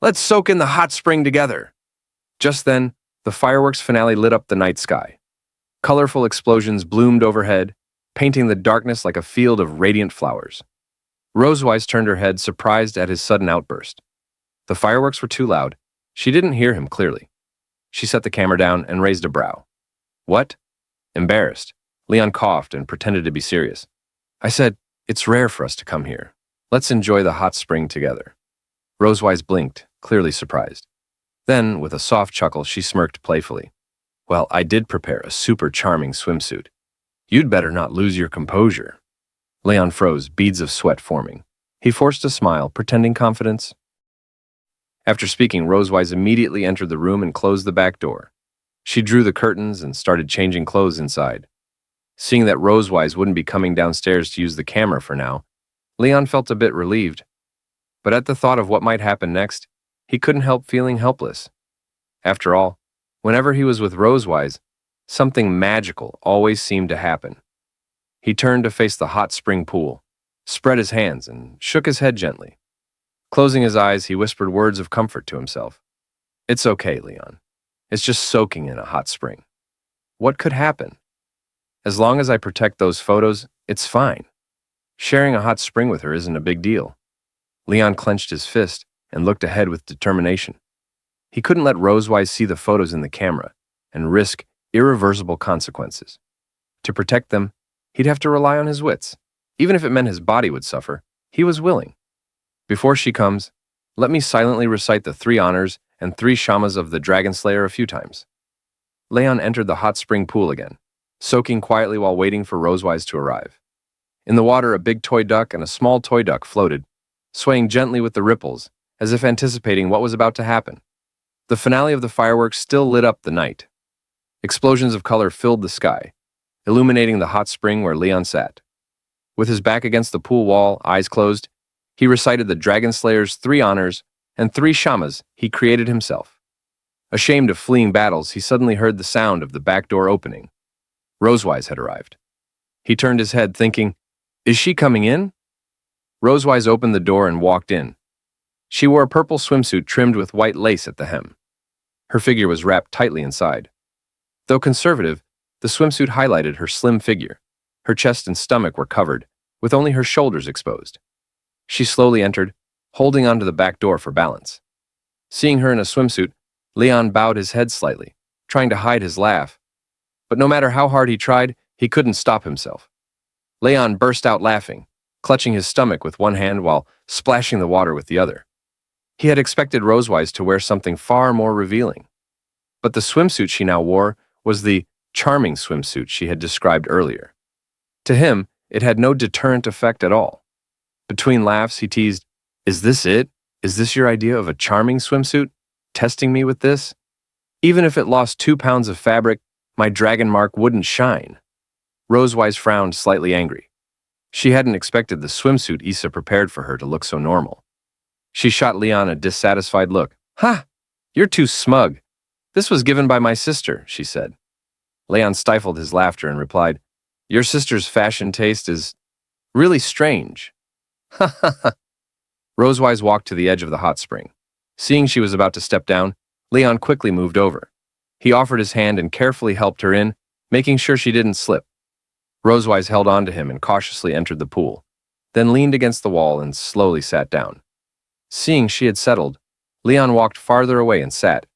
Let's soak in the hot spring together!" Just then, the fireworks finale lit up the night sky. Colorful explosions bloomed overhead, painting the darkness like a field of radiant flowers. Rosewise turned her head, surprised at his sudden outburst. The fireworks were too loud. She didn't hear him clearly. She set the camera down and raised a brow. "What?" Embarrassed, Leon coughed and pretended to be serious. "I said, it's rare for us to come here. Let's enjoy the hot spring together." Rosewise blinked, clearly surprised. Then, with a soft chuckle, she smirked playfully. "Well, I did prepare a super charming swimsuit. You'd better not lose your composure." Leon froze, beads of sweat forming. He forced a smile, pretending confidence. After speaking, Rosewise immediately entered the room and closed the back door. She drew the curtains and started changing clothes inside. Seeing that Rosewise wouldn't be coming downstairs to use the camera for now, Leon felt a bit relieved. But at the thought of what might happen next, he couldn't help feeling helpless. After all, whenever he was with Rosewise, something magical always seemed to happen. He turned to face the hot spring pool, spread his hands, and shook his head gently. Closing his eyes, he whispered words of comfort to himself. "It's okay, Leon. It's just soaking in a hot spring. What could happen? As long as I protect those photos, it's fine. Sharing a hot spring with her isn't a big deal." Leon clenched his fist and looked ahead with determination. He couldn't let Rosewise see the photos in the camera and risk irreversible consequences. To protect them, he'd have to rely on his wits. Even if it meant his body would suffer, he was willing. "Before she comes, let me silently recite the 3 honors and 3 shamas of the Dragon Slayer a few times." Leon entered the hot spring pool again, soaking quietly while waiting for Rosewise to arrive. In the water, a big toy duck and a small toy duck floated, swaying gently with the ripples, as if anticipating what was about to happen. The finale of the fireworks still lit up the night. Explosions of color filled the sky, illuminating the hot spring where Leon sat. With his back against the pool wall, eyes closed, he recited the Dragon Slayer's 3 honors and 3 shamas he created himself. Ashamed of fleeing battles, he suddenly heard the sound of the back door opening. Rosewise had arrived. He turned his head, thinking, "Is she coming in?" Rosewise opened the door and walked in. She wore a purple swimsuit trimmed with white lace at the hem. Her figure was wrapped tightly inside. Though conservative, the swimsuit highlighted her slim figure. Her chest and stomach were covered, with only her shoulders exposed. She slowly entered, holding onto the back door for balance. Seeing her in a swimsuit, Leon bowed his head slightly, trying to hide his laugh. But no matter how hard he tried, he couldn't stop himself. Leon burst out laughing, clutching his stomach with one hand while splashing the water with the other. He had expected Rosewise to wear something far more revealing. But the swimsuit she now wore was the charming swimsuit she had described earlier. To him, it had no deterrent effect at all. Between laughs, he teased, "Is this it? Is this your idea of a charming swimsuit? Testing me with this? Even if it lost 2 pounds of fabric, my dragon mark wouldn't shine." Rosewise frowned, slightly angry. She hadn't expected the swimsuit Issa prepared for her to look so normal. She shot Leon a dissatisfied look. "Ha! You're too smug. This was given by my sister," she said. Leon stifled his laughter and replied, "Your sister's fashion taste is really strange." "Ha ha ha." Rosewise walked to the edge of the hot spring. Seeing she was about to step down, Leon quickly moved over. He offered his hand and carefully helped her in, making sure she didn't slip. Rosewise held on to him and cautiously entered the pool, then leaned against the wall and slowly sat down. Seeing she had settled, Leon walked farther away and sat,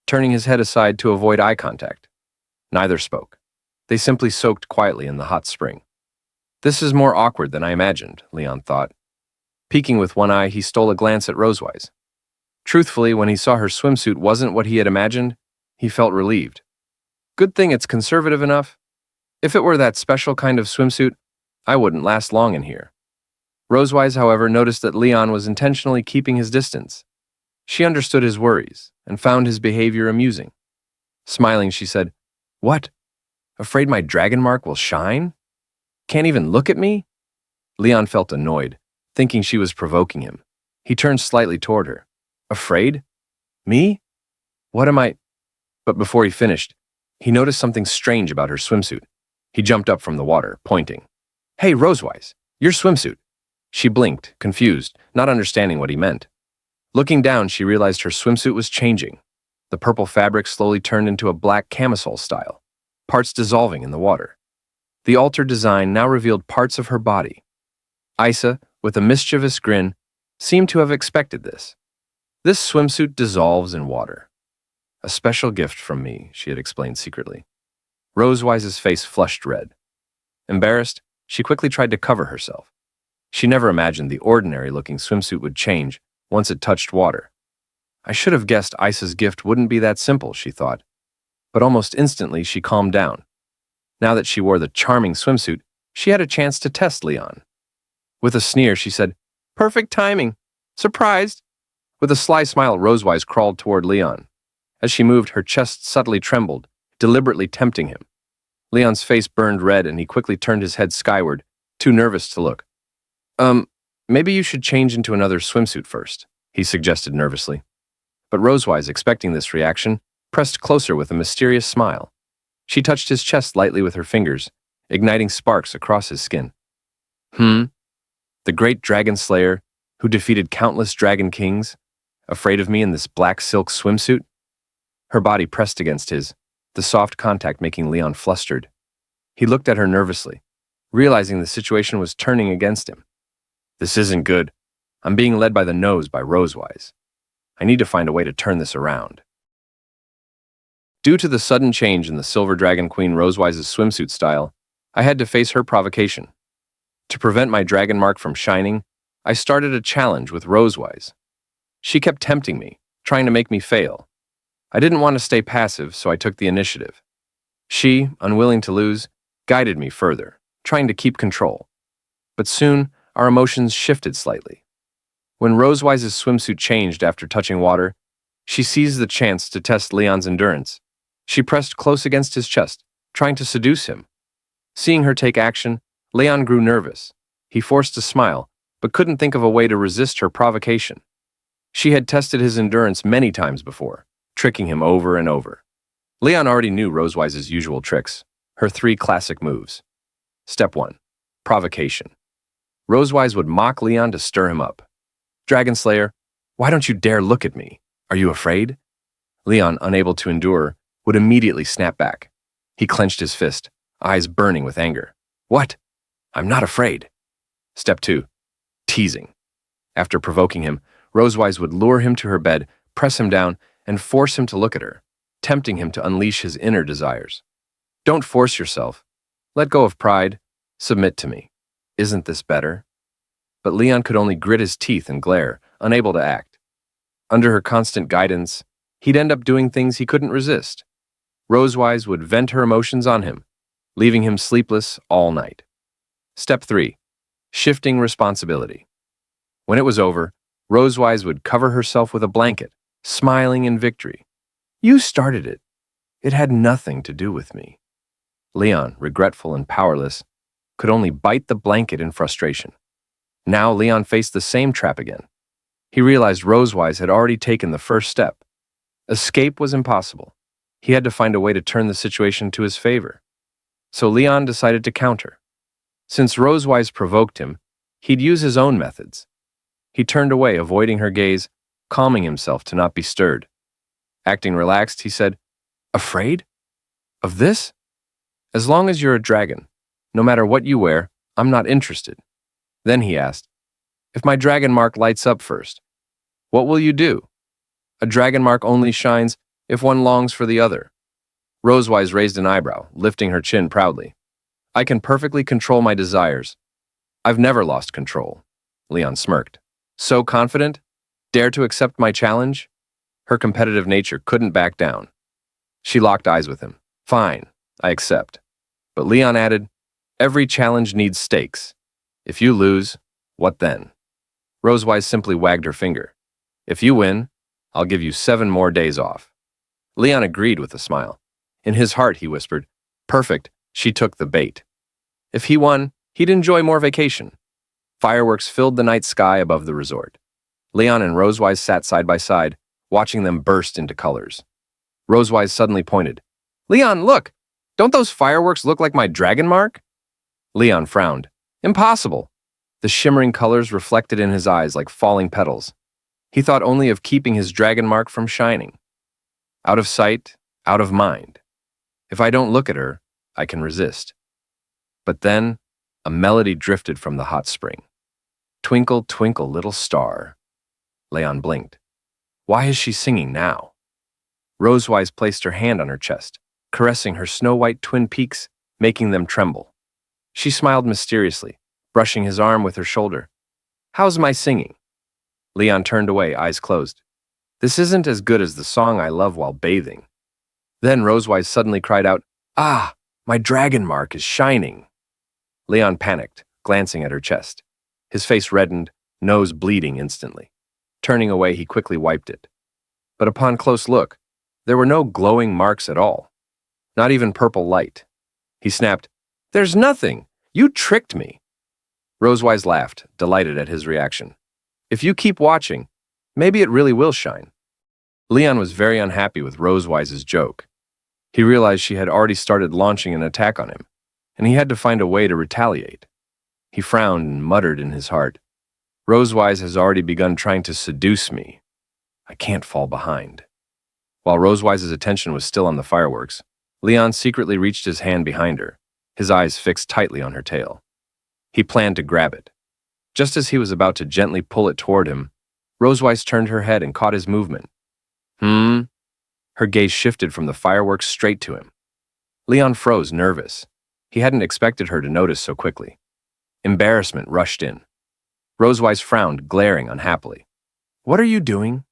turning his head aside to avoid eye contact. Neither spoke. They simply soaked quietly in the hot spring. This is more awkward than I imagined, Leon thought. Peeking with one eye, he stole a glance at Rosewise. Truthfully, when he saw her swimsuit wasn't what he had imagined, he felt relieved. Good thing it's conservative enough. If it were that special kind of swimsuit, I wouldn't last long in here. Rosewise, however, noticed that Leon was intentionally keeping his distance. She understood his worries and found his behavior amusing. Smiling, she said, "What? Afraid my dragon mark will shine? Can't even look at me?" Leon felt annoyed, thinking she was provoking him. He turned slightly toward her. Afraid? Me? What am I? But before he finished, he noticed something strange about her swimsuit. He jumped up from the water, pointing. Hey, Rosewise, your swimsuit. She blinked, confused, not understanding what he meant. Looking down, she realized her swimsuit was changing. The purple fabric slowly turned into a black camisole style, parts dissolving in the water. The altered design now revealed parts of her body. Isa, with a mischievous grin, seemed to have expected this. This swimsuit dissolves in water. A special gift from me, she had explained secretly. Rosewise's face flushed red. Embarrassed, she quickly tried to cover herself. She never imagined the ordinary-looking swimsuit would change once it touched water. I should have guessed Isa's gift wouldn't be that simple, she thought. But almost instantly, she calmed down. Now that she wore the charming swimsuit, she had a chance to test Leon. With a sneer, she said, Perfect timing. Surprised. With a sly smile, Rosewise crawled toward Leon. As she moved, her chest subtly trembled, deliberately tempting him. Leon's face burned red and he quickly turned his head skyward, too nervous to look. Maybe you should change into another swimsuit first, he suggested nervously. But Rosewise, expecting this reaction, pressed closer with a mysterious smile. She touched his chest lightly with her fingers, igniting sparks across his skin. The great dragon slayer, who defeated countless dragon kings, afraid of me in this black silk swimsuit? Her body pressed against his, the soft contact making Leon flustered. He looked at her nervously, realizing the situation was turning against him. This isn't good. I'm being led by the nose by Rosewise. I need to find a way to turn this around. Due to the sudden change in the Silver Dragon Queen Rosewise's swimsuit style, I had to face her provocation. To prevent my dragon mark from shining, I started a challenge with Rosewise. She kept tempting me, trying to make me fail. I didn't want to stay passive, so I took the initiative. She, unwilling to lose, guided me further, trying to keep control. But soon, our emotions shifted slightly. When Rosewise's swimsuit changed after touching water, she seized the chance to test Leon's endurance. She pressed close against his chest, trying to seduce him. Seeing her take action, Leon grew nervous. He forced a smile, but couldn't think of a way to resist her provocation. She had tested his endurance many times before, tricking him over and over. Leon already knew Rosewise's usual tricks, her 3 classic moves. Step 1. Provocation. Rosewise would mock Leon to stir him up. Dragon Slayer, why don't you dare look at me? Are you afraid? Leon, unable to endure, would immediately snap back. He clenched his fist, eyes burning with anger. What? I'm not afraid. Step 2. Teasing. After provoking him, Rosewise would lure him to her bed, press him down, and force him to look at her, tempting him to unleash his inner desires. Don't force yourself. Let go of pride. Submit to me. Isn't this better? But Leon could only grit his teeth and glare, unable to act. Under her constant guidance, he'd end up doing things he couldn't resist. Rosewise would vent her emotions on him, leaving him sleepless all night. Step 3. Shifting responsibility. When it was over, Rosewise would cover herself with a blanket, smiling in victory. You started it. It had nothing to do with me. Leon, regretful and powerless, could only bite the blanket in frustration. Now Leon faced the same trap again. He realized Rosewise had already taken the first step. Escape was impossible. He had to find a way to turn the situation to his favor. So Leon decided to counter. Since Rosewise provoked him, he'd use his own methods. He turned away, avoiding her gaze, calming himself to not be stirred. Acting relaxed, he said, Afraid? Of this? As long as you're a dragon, no matter what you wear, I'm not interested. Then he asked, If my dragon mark lights up first, what will you do? A dragon mark only shines if one longs for the other. Rosewise raised an eyebrow, lifting her chin proudly. I can perfectly control my desires. I've never lost control. Leon smirked. So confident? Dare to accept my challenge? Her competitive nature couldn't back down. She locked eyes with him. Fine, I accept. But Leon added, Every challenge needs stakes. If you lose, what then? Rosewise simply wagged her finger. If you win, I'll give you 7 more days off. Leon agreed with a smile. In his heart, he whispered, Perfect, she took the bait. If he won, he'd enjoy more vacation. Fireworks filled the night sky above the resort. Leon and Rosewise sat side by side, watching them burst into colors. Rosewise suddenly pointed. "Leon, look! Don't those fireworks look like my dragon mark?" Leon frowned. "Impossible." The shimmering colors reflected in his eyes like falling petals. He thought only of keeping his dragon mark from shining. Out of sight, out of mind. If I don't look at her, I can resist. But then, a melody drifted from the hot spring. "Twinkle, twinkle, little star." Leon blinked. Why is she singing now? Rosewise placed her hand on her chest, caressing her snow-white twin peaks, making them tremble. She smiled mysteriously, brushing his arm with her shoulder. "How's my singing?" Leon turned away, eyes closed. "This isn't as good as the song I love while bathing." Then Rosewise suddenly cried out, "Ah, my dragon mark is shining." Leon panicked, glancing at her chest. His face reddened, nose bleeding instantly. Turning away, he quickly wiped it. But upon close look, there were no glowing marks at all. Not even purple light. He snapped, "There's nothing! You tricked me!" Rosewise laughed, delighted at his reaction. "If you keep watching, maybe it really will shine." Leon was very unhappy with Rosewise's joke. He realized she had already started launching an attack on him, and he had to find a way to retaliate. He frowned and muttered in his heart, "Rosewise has already begun trying to seduce me. I can't fall behind." While Rosewise's attention was still on the fireworks, Leon secretly reached his hand behind her, his eyes fixed tightly on her tail. He planned to grab it. Just as he was about to gently pull it toward him, Rosewise turned her head and caught his movement. Her gaze shifted from the fireworks straight to him. Leon froze, nervous. He hadn't expected her to notice so quickly. Embarrassment rushed in. Rosewise frowned, glaring unhappily. "What are you doing?"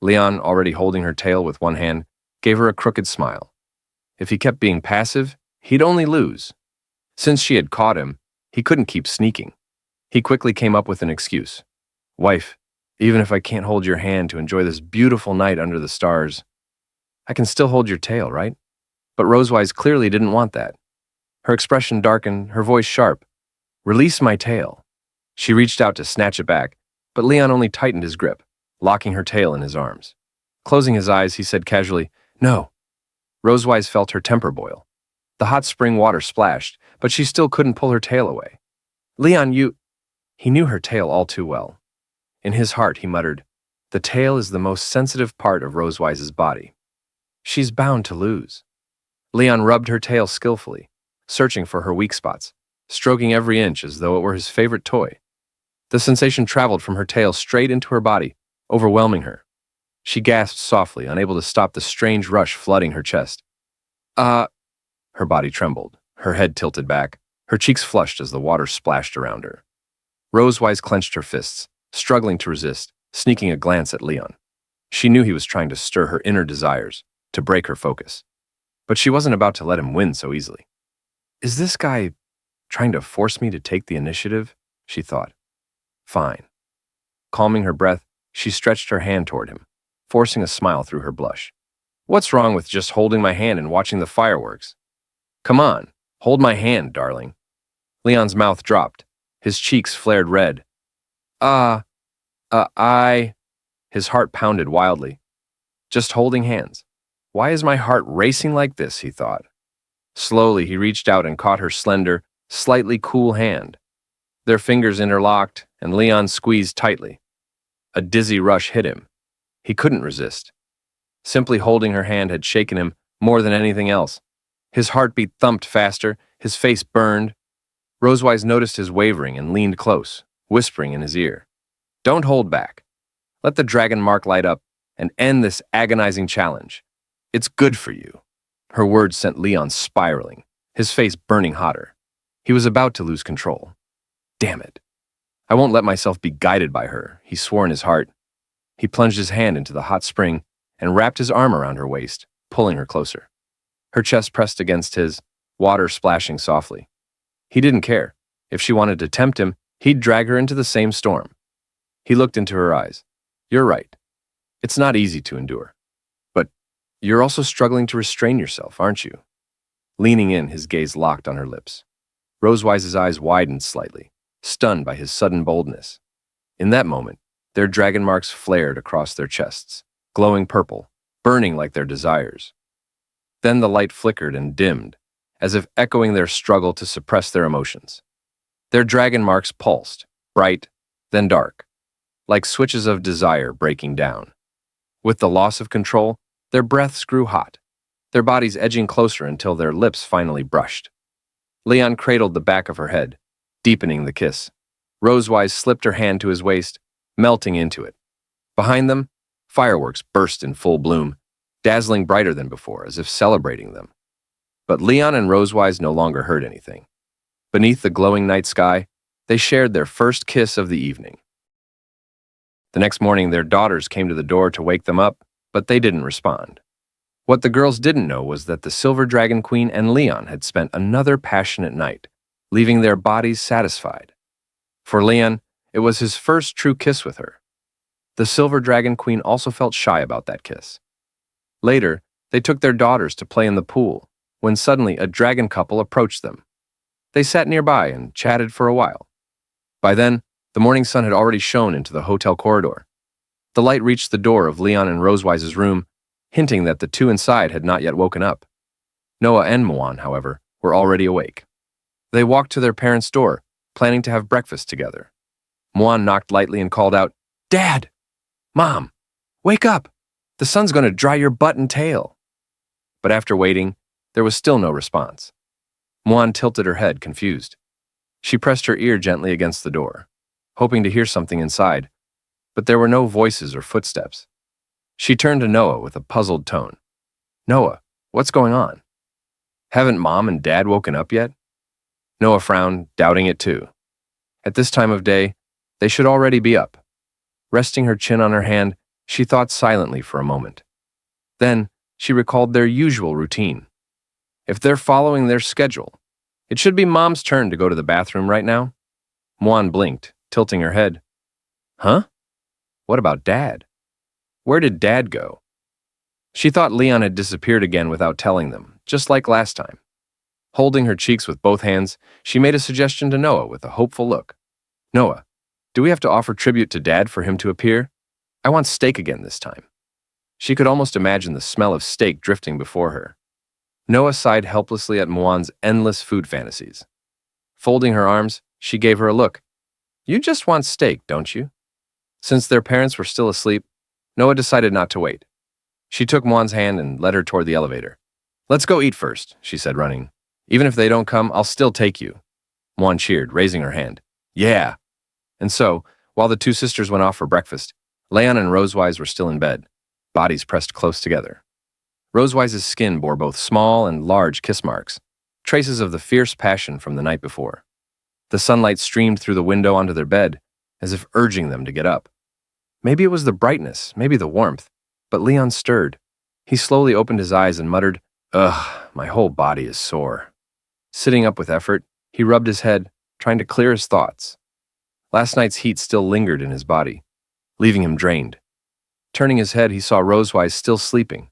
Leon, already holding her tail with one hand, gave her a crooked smile. If he kept being passive, he'd only lose. Since she had caught him, he couldn't keep sneaking. He quickly came up with an excuse. "Wife, even if I can't hold your hand to enjoy this beautiful night under the stars, I can still hold your tail, right?" But Rosewise clearly didn't want that. Her expression darkened, her voice sharp. "Release my tail." She reached out to snatch it back, but Leon only tightened his grip, locking her tail in his arms. Closing his eyes, he said casually, "No." Rosewise felt her temper boil. The hot spring water splashed, but she still couldn't pull her tail away. "Leon, you—" He knew her tail all too well. In his heart, he muttered, "The tail is the most sensitive part of Rosewise's body. She's bound to lose." Leon rubbed her tail skillfully, searching for her weak spots, stroking every inch as though it were his favorite toy. The sensation traveled from her tail straight into her body, overwhelming her. She gasped softly, unable to stop the strange rush flooding her chest. Her body trembled, her head tilted back, her cheeks flushed as the water splashed around her. Rosewise clenched her fists, struggling to resist, sneaking a glance at Leon. She knew he was trying to stir her inner desires, to break her focus. But she wasn't about to let him win so easily. "Is this guy trying to force me to take the initiative?" she thought. "Fine." Calming her breath, she stretched her hand toward him, forcing a smile through her blush. "What's wrong with just holding my hand and watching the fireworks? Come on, hold my hand, darling." Leon's mouth dropped. His cheeks flared red. I... His heart pounded wildly. Just holding hands. Why is my heart racing like this, he thought. Slowly, he reached out and caught her slender, slightly cool hand. Their fingers interlocked, and Leon squeezed tightly. A dizzy rush hit him. He couldn't resist. Simply holding her hand had shaken him more than anything else. His heartbeat thumped faster, his face burned. Rosewise noticed his wavering and leaned close, whispering in his ear. "Don't hold back. Let the dragon mark light up and end this agonizing challenge. It's good for you." Her words sent Leon spiraling, his face burning hotter. He was about to lose control. Damn it. I won't let myself be guided by her, he swore in his heart. He plunged his hand into the hot spring and wrapped his arm around her waist, pulling her closer. Her chest pressed against his, water splashing softly. He didn't care. If she wanted to tempt him, he'd drag her into the same storm. He looked into her eyes. "You're right. It's not easy to endure. But you're also struggling to restrain yourself, aren't you?" Leaning in, his gaze locked on her lips. Rosewise's eyes widened slightly, stunned by his sudden boldness. In that moment, their dragon marks flared across their chests, glowing purple, burning like their desires. Then the light flickered and dimmed, as if echoing their struggle to suppress their emotions. Their dragon marks pulsed, bright, then dark, like switches of desire breaking down. With the loss of control, their breaths grew hot, their bodies edging closer until their lips finally brushed. Leon cradled the back of her head, deepening the kiss. Rosewise slipped her hand to his waist, melting into it. Behind them, fireworks burst in full bloom, dazzling brighter than before, as if celebrating them. But Leon and Rosewise no longer heard anything. Beneath the glowing night sky, they shared their first kiss of the evening. The next morning, their daughters came to the door to wake them up, but they didn't respond. What the girls didn't know was that the Silver Dragon Queen and Leon had spent another passionate night, leaving their bodies satisfied. For Leon, it was his first true kiss with her. The Silver Dragon Queen also felt shy about that kiss. Later, they took their daughters to play in the pool, when suddenly a dragon couple approached them. They sat nearby and chatted for a while. By then, the morning sun had already shone into the hotel corridor. The light reached the door of Leon and Rosewise's room, hinting that the two inside had not yet woken up. Noah and Muan, however, were already awake. They walked to their parents' door, planning to have breakfast together. Muan knocked lightly and called out, "Dad! Mom! Wake up! The sun's going to dry your butt and tail." But after waiting, there was still no response. Muan tilted her head, confused. She pressed her ear gently against the door, hoping to hear something inside, but there were no voices or footsteps. She turned to Noah with a puzzled tone. "Noah, what's going on? Haven't Mom and Dad woken up yet?" Noah frowned, doubting it too. At this time of day, they should already be up. Resting her chin on her hand, she thought silently for a moment. Then, she recalled their usual routine. If they're following their schedule, it should be Mom's turn to go to the bathroom right now. Muan blinked, tilting her head. Huh? What about Dad? Where did Dad go? She thought Leon had disappeared again without telling them, just like last time. Holding her cheeks with both hands, she made a suggestion to Noah with a hopeful look. "Noah, do we have to offer tribute to Dad for him to appear? I want steak again this time." She could almost imagine the smell of steak drifting before her. Noah sighed helplessly at Muan's endless food fantasies. Folding her arms, she gave her a look. "You just want steak, don't you?" Since their parents were still asleep, Noah decided not to wait. She took Muan's hand and led her toward the elevator. "Let's go eat first," she said, running. "Even if they don't come, I'll still take you." Muan cheered, raising her hand. "Yeah." And so, while the two sisters went off for breakfast, Leon and Rosewise were still in bed, bodies pressed close together. Rosewise's skin bore both small and large kiss marks, traces of the fierce passion from the night before. The sunlight streamed through the window onto their bed, as if urging them to get up. Maybe it was the brightness, maybe the warmth, but Leon stirred. He slowly opened his eyes and muttered, "Ugh, my whole body is sore." Sitting up with effort, he rubbed his head, trying to clear his thoughts. Last night's heat still lingered in his body, leaving him drained. Turning his head, he saw Rosewise still sleeping.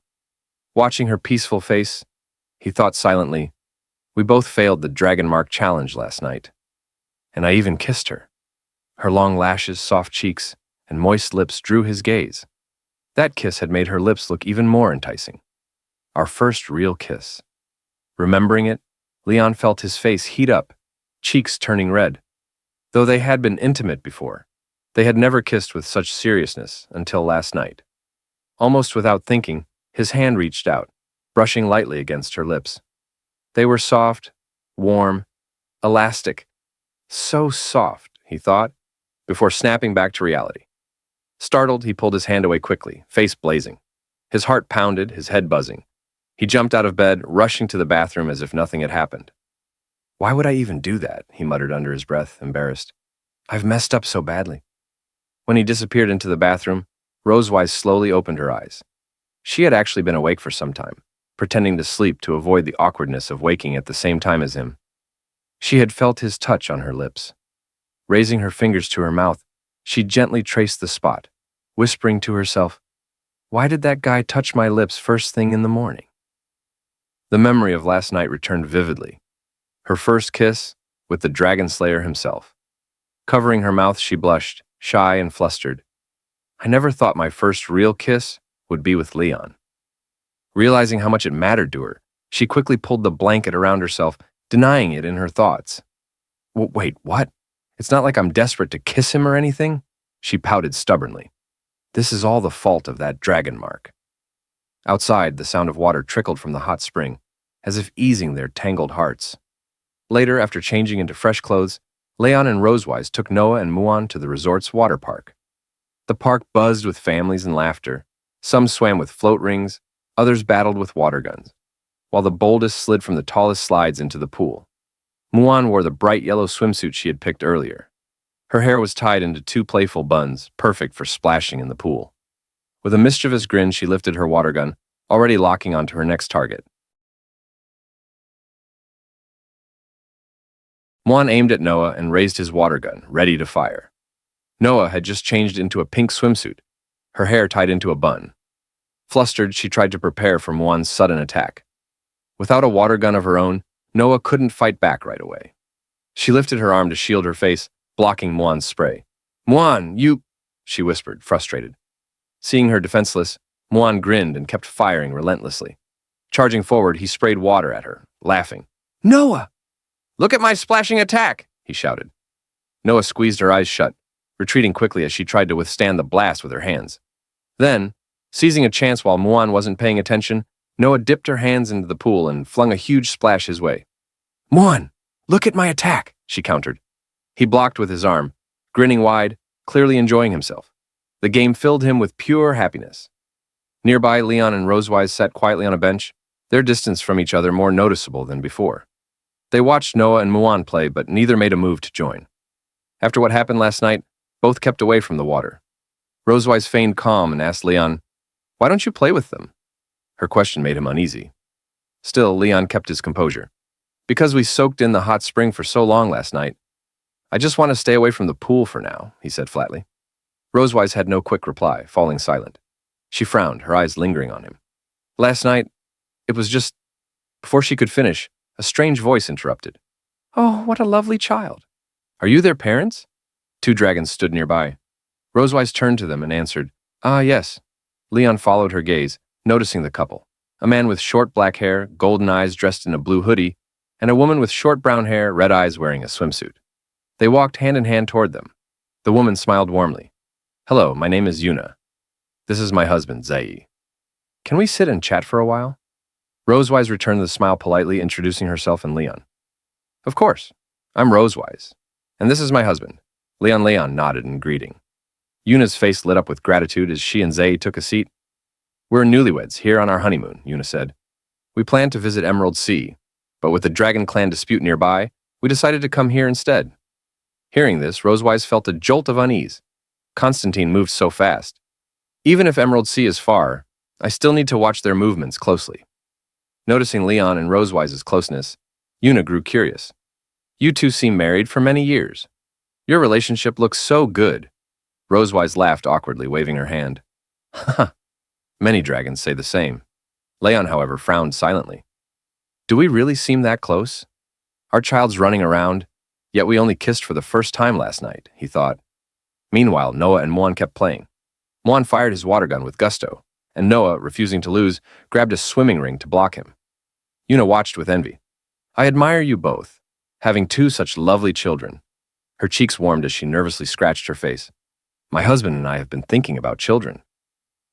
Watching her peaceful face, he thought silently, "We both failed the Dragon Mark challenge last night. And I even kissed her." Her long lashes, soft cheeks, and moist lips drew his gaze. That kiss had made her lips look even more enticing. Our first real kiss. Remembering it, Leon felt his face heat up, cheeks turning red. Though they had been intimate before, they had never kissed with such seriousness until last night. Almost without thinking, his hand reached out, brushing lightly against her lips. They were soft, warm, elastic. So soft, he thought, before snapping back to reality. Startled, he pulled his hand away quickly, face blazing. His heart pounded, his head buzzing. He jumped out of bed, rushing to the bathroom as if nothing had happened. "Why would I even do that?" he muttered under his breath, embarrassed. "I've messed up so badly." When he disappeared into the bathroom, Rosewise slowly opened her eyes. She had actually been awake for some time, pretending to sleep to avoid the awkwardness of waking at the same time as him. She had felt his touch on her lips. Raising her fingers to her mouth, she gently traced the spot, whispering to herself, "Why did that guy touch my lips first thing in the morning?" The memory of last night returned vividly. Her first kiss with the Dragon Slayer himself. Covering her mouth, she blushed, shy and flustered. I never thought my first real kiss would be with Leon. Realizing how much it mattered to her, she quickly pulled the blanket around herself, denying it in her thoughts. Wait, what? It's not like I'm desperate to kiss him or anything? She pouted stubbornly. This is all the fault of that dragon mark. Outside, the sound of water trickled from the hot spring, as if easing their tangled hearts. Later, after changing into fresh clothes, Leon and Rosewise took Noah and Muan to the resort's water park. The park buzzed with families and laughter. Some swam with float rings, others battled with water guns, while the boldest slid from the tallest slides into the pool. Muan wore the bright yellow swimsuit she had picked earlier. Her hair was tied into two playful buns, perfect for splashing in the pool. With a mischievous grin, she lifted her water gun, already locking onto her next target. Muan aimed at Noah and raised his water gun, ready to fire. Noah had just changed into a pink swimsuit, her hair tied into a bun. Flustered, she tried to prepare for Muan's sudden attack. Without a water gun of her own, Noah couldn't fight back right away. She lifted her arm to shield her face, blocking Muan's spray. Muan, you... she whispered, frustrated. Seeing her defenseless, Muan grinned and kept firing relentlessly. Charging forward, he sprayed water at her, laughing. Noah! Look at my splashing attack, he shouted. Noah squeezed her eyes shut, retreating quickly as she tried to withstand the blast with her hands. Then, seizing a chance while Muan wasn't paying attention, Noah dipped her hands into the pool and flung a huge splash his way. Muan, look at my attack, she countered. He blocked with his arm, grinning wide, clearly enjoying himself. The game filled him with pure happiness. Nearby, Leon and Rosewise sat quietly on a bench, their distance from each other more noticeable than before. They watched Noah and Muan play, but neither made a move to join. After what happened last night, both kept away from the water. Rosewise feigned calm and asked Leon, "Why don't you play with them?" Her question made him uneasy. Still, Leon kept his composure. "Because we soaked in the hot spring for so long last night. I just want to stay away from the pool for now," he said flatly. Rosewise had no quick reply, falling silent. She frowned, her eyes lingering on him. "Last night, it was just..." Before she could finish, a strange voice interrupted. "Oh, what a lovely child. Are you their parents?" Two dragons stood nearby. Rosewise turned to them and answered, "Ah, yes." Leon followed her gaze, noticing the couple. A man with short black hair, golden eyes dressed in a blue hoodie, and a woman with short brown hair, red eyes wearing a swimsuit. They walked hand in hand toward them. The woman smiled warmly. "Hello, my name is Yuna. This is my husband, Zai. Can we sit and chat for a while?" Rosewise returned the smile politely, introducing herself and Leon. "Of course. I'm Rosewise. And this is my husband." Leon nodded in greeting. Yuna's face lit up with gratitude as she and Zai took a seat. "We're newlyweds here on our honeymoon," Yuna said. "We planned to visit Emerald Sea, but with the Dragon Clan dispute nearby, we decided to come here instead." Hearing this, Rosewise felt a jolt of unease. Constantine moved so fast. Even if Emerald Sea is far, I still need to watch their movements closely. Noticing Leon and Rosewise's closeness, Yuna grew curious. "You two seem married for many years. Your relationship looks so good." Rosewise laughed awkwardly, waving her hand. "Haha, many dragons say the same." Leon, however, frowned silently. "Do we really seem that close? Our child's running around, yet we only kissed for the first time last night," he thought. Meanwhile, Noah and Muan kept playing. Muan fired his water gun with gusto, and Noah, refusing to lose, grabbed a swimming ring to block him. Yuna watched with envy. "I admire you both, having two such lovely children." Her cheeks warmed as she nervously scratched her face. "My husband and I have been thinking about children.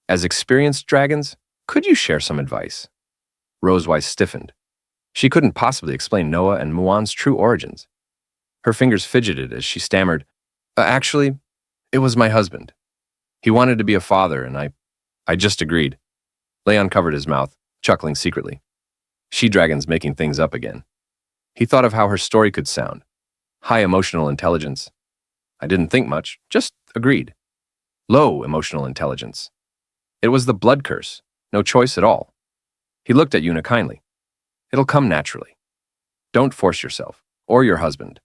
As experienced dragons, could you share some advice?" Rosewise stiffened. She couldn't possibly explain Noah and Muan's true origins. Her fingers fidgeted as she stammered, "Actually, it was my husband. He wanted to be a father, and I just agreed." Leon covered his mouth, chuckling secretly. She-dragons making things up again. He thought of how her story could sound. High emotional intelligence. I didn't think much, just agreed. Low emotional intelligence. It was the blood curse, no choice at all. He looked at Yuna kindly. "It'll come naturally. Don't force yourself, or your husband.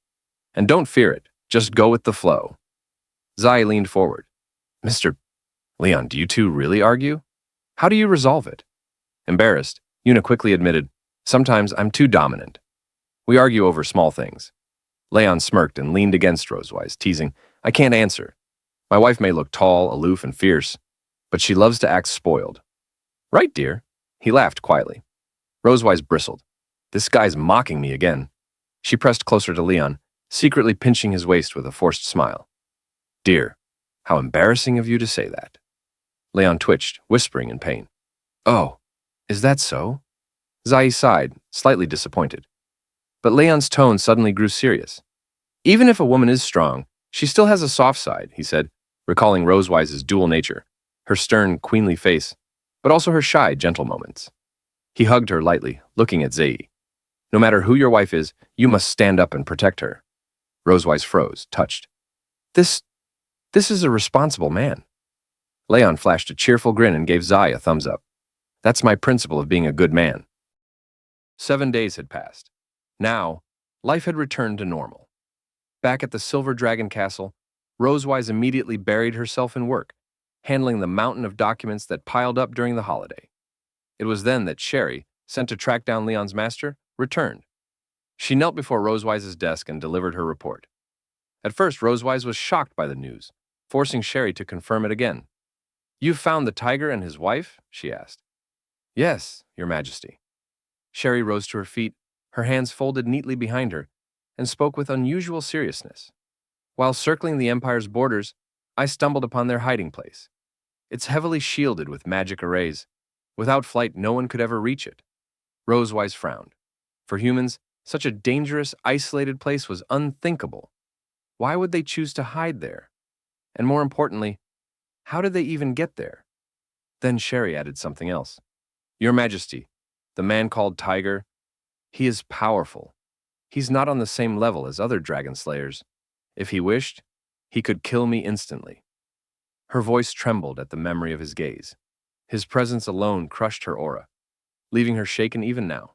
And don't fear it, just go with the flow." Zai leaned forward. "Mr. Leon, do you two really argue? How do you resolve it?" Embarrassed, Yuna quickly admitted, "Sometimes I'm too dominant. We argue over small things. Leon smirked and leaned against Rosewise, teasing, I can't answer. My wife may look tall, aloof, and fierce, but she loves to act spoiled. Right, dear? He laughed quietly. Rosewise bristled. This guy's mocking me again. She pressed closer to Leon, secretly pinching his waist with a forced smile. Dear, how embarrassing of you to say that. Leon twitched, whispering in pain. Oh, is that so? Zai sighed, slightly disappointed. But Leon's tone suddenly grew serious. Even if a woman is strong, she still has a soft side, he said, recalling Rosewise's dual nature, her stern, queenly face, but also her shy, gentle moments. He hugged her lightly, looking at Zai. No matter who your wife is, you must stand up and protect her. Rosewise froze, touched. This is a responsible man. Leon flashed a cheerful grin and gave Zai a thumbs up. That's my principle of being a good man. 7 days had passed. Now, life had returned to normal. Back at the Silver Dragon Castle, Rosewise immediately buried herself in work, handling the mountain of documents that piled up during the holiday. It was then that Sherry, sent to track down Leon's master, returned. She knelt before Rosewise's desk and delivered her report. At first, Rosewise was shocked by the news, forcing Sherry to confirm it again. You've found the tiger and his wife? She asked. Yes, Your Majesty. Sherry rose to her feet, her hands folded neatly behind her, and spoke with unusual seriousness. While circling the Empire's borders, I stumbled upon their hiding place. It's heavily shielded with magic arrays. Without flight, no one could ever reach it. Rosewise frowned. For humans, such a dangerous, isolated place was unthinkable. Why would they choose to hide there? And more importantly, how did they even get there? Then Sherry added something else. Your Majesty, the man called Tiger, he is powerful. He's not on the same level as other dragon slayers. If he wished, he could kill me instantly. Her voice trembled at the memory of his gaze. His presence alone crushed her aura, leaving her shaken even now.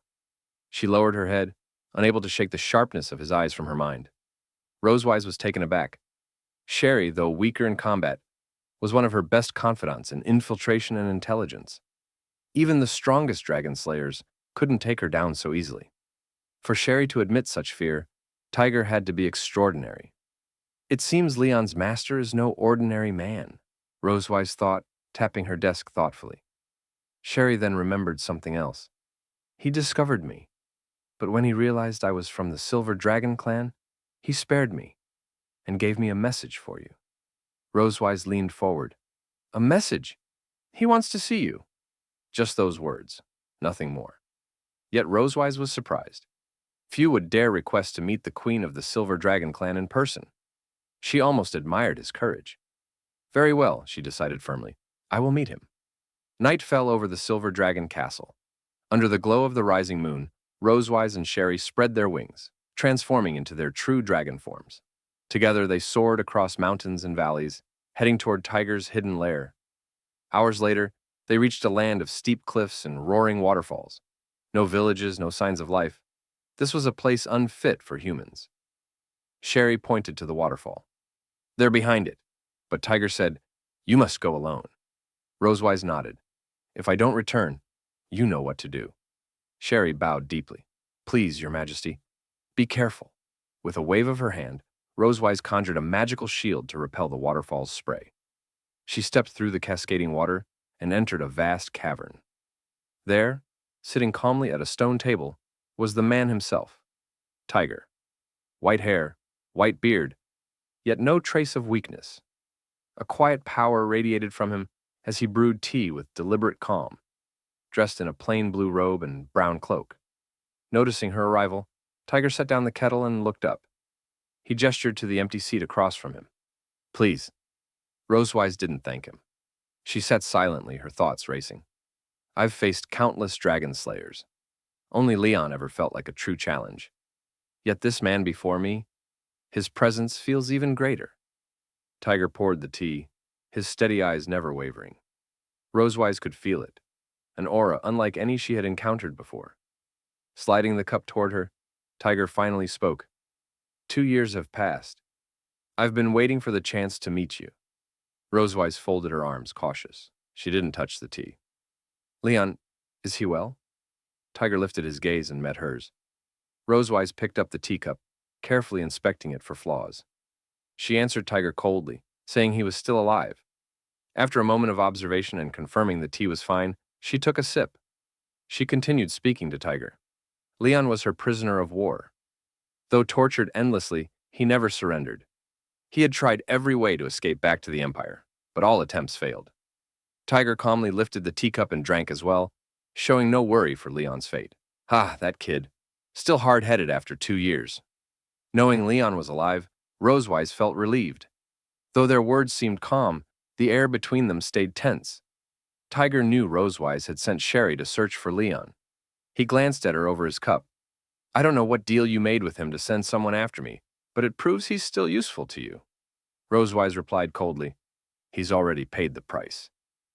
She lowered her head, unable to shake the sharpness of his eyes from her mind. Rosewise was taken aback. Sherry, though weaker in combat, was one of her best confidants in infiltration and intelligence. Even the strongest dragon slayers couldn't take her down so easily. For Sherry to admit such fear, Tiger had to be extraordinary. It seems Leon's master is no ordinary man, Rosewise thought, tapping her desk thoughtfully. Sherry then remembered something else. He discovered me, but when he realized I was from the Silver Dragon clan, he spared me and gave me a message for you. Rosewise leaned forward. A message? He wants to see you. Just those words, nothing more. Yet Rosewise was surprised. Few would dare request to meet the queen of the Silver Dragon clan in person. She almost admired his courage. Very well, she decided firmly. I will meet him. Night fell over the Silver Dragon castle. Under the glow of the rising moon, Rosewise and Sherry spread their wings, transforming into their true dragon forms. Together they soared across mountains and valleys, heading toward Tiger's hidden lair. Hours later, they reached a land of steep cliffs and roaring waterfalls. No villages, no signs of life. This was a place unfit for humans. Sherry pointed to the waterfall. They're behind it, but Tiger said, You must go alone. Rosewise nodded. If I don't return, you know what to do. Sherry bowed deeply. Please, Your Majesty, be careful. With a wave of her hand, Rosewise conjured a magical shield to repel the waterfall's spray. She stepped through the cascading water and entered a vast cavern. There, sitting calmly at a stone table, was the man himself, Tiger. White hair, white beard, yet no trace of weakness. A quiet power radiated from him as he brewed tea with deliberate calm, dressed in a plain blue robe and brown cloak. Noticing her arrival, Tiger set down the kettle and looked up. He gestured to the empty seat across from him. Please. Rosewise didn't thank him. She sat silently, her thoughts racing. I've faced countless dragon slayers. Only Leon ever felt like a true challenge. Yet this man before me, his presence feels even greater. Tiger poured the tea, his steady eyes never wavering. Rosewise could feel it, an aura unlike any she had encountered before. Sliding the cup toward her, Tiger finally spoke. 2 years have passed. I've been waiting for the chance to meet you. Rosewise folded her arms, cautious. She didn't touch the tea. Leon, is he well? Tiger lifted his gaze and met hers. Rosewise picked up the teacup, carefully inspecting it for flaws. She answered Tiger coldly, saying he was still alive. After a moment of observation and confirming the tea was fine, she took a sip. She continued speaking to Tiger. Leon was her prisoner of war. Though tortured endlessly, he never surrendered. He had tried every way to escape back to the Empire, but all attempts failed. Tiger calmly lifted the teacup and drank as well, showing no worry for Leon's fate. Ah, that kid. Still hard-headed after 2 years. Knowing Leon was alive, Rosewise felt relieved. Though their words seemed calm, the air between them stayed tense. Tiger knew Rosewise had sent Sherry to search for Leon. He glanced at her over his cup. I don't know what deal you made with him to send someone after me, but it proves he's still useful to you. Rosewise replied coldly, He's already paid the price.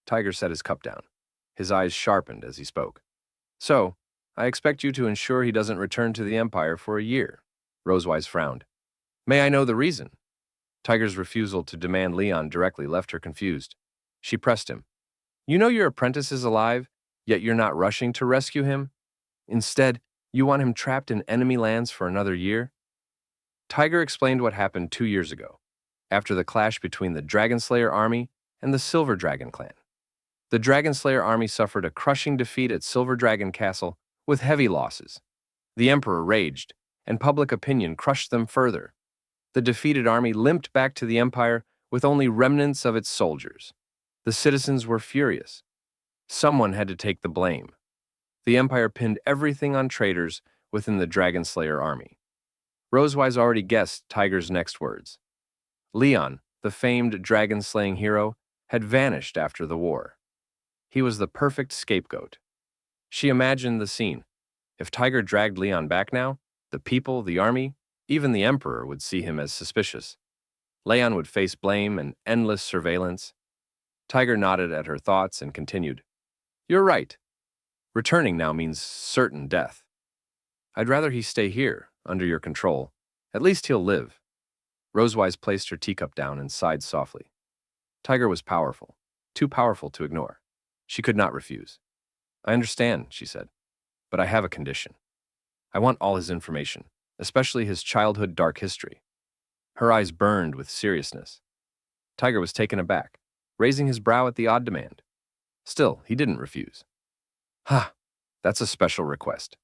Tiger set his cup down. His eyes sharpened as he spoke. So, I expect you to ensure he doesn't return to the Empire for a year. Rosewise frowned. May I know the reason? Tiger's refusal to demand Leon directly left her confused. She pressed him. You know your apprentice is alive, yet you're not rushing to rescue him? Instead, you want him trapped in enemy lands for another year? Tiger explained what happened 2 years ago, after the clash between the Dragonslayer army and the Silver Dragon clan. The Dragonslayer army suffered a crushing defeat at Silver Dragon Castle with heavy losses. The Emperor raged, and public opinion crushed them further. The defeated army limped back to the Empire with only remnants of its soldiers. The citizens were furious. Someone had to take the blame. The Empire pinned everything on traitors within the Dragonslayer army. Rosewise already guessed Tiger's next words. Leon, the famed dragon-slaying hero, had vanished after the war. He was the perfect scapegoat. She imagined the scene. If Tiger dragged Leon back now, the people, the army, even the Emperor would see him as suspicious. Leon would face blame and endless surveillance. Tiger nodded at her thoughts and continued. You're right. Returning now means certain death. I'd rather he stay here, under your control. At least he'll live. Rosewise placed her teacup down and sighed softly. Tiger was powerful, too powerful to ignore. She could not refuse. I understand, she said, but I have a condition. I want all his information, especially his childhood dark history. Her eyes burned with seriousness. Tiger was taken aback, raising his brow at the odd demand. Still, he didn't refuse. Ha, that's a special request.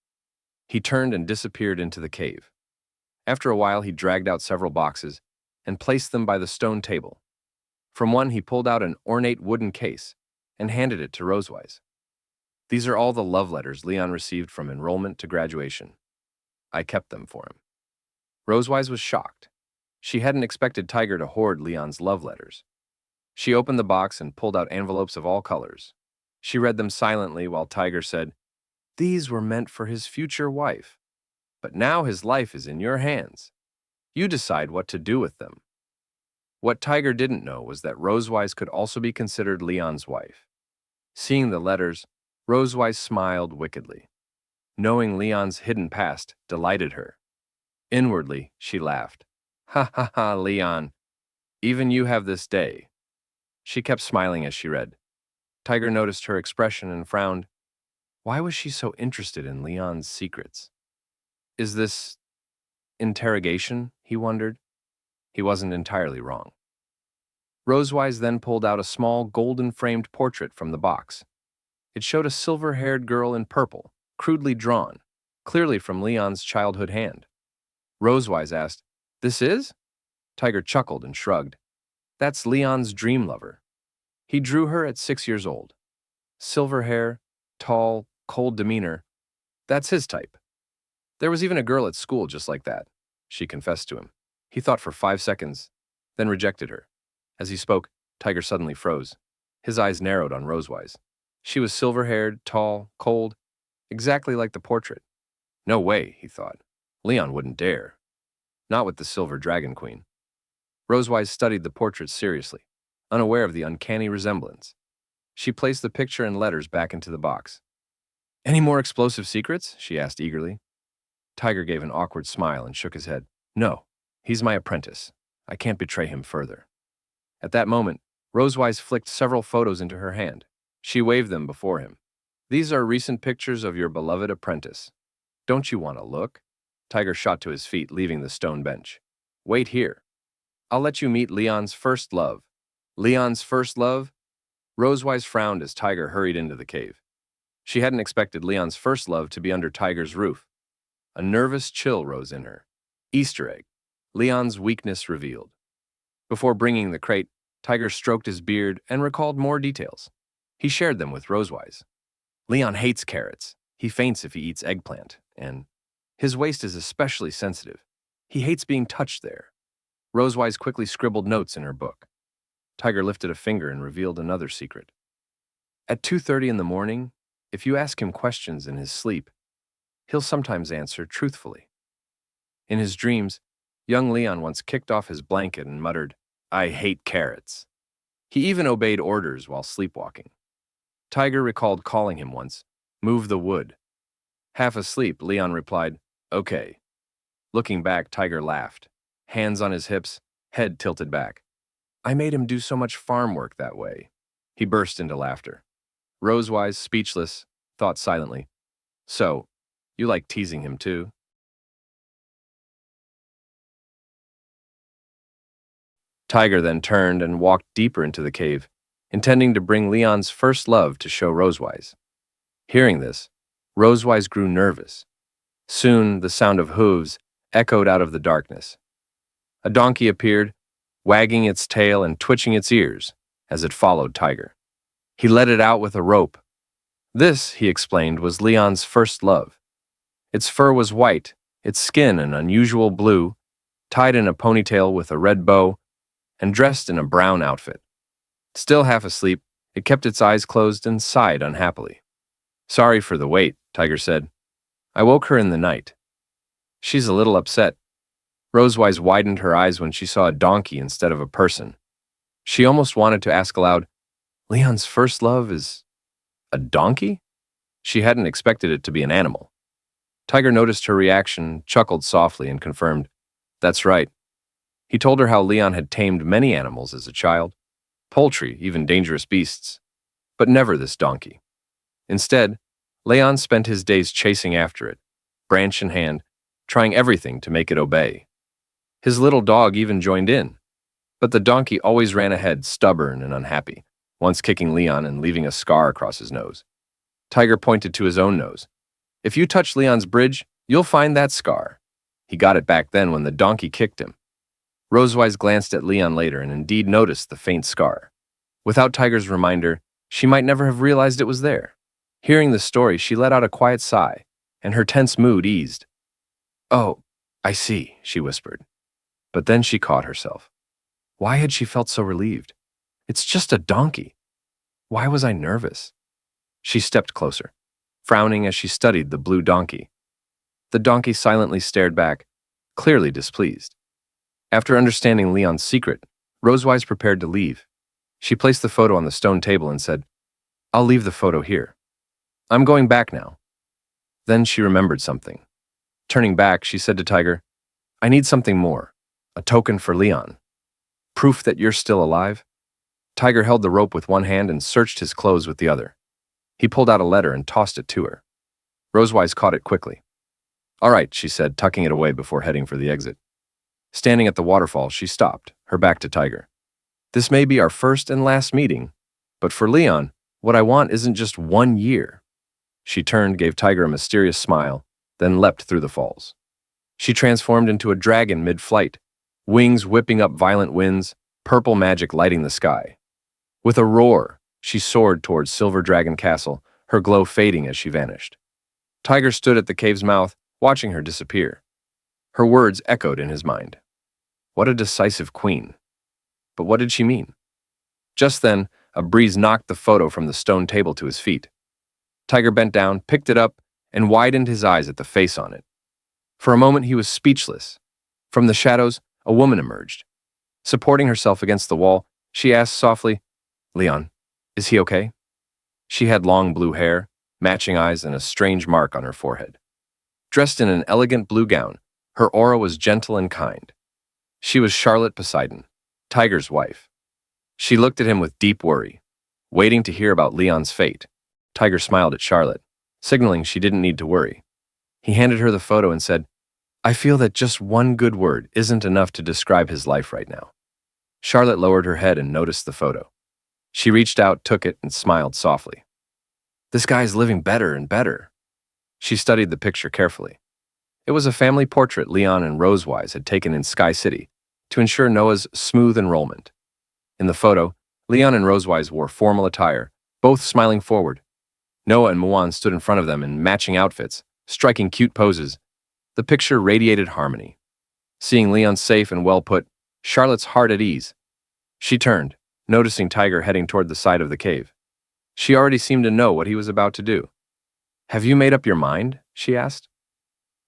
He turned and disappeared into the cave. After a while, he dragged out several boxes and placed them by the stone table. From one, he pulled out an ornate wooden case and handed it to Rosewise. These are all the love letters Leon received from enrollment to graduation. I kept them for him. Rosewise was shocked. She hadn't expected Tiger to hoard Leon's love letters. She opened the box and pulled out envelopes of all colors. She read them silently while Tiger said, These were meant for his future wife. But now his life is in your hands. You decide what to do with them. What Tiger didn't know was that Rosewise could also be considered Leon's wife. Seeing the letters, Rosewise smiled wickedly. Knowing Leon's hidden past delighted her. Inwardly, she laughed. Ha ha ha, Leon. Even you have this day. She kept smiling as she read. Tiger noticed her expression and frowned. Why was she so interested in Leon's secrets? Is this interrogation? He wondered. He wasn't entirely wrong. Rosewise then pulled out a small golden-framed portrait from the box. It showed a silver-haired girl in purple, crudely drawn, clearly from Leon's childhood hand. Rosewise asked, This is? Tiger chuckled and shrugged. That's Leon's dream lover. He drew her at 6 years old. Silver hair, tall, cold demeanor. That's his type. There was even a girl at school just like that, she confessed to him. He thought for 5 seconds, then rejected her. As he spoke, Tiger suddenly froze. His eyes narrowed on Rosewise. She was silver-haired, tall, cold, exactly like the portrait. No way, he thought. Leon wouldn't dare. Not with the Silver Dragon Queen. Rosewise studied the portrait seriously, unaware of the uncanny resemblance. She placed the picture and letters back into the box. Any more explosive secrets? She asked eagerly. Tiger gave an awkward smile and shook his head. No, he's my apprentice. I can't betray him further. At that moment, Rosewise flicked several photos into her hand. She waved them before him. These are recent pictures of your beloved apprentice. Don't you want to look? Tiger shot to his feet, leaving the stone bench. Wait here. I'll let you meet Leon's first love. Leon's first love? Rosewise frowned as Tiger hurried into the cave. She hadn't expected Leon's first love to be under Tiger's roof. A nervous chill rose in her. Easter egg. Leon's weakness revealed. Before bringing the crate, Tiger stroked his beard and recalled more details. He shared them with Rosewise. Leon hates carrots. He faints if he eats eggplant, and his waist is especially sensitive. He hates being touched there. Rosewise quickly scribbled notes in her book. Tiger lifted a finger and revealed another secret. At 2:30 in the morning, if you ask him questions in his sleep, he'll sometimes answer truthfully. In his dreams, young Leon once kicked off his blanket and muttered, "I hate carrots." He even obeyed orders while sleepwalking. Tiger recalled calling him once, "Move the wood." Half asleep, Leon replied, "Okay." Looking back, Tiger laughed, hands on his hips, head tilted back. "I made him do so much farm work that way." He burst into laughter. Rosewise, speechless, thought silently, "So, you like teasing him too?" Tiger then turned and walked deeper into the cave, intending to bring Leon's first love to show Rosewise. Hearing this, Rosewise grew nervous. Soon, the sound of hooves echoed out of the darkness. A donkey appeared, wagging its tail and twitching its ears as it followed Tiger. He led it out with a rope. This, he explained, was Leon's first love. Its fur was white, its skin an unusual blue, tied in a ponytail with a red bow, and dressed in a brown outfit. Still half asleep, it kept its eyes closed and sighed unhappily. "Sorry for the wait," Tiger said. "I woke her in the night. She's a little upset." Rosewise widened her eyes when she saw a donkey instead of a person. She almost wanted to ask aloud, "Leon's first love is a donkey?" She hadn't expected it to be an animal. Tiger noticed her reaction, chuckled softly, and confirmed, "That's right." He told her how Leon had tamed many animals as a child, poultry, even dangerous beasts, but never this donkey. Instead, Leon spent his days chasing after it, branch in hand, trying everything to make it obey. His little dog even joined in, but the donkey always ran ahead, stubborn and unhappy, once kicking Leon and leaving a scar across his nose. Tiger pointed to his own nose. "If you touch Leon's bridge, you'll find that scar." He got it back then when the donkey kicked him. Rosewise glanced at Leon later and indeed noticed the faint scar. Without Tiger's reminder, she might never have realized it was there. Hearing the story, she let out a quiet sigh, and her tense mood eased. "Oh, I see," she whispered. But then she caught herself. Why had she felt so relieved? It's just a donkey. Why was I nervous? She stepped closer, frowning as she studied the blue donkey. The donkey silently stared back, clearly displeased. After understanding Leon's secret, Rosewise prepared to leave. She placed the photo on the stone table and said, "I'll leave the photo here. I'm going back now." Then she remembered something. Turning back, she said to Tiger, "I need something more, a token for Leon. Proof that you're still alive?" Tiger held the rope with one hand and searched his clothes with the other. He pulled out a letter and tossed it to her. Rosewise caught it quickly. "All right," she said, tucking it away before heading for the exit. Standing at the waterfall, she stopped, her back to Tiger. "This may be our first and last meeting, but for Leon, what I want isn't just 1 year." She turned, gave Tiger a mysterious smile, then leapt through the falls. She transformed into a dragon mid-flight, wings whipping up violent winds, purple magic lighting the sky. With a roar, she soared towards Silver Dragon Castle, her glow fading as she vanished. Tiger stood at the cave's mouth, watching her disappear. Her words echoed in his mind. What a decisive queen. But what did she mean? Just then, a breeze knocked the photo from the stone table to his feet. Tiger bent down, picked it up, and widened his eyes at the face on it. For a moment, he was speechless. From the shadows, a woman emerged. Supporting herself against the wall, she asked softly, "Leon, is he okay?" She had long blue hair, matching eyes, and a strange mark on her forehead. Dressed in an elegant blue gown, her aura was gentle and kind. She was Charlotte Poseidon, Tiger's wife. She looked at him with deep worry, waiting to hear about Leon's fate. Tiger smiled at Charlotte, signaling she didn't need to worry. He handed her the photo and said, I feel that just one good word isn't enough to describe his life right now. Charlotte lowered her head and noticed the photo. She reached out, took it, and smiled softly. This guy is living better and better. She studied the picture carefully. It was a family portrait Leon and Rosewise had taken in Sky City to ensure Noah's smooth enrollment. In the photo, Leon and Rosewise wore formal attire, both smiling forward. Noah and Muan stood in front of them in matching outfits, striking cute poses. The picture radiated harmony. Seeing Leon safe and well put, Charlotte's heart at ease. She turned, noticing Tiger heading toward the side of the cave. She already seemed to know what he was about to do. Have you made up your mind? She asked.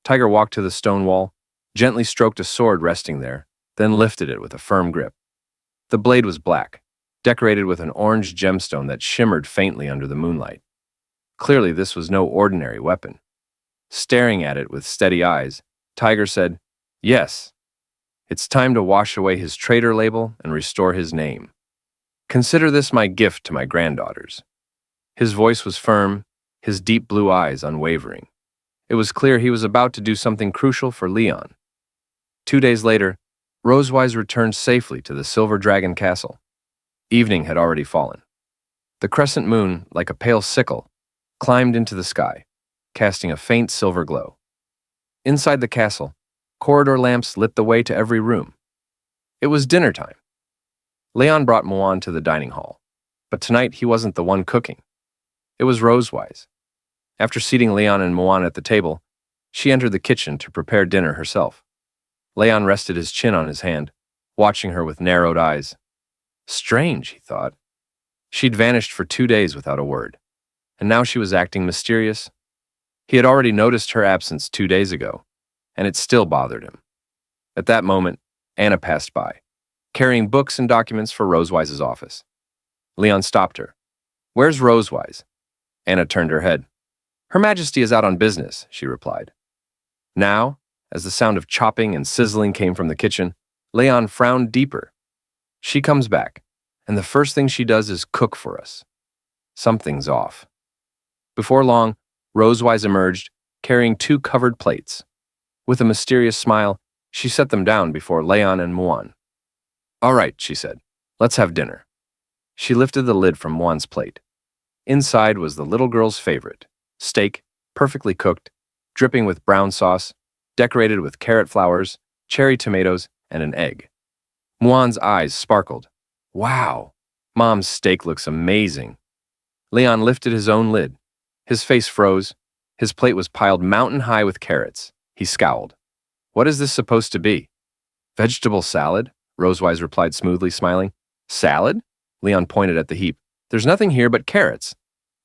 Tiger walked to the stone wall, gently stroked a sword resting there, then lifted it with a firm grip. The blade was black, decorated with an orange gemstone that shimmered faintly under the moonlight. Clearly, this was no ordinary weapon. Staring at it with steady eyes, Tiger said, "Yes, it's time to wash away his traitor label and restore his name. Consider this my gift to my granddaughters." His voice was firm, his deep blue eyes unwavering. It was clear he was about to do something crucial for Leon. 2 days later, Rosewise returned safely to the Silver Dragon Castle. Evening had already fallen. The crescent moon, like a pale sickle, climbed into the sky, casting a faint silver glow. Inside the castle, corridor lamps lit the way to every room. It was dinner time. Leon brought Muan to the dining hall, but tonight he wasn't the one cooking. It was Rosewise. After seating Leon and Muan at the table, she entered the kitchen to prepare dinner herself. Leon rested his chin on his hand, watching her with narrowed eyes. Strange, he thought. She'd vanished for 2 days without a word, and now she was acting mysterious. He had already noticed her absence 2 days ago, and it still bothered him. At that moment, Anna passed by, carrying books and documents for Rosewise's office. Leon stopped her. "Where's Rosewise?" Anna turned her head. "Her Majesty is out on business," she replied. Now, as the sound of chopping and sizzling came from the kitchen, Leon frowned deeper. She comes back, and the first thing she does is cook for us. Something's off. Before long, Rosewise emerged, carrying 2 covered plates. With a mysterious smile, she set them down before Leon and Muan. "All right," she said, "let's have dinner." She lifted the lid from Muan's plate. Inside was the little girl's favorite, steak, perfectly cooked, dripping with brown sauce, decorated with carrot flowers, cherry tomatoes, and an egg. Muan's eyes sparkled. "Wow, Mom's steak looks amazing." Leon lifted his own lid. His face froze. His plate was piled mountain high with carrots. He scowled. "What is this supposed to be?" "Vegetable salad," Rosewise replied smoothly, smiling. "Salad?" Leon pointed at the heap. "There's nothing here but carrots."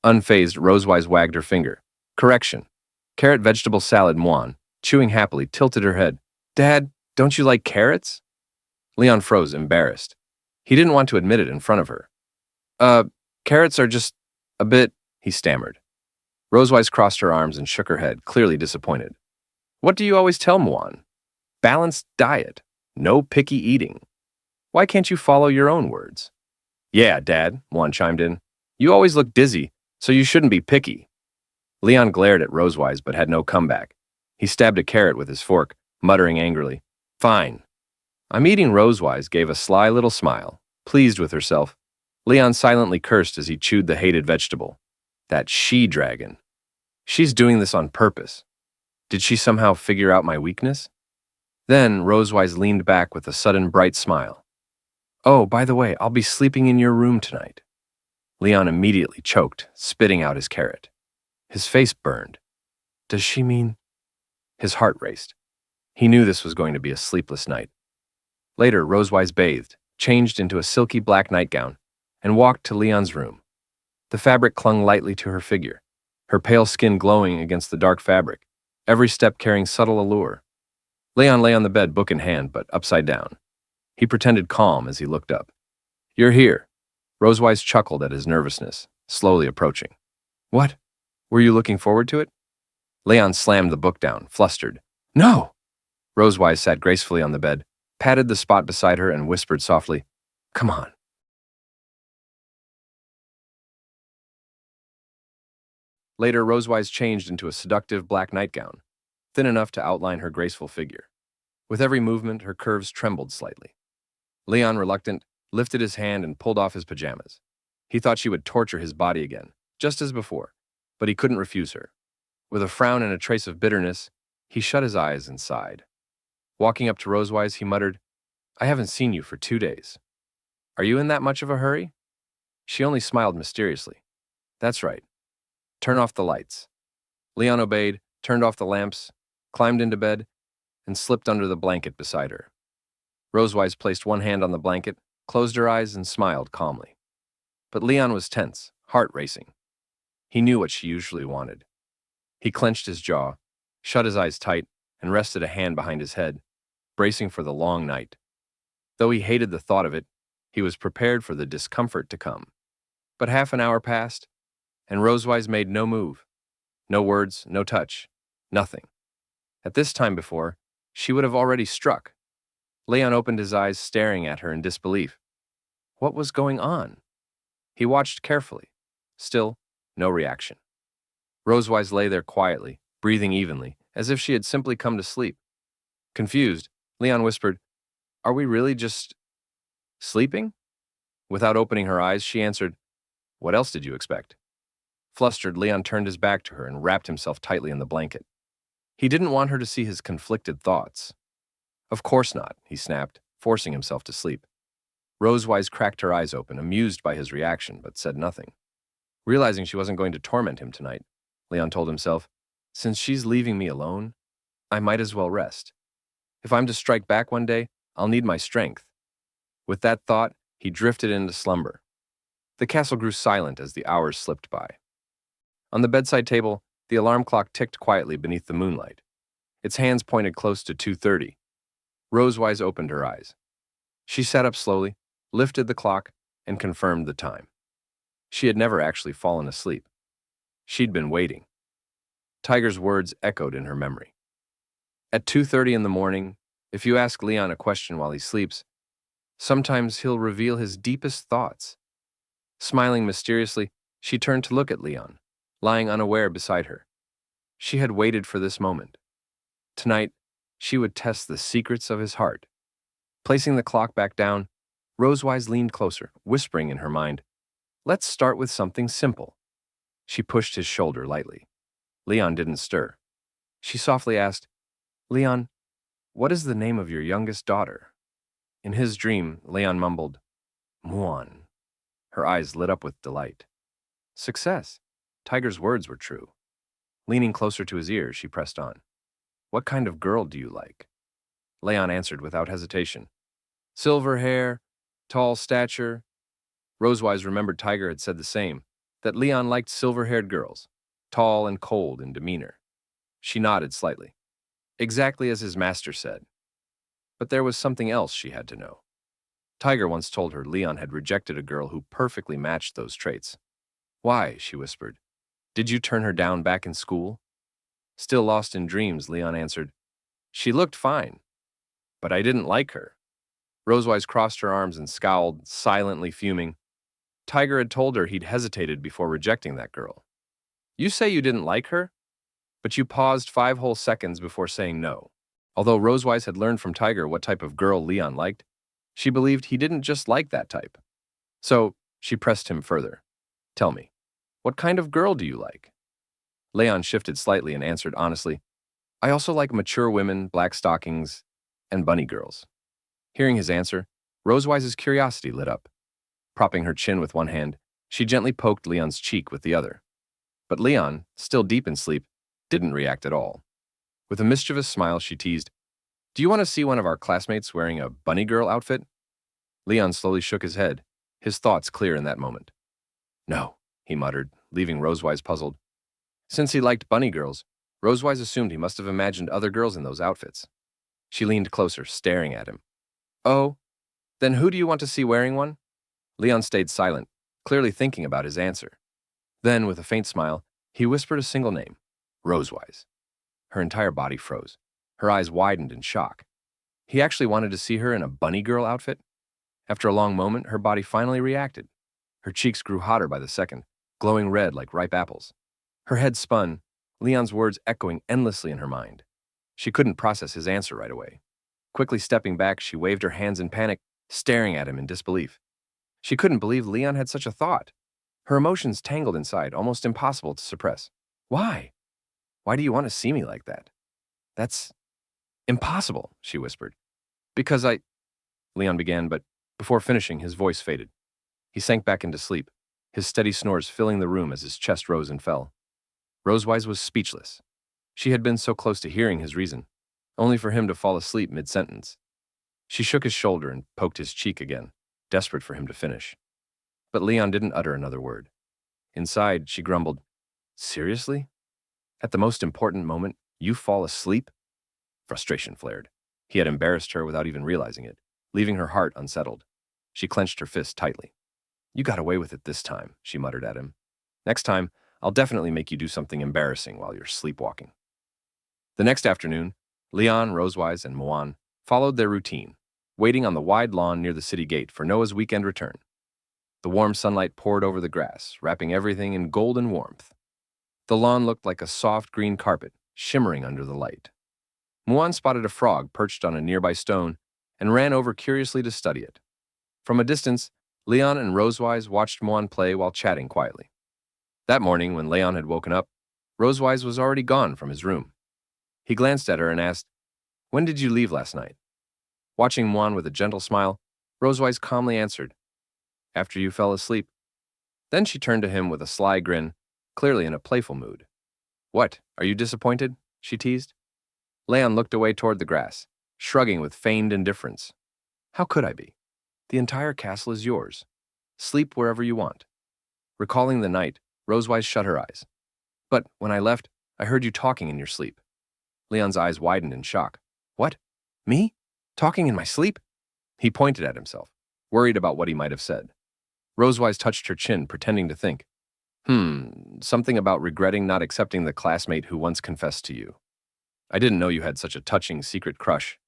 Unfazed, Rosewise wagged her finger. "Correction. Carrot vegetable salad." Muan, chewing happily, tilted her head. "Dad, don't you like carrots?" Leon froze, embarrassed. He didn't want to admit it in front of her. Carrots are just a bit," he stammered. Rosewise crossed her arms and shook her head, clearly disappointed. "What do you always tell Muan? Balanced diet. No picky eating. Why can't you follow your own words?" "Yeah, Dad," Muan chimed in. "You always look dizzy, so you shouldn't be picky." Leon glared at Rosewise but had no comeback. He stabbed a carrot with his fork, muttering angrily. "Fine." I'm eating. Rosewise gave a sly little smile, pleased with herself. Leon silently cursed as he chewed the hated vegetable. That she-dragon. She's doing this on purpose. Did she somehow figure out my weakness? Then Rosewise leaned back with a sudden bright smile. "Oh, by the way, I'll be sleeping in your room tonight." Leon immediately choked, spitting out his carrot. His face burned. Does she mean? His heart raced. He knew this was going to be a sleepless night. Later, Rosewise bathed, changed into a silky black nightgown, and walked to Leon's room. The fabric clung lightly to her figure, her pale skin glowing against the dark fabric, every step carrying subtle allure. Leon lay on the bed, book in hand, but upside down. He pretended calm as he looked up. "You're here." Rosewise chuckled at his nervousness, slowly approaching. "What? Were you looking forward to it?" Leon slammed the book down, flustered. "No!" Rosewise sat gracefully on the bed, patted the spot beside her, and whispered softly, "Come on." Later, Rosewise changed into a seductive black nightgown. thin enough to outline her graceful figure. With every movement, her curves trembled slightly. Leon, reluctant, lifted his hand and pulled off his pajamas. He thought she would torture his body again, just as before, but he couldn't refuse her. With a frown and a trace of bitterness, he shut his eyes and sighed. Walking up to Rosewise, he muttered, "I haven't seen you for 2 days. Are you in that much of a hurry?" She only smiled mysteriously. "That's right. Turn off the lights." Leon obeyed, turned off the lamps, climbed into bed, and slipped under the blanket beside her. Rosewise placed one hand on the blanket, closed her eyes, and smiled calmly. But Leon was tense, heart racing. He knew what she usually wanted. He clenched his jaw, shut his eyes tight, and rested a hand behind his head, bracing for the long night. Though he hated the thought of it, he was prepared for the discomfort to come. But half an hour passed, and Rosewise made no move. No words, no touch, nothing. At this time before, she would have already struck. Leon opened his eyes, staring at her in disbelief. What was going on? He watched carefully. Still, no reaction. Rosewise lay there quietly, breathing evenly, as if she had simply come to sleep. Confused, Leon whispered, "Are we really just sleeping?" Without opening her eyes, she answered, "What else did you expect?" Flustered, Leon turned his back to her and wrapped himself tightly in the blanket. He didn't want her to see his conflicted thoughts. "Of course not," he snapped, forcing himself to sleep. Rosewise cracked her eyes open, amused by his reaction, but said nothing. Realizing she wasn't going to torment him tonight, Leon told himself, "Since she's leaving me alone, I might as well rest. If I'm to strike back one day, I'll need my strength." With that thought, he drifted into slumber. The castle grew silent as the hours slipped by. On the bedside table, the alarm clock ticked quietly beneath the moonlight. Its hands pointed close to 2:30. Rosewise opened her eyes. She sat up slowly, lifted the clock, and confirmed the time. She had never actually fallen asleep. She'd been waiting. Tiger's words echoed in her memory. At 2:30 in the morning, if you ask Leon a question while he sleeps, sometimes he'll reveal his deepest thoughts. Smiling mysteriously, she turned to look at Leon, lying unaware beside her. She had waited for this moment. Tonight, she would test the secrets of his heart. Placing the clock back down, Rosewise leaned closer, whispering in her mind, "Let's start with something simple." She pushed his shoulder lightly. Leon didn't stir. She softly asked, "Leon, what is the name of your youngest daughter?" In his dream, Leon mumbled, "Muan." Her eyes lit up with delight. Success. Tiger's words were true. Leaning closer to his ear, she pressed on. "What kind of girl do you like?" Leon answered without hesitation. "Silver hair, tall stature." Rosewise remembered Tiger had said the same, that Leon liked silver-haired girls, tall and cold in demeanor. She nodded slightly. Exactly as his master said. But there was something else she had to know. Tiger once told her Leon had rejected a girl who perfectly matched those traits. "Why?" she whispered. "Did you turn her down back in school?" Still lost in dreams, Leon answered, "She looked fine, but I didn't like her." Rosewise crossed her arms and scowled, silently fuming. Tiger had told her he'd hesitated before rejecting that girl. "You say you didn't like her?" But you paused 5 whole seconds before saying no. Although Rosewise had learned from Tiger what type of girl Leon liked, she believed he didn't just like that type. So she pressed him further. "Tell me, what kind of girl do you like?" Leon shifted slightly and answered honestly, "I also like mature women, black stockings, and bunny girls." Hearing his answer, Rosewise's curiosity lit up. Propping her chin with one hand, she gently poked Leon's cheek with the other. But Leon, still deep in sleep, didn't react at all. With a mischievous smile, she teased, "Do you want to see one of our classmates wearing a bunny girl outfit?" Leon slowly shook his head, his thoughts clear in that moment. "No," he muttered, leaving Rosewise puzzled. Since he liked bunny girls, Rosewise assumed he must have imagined other girls in those outfits. She leaned closer, staring at him. "Oh, then who do you want to see wearing one?" Leon stayed silent, clearly thinking about his answer. Then, with a faint smile, he whispered a single name, Rosewise. Her entire body froze. Her eyes widened in shock. He actually wanted to see her in a bunny girl outfit? After a long moment, her body finally reacted. Her cheeks grew hotter by the second, glowing red like ripe apples. Her head spun, Leon's words echoing endlessly in her mind. She couldn't process his answer right away. Quickly stepping back, she waved her hands in panic, staring at him in disbelief. She couldn't believe Leon had such a thought. Her emotions tangled inside, almost impossible to suppress. Why? Why do you want to see me like that? That's impossible, she whispered. Because Leon began, but before finishing, his voice faded. He sank back into sleep, his steady snores filling the room as his chest rose and fell. Rosewise was speechless. She had been so close to hearing his reason, only for him to fall asleep mid-sentence. She shook his shoulder and poked his cheek again, desperate for him to finish. But Leon didn't utter another word. Inside, she grumbled, Seriously? At the most important moment, you fall asleep? Frustration flared. He had embarrassed her without even realizing it, leaving her heart unsettled. She clenched her fist tightly. You got away with it this time, she muttered at him. Next time, I'll definitely make you do something embarrassing while you're sleepwalking. The next afternoon, Leon, Rosewise, and Muan followed their routine, waiting on the wide lawn near the city gate for Noah's weekend return. The warm sunlight poured over the grass, wrapping everything in golden warmth. The lawn looked like a soft green carpet, shimmering under the light. Muan spotted a frog perched on a nearby stone and ran over curiously to study it. From a distance, Leon and Rosewise watched Muan play while chatting quietly. That morning, when Leon had woken up, Rosewise was already gone from his room. He glanced at her and asked, When did you leave last night? Watching Muan with a gentle smile, Rosewise calmly answered, After you fell asleep. Then she turned to him with a sly grin, clearly in a playful mood. What, are you disappointed? She teased. Leon looked away toward the grass, shrugging with feigned indifference. How could I be? The entire castle is yours. Sleep wherever you want. Recalling the night, Rosewise shut her eyes. But when I left, I heard you talking in your sleep. Leon's eyes widened in shock. What? Me? Talking in my sleep? He pointed at himself, worried about what he might have said. Rosewise touched her chin, pretending to think. Something about regretting not accepting the classmate who once confessed to you. I didn't know you had such a touching secret crush.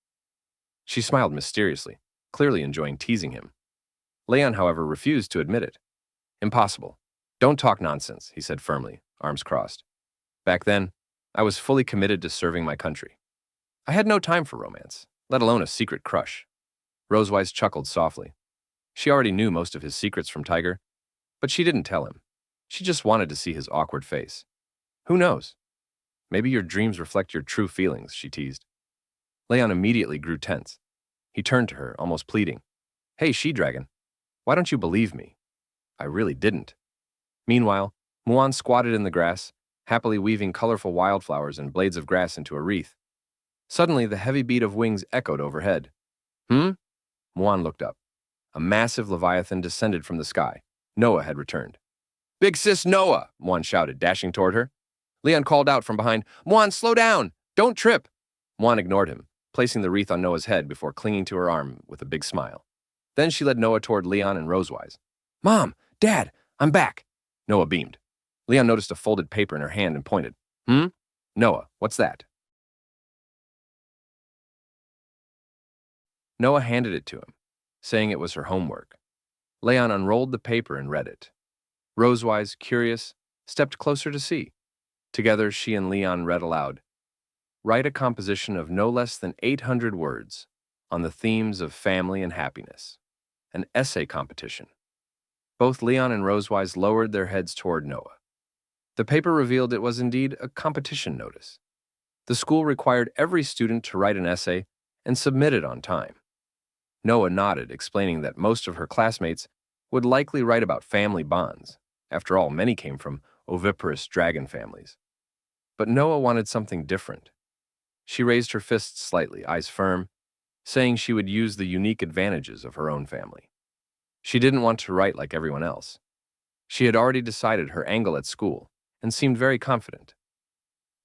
She smiled mysteriously, clearly enjoying teasing him. Leon, however, refused to admit it. Impossible. Don't talk nonsense, he said firmly, arms crossed. Back then, I was fully committed to serving my country. I had no time for romance, let alone a secret crush. Rosewise chuckled softly. She already knew most of his secrets from Tiger, but she didn't tell him. She just wanted to see his awkward face. Who knows? Maybe your dreams reflect your true feelings, she teased. Leon immediately grew tense. He turned to her, almost pleading. Hey, she-dragon, why don't you believe me? I really didn't. Meanwhile, Muan squatted in the grass, happily weaving colorful wildflowers and blades of grass into a wreath. Suddenly, the heavy beat of wings echoed overhead. Muan looked up. A massive leviathan descended from the sky. Noah had returned. Big sis Noah, Muan shouted, dashing toward her. Leon called out from behind, Muan, slow down! Don't trip! Muan ignored him, placing the wreath on Noah's head before clinging to her arm with a big smile. Then she led Noah toward Leon and Rosewise. Mom! Dad! I'm back! Noah beamed. Leon noticed a folded paper in her hand and pointed. Noah, what's that? Noah handed it to him, saying it was her homework. Leon unrolled the paper and read it. Rosewise, curious, stepped closer to see. Together, she and Leon read aloud. Write a composition of no less than 800 words on the themes of family and happiness. An essay competition. Both Leon and Rosewise lowered their heads toward Noah. The paper revealed it was indeed a competition notice. The school required every student to write an essay and submit it on time. Noah nodded, explaining that most of her classmates would likely write about family bonds. After all, many came from oviparous dragon families. But Noah wanted something different. She raised her fists slightly, eyes firm, saying she would use the unique advantages of her own family. She didn't want to write like everyone else. She had already decided her angle at school and seemed very confident.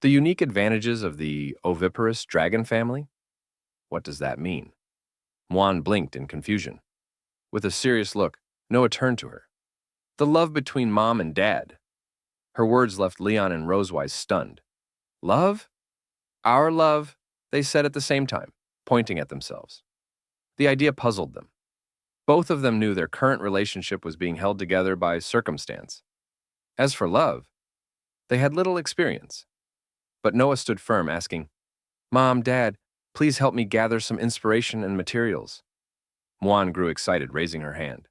The unique advantages of the oviparous dragon family? What does that mean? Muan blinked in confusion. With a serious look, Noah turned to her. The love between Mom and Dad. Her words left Leon and Rosewise stunned. Love? Our love, they said at the same time, pointing at themselves. The idea puzzled them. Both of them knew their current relationship was being held together by circumstance. As for love, they had little experience. But Noah stood firm, asking, Mom, Dad, please help me gather some inspiration and materials. Muan grew excited, raising her hand.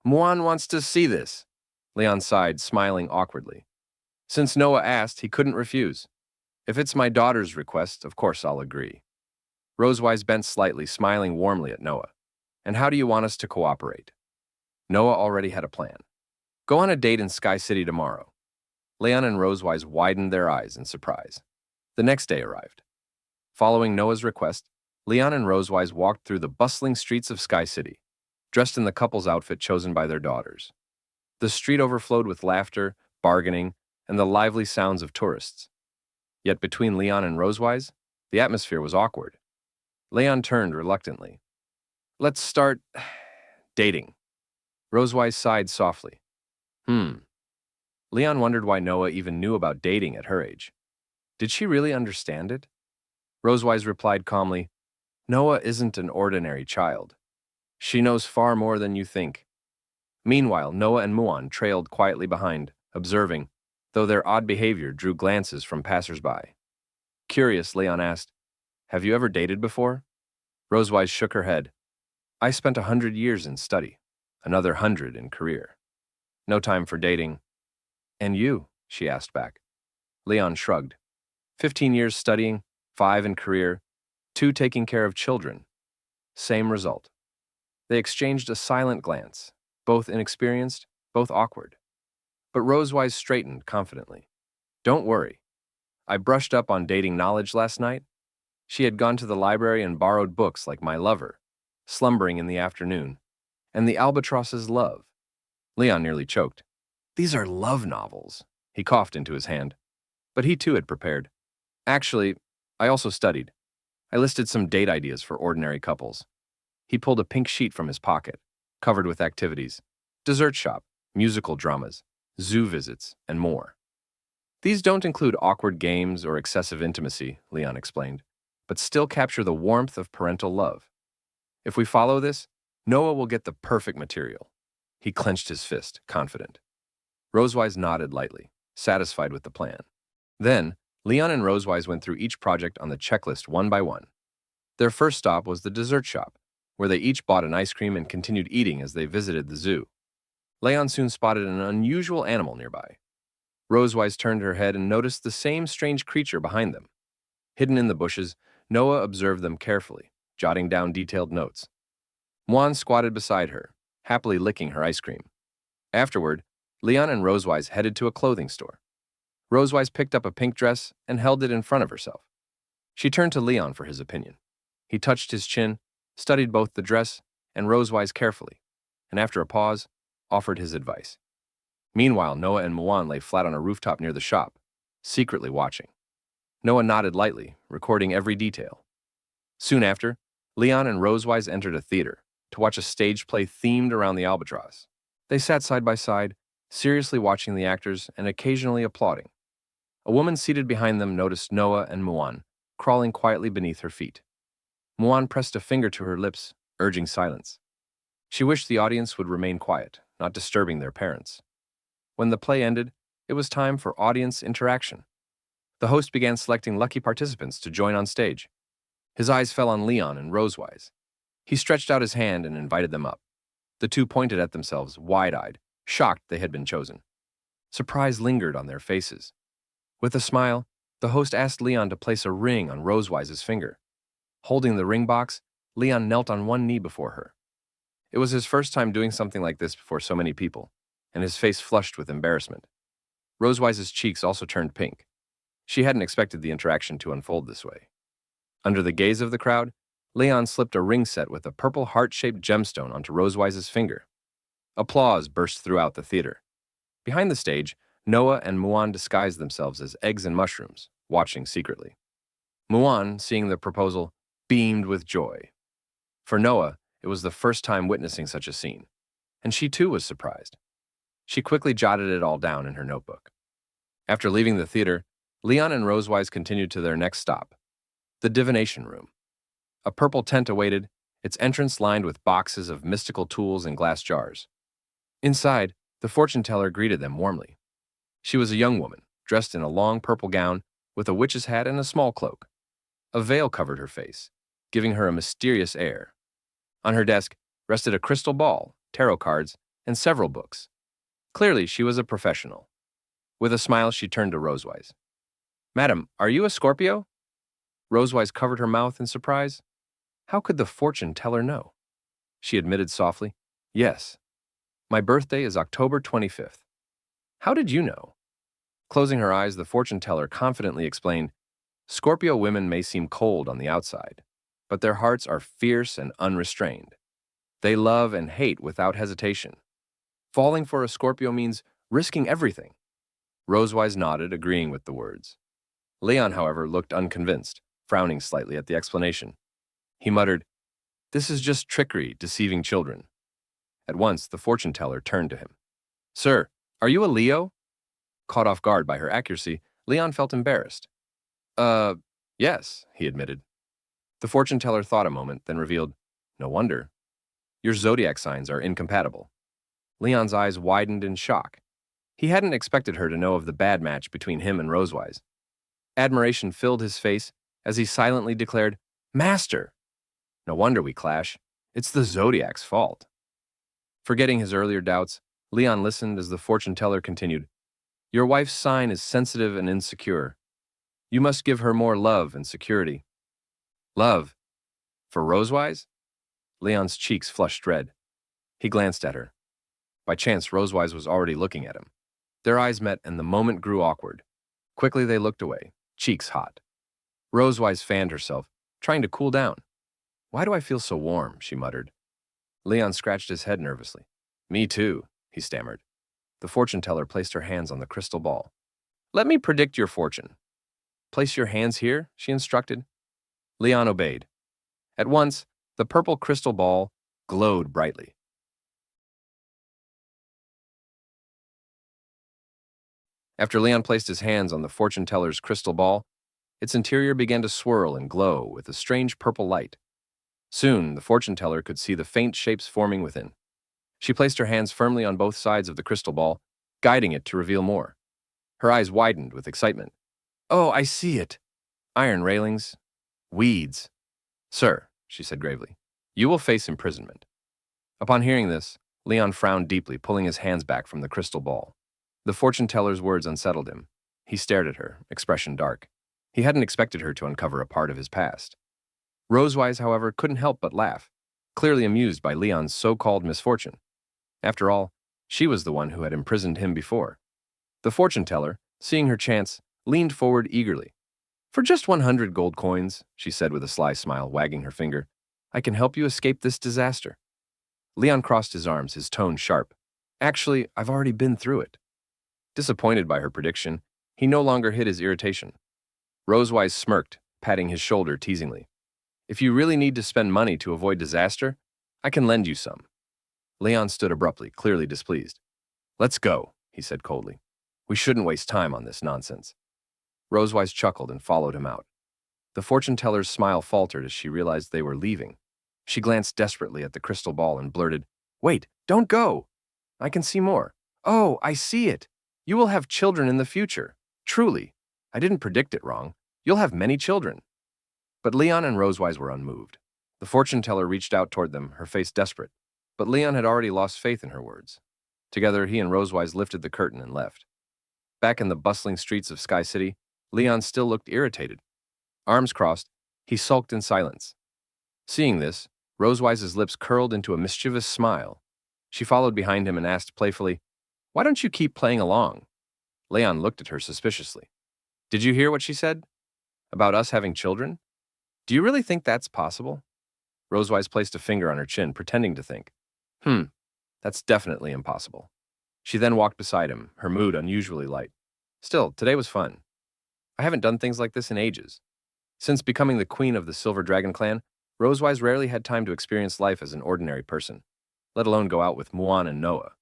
Muan wants to see this. Leon sighed, smiling awkwardly. Since Noah asked, he couldn't refuse. If it's my daughter's request, of course I'll agree. Rosewise bent slightly, smiling warmly at Noah. And how do you want us to cooperate? Noah already had a plan. Go on a date in Sky City tomorrow. Leon and Rosewise widened their eyes in surprise. The next day arrived. Following Noah's request, Leon and Rosewise walked through the bustling streets of Sky City, dressed in the couple's outfit chosen by their daughters. The street overflowed with laughter, bargaining, and the lively sounds of tourists. Yet between Leon and Rosewise, the atmosphere was awkward. Leon turned reluctantly. Let's start dating. Rosewise sighed softly. Leon wondered why Noah even knew about dating at her age. Did she really understand it? Rosewise replied calmly, Noah isn't an ordinary child. She knows far more than you think. Meanwhile, Noah and Muan trailed quietly behind, observing, though their odd behavior drew glances from passers-by. Curious, Leon asked, Have you ever dated before? Rosewise shook her head. I spent 100 years in study, another 100 in career. No time for dating. And you? She asked back. Leon shrugged. 15 years studying, 5 in career, 2 taking care of children. Same result. They exchanged a silent glance, both inexperienced, both awkward. But Rosewise straightened confidently. Don't worry. I brushed up on dating knowledge last night. She had gone to the library and borrowed books like My Lover, Slumbering in the Afternoon, and The Albatross's Love. Leon nearly choked. These are love novels. He coughed into his hand. But he too had prepared. Actually, I also studied. I listed some date ideas for ordinary couples. He pulled a pink sheet from his pocket, covered with activities, dessert shop, musical dramas, zoo visits, and more. These don't include awkward games or excessive intimacy, Leon explained, but still capture the warmth of parental love. If we follow this, Noah will get the perfect material. He clenched his fist, confident. Rosewise nodded lightly, satisfied with the plan. Then, Leon and Rosewise went through each project on the checklist one by one. Their first stop was the dessert shop, where they each bought an ice cream and continued eating as they visited the zoo. Leon soon spotted an unusual animal nearby. Rosewise turned her head and noticed the same strange creature behind them. Hidden in the bushes, Noah observed them carefully, jotting down detailed notes. Muan squatted beside her, happily licking her ice cream. Afterward, Leon and Rosewise headed to a clothing store. Rosewise picked up a pink dress and held it in front of herself. She turned to Leon for his opinion. He touched his chin, studied both the dress and Rosewise carefully, and after a pause, offered his advice. Meanwhile, Noah and Muan lay flat on a rooftop near the shop, secretly watching. Noah nodded lightly, recording every detail. Soon after, Leon and Rosewise entered a theater to watch a stage play themed around the albatross. They sat side by side, seriously watching the actors and occasionally applauding. A woman seated behind them noticed Noah and Muan crawling quietly beneath her feet. Muan pressed a finger to her lips, urging silence. She wished the audience would remain quiet, not disturbing their parents. When the play ended, it was time for audience interaction. The host began selecting lucky participants to join on stage. His eyes fell on Leon and Rosewise. He stretched out his hand and invited them up. The two pointed at themselves, wide-eyed, shocked they had been chosen. Surprise lingered on their faces. With a smile, the host asked Leon to place a ring on Rosewise's finger. Holding the ring box, Leon knelt on one knee before her. It was his first time doing something like this before so many people, and his face flushed with embarrassment. Rosewise's cheeks also turned pink. She hadn't expected the interaction to unfold this way. Under the gaze of the crowd, Leon slipped a ring set with a purple heart-shaped gemstone onto Rosewise's finger. Applause burst throughout the theater. Behind the stage, Noah and Muan disguised themselves as eggs and mushrooms, watching secretly. Muan, seeing the proposal, beamed with joy. For Noah, it was the first time witnessing such a scene, and she too was surprised. She quickly jotted it all down in her notebook. After leaving the theater, Leon and Rosewise continued to their next stop, the divination room. A purple tent awaited, its entrance lined with boxes of mystical tools and glass jars. Inside, the fortune teller greeted them warmly. She was a young woman, dressed in a long purple gown with a witch's hat and a small cloak. A veil covered her face, giving her a mysterious air. On her desk rested a crystal ball, tarot cards, and several books. Clearly, she was a professional. With a smile, she turned to Rosewise. "Madam, are you a Scorpio?" Rosewise covered her mouth in surprise. How could the fortune teller know? She admitted softly, "Yes. My birthday is October 25th. How did you know?" Closing her eyes, the fortune teller confidently explained, "Scorpio women may seem cold on the outside, but their hearts are fierce and unrestrained. They love and hate without hesitation. Falling for a Scorpio means risking everything." Rosewise nodded, agreeing with the words. Leon, however, looked unconvinced, frowning slightly at the explanation. He muttered, "This is just trickery, deceiving children." At once, the fortune teller turned to him. "Sir, are you a Leo?" Caught off guard by her accuracy, Leon felt embarrassed. Yes," he admitted. The fortune teller thought a moment, then revealed, "No wonder. Your zodiac signs are incompatible." Leon's eyes widened in shock. He hadn't expected her to know of the bad match between him and Rosewise. Admiration filled his face as he silently declared, "Master! No wonder we clash. It's the zodiac's fault." Forgetting his earlier doubts, Leon listened as the fortune teller continued, "Your wife's sign is sensitive and insecure. You must give her more love and security." "Love? For Rosewise?" Leon's cheeks flushed red. He glanced at her. By chance, Rosewise was already looking at him. Their eyes met and the moment grew awkward. Quickly they looked away, cheeks hot. Rosewise fanned herself, trying to cool down. "Why do I feel so warm?" she muttered. Leon scratched his head nervously. "Me too," he stammered. The fortune teller placed her hands on the crystal ball. "Let me predict your fortune." "Place your hands here," she instructed. Leon obeyed. At once, the purple crystal ball glowed brightly. After Leon placed his hands on the fortune teller's crystal ball, its interior began to swirl and glow with a strange purple light. Soon, the fortune teller could see the faint shapes forming within. She placed her hands firmly on both sides of the crystal ball, guiding it to reveal more. Her eyes widened with excitement. "Oh, I see it. Iron railings. Weeds." "Sir," she said gravely, "you will face imprisonment." Upon hearing this, Leon frowned deeply, pulling his hands back from the crystal ball. The fortune teller's words unsettled him. He stared at her, expression dark. He hadn't expected her to uncover a part of his past. Rosewise, however, couldn't help but laugh, clearly amused by Leon's so-called misfortune. After all, she was the one who had imprisoned him before. The fortune teller, seeing her chance, leaned forward eagerly. "For just 100 gold coins," she said with a sly smile, wagging her finger, "I can help you escape this disaster." Leon crossed his arms, his tone sharp. "Actually, I've already been through it." Disappointed by her prediction, he no longer hid his irritation. Rosewise smirked, patting his shoulder teasingly. "If you really need to spend money to avoid disaster, I can lend you some." Leon stood abruptly, clearly displeased. "Let's go," he said coldly. "We shouldn't waste time on this nonsense." Rosewise chuckled and followed him out. The fortune teller's smile faltered as she realized they were leaving. She glanced desperately at the crystal ball and blurted, "Wait, don't go! I can see more. Oh, I see it! You will have children in the future. Truly, I didn't predict it wrong. You'll have many children." But Leon and Rosewise were unmoved. The fortune teller reached out toward them, her face desperate. But Leon had already lost faith in her words. Together, he and Rosewise lifted the curtain and left. Back in the bustling streets of Sky City, Leon still looked irritated. Arms crossed, he sulked in silence. Seeing this, Rosewise's lips curled into a mischievous smile. She followed behind him and asked playfully, "Why don't you keep playing along?" Leon looked at her suspiciously. "Did you hear what she said? About us having children? Do you really think that's possible?" Rosewise placed a finger on her chin, pretending to think. That's definitely impossible." She then walked beside him, her mood unusually light. "Still, today was fun. I haven't done things like this in ages." Since becoming the queen of the Silver Dragon clan, Rosewise rarely had time to experience life as an ordinary person, let alone go out with Muan and Noah.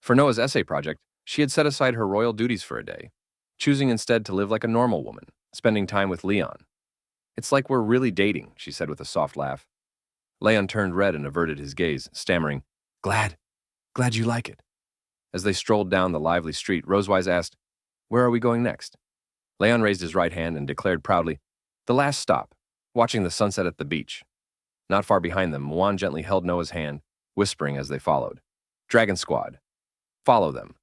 For Noah's essay project, she had set aside her royal duties for a day, choosing instead to live like a normal woman, spending time with Leon. "It's like we're really dating," she said with a soft laugh. Leon turned red and averted his gaze, stammering, Glad you like it." As they strolled down the lively street, Rosewise asked, "Where are we going next?" Leon raised his right hand and declared proudly, The last stop, watching the sunset at the beach. Not far behind them, Muan gently held Noah's hand, whispering as they followed. Dragon Squad. Follow them.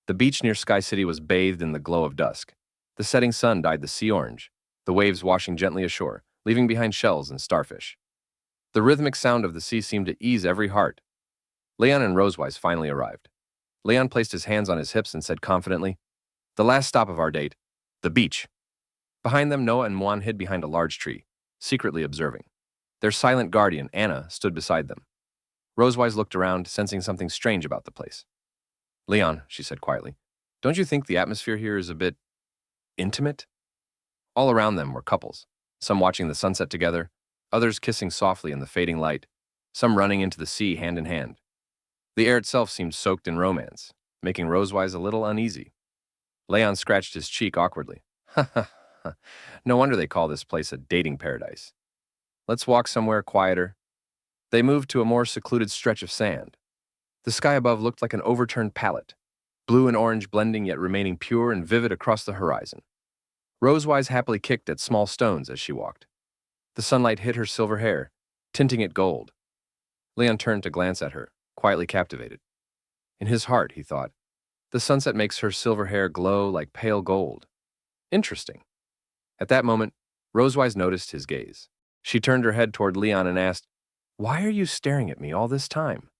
The beach near Sky City was bathed in the glow of dusk. The setting sun dyed the sea orange, the waves washing gently ashore, leaving behind shells and starfish. The rhythmic sound of the sea seemed to ease every heart. Leon and Rosewise finally arrived. Leon placed his hands on his hips and said confidently, "The last stop of our date, the beach." Behind them, Noah and Muan hid behind a large tree, secretly observing. Their silent guardian, Anna, stood beside them. Rosewise looked around, sensing something strange about the place. "Leon," she said quietly, "don't you think the atmosphere here is a bit intimate?" All around them were couples, some watching the sunset together, others kissing softly in the fading light, some running into the sea hand in hand. The air itself seemed soaked in romance, making Rosewise a little uneasy. Leon scratched his cheek awkwardly. "Ha ha ha. No wonder they call this place a dating paradise. Let's walk somewhere quieter." They moved to a more secluded stretch of sand. The sky above looked like an overturned palette, blue and orange blending yet remaining pure and vivid across the horizon. Rosewise happily kicked at small stones as she walked. The sunlight hit her silver hair, tinting it gold. Leon turned to glance at her, quietly captivated. In his heart, he thought, the sunset makes her silver hair glow like pale gold. Interesting. At that moment, Rosewise noticed his gaze. She turned her head toward Leon and asked, "Why are you staring at me all this time?"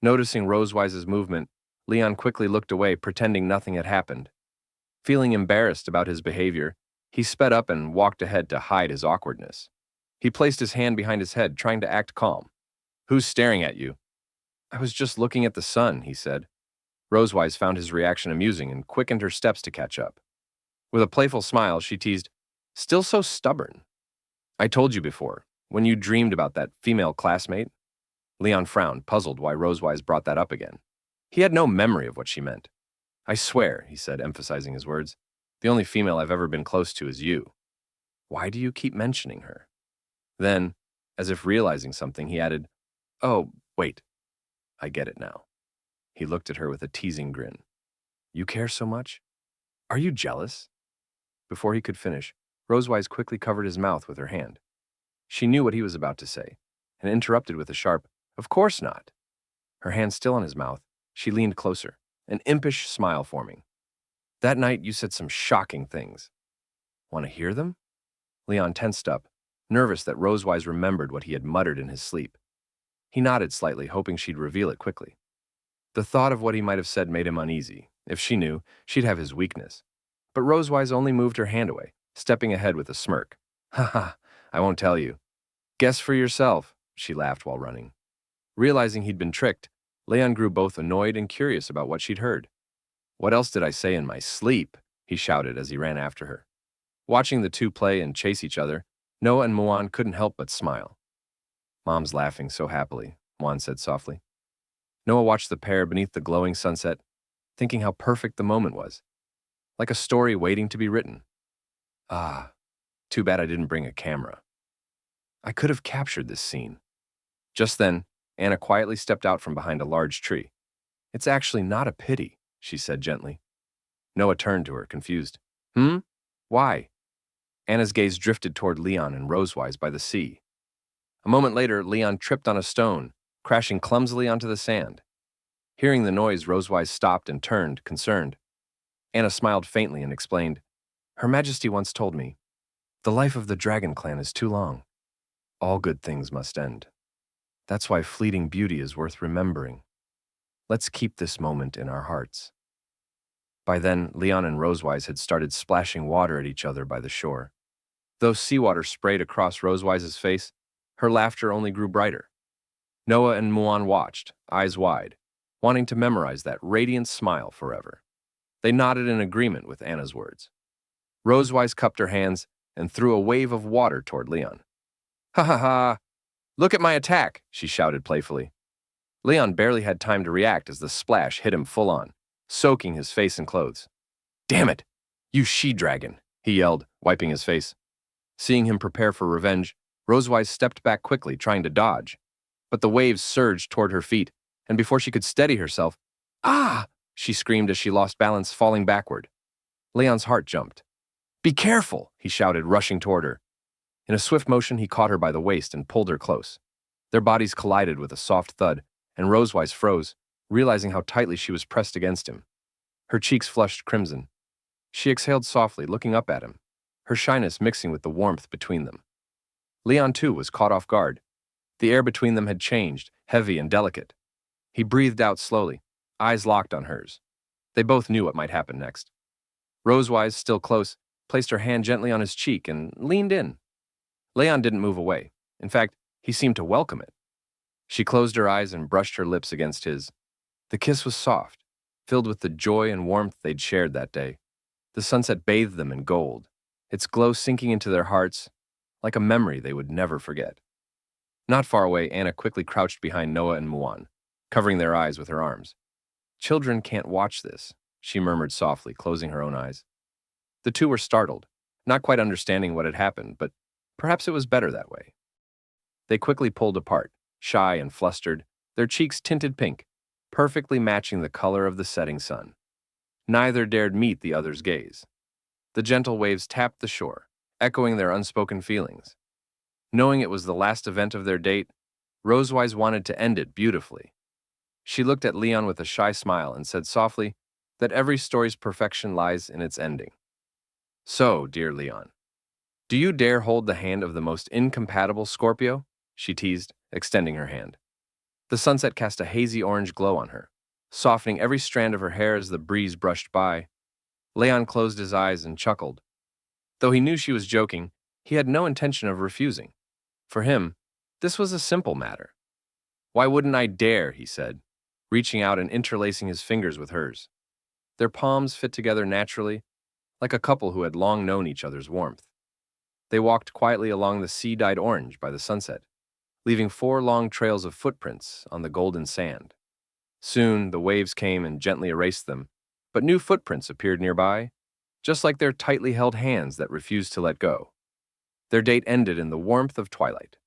Noticing Rosewise's movement, Leon quickly looked away, pretending nothing had happened. Feeling embarrassed about his behavior, he sped up and walked ahead to hide his awkwardness. He placed his hand behind his head, trying to act calm. "Who's staring at you?" "I was just looking at the sun," he said. Rosewise found his reaction amusing and quickened her steps to catch up. With a playful smile, she teased, "Still so stubborn. I told you before, when you dreamed about that female classmate." Leon frowned, puzzled why Rosewise brought that up again. He had no memory of what she meant. "I swear," he said, emphasizing his words, "the only female I've ever been close to is you. Why do you keep mentioning her?" Then, as if realizing something, he added, "Oh, wait. I get it now." He looked at her with a teasing grin. "You care so much? Are you jealous?" Before he could finish, Rosewise quickly covered his mouth with her hand. She knew what he was about to say, and interrupted with a sharp, "Of course not." Her hand still on his mouth, she leaned closer, an impish smile forming. "That night you said some shocking things. Want to hear them?" Leon tensed up, nervous that Rosewise remembered what he had muttered in his sleep. He nodded slightly, hoping she'd reveal it quickly. The thought of what he might have said made him uneasy. If she knew, she'd have his weakness. But Rosewise only moved her hand away, stepping ahead with a smirk. "Ha ha, I won't tell you. Guess for yourself," she laughed while running. Realizing he'd been tricked, Leon grew both annoyed and curious about what she'd heard. "What else did I say in my sleep?" he shouted as he ran after her. Watching the two play and chase each other, Noah and Muan couldn't help but smile. "Mom's laughing so happily," Muan said softly. Noah watched the pair beneath the glowing sunset, thinking how perfect the moment was. Like a story waiting to be written. Ah, too bad I didn't bring a camera. I could have captured this scene. Just then, Anna quietly stepped out from behind a large tree. "It's actually not a pity," she said gently. Noah turned to her, confused. "Hmm? Why?" Anna's gaze drifted toward Leon and Rosewise by the sea. A moment later, Leon tripped on a stone, crashing clumsily onto the sand. Hearing the noise, Rosewise stopped and turned, concerned. Anna smiled faintly and explained, "Her Majesty once told me, the life of the dragon clan is too long. All good things must end. That's why fleeting beauty is worth remembering. Let's keep this moment in our hearts." By then, Leon and Rosewise had started splashing water at each other by the shore. Though seawater sprayed across Rosewise's face, her laughter only grew brighter. Noah and Muan watched, eyes wide, wanting to memorize that radiant smile forever. They nodded in agreement with Anna's words. Rosewise cupped her hands and threw a wave of water toward Leon. "Ha ha ha! Look at my attack!" she shouted playfully. Leon barely had time to react as the splash hit him full on, soaking his face and clothes. "Damn it! You she-dragon!" he yelled, wiping his face. Seeing him prepare for revenge, Rosewise stepped back quickly, trying to dodge. But the waves surged toward her feet, and before she could steady herself, "Ah!" she screamed as she lost balance, falling backward. Leon's heart jumped. "Be careful!" he shouted, rushing toward her. In a swift motion, he caught her by the waist and pulled her close. Their bodies collided with a soft thud, and Rosewise froze, realizing how tightly she was pressed against him. Her cheeks flushed crimson. She exhaled softly, looking up at him, her shyness mixing with the warmth between them. Leon, too, was caught off guard. The air between them had changed, heavy and delicate. He breathed out slowly, eyes locked on hers. They both knew what might happen next. Rosewise, still close, placed her hand gently on his cheek and leaned in. Leon didn't move away. In fact, he seemed to welcome it. She closed her eyes and brushed her lips against his. The kiss was soft, filled with the joy and warmth they'd shared that day. The sunset bathed them in gold, its glow sinking into their hearts like a memory they would never forget. Not far away, Anna quickly crouched behind Noah and Muan, covering their eyes with her arms. "Children can't watch this," she murmured softly, closing her own eyes. The two were startled, not quite understanding what had happened, but perhaps it was better that way. They quickly pulled apart, shy and flustered, their cheeks tinted pink, perfectly matching the color of the setting sun. Neither dared meet the other's gaze. The gentle waves tapped the shore, echoing their unspoken feelings. Knowing it was the last event of their date, Rosewise wanted to end it beautifully. She looked at Leon with a shy smile and said softly that every story's perfection lies in its ending. "So, dear Leon, do you dare hold the hand of the most incompatible Scorpio?" she teased, extending her hand. The sunset cast a hazy orange glow on her, softening every strand of her hair as the breeze brushed by. Leon closed his eyes and chuckled. Though he knew she was joking, he had no intention of refusing. For him, this was a simple matter. "Why wouldn't I dare?" he said, reaching out and interlacing his fingers with hers. Their palms fit together naturally, like a couple who had long known each other's warmth. They walked quietly along the sea-dyed orange by the sunset, leaving 4 long trails of footprints on the golden sand. Soon, the waves came and gently erased them, but new footprints appeared nearby, just like their tightly held hands that refused to let go. Their date ended in the warmth of twilight.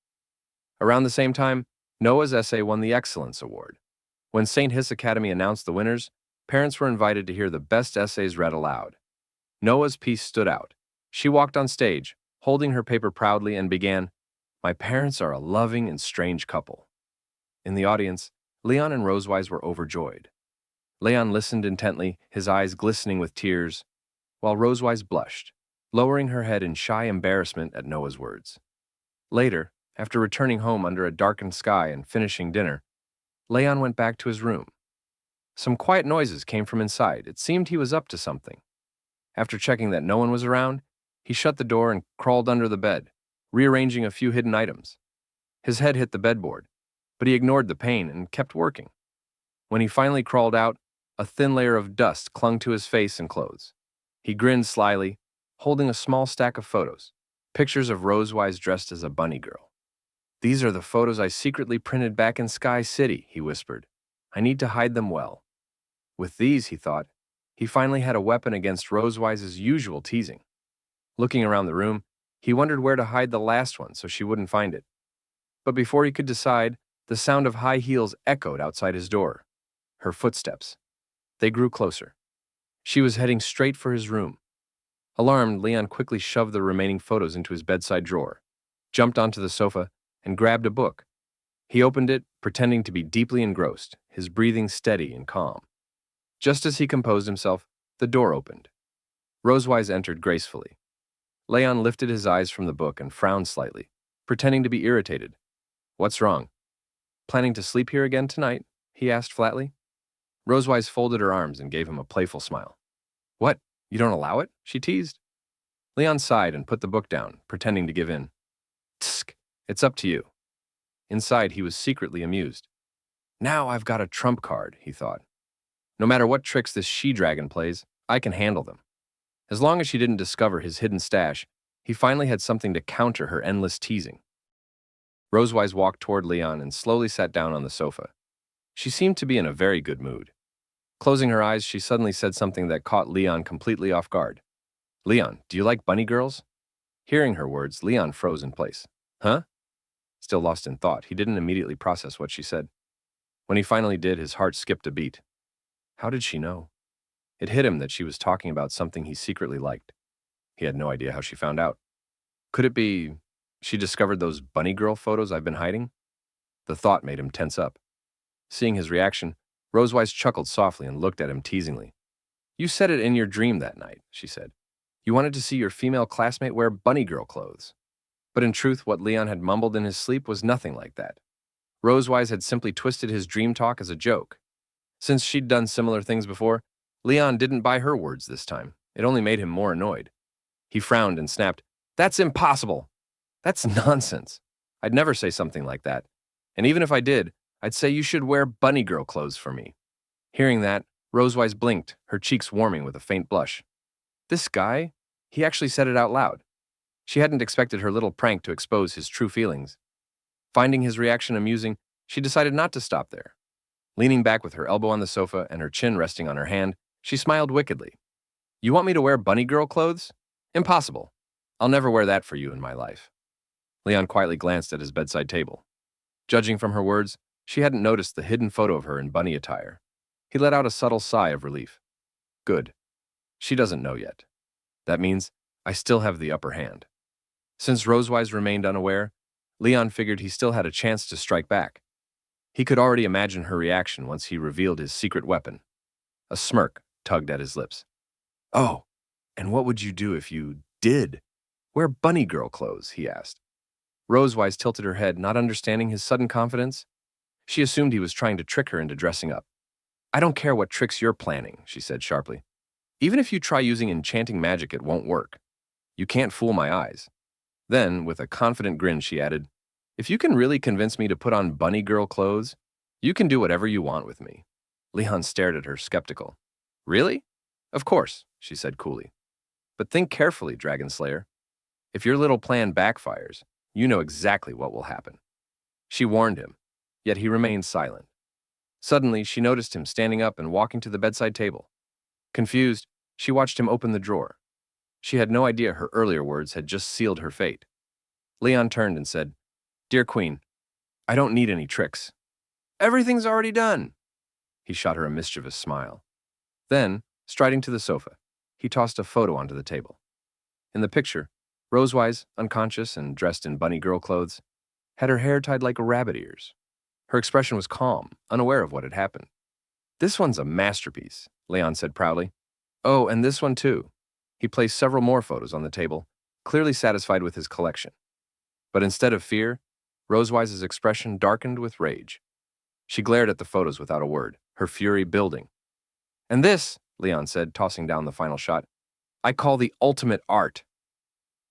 Around the same time, Noah's essay won the Excellence Award. When St. Hiss Academy announced the winners, parents were invited to hear the best essays read aloud. Noah's piece stood out. She walked on stage, holding her paper proudly, and began, "My parents are a loving and strange couple." In the audience, Leon and Rosewise were overjoyed. Leon listened intently, his eyes glistening with tears, while Rosewise blushed, lowering her head in shy embarrassment at Noah's words. Later, after returning home under a darkened sky and finishing dinner, Leon went back to his room. Some quiet noises came from inside. It seemed he was up to something. After checking that no one was around, he shut the door and crawled under the bed, rearranging a few hidden items. His head hit the bedboard, but he ignored the pain and kept working. When he finally crawled out, a thin layer of dust clung to his face and clothes. He grinned slyly, holding a small stack of photos, pictures of Rosewise dressed as a bunny girl. "These are the photos I secretly printed back in Sky City," he whispered. "I need to hide them well." With these, he thought, he finally had a weapon against Rosewise's usual teasing. Looking around the room, he wondered where to hide the last one so she wouldn't find it. But before he could decide, the sound of high heels echoed outside his door. Her footsteps. They grew closer. She was heading straight for his room. Alarmed, Leon quickly shoved the remaining photos into his bedside drawer, jumped onto the sofa, and grabbed a book. He opened it, pretending to be deeply engrossed, his breathing steady and calm. Just as he composed himself, the door opened. Rosewise entered gracefully. Leon lifted his eyes from the book and frowned slightly, pretending to be irritated. "What's wrong? Planning to sleep here again tonight?" he asked flatly. Rosewise folded her arms and gave him a playful smile. "What, you don't allow it?" she teased. Leon sighed and put the book down, pretending to give in. "Tsk, it's up to you." Inside, he was secretly amused. "Now I've got a trump card," he thought. "No matter what tricks this she-dragon plays, I can handle them." As long as she didn't discover his hidden stash, he finally had something to counter her endless teasing. Rosewise walked toward Leon and slowly sat down on the sofa. She seemed to be in a very good mood. Closing her eyes, she suddenly said something that caught Leon completely off guard. "Leon, do you like bunny girls?" Hearing her words, Leon froze in place. "Huh?" Still lost in thought, he didn't immediately process what she said. When he finally did, his heart skipped a beat. How did she know? It hit him that she was talking about something he secretly liked. He had no idea how she found out. Could it be she discovered those bunny girl photos I've been hiding? The thought made him tense up. Seeing his reaction, Rosewise chuckled softly and looked at him teasingly. You said it in your dream that night, she said. You wanted to see your female classmate wear bunny girl clothes. But in truth, what Leon had mumbled in his sleep was nothing like that. Rosewise had simply twisted his dream talk as a joke. Since she'd done similar things before, Leon didn't buy her words this time. It only made him more annoyed. He frowned and snapped, That's impossible! That's nonsense. I'd never say something like that. And even if I did, I'd say you should wear bunny girl clothes for me. Hearing that, Rosewise blinked, her cheeks warming with a faint blush. This guy? He actually said it out loud. She hadn't expected her little prank to expose his true feelings. Finding his reaction amusing, she decided not to stop there. Leaning back with her elbow on the sofa and her chin resting on her hand, she smiled wickedly. You want me to wear bunny girl clothes? Impossible. I'll never wear that for you in my life. Leon quietly glanced at his bedside table. Judging from her words, she hadn't noticed the hidden photo of her in bunny attire. He let out a subtle sigh of relief. Good. She doesn't know yet. That means I still have the upper hand. Since Rosewise remained unaware, Leon figured he still had a chance to strike back. He could already imagine her reaction once he revealed his secret weapon. A smirk tugged at his lips. Oh, and what would you do if you did wear bunny girl clothes? He asked. Rosewise tilted her head, not understanding his sudden confidence. She assumed he was trying to trick her into dressing up. I don't care what tricks you're planning, she said sharply. Even if you try using enchanting magic, it won't work. You can't fool my eyes. Then, with a confident grin, she added, If you can really convince me to put on bunny girl clothes, you can do whatever you want with me. Leon stared at her, skeptical. Really? Of course, she said coolly. But think carefully, Dragon Slayer. If your little plan backfires, you know exactly what will happen. She warned him, yet he remained silent. Suddenly, she noticed him standing up and walking to the bedside table. Confused, she watched him open the drawer. She had no idea her earlier words had just sealed her fate. Leon turned and said, Dear Queen, I don't need any tricks. Everything's already done. He shot her a mischievous smile. Then, striding to the sofa, he tossed a photo onto the table. In the picture, Rosewise, unconscious and dressed in bunny girl clothes, had her hair tied like rabbit ears. Her expression was calm, unaware of what had happened. This one's a masterpiece, Leon said proudly. Oh, and this one too. He placed several more photos on the table, clearly satisfied with his collection. But instead of fear, Rosewise's expression darkened with rage. She glared at the photos without a word, her fury building. And this, Leon said, tossing down the final shot, I call the ultimate art.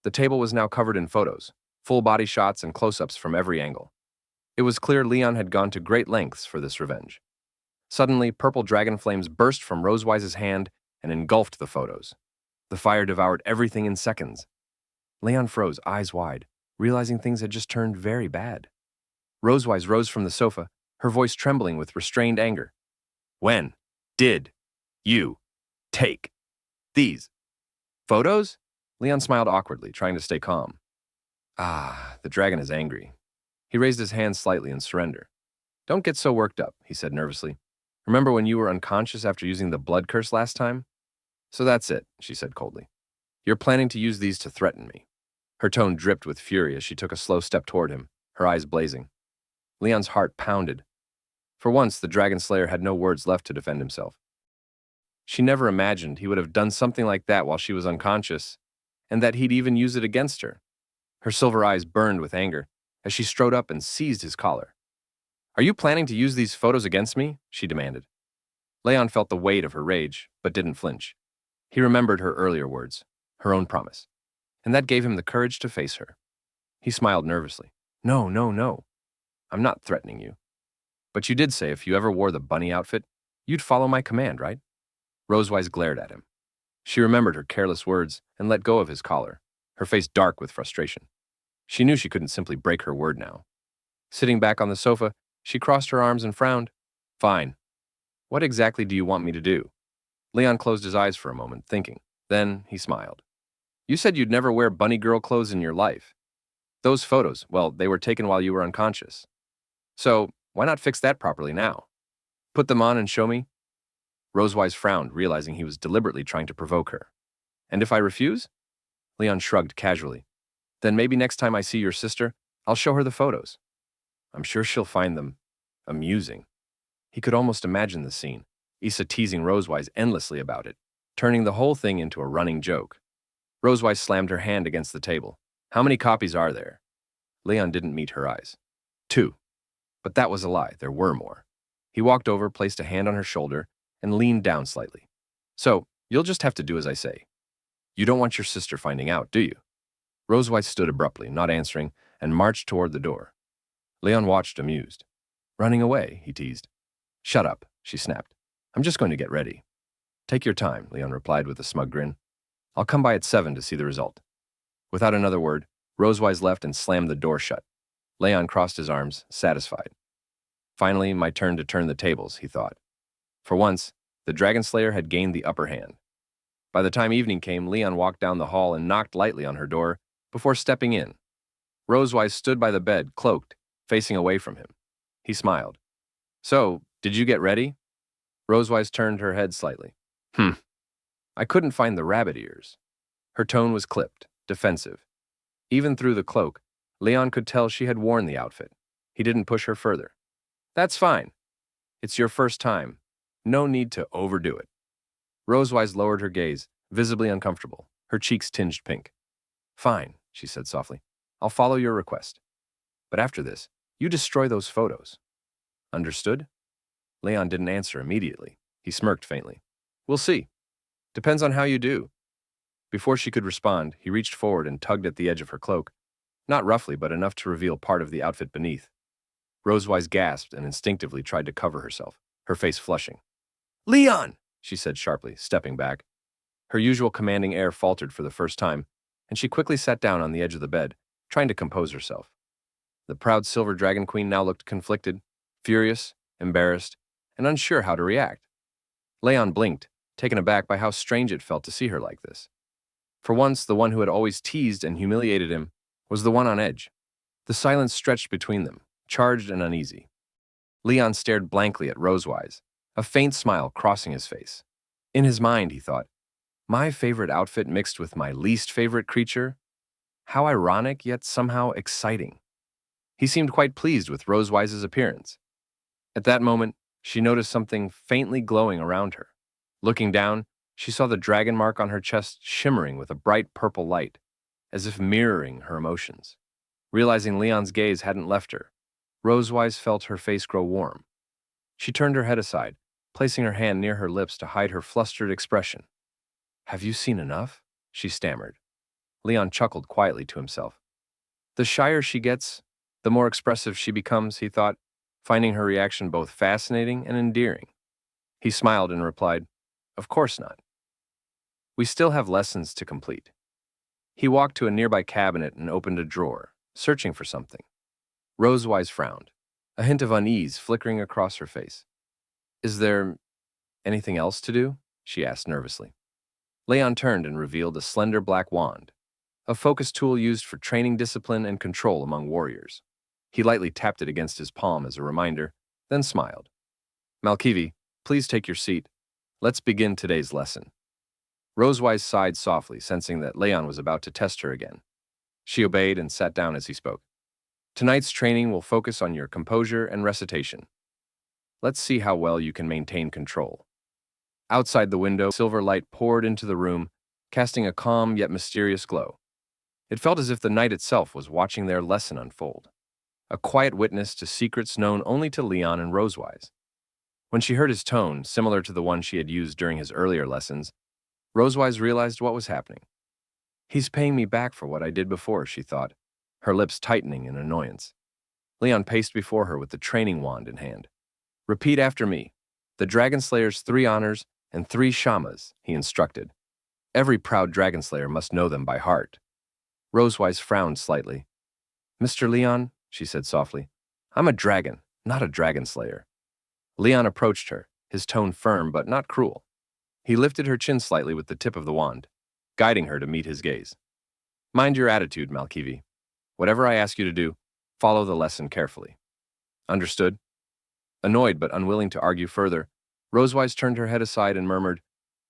The table was now covered in photos, full body shots and close-ups from every angle. It was clear Leon had gone to great lengths for this revenge. Suddenly, purple dragon flames burst from Rosewise's hand and engulfed the photos. The fire devoured everything in seconds. Leon froze, eyes wide, realizing things had just turned very bad. Rosewise rose from the sofa, her voice trembling with restrained anger. When did you take these photos? Leon smiled awkwardly, trying to stay calm. Ah, the dragon is angry. He raised his hand slightly in surrender. Don't get so worked up, he said nervously. Remember when you were unconscious after using the blood curse last time? So that's it, she said coldly. You're planning to use these to threaten me. Her tone dripped with fury as she took a slow step toward him, her eyes blazing. Leon's heart pounded. For once, the Dragon Slayer had no words left to defend himself. She never imagined he would have done something like that while she was unconscious, and that he'd even use it against her. Her silver eyes burned with anger as she strode up and seized his collar. Are you planning to use these photos against me? She demanded. Leon felt the weight of her rage, but didn't flinch. He remembered her earlier words, her own promise, and that gave him the courage to face her. He smiled nervously. No, no, no. I'm not threatening you. But you did say if you ever wore the bunny outfit, you'd follow my command, right? Rosewise glared at him. She remembered her careless words and let go of his collar, her face dark with frustration. She knew she couldn't simply break her word now. Sitting back on the sofa, she crossed her arms and frowned. Fine. What exactly do you want me to do? Leon closed his eyes for a moment, thinking. Then he smiled. You said you'd never wear bunny girl clothes in your life. Those photos, well, they were taken while you were unconscious. So, why not fix that properly now? Put them on and show me? Rosewise frowned, realizing he was deliberately trying to provoke her. And if I refuse? Leon shrugged casually. Then maybe next time I see your sister, I'll show her the photos. I'm sure she'll find them amusing. He could almost imagine the scene, Issa teasing Rosewise endlessly about it, turning the whole thing into a running joke. Rosewise slammed her hand against the table. How many copies are there? Leon didn't meet her eyes. 2. But that was a lie, there were more. He walked over, placed a hand on her shoulder, and leaned down slightly. So, you'll just have to do as I say. You don't want your sister finding out, do you? Rosewise stood abruptly, not answering, and marched toward the door. Leon watched, amused. Running away, he teased. Shut up, she snapped. I'm just going to get ready. Take your time, Leon replied with a smug grin. I'll come by at 7 to see the result. Without another word, Rosewise left and slammed the door shut. Leon crossed his arms, satisfied. Finally, my turn to turn the tables, he thought. For once, the Dragon Slayer had gained the upper hand. By the time evening came, Leon walked down the hall and knocked lightly on her door before stepping in. Rosewise stood by the bed, cloaked, facing away from him. He smiled. So, did you get ready? Rosewise turned her head slightly. I couldn't find the rabbit ears. Her tone was clipped, defensive. Even through the cloak, Leon could tell she had worn the outfit. He didn't push her further. That's fine. It's your first time. No need to overdo it. Rosewise lowered her gaze, visibly uncomfortable, her cheeks tinged pink. Fine, she said softly. I'll follow your request. But after this, you destroy those photos. Understood? Leon didn't answer immediately. He smirked faintly. We'll see. Depends on how you do. Before she could respond, he reached forward and tugged at the edge of her cloak, not roughly, but enough to reveal part of the outfit beneath. Rosewise gasped and instinctively tried to cover herself, her face flushing. Leon! She said sharply, stepping back. Her usual commanding air faltered for the first time, and she quickly sat down on the edge of the bed, trying to compose herself. The proud Silver Dragon Queen now looked conflicted, furious, embarrassed, and unsure how to react. Leon blinked, taken aback by how strange it felt to see her like this. For once, the one who had always teased and humiliated him was the one on edge. The silence stretched between them, charged and uneasy. Leon stared blankly at Rosewise, a faint smile crossing his face. In his mind, he thought, my favorite outfit mixed with my least favorite creature? How ironic, yet somehow exciting. He seemed quite pleased with Rosewise's appearance. At that moment, she noticed something faintly glowing around her. Looking down, she saw the dragon mark on her chest shimmering with a bright purple light, as if mirroring her emotions. Realizing Leon's gaze hadn't left her, Rosewise felt her face grow warm. She turned her head aside, placing her hand near her lips to hide her flustered expression. Have you seen enough? She stammered. Leon chuckled quietly to himself. The shyer she gets, the more expressive she becomes, he thought, finding her reaction both fascinating and endearing. He smiled and replied, Of course not. We still have lessons to complete. He walked to a nearby cabinet and opened a drawer, searching for something. Rosewise frowned, a hint of unease flickering across her face. Is there anything else to do? She asked nervously. Leon turned and revealed a slender black wand, a focus tool used for training discipline and control among warriors. He lightly tapped it against his palm as a reminder, then smiled. Malkivi, please take your seat. Let's begin today's lesson. Rosewise sighed softly, sensing that Leon was about to test her again. She obeyed and sat down as he spoke. Tonight's training will focus on your composure and recitation. Let's see how well you can maintain control. Outside the window, silver light poured into the room, casting a calm yet mysterious glow. It felt as if the night itself was watching their lesson unfold, a quiet witness to secrets known only to Leon and Rosewise. When she heard his tone, similar to the one she had used during his earlier lessons, Rosewise realized what was happening. He's paying me back for what I did before, she thought, her lips tightening in annoyance. Leon paced before her with the training wand in hand. Repeat after me. The Dragon Slayer's 3 honors and 3 shamas, he instructed. Every proud Dragon Slayer must know them by heart. Rosewise frowned slightly. Mr. Leon, she said softly, I'm a dragon, not a Dragon Slayer. Leon approached her, his tone firm but not cruel. He lifted her chin slightly with the tip of the wand, guiding her to meet his gaze. Mind your attitude, Malkivi. Whatever I ask you to do, follow the lesson carefully. Understood? Annoyed but unwilling to argue further, Rosewise turned her head aside and murmured,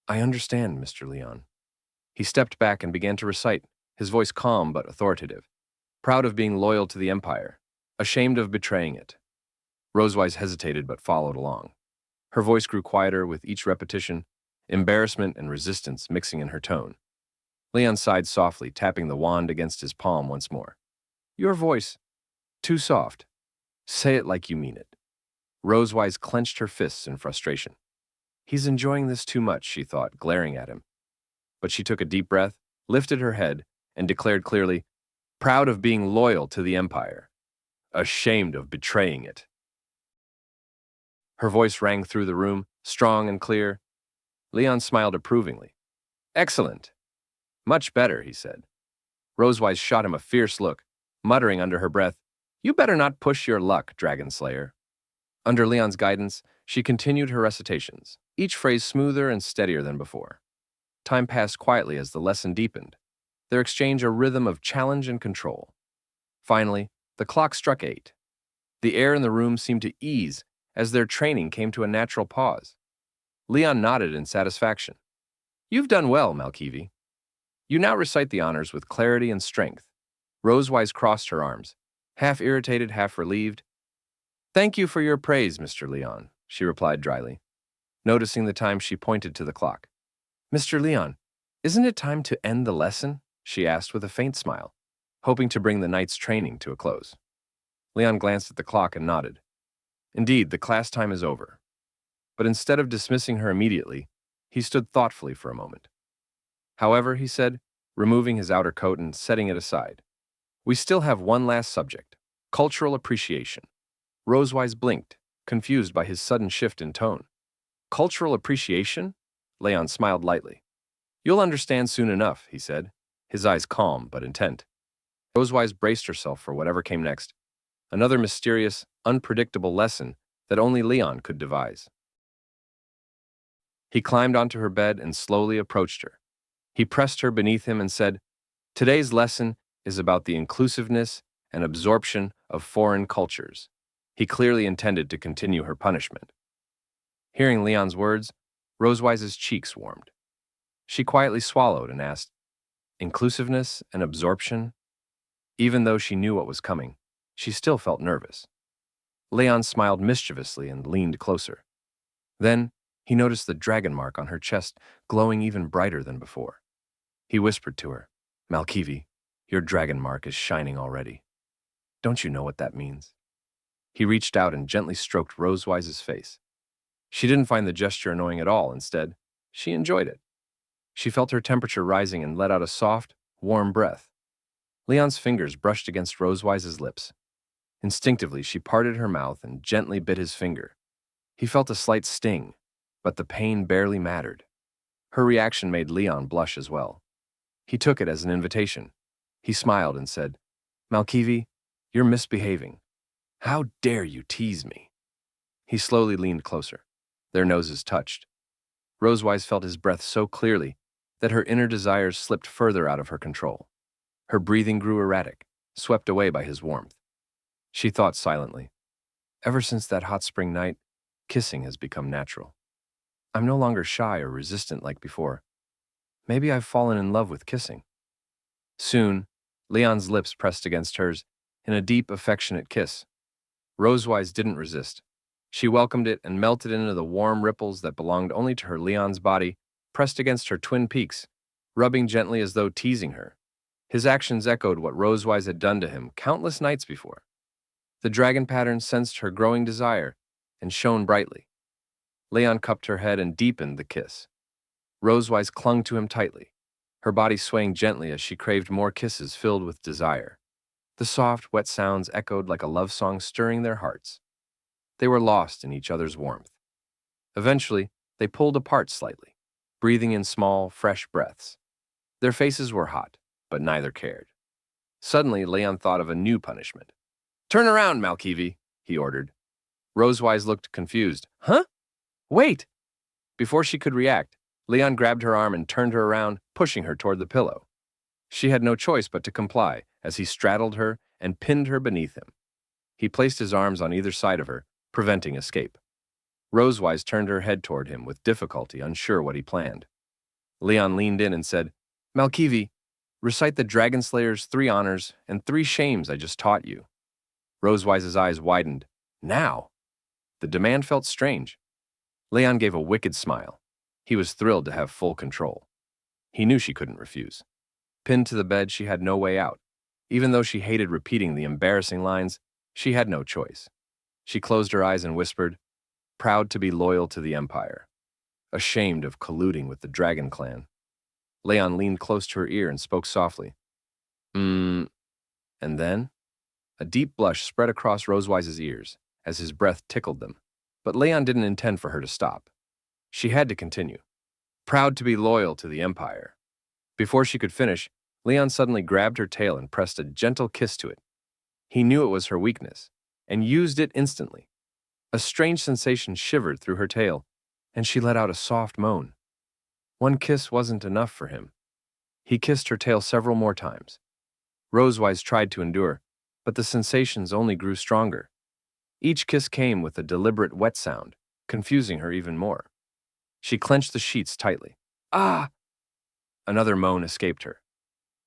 I understand, Mr. Leon. He stepped back and began to recite, his voice calm but authoritative. Proud of being loyal to the Empire, ashamed of betraying it. Rosewise hesitated but followed along. Her voice grew quieter with each repetition, embarrassment and resistance mixing in her tone. Leon sighed softly, tapping the wand against his palm once more. Your voice. Too soft. Say it like you mean it. Rosewise clenched her fists in frustration. He's enjoying this too much, she thought, glaring at him. But she took a deep breath, lifted her head, and declared clearly, proud of being loyal to the Empire, ashamed of betraying it. Her voice rang through the room, strong and clear. Leon smiled approvingly. Excellent. Much better, he said. Rosewise shot him a fierce look, muttering under her breath, You better not push your luck, Dragon Slayer. Under Leon's guidance, she continued her recitations, each phrase smoother and steadier than before. Time passed quietly as the lesson deepened, their exchange a rhythm of challenge and control. Finally, the clock struck 8. The air in the room seemed to ease as their training came to a natural pause. Leon nodded in satisfaction. You've done well, Malkivi. You now recite the honors with clarity and strength. Rosewise crossed her arms, half irritated, half relieved. Thank you for your praise, Mr. Leon, she replied dryly. Noticing the time, she pointed to the clock. Mr. Leon, isn't it time to end the lesson? She asked with a faint smile, hoping to bring the night's training to a close. Leon glanced at the clock and nodded. Indeed, the class time is over. But instead of dismissing her immediately, he stood thoughtfully for a moment. However, he said, removing his outer coat and setting it aside, we still have one last subject, cultural appreciation. Rosewise blinked, confused by his sudden shift in tone. Cultural appreciation? Leon smiled lightly. You'll understand soon enough, he said, his eyes calm but intent. Rosewise braced herself for whatever came next, another mysterious, unpredictable lesson that only Leon could devise. He climbed onto her bed and slowly approached her. He pressed her beneath him and said, Today's lesson is about the inclusiveness and absorption of foreign cultures. He clearly intended to continue her punishment. Hearing Leon's words, Rosewise's cheeks warmed. She quietly swallowed and asked, Inclusiveness and absorption? Even though she knew what was coming, she still felt nervous. Leon smiled mischievously and leaned closer. Then, he noticed the dragon mark on her chest glowing even brighter than before. He whispered to her, Malkivi, your dragon mark is shining already. Don't you know what that means? He reached out and gently stroked Rosewise's face. She didn't find the gesture annoying at all. Instead, she enjoyed it. She felt her temperature rising and let out a soft, warm breath. Leon's fingers brushed against Rosewise's lips. Instinctively, she parted her mouth and gently bit his finger. He felt a slight sting, but the pain barely mattered. Her reaction made Leon blush as well. He took it as an invitation. He smiled and said, Malkivi, you're misbehaving. How dare you tease me? He slowly leaned closer. Their noses touched. Rosewise felt his breath so clearly that her inner desires slipped further out of her control. Her breathing grew erratic, swept away by his warmth. She thought silently, ever since that hot spring night, kissing has become natural. I'm no longer shy or resistant like before. Maybe I've fallen in love with kissing. Soon, Leon's lips pressed against hers in a deep, affectionate kiss. Rosewise didn't resist. She welcomed it and melted into the warm ripples that belonged only to her. Leon's body pressed against her twin peaks, rubbing gently as though teasing her. His actions echoed what Rosewise had done to him countless nights before. The dragon pattern sensed her growing desire and shone brightly. Leon cupped her head and deepened the kiss. Rosewise clung to him tightly, her body swaying gently as she craved more kisses filled with desire. The soft, wet sounds echoed like a love song, stirring their hearts. They were lost in each other's warmth. Eventually, they pulled apart slightly, breathing in small, fresh breaths. Their faces were hot, but neither cared. Suddenly, Leon thought of a new punishment. Turn around, Malkivi, he ordered. Rosewise looked confused. Huh? Wait! Before she could react, Leon grabbed her arm and turned her around, pushing her toward the pillow. She had no choice but to comply as he straddled her and pinned her beneath him. He placed his arms on either side of her, preventing escape. Rosewise turned her head toward him with difficulty, unsure what he planned. Leon leaned in and said, Malkivi, Recite the Dragon Slayer's 3 honors and 3 shames I just taught you. Rosewise's eyes widened. Now? The demand felt strange. Leon gave a wicked smile. He was thrilled to have full control. He knew she couldn't refuse. Pinned to the bed, she had no way out. Even though she hated repeating the embarrassing lines, she had no choice. She closed her eyes and whispered, proud to be loyal to the Empire, ashamed of colluding with the Dragon Clan. Leon leaned close to her ear and spoke softly. And then? A deep blush spread across Rosewise's ears as his breath tickled them, but Leon didn't intend for her to stop. She had to continue. Proud to be loyal to the Empire. Before she could finish, Leon suddenly grabbed her tail and pressed a gentle kiss to it. He knew it was her weakness, and used it instantly. A strange sensation shivered through her tail, and she let out a soft moan. One kiss wasn't enough for him. He kissed her tail several more times. Rosewise tried to endure, but the sensations only grew stronger. Each kiss came with a deliberate wet sound, confusing her even more. She clenched the sheets tightly. Ah! Another moan escaped her.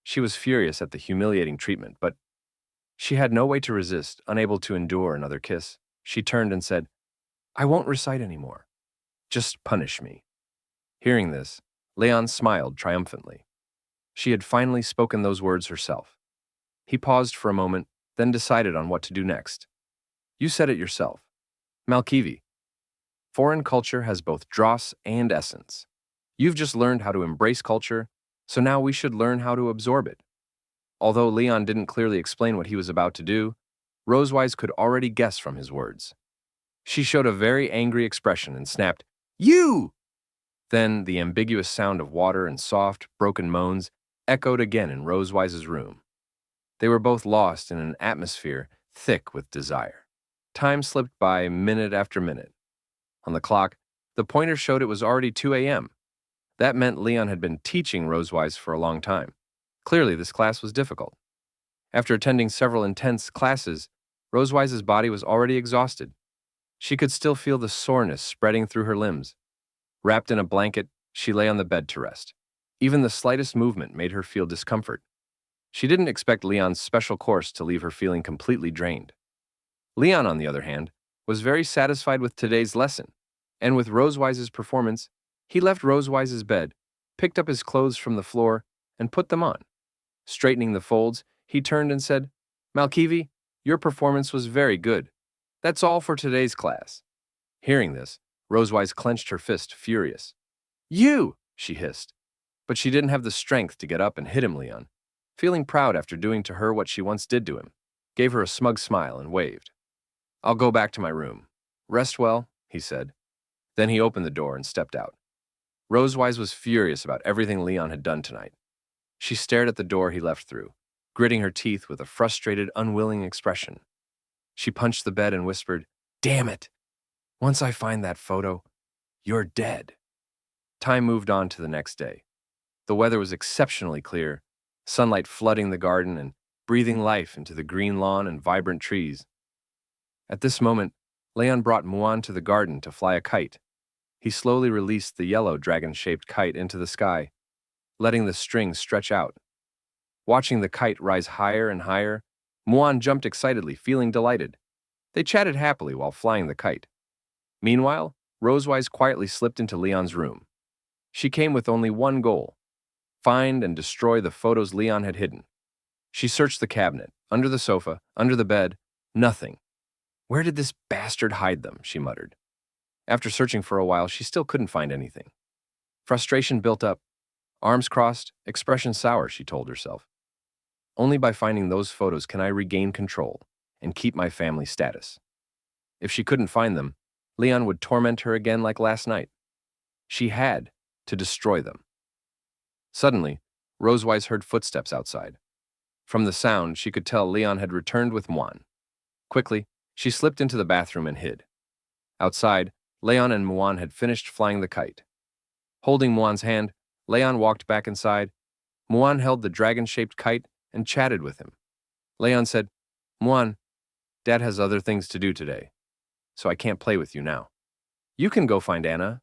She was furious at the humiliating treatment, but she had no way to resist, unable to endure another kiss. She turned and said, I won't recite anymore. Just punish me. Hearing this, Leon smiled triumphantly. She had finally spoken those words herself. He paused for a moment, then decided on what to do next. You said it yourself. Malkivi. Foreign culture has both dross and essence. You've just learned how to embrace culture, so now we should learn how to absorb it. Although Leon didn't clearly explain what he was about to do, Rosewise could already guess from his words. She showed a very angry expression and snapped, You! Then the ambiguous sound of water and soft, broken moans echoed again in Rosewise's room. They were both lost in an atmosphere thick with desire. Time slipped by minute after minute. On the clock, the pointer showed it was already 2 a.m. That meant Leon had been teaching Rosewise for a long time. Clearly, this class was difficult. After attending several intense classes, Rosewise's body was already exhausted. She could still feel the soreness spreading through her limbs. Wrapped in a blanket, she lay on the bed to rest. Even the slightest movement made her feel discomfort. She didn't expect Leon's special course to leave her feeling completely drained. Leon, on the other hand, was very satisfied with today's lesson, and with Rosewise's performance, he left Rosewise's bed, picked up his clothes from the floor, and put them on. Straightening the folds, he turned and said, Malkivi, your performance was very good. That's all for today's class. Hearing this, Rosewise clenched her fist, furious. You! She hissed. But she didn't have the strength to get up and hit him. Leon, feeling proud after doing to her what she once did to him, gave her a smug smile and waved. I'll go back to my room. Rest well, he said. Then he opened the door and stepped out. Rosewise was furious about everything Leon had done tonight. She stared at the door he left through, gritting her teeth with a frustrated, unwilling expression. She punched the bed and whispered, Damn it! Once I find that photo, you're dead. Time moved on to the next day. The weather was exceptionally clear, sunlight flooding the garden and breathing life into the green lawn and vibrant trees. At this moment, Leon brought Muan to the garden to fly a kite. He slowly released the yellow dragon-shaped kite into the sky, letting the string stretch out. Watching the kite rise higher and higher, Muan jumped excitedly, feeling delighted. They chatted happily while flying the kite. Meanwhile, Rosewise quietly slipped into Leon's room. She came with only one goal: find and destroy the photos Leon had hidden. She searched the cabinet, under the sofa, under the bed. Nothing. Where did this bastard hide them? She muttered. After searching for a while, she still couldn't find anything. Frustration built up. Arms crossed, expression sour, she told herself. Only by finding those photos can I regain control and keep my family status. If she couldn't find them, Leon would torment her again like last night. She had to destroy them. Suddenly, Rosewise heard footsteps outside. From the sound, she could tell Leon had returned with Muan. Quickly, she slipped into the bathroom and hid. Outside, Leon and Muan had finished flying the kite. Holding Muan's hand, Leon walked back inside. Muan held the dragon-shaped kite and chatted with him. Leon said, Muan, Dad has other things to do today, so I can't play with you now. You can go find Anna.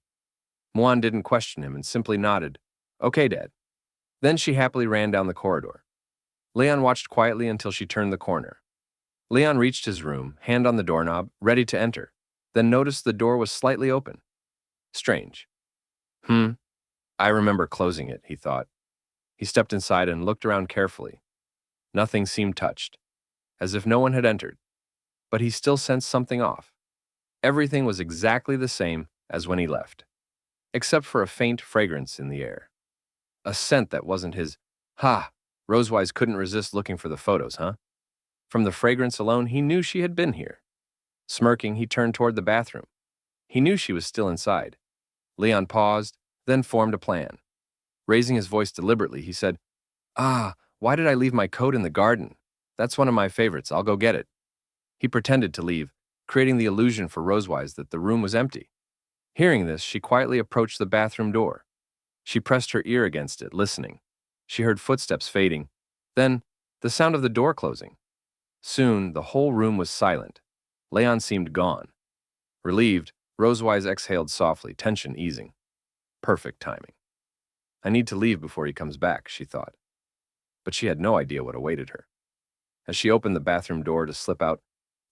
Muan didn't question him and simply nodded. Okay, Dad. Then she happily ran down the corridor. Leon watched quietly until she turned the corner. Leon reached his room, hand on the doorknob, ready to enter, then noticed the door was slightly open. Strange. I remember closing it, he thought. He stepped inside and looked around carefully. Nothing seemed touched, as if no one had entered. But he still sensed something off. Everything was exactly the same as when he left, except for a faint fragrance in the air. A scent that wasn't his. Rosewise couldn't resist looking for the photos, huh? From the fragrance alone, he knew she had been here. Smirking, he turned toward the bathroom. He knew she was still inside. Leon paused, then formed a plan. Raising his voice deliberately, he said, why did I leave my coat in the garden? That's one of my favorites. I'll go get it. He pretended to leave, creating the illusion for Rosewise that the room was empty. Hearing this, she quietly approached the bathroom door. She pressed her ear against it, listening. She heard footsteps fading, then the sound of the door closing. Soon, the whole room was silent. Leon seemed gone. Relieved, Rosewise exhaled softly, tension easing. Perfect timing. I need to leave before he comes back, she thought. But she had no idea what awaited her. As she opened the bathroom door to slip out,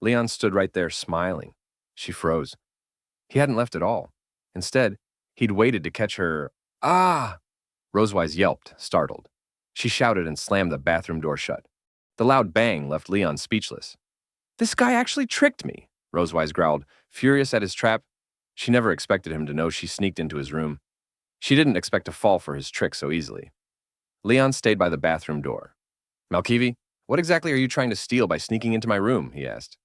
Leon stood right there, smiling. She froze. He hadn't left at all. Instead, he'd waited to catch her. Rosewise yelped, startled. She shouted and slammed the bathroom door shut. The loud bang left Leon speechless. This guy actually tricked me, Rosewise growled, furious at his trap. She never expected him to know she sneaked into his room. She didn't expect to fall for his trick so easily. Leon stayed by the bathroom door. Malkivi, what exactly are you trying to steal by sneaking into my room? He asked.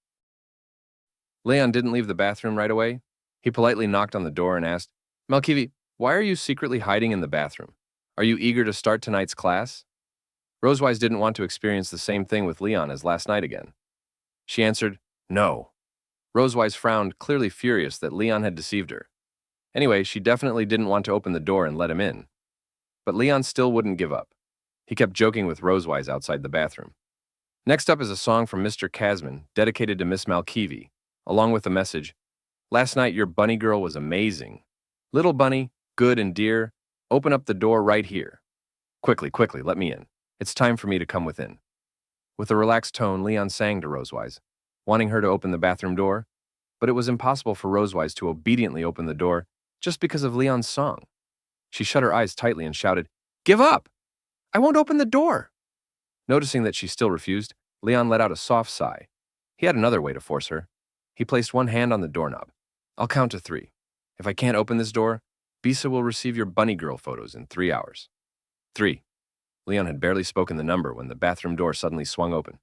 Leon didn't leave the bathroom right away. He politely knocked on the door and asked, Malkivi, why are you secretly hiding in the bathroom? Are you eager to start tonight's class? Rosewise didn't want to experience the same thing with Leon as last night again. She answered, no. Rosewise frowned, clearly furious that Leon had deceived her. Anyway, she definitely didn't want to open the door and let him in. But Leon still wouldn't give up. He kept joking with Rosewise outside the bathroom. Next up is a song from Mr. Casman, dedicated to Miss Malkivi, along with the message, last night your bunny girl was amazing. Little bunny, good and dear, open up the door right here. Quickly, let me in. It's time for me to come within. With a relaxed tone, Leon sang to Rosewise, wanting her to open the bathroom door, but it was impossible for Rosewise to obediently open the door just because of Leon's song. She shut her eyes tightly and shouted, Give up! I won't open the door! Noticing that she still refused, Leon let out a soft sigh. He had another way to force her. He placed one hand on the doorknob. I'll count to 3. If I can't open this door, Bisa will receive your bunny girl photos in 3 hours. 3. Leon had barely spoken the number when the bathroom door suddenly swung open.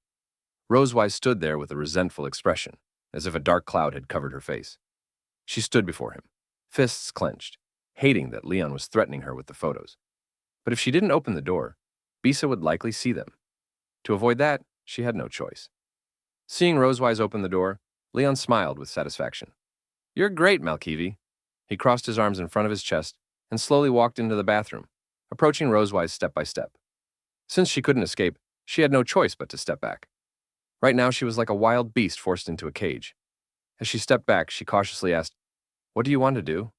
Rosewise stood there with a resentful expression, as if a dark cloud had covered her face. She stood before him, fists clenched, hating that Leon was threatening her with the photos. But if she didn't open the door, Bisa would likely see them. To avoid that, she had no choice. Seeing Rosewise open the door, Leon smiled with satisfaction. You're great, Malkivi. He crossed his arms in front of his chest and slowly walked into the bathroom, approaching Rosewise step by step. Since she couldn't escape, she had no choice but to step back. Right now, she was like a wild beast forced into a cage. As she stepped back, she cautiously asked, What do you want to do?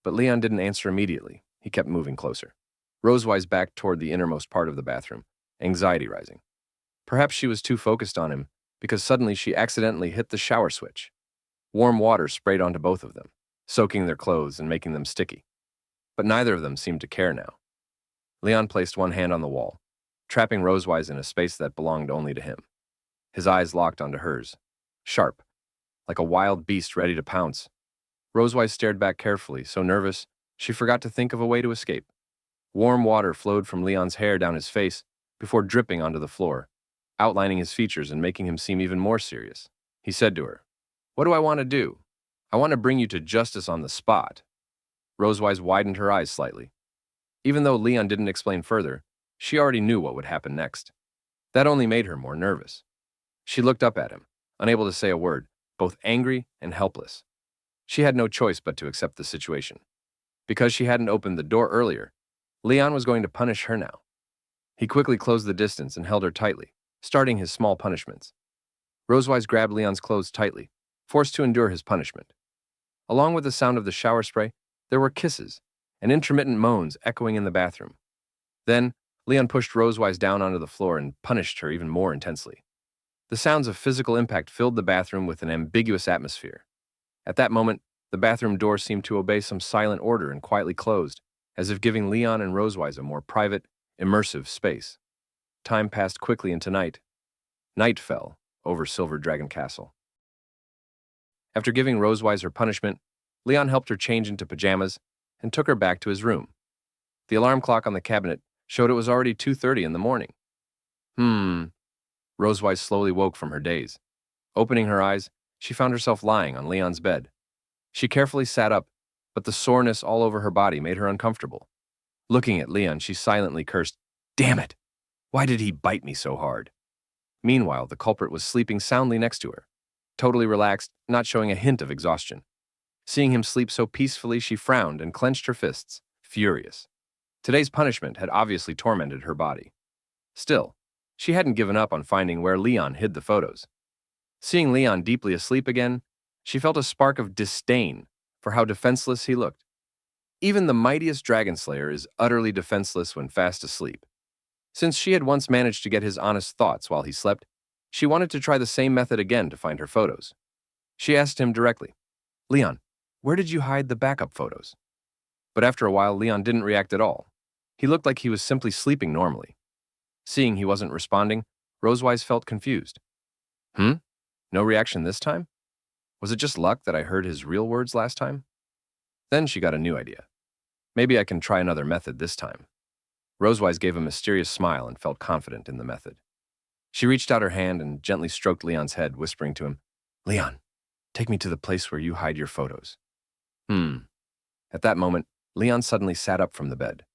But Leon didn't answer immediately. He kept moving closer. Rosewise backed toward the innermost part of the bathroom, anxiety rising. Perhaps she was too focused on him, because suddenly she accidentally hit the shower switch. Warm water sprayed onto both of them, soaking their clothes and making them sticky. But neither of them seemed to care now. Leon placed one hand on the wall, trapping Rosewise in a space that belonged only to him. His eyes locked onto hers, sharp, like a wild beast ready to pounce. Rosewise stared back carefully, so nervous, she forgot to think of a way to escape. Warm water flowed from Leon's hair down his face before dripping onto the floor, outlining his features and making him seem even more serious. He said to her, What do I want to do? I want to bring you to justice on the spot. Rosewise widened her eyes slightly. Even though Leon didn't explain further, she already knew what would happen next. That only made her more nervous. She looked up at him, unable to say a word, both angry and helpless. She had no choice but to accept the situation. Because she hadn't opened the door earlier, Leon was going to punish her now. He quickly closed the distance and held her tightly, starting his small punishments. Rosewise grabbed Leon's clothes tightly, forced to endure his punishment. Along with the sound of the shower spray, there were kisses and intermittent moans echoing in the bathroom. Then, Leon pushed Rosewise down onto the floor and punished her even more intensely. The sounds of physical impact filled the bathroom with an ambiguous atmosphere. At that moment, the bathroom door seemed to obey some silent order and quietly closed, as if giving Leon and Rosewise a more private, immersive space. Time passed quickly into night. Night fell over Silver Dragon Castle. After giving Rosewise her punishment, Leon helped her change into pajamas and took her back to his room. The alarm clock on the cabinet showed it was already 2:30 in the morning. Rosewise slowly woke from her daze. Opening her eyes, she found herself lying on Leon's bed. She carefully sat up, but the soreness all over her body made her uncomfortable. Looking at Leon, she silently cursed, "Damn it! Why did he bite me so hard?" Meanwhile, the culprit was sleeping soundly next to her, totally relaxed, not showing a hint of exhaustion. Seeing him sleep so peacefully, she frowned and clenched her fists, furious. Today's punishment had obviously tormented her body. Still, she hadn't given up on finding where Leon hid the photos. Seeing Leon deeply asleep again, she felt a spark of disdain for how defenseless he looked. Even the mightiest dragon slayer is utterly defenseless when fast asleep. Since she had once managed to get his honest thoughts while he slept, she wanted to try the same method again to find her photos. She asked him directly, "Leon, where did you hide the backup photos?" But after a while, Leon didn't react at all. He looked like he was simply sleeping normally. Seeing he wasn't responding, Rosewise felt confused. No reaction this time? Was it just luck that I heard his real words last time? Then she got a new idea. Maybe I can try another method this time. Rosewise gave a mysterious smile and felt confident in the method. She reached out her hand and gently stroked Leon's head, whispering to him, "Leon, take me to the place where you hide your photos." At that moment, Leon suddenly sat up from the bed.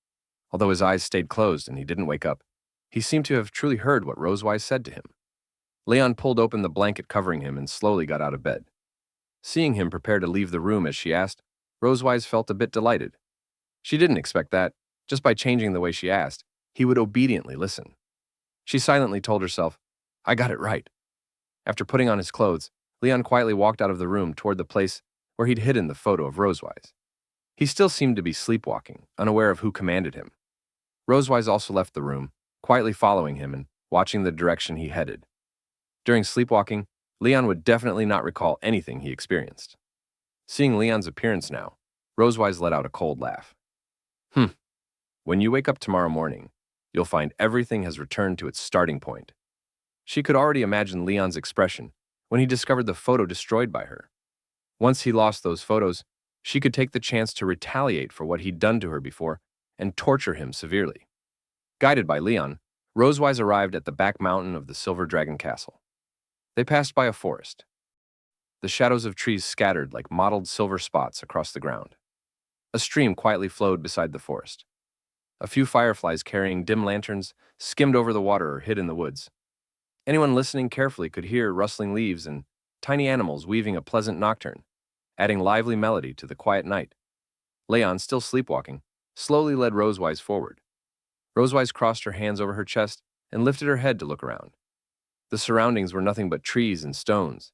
Although his eyes stayed closed and he didn't wake up, he seemed to have truly heard what Rosewise said to him. Leon pulled open the blanket covering him and slowly got out of bed. Seeing him prepare to leave the room as she asked, Rosewise felt a bit delighted. She didn't expect that, just by changing the way she asked, he would obediently listen. She silently told herself, "I got it right." After putting on his clothes, Leon quietly walked out of the room toward the place where he'd hidden the photo of Rosewise. He still seemed to be sleepwalking, unaware of who commanded him. Rosewise also left the room, quietly following him and watching the direction he headed. During sleepwalking, Leon would definitely not recall anything he experienced. Seeing Leon's appearance now, Rosewise let out a cold laugh. When you wake up tomorrow morning, you'll find everything has returned to its starting point." She could already imagine Leon's expression when he discovered the photo destroyed by her. Once he lost those photos, she could take the chance to retaliate for what he'd done to her before and torture him severely. Guided by Leon, Rosewise arrived at the back mountain of the Silver Dragon Castle. They passed by a forest. The shadows of trees scattered like mottled silver spots across the ground. A stream quietly flowed beside the forest. A few fireflies carrying dim lanterns skimmed over the water or hid in the woods. Anyone listening carefully could hear rustling leaves and tiny animals weaving a pleasant nocturne, adding lively melody to the quiet night. Leon, still sleepwalking, slowly led Rosewise forward. Rosewise crossed her hands over her chest and lifted her head to look around. The surroundings were nothing but trees and stones.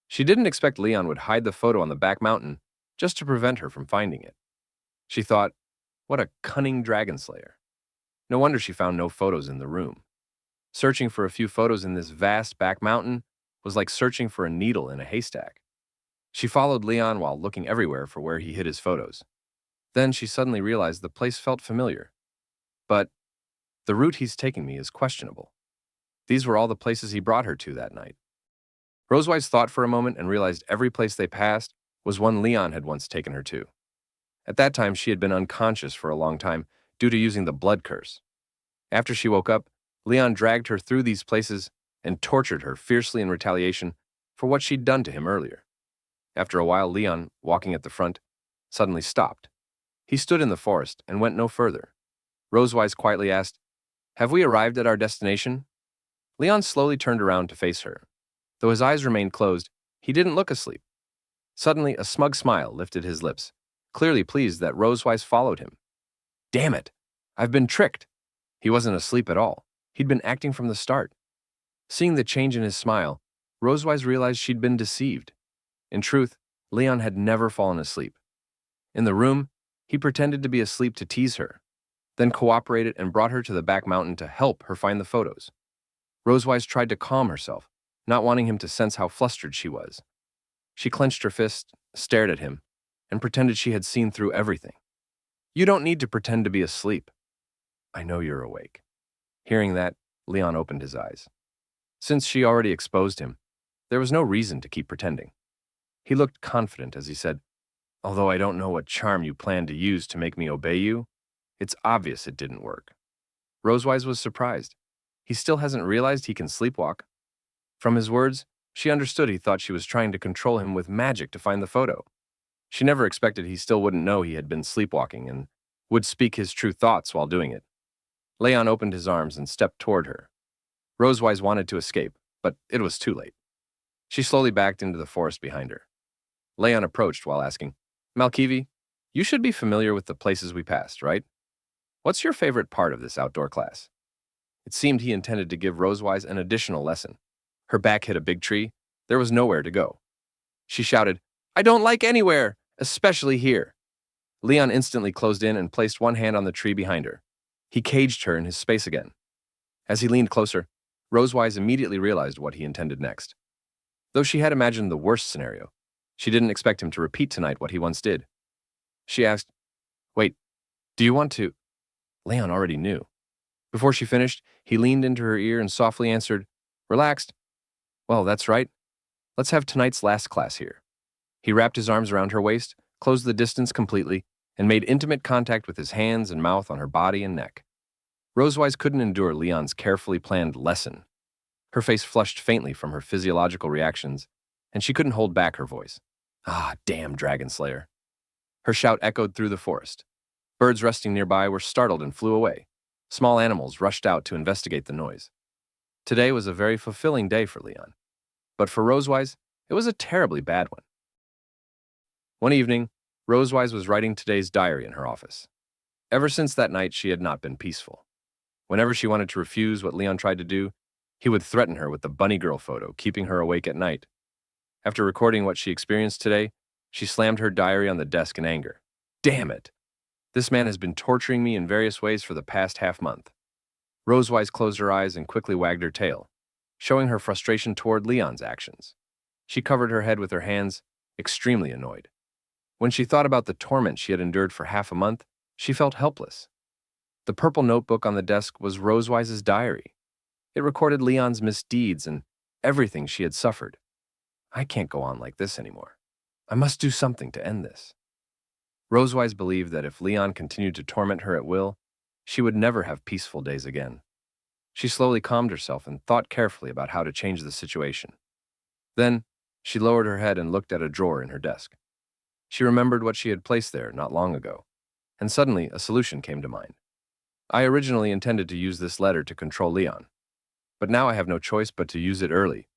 She didn't expect Leon would hide the photo on the back mountain just to prevent her from finding it. She thought, what a cunning dragon slayer. No wonder she found no photos in the room. Searching for a few photos in this vast back mountain was like searching for a needle in a haystack. She followed Leon while looking everywhere for where he hid his photos. Then she suddenly realized the place felt familiar. But the route he's taking me is questionable. These were all the places he brought her to that night. Rosewise thought for a moment and realized every place they passed was one Leon had once taken her to. At that time, she had been unconscious for a long time due to using the blood curse. After she woke up, Leon dragged her through these places and tortured her fiercely in retaliation for what she'd done to him earlier. After a while, Leon, walking at the front, suddenly stopped. He stood in the forest and went no further. Rosewise quietly asked, "Have we arrived at our destination?" Leon slowly turned around to face her. Though his eyes remained closed, he didn't look asleep. Suddenly, a smug smile lifted his lips, clearly pleased that Rosewise followed him. Damn it! I've been tricked! He wasn't asleep at all. He'd been acting from the start. Seeing the change in his smile, Rosewise realized she'd been deceived. In truth, Leon had never fallen asleep. In the room, he pretended to be asleep to tease her. then cooperated and brought her to the back mountain to help her find the photos. Rosewise tried to calm herself, not wanting him to sense how flustered she was. She clenched her fist, stared at him, and pretended she had seen through everything. "You don't need to pretend to be asleep. I know you're awake." Hearing that, Leon opened his eyes. Since she already exposed him, there was no reason to keep pretending. He looked confident as he said, "Although I don't know what charm you plan to use to make me obey you, it's obvious it didn't work." Rosewise was surprised. He still hasn't realized he can sleepwalk. From his words, she understood he thought she was trying to control him with magic to find the photo. She never expected he still wouldn't know he had been sleepwalking and would speak his true thoughts while doing it. Leon opened his arms and stepped toward her. Rosewise wanted to escape, but it was too late. She slowly backed into the forest behind her. Leon approached while asking, "Malkivi, you should be familiar with the places we passed, right? What's your favorite part of this outdoor class?" It seemed he intended to give Rosewise an additional lesson. Her back hit a big tree. There was nowhere to go. She shouted, "I don't like anywhere, especially here." Leon instantly closed in and placed one hand on the tree behind her. He caged her in his space again. As he leaned closer, Rosewise immediately realized what he intended next. Though she had imagined the worst scenario, she didn't expect him to repeat tonight what he once did. She asked, "Wait, do you want to?" Leon already knew. Before she finished, he leaned into her ear and softly answered, "Relaxed? Well, that's right. Let's have tonight's last class here." He wrapped his arms around her waist, closed the distance completely, and made intimate contact with his hands and mouth on her body and neck. Rosewise couldn't endure Leon's carefully planned lesson. Her face flushed faintly from her physiological reactions, and she couldn't hold back her voice. "Ah, damn Dragon Slayer." Her shout echoed through the forest. Birds resting nearby were startled and flew away. Small animals rushed out to investigate the noise. Today was a very fulfilling day for Leon. But for Rosewise, it was a terribly bad one. One evening, Rosewise was writing today's diary in her office. Ever since that night, she had not been peaceful. Whenever she wanted to refuse what Leon tried to do, he would threaten her with the bunny girl photo, keeping her awake at night. After recording what she experienced today, she slammed her diary on the desk in anger. "Damn it! This man has been torturing me in various ways for the past half-month." Rosewise closed her eyes and quickly wagged her tail, showing her frustration toward Leon's actions. She covered her head with her hands, extremely annoyed. When she thought about the torment she had endured for half a month, she felt helpless. The purple notebook on the desk was Rosewise's diary. It recorded Leon's misdeeds and everything she had suffered. "I can't go on like this anymore. I must do something to end this." Rosewise believed that if Leon continued to torment her at will, she would never have peaceful days again. She slowly calmed herself and thought carefully about how to change the situation. Then, she lowered her head and looked at a drawer in her desk. She remembered what she had placed there not long ago, and suddenly a solution came to mind. "I originally intended to use this letter to control Leon, but now I have no choice but to use it early."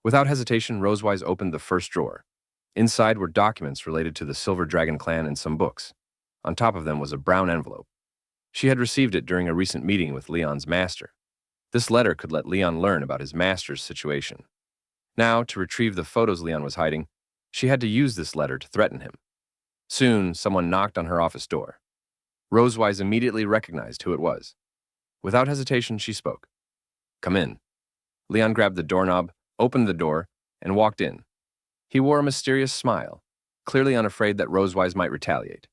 Without hesitation, Rosewise opened the first drawer. Inside were documents related to the Silver Dragon clan and some books. On top of them was a brown envelope. She had received it during a recent meeting with Leon's master. This letter could let Leon learn about his master's situation. Now, to retrieve the photos Leon was hiding, she had to use this letter to threaten him. Soon, someone knocked on her office door. Rosewise immediately recognized who it was. Without hesitation, she spoke. "Come in." Leon grabbed the doorknob, opened the door, and walked in. He wore a mysterious smile, clearly unafraid that Rosewise might retaliate.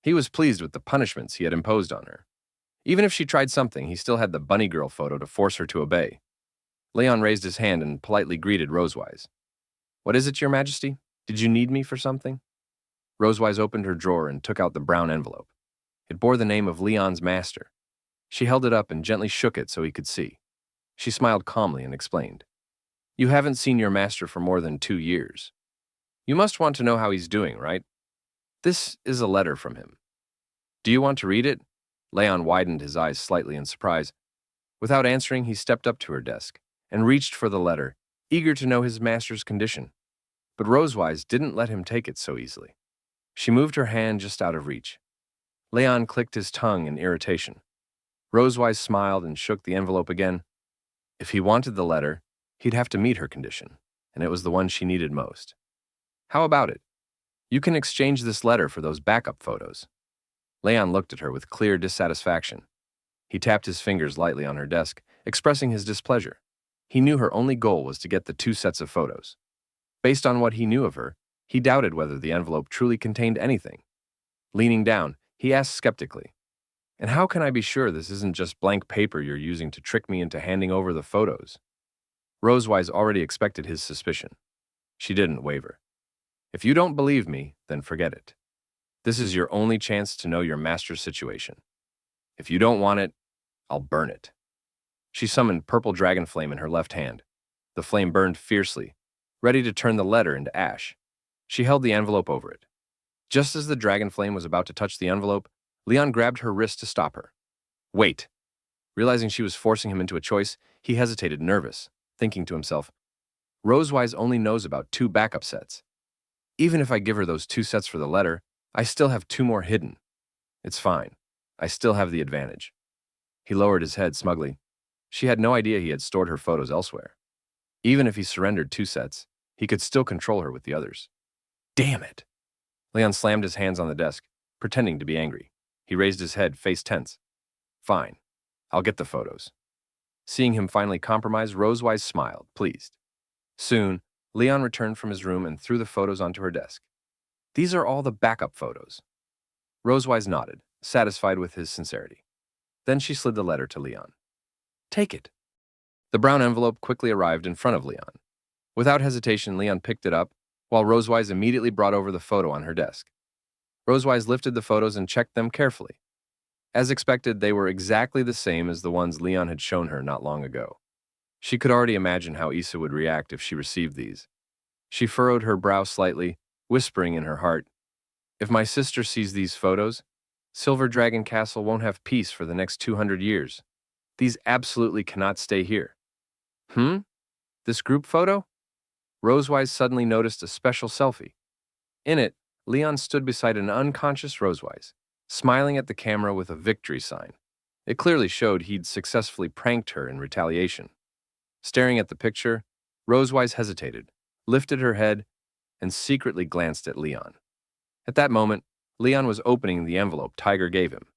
He was pleased with the punishments he had imposed on her. Even if she tried something, he still had the bunny girl photo to force her to obey. Leon raised his hand and politely greeted Rosewise. "What is it, Your Majesty? Did you need me for something?" Rosewise opened her drawer and took out the brown envelope. It bore the name of Leon's master. She held it up and gently shook it so he could see. She smiled calmly and explained. "You haven't seen your master for more than 2 years. You must want to know how he's doing, right? This is a letter from him. Do you want to read it?" Leon widened his eyes slightly in surprise. Without answering, he stepped up to her desk and reached for the letter, eager to know his master's condition. But Rosewise didn't let him take it so easily. She moved her hand just out of reach. Leon clicked his tongue in irritation. Rosewise smiled and shook the envelope again. If he wanted the letter, he'd have to meet her condition, and it was the one she needed most. "How about it? You can exchange this letter for those backup photos." Leon looked at her with clear dissatisfaction. He tapped his fingers lightly on her desk, expressing his displeasure. He knew her only goal was to get the 2 sets of photos. Based on what he knew of her, he doubted whether the envelope truly contained anything. Leaning down, he asked skeptically, "And how can I be sure this isn't just blank paper you're using to trick me into handing over the photos?" Rosewise already expected his suspicion. She didn't waver. "If you don't believe me, then forget it. This is your only chance to know your master's situation. If you don't want it, I'll burn it." She summoned purple dragon flame in her left hand. The flame burned fiercely, ready to turn the letter into ash. She held the envelope over it. Just as the dragon flame was about to touch the envelope, Leon grabbed her wrist to stop her. "Wait." Realizing she was forcing him into a choice, he hesitated, nervous, thinking to himself, "Rosewise only knows about 2 backup sets. Even if I give her those 2 sets for the letter, I still have 2 more hidden. It's fine. I still have the advantage." He lowered his head smugly. She had no idea he had stored her photos elsewhere. Even if he surrendered 2 sets, he could still control her with the others. Damn it! Leon slammed his hands on the desk, pretending to be angry. He raised his head, face tense. "Fine. I'll get the photos." Seeing him finally compromise, Rosewise smiled, pleased. Soon, Leon returned from his room and threw the photos onto her desk. "These are all the backup photos." Rosewise nodded, satisfied with his sincerity. Then she slid the letter to Leon. "Take it." The brown envelope quickly arrived in front of Leon. Without hesitation, Leon picked it up, while Rosewise immediately brought over the photo on her desk. Rosewise lifted the photos and checked them carefully. As expected, they were exactly the same as the ones Leon had shown her not long ago. She could already imagine how Issa would react if she received these. She furrowed her brow slightly, whispering in her heart, "If my sister sees these photos, Silver Dragon Castle won't have peace for the next 200 years. These absolutely cannot stay here." This group photo? Rosewise suddenly noticed a special selfie. In it, Leon stood beside an unconscious Rosewise, smiling at the camera with a victory sign. It clearly showed he'd successfully pranked her in retaliation. Staring at the picture, Rosewise hesitated, lifted her head, and secretly glanced at Leon. At that moment, Leon was opening the envelope Tiger gave him.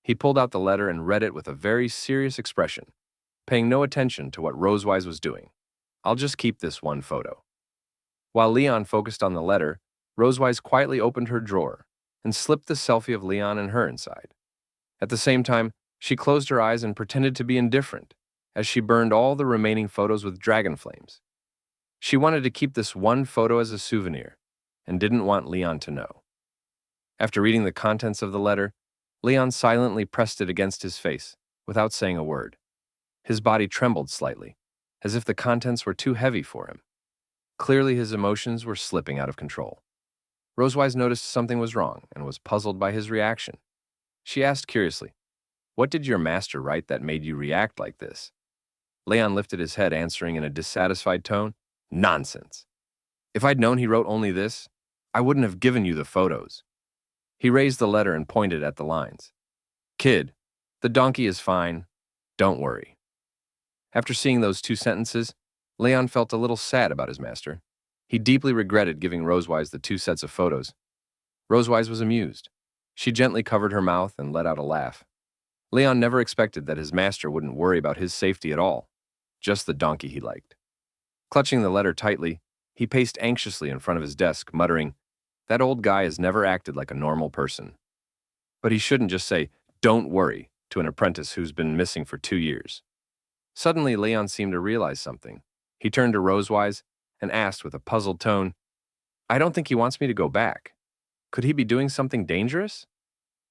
He pulled out the letter and read it with a very serious expression, paying no attention to what Rosewise was doing. "I'll just keep this one photo." While Leon focused on the letter, Rosewise quietly opened her drawer and slipped the selfie of Leon and her inside. At the same time, she closed her eyes and pretended to be indifferent as she burned all the remaining photos with dragon flames. She wanted to keep this one photo as a souvenir and didn't want Leon to know. After reading the contents of the letter, Leon silently pressed it against his face without saying a word. His body trembled slightly, as if the contents were too heavy for him. Clearly, his emotions were slipping out of control. Rosewise noticed something was wrong and was puzzled by his reaction. She asked curiously, "What did your master write that made you react like this?" Leon lifted his head, answering in a dissatisfied tone, "Nonsense. If I'd known he wrote only this, I wouldn't have given you the photos." He raised the letter and pointed at the lines. "Kid, the donkey is fine. Don't worry." After seeing those 2 sentences, Leon felt a little sad about his master. He deeply regretted giving Rosewise the 2 sets of photos. Rosewise was amused. She gently covered her mouth and let out a laugh. Leon never expected that his master wouldn't worry about his safety at all, just the donkey he liked. Clutching the letter tightly, he paced anxiously in front of his desk, muttering, "That old guy has never acted like a normal person." But he shouldn't just say, "Don't worry," to an apprentice who's been missing for 2 years. Suddenly, Leon seemed to realize something. He turned to Rosewise and asked with a puzzled tone, "I don't think he wants me to go back. Could he be doing something dangerous?"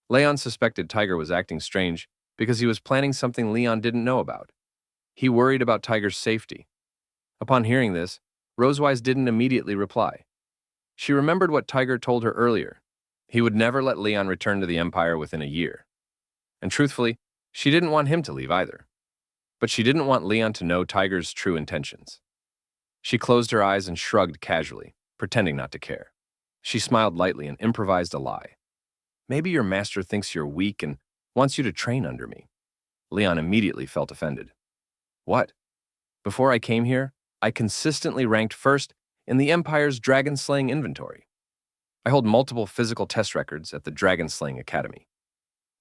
Leon suspected Tiger was acting strange because he was planning something Leon didn't know about. He worried about Tiger's safety. Upon hearing this, Rosewise didn't immediately reply. She remembered what Tiger told her earlier. He would never let Leon return to the Empire within a year. And truthfully, she didn't want him to leave either. But she didn't want Leon to know Tiger's true intentions. She closed her eyes and shrugged casually, pretending not to care. She smiled lightly and improvised a lie. "Maybe your master thinks you're weak and wants you to train under me." Leon immediately felt offended. "What? Before I came here, I consistently ranked first in the Empire's dragon-slaying inventory. I hold multiple physical test records at the Dragon Slaying Academy.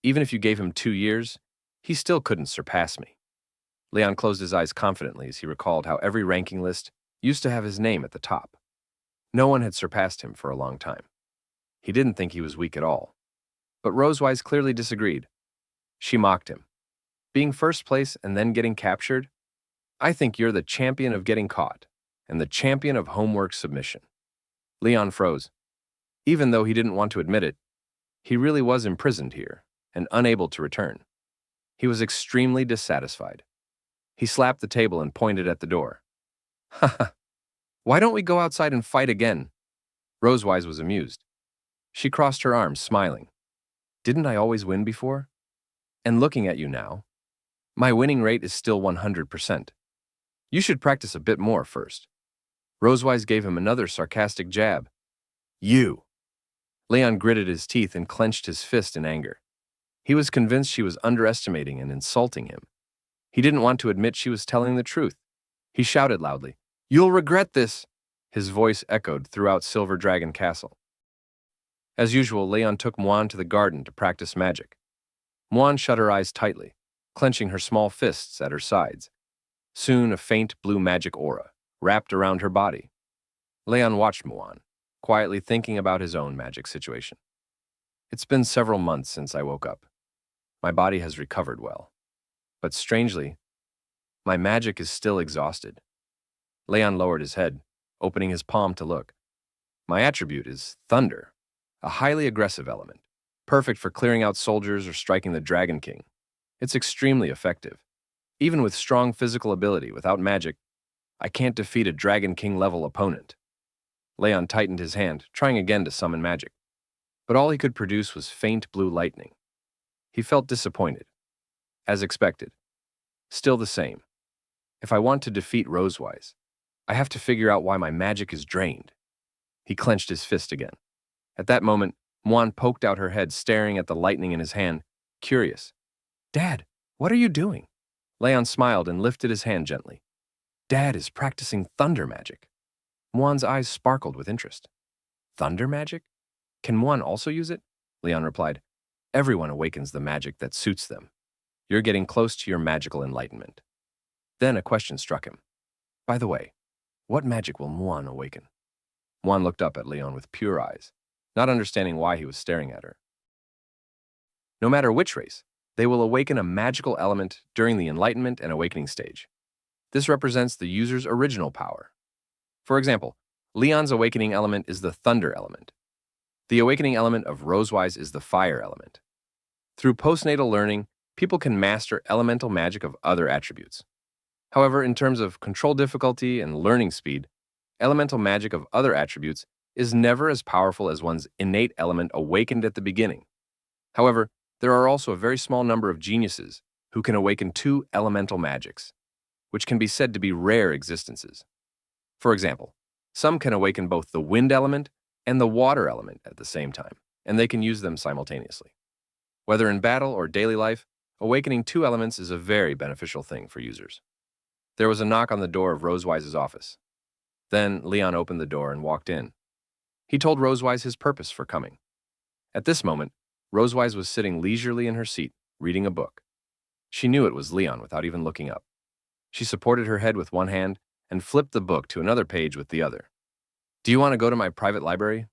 Even if you gave him 2 years, he still couldn't surpass me. Leon closed his eyes confidently as he recalled how every ranking list used to have his name at the top. No one had surpassed him for a long time. He didn't think he was weak at all. But Rosewise clearly disagreed. She mocked him. Being first place and then getting captured? I think you're the champion of getting caught, and the champion of homework submission. Leon froze. Even though he didn't want to admit it, he really was imprisoned here and unable to return. He was extremely dissatisfied. He slapped the table and pointed at the door. Haha, why don't we go outside and fight again? Rosewise was amused. She crossed her arms, smiling. Didn't I always win before? And looking at you now, my winning rate is still 100%. You should practice a bit more first. Rosewise gave him another sarcastic jab. You! Leon gritted his teeth and clenched his fist in anger. He was convinced she was underestimating and insulting him. He didn't want to admit she was telling the truth. He shouted loudly, "You'll regret this!" His voice echoed throughout Silver Dragon Castle. As usual, Leon took Muan to the garden to practice magic. Muan shut her eyes tightly, clenching her small fists at her sides. Soon, a faint blue magic aura wrapped around her body. Leon watched Muan, quietly thinking about his own magic situation. It's been several months since I woke up. My body has recovered well. But strangely, my magic is still exhausted. Leon lowered his head, opening his palm to look. My attribute is Thunder, a highly aggressive element, perfect for clearing out soldiers or striking the Dragon King. It's extremely effective. Even with strong physical ability, without magic, I can't defeat a Dragon King-level opponent. Leon tightened his hand, trying again to summon magic. But all he could produce was faint blue lightning. He felt disappointed. As expected. Still the same. If I want to defeat Rosewise, I have to figure out why my magic is drained. He clenched his fist again. At that moment, Muan poked out her head, staring at the lightning in his hand, curious. Dad, what are you doing? Leon smiled and lifted his hand gently. Dad is practicing thunder magic. Muan's eyes sparkled with interest. Thunder magic? Can Muan also use it? Leon replied. Everyone awakens the magic that suits them. You're getting close to your magical enlightenment. Then a question struck him. By the way, what magic will Muan awaken? Muan looked up at Leon with pure eyes, not understanding why he was staring at her. No matter which race, they will awaken a magical element during the enlightenment and awakening stage. This represents the user's original power. For example, Leon's awakening element is the thunder element. The awakening element of Rosewise is the fire element. Through postnatal learning, people can master elemental magic of other attributes. However, in terms of control difficulty and learning speed, elemental magic of other attributes is never as powerful as one's innate element awakened at the beginning. However, there are also a very small number of geniuses who can awaken two elemental magics, which can be said to be rare existences. For example, some can awaken both the wind element and the water element at the same time, and they can use them simultaneously. Whether in battle or daily life, awakening two elements is a very beneficial thing for users. There was a knock on the door of Rosewise's office. Then Leon opened the door and walked in. He told Rosewise his purpose for coming. At this moment, Rosewise was sitting leisurely in her seat, reading a book. She knew it was Leon without even looking up. She supported her head with one hand and flipped the book to another page with the other. Do you want to go to my private library?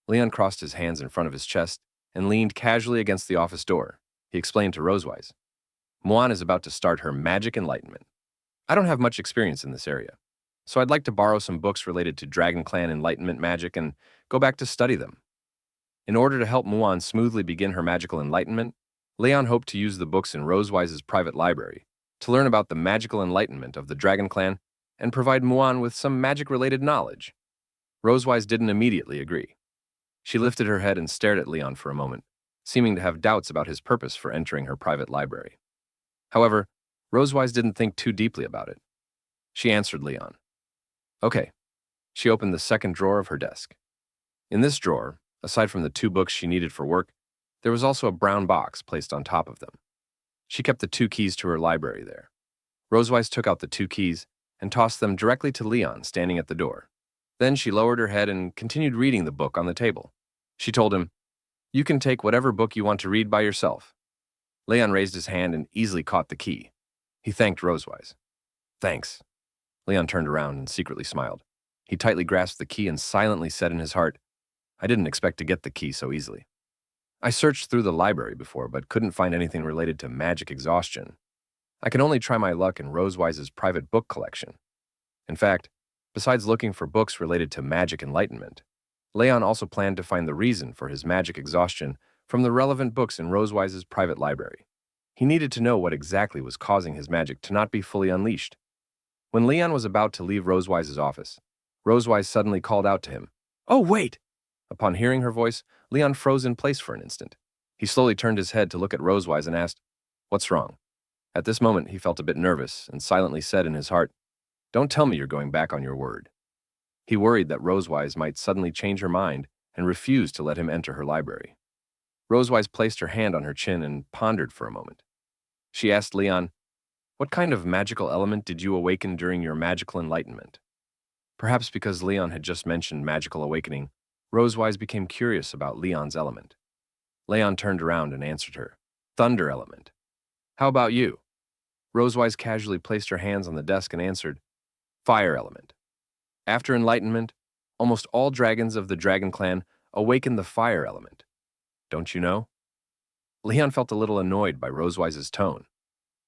Leon crossed his hands in front of his chest and leaned casually against the office door. He explained to Rosewise. Muan is about to start her magic enlightenment. I don't have much experience in this area, so I'd like to borrow some books related to Dragon Clan enlightenment magic and go back to study them. In order to help Muan smoothly begin her magical enlightenment, Leon hoped to use the books in Rosewise's private library to learn about the magical enlightenment of the Dragon Clan and provide Muan with some magic-related knowledge. Rosewise didn't immediately agree. She lifted her head and stared at Leon for a moment, seeming to have doubts about his purpose for entering her private library. However, Rosewise didn't think too deeply about it. She answered Leon. Okay. She opened the second drawer of her desk. In this drawer, aside from the two books she needed for work, there was also a brown box placed on top of them. She kept the two keys to her library there. Rosewise took out the two keys and tossed them directly to Leon standing at the door. Then she lowered her head and continued reading the book on the table. She told him, "You can take whatever book you want to read by yourself. Leon raised his hand and easily caught the key. He thanked Rosewise. Thanks. Leon turned around and secretly smiled. He tightly grasped the key and silently said in his heart, I didn't expect to get the key so easily. I searched through the library before, but couldn't find anything related to magic exhaustion. I can only try my luck in Rosewise's private book collection. In fact, besides looking for books related to magic enlightenment, Leon also planned to find the reason for his magic exhaustion from the relevant books in Rosewise's private library. He needed to know what exactly was causing his magic to not be fully unleashed. When Leon was about to leave Rosewise's office, Rosewise suddenly called out to him, Oh, wait! Upon hearing her voice, Leon froze in place for an instant. He slowly turned his head to look at Rosewise and asked, What's wrong? At this moment, he felt a bit nervous and silently said in his heart, Don't tell me you're going back on your word. He worried that Rosewise might suddenly change her mind and refuse to let him enter her library. Rosewise placed her hand on her chin and pondered for a moment. She asked Leon, What kind of magical element did you awaken during your magical enlightenment? Perhaps because Leon had just mentioned magical awakening, Rosewise became curious about Leon's element. Leon turned around and answered her, Thunder element. How about you? Rosewise casually placed her hands on the desk and answered, Fire element. After enlightenment, almost all dragons of the dragon clan awaken the fire element. Don't you know? Leon felt a little annoyed by Rosewise's tone.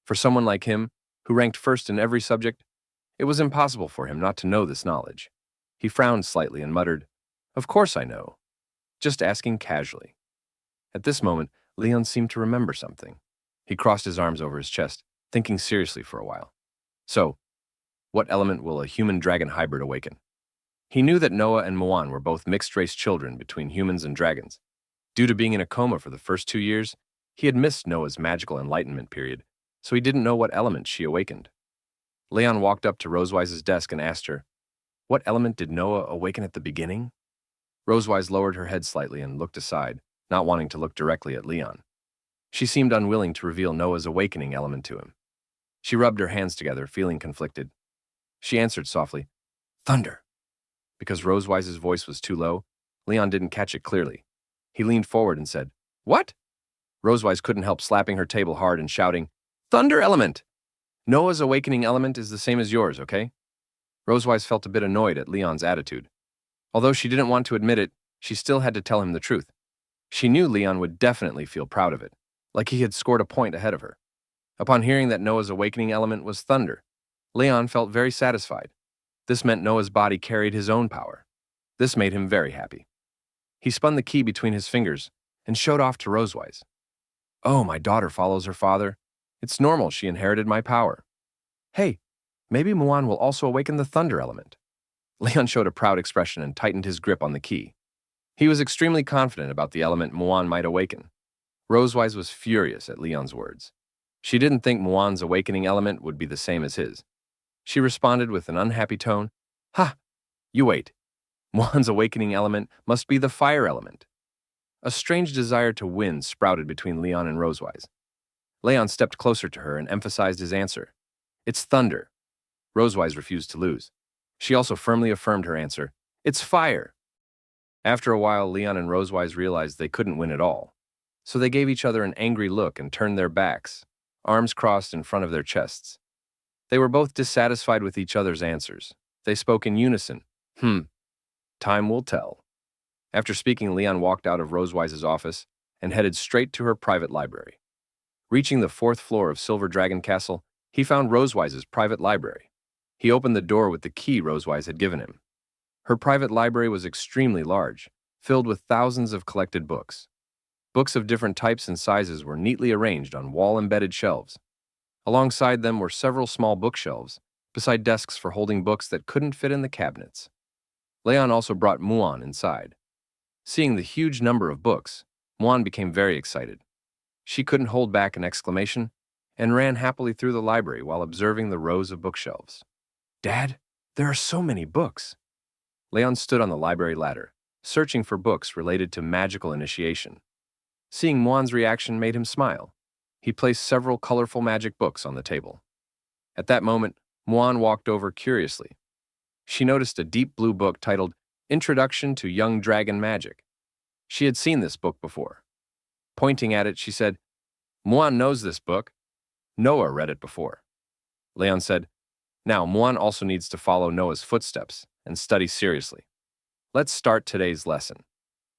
For someone like him, who ranked first in every subject, it was impossible for him not to know this knowledge. He frowned slightly and muttered, Of course I know. Just asking casually. At this moment, Leon seemed to remember something. He crossed his arms over his chest, thinking seriously for a while. So, what element will a human-dragon hybrid awaken? He knew that Noah and Moan were both mixed-race children between humans and dragons. Due to being in a coma for the first 2 years, he had missed Noah's magical enlightenment period, so he didn't know what element she awakened. Leon walked up to Rosewise's desk and asked her, What element did Noah awaken at the beginning? Rosewise lowered her head slightly and looked aside, not wanting to look directly at Leon. She seemed unwilling to reveal Noah's awakening element to him. She rubbed her hands together, feeling conflicted. She answered softly, Thunder. Because Rosewise's voice was too low, Leon didn't catch it clearly. He leaned forward and said, What? Rosewise couldn't help slapping her table hard and shouting, Thunder element! Noah's awakening element is the same as yours, okay? Rosewise felt a bit annoyed at Leon's attitude. Although she didn't want to admit it, she still had to tell him the truth. She knew Leon would definitely feel proud of it, like he had scored a point ahead of her. Upon hearing that Noah's awakening element was thunder, Leon felt very satisfied. This meant Noah's body carried his own power. This made him very happy. He spun the key between his fingers and showed off to Rosewise. Oh, my daughter follows her father. It's normal she inherited my power. Hey, maybe Moan will also awaken the thunder element. Leon showed a proud expression and tightened his grip on the key. He was extremely confident about the element Moan might awaken. Rosewise was furious at Leon's words. She didn't think Moan's awakening element would be the same as his. She responded with an unhappy tone, Ha! You wait. Moan's awakening element must be the fire element. A strange desire to win sprouted between Leon and Rosewise. Leon stepped closer to her and emphasized his answer. It's thunder. Rosewise refused to lose. She also firmly affirmed her answer. It's fire. After a while, Leon and Rosewise realized they couldn't win at all. So they gave each other an angry look and turned their backs, arms crossed in front of their chests. They were both dissatisfied with each other's answers. They spoke in unison. Time will tell. After speaking, Leon walked out of Rosewise's office and headed straight to her private library. Reaching the 4th floor of Silver Dragon Castle, he found Rosewise's private library. He opened the door with the key Rosewise had given him. Her private library was extremely large, filled with thousands of collected books. Books of different types and sizes were neatly arranged on wall-embedded shelves. Alongside them were several small bookshelves, beside desks for holding books that couldn't fit in the cabinets. Leon also brought Moan inside. Seeing the huge number of books, Moan became very excited. She couldn't hold back an exclamation and ran happily through the library while observing the rows of bookshelves. Dad, there are so many books. Leon stood on the library ladder, searching for books related to magical initiation. Seeing Moan's reaction made him smile. He placed several colorful magic books on the table. At that moment, Moan walked over curiously. She noticed a deep blue book titled Introduction to Young Dragon Magic. She had seen this book before. Pointing at it, she said, Muan knows this book. Noah read it before. Leon said, now Muan also needs to follow Noah's footsteps and study seriously. Let's start today's lesson.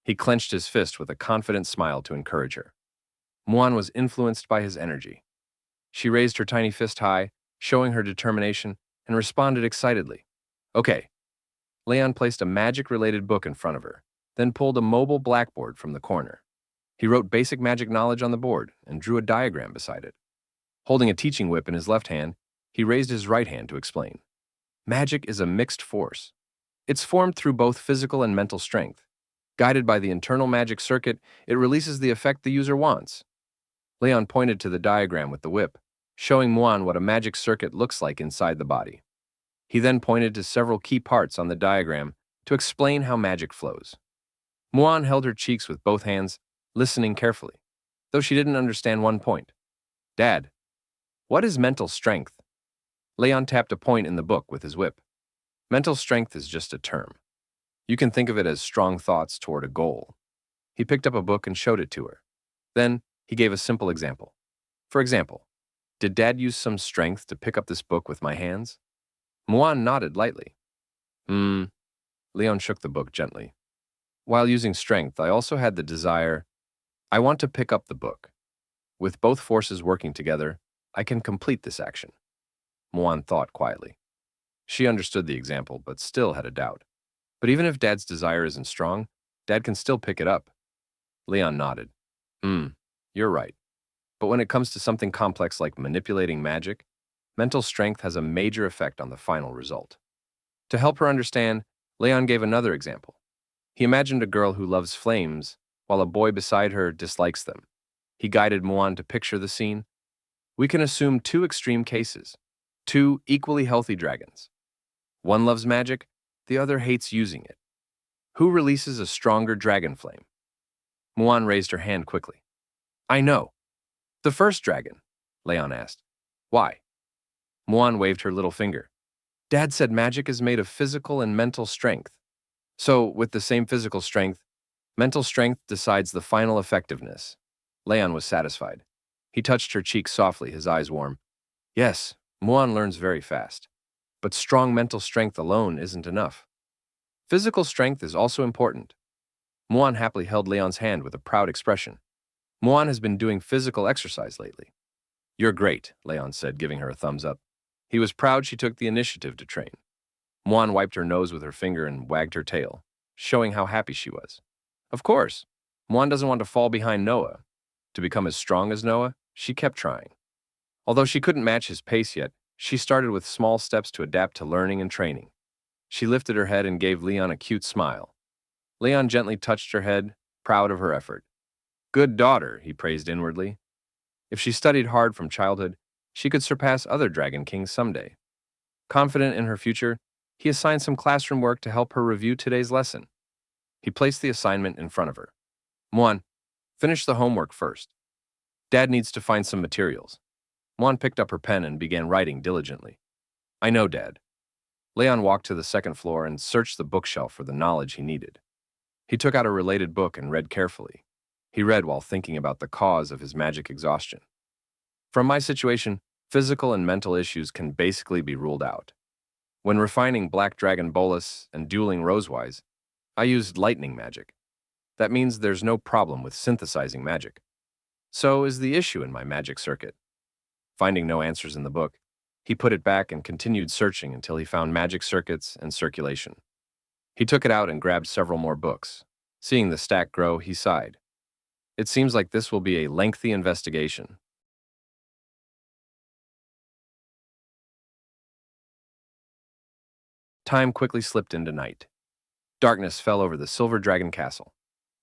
He clenched his fist with a confident smile to encourage her. Muan was influenced by his energy. She raised her tiny fist high, showing her determination, and responded excitedly. Okay. Leon placed a magic-related book in front of her, then pulled a mobile blackboard from the corner. He wrote basic magic knowledge on the board and drew a diagram beside it. Holding a teaching whip in his left hand, he raised his right hand to explain. Magic is a mixed force. It's formed through both physical and mental strength. Guided by the internal magic circuit, it releases the effect the user wants. Leon pointed to the diagram with the whip, showing Muan what a magic circuit looks like inside the body. He then pointed to several key parts on the diagram to explain how magic flows. Muan held her cheeks with both hands, listening carefully, though she didn't understand one point. Dad, what is mental strength? Leon tapped a point in the book with his whip. Mental strength is just a term. You can think of it as strong thoughts toward a goal. He picked up a book and showed it to her. Then, he gave a simple example. For example, did Dad use some strength to pick up this book with my hands? Muan nodded lightly. Leon shook the book gently. While using strength, I also had the desire, I want to pick up the book. With both forces working together, I can complete this action. Muan thought quietly. She understood the example, but still had a doubt. But even if Dad's desire isn't strong, Dad can still pick it up. Leon nodded. You're right. But when it comes to something complex like manipulating magic, mental strength has a major effect on the final result. To help her understand, Leon gave another example. He imagined a girl who loves flames, while a boy beside her dislikes them. He guided Muan to picture the scene. We can assume two extreme cases, two equally healthy dragons. One loves magic, the other hates using it. Who releases a stronger dragon flame? Muan raised her hand quickly. I know. The first dragon, Leon asked. Why? Muan waved her little finger. Dad said magic is made of physical and mental strength. So, with the same physical strength, mental strength decides the final effectiveness. Leon was satisfied. He touched her cheek softly, his eyes warm. Yes, Muan learns very fast. But strong mental strength alone isn't enough. Physical strength is also important. Muan happily held Leon's hand with a proud expression. Muan has been doing physical exercise lately. You're great, Leon said, giving her a thumbs up. He was proud she took the initiative to train. Muan wiped her nose with her finger and wagged her tail, showing how happy she was. Of course, Muan doesn't want to fall behind Noah. To become as strong as Noah, she kept trying. Although she couldn't match his pace yet, she started with small steps to adapt to learning and training. She lifted her head and gave Leon a cute smile. Leon gently touched her head, proud of her effort. Good daughter, he praised inwardly. If she studied hard from childhood, she could surpass other dragon kings someday. Confident in her future, he assigned some classroom work to help her review today's lesson. He placed the assignment in front of her. Muan, finish the homework first. Dad needs to find some materials. Muan picked up her pen and began writing diligently. I know, Dad. Leon walked to the second floor and searched the bookshelf for the knowledge he needed. He took out a related book and read carefully. He read while thinking about the cause of his magic exhaustion. From my situation, physical and mental issues can basically be ruled out. When refining Black Dragon Bolus and dueling Rosewise, I used lightning magic. That means there's no problem with synthesizing magic. So is the issue in my magic circuit. Finding no answers in the book, he put it back and continued searching until he found magic circuits and circulation. He took it out and grabbed several more books. Seeing the stack grow, he sighed. It seems like this will be a lengthy investigation. Time quickly slipped into night. Darkness fell over the Silver Dragon Castle.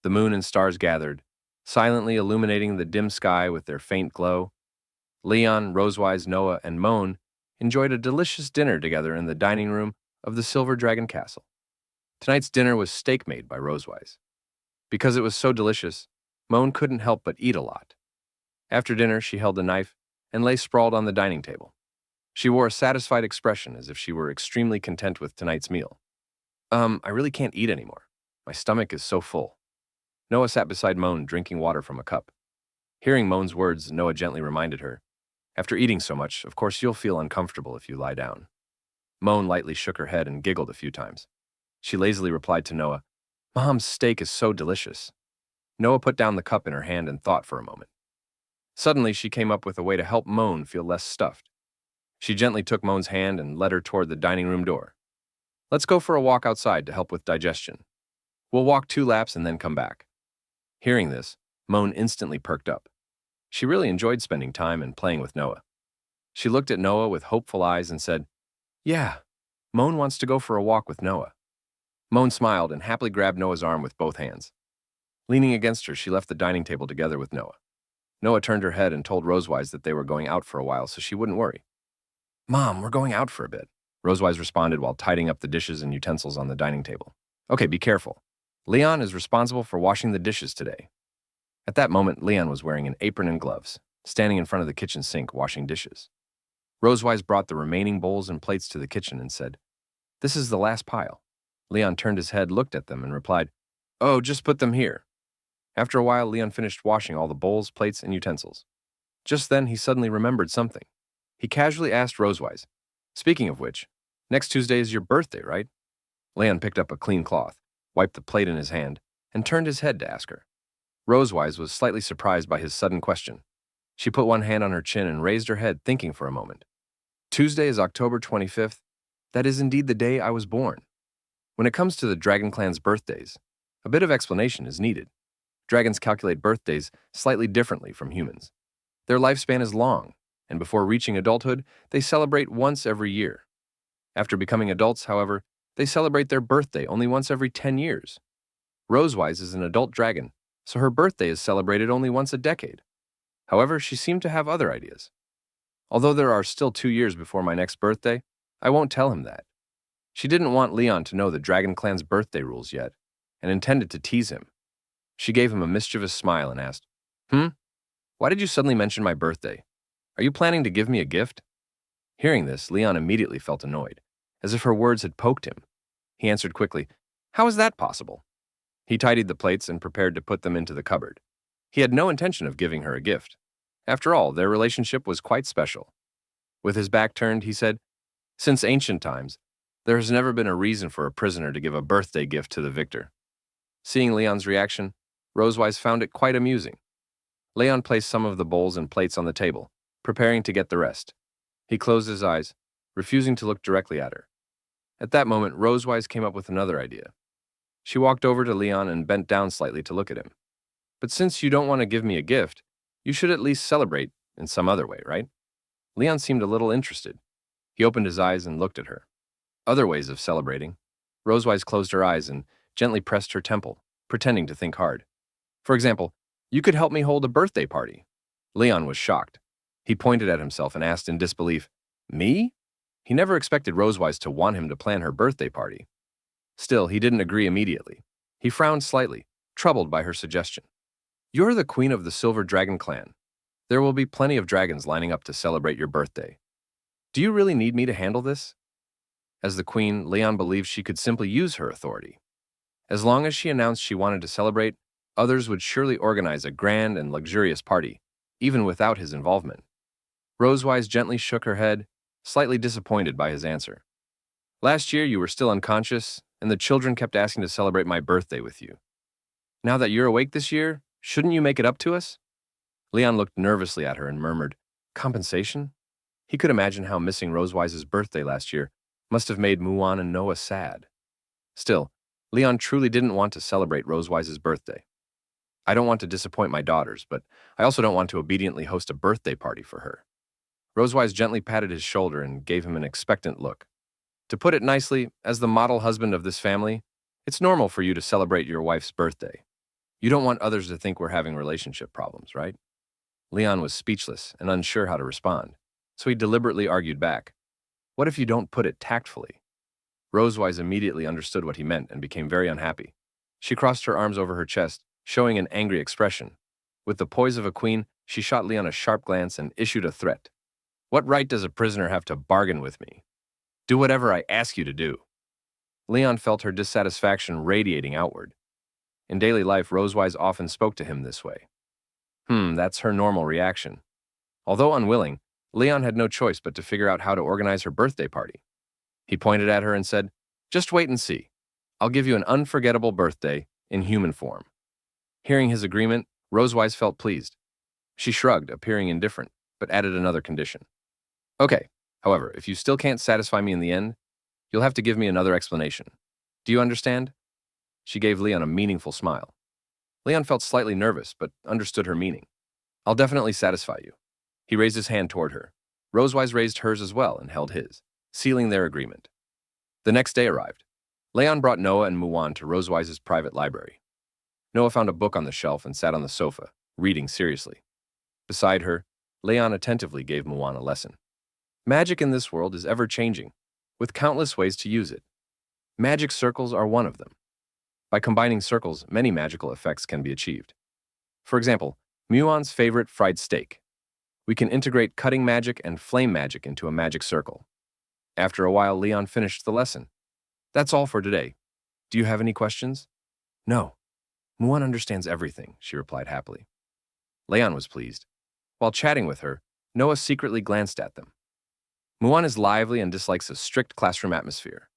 The moon and stars gathered, silently illuminating the dim sky with their faint glow. Leon, Rosewise, Noah, and Moan enjoyed a delicious dinner together in the dining room of the Silver Dragon Castle. Tonight's dinner was steak made by Rosewise. Because it was so delicious, Moan couldn't help but eat a lot. After dinner, she held a knife and lay sprawled on the dining table. She wore a satisfied expression as if she were extremely content with tonight's meal. I really can't eat anymore. My stomach is so full. Noah sat beside Moan, drinking water from a cup. Hearing Moan's words, Noah gently reminded her, "After eating so much, of course you'll feel uncomfortable if you lie down." Moan lightly shook her head and giggled a few times. She lazily replied to Noah, "Mom's steak is so delicious." Noah put down the cup in her hand and thought for a moment. Suddenly, she came up with a way to help Moan feel less stuffed. She gently took Moan's hand and led her toward the dining room door. "Let's go for a walk outside to help with digestion. We'll walk 2 laps and then come back." Hearing this, Moan instantly perked up. She really enjoyed spending time and playing with Noah. She looked at Noah with hopeful eyes and said, "Yeah, Moan wants to go for a walk with Noah." Moan smiled and happily grabbed Noah's arm with both hands. Leaning against her, she left the dining table together with Noah. Noah turned her head and told Rosewise that they were going out for a while so she wouldn't worry. "Mom, we're going out for a bit," Rosewise responded while tidying up the dishes and utensils on the dining table. "Okay, be careful. Leon is responsible for washing the dishes today." At that moment, Leon was wearing an apron and gloves, standing in front of the kitchen sink washing dishes. Rosewise brought the remaining bowls and plates to the kitchen and said, "This is the last pile." Leon turned his head, looked at them, and replied, "Oh, just put them here." After a while, Leon finished washing all the bowls, plates, and utensils. Just then, he suddenly remembered something. He casually asked Rosewise, "Speaking of which, next Tuesday is your birthday, right?" Leon picked up a clean cloth, wiped the plate in his hand, and turned his head to ask her. Rosewise was slightly surprised by his sudden question. She put one hand on her chin and raised her head, thinking for a moment. "Tuesday is October 25th. That is indeed the day I was born." When it comes to the Dragon Clan's birthdays, a bit of explanation is needed. Dragons calculate birthdays slightly differently from humans. Their lifespan is long, and before reaching adulthood, they celebrate once every year. After becoming adults, however, they celebrate their birthday only once every 10 years. Rosewise is an adult dragon, so her birthday is celebrated only once a decade. However, she seemed to have other ideas. "Although there are still 2 years before my next birthday, I won't tell him that." She didn't want Leon to know the Dragon Clan's birthday rules yet, and intended to tease him. She gave him a mischievous smile and asked, Why did you suddenly mention my birthday? Are you planning to give me a gift?" Hearing this, Leon immediately felt annoyed, as if her words had poked him. He answered quickly, "How is that possible?" He tidied the plates and prepared to put them into the cupboard. He had no intention of giving her a gift. After all, their relationship was quite special. With his back turned, he said, "Since ancient times, there has never been a reason for a prisoner to give a birthday gift to the victor." Seeing Leon's reaction, Rosewise found it quite amusing. Leon placed some of the bowls and plates on the table, preparing to get the rest. He closed his eyes, refusing to look directly at her. At that moment, Rosewise came up with another idea. She walked over to Leon and bent down slightly to look at him. "But since you don't want to give me a gift, you should at least celebrate in some other way, right?" Leon seemed a little interested. He opened his eyes and looked at her. Other ways of celebrating. Rosewise closed her eyes and gently pressed her temple, pretending to think hard. "For example, you could help me hold a birthday party." Leon was shocked. He pointed at himself and asked in disbelief, "Me?" He never expected Rosewise to want him to plan her birthday party. Still, he didn't agree immediately. He frowned slightly, troubled by her suggestion. "You're the queen of the Silver Dragon clan. There will be plenty of dragons lining up to celebrate your birthday. Do you really need me to handle this?" As the queen, Leon believed she could simply use her authority. As long as she announced she wanted to celebrate, others would surely organize a grand and luxurious party, even without his involvement. Rosewise gently shook her head, slightly disappointed by his answer. "Last year you were still unconscious, and the children kept asking to celebrate my birthday with you. Now that you're awake this year, shouldn't you make it up to us?" Leon looked nervously at her and murmured, "Compensation?" He could imagine how missing Rosewise's birthday last year must have made Muan and Noah sad. Still, Leon truly didn't want to celebrate Rosewise's birthday. "I don't want to disappoint my daughters, but I also don't want to obediently host a birthday party for her." Rosewise gently patted his shoulder and gave him an expectant look. "To put it nicely, as the model husband of this family, it's normal for you to celebrate your wife's birthday. You don't want others to think we're having relationship problems, right?" Leon was speechless and unsure how to respond, so he deliberately argued back. "What if you don't put it tactfully?" Rosewise immediately understood what he meant and became very unhappy. She crossed her arms over her chest, showing an angry expression. With the poise of a queen, she shot Leon a sharp glance and issued a threat. "What right does a prisoner have to bargain with me? Do whatever I ask you to do." Leon felt her dissatisfaction radiating outward. In daily life, Rosewise often spoke to him this way. That's her normal reaction. Although unwilling, Leon had no choice but to figure out how to organize her birthday party. He pointed at her and said, "Just wait and see. I'll give you an unforgettable birthday in human form." Hearing his agreement, Rosewise felt pleased. She shrugged, appearing indifferent, but added another condition. "Okay, however, if you still can't satisfy me in the end, you'll have to give me another explanation. Do you understand?" She gave Leon a meaningful smile. Leon felt slightly nervous, but understood her meaning. "I'll definitely satisfy you." He raised his hand toward her. Rosewise raised hers as well and held his, sealing their agreement. The next day arrived. Leon brought Noah and Muwan to Rosewise's private library. Noah found a book on the shelf and sat on the sofa, reading seriously. Beside her, Leon attentively gave Muwan a lesson. Magic in this world is ever-changing, with countless ways to use it. Magic circles are one of them. By combining circles, many magical effects can be achieved. For example, Muwan's favorite fried steak. We can integrate cutting magic and flame magic into a magic circle. After a while, Leon finished the lesson. "That's all for today. Do you have any questions?" "No. Muwan understands everything," she replied happily. Leon was pleased. While chatting with her, Noah secretly glanced at them. Muwan is lively and dislikes a strict classroom atmosphere,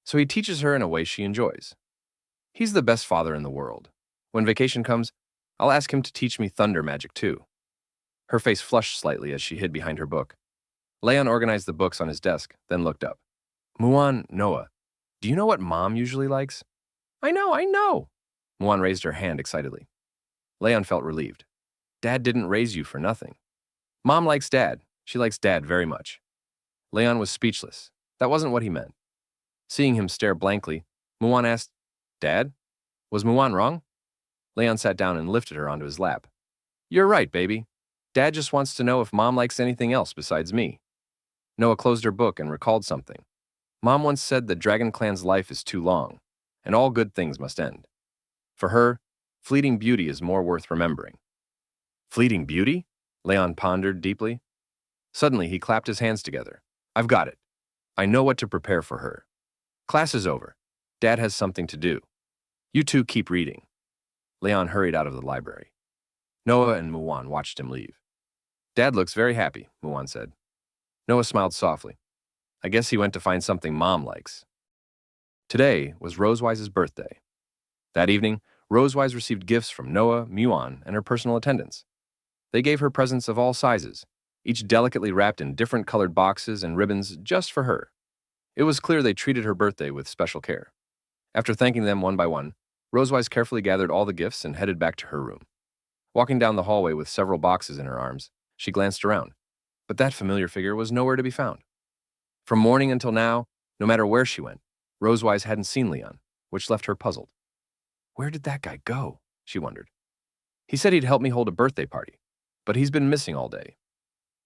so he teaches her in a way she enjoys. He's the best father in the world. When vacation comes, I'll ask him to teach me thunder magic too. Her face flushed slightly as she hid behind her book. Leon organized the books on his desk, then looked up. "Muwan, Noah, do you know what Mom usually likes?" I know. Muwan raised her hand excitedly. Leon felt relieved. Dad didn't raise you for nothing. Mom likes Dad. She likes Dad very much. Leon was speechless. That wasn't what he meant. Seeing him stare blankly, Muwan asked, "Dad? Was Muwan wrong?" Leon sat down and lifted her onto his lap. "You're right, baby. Dad just wants to know if Mom likes anything else besides me." Noah closed her book and recalled something. Mom once said that Dragon Clan's life is too long, and all good things must end. For her, fleeting beauty is more worth remembering. Fleeting beauty? Leon pondered deeply. Suddenly, he clapped his hands together. "I've got it. I know what to prepare for her. Class is over. Dad has something to do. You two keep reading." Leon hurried out of the library. Noah and Muwan watched him leave. "Dad looks very happy," Muwan said. Noah smiled softly. "I guess he went to find something Mom likes." Today was Rosewise's birthday. That evening, Rosewise received gifts from Noah, Muwan, and her personal attendants. They gave her presents of all sizes, each delicately wrapped in different colored boxes and ribbons just for her. It was clear they treated her birthday with special care. After thanking them one by one, Rosewise carefully gathered all the gifts and headed back to her room. Walking down the hallway with several boxes in her arms, she glanced around, but that familiar figure was nowhere to be found. From morning until now, no matter where she went, Rosewise hadn't seen Leon, which left her puzzled. "Where did that guy go?" she wondered. "He said he'd help me hold a birthday party, but he's been missing all day."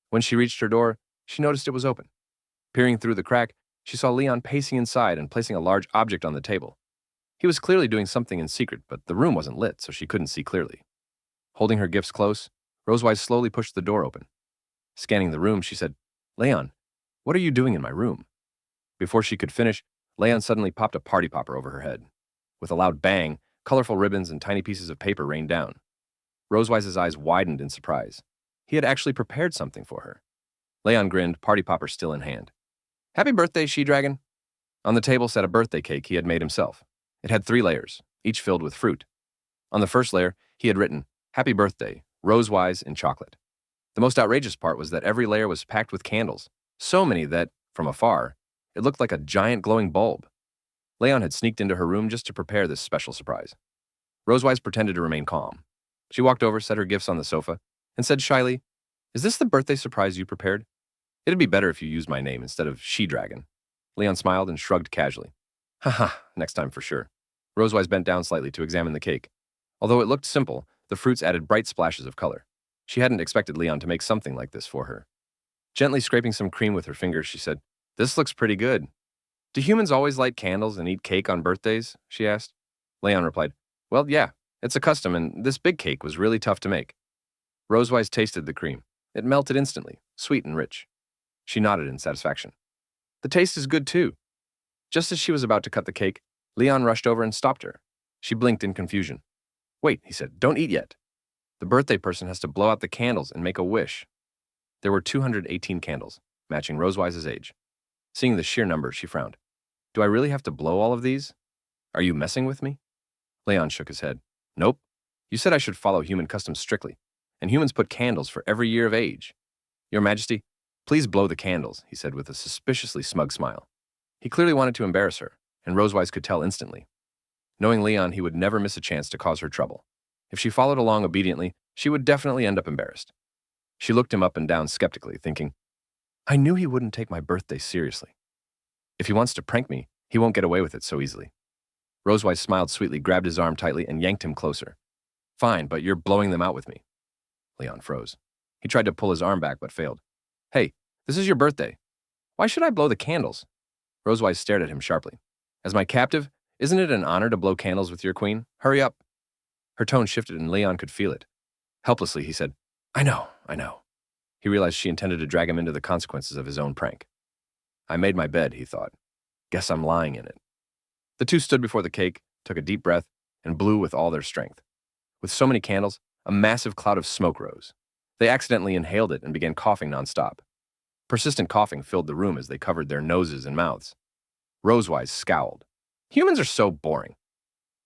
When she reached her door, she noticed it was open. Peering through the crack, she saw Leon pacing inside and placing a large object on the table. He was clearly doing something in secret, but the room wasn't lit, so she couldn't see clearly. Holding her gifts close, Rosewise slowly pushed the door open. Scanning the room, she said, "Leon, what are you doing in my room?" Before she could finish, Leon suddenly popped a party popper over her head. With a loud bang, colorful ribbons and tiny pieces of paper rained down. Rosewise's eyes widened in surprise. He had actually prepared something for her. Leon grinned, party popper still in hand. "Happy birthday, she-dragon." On the table sat a birthday cake he had made himself. It had 3 layers, each filled with fruit. On the first layer, he had written, "Happy birthday, Rosewise in chocolate." The most outrageous part was that every layer was packed with candles, so many that, from afar, it looked like a giant glowing bulb. Leon had sneaked into her room just to prepare this special surprise. Rosewise pretended to remain calm. She walked over, set her gifts on the sofa, and said shyly, "Is this the birthday surprise you prepared? It'd be better if you used my name instead of she-dragon." Leon smiled and shrugged casually. "Haha, next time for sure." Rosewise bent down slightly to examine the cake. Although it looked simple, the fruits added bright splashes of color. She hadn't expected Leon to make something like this for her. Gently scraping some cream with her fingers, she said, "This looks pretty good." "Do humans always light candles and eat cake on birthdays?" she asked. Leon replied, "Well, yeah, it's a custom, and this big cake was really tough to make." Rosewise tasted the cream. It melted instantly, sweet and rich. She nodded in satisfaction. "The taste is good, too." Just as she was about to cut the cake, Leon rushed over and stopped her. She blinked in confusion. "Wait," he said, "don't eat yet." The birthday person has to blow out the candles and make a wish. There were 218 candles, matching Rosewise's age. Seeing the sheer number, she frowned. Do I really have to blow all of these? Are you messing with me? Leon shook his head. Nope. You said I should follow human customs strictly, and humans put candles for every year of age. Your Majesty, please blow the candles, he said with a suspiciously smug smile. He clearly wanted to embarrass her, and Rosewise could tell instantly. Knowing Leon, he would never miss a chance to cause her trouble. If she followed along obediently, she would definitely end up embarrassed. She looked him up and down skeptically, thinking, I knew he wouldn't take my birthday seriously. If he wants to prank me, he won't get away with it so easily. Rosewise smiled sweetly, grabbed his arm tightly, and yanked him closer. Fine, but you're blowing them out with me. Leon froze. He tried to pull his arm back, but failed. Hey, this is your birthday. Why should I blow the candles? Rosewise stared at him sharply. As my captive, isn't it an honor to blow candles with your queen? Hurry up. Her tone shifted and Leon could feel it. Helplessly, he said, I know. He realized she intended to drag him into the consequences of his own prank. I made my bed, he thought. Guess I'm lying in it. The two stood before the cake, took a deep breath, and blew with all their strength. With so many candles, a massive cloud of smoke rose. They accidentally inhaled it and began coughing nonstop. Persistent coughing filled the room as they covered their noses and mouths. Rosewise scowled. Humans are so boring.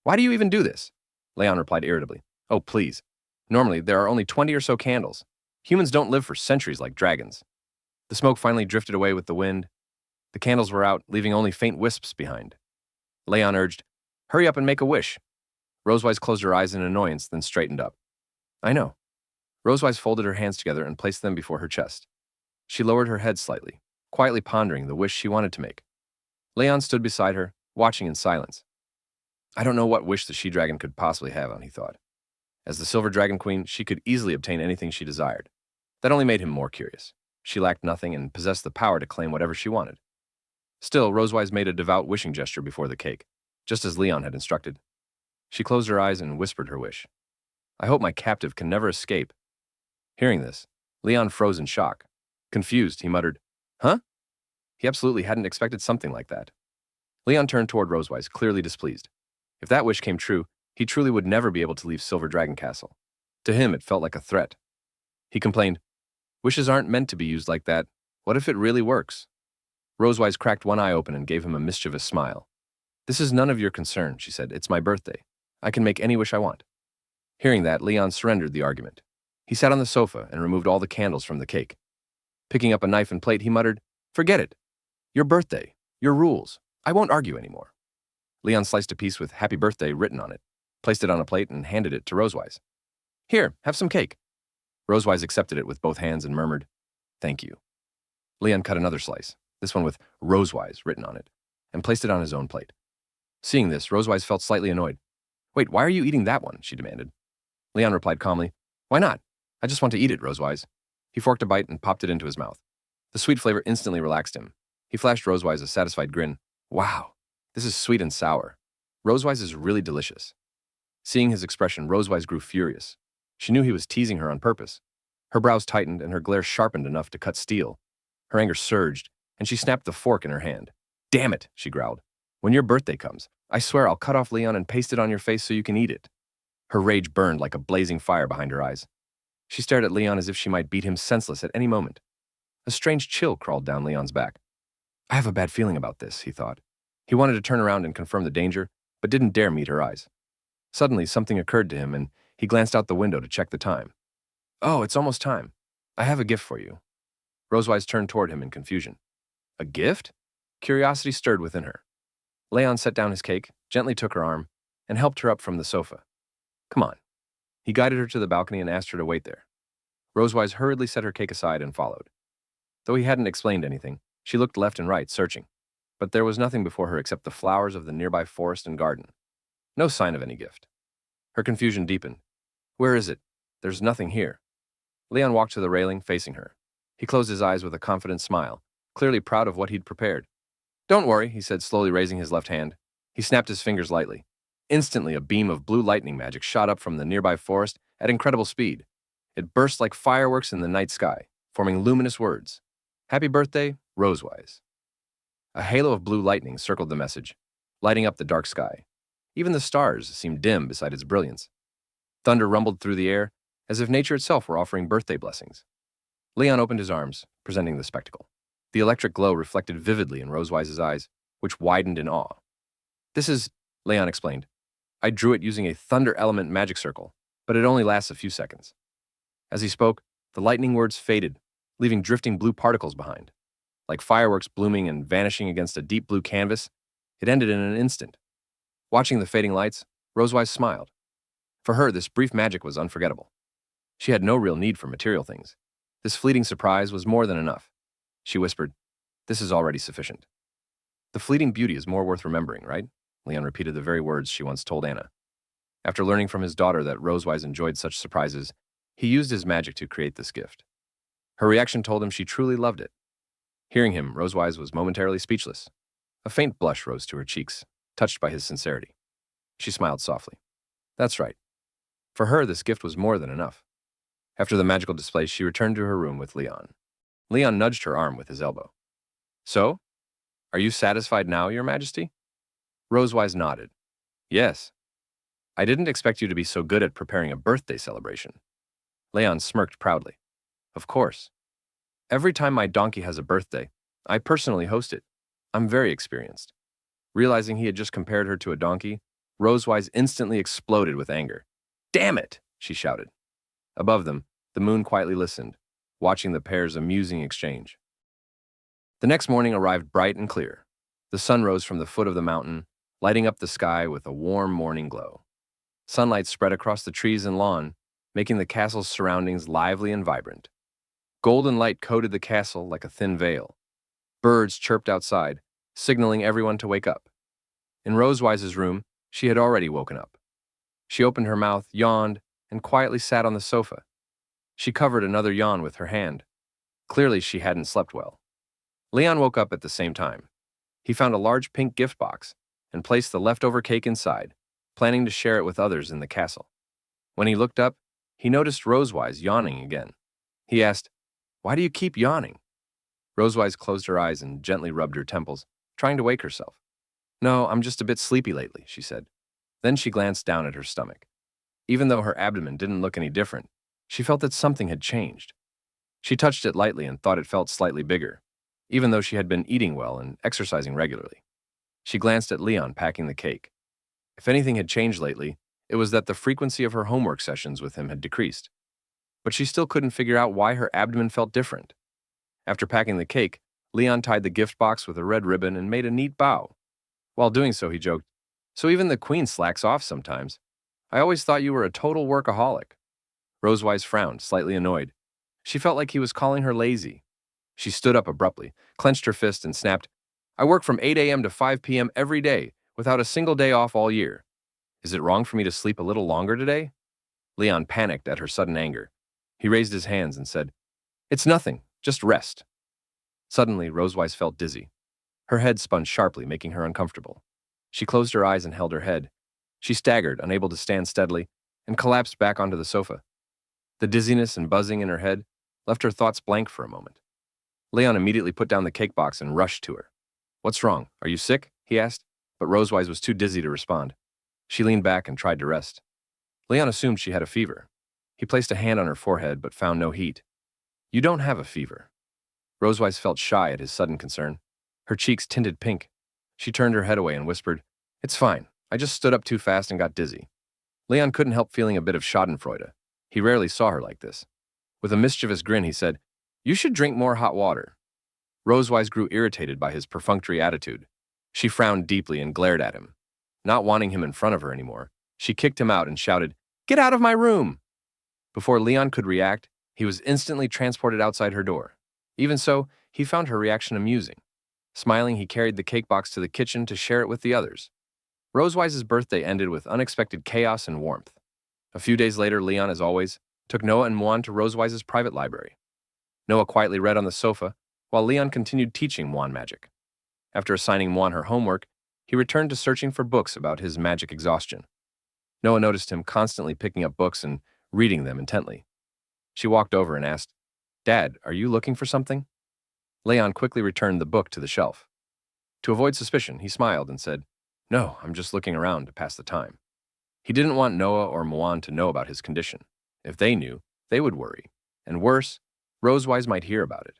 Why do you even do this? Leon replied irritably. Oh, please. Normally, there are only 20 or so candles. Humans don't live for centuries like dragons. The smoke finally drifted away with the wind. The candles were out, leaving only faint wisps behind. Leon urged, Hurry up and make a wish. Rosewise closed her eyes in annoyance, then straightened up. I know. Rosewise folded her hands together and placed them before her chest. She lowered her head slightly, quietly pondering the wish she wanted to make. Leon stood beside her, watching in silence. I don't know what wish the she-dragon could possibly have on, he thought. As the Silver Dragon Queen, she could easily obtain anything she desired. That only made him more curious. She lacked nothing and possessed the power to claim whatever she wanted. Still, Rosewise made a devout wishing gesture before the cake, just as Leon had instructed. She closed her eyes and whispered her wish. I hope my captive can never escape. Hearing this, Leon froze in shock. Confused, he muttered, Huh? He absolutely hadn't expected something like that. Leon turned toward Rosewise, clearly displeased. If that wish came true, he truly would never be able to leave Silver Dragon Castle. To him, it felt like a threat. He complained, Wishes aren't meant to be used like that. What if it really works? Rosewise cracked one eye open and gave him a mischievous smile. This is none of your concern, she said. It's my birthday. I can make any wish I want. Hearing that, Leon surrendered the argument. He sat on the sofa and removed all the candles from the cake. Picking up a knife and plate, he muttered, Forget it. Your birthday. Your rules. I won't argue anymore. Leon sliced a piece with Happy Birthday written on it, placed it on a plate, and handed it to Rosewise. Here, have some cake. Rosewise accepted it with both hands and murmured, Thank you. Leon cut another slice, this one with Rosewise written on it, and placed it on his own plate. Seeing this, Rosewise felt slightly annoyed. Wait, why are you eating that one? She demanded. Leon replied calmly, Why not? I just want to eat it, Rosewise. He forked a bite and popped it into his mouth. The sweet flavor instantly relaxed him. He flashed Rosewise a satisfied grin. Wow, this is sweet and sour. Rosewise is really delicious. Seeing his expression, Rosewise grew furious. She knew he was teasing her on purpose. Her brows tightened and her glare sharpened enough to cut steel. Her anger surged, and she snapped the fork in her hand. Damn it, she growled. When your birthday comes, I swear I'll cut off Leon and paste it on your face so you can eat it. Her rage burned like a blazing fire behind her eyes. She stared at Leon as if she might beat him senseless at any moment. A strange chill crawled down Leon's back. I have a bad feeling about this, he thought. He wanted to turn around and confirm the danger, but didn't dare meet her eyes. Suddenly, something occurred to him, and he glanced out the window to check the time. Oh, it's almost time. I have a gift for you. Rosewise turned toward him in confusion. A gift? Curiosity stirred within her. Leon set down his cake, gently took her arm, and helped her up from the sofa. Come on. He guided her to the balcony and asked her to wait there. Rosewise hurriedly set her cake aside and followed. Though he hadn't explained anything, she looked left and right, searching. But there was nothing before her except the flowers of the nearby forest and garden. No sign of any gift. Her confusion deepened. Where is it? There's nothing here. Leon walked to the railing, facing her. He closed his eyes with a confident smile, clearly proud of what he'd prepared. Don't worry, he said, slowly raising his left hand. He snapped his fingers lightly. Instantly, a beam of blue lightning magic shot up from the nearby forest at incredible speed. It burst like fireworks in the night sky, forming luminous words. Happy birthday, Rosewise. A halo of blue lightning circled the message, lighting up the dark sky. Even the stars seemed dim beside its brilliance. Thunder rumbled through the air, as if nature itself were offering birthday blessings. Leon opened his arms, presenting the spectacle. The electric glow reflected vividly in Rosewise's eyes, which widened in awe. "This is," Leon explained. "I drew it using a thunder element magic circle, but it only lasts a few seconds." As he spoke, the lightning words faded, leaving drifting blue particles behind. Like fireworks blooming and vanishing against a deep blue canvas, it ended in an instant. Watching the fading lights, Rosewise smiled. For her, this brief magic was unforgettable. She had no real need for material things. This fleeting surprise was more than enough. She whispered, "This is already sufficient." "The fleeting beauty is more worth remembering, right?" Leon repeated the very words she once told Anna. After learning from his daughter that Rosewise enjoyed such surprises, he used his magic to create this gift. Her reaction told him she truly loved it. Hearing him, Rosewise was momentarily speechless. A faint blush rose to her cheeks, touched by his sincerity. She smiled softly. That's right. For her, this gift was more than enough. After the magical display, she returned to her room with Leon. Leon nudged her arm with his elbow. "So? Are you satisfied now, Your Majesty?" Rosewise nodded. "Yes. I didn't expect you to be so good at preparing a birthday celebration." Leon smirked proudly. "Of course. Every time my donkey has a birthday, I personally host it. I'm very experienced." Realizing he had just compared her to a donkey, Rosewise instantly exploded with anger. "Damn it!" she shouted. Above them, the moon quietly listened, watching the pair's amusing exchange. The next morning arrived bright and clear. The sun rose from the foot of the mountain, lighting up the sky with a warm morning glow. Sunlight spread across the trees and lawn, making the castle's surroundings lively and vibrant. Golden light coated the castle like a thin veil. Birds chirped outside, signaling everyone to wake up. In Rosewise's room, she had already woken up. She opened her mouth, yawned, and quietly sat on the sofa. She covered another yawn with her hand. Clearly, she hadn't slept well. Leon woke up at the same time. He found a large pink gift box and placed the leftover cake inside, planning to share it with others in the castle. When he looked up, he noticed Rosewise yawning again. He asked, "Why do you keep yawning?" Rosewise closed her eyes and gently rubbed her temples, trying to wake herself. "No, I'm just a bit sleepy lately," she said. Then she glanced down at her stomach. Even though her abdomen didn't look any different, she felt that something had changed. She touched it lightly and thought it felt slightly bigger, even though she had been eating well and exercising regularly. She glanced at Leon packing the cake. If anything had changed lately, it was that the frequency of her homework sessions with him had decreased. But she still couldn't figure out why her abdomen felt different. After packing the cake, Leon tied the gift box with a red ribbon and made a neat bow. While doing so, he joked, "So even the queen slacks off sometimes. I always thought you were a total workaholic." Rosewise frowned, slightly annoyed. She felt like he was calling her lazy. She stood up abruptly, clenched her fist, and snapped, "I work from 8 a.m. to 5 p.m. every day, without a single day off all year. Is it wrong for me to sleep a little longer today?" Leon panicked at her sudden anger. He raised his hands and said, "It's nothing, just rest." Suddenly, Rosewise felt dizzy. Her head spun sharply, making her uncomfortable. She closed her eyes and held her head. She staggered, unable to stand steadily, and collapsed back onto the sofa. The dizziness and buzzing in her head left her thoughts blank for a moment. Leon immediately put down the cake box and rushed to her. "What's wrong? Are you sick?" he asked, but Rosewise was too dizzy to respond. She leaned back and tried to rest. Leon assumed she had a fever. He placed a hand on her forehead but found no heat. "You don't have a fever." Rosewise felt shy at his sudden concern. Her cheeks tinted pink. She turned her head away and whispered, "It's fine. I just stood up too fast and got dizzy." Leon couldn't help feeling a bit of schadenfreude. He rarely saw her like this. With a mischievous grin, he said, "You should drink more hot water." Rosewise grew irritated by his perfunctory attitude. She frowned deeply and glared at him. Not wanting him in front of her anymore, she kicked him out and shouted, "Get out of my room!" Before Leon could react, he was instantly transported outside her door. Even so, he found her reaction amusing. Smiling, he carried the cake box to the kitchen to share it with the others. Rosewise's birthday ended with unexpected chaos and warmth. A few days later, Leon, as always, took Noah and Mwan to Rosewise's private library. Noah quietly read on the sofa, while Leon continued teaching Mwan magic. After assigning Mwan her homework, he returned to searching for books about his magic exhaustion. Noah noticed him constantly picking up books and reading them intently. She walked over and asked, "Dad, are you looking for something?" Leon quickly returned the book to the shelf. To avoid suspicion, he smiled and said, "No, I'm just looking around to pass the time." He didn't want Noah or Mwan to know about his condition. If they knew, they would worry. And worse, Rosewise might hear about it.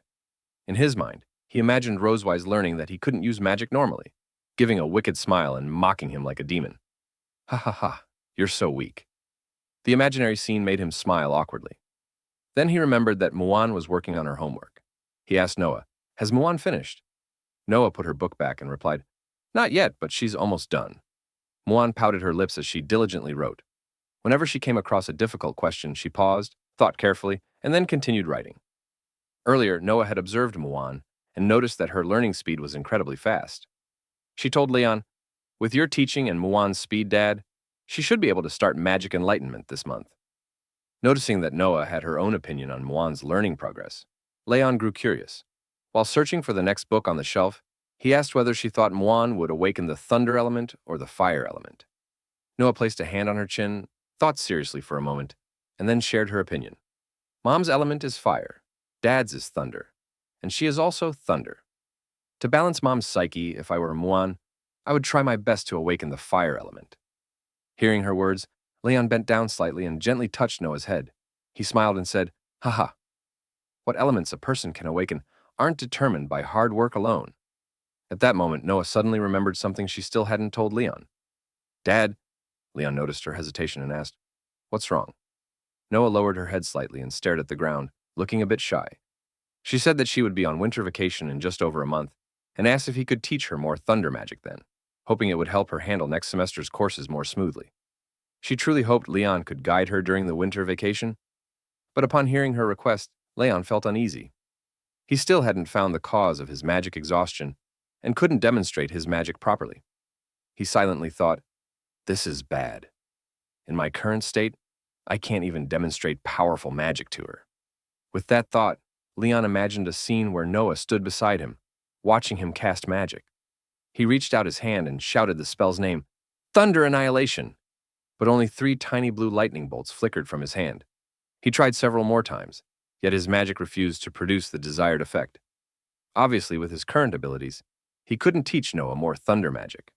In his mind, he imagined Rosewise learning that he couldn't use magic normally, giving a wicked smile and mocking him like a demon. Ha ha ha, you're so weak. The imaginary scene made him smile awkwardly. Then he remembered that Muan was working on her homework. He asked Noah, "Has Muan finished?" Noah put her book back and replied, "Not yet, but she's almost done." Muan pouted her lips as she diligently wrote. Whenever she came across a difficult question, she paused, thought carefully, and then continued writing. Earlier, Noah had observed Muan and noticed that her learning speed was incredibly fast. She told Leon, "With your teaching and Muan's speed, Dad, she should be able to start magic enlightenment this month." Noticing that Noah had her own opinion on Muan's learning progress, Leon grew curious. While searching for the next book on the shelf, he asked whether she thought Muan would awaken the thunder element or the fire element. Noah placed a hand on her chin, thought seriously for a moment, and then shared her opinion. "Mom's element is fire, Dad's is thunder, and she is also thunder. To balance Mom's psyche, if I were Muan, I would try my best to awaken the fire element." Hearing her words, Leon bent down slightly and gently touched Noah's head. He smiled and said, "Haha. What elements a person can awaken aren't determined by hard work alone." At that moment, Noah suddenly remembered something she still hadn't told Leon. "Dad," Leon noticed her hesitation and asked, "What's wrong?" Noah lowered her head slightly and stared at the ground, looking a bit shy. She said that she would be on winter vacation in just over a month, and asked if he could teach her more thunder magic then, hoping it would help her handle next semester's courses more smoothly. She truly hoped Leon could guide her during the winter vacation, but upon hearing her request, Leon felt uneasy. He still hadn't found the cause of his magic exhaustion and couldn't demonstrate his magic properly. He silently thought, "This is bad. In my current state, I can't even demonstrate powerful magic to her." With that thought, Leon imagined a scene where Noah stood beside him, watching him cast magic. He reached out his hand and shouted the spell's name, "Thunder Annihilation!" But only 3 tiny blue lightning bolts flickered from his hand. He tried several more times, yet his magic refused to produce the desired effect. Obviously, with his current abilities, he couldn't teach Noah more thunder magic.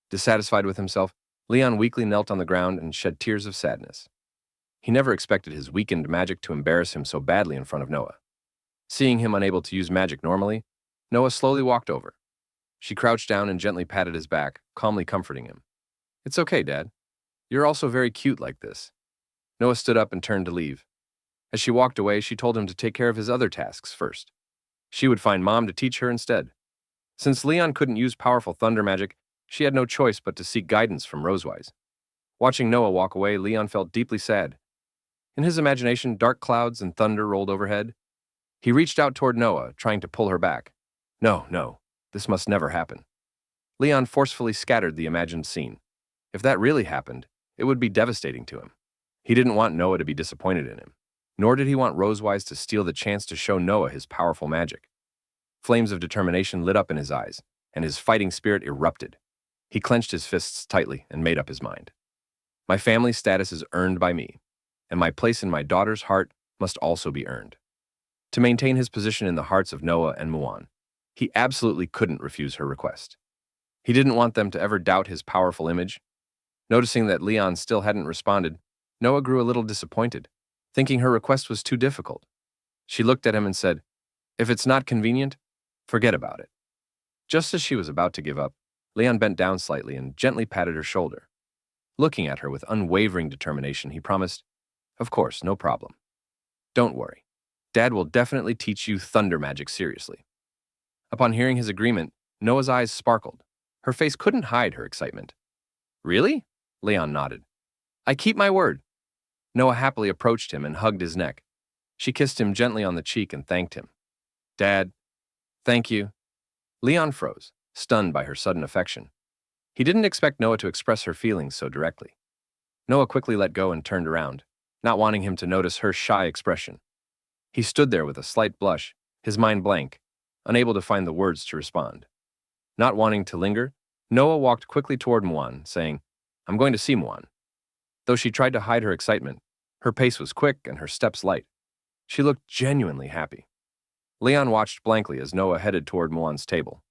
Dissatisfied with himself, Leon weakly knelt on the ground and shed tears of sadness. He never expected his weakened magic to embarrass him so badly in front of Noah. Seeing him unable to use magic normally, Noah slowly walked over. She crouched down and gently patted his back, calmly comforting him. "It's okay, Dad. You're also very cute like this." Noah stood up and turned to leave. As she walked away, she told him to take care of his other tasks first. She would find Mom to teach her instead. Since Leon couldn't use powerful thunder magic, she had no choice but to seek guidance from Rosewise. Watching Noah walk away, Leon felt deeply sad. In his imagination, dark clouds and thunder rolled overhead. He reached out toward Noah, trying to pull her back. No, this must never happen. Leon forcefully scattered the imagined scene. If that really happened, it would be devastating to him. He didn't want Noah to be disappointed in him, nor did he want Rosewise to steal the chance to show Noah his powerful magic. Flames of determination lit up in his eyes, and his fighting spirit erupted. He clenched his fists tightly and made up his mind. My family status is earned by me, and my place in my daughter's heart must also be earned. To maintain his position in the hearts of Noah and Muan, he absolutely couldn't refuse her request. He didn't want them to ever doubt his powerful image. Noticing that Leon still hadn't responded, Noah grew a little disappointed, thinking her request was too difficult. She looked at him and said, "If it's not convenient, forget about it." Just as she was about to give up, Leon bent down slightly and gently patted her shoulder. Looking at her with unwavering determination, he promised, "Of course, no problem. Don't worry. Dad will definitely teach you thunder magic seriously." Upon hearing his agreement, Noah's eyes sparkled. Her face couldn't hide her excitement. "Really?" Leon nodded. "I keep my word." Noah happily approached him and hugged his neck. She kissed him gently on the cheek and thanked him. "Dad, thank you." Leon froze, stunned by her sudden affection. He didn't expect Noah to express her feelings so directly. Noah quickly let go and turned around, not wanting him to notice her shy expression. He stood there with a slight blush, his mind blank, unable to find the words to respond. Not wanting to linger, Noah walked quickly toward Muan, saying, "I'm going to see Muan." Though she tried to hide her excitement, her pace was quick and her steps light. She looked genuinely happy. Leon watched blankly as Noah headed toward Muan's table.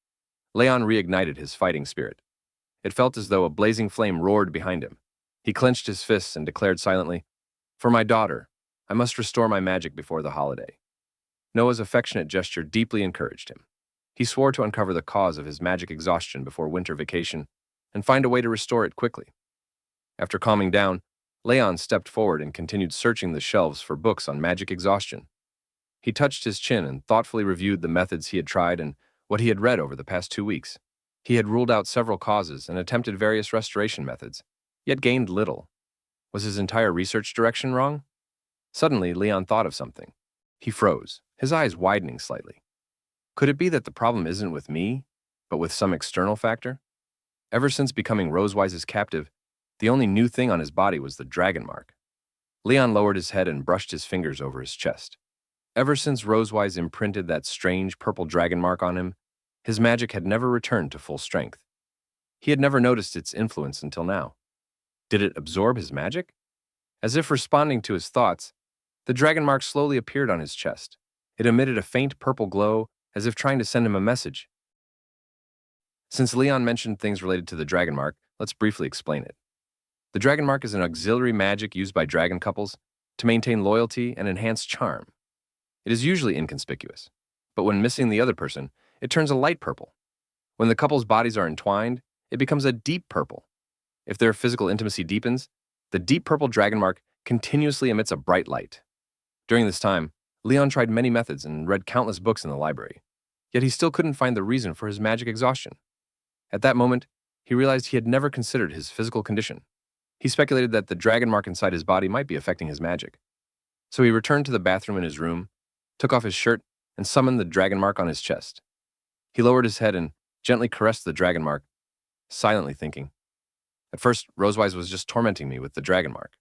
Leon reignited his fighting spirit. It felt as though a blazing flame roared behind him. He clenched his fists and declared silently, For my daughter, I must restore my magic before the holiday. Noah's affectionate gesture deeply encouraged him. He swore to uncover the cause of his magic exhaustion before winter vacation and find a way to restore it quickly. After calming down, Leon stepped forward and continued searching the shelves for books on magic exhaustion. He touched his chin and thoughtfully reviewed the methods he had tried and what he had read over the past 2 weeks. He had ruled out several causes and attempted various restoration methods, yet gained little. Was his entire research direction wrong? Suddenly, Leon thought of something. He froze, his eyes widening slightly. Could it be that the problem isn't with me, but with some external factor? Ever since becoming Rosewise's captive, the only new thing on his body was the dragon mark. Leon lowered his head and brushed his fingers over his chest. Ever since Rosewise imprinted that strange purple dragon mark on him, his magic had never returned to full strength. He had never noticed its influence until now. Did it absorb his magic? As if responding to his thoughts, the dragon mark slowly appeared on his chest. It emitted a faint purple glow, as if trying to send him a message. Since Leon mentioned things related to the dragon mark, let's briefly explain it. The dragon mark is an auxiliary magic used by dragon couples to maintain loyalty and enhance charm. It is usually inconspicuous, but when missing the other person, it turns a light purple. When the couple's bodies are entwined, it becomes a deep purple. If their physical intimacy deepens, the deep purple dragon mark continuously emits a bright light. During this time, Leon tried many methods and read countless books in the library, yet he still couldn't find the reason for his magic exhaustion. At that moment, he realized he had never considered his physical condition. He speculated that the dragon mark inside his body might be affecting his magic. So he returned to the bathroom in his room, took off his shirt, and summoned the dragon mark on his chest. He lowered his head and gently caressed the dragon mark, silently thinking, "At first, Rosewise was just tormenting me with the dragon mark.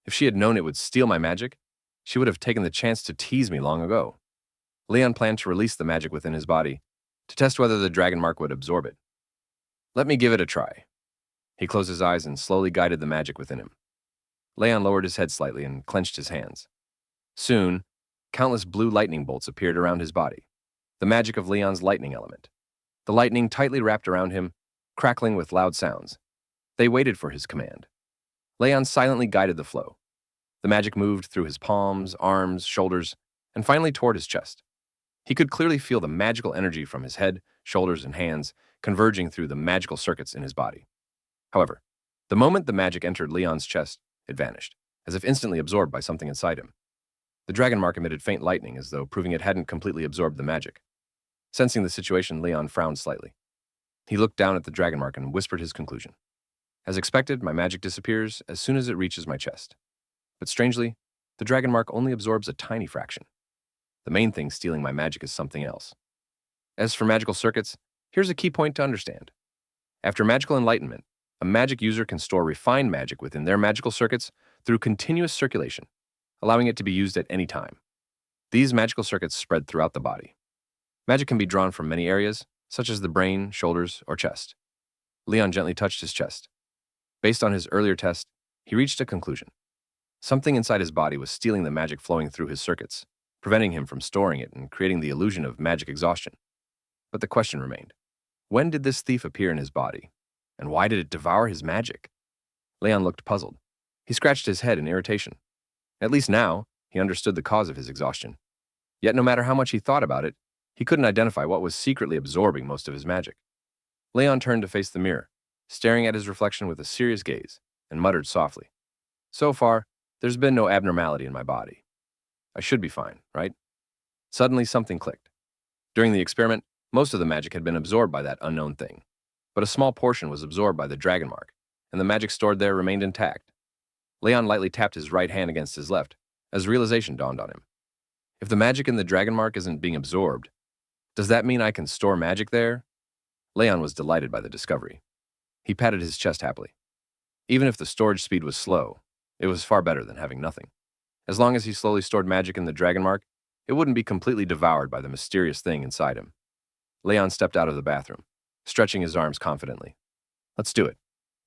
If she had known it would steal my magic, she would have taken the chance to tease me long ago." Leon planned to release the magic within his body, to test whether the dragon mark would absorb it. "Let me give it a try." He closed his eyes and slowly guided the magic within him. Leon lowered his head slightly and clenched his hands. Soon, countless blue lightning bolts appeared around his body, the magic of Leon's lightning element. The lightning tightly wrapped around him, crackling with loud sounds. They waited for his command. Leon silently guided the flow. The magic moved through his palms, arms, shoulders, and finally toward his chest. He could clearly feel the magical energy from his head, shoulders, and hands converging through the magical circuits in his body. However, the moment the magic entered Leon's chest, it vanished, as if instantly absorbed by something inside him. The dragon mark emitted faint lightning, as though proving it hadn't completely absorbed the magic. Sensing the situation, Leon frowned slightly. He looked down at the dragon mark and whispered his conclusion. "As expected, my magic disappears as soon as it reaches my chest. But strangely, the dragon mark only absorbs a tiny fraction. The main thing stealing my magic is something else. As for magical circuits, here's a key point to understand. After magical enlightenment, a magic user can store refined magic within their magical circuits through continuous circulation, allowing it to be used at any time. These magical circuits spread throughout the body. Magic can be drawn from many areas, such as the brain, shoulders, or chest." Leon gently touched his chest. Based on his earlier test, he reached a conclusion. Something inside his body was stealing the magic flowing through his circuits, preventing him from storing it and creating the illusion of magic exhaustion. But the question remained. When did this thief appear in his body? And why did it devour his magic? Leon looked puzzled. He scratched his head in irritation. At least now, he understood the cause of his exhaustion. Yet no matter how much he thought about it, he couldn't identify what was secretly absorbing most of his magic. Leon turned to face the mirror, staring at his reflection with a serious gaze, and muttered softly, "So far, there's been no abnormality in my body. I should be fine, right?" Suddenly, something clicked. During the experiment, most of the magic had been absorbed by that unknown thing, but a small portion was absorbed by the dragon mark, and the magic stored there remained intact. Leon lightly tapped his right hand against his left, as realization dawned on him. If the magic in the dragon mark isn't being absorbed, does that mean I can store magic there? Leon was delighted by the discovery. He patted his chest happily. Even if the storage speed was slow, it was far better than having nothing. As long as he slowly stored magic in the dragon mark, it wouldn't be completely devoured by the mysterious thing inside him. Leon stepped out of the bathroom, stretching his arms confidently. "Let's do it.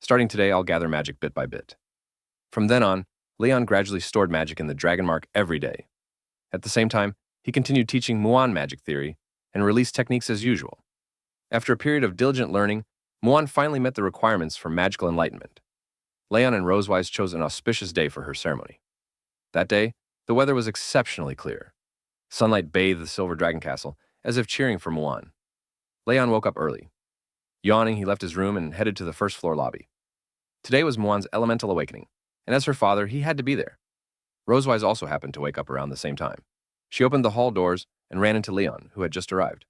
Starting today, I'll gather magic bit by bit." From then on, Leon gradually stored magic in the dragon mark every day. At the same time, he continued teaching Muan magic theory and release techniques as usual. After a period of diligent learning, Muan finally met the requirements for magical enlightenment. Leon and Rosewise chose an auspicious day for her ceremony. That day, the weather was exceptionally clear. Sunlight bathed the Silver Dragon Castle, as if cheering for Muan. Leon woke up early. Yawning, he left his room and headed to the first floor lobby. Today was Muan's elemental awakening, and as her father, he had to be there. Rosewise also happened to wake up around the same time. She opened the hall doors and ran into Leon, who had just arrived.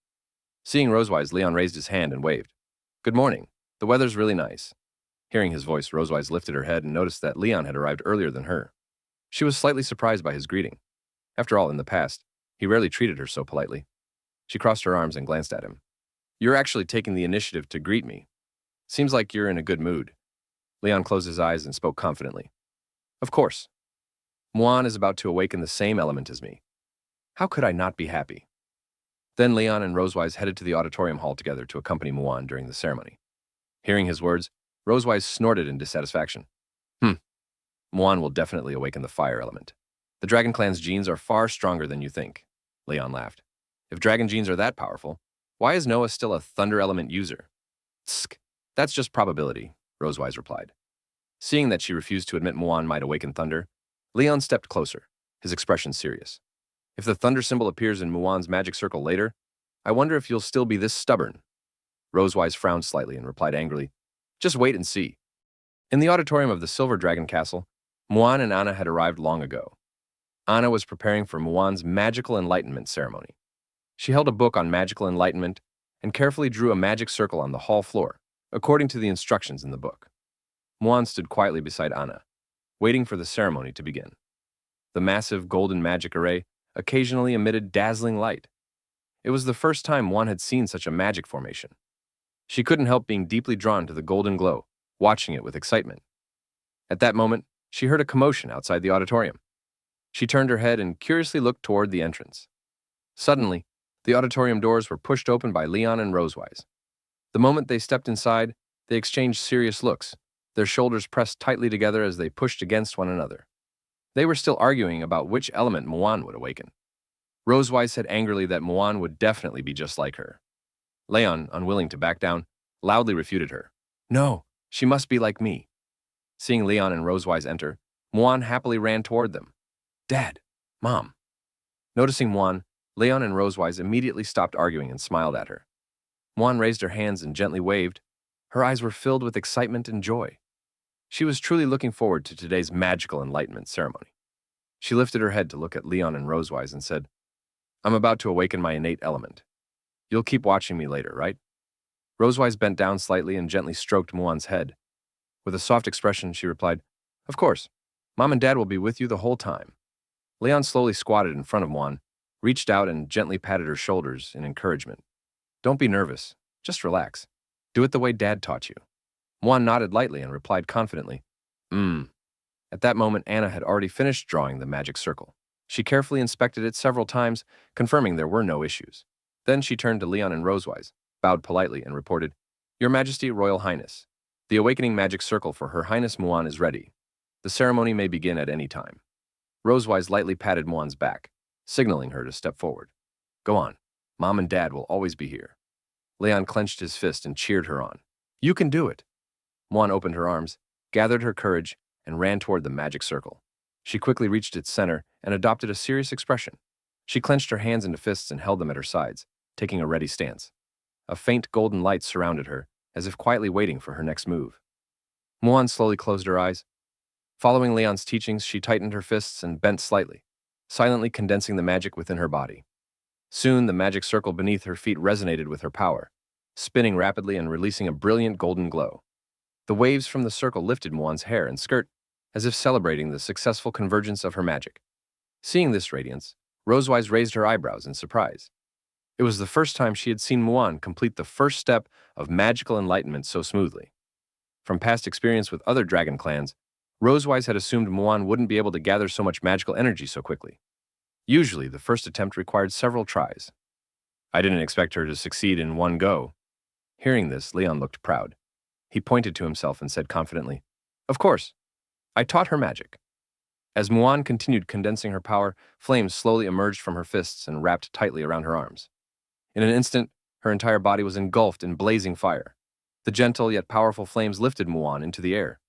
Seeing Rosewise, Leon raised his hand and waved. "Good morning. The weather's really nice." Hearing his voice, Rosewise lifted her head and noticed that Leon had arrived earlier than her. She was slightly surprised by his greeting. After all, in the past, he rarely treated her so politely. She crossed her arms and glanced at him. "You're actually taking the initiative to greet me. Seems like you're in a good mood." Leon closed his eyes and spoke confidently. "Of course. Muan is about to awaken the same element as me. How could I not be happy?" Then Leon and Rosewise headed to the auditorium hall together to accompany Muan during the ceremony. Hearing his words, Rosewise snorted in dissatisfaction. Muan will definitely awaken the fire element. The Dragon Clan's genes are far stronger than you think." Leon laughed. "If dragon genes are that powerful, why is Noah still a thunder element user?" "Tsk, that's just probability," Rosewise replied. Seeing that she refused to admit Muan might awaken thunder, Leon stepped closer, his expression serious. "If the thunder symbol appears in Muan's magic circle later, I wonder if you'll still be this stubborn." Rosewise frowned slightly and replied angrily, "Just wait and see." In the auditorium of the Silver Dragon Castle, Muan and Anna had arrived long ago. Anna was preparing for Muan's magical enlightenment ceremony. She held a book on magical enlightenment and carefully drew a magic circle on the hall floor, according to the instructions in the book. Muan stood quietly beside Anna, waiting for the ceremony to begin. The massive golden magic array occasionally emitted dazzling light. It was the first time one had seen such a magic formation. She couldn't help being deeply drawn to the golden glow, watching it with excitement. At that moment, she heard a commotion outside the auditorium. She turned her head and curiously looked toward the entrance. Suddenly, the auditorium doors were pushed open by Leon and Rosewise. The moment they stepped inside, they exchanged serious looks, their shoulders pressed tightly together as they pushed against one another. They were still arguing about which element Muan would awaken. Rosewise said angrily that Muan would definitely be just like her. Leon, unwilling to back down, loudly refuted her. "No, she must be like me." Seeing Leon and Rosewise enter, Muan happily ran toward them. "Dad, Mom." Noticing Muan, Leon and Rosewise immediately stopped arguing and smiled at her. Muan raised her hands and gently waved. Her eyes were filled with excitement and joy. She was truly looking forward to today's magical enlightenment ceremony. She lifted her head to look at Leon and Rosewise and said, "I'm about to awaken my innate element. You'll keep watching me later, right?" Rosewise bent down slightly and gently stroked Muan's head. With a soft expression, she replied, "Of course. Mom and Dad will be with you the whole time." Leon slowly squatted in front of Muan, reached out and gently patted her shoulders in encouragement. "Don't be nervous. Just relax. Do it the way Dad taught you." Muan nodded lightly and replied confidently, At that moment, Anna had already finished drawing the magic circle. She carefully inspected it several times, confirming there were no issues. Then she turned to Leon and Rosewise, bowed politely, and reported, "Your Majesty, Royal Highness, the awakening magic circle for Her Highness Muan is ready. The ceremony may begin at any time." Rosewise lightly patted Muan's back, signaling her to step forward. "Go on. Mom and Dad will always be here." Leon clenched his fist and cheered her on. "You can do it." Muan opened her arms, gathered her courage, and ran toward the magic circle. She quickly reached its center and adopted a serious expression. She clenched her hands into fists and held them at her sides, taking a ready stance. A faint golden light surrounded her, as if quietly waiting for her next move. Muan slowly closed her eyes. Following Leon's teachings, she tightened her fists and bent slightly, silently condensing the magic within her body. Soon, the magic circle beneath her feet resonated with her power, spinning rapidly and releasing a brilliant golden glow. The waves from the circle lifted Muan's hair and skirt, as if celebrating the successful convergence of her magic. Seeing this radiance, Rosewise raised her eyebrows in surprise. It was the first time she had seen Muan complete the first step of magical enlightenment so smoothly. From past experience with other dragon clans, Rosewise had assumed Muan wouldn't be able to gather so much magical energy so quickly. Usually, the first attempt required several tries. "I didn't expect her to succeed in one go." Hearing this, Leon looked proud. He pointed to himself and said confidently, "Of course. I taught her magic." As Muan continued condensing her power, flames slowly emerged from her fists and wrapped tightly around her arms. In an instant, her entire body was engulfed in blazing fire. The gentle yet powerful flames lifted Muan into the air.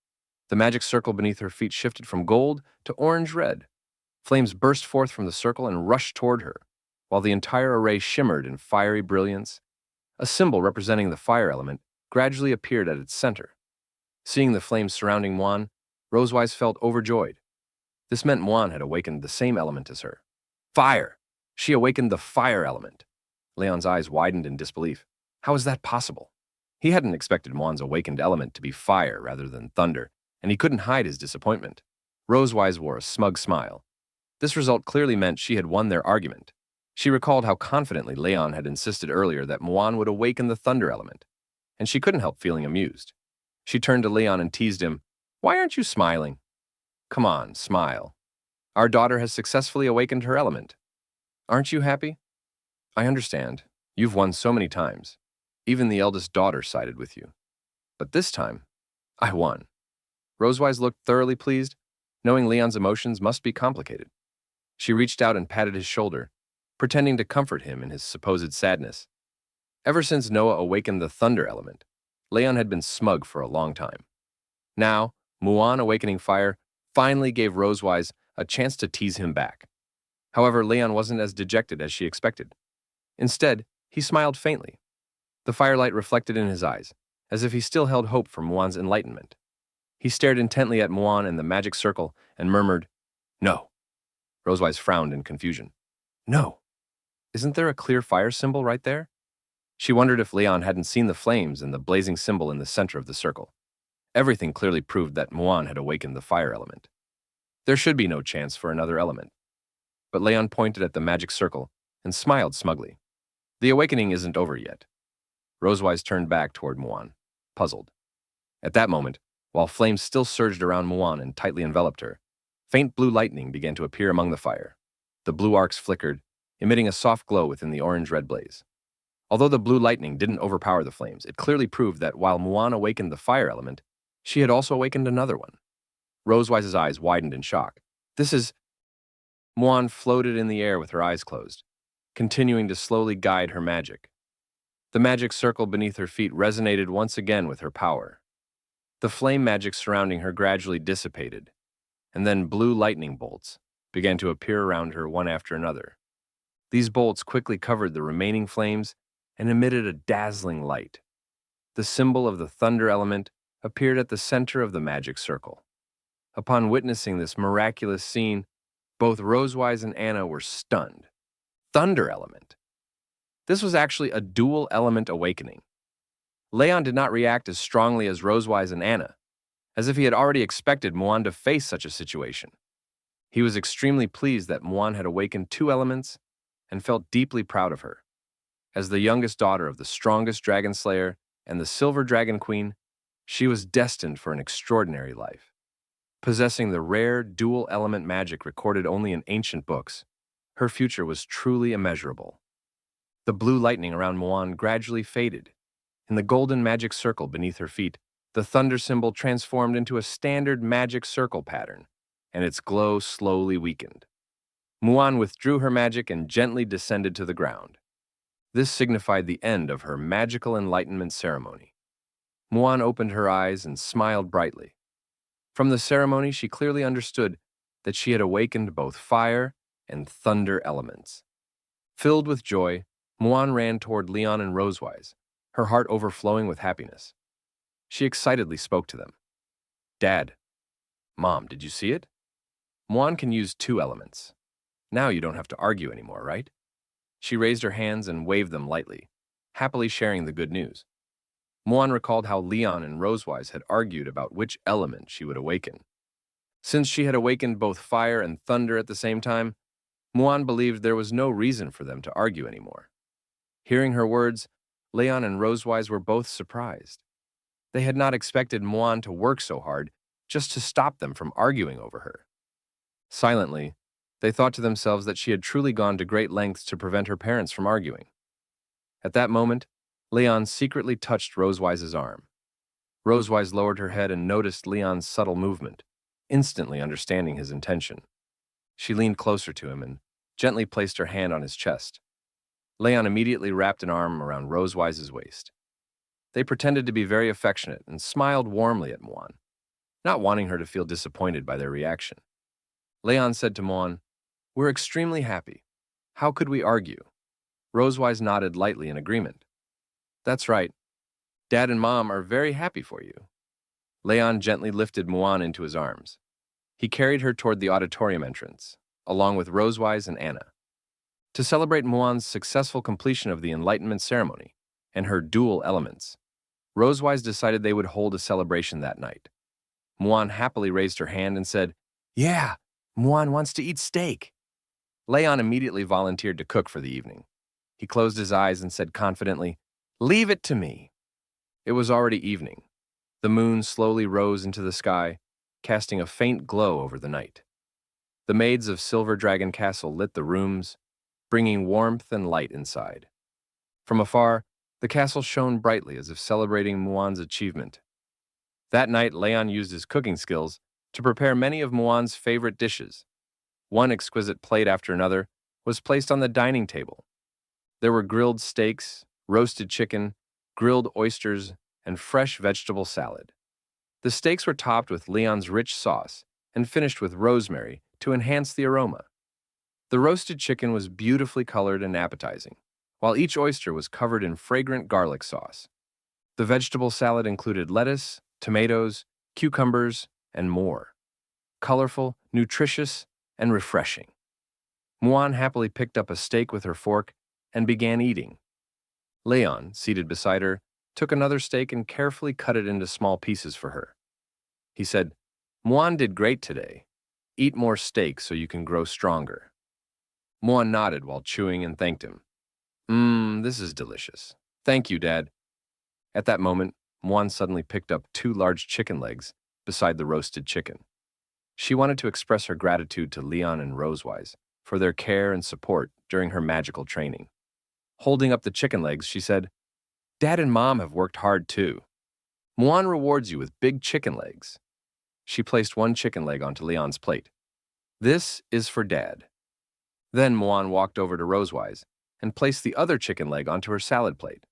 The magic circle beneath her feet shifted from gold to orange-red. Flames burst forth from the circle and rushed toward her, while the entire array shimmered in fiery brilliance. A symbol representing the fire element gradually appeared at its center. Seeing the flames surrounding Muan, Rosewise felt overjoyed. This meant Muan had awakened the same element as her. Fire! She awakened the fire element. Leon's eyes widened in disbelief. How is that possible? He hadn't expected Muan's awakened element to be fire rather than thunder, and he couldn't hide his disappointment. Rosewise wore a smug smile. This result clearly meant she had won their argument. She recalled how confidently Leon had insisted earlier that Muan would awaken the thunder element, and she couldn't help feeling amused. She turned to Leon and teased him, "Why aren't you smiling? Come on, smile. Our daughter has successfully awakened her element. Aren't you happy? I understand. You've won so many times. Even the eldest daughter sided with you. But this time, I won." Rosewise looked thoroughly pleased, knowing Leon's emotions must be complicated. She reached out and patted his shoulder, pretending to comfort him in his supposed sadness. Ever since Noah awakened the thunder element, Leon had been smug for a long time. Now, Muan awakening fire finally gave Rosewise a chance to tease him back. However, Leon wasn't as dejected as she expected. Instead, he smiled faintly. The firelight reflected in his eyes, as if he still held hope for Muan's enlightenment. He stared intently at Muan and the magic circle and murmured, "No." Rosewise frowned in confusion. "No. Isn't there a clear fire symbol right there?" She wondered if Leon hadn't seen the flames and the blazing symbol in the center of the circle. Everything clearly proved that Muan had awakened the fire element. There should be no chance for another element. But Leon pointed at the magic circle and smiled smugly. The awakening isn't over yet. Rosewise turned back toward Muan, puzzled. At that moment, while flames still surged around Muan and tightly enveloped her, faint blue lightning began to appear among the fire. The blue arcs flickered, emitting a soft glow within the orange-red blaze. Although the blue lightning didn't overpower the flames, it clearly proved that while Muan awakened the fire element, she had also awakened another one. Rosewise's eyes widened in shock. This is... Muan floated in the air with her eyes closed, continuing to slowly guide her magic. The magic circle beneath her feet resonated once again with her power. The flame magic surrounding her gradually dissipated, and then blue lightning bolts began to appear around her one after another. These bolts quickly covered the remaining flames and emitted a dazzling light. The symbol of the thunder element appeared at the center of the magic circle. Upon witnessing this miraculous scene, both Rosewise and Anna were stunned. Thunder element. This was actually a dual element awakening. Leon did not react as strongly as Rosewise and Anna, as if he had already expected Muan to face such a situation. He was extremely pleased that Muan had awakened two elements and felt deeply proud of her. As the youngest daughter of the strongest dragon slayer and the Silver Dragon Queen, she was destined for an extraordinary life. Possessing the rare dual-element magic recorded only in ancient books, her future was truly immeasurable. The blue lightning around Muan gradually faded. In the golden magic circle beneath her feet, the thunder symbol transformed into a standard magic circle pattern, and its glow slowly weakened. Muan withdrew her magic and gently descended to the ground. This signified the end of her magical enlightenment ceremony. Muan opened her eyes and smiled brightly. From the ceremony, she clearly understood that she had awakened both fire and thunder elements. Filled with joy, Muan ran toward Leon and Rosewise, her heart overflowing with happiness. She excitedly spoke to them. "Dad, Mom, did you see it? Muan can use two elements. Now you don't have to argue anymore, right?" She raised her hands and waved them lightly, happily sharing the good news. Muan recalled how Leon and Rosewise had argued about which element she would awaken. Since she had awakened both fire and thunder at the same time, Muan believed there was no reason for them to argue anymore. Hearing her words, Leon and Rosewise were both surprised. They had not expected Muan to work so hard just to stop them from arguing over her. Silently, they thought to themselves that she had truly gone to great lengths to prevent her parents from arguing. At that moment, Leon secretly touched Rosewise's arm. Rosewise lowered her head and noticed Leon's subtle movement, instantly understanding his intention. She leaned closer to him and gently placed her hand on his chest. Leon immediately wrapped an arm around Rosewise's waist. They pretended to be very affectionate and smiled warmly at Muan, not wanting her to feel disappointed by their reaction. Leon said to Muan, We're extremely happy. How could we argue? Rosewise nodded lightly in agreement. That's right. Dad and Mom are very happy for you. Leon gently lifted Muan into his arms. He carried her toward the auditorium entrance, along with Rosewise and Anna. To celebrate Muan's successful completion of the Enlightenment ceremony and her dual elements, Rosewise decided they would hold a celebration that night. Muan happily raised her hand and said, "Yeah, Muan wants to eat steak." Leon immediately volunteered to cook for the evening. He closed his eyes and said confidently, "Leave it to me." It was already evening. The moon slowly rose into the sky, casting a faint glow over the night. The maids of Silver Dragon Castle lit the rooms, bringing warmth and light inside. From afar, the castle shone brightly as if celebrating Muan's achievement. That night, Leon used his cooking skills to prepare many of Muan's favorite dishes. One exquisite plate after another was placed on the dining table. There were grilled steaks, roasted chicken, grilled oysters, and fresh vegetable salad. The steaks were topped with Leon's rich sauce and finished with rosemary to enhance the aroma. The roasted chicken was beautifully colored and appetizing, while each oyster was covered in fragrant garlic sauce. The vegetable salad included lettuce, tomatoes, cucumbers, and more. Colorful, nutritious, and refreshing. Muan happily picked up a steak with her fork and began eating. Leon, seated beside her, took another steak and carefully cut it into small pieces for her. He said, "Muan did great today. Eat more steak so you can grow stronger." Muan nodded while chewing and thanked him. This is delicious. Thank you, Dad." At that moment, Muan suddenly picked up 2 large chicken legs beside the roasted chicken. She wanted to express her gratitude to Leon and Rosewise for their care and support during her magical training. Holding up the chicken legs, she said, "Dad and Mom have worked hard too. Muan rewards you with big chicken legs." She placed one chicken leg onto Leon's plate. "This is for Dad." Then Muan walked over to Rosewise and placed the other chicken leg onto her salad plate.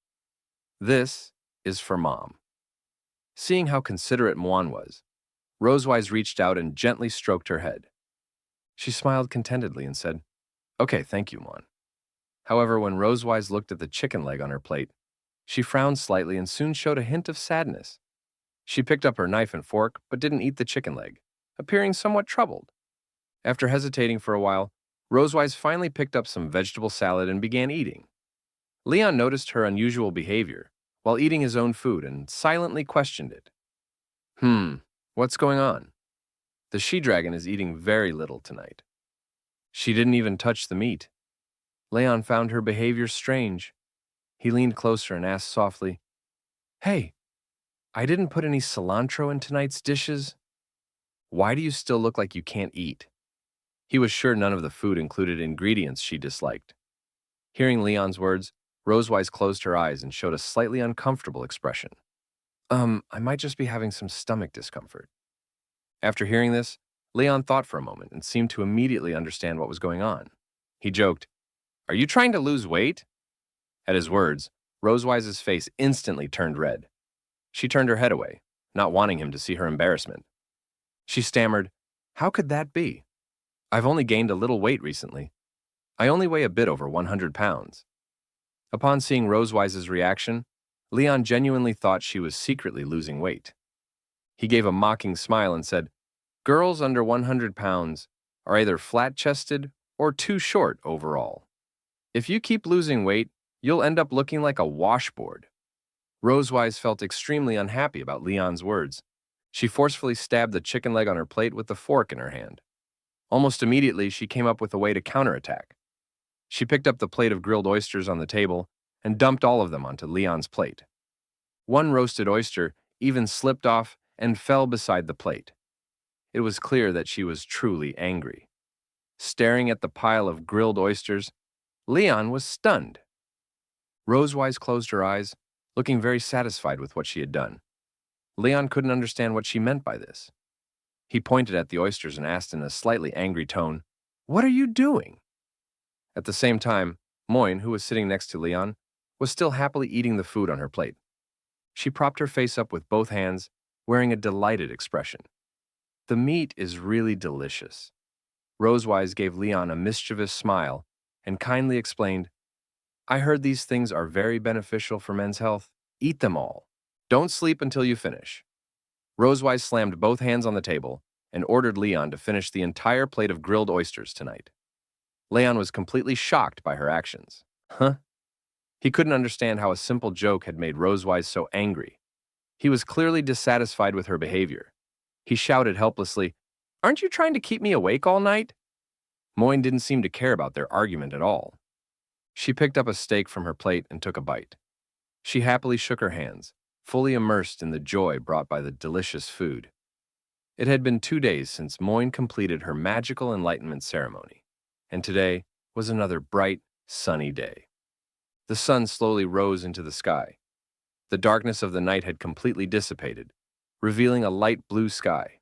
"This is for Mom." Seeing how considerate Muan was, Rosewise reached out and gently stroked her head. She smiled contentedly and said, "Okay, thank you, Muan." However, when Rosewise looked at the chicken leg on her plate, she frowned slightly and soon showed a hint of sadness. She picked up her knife and fork, but didn't eat the chicken leg, appearing somewhat troubled. After hesitating for a while, Rosewise finally picked up some vegetable salad and began eating. Leon noticed her unusual behavior while eating his own food and silently questioned it. What's going on? The she-dragon is eating very little tonight. She didn't even touch the meat. Leon found her behavior strange. He leaned closer and asked softly, "Hey, I didn't put any cilantro in tonight's dishes. Why do you still look like you can't eat?" He was sure none of the food included ingredients she disliked. Hearing Leon's words, Rosewise closed her eyes and showed a slightly uncomfortable expression. I might just be having some stomach discomfort." After hearing this, Leon thought for a moment and seemed to immediately understand what was going on. He joked, "Are you trying to lose weight?" At his words, Rosewise's face instantly turned red. She turned her head away, not wanting him to see her embarrassment. She stammered, "How could that be? I've only gained a little weight recently. I only weigh a bit over 100 pounds. Upon seeing Rosewise's reaction, Leon genuinely thought she was secretly losing weight. He gave a mocking smile and said, "Girls under 100 pounds are either flat-chested or too short overall. If you keep losing weight, you'll end up looking like a washboard." Rosewise felt extremely unhappy about Leon's words. She forcefully stabbed the chicken leg on her plate with the fork in her hand. Almost immediately, she came up with a way to counterattack. She picked up the plate of grilled oysters on the table and dumped all of them onto Leon's plate. One roasted oyster even slipped off and fell beside the plate. It was clear that she was truly angry. Staring at the pile of grilled oysters, Leon was stunned. Rosewise closed her eyes, looking very satisfied with what she had done. Leon couldn't understand what she meant by this. He pointed at the oysters and asked in a slightly angry tone, "What are you doing?" At the same time, Moyne, who was sitting next to Leon, was still happily eating the food on her plate. She propped her face up with both hands, wearing a delighted expression. "The meat is really delicious." Rosewise gave Leon a mischievous smile and kindly explained, I heard these things are very beneficial for men's health. Eat them all. Don't sleep until you finish. Rosewise slammed both hands on the table and ordered Leon to finish the entire plate of grilled oysters tonight. Leon was completely shocked by her actions. Huh? He couldn't understand how a simple joke had made Rosewise so angry. He was clearly dissatisfied with her behavior. He shouted helplessly, Aren't you trying to keep me awake all night? Moyne didn't seem to care about their argument at all. She picked up a steak from her plate and took a bite. She happily shook her hands, fully immersed in the joy brought by the delicious food. It had been 2 days since Moyne completed her magical enlightenment ceremony, and today was another bright, sunny day. The sun slowly rose into the sky. The darkness of the night had completely dissipated, revealing a light blue sky.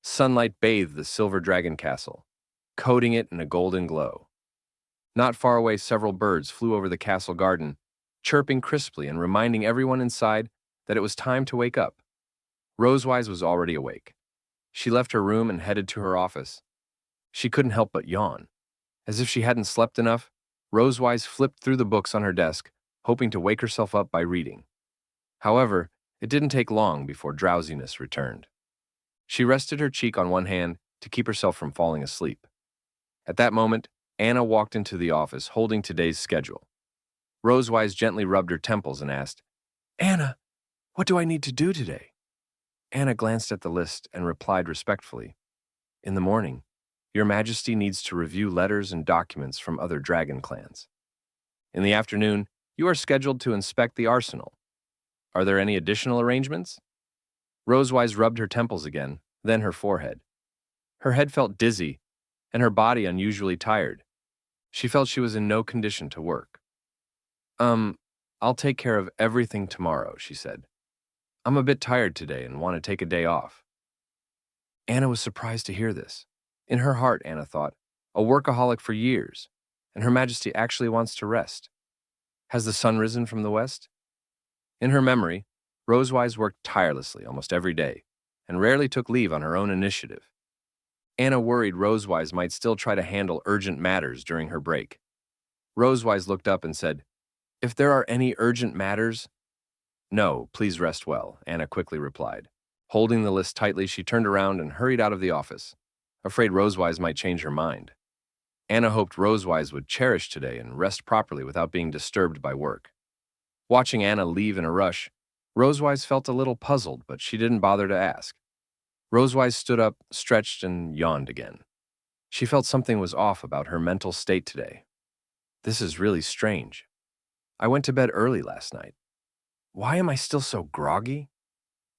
Sunlight bathed the silver dragon castle, coating it in a golden glow. Not far away, several birds flew over the castle garden, chirping crisply and reminding everyone inside that it was time to wake up. Rosewise was already awake. She left her room and headed to her office. She couldn't help but yawn. As if she hadn't slept enough, Rosewise flipped through the books on her desk, hoping to wake herself up by reading. However, it didn't take long before drowsiness returned. She rested her cheek on one hand to keep herself from falling asleep. At that moment, Anna walked into the office holding today's schedule. Rosewise gently rubbed her temples and asked, Anna, what do I need to do today? Anna glanced at the list and replied respectfully, In the morning, Your Majesty needs to review letters and documents from other dragon clans. In the afternoon, you are scheduled to inspect the arsenal. Are there any additional arrangements? Rosewise rubbed her temples again, then her forehead. Her head felt dizzy, and her body unusually tired. She felt she was in no condition to work. I'll take care of everything tomorrow, she said. I'm a bit tired today and want to take a day off. Anna was surprised to hear this. In her heart, Anna thought, a workaholic for years, and Her Majesty actually wants to rest. Has the sun risen from the west? In her memory, Rosewise worked tirelessly almost every day, and rarely took leave on her own initiative. Anna worried Rosewise might still try to handle urgent matters during her break. Rosewise looked up and said, If there are any urgent matters... No, please rest well, Anna quickly replied. Holding the list tightly, she turned around and hurried out of the office, afraid Rosewise might change her mind. Anna hoped Rosewise would cherish today and rest properly without being disturbed by work. Watching Anna leave in a rush, Rosewise felt a little puzzled, but she didn't bother to ask. Rosewise stood up, stretched, and yawned again. She felt something was off about her mental state today. This is really strange. I went to bed early last night. Why am I still so groggy?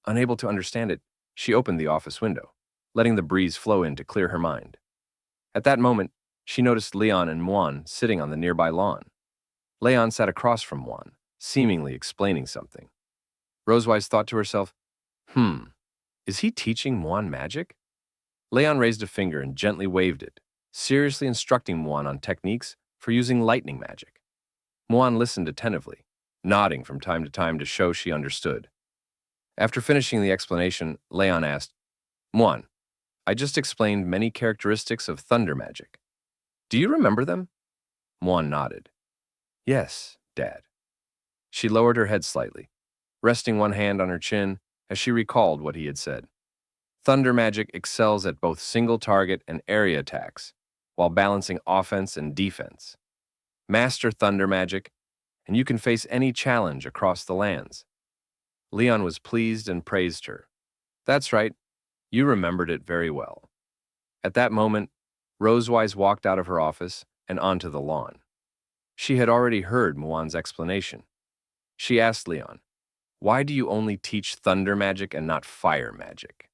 Unable to understand it, she opened the office window, letting the breeze flow in to clear her mind. At that moment, she noticed Leon and Muan sitting on the nearby lawn. Leon sat across from Muan, seemingly explaining something. Rosewise thought to herself, is he teaching Muan magic? Leon raised a finger and gently waved it, seriously instructing Muan on techniques for using lightning magic. Muan listened attentively, nodding from time to time to show she understood. After finishing the explanation, Leon asked, Muan, I just explained many characteristics of thunder magic. Do you remember them? Muan nodded. Yes, Dad. She lowered her head slightly, resting one hand on her chin as she recalled what he had said. Thunder magic excels at both single target and area attacks, while balancing offense and defense. Master thunder magic, and you can face any challenge across the lands. Leon was pleased and praised her. That's right, you remembered it very well. At that moment, Rosewise walked out of her office and onto the lawn. She had already heard Muan's explanation. She asked Leon, Why do you only teach thunder magic and not fire magic?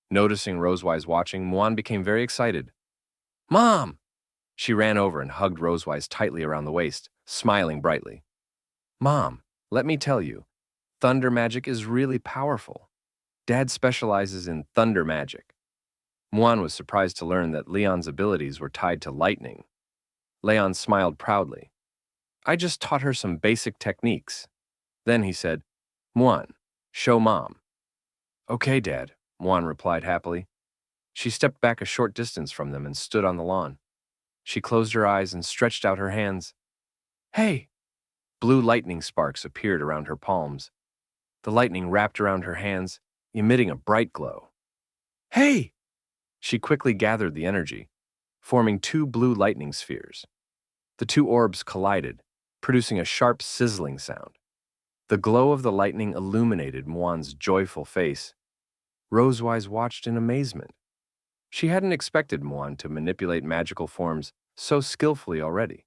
Noticing Rosewise watching, Muan became very excited. Mom! She ran over and hugged Rosewise tightly around the waist, smiling brightly. Mom, let me tell you, thunder magic is really powerful. Dad specializes in thunder magic. Muan was surprised to learn that Leon's abilities were tied to lightning. Leon smiled proudly. I just taught her some basic techniques. Then he said, Muan, show Mom. Okay, Dad, Muan replied happily. She stepped back a short distance from them and stood on the lawn. She closed her eyes and stretched out her hands. Hey! Blue lightning sparks appeared around her palms. The lightning wrapped around her hands, emitting a bright glow. Hey! She quickly gathered the energy, forming two blue lightning spheres. The two orbs collided, producing a sharp sizzling sound. The glow of the lightning illuminated Muan's joyful face. Rosewise watched in amazement. She hadn't expected Muan to manipulate magical forms so skillfully already.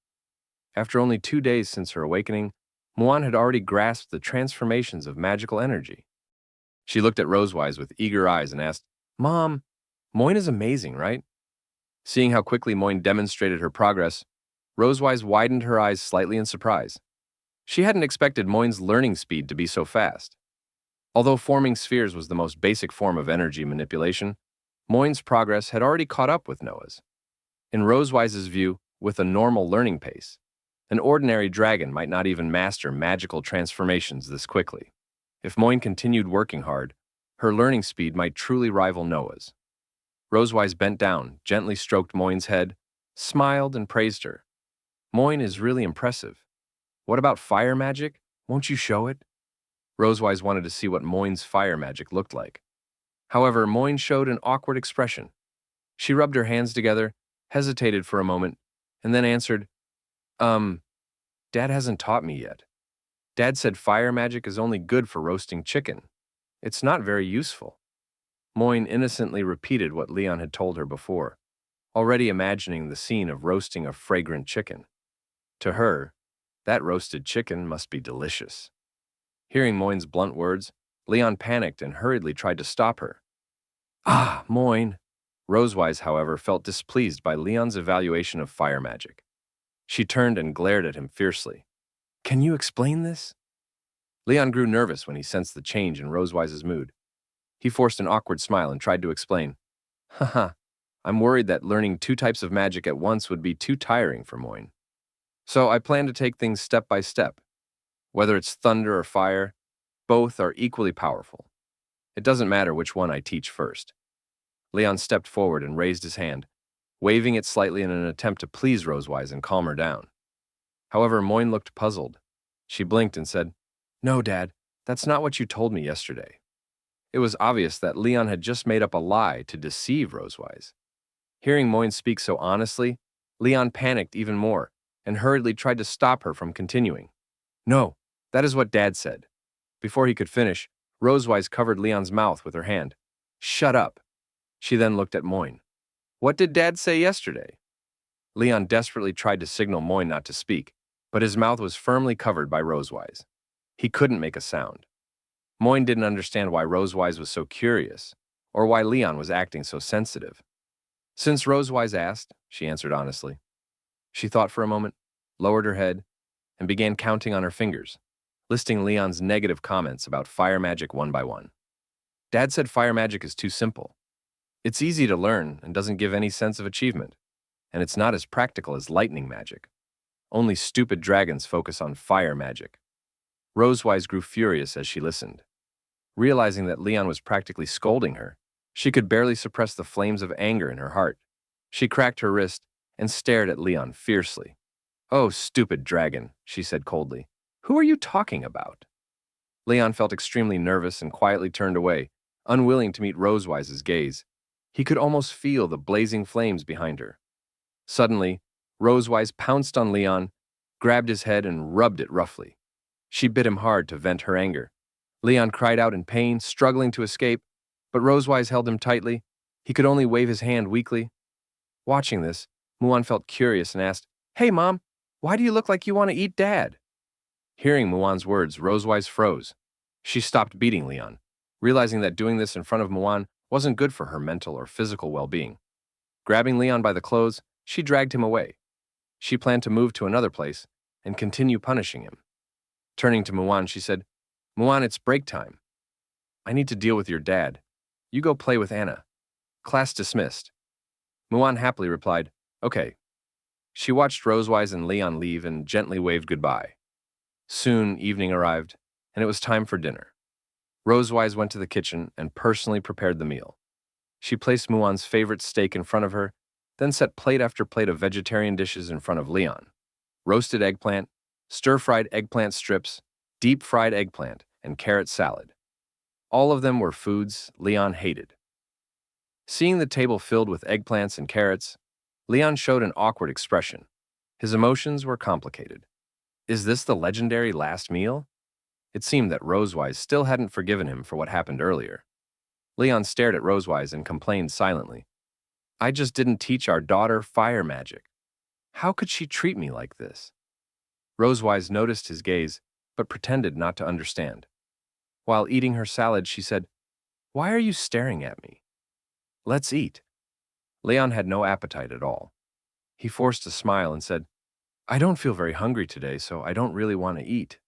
After only 2 days since her awakening, Muan had already grasped the transformations of magical energy. She looked at Rosewise with eager eyes and asked, Mom, Moin is amazing, right? Seeing how quickly Moin demonstrated her progress, Rosewise widened her eyes slightly in surprise. She hadn't expected Moin's learning speed to be so fast. Although forming spheres was the most basic form of energy manipulation, Moin's progress had already caught up with Noah's. In Rosewise's view, with a normal learning pace, an ordinary dragon might not even master magical transformations this quickly. If Moin continued working hard, her learning speed might truly rival Noah's. Rosewise bent down, gently stroked Moin's head, smiled, and praised her. Moin is really impressive. What about fire magic? Won't you show it? Rosewise wanted to see what Moin's fire magic looked like. However, Moin showed an awkward expression. She rubbed her hands together, hesitated for a moment, and then answered, Dad hasn't taught me yet. Dad said fire magic is only good for roasting chicken. It's not very useful. Moin innocently repeated what Leon had told her before, already imagining the scene of roasting a fragrant chicken. To her, that roasted chicken must be delicious. Hearing Moin's blunt words, Leon panicked and hurriedly tried to stop her. Ah, Moin! Rosewise, however, felt displeased by Leon's evaluation of fire magic. She turned and glared at him fiercely. Can you explain this? Leon grew nervous when he sensed the change in Rosewise's mood. He forced an awkward smile and tried to explain. Haha, I'm worried that learning 2 types of magic at once would be too tiring for Moin. So I plan to take things step by step. Whether it's thunder or fire, both are equally powerful. It doesn't matter which one I teach first. Leon stepped forward and raised his hand, waving it slightly in an attempt to please Rosewise and calm her down. However, Moin looked puzzled. She blinked and said, No, Dad, that's not what you told me yesterday. It was obvious that Leon had just made up a lie to deceive Rosewise. Hearing Moin speak so honestly, Leon panicked even more and hurriedly tried to stop her from continuing. No, that is what Dad said. Before he could finish, Rosewise covered Leon's mouth with her hand. Shut up. She then looked at Moin. What did Dad say yesterday? Leon desperately tried to signal Moin not to speak, but his mouth was firmly covered by Rosewise. He couldn't make a sound. Moin didn't understand why Rosewise was so curious, or why Leon was acting so sensitive. Since Rosewise asked, she answered honestly. She thought for a moment, lowered her head, and began counting on her fingers, listing Leon's negative comments about fire magic one by one. Dad said fire magic is too simple. It's easy to learn and doesn't give any sense of achievement, and it's not as practical as lightning magic. Only stupid dragons focus on fire magic. Rosewise grew furious as she listened. Realizing that Leon was practically scolding her, she could barely suppress the flames of anger in her heart. She cracked her wrist and stared at Leon fiercely. Oh, stupid dragon, she said coldly. Who are you talking about? Leon felt extremely nervous and quietly turned away, unwilling to meet Rosewise's gaze. He could almost feel the blazing flames behind her. Suddenly, Rosewise pounced on Leon, grabbed his head and rubbed it roughly. She bit him hard to vent her anger. Leon cried out in pain, struggling to escape, but Rosewise held him tightly. He could only wave his hand weakly. Watching this, Muan felt curious and asked, Hey, Mom, why do you look like you want to eat Dad? Hearing Muan's words, Rosewise froze. She stopped beating Leon, realizing that doing this in front of Muan wasn't good for her mental or physical well-being. Grabbing Leon by the clothes, she dragged him away. She planned to move to another place and continue punishing him. Turning to Muan, she said, Muan, it's break time. I need to deal with your dad. You go play with Anna. Class dismissed. Muan happily replied, Okay. She watched Rosewise and Leon leave and gently waved goodbye. Soon, evening arrived, and it was time for dinner. Rosewise went to the kitchen and personally prepared the meal. She placed Muan's favorite steak in front of her, then set plate after plate of vegetarian dishes in front of Leon. Roasted eggplant, stir-fried eggplant strips, deep-fried eggplant, and carrot salad. All of them were foods Leon hated. Seeing the table filled with eggplants and carrots, Leon showed an awkward expression. His emotions were complicated. Is this the legendary last meal? It seemed that Rosewise still hadn't forgiven him for what happened earlier. Leon stared at Rosewise and complained silently. I just didn't teach our daughter fire magic. How could she treat me like this? Rosewise noticed his gaze, but pretended not to understand. While eating her salad, she said, Why are you staring at me? Let's eat. Leon had no appetite at all. He forced a smile and said, I don't feel very hungry today, so I don't really want to eat.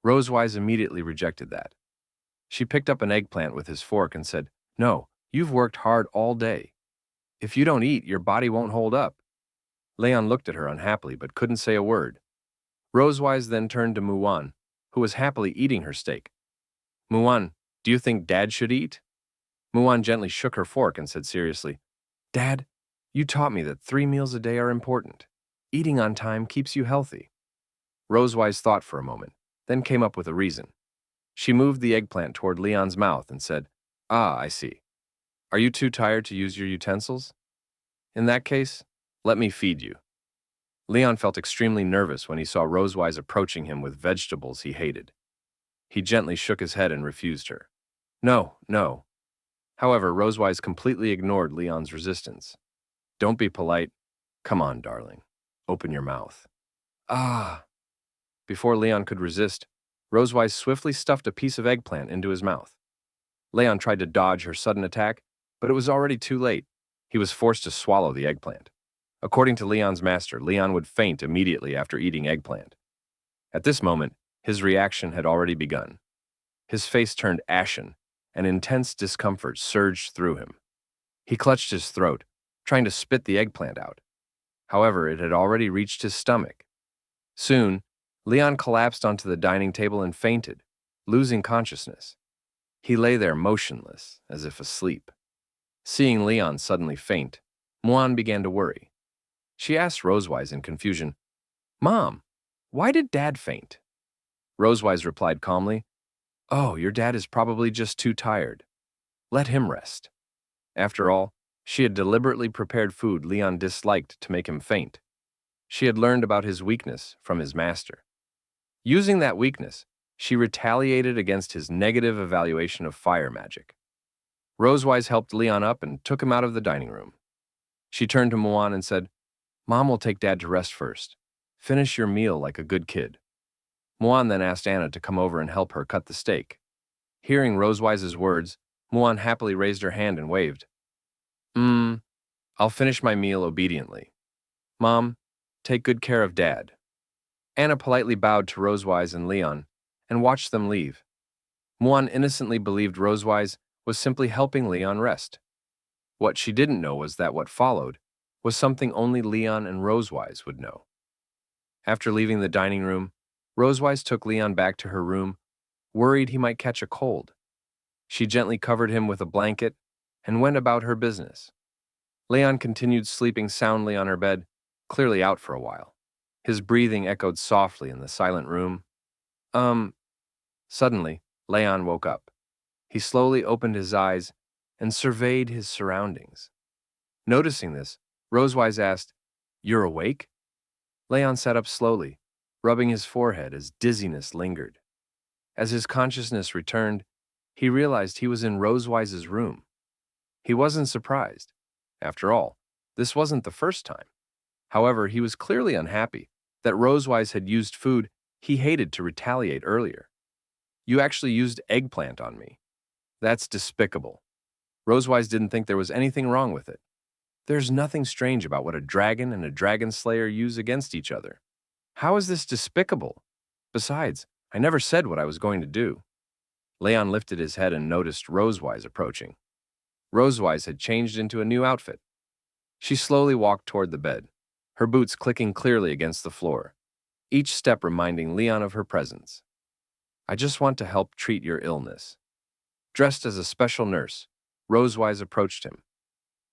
Rosewise immediately rejected that. She picked up an eggplant with his fork and said, No, you've worked hard all day. If you don't eat, your body won't hold up. Leon looked at her unhappily but couldn't say a word. Rosewise then turned to Muan, who was happily eating her steak. Muan, do you think Dad should eat? Muan gently shook her fork and said seriously, Dad, you taught me that 3 meals a day are important. Eating on time keeps you healthy. Rosewise thought for a moment, then came up with a reason. She moved the eggplant toward Leon's mouth and said, Ah, I see. Are you too tired to use your utensils? In that case, let me feed you. Leon felt extremely nervous when he saw Rosewise approaching him with vegetables he hated. He gently shook his head and refused her. No, no. However, Rosewise completely ignored Leon's resistance. Don't be polite. Come on, darling. Open your mouth. Ah. Before Leon could resist, Rosewise swiftly stuffed a piece of eggplant into his mouth. Leon tried to dodge her sudden attack, but it was already too late. He was forced to swallow the eggplant. According to Leon's master, Leon would faint immediately after eating eggplant. At this moment, his reaction had already begun. His face turned ashen, and intense discomfort surged through him. He clutched his throat, trying to spit the eggplant out. However, it had already reached his stomach. Soon, Leon collapsed onto the dining table and fainted, losing consciousness. He lay there motionless, as if asleep. Seeing Leon suddenly faint, Muan began to worry. She asked Rosewise in confusion, Mom, why did Dad faint? Rosewise replied calmly, Oh, your dad is probably just too tired. Let him rest. After all, she had deliberately prepared food Leon disliked to make him faint. She had learned about his weakness from his master. Using that weakness, she retaliated against his negative evaluation of fire magic. Rosewise helped Leon up and took him out of the dining room. She turned to Muan and said, Mom will take Dad to rest first. Finish your meal like a good kid. Muan then asked Anna to come over and help her cut the steak. Hearing Rosewise's words, Muan happily raised her hand and waved. I'll finish my meal obediently. Mom, take good care of Dad. Anna politely bowed to Rosewise and Leon and watched them leave. Muan innocently believed Rosewise was simply helping Leon rest. What she didn't know was that what followed was something only Leon and Rosewise would know. After leaving the dining room, Rosewise took Leon back to her room, worried he might catch a cold. She gently covered him with a blanket and went about her business. Leon continued sleeping soundly on her bed, clearly out for a while. His breathing echoed softly in the silent room. Suddenly, Leon woke up. He slowly opened his eyes and surveyed his surroundings. Noticing this, Rosewise asked, You're awake? Leon sat up slowly, rubbing his forehead as dizziness lingered. As his consciousness returned, he realized he was in Rosewise's room. He wasn't surprised. After all, this wasn't the first time. However, he was clearly unhappy that Rosewise had used food he hated to retaliate earlier. You actually used eggplant on me. That's despicable. Rosewise didn't think there was anything wrong with it. There's nothing strange about what a dragon and a dragon slayer use against each other. How is this despicable? Besides, I never said what I was going to do. Leon lifted his head and noticed Rosewise approaching. Rosewise had changed into a new outfit. She slowly walked toward the bed, her boots clicking clearly against the floor, each step reminding Leon of her presence. I just want to help treat your illness. Dressed as a special nurse, Rosewise approached him.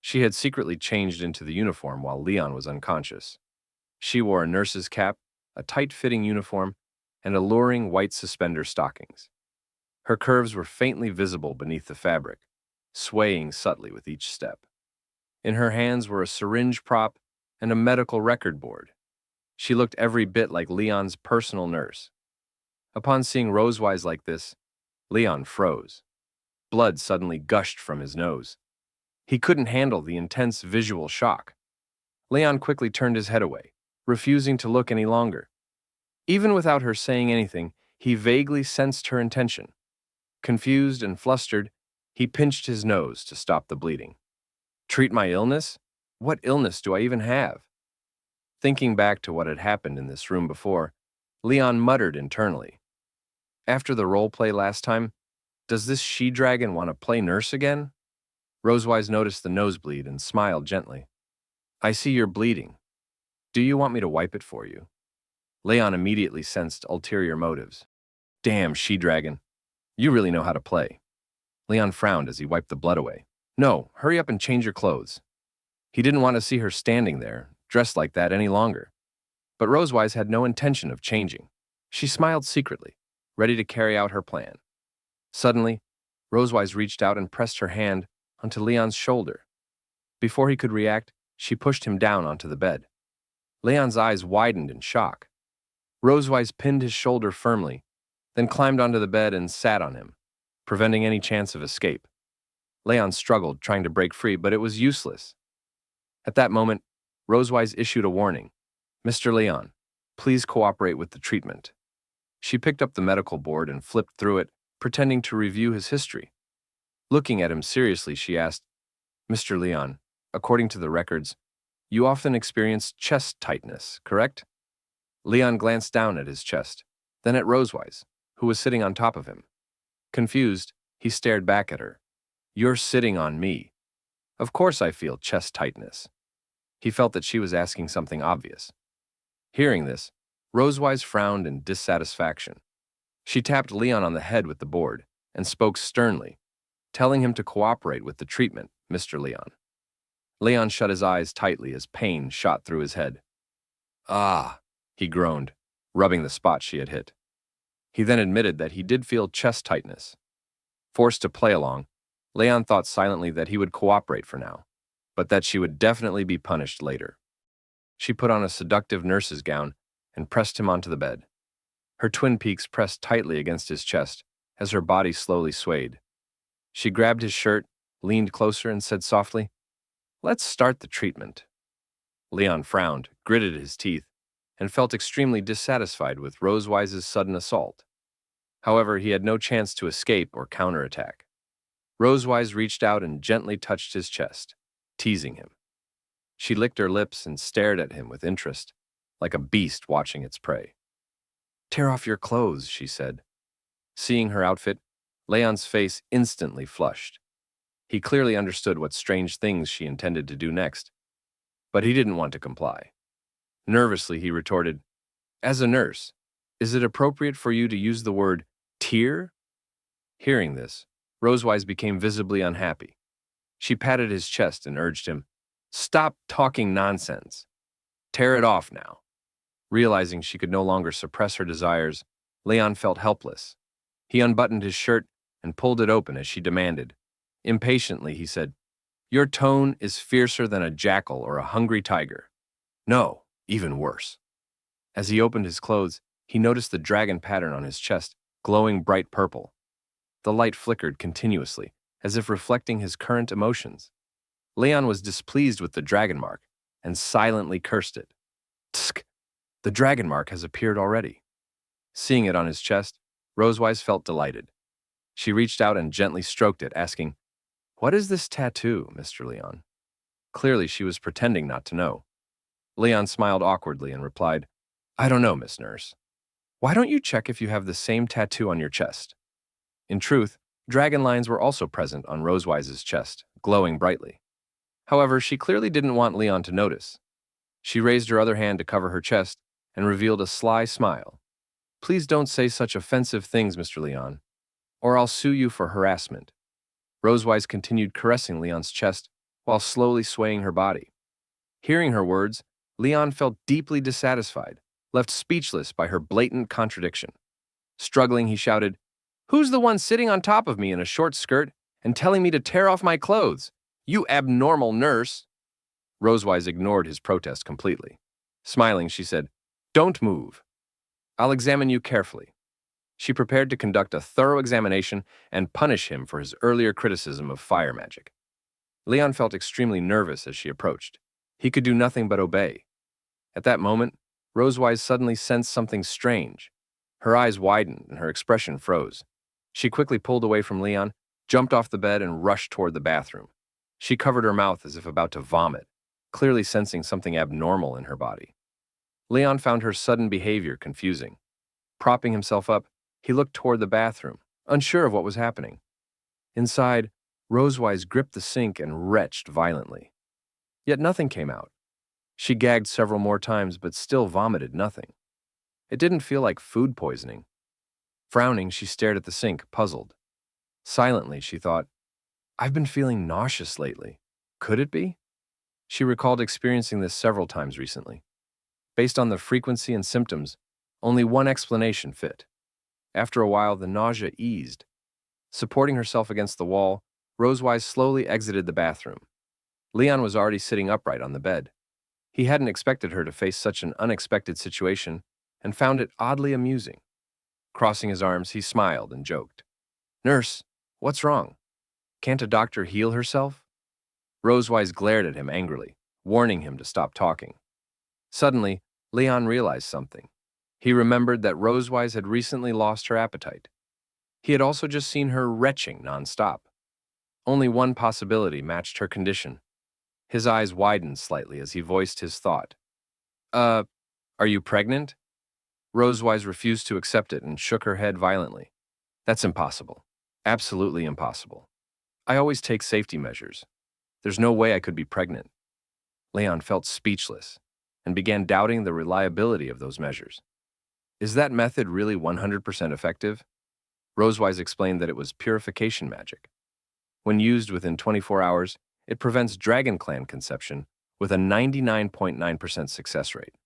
She had secretly changed into the uniform while Leon was unconscious. She wore a nurse's cap, a tight-fitting uniform, and alluring white suspender stockings. Her curves were faintly visible beneath the fabric, swaying subtly with each step. In her hands were a syringe prop and a medical record board. She looked every bit like Leon's personal nurse. Upon seeing Rosewise like this, Leon froze. Blood suddenly gushed from his nose. He couldn't handle the intense visual shock. Leon quickly turned his head away, refusing to look any longer. Even without her saying anything, he vaguely sensed her intention. Confused and flustered, he pinched his nose to stop the bleeding. Treat my illness? What illness do I even have? Thinking back to what had happened in this room before, Leon muttered internally. After the role play last time, does this she-dragon want to play nurse again? Rosewise noticed the nosebleed and smiled gently. I see you're bleeding. Do you want me to wipe it for you? Leon immediately sensed ulterior motives. Damn she-dragon. You really know how to play. Leon frowned as he wiped the blood away. No, hurry up and change your clothes. He didn't want to see her standing there, dressed like that any longer. But Rosewise had no intention of changing. She smiled secretly, ready to carry out her plan. Suddenly, Rosewise reached out and pressed her hand onto Leon's shoulder. Before he could react, she pushed him down onto the bed. Leon's eyes widened in shock. Rosewise pinned his shoulder firmly, then climbed onto the bed and sat on him, preventing any chance of escape. Leon struggled, trying to break free, but it was useless. At that moment, Rosewise issued a warning. Mr. Leon, please cooperate with the treatment. She picked up the medical board and flipped through it, pretending to review his history. Looking at him seriously, she asked, Mr. Leon, according to the records, you often experience chest tightness, correct? Leon glanced down at his chest, then at Rosewise, who was sitting on top of him. Confused, he stared back at her. You're sitting on me. Of course I feel chest tightness. He felt that she was asking something obvious. Hearing this, Rosewise frowned in dissatisfaction. She tapped Leon on the head with the board and spoke sternly, telling him to cooperate with the treatment, Mr. Leon. Leon shut his eyes tightly as pain shot through his head. Ah, he groaned, rubbing the spot she had hit. He then admitted that he did feel chest tightness. Forced to play along, Leon thought silently that he would cooperate for now, but that she would definitely be punished later. She put on a seductive nurse's gown and pressed him onto the bed. Her twin peaks pressed tightly against his chest as her body slowly swayed. She grabbed his shirt, leaned closer, and said softly, Let's start the treatment. Leon frowned, gritted his teeth, and felt extremely dissatisfied with Rosewise's sudden assault. However, he had no chance to escape or counterattack. Rosewise reached out and gently touched his chest, teasing him. She licked her lips and stared at him with interest, like a beast watching its prey. Tear off your clothes, she said. Seeing her outfit, Leon's face instantly flushed. He clearly understood what strange things she intended to do next, but he didn't want to comply. Nervously, he retorted, As a nurse, is it appropriate for you to use the word tear? Hearing this, Rosewise became visibly unhappy. She patted his chest and urged him, Stop talking nonsense. Tear it off now. Realizing she could no longer suppress her desires, Leon felt helpless. He unbuttoned his shirt and pulled it open as she demanded. Impatiently, he said, Your tone is fiercer than a jackal or a hungry tiger. No, even worse. As he opened his clothes, he noticed the dragon pattern on his chest, glowing bright purple. The light flickered continuously, as if reflecting his current emotions. Leon was displeased with the dragon mark and silently cursed it. Tsk! The dragon mark has appeared already. Seeing it on his chest, Rosewise felt delighted. She reached out and gently stroked it, asking, What is this tattoo, Mr. Leon? Clearly, she was pretending not to know. Leon smiled awkwardly and replied, I don't know, Miss Nurse. Why don't you check if you have the same tattoo on your chest? In truth, dragon lines were also present on Rosewise's chest, glowing brightly. However, she clearly didn't want Leon to notice. She raised her other hand to cover her chest and revealed a sly smile. Please don't say such offensive things, Mr. Leon, or I'll sue you for harassment. Rosewise continued caressing Leon's chest while slowly swaying her body. Hearing her words, Leon felt deeply dissatisfied, left speechless by her blatant contradiction. Struggling, he shouted, "Who's the one sitting on top of me in a short skirt and telling me to tear off my clothes? You abnormal nurse!" Rosewise ignored his protest completely. Smiling, she said, "Don't move. I'll examine you carefully." She prepared to conduct a thorough examination and punish him for his earlier criticism of fire magic. Leon felt extremely nervous as she approached. He could do nothing but obey. At that moment, Rosewise suddenly sensed something strange. Her eyes widened and her expression froze. She quickly pulled away from Leon, jumped off the bed, and rushed toward the bathroom. She covered her mouth as if about to vomit, clearly sensing something abnormal in her body. Leon found her sudden behavior confusing. Propping himself up, he looked toward the bathroom, unsure of what was happening. Inside, Rosewise gripped the sink and retched violently. Yet nothing came out. She gagged several more times but still vomited nothing. It didn't feel like food poisoning. Frowning, she stared at the sink, puzzled. Silently, she thought, "I've been feeling nauseous lately. Could it be?" She recalled experiencing this several times recently. Based on the frequency and symptoms, only one explanation fit. After a while, the nausea eased. Supporting herself against the wall, Rosewise slowly exited the bathroom. Leon was already sitting upright on the bed. He hadn't expected her to face such an unexpected situation and found it oddly amusing. Crossing his arms, he smiled and joked, "Nurse, what's wrong? Can't a doctor heal herself?" Rosewise glared at him angrily, warning him to stop talking. Suddenly, Leon realized something. He remembered that Rosewise had recently lost her appetite. He had also just seen her retching nonstop. Only one possibility matched her condition. His eyes widened slightly as he voiced his thought. Are you pregnant?" Rosewise refused to accept it and shook her head violently. "That's impossible. Absolutely impossible. I always take safety measures. There's no way I could be pregnant." Leon felt speechless and began doubting the reliability of those measures. Is that method really 100% effective? Rosewise explained that it was purification magic. When used within 24 hours, it prevents Dragon Clan conception with a 99.9% success rate.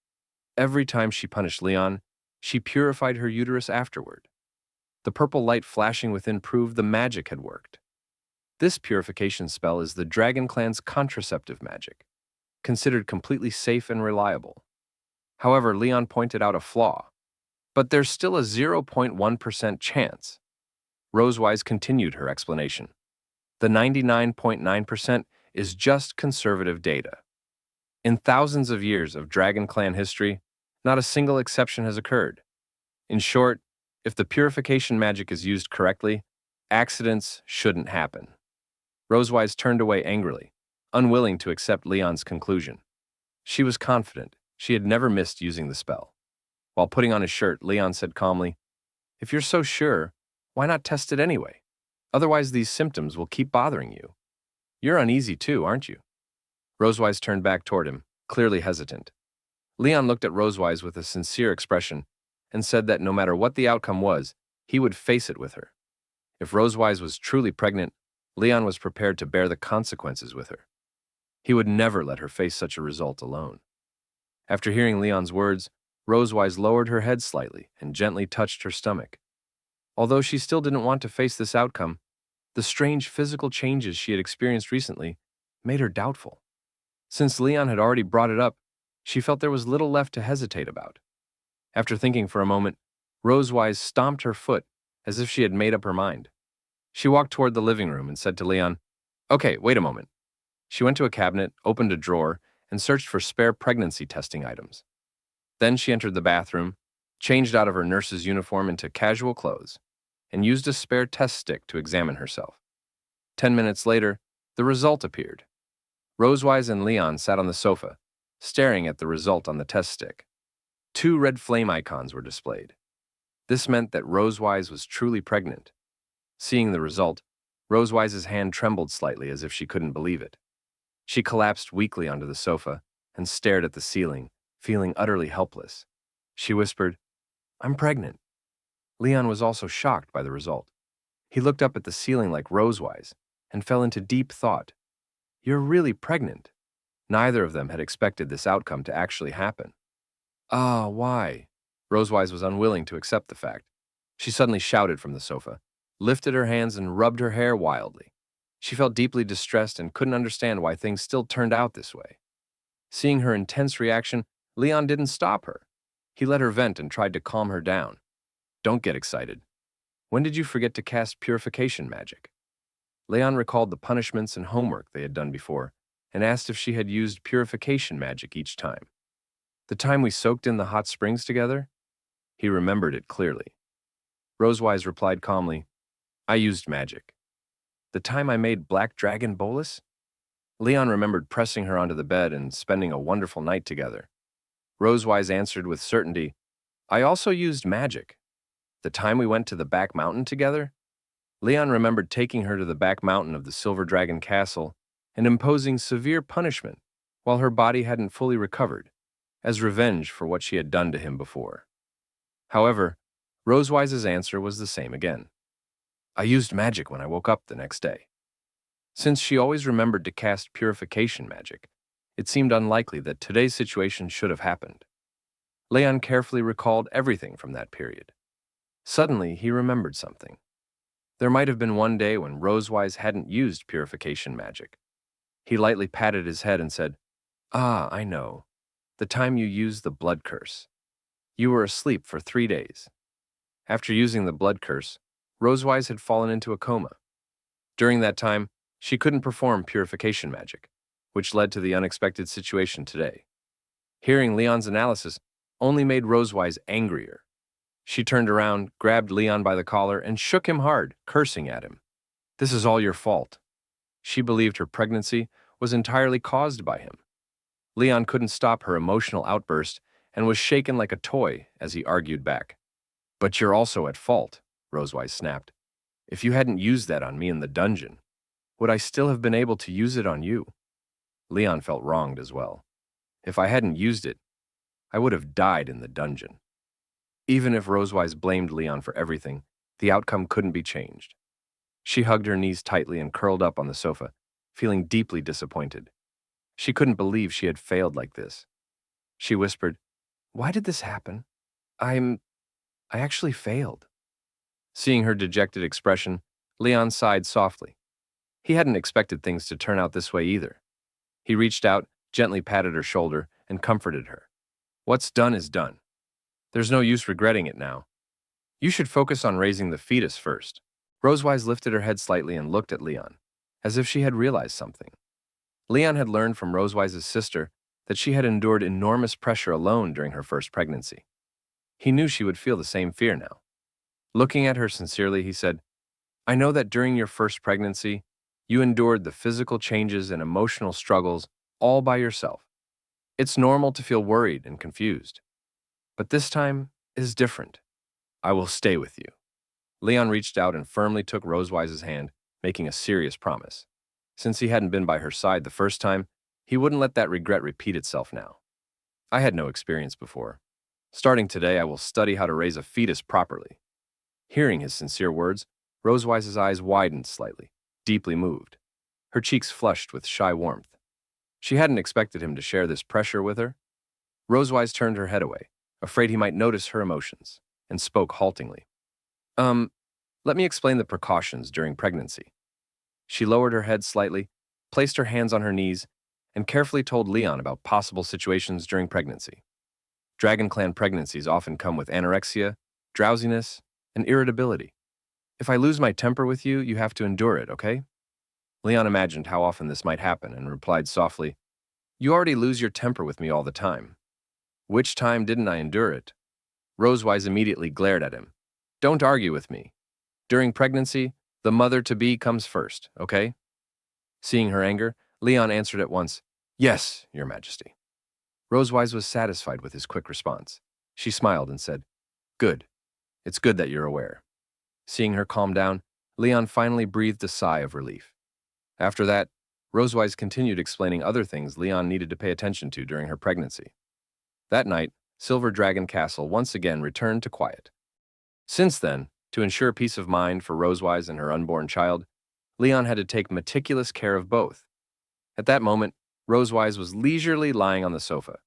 Every time she punished Leon, she purified her uterus afterward. The purple light flashing within proved the magic had worked. This purification spell is the Dragon Clan's contraceptive magic, considered completely safe and reliable. However, Leon pointed out a flaw. But there's still a 0.1% chance. Rosewise continued her explanation. The 99.9% is just conservative data. In thousands of years of Dragon Clan history, not a single exception has occurred. In short, if the purification magic is used correctly, accidents shouldn't happen. Rosewise turned away angrily, unwilling to accept Leon's conclusion. She was confident she had never missed using the spell. While putting on his shirt, Leon said calmly, "If you're so sure, why not test it anyway? Otherwise, these symptoms will keep bothering you. You're uneasy too, aren't you?" Rosewise turned back toward him, clearly hesitant. Leon looked at Rosewise with a sincere expression and said that no matter what the outcome was, he would face it with her. If Rosewise was truly pregnant, Leon was prepared to bear the consequences with her. He would never let her face such a result alone. After hearing Leon's words, Rosewise lowered her head slightly and gently touched her stomach. Although she still didn't want to face this outcome, the strange physical changes she had experienced recently made her doubtful. Since Leon had already brought it up, she felt there was little left to hesitate about. After thinking for a moment, Rosewise stomped her foot as if she had made up her mind. She walked toward the living room and said to Leon, "Okay, wait a moment." She went to a cabinet, opened a drawer, and searched for spare pregnancy testing items. Then she entered the bathroom, changed out of her nurse's uniform into casual clothes, and used a spare test stick to examine herself. 10 minutes later, the result appeared. Rosewise and Leon sat on the sofa, staring at the result on the test stick. 2 red flame icons were displayed. This meant that Rosewise was truly pregnant. Seeing the result, Rosewise's hand trembled slightly as if she couldn't believe it. She collapsed weakly onto the sofa and stared at the ceiling, feeling utterly helpless. She whispered, "I'm pregnant." Leon was also shocked by the result. He looked up at the ceiling like Rosewise and fell into deep thought. You're really pregnant. Neither of them had expected this outcome to actually happen. Ah, why? Rosewise was unwilling to accept the fact. She suddenly shouted from the sofa, lifted her hands, and rubbed her hair wildly. She felt deeply distressed and couldn't understand why things still turned out this way. Seeing her intense reaction, Leon didn't stop her. He let her vent and tried to calm her down. Don't get excited. When did you forget to cast purification magic? Leon recalled the punishments and homework they had done before and asked if she had used purification magic each time. The time we soaked in the hot springs together? He remembered it clearly. Rosewise replied calmly, I used magic. The time I made Black Dragon Bolus? Leon remembered pressing her onto the bed and spending a wonderful night together. Rosewise answered with certainty, I also used magic. The time we went to the back mountain together? Leon remembered taking her to the back mountain of the Silver Dragon Castle and imposing severe punishment while her body hadn't fully recovered, as revenge for what she had done to him before. However, Rosewise's answer was the same again. I used magic when I woke up the next day. Since she always remembered to cast purification magic, it seemed unlikely that today's situation should have happened. Leon carefully recalled everything from that period. Suddenly, he remembered something. There might have been one day when Rosewise hadn't used purification magic. He lightly patted his head and said, Ah, I know. The time you used the blood curse. You were asleep for 3 days. After using the blood curse, Rosewise had fallen into a coma. During that time, she couldn't perform purification magic, which led to the unexpected situation today. Hearing Leon's analysis only made Rosewise angrier. She turned around, grabbed Leon by the collar, and shook him hard, cursing at him. This is all your fault. She believed her pregnancy was entirely caused by him. Leon couldn't stop her emotional outburst and was shaken like a toy as he argued back. But you're also at fault, Rosewise snapped. If you hadn't used that on me in the dungeon, would I still have been able to use it on you? Leon felt wronged as well. If I hadn't used it, I would have died in the dungeon. Even if Rosewise blamed Leon for everything, the outcome couldn't be changed. She hugged her knees tightly and curled up on the sofa, feeling deeply disappointed. She couldn't believe she had failed like this. She whispered, Why did this happen? I actually failed. Seeing her dejected expression, Leon sighed softly. He hadn't expected things to turn out this way either. He reached out, gently patted her shoulder, and comforted her. What's done is done. There's no use regretting it now. You should focus on raising the fetus first. Rosewise lifted her head slightly and looked at Leon, as if she had realized something. Leon had learned from Rosewise's sister that she had endured enormous pressure alone during her first pregnancy. He knew she would feel the same fear now. Looking at her sincerely, he said, I know that during your first pregnancy, you endured the physical changes and emotional struggles all by yourself. It's normal to feel worried and confused. But this time is different. I will stay with you. Leon reached out and firmly took Rosewise's hand, making a serious promise. Since he hadn't been by her side the first time, he wouldn't let that regret repeat itself now. I had no experience before. Starting today, I will study how to raise a fetus properly. Hearing his sincere words, Rosewise's eyes widened slightly, deeply moved. Her cheeks flushed with shy warmth. She hadn't expected him to share this pressure with her. Rosewise turned her head away, afraid he might notice her emotions, and spoke haltingly. Let me explain the precautions during pregnancy. She lowered her head slightly, placed her hands on her knees, and carefully told Leon about possible situations during pregnancy. Dragon Clan pregnancies often come with anorexia, drowsiness, and irritability. If I lose my temper with you, you have to endure it, okay? Leon imagined how often this might happen and replied softly, You already lose your temper with me all the time. Which time didn't I endure it? Rosewise immediately glared at him. Don't argue with me. During pregnancy, the mother-to-be comes first, okay? Seeing her anger, Leon answered at once, Yes, Your Majesty. Rosewise was satisfied with his quick response. She smiled and said, Good. It's good that you're aware. Seeing her calm down, Leon finally breathed a sigh of relief. After that, Rosewise continued explaining other things Leon needed to pay attention to during her pregnancy. That night, Silver Dragon Castle once again returned to quiet. Since then, to ensure peace of mind for Rosewise and her unborn child, Leon had to take meticulous care of both. At that moment, Rosewise was leisurely lying on the sofa.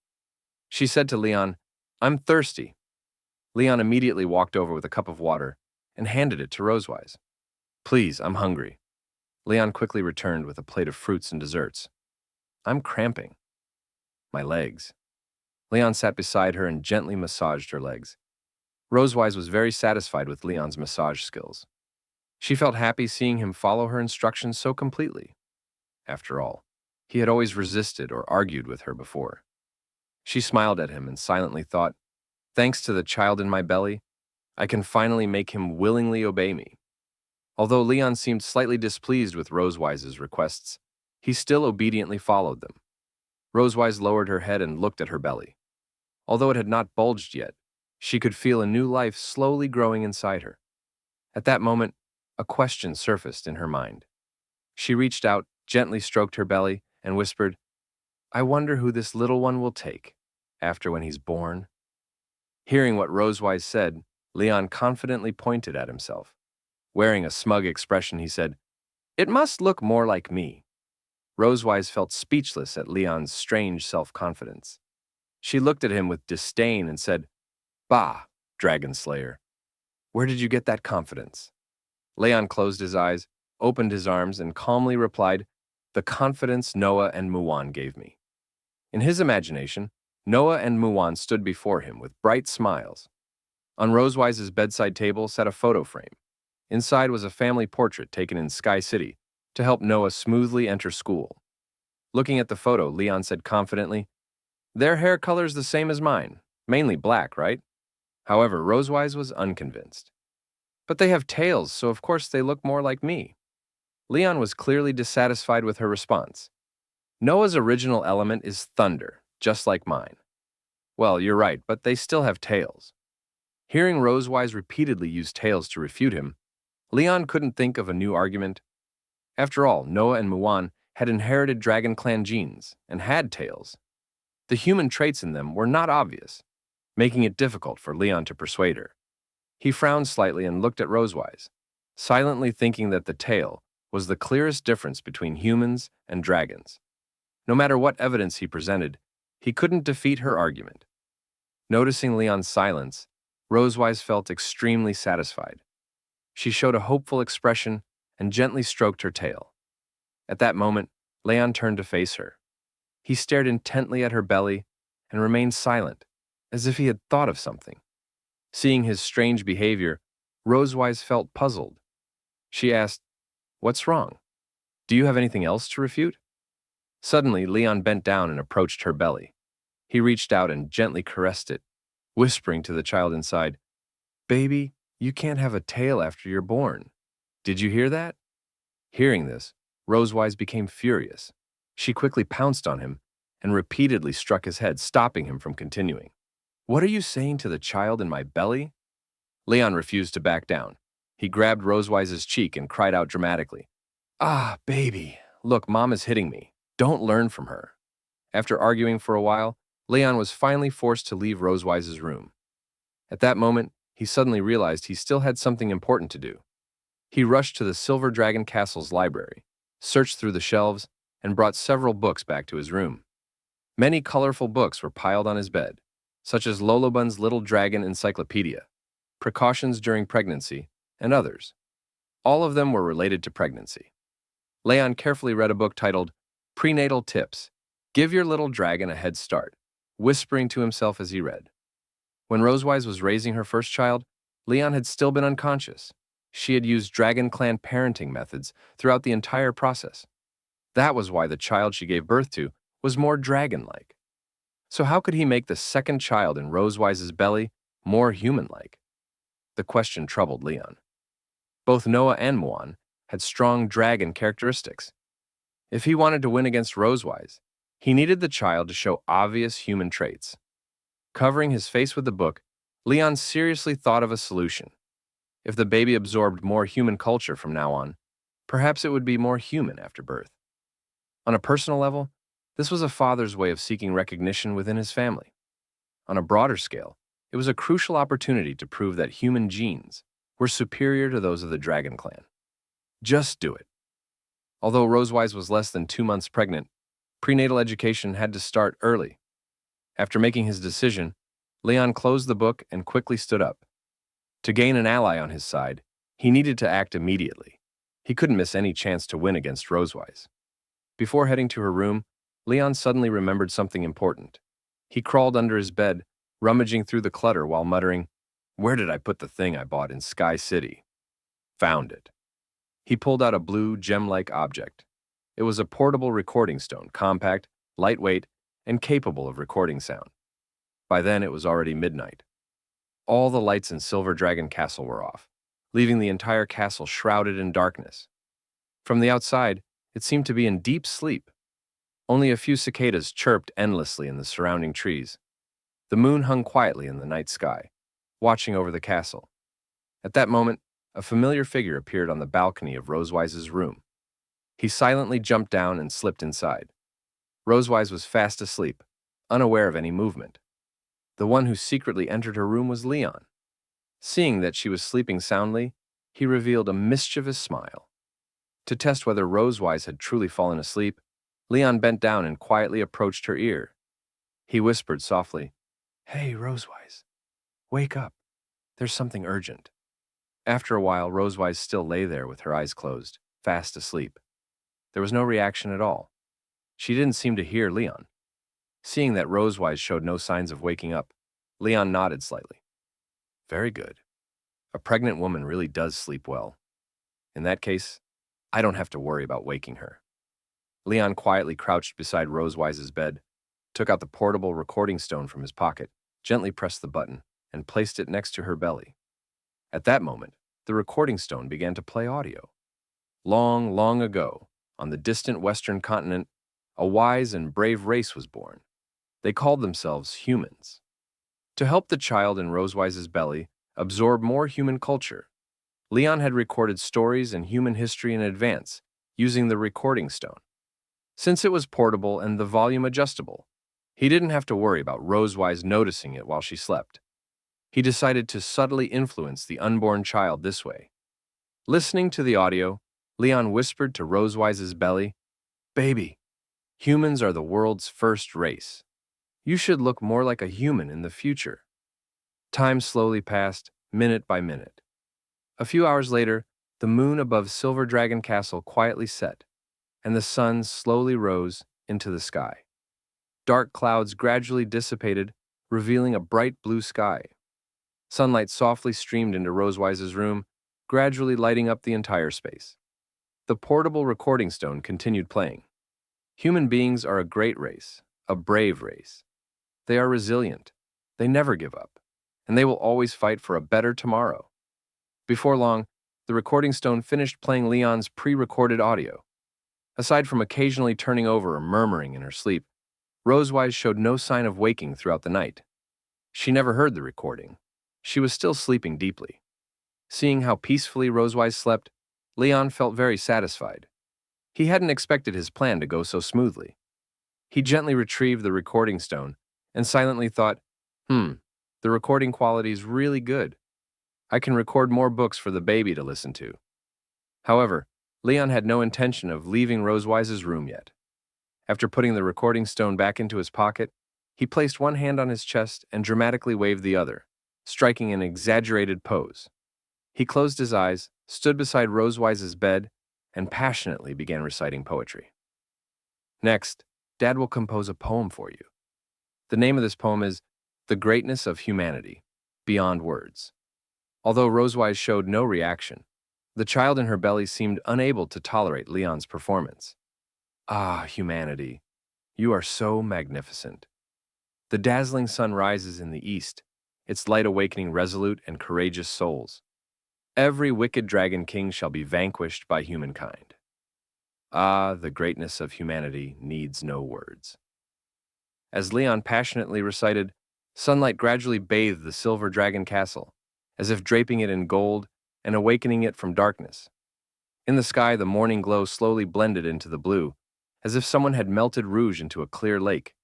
She said to Leon, "I'm thirsty." Leon immediately walked over with a cup of water and handed it to Rosewise. "Please, I'm hungry." Leon quickly returned with a plate of fruits and desserts. "I'm cramping." "My legs." Leon sat beside her and gently massaged her legs. Rosewise was very satisfied with Leon's massage skills. She felt happy seeing him follow her instructions so completely. After all, he had always resisted or argued with her before. She smiled at him and silently thought, "Thanks to the child in my belly, I can finally make him willingly obey me." Although Leon seemed slightly displeased with Rosewise's requests, he still obediently followed them. Rosewise lowered her head and looked at her belly. Although it had not bulged yet, she could feel a new life slowly growing inside her. At that moment, a question surfaced in her mind. She reached out, gently stroked her belly, and whispered, "I wonder who this little one will take after when he's born." Hearing what Rosewise said, Leon confidently pointed at himself. Wearing a smug expression, he said, "It must look more like me." Rosewise felt speechless at Leon's strange self-confidence. She looked at him with disdain and said, "Bah, Dragon Slayer. Where did you get that confidence?" Leon closed his eyes, opened his arms, and calmly replied, "The confidence Noah and Muwan gave me." In his imagination, Noah and Muwan stood before him with bright smiles. On Rosewise's bedside table sat a photo frame. Inside was a family portrait taken in Sky City to help Noah smoothly enter school. Looking at the photo, Leon said confidently, "Their hair color's the same as mine, mainly black, right?" However, Rosewise was unconvinced. "But they have tails, so of course they look more like me." Leon was clearly dissatisfied with her response. "Noah's original element is thunder, just like mine." "Well, you're right, but they still have tails." Hearing Rosewise repeatedly use tails to refute him, Leon couldn't think of a new argument. After all, Noah and Muwan had inherited Dragon Clan genes and had tails. The human traits in them were not obvious, making it difficult for Leon to persuade her. He frowned slightly and looked at Rosewise, silently thinking that the tail was the clearest difference between humans and dragons. No matter what evidence he presented, he couldn't defeat her argument. Noticing Leon's silence, Rosewise felt extremely satisfied. She showed a hopeful expression and gently stroked her tail. At that moment, Leon turned to face her. He stared intently at her belly and remained silent, as if he had thought of something. Seeing his strange behavior, Rosewise felt puzzled. She asked, "What's wrong? Do you have anything else to refute?" Suddenly, Leon bent down and approached her belly. He reached out and gently caressed it, whispering to the child inside, "Baby, you can't have a tail after you're born. Did you hear that?" Hearing this, Rosewise became furious. She quickly pounced on him and repeatedly struck his head, stopping him from continuing. "What are you saying to the child in my belly?" Leon refused to back down. He grabbed Rosewise's cheek and cried out dramatically, "Ah, baby, look, Mom is hitting me. Don't learn from her." After arguing for a while, Leon was finally forced to leave Rosewise's room. At that moment, he suddenly realized he still had something important to do. He rushed to the Silver Dragon Castle's library, searched through the shelves, and brought several books back to his room. Many colorful books were piled on his bed, such as Lolobun's Little Dragon Encyclopedia, Precautions During Pregnancy, and others. All of them were related to pregnancy. Leon carefully read a book titled Prenatal Tips. Give Your Little Dragon a Head Start, whispering to himself as he read. When Rosewise was raising her first child, Leon had still been unconscious. She had used Dragon Clan parenting methods throughout the entire process. That was why the child she gave birth to was more dragon-like. So how could he make the second child in Rosewise's belly more human-like? The question troubled Leon. Both Noah and Muwan had strong dragon characteristics. If he wanted to win against Rosewise, he needed the child to show obvious human traits. Covering his face with the book, Leon seriously thought of a solution. If the baby absorbed more human culture from now on, perhaps it would be more human after birth. On a personal level, this was a father's way of seeking recognition within his family. On a broader scale, it was a crucial opportunity to prove that human genes were superior to those of the Dragon Clan. Just do it. Although Rosewise was less than 2 months pregnant, prenatal education had to start early. After making his decision, Leon closed the book and quickly stood up. To gain an ally on his side, he needed to act immediately. He couldn't miss any chance to win against Rosewise. Before heading to her room, Leon suddenly remembered something important. He crawled under his bed, rummaging through the clutter while muttering, "Where did I put the thing I bought in Sky City?" Found it. He pulled out a blue, gem-like object. It was a portable recording stone, compact, lightweight, and capable of recording sound. By then, it was already midnight. All the lights in Silver Dragon Castle were off, leaving the entire castle shrouded in darkness. From the outside, it seemed to be in deep sleep. Only a few cicadas chirped endlessly in the surrounding trees. The moon hung quietly in the night sky, watching over the castle. At that moment, a familiar figure appeared on the balcony of Rosewise's room. He silently jumped down and slipped inside. Rosewise was fast asleep, unaware of any movement. The one who secretly entered her room was Leon. Seeing that she was sleeping soundly, he revealed a mischievous smile. To test whether Rosewise had truly fallen asleep, Leon bent down and quietly approached her ear. He whispered softly, "Hey, Rosewise, wake up. There's something urgent." After a while, Rosewise still lay there with her eyes closed, fast asleep. There was no reaction at all. She didn't seem to hear Leon. Seeing that Rosewise showed no signs of waking up, Leon nodded slightly. "Very good. A pregnant woman really does sleep well. In that case, I don't have to worry about waking her." Leon quietly crouched beside Rosewise's bed, took out the portable recording stone from his pocket, gently pressed the button, and placed it next to her belly. At that moment, the recording stone began to play audio. Long, long ago, on the distant western continent, a wise and brave race was born. They called themselves humans. To help the child in Rosewise's belly absorb more human culture, Leon had recorded stories and human history in advance using the recording stone. Since it was portable and the volume adjustable, he didn't have to worry about Rosewise noticing it while she slept. He decided to subtly influence the unborn child this way. Listening to the audio, Leon whispered to Rosewise's belly, "Baby, humans are the world's first race. You should look more like a human in the future." Time slowly passed, minute by minute. A few hours later, the moon above Silver Dragon Castle quietly set, and the sun slowly rose into the sky. Dark clouds gradually dissipated, revealing a bright blue sky. Sunlight softly streamed into Rosewise's room, gradually lighting up the entire space. The portable recording stone continued playing. Human beings are a great race, a brave race. They are resilient, they never give up, and they will always fight for a better tomorrow. Before long, the recording stone finished playing Leon's pre-recorded audio. Aside from occasionally turning over or murmuring in her sleep, Rosewise showed no sign of waking throughout the night. She never heard the recording. She was still sleeping deeply. Seeing how peacefully Rosewise slept, Leon felt very satisfied. He hadn't expected his plan to go so smoothly. He gently retrieved the recording stone and silently thought, the recording quality is really good. I can record more books for the baby to listen to." However, Leon had no intention of leaving Rosewise's room yet. After putting the recording stone back into his pocket, he placed one hand on his chest and dramatically waved the other, striking an exaggerated pose. He closed his eyes, stood beside Rosewise's bed, and passionately began reciting poetry. "Next, Dad will compose a poem for you. The name of this poem is The Greatness of Humanity, Beyond Words." Although Rosewise showed no reaction, the child in her belly seemed unable to tolerate Leon's performance. "Ah, humanity, you are so magnificent. The dazzling sun rises in the east, its light awakening resolute and courageous souls. Every wicked dragon king shall be vanquished by humankind. Ah, the greatness of humanity needs no words." As Leon passionately recited, sunlight gradually bathed the Silver Dragon Castle, as if draping it in gold and awakening it from darkness. In the sky, the morning glow slowly blended into the blue, as if someone had melted rouge into a clear lake.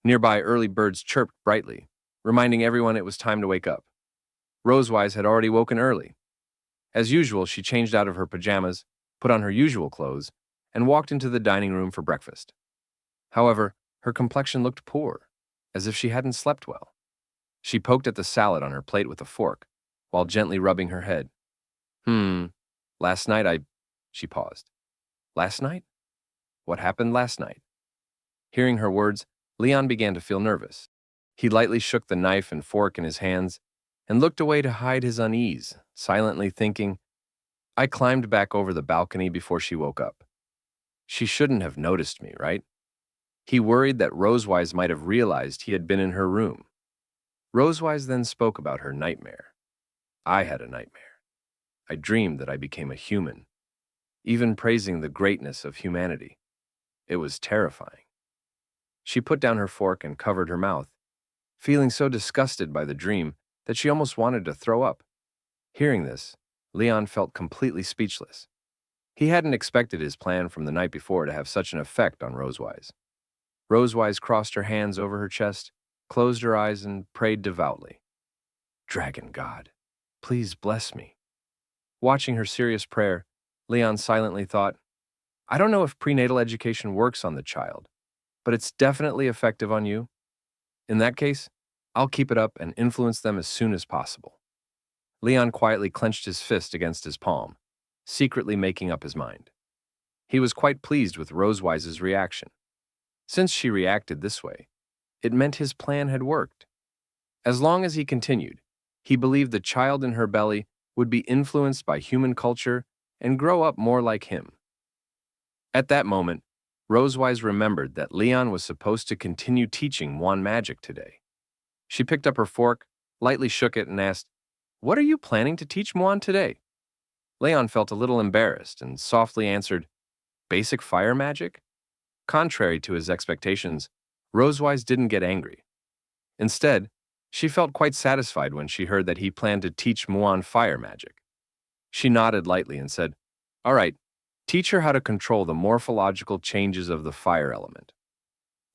Nearby, early birds chirped brightly, reminding everyone it was time to wake up. Rosewise had already woken early. As usual, she changed out of her pajamas, put on her usual clothes, and walked into the dining room for breakfast. However, her complexion looked poor, as if she hadn't slept well. She poked at the salad on her plate with a fork, while gently rubbing her head. Last night She paused. Last night? What happened last night? Hearing her words, Leon began to feel nervous. He lightly shook the knife and fork in his hands and looked away to hide his unease, silently thinking, I climbed back over the balcony before she woke up. She shouldn't have noticed me, right? He worried that Rosewise might have realized he had been in her room. Rosewise then spoke about her nightmare. I had a nightmare. I dreamed that I became a human, even praising the greatness of humanity. It was terrifying. She put down her fork and covered her mouth, feeling so disgusted by the dream that she almost wanted to throw up. Hearing this, Leon felt completely speechless. He hadn't expected his plan from the night before to have such an effect on Rosewise. Rosewise crossed her hands over her chest, closed her eyes, and prayed devoutly. Dragon God, please bless me. Watching her serious prayer, Leon silently thought, I don't know if prenatal education works on the child, but it's definitely effective on you. In that case, I'll keep it up and influence them as soon as possible. Leon quietly clenched his fist against his palm, secretly making up his mind. He was quite pleased with Rosewise's reaction. Since she reacted this way, it meant his plan had worked. As long as he continued, he believed the child in her belly would be influenced by human culture and grow up more like him. At that moment, Rosewise remembered that Leon was supposed to continue teaching Muan magic today. She picked up her fork, lightly shook it, and asked, What are you planning to teach Muan today? Leon felt a little embarrassed and softly answered, Basic fire magic? Contrary to his expectations, Rosewise didn't get angry. Instead, she felt quite satisfied when she heard that he planned to teach Muan fire magic. She nodded lightly and said, All right, teach her how to control the morphological changes of the fire element.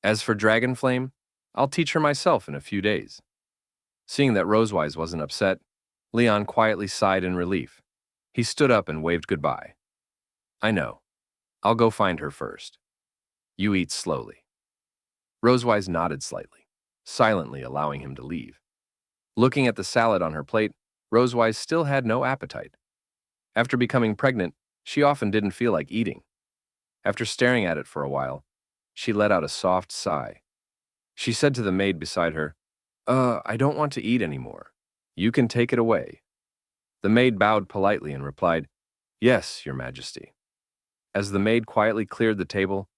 As for Dragon Flame, I'll teach her myself in a few days. Seeing that Rosewise wasn't upset, Leon quietly sighed in relief. He stood up and waved goodbye. I know. I'll go find her first. You eat slowly. Rosewise nodded slightly, silently allowing him to leave. Looking at the salad on her plate, Rosewise still had no appetite. After becoming pregnant, she often didn't feel like eating. After staring at it for a while, she let out a soft sigh. She said to the maid beside her, I don't want to eat anymore. You can take it away. The maid bowed politely and replied, Yes, Your Majesty. As the maid quietly cleared the table,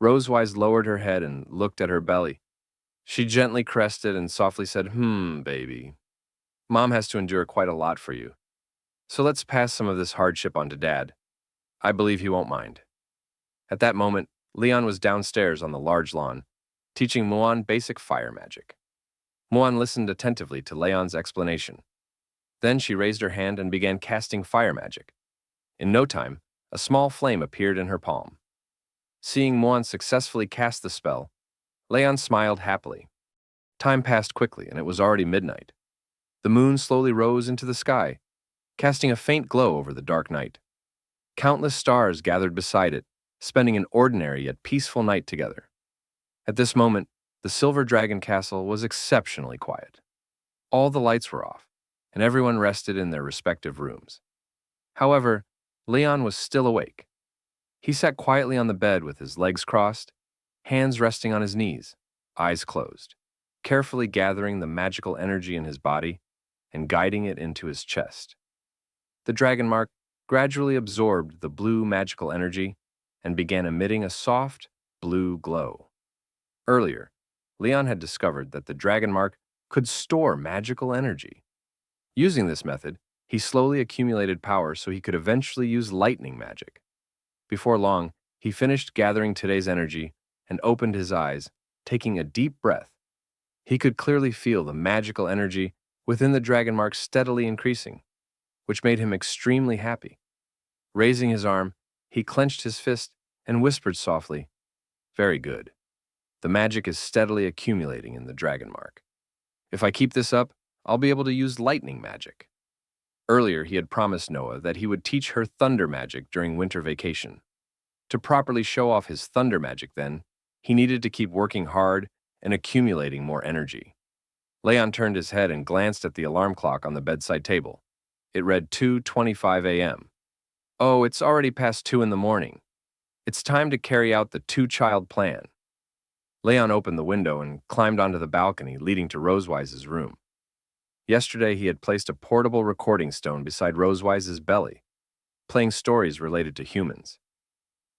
Rosewise lowered her head and looked at her belly. She gently caressed it and softly said, baby. Mom has to endure quite a lot for you. So let's pass some of this hardship on to Dad. I believe he won't mind. At that moment, Leon was downstairs on the large lawn, teaching Muan basic fire magic. Muan listened attentively to Leon's explanation. Then she raised her hand and began casting fire magic. In no time, a small flame appeared in her palm. Seeing Muan successfully cast the spell, Leon smiled happily. Time passed quickly, and it was already midnight. The moon slowly rose into the sky, casting a faint glow over the dark night. Countless stars gathered beside it, spending an ordinary yet peaceful night together. At this moment, the Silver Dragon Castle was exceptionally quiet. All the lights were off, and everyone rested in their respective rooms. However, Leon was still awake. He sat quietly on the bed with his legs crossed, hands resting on his knees, eyes closed, carefully gathering the magical energy in his body and guiding it into his chest. The dragon mark gradually absorbed the blue magical energy and began emitting a soft, blue glow. Earlier, Leon had discovered that the dragon mark could store magical energy. Using this method, he slowly accumulated power so he could eventually use lightning magic. Before long, he finished gathering today's energy and opened his eyes, taking a deep breath. He could clearly feel the magical energy within the dragon mark steadily increasing, which made him extremely happy. Raising his arm, he clenched his fist and whispered softly, Very good. The magic is steadily accumulating in the dragon mark. If I keep this up, I'll be able to use lightning magic. Earlier, he had promised Noah that he would teach her thunder magic during winter vacation. To properly show off his thunder magic, then, he needed to keep working hard and accumulating more energy. Leon turned his head and glanced at the alarm clock on the bedside table. It read 2:25 a.m. Oh, it's already past 2 in the morning. It's time to carry out the two-child plan. Leon opened the window and climbed onto the balcony leading to Rosewise's room. Yesterday, he had placed a portable recording stone beside Rosewise's belly, playing stories related to humans.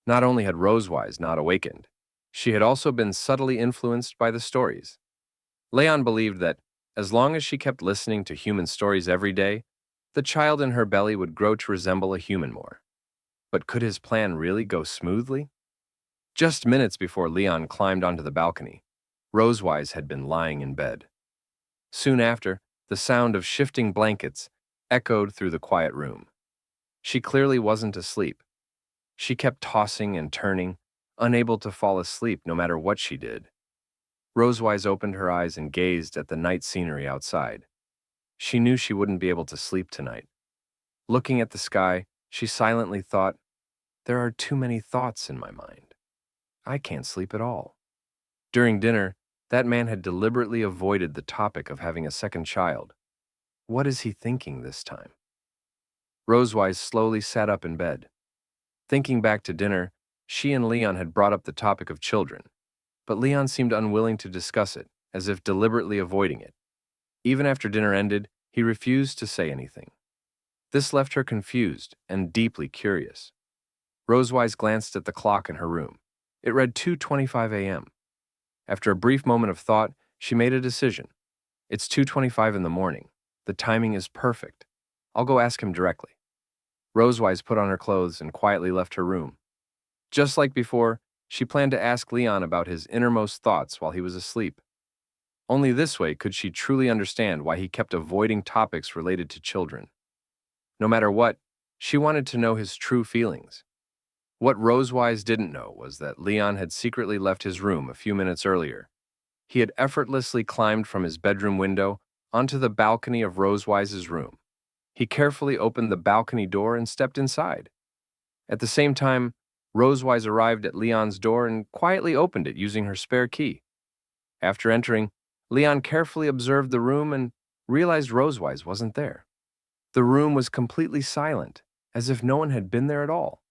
Not only had Rosewise not awakened, she had also been subtly influenced by the stories. Leon believed that, as long as she kept listening to human stories every day, the child in her belly would grow to resemble a human more. But could his plan really go smoothly? Just minutes before Leon climbed onto the balcony, Rosewise had been lying in bed. Soon after, the sound of shifting blankets echoed through the quiet room. She clearly wasn't asleep. She kept tossing and turning, unable to fall asleep no matter what she did. Rosewise opened her eyes and gazed at the night scenery outside. She knew she wouldn't be able to sleep tonight. Looking at the sky, she silently thought, "There are too many thoughts in my mind. I can't sleep at all." During dinner, that man had deliberately avoided the topic of having a second child. What is he thinking this time? Rosewise slowly sat up in bed. Thinking back to dinner, she and Leon had brought up the topic of children, but Leon seemed unwilling to discuss it, as if deliberately avoiding it. Even after dinner ended, he refused to say anything. This left her confused and deeply curious. Rosewise glanced at the clock in her room. It read 2:25 a.m. After a brief moment of thought, she made a decision. It's 2:25 in the morning. The timing is perfect. I'll go ask him directly. Rosewise put on her clothes and quietly left her room. Just like before, she planned to ask Leon about his innermost thoughts while he was asleep. Only this way could she truly understand why he kept avoiding topics related to children. No matter what, she wanted to know his true feelings. What Rosewise didn't know was that Leon had secretly left his room a few minutes earlier. He had effortlessly climbed from his bedroom window onto the balcony of Rosewise's room. He carefully opened the balcony door and stepped inside. At the same time, Rosewise arrived at Leon's door and quietly opened it using her spare key. After entering, Leon carefully observed the room and realized Rosewise wasn't there. The room was completely silent, as if no one had been there at all.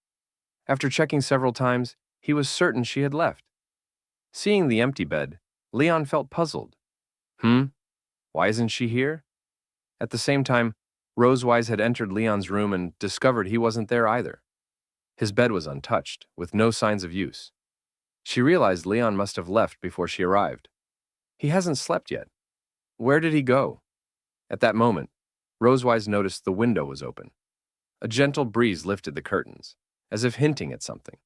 After checking several times, he was certain she had left. Seeing the empty bed, Leon felt puzzled. Why isn't she here? At the same time, Rosewise had entered Leon's room and discovered he wasn't there either. His bed was untouched, with no signs of use. She realized Leon must have left before she arrived. He hasn't slept yet. Where did he go? At that moment, Rosewise noticed the window was open. A gentle breeze lifted the curtains, as if hinting at something.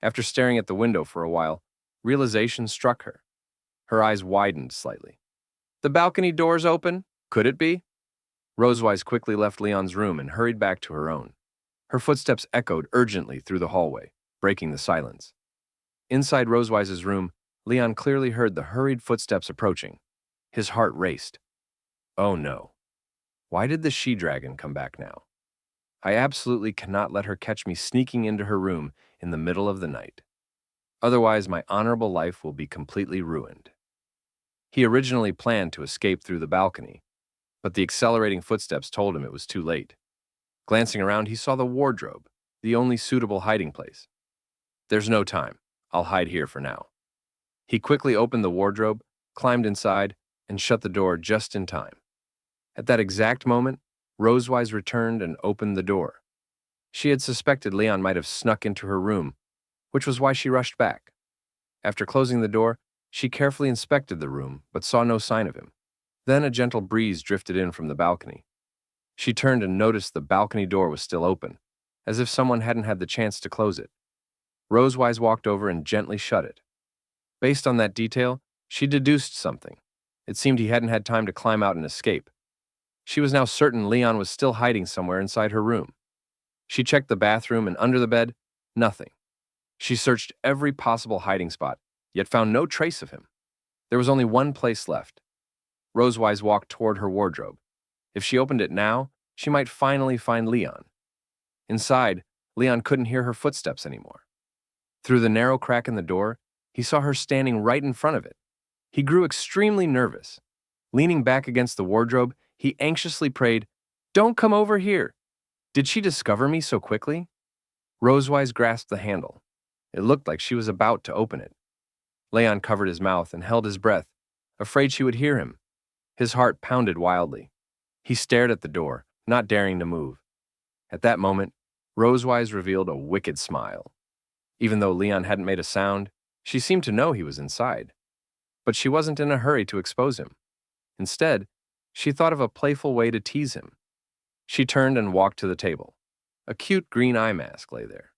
After staring at the window for a while, realization struck her. Her eyes widened slightly. The balcony door's open? Could it be? Rosewise quickly left Leon's room and hurried back to her own. Her footsteps echoed urgently through the hallway, breaking the silence. Inside Rosewise's room, Leon clearly heard the hurried footsteps approaching. His heart raced. Oh no. Why did the she-dragon come back now? I absolutely cannot let her catch me sneaking into her room in the middle of the night. Otherwise, my honorable life will be completely ruined. He originally planned to escape through the balcony, but the accelerating footsteps told him it was too late. Glancing around, he saw the wardrobe, the only suitable hiding place. There's no time. I'll hide here for now. He quickly opened the wardrobe, climbed inside, and shut the door just in time. At that exact moment, Rosewise returned and opened the door. She had suspected Leon might have snuck into her room, which was why she rushed back. After closing the door, she carefully inspected the room, but saw no sign of him. Then a gentle breeze drifted in from the balcony. She turned and noticed the balcony door was still open, as if someone hadn't had the chance to close it. Rosewise walked over and gently shut it. Based on that detail, she deduced something. It seemed he hadn't had time to climb out and escape. She was now certain Leon was still hiding somewhere inside her room. She checked the bathroom and under the bed, nothing. She searched every possible hiding spot, yet found no trace of him. There was only one place left. Rosewise walked toward her wardrobe. If she opened it now, she might finally find Leon. Inside, Leon couldn't hear her footsteps anymore. Through the narrow crack in the door, he saw her standing right in front of it. He grew extremely nervous. Leaning back against the wardrobe, he anxiously prayed, "Don't come over here." Did she discover me so quickly? Rosewise grasped the handle. It looked like she was about to open it. Leon covered his mouth and held his breath, afraid she would hear him. His heart pounded wildly. He stared at the door, not daring to move. At that moment, Rosewise revealed a wicked smile. Even though Leon hadn't made a sound, she seemed to know he was inside. But she wasn't in a hurry to expose him. Instead, she thought of a playful way to tease him. She turned and walked to the table. A cute green eye mask lay there.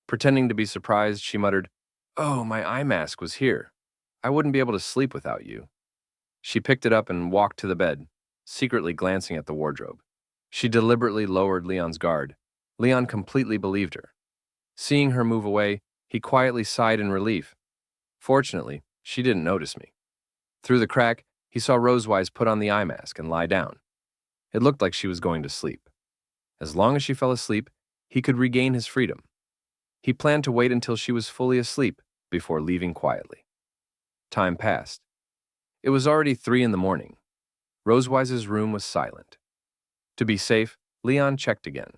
Pretending to be surprised, she muttered, "Oh, my eye mask was here. I wouldn't be able to sleep without you." She picked it up and walked to the bed, secretly glancing at the wardrobe. She deliberately lowered Leon's guard. Leon completely believed her. Seeing her move away, he quietly sighed in relief. Fortunately, she didn't notice me. Through the crack, he saw Rosewise put on the eye mask and lie down. It looked like she was going to sleep. As long as she fell asleep, he could regain his freedom. He planned to wait until she was fully asleep before leaving quietly. Time passed. It was already 3 in the morning. Rosewise's room was silent. To be safe, Leon checked again.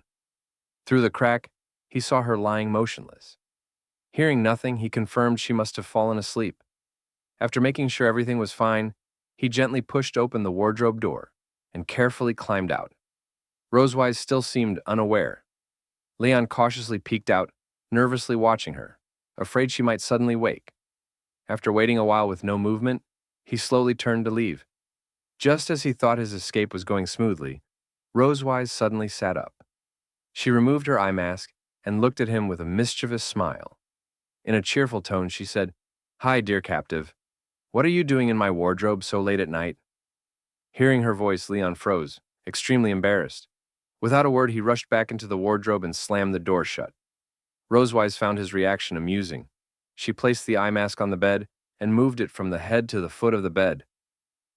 Through the crack, he saw her lying motionless. Hearing nothing, he confirmed she must have fallen asleep. After making sure everything was fine, he gently pushed open the wardrobe door and carefully climbed out. Rosewise still seemed unaware. Leon cautiously peeked out, nervously watching her, afraid she might suddenly wake. After waiting a while with no movement, he slowly turned to leave. Just as he thought his escape was going smoothly, Rosewise suddenly sat up. She removed her eye mask and looked at him with a mischievous smile. In a cheerful tone, she said, "Hi, dear captive. What are you doing in my wardrobe so late at night?" Hearing her voice, Leon froze, extremely embarrassed. Without a word, he rushed back into the wardrobe and slammed the door shut. Rosewise found his reaction amusing. She placed the eye mask on the bed and moved it from the head to the foot of the bed.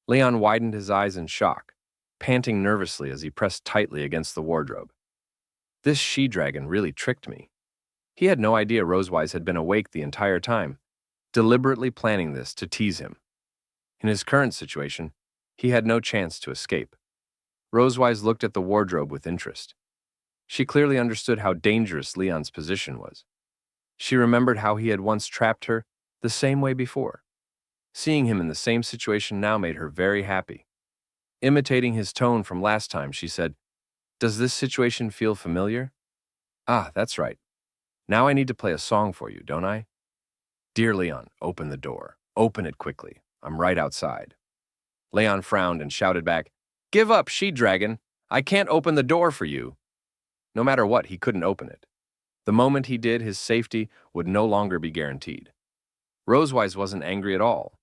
Leon widened his eyes in shock, panting nervously as he pressed tightly against the wardrobe. This she-dragon really tricked me. He had no idea Rosewise had been awake the entire time, deliberately planning this to tease him. In his current situation, he had no chance to escape. Rosewise looked at the wardrobe with interest. She clearly understood how dangerous Leon's position was. She remembered how he had once trapped her the same way before. Seeing him in the same situation now made her very happy. Imitating his tone from last time, she said, "Does this situation feel familiar?" "Ah, that's right. Now I need to play a song for you, don't I?" "Dear Leon, open the door. Open it quickly. I'm right outside." Leon frowned and shouted back, "Give up, she-dragon. I can't open the door for you." No matter what, he couldn't open it. The moment he did, his safety would no longer be guaranteed. Rosewise wasn't angry at all.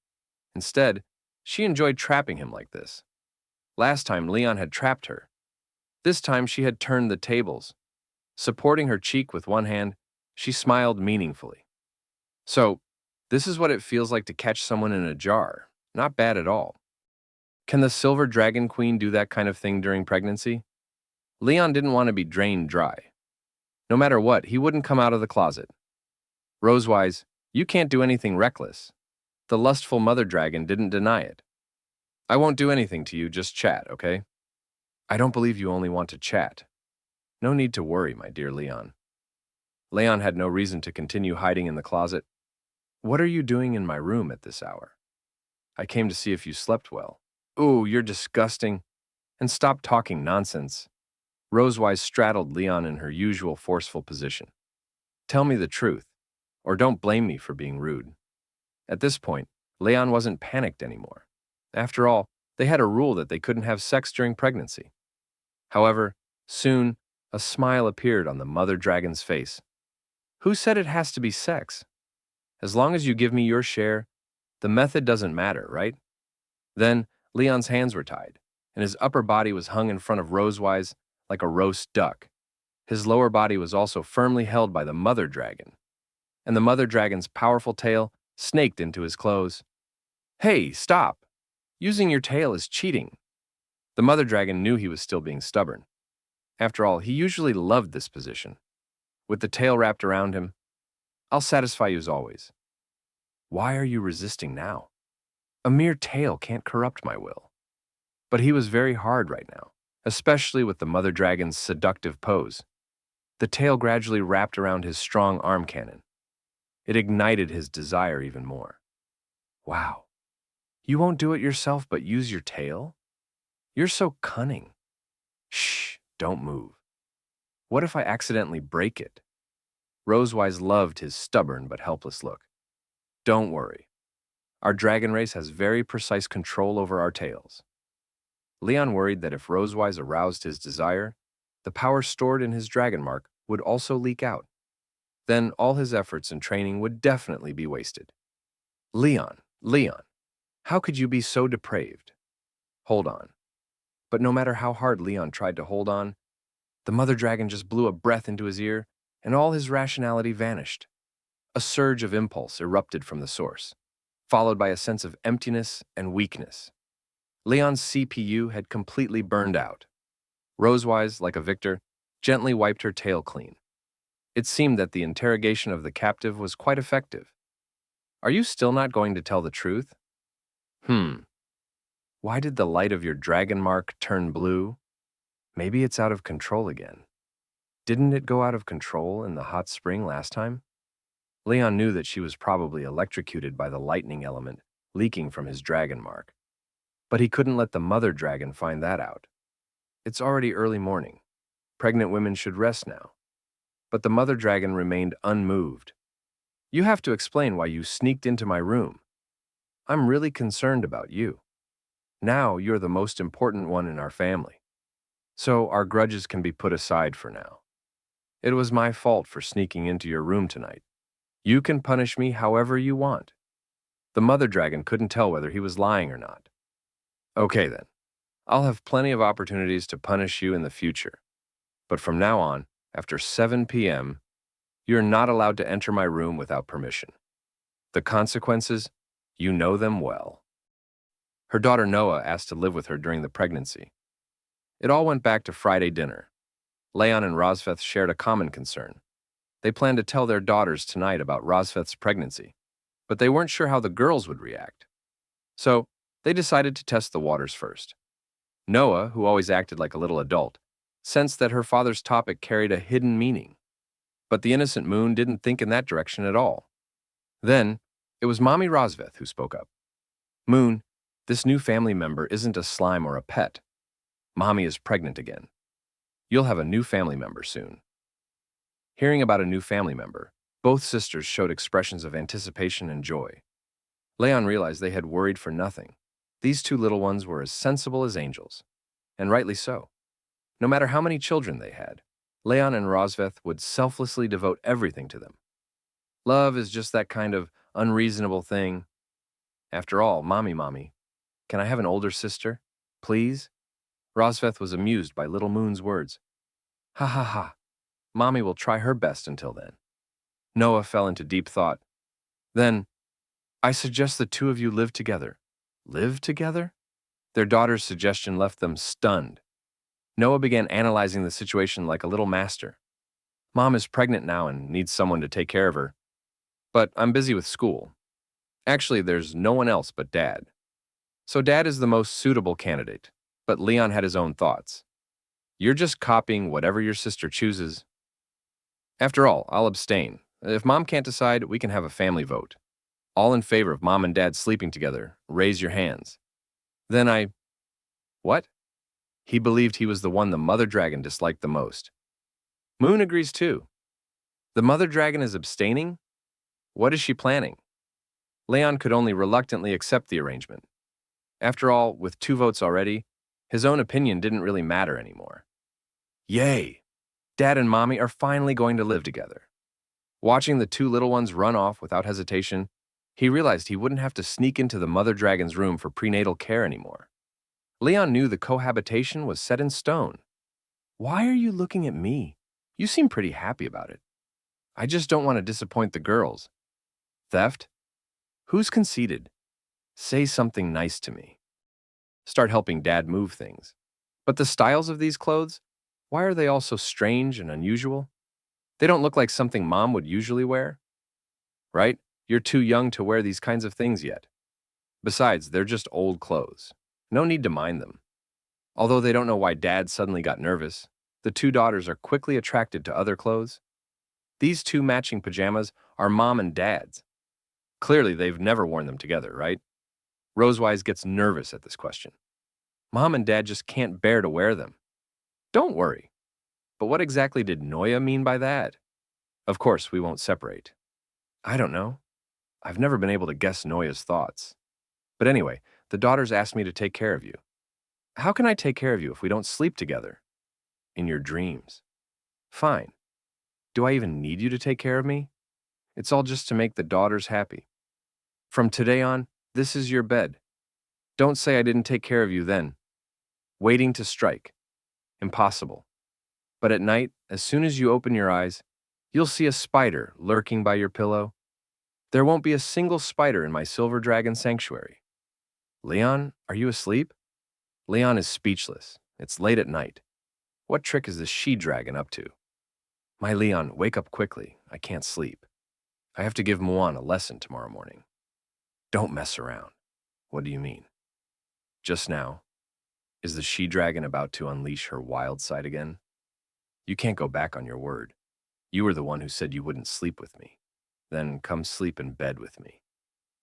Instead, she enjoyed trapping him like this. Last time, Leon had trapped her. This time, she had turned the tables. Supporting her cheek with one hand, she smiled meaningfully. "So, this is what it feels like to catch someone in a jar. Not bad at all. Can the Silver Dragon Queen do that kind of thing during pregnancy?" Leon didn't want to be drained dry. No matter what, he wouldn't come out of the closet. "Rosewise, you can't do anything reckless." The lustful mother dragon didn't deny it. "I won't do anything to you, just chat, okay?" "I don't believe you only want to chat." "No need to worry, my dear Leon." Leon had no reason to continue hiding in the closet. "What are you doing in my room at this hour?" "I came to see if you slept well." "Ooh, you're disgusting." "And stop talking nonsense." Rosewise straddled Leon in her usual forceful position. "Tell me the truth, or don't blame me for being rude." At this point, Leon wasn't panicked anymore. After all, they had a rule that they couldn't have sex during pregnancy. However, soon, a smile appeared on the mother dragon's face. "Who said it has to be sex? As long as you give me your share, the method doesn't matter, right?" Then, Leon's hands were tied, and his upper body was hung in front of Rosewise like a roast duck. His lower body was also firmly held by the mother dragon, and the mother dragon's powerful tail snaked into his clothes. "Hey, stop! Using your tail is cheating." The mother dragon knew he was still being stubborn. After all, he usually loved this position. With the tail wrapped around him, I'll satisfy you as always. Why are you resisting now? A mere tale can't corrupt my will. But he was very hard right now, especially with the mother dragon's seductive pose. The tail gradually wrapped around his strong arm cannon. It ignited his desire even more. Wow. You won't do it yourself but use your tail? You're so cunning. Shh, don't move. What if I accidentally break it? Rosewise loved his stubborn but helpless look. Don't worry. Our dragon race has very precise control over our tails. Leon worried that if Rosewise aroused his desire, the power stored in his dragon mark would also leak out. Then all his efforts and training would definitely be wasted. Leon, how could you be so depraved? Hold on. But no matter how hard Leon tried to hold on, the mother dragon just blew a breath into his ear, and all his rationality vanished. A surge of impulse erupted from the source, followed by a sense of emptiness and weakness. Leon's CPU had completely burned out. Rosewise, like a victor, gently wiped her tail clean. It seemed that the interrogation of the captive was quite effective. Are you still not going to tell the truth? Why did the light of your dragon mark turn blue? Maybe it's out of control again. Didn't it go out of control in the hot spring last time? Leon knew that she was probably electrocuted by the lightning element leaking from his dragon mark. But he couldn't let the mother dragon find that out. It's already early morning. Pregnant women should rest now. But the mother dragon remained unmoved. You have to explain why you sneaked into my room. I'm really concerned about you. Now you're the most important one in our family. So our grudges can be put aside for now. It was my fault for sneaking into your room tonight. You can punish me however you want. The mother dragon couldn't tell whether he was lying or not. Okay then. I'll have plenty of opportunities to punish you in the future. But from now on, after 7 p.m., you're not allowed to enter my room without permission. The consequences, you know them well. Her daughter Noah asked to live with her during the pregnancy. It all went back to Friday dinner. Leon and Rosveth shared a common concern. They planned to tell their daughters tonight about Rosveth's pregnancy, but they weren't sure how the girls would react. So, they decided to test the waters first. Noah, who always acted like a little adult, sensed that her father's topic carried a hidden meaning. But the innocent Moon didn't think in that direction at all. Then, it was Mommy Rosveth who spoke up. Moon, this new family member isn't a slime or a pet. Mommy is pregnant again. You'll have a new family member soon. Hearing about a new family member, both sisters showed expressions of anticipation and joy. Leon realized they had worried for nothing. These two little ones were as sensible as angels, and rightly so. No matter how many children they had, Leon and Rosveth would selflessly devote everything to them. Love is just that kind of unreasonable thing. After all, Mommy, can I have an older sister? Please? Rosveth was amused by little Moon's words. Ha ha ha. Mommy will try her best until then. Noah fell into deep thought. Then, I suggest the two of you live together. Live together? Their daughter's suggestion left them stunned. Noah began analyzing the situation like a little master. Mom is pregnant now and needs someone to take care of her. But I'm busy with school. Actually, there's no one else but Dad. So Dad is the most suitable candidate, but Leon had his own thoughts. You're just copying whatever your sister chooses. After all, I'll abstain. If Mom can't decide, we can have a family vote. All in favor of Mom and Dad sleeping together, raise your hands. Then What? He believed he was the one the mother dragon disliked the most. Moon agrees too. The mother dragon is abstaining? What is she planning? Leon could only reluctantly accept the arrangement. After all, with 2 votes already, his own opinion didn't really matter anymore. Yay! Dad and Mommy are finally going to live together. Watching the 2 little ones run off without hesitation, he realized he wouldn't have to sneak into the mother dragon's room for prenatal care anymore. Leon knew the cohabitation was set in stone. Why are you looking at me? You seem pretty happy about it. I just don't want to disappoint the girls. Theft? Who's conceited? Say something nice to me. Start helping Dad move things. But the styles of these clothes? Why are they all so strange and unusual? They don't look like something Mom would usually wear. right? You're too young to wear these kinds of things yet. Besides, they're just old clothes. No need to mind them. Although they don't know why Dad suddenly got nervous, the two daughters are quickly attracted to other clothes. These two matching pajamas are Mom and Dad's. Clearly, they've never worn them together, right? Rosewise gets nervous at this question. Mom and Dad just can't bear to wear them. Don't worry. But what exactly did Noya mean by that? Of course, we won't separate. I don't know. I've never been able to guess Noya's thoughts. But anyway, the daughters asked me to take care of you. How can I take care of you if we don't sleep together? In your dreams. Fine. Do I even need you to take care of me? It's all just to make the daughters happy. From today on, this is your bed. Don't say I didn't take care of you then. Waiting to strike. Impossible. But at night, as soon as you open your eyes, you'll see a spider lurking by your pillow. There won't be a single spider in my silver dragon sanctuary. Leon, are you asleep? Leon is speechless. It's late at night. What trick is this she-dragon up to? My Leon, wake up quickly. I can't sleep. I have to give Muan a lesson tomorrow morning. Don't mess around. What do you mean? Just now, is the she-dragon about to unleash her wild side again? You can't go back on your word. You were the one who said you wouldn't sleep with me. Then come sleep in bed with me.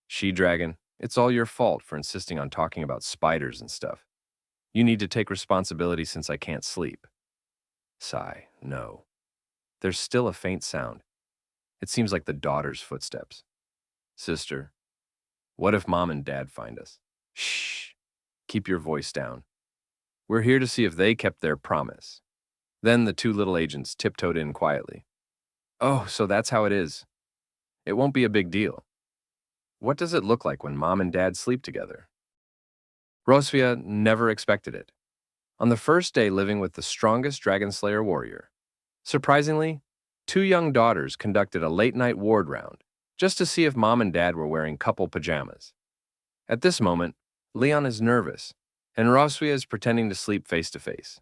She-dragon, it's all your fault for insisting on talking about spiders and stuff. You need to take responsibility since I can't sleep. Sigh, no. There's still a faint sound. It seems like the daughter's footsteps. Sister, what if Mom and Dad find us? Shh. Keep your voice down. We're here to see if they kept their promise. Then the two little agents tiptoed in quietly. Oh, so that's how it is. It won't be a big deal. What does it look like when Mom and Dad sleep together? Rosvia never expected it. On the first day living with the strongest Dragon Slayer warrior, surprisingly, two young daughters conducted a late-night ward round just to see if Mom and Dad were wearing couple pajamas. At this moment, Leon is nervous, and Rosvia is pretending to sleep face-to-face.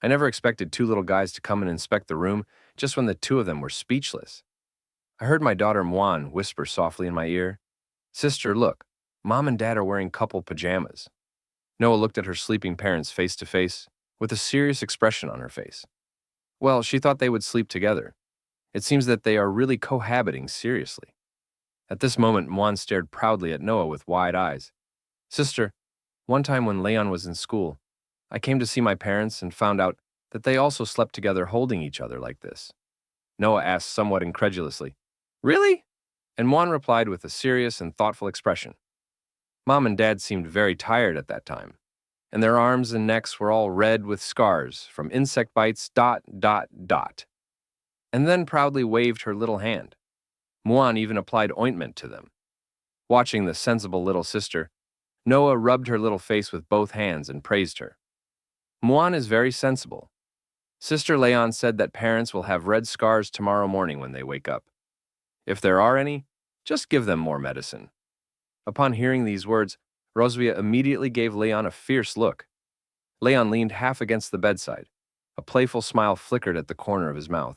I never expected two little guys to come and inspect the room just when the two of them were speechless. I heard my daughter Muan whisper softly in my ear, Sister, look, Mom and Dad are wearing couple pajamas. Noah looked at her sleeping parents face-to-face with a serious expression on her face. Well, she thought they would sleep together. It seems that they are really cohabiting seriously. At this moment, Muan stared proudly at Noah with wide eyes. Sister, one time when Leon was in school, I came to see my parents and found out that they also slept together holding each other like this. Noah asked somewhat incredulously, Really? And Muan replied with a serious and thoughtful expression. Mom and Dad seemed very tired at that time, and their arms and necks were all red with scars from insect bites, ... And then proudly waved her little hand. Muan even applied ointment to them. Watching the sensible little sister, Noah rubbed her little face with both hands and praised her. Muan is very sensible. Sister Leon said that parents will have red scars tomorrow morning when they wake up. If there are any, just give them more medicine. Upon hearing these words, Rosvia immediately gave Leon a fierce look. Leon leaned half against the bedside. A playful smile flickered at the corner of his mouth.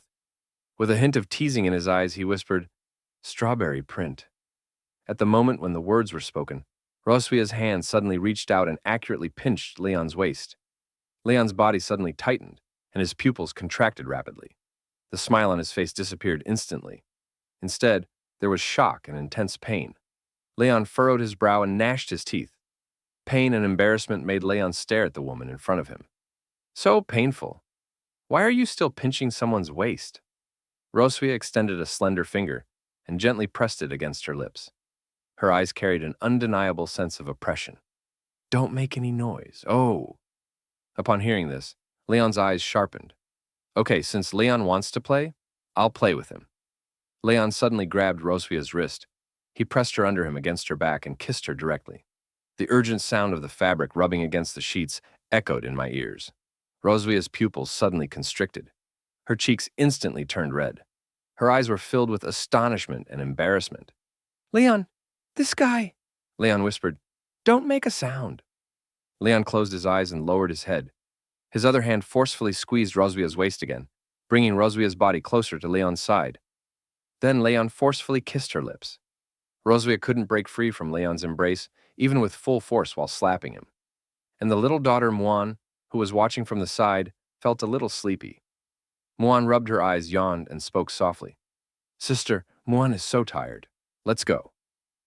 With a hint of teasing in his eyes, he whispered, Strawberry print. At the moment when the words were spoken, Rosvia's hand suddenly reached out and accurately pinched Leon's waist. Leon's body suddenly tightened, and his pupils contracted rapidly. The smile on his face disappeared instantly. Instead, there was shock and intense pain. Leon furrowed his brow and gnashed his teeth. Pain and embarrassment made Leon stare at the woman in front of him. So painful. Why are you still pinching someone's waist? Rosvia extended a slender finger and gently pressed it against her lips. Her eyes carried an undeniable sense of oppression. Don't make any noise. Oh. Upon hearing this, Leon's eyes sharpened. Okay, since Leon wants to play, I'll play with him. Leon suddenly grabbed Rosvia's wrist. He pressed her under him against her back and kissed her directly. The urgent sound of the fabric rubbing against the sheets echoed in my ears. Rosvia's pupils suddenly constricted. Her cheeks instantly turned red. Her eyes were filled with astonishment and embarrassment. Leon, this guy, Leon whispered, don't make a sound. Leon closed his eyes and lowered his head. His other hand forcefully squeezed Rosvia's waist again, bringing Rosvia's body closer to Leon's side. Then Leon forcefully kissed her lips. Rosvia couldn't break free from Leon's embrace, even with full force while slapping him. And the little daughter Muan, who was watching from the side, felt a little sleepy. Muan rubbed her eyes, yawned, and spoke softly. Sister, Muan is so tired. Let's go.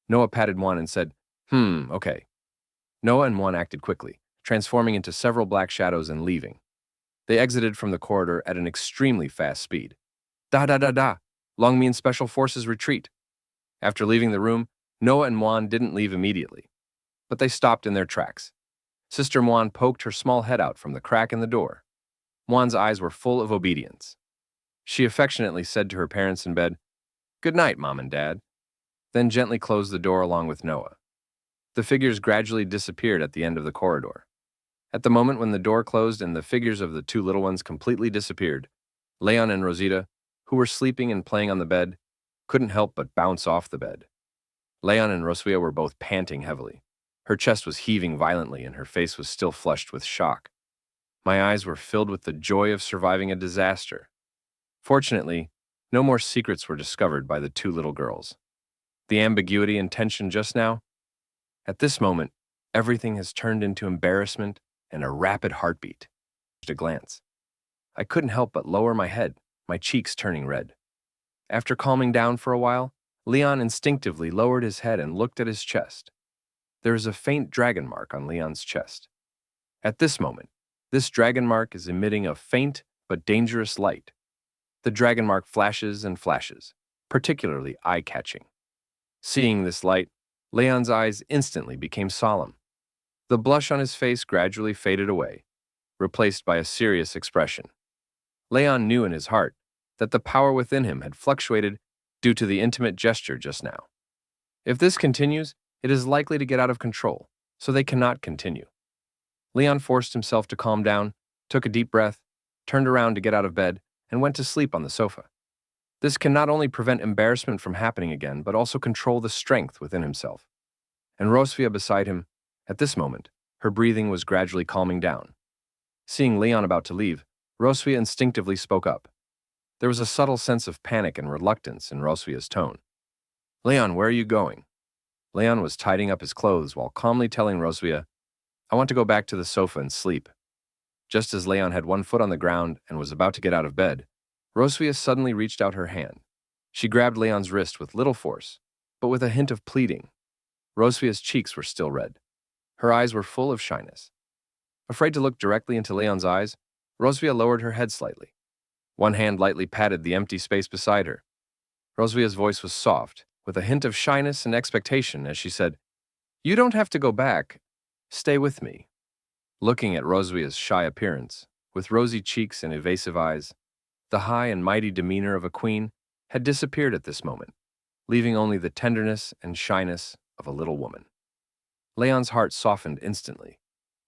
Noah patted Muan and said, okay. Noah and Muan acted quickly, transforming into several black shadows and leaving. They exited from the corridor at an extremely fast speed. Da da da da! Longmian Special Forces retreat! After leaving the room, Noah and Muan didn't leave immediately, but they stopped in their tracks. Sister Muan poked her small head out from the crack in the door. Muan's eyes were full of obedience. She affectionately said to her parents in bed, "Good night, Mom and Dad," then gently closed the door along with Noah. The figures gradually disappeared at the end of the corridor. At the moment when the door closed and the figures of the two little ones completely disappeared, Leon and Rosita, who were sleeping and playing on the bed, couldn't help but bounce off the bed. Leon and Rosvia were both panting heavily. Her chest was heaving violently and her face was still flushed with shock. My eyes were filled with the joy of surviving a disaster. Fortunately, no more secrets were discovered by the two little girls. The ambiguity and tension just now? At this moment, everything has turned into embarrassment and a rapid heartbeat. At a glance, I couldn't help but lower my head, my cheeks turning red. After calming down for a while, Leon instinctively lowered his head and looked at his chest. There is a faint dragon mark on Leon's chest. At this moment, this dragon mark is emitting a faint but dangerous light. The dragon mark flashes and flashes, particularly eye-catching. Seeing this light, Leon's eyes instantly became solemn. The blush on his face gradually faded away, replaced by a serious expression. Leon knew in his heart that the power within him had fluctuated due to the intimate gesture just now. If this continues, it is likely to get out of control, so they cannot continue. Leon forced himself to calm down, took a deep breath, turned around to get out of bed, and went to sleep on the sofa. This can not only prevent embarrassment from happening again, but also control the strength within himself. And Rosvia beside him, at this moment, her breathing was gradually calming down. Seeing Leon about to leave, Rosvia instinctively spoke up. There was a subtle sense of panic and reluctance in Rosvia's tone. "Leon, where are you going?" Leon was tidying up his clothes while calmly telling Rosvia, "I want to go back to the sofa and sleep." Just as Leon had one foot on the ground and was about to get out of bed, Rosvia suddenly reached out her hand. She grabbed Leon's wrist with little force, but with a hint of pleading. Rosvia's cheeks were still red. Her eyes were full of shyness. Afraid to look directly into Leon's eyes, Rosvia lowered her head slightly. One hand lightly patted the empty space beside her. Rosvia's voice was soft, with a hint of shyness and expectation as she said, "You don't have to go back. Stay with me." Looking at Rosvia's shy appearance, with rosy cheeks and evasive eyes, the high and mighty demeanor of a queen had disappeared at this moment, leaving only the tenderness and shyness of a little woman. Leon's heart softened instantly,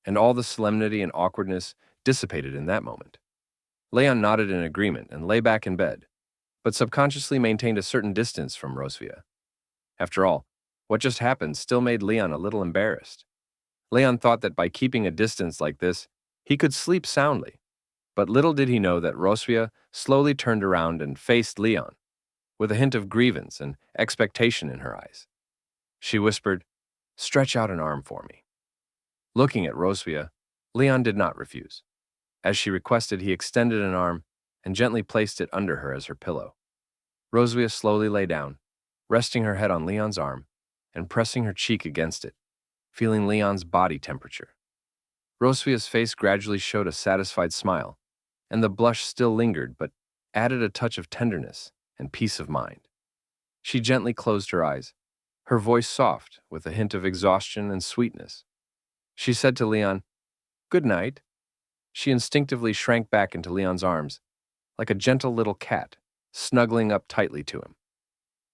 and all the solemnity and awkwardness dissipated in that moment. Leon nodded in agreement and lay back in bed, but subconsciously maintained a certain distance from Rosvia. After all, what just happened still made Leon a little embarrassed. Leon thought that by keeping a distance like this, he could sleep soundly, but little did he know that Rosvia slowly turned around and faced Leon, with a hint of grievance and expectation in her eyes. She whispered, "Stretch out an arm for me." Looking at Rosvia, Leon did not refuse. As she requested, he extended an arm and gently placed it under her as her pillow. Rosvia slowly lay down, resting her head on Leon's arm and pressing her cheek against it, feeling Leon's body temperature. Rosvia's face gradually showed a satisfied smile, and the blush still lingered but added a touch of tenderness and peace of mind. She gently closed her eyes, her voice soft with a hint of exhaustion and sweetness. She said to Leon, "Good night." She instinctively shrank back into Leon's arms, like a gentle little cat, snuggling up tightly to him.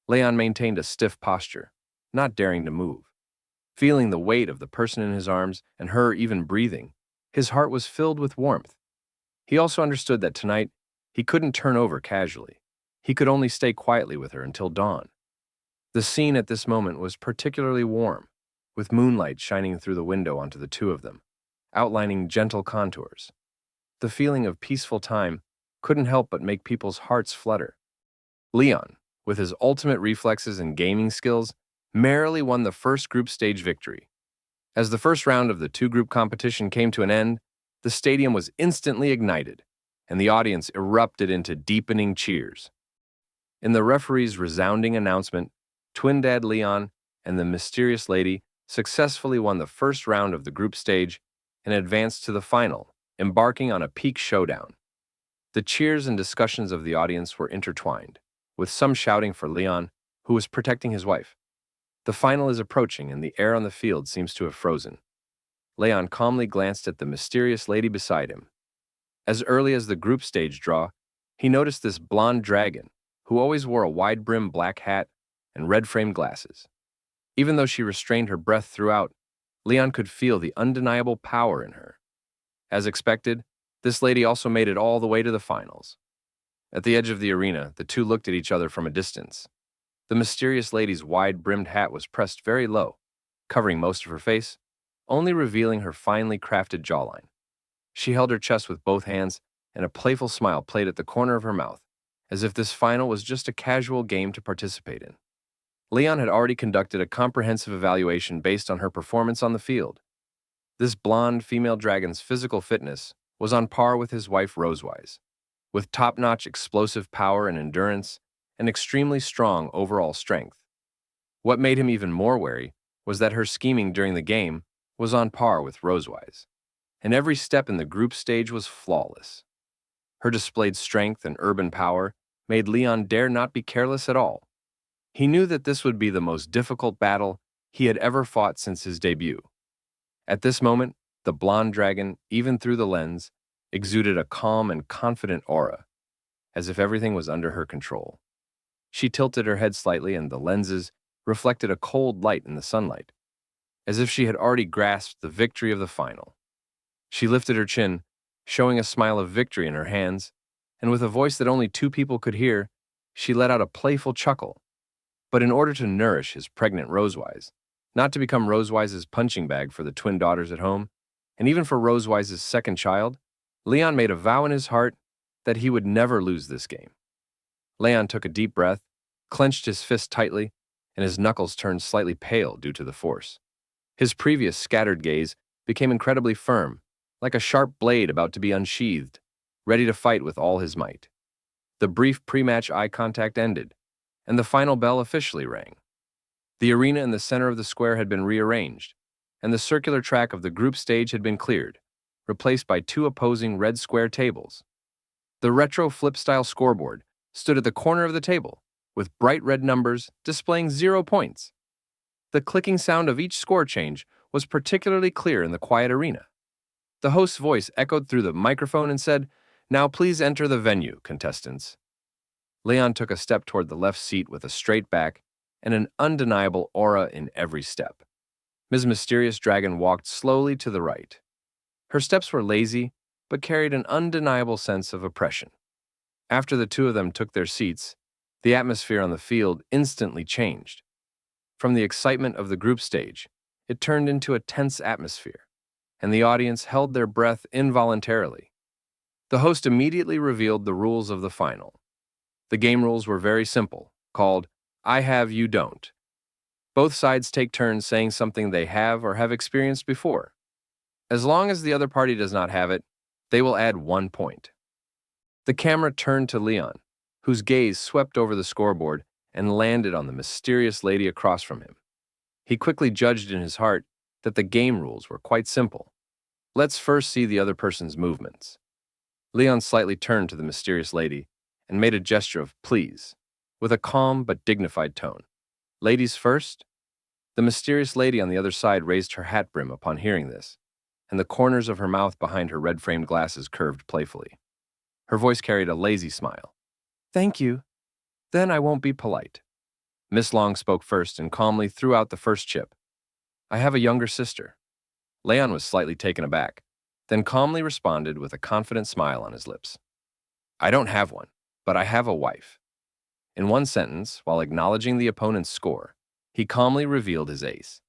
Leon maintained a stiff posture, not daring to move. Feeling the weight of the person in his arms and her even breathing, his heart was filled with warmth. He also understood that tonight he couldn't turn over casually. He could only stay quietly with her until dawn. The scene at this moment was particularly warm, with moonlight shining through the window onto the two of them, outlining gentle contours. The feeling of peaceful time couldn't help but make people's hearts flutter. Leon, with his ultimate reflexes and gaming skills, merrily won the first group stage victory. As the first round of the two-group competition came to an end, the stadium was instantly ignited, and the audience erupted into deepening cheers. In the referee's resounding announcement, Twin Dad Leon and the mysterious lady successfully won the first round of the group stage and advanced to the final, embarking on a peak showdown. The cheers and discussions of the audience were intertwined, with some shouting for Leon, who was protecting his wife. The final is approaching, and the air on the field seems to have frozen. Leon calmly glanced at the mysterious lady beside him. As early as the group stage draw, he noticed this blonde dragon, who always wore a wide-brimmed black hat and red-framed glasses. Even though she restrained her breath throughout, Leon could feel the undeniable power in her. As expected, this lady also made it all the way to the finals. At the edge of the arena, the two looked at each other from a distance. The mysterious lady's wide-brimmed hat was pressed very low, covering most of her face, only revealing her finely crafted jawline. She held her chest with both hands, and a playful smile played at the corner of her mouth, as if this final was just a casual game to participate in. Leon had already conducted a comprehensive evaluation based on her performance on the field. This blonde female dragon's physical fitness was on par with his wife Rosewise, with top-notch explosive power and endurance and extremely strong overall strength. What made him even more wary was that her scheming during the game was on par with Rosewise, and every step in the group stage was flawless. Her displayed strength and urban power made Leon dare not be careless at all. He knew that this would be the most difficult battle he had ever fought since his debut. At this moment, the blonde dragon, even through the lens, exuded a calm and confident aura, as if everything was under her control. She tilted her head slightly, and the lenses reflected a cold light in the sunlight, as if she had already grasped the victory of the final. She lifted her chin, showing a smile of victory in her hands, and with a voice that only two people could hear, she let out a playful chuckle. But in order to nourish his pregnant Rosewise, not to become Rosewise's punching bag for the twin daughters at home, and even for Rosewise's second child, Leon made a vow in his heart that he would never lose this game. Leon took a deep breath, clenched his fist tightly, and his knuckles turned slightly pale due to the force. His previous scattered gaze became incredibly firm, like a sharp blade about to be unsheathed, ready to fight with all his might. The brief pre-match eye contact ended, and the final bell officially rang. The arena in the center of the square had been rearranged, and the circular track of the group stage had been cleared, replaced by two opposing red square tables. The retro flip-style scoreboard stood at the corner of the table, with bright red numbers displaying 0 points. The clicking sound of each score change was particularly clear in the quiet arena. The host's voice echoed through the microphone and said, "Now please enter the venue, contestants." Leon took a step toward the left seat with a straight back and an undeniable aura in every step. Ms. Mysterious Dragon walked slowly to the right. Her steps were lazy, but carried an undeniable sense of oppression. After the two of them took their seats, the atmosphere on the field instantly changed. From the excitement of the group stage, it turned into a tense atmosphere, and the audience held their breath involuntarily. The host immediately revealed the rules of the final. The game rules were very simple, called I Have, You Don't. Both sides take turns saying something they have or have experienced before. As long as the other party does not have it, they will add 1 point. The camera turned to Leon, whose gaze swept over the scoreboard and landed on the mysterious lady across from him. He quickly judged in his heart that the game rules were quite simple. Let's first see the other person's movements. Leon slightly turned to the mysterious lady and made a gesture of please, with a calm but dignified tone. Ladies first? The mysterious lady on the other side raised her hat brim upon hearing this, and the corners of her mouth behind her red-framed glasses curved playfully. Her voice carried a lazy smile. Thank you. Then I won't be polite. Miss Long spoke first and calmly threw out the first chip. I have a younger sister. Leon was slightly taken aback, then calmly responded with a confident smile on his lips. I don't have one, but I have a wife. In one sentence, while acknowledging the opponent's score, he calmly revealed his ace.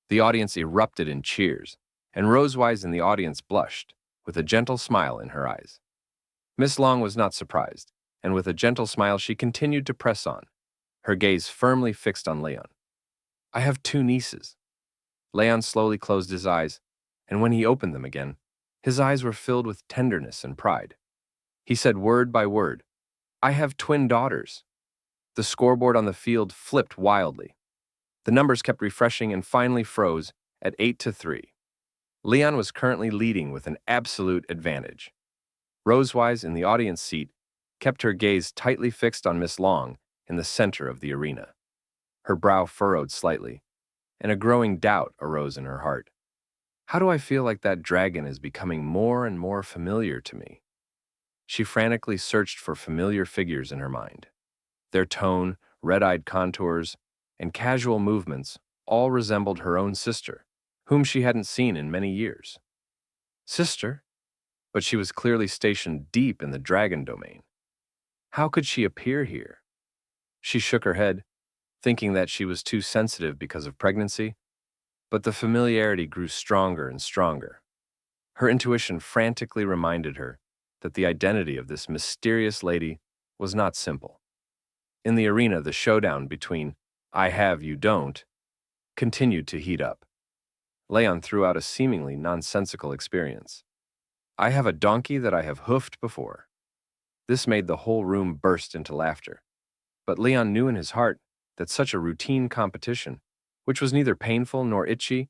The audience erupted in cheers, and Rosewise in the audience blushed, with a gentle smile in her eyes. Miss Long was not surprised, and with a gentle smile she continued to press on. her gaze firmly fixed on Leon. I have two nieces. Leon slowly closed his eyes, and when he opened them again, his eyes were filled with tenderness and pride. He said word by word, I have twin daughters. The scoreboard on the field flipped wildly. The numbers kept refreshing and finally froze at 8-3. Leon was currently leading with an absolute advantage. Rosewise, in the audience seat, kept her gaze tightly fixed on Miss Long in the center of the arena. Her brow furrowed slightly, and a growing doubt arose in her heart. How do I feel like that dragon is becoming more and more familiar to me? She frantically searched for familiar figures in her mind. Their tone, red-eyed contours, and casual movements all resembled her own sister, whom she hadn't seen in many years. Sister? But she was clearly stationed deep in the dragon domain. How could she appear here? She shook her head, thinking that she was too sensitive because of pregnancy, but the familiarity grew stronger and stronger. Her intuition frantically reminded her that the identity of this mysterious lady was not simple. In the arena, the showdown between I have, you don't continued to heat up. Leon threw out a seemingly nonsensical experience. I have a donkey that I have hoofed before. This made the whole room burst into laughter. But Leon knew in his heart that such a routine competition, which was neither painful nor itchy,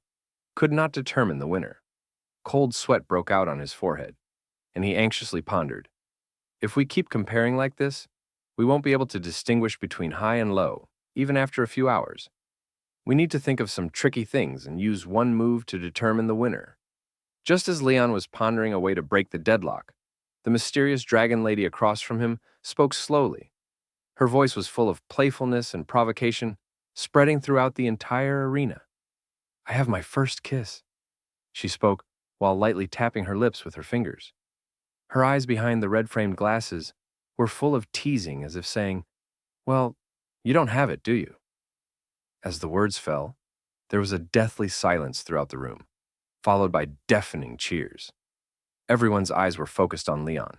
could not determine the winner. Cold sweat broke out on his forehead, and he anxiously pondered. If we keep comparing like this, we won't be able to distinguish between high and low, even after a few hours. We need to think of some tricky things and use one move to determine the winner. Just as Leon was pondering a way to break the deadlock, the mysterious dragon lady across from him spoke slowly. Her voice was full of playfulness and provocation, spreading throughout the entire arena. I have my first kiss, she spoke while lightly tapping her lips with her fingers. Her eyes behind the red-framed glasses were full of teasing, as if saying, well, you don't have it, do you? As the words fell, there was a deathly silence throughout the room, followed by deafening cheers. Everyone's eyes were focused on Leon.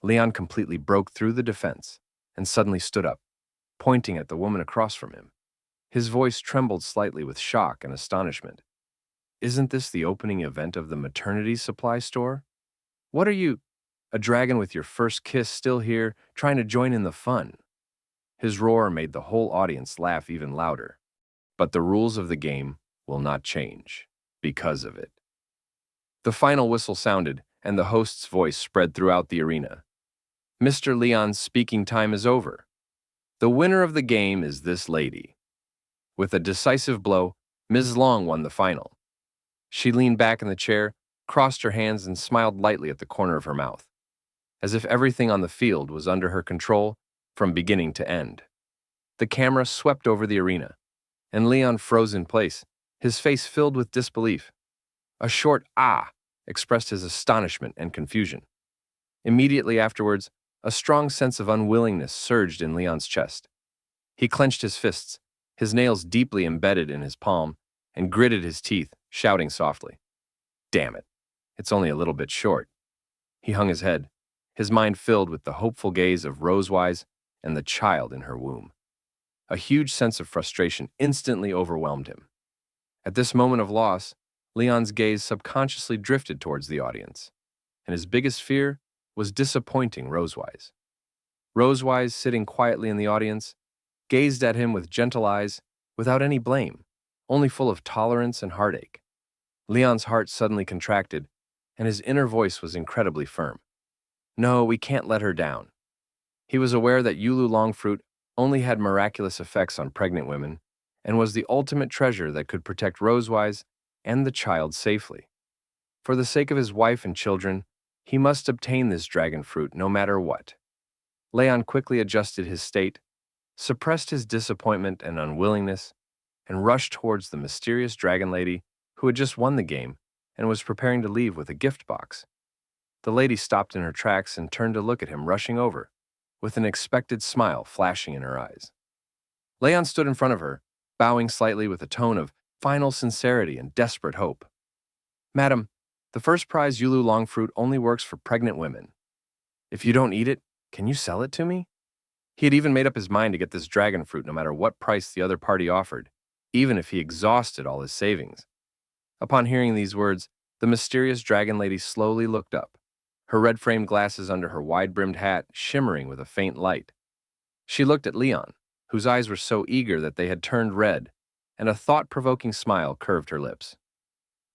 Leon completely broke through the defense and suddenly stood up, pointing at the woman across from him. His voice trembled slightly with shock and astonishment. Isn't this the opening event of the maternity supply store? What are you, a dragon with your first kiss still here, trying to join in the fun? His roar made the whole audience laugh even louder. But the rules of the game will not change because of it. The final whistle sounded, and the host's voice spread throughout the arena. Mr. Leon's speaking time is over. The winner of the game is this lady. With a decisive blow, Ms. Long won the final. She leaned back in the chair, crossed her hands, and smiled lightly at the corner of her mouth, as if everything on the field was under her control from beginning to end. The camera swept over the arena, and Leon froze in place, his face filled with disbelief. A short "ah" expressed his astonishment and confusion. Immediately afterwards, a strong sense of unwillingness surged in Leon's chest. He clenched his fists, his nails deeply embedded in his palm, and gritted his teeth, shouting softly, Damn it, it's only a little bit short. He hung his head, his mind filled with the hopeful gaze of Rosewise and the child in her womb. A huge sense of frustration instantly overwhelmed him. At this moment of loss, Leon's gaze subconsciously drifted towards the audience, and his biggest fear was disappointing Rosewise. Rosewise, sitting quietly in the audience, gazed at him with gentle eyes, without any blame, only full of tolerance and heartache. Leon's heart suddenly contracted, and his inner voice was incredibly firm. No, we can't let her down. He was aware that Yulu Longfruit only had miraculous effects on pregnant women, and was the ultimate treasure that could protect Rosewise and the child safely. For the sake of his wife and children, he must obtain this dragon fruit no matter what. Leon quickly adjusted his state, suppressed his disappointment and unwillingness, and rushed towards the mysterious dragon lady who had just won the game and was preparing to leave with a gift box. The lady stopped in her tracks and turned to look at him rushing over, with an expected smile flashing in her eyes. Leon stood in front of her, bowing slightly with a tone of final sincerity and desperate hope. Madam, the first prize Yulu Longfruit only works for pregnant women. If you don't eat it, can you sell it to me? He had even made up his mind to get this dragon fruit no matter what price the other party offered, even if he exhausted all his savings. Upon hearing these words, the mysterious dragon lady slowly looked up, her red-framed glasses under her wide-brimmed hat shimmering with a faint light. She looked at Leon, whose eyes were so eager that they had turned red, and a thought-provoking smile curved her lips.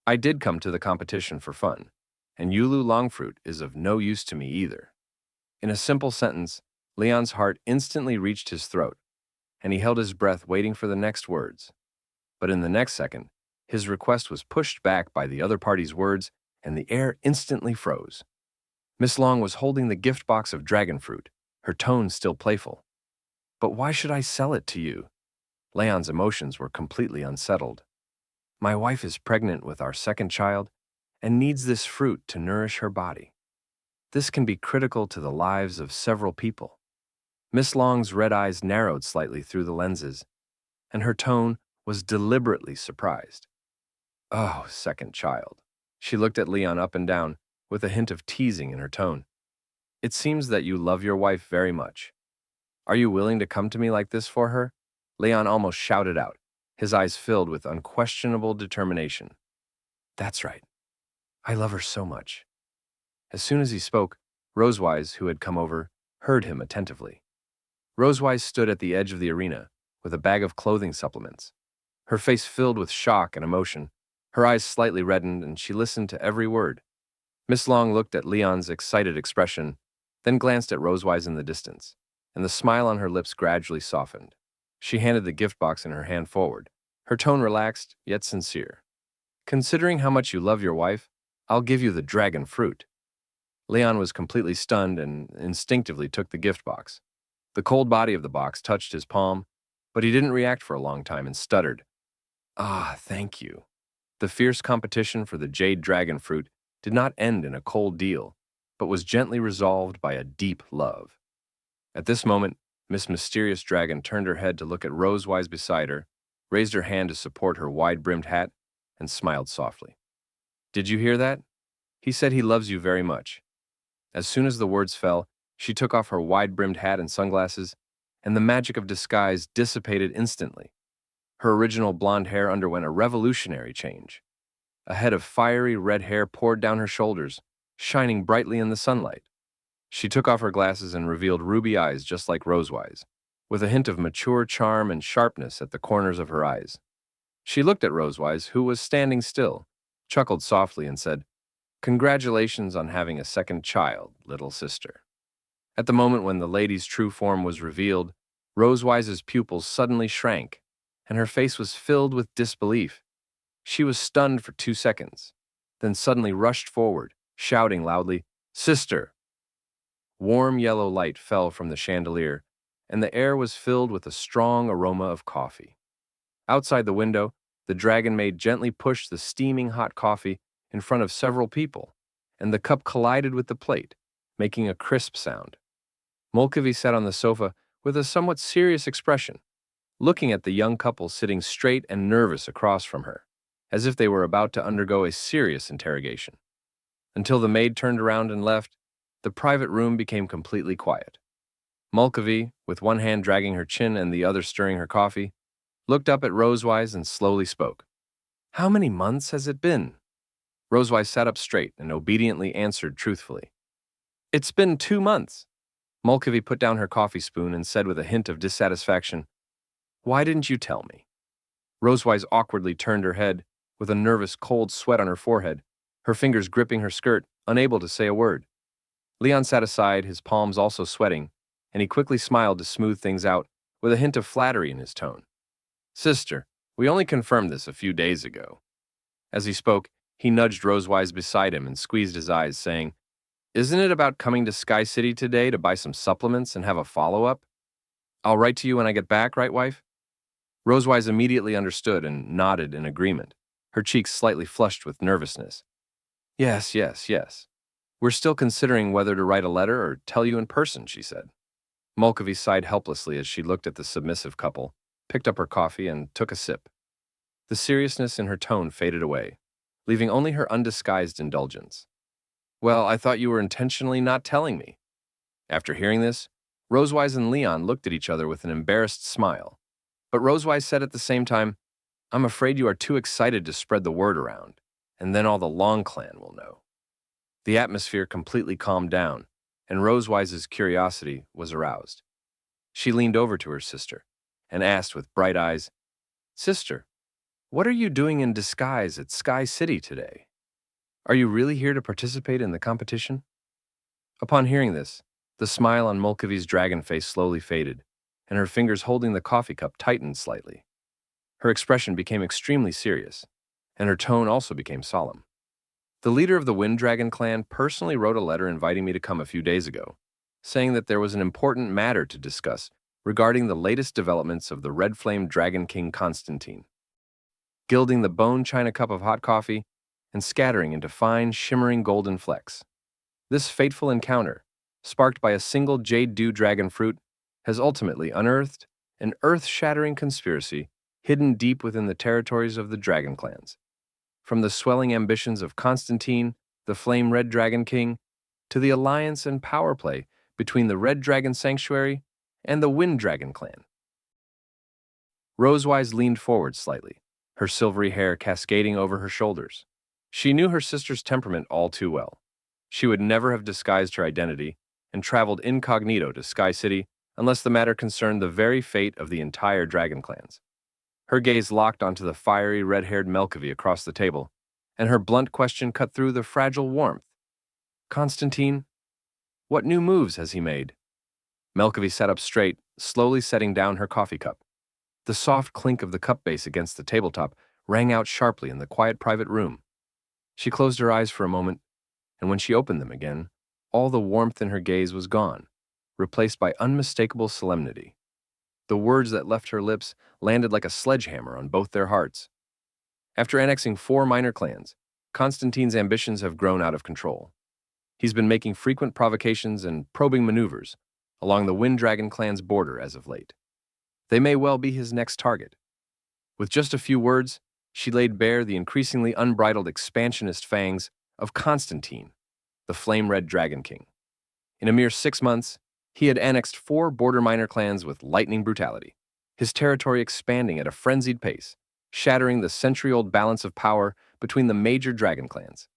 I did come to the competition for fun, and Yulu Longfruit is of no use to me either. In a simple sentence, Leon's heart instantly reached his throat, and he held his breath waiting for the next words. But in the next second, his request was pushed back by the other party's words, and the air instantly froze. Miss Long was holding the gift box of dragon fruit, her tone still playful. But why should I sell it to you? Leon's emotions were completely unsettled. My wife is pregnant with our second child and needs this fruit to nourish her body. This can be critical to the lives of several people. Miss Long's red eyes narrowed slightly through the lenses, and her tone was deliberately surprised. Oh, second child. She looked at Leon up and down, with a hint of teasing in her tone. It seems that you love your wife very much. Are you willing to come to me like this for her? Leon almost shouted out, his eyes filled with unquestionable determination. That's right. I love her so much. As soon as he spoke, Rosewise, who had come over, heard him attentively. Rosewise stood at the edge of the arena, with a bag of clothing supplements. Her face filled with shock and emotion, her eyes slightly reddened, and she listened to every word. Miss Long looked at Leon's excited expression, then glanced at Rosewise in the distance, and the smile on her lips gradually softened. She handed the gift box in her hand forward, her tone relaxed, yet sincere. Considering how much you love your wife, I'll give you the dragon fruit. Leon was completely stunned and instinctively took the gift box. The cold body of the box touched his palm, but he didn't react for a long time and stuttered. Ah, thank you. The fierce competition for the jade dragon fruit did not end in a cold deal, but was gently resolved by a deep love. At this moment, Miss Mysterious Dragon turned her head to look at Rosewise beside her, raised her hand to support her wide-brimmed hat, and smiled softly. Did you hear that? He said he loves you very much. As soon as the words fell, she took off her wide-brimmed hat and sunglasses, and the magic of disguise dissipated instantly. Her original blonde hair underwent a revolutionary change. A head of fiery red hair poured down her shoulders, shining brightly in the sunlight. She took off her glasses and revealed ruby eyes just like Rosewise, with a hint of mature charm and sharpness at the corners of her eyes. She looked at Rosewise, who was standing still, chuckled softly, and said, Congratulations on having a second child, little sister. At the moment when the lady's true form was revealed, Rosewise's pupils suddenly shrank, and her face was filled with disbelief. She was stunned for 2 seconds, then suddenly rushed forward, shouting loudly, Sister! Warm yellow light fell from the chandelier, and the air was filled with a strong aroma of coffee. Outside the window, the dragon maid gently pushed the steaming hot coffee in front of several people, and the cup collided with the plate, making a crisp sound. Molkavi sat on the sofa with a somewhat serious expression, looking at the young couple sitting straight and nervous across from her, as if they were about to undergo a serious interrogation. Until the maid turned around and left, the private room became completely quiet. Molkavi, with one hand dragging her chin and the other stirring her coffee, looked up at Rosewise and slowly spoke. How many months has it been? Rosewise sat up straight and obediently answered truthfully. It's been 2 months. Molkavi put down her coffee spoon and said with a hint of dissatisfaction, Why didn't you tell me? Rosewise awkwardly turned her head, with a nervous cold sweat on her forehead, her fingers gripping her skirt, unable to say a word. Leon sat aside, his palms also sweating, and he quickly smiled to smooth things out, with a hint of flattery in his tone. Sister, we only confirmed this a few days ago. As he spoke, he nudged Rosewise beside him and squeezed his eyes, saying, Isn't it about coming to Sky City today to buy some supplements and have a follow-up? I'll write to you when I get back, right, wife? Rosewise immediately understood and nodded in agreement, her cheeks slightly flushed with nervousness. Yes. We're still considering whether to write a letter or tell you in person, she said. Molkavi sighed helplessly as she looked at the submissive couple, picked up her coffee, and took a sip. The seriousness in her tone faded away, leaving only her undisguised indulgence. Well, I thought you were intentionally not telling me. After hearing this, Rosewise and Leon looked at each other with an embarrassed smile, but Rosewise said at the same time, "I'm afraid you are too excited to spread the word around, and then all the Long Clan will know." The atmosphere completely calmed down, and Rosewise's curiosity was aroused. She leaned over to her sister and asked with bright eyes, "Sister, what are you doing in disguise at Sky City today? Are you really here to participate in the competition?" Upon hearing this, the smile on Mulcahy's dragon face slowly faded, and her fingers holding the coffee cup tightened slightly. Her expression became extremely serious, and her tone also became solemn. "The leader of the Wind Dragon clan personally wrote a letter inviting me to come a few days ago, saying that there was an important matter to discuss regarding the latest developments of the Red Flame Dragon King Constantine. Gilding the bone china cup of hot coffee and scattering into fine, shimmering golden flecks. This fateful encounter, sparked by a single jade dew dragon fruit, has ultimately unearthed an earth-shattering conspiracy hidden deep within the territories of the dragon clans. From the swelling ambitions of Constantine, the Flame Red Dragon King, to the alliance and power play between the Red Dragon Sanctuary and the Wind Dragon clan." Rosewise leaned forward slightly, her silvery hair cascading over her shoulders. She knew her sister's temperament all too well. She would never have disguised her identity and traveled incognito to Sky City unless the matter concerned the very fate of the entire dragon clans. Her gaze locked onto the fiery, red-haired Melkavy across the table, and her blunt question cut through the fragile warmth. "Constantine, what new moves has he made?" Melkavy sat up straight, slowly setting down her coffee cup. The soft clink of the cup base against the tabletop rang out sharply in the quiet private room. She closed her eyes for a moment, and when she opened them again, all the warmth in her gaze was gone, replaced by unmistakable solemnity. The words that left her lips landed like a sledgehammer on both their hearts. After annexing 4 minor clans, Constantine's ambitions have grown out of control. He's been making frequent provocations and probing maneuvers along the Wind Dragon clan's border as of late. They may well be his next target. With just a few words, she laid bare the increasingly unbridled expansionist fangs of Constantine, the Flame Red Dragon King. In a mere 6 months, he had annexed 4 border minor clans with lightning brutality, his territory expanding at a frenzied pace, shattering the century-old balance of power between the major dragon clans.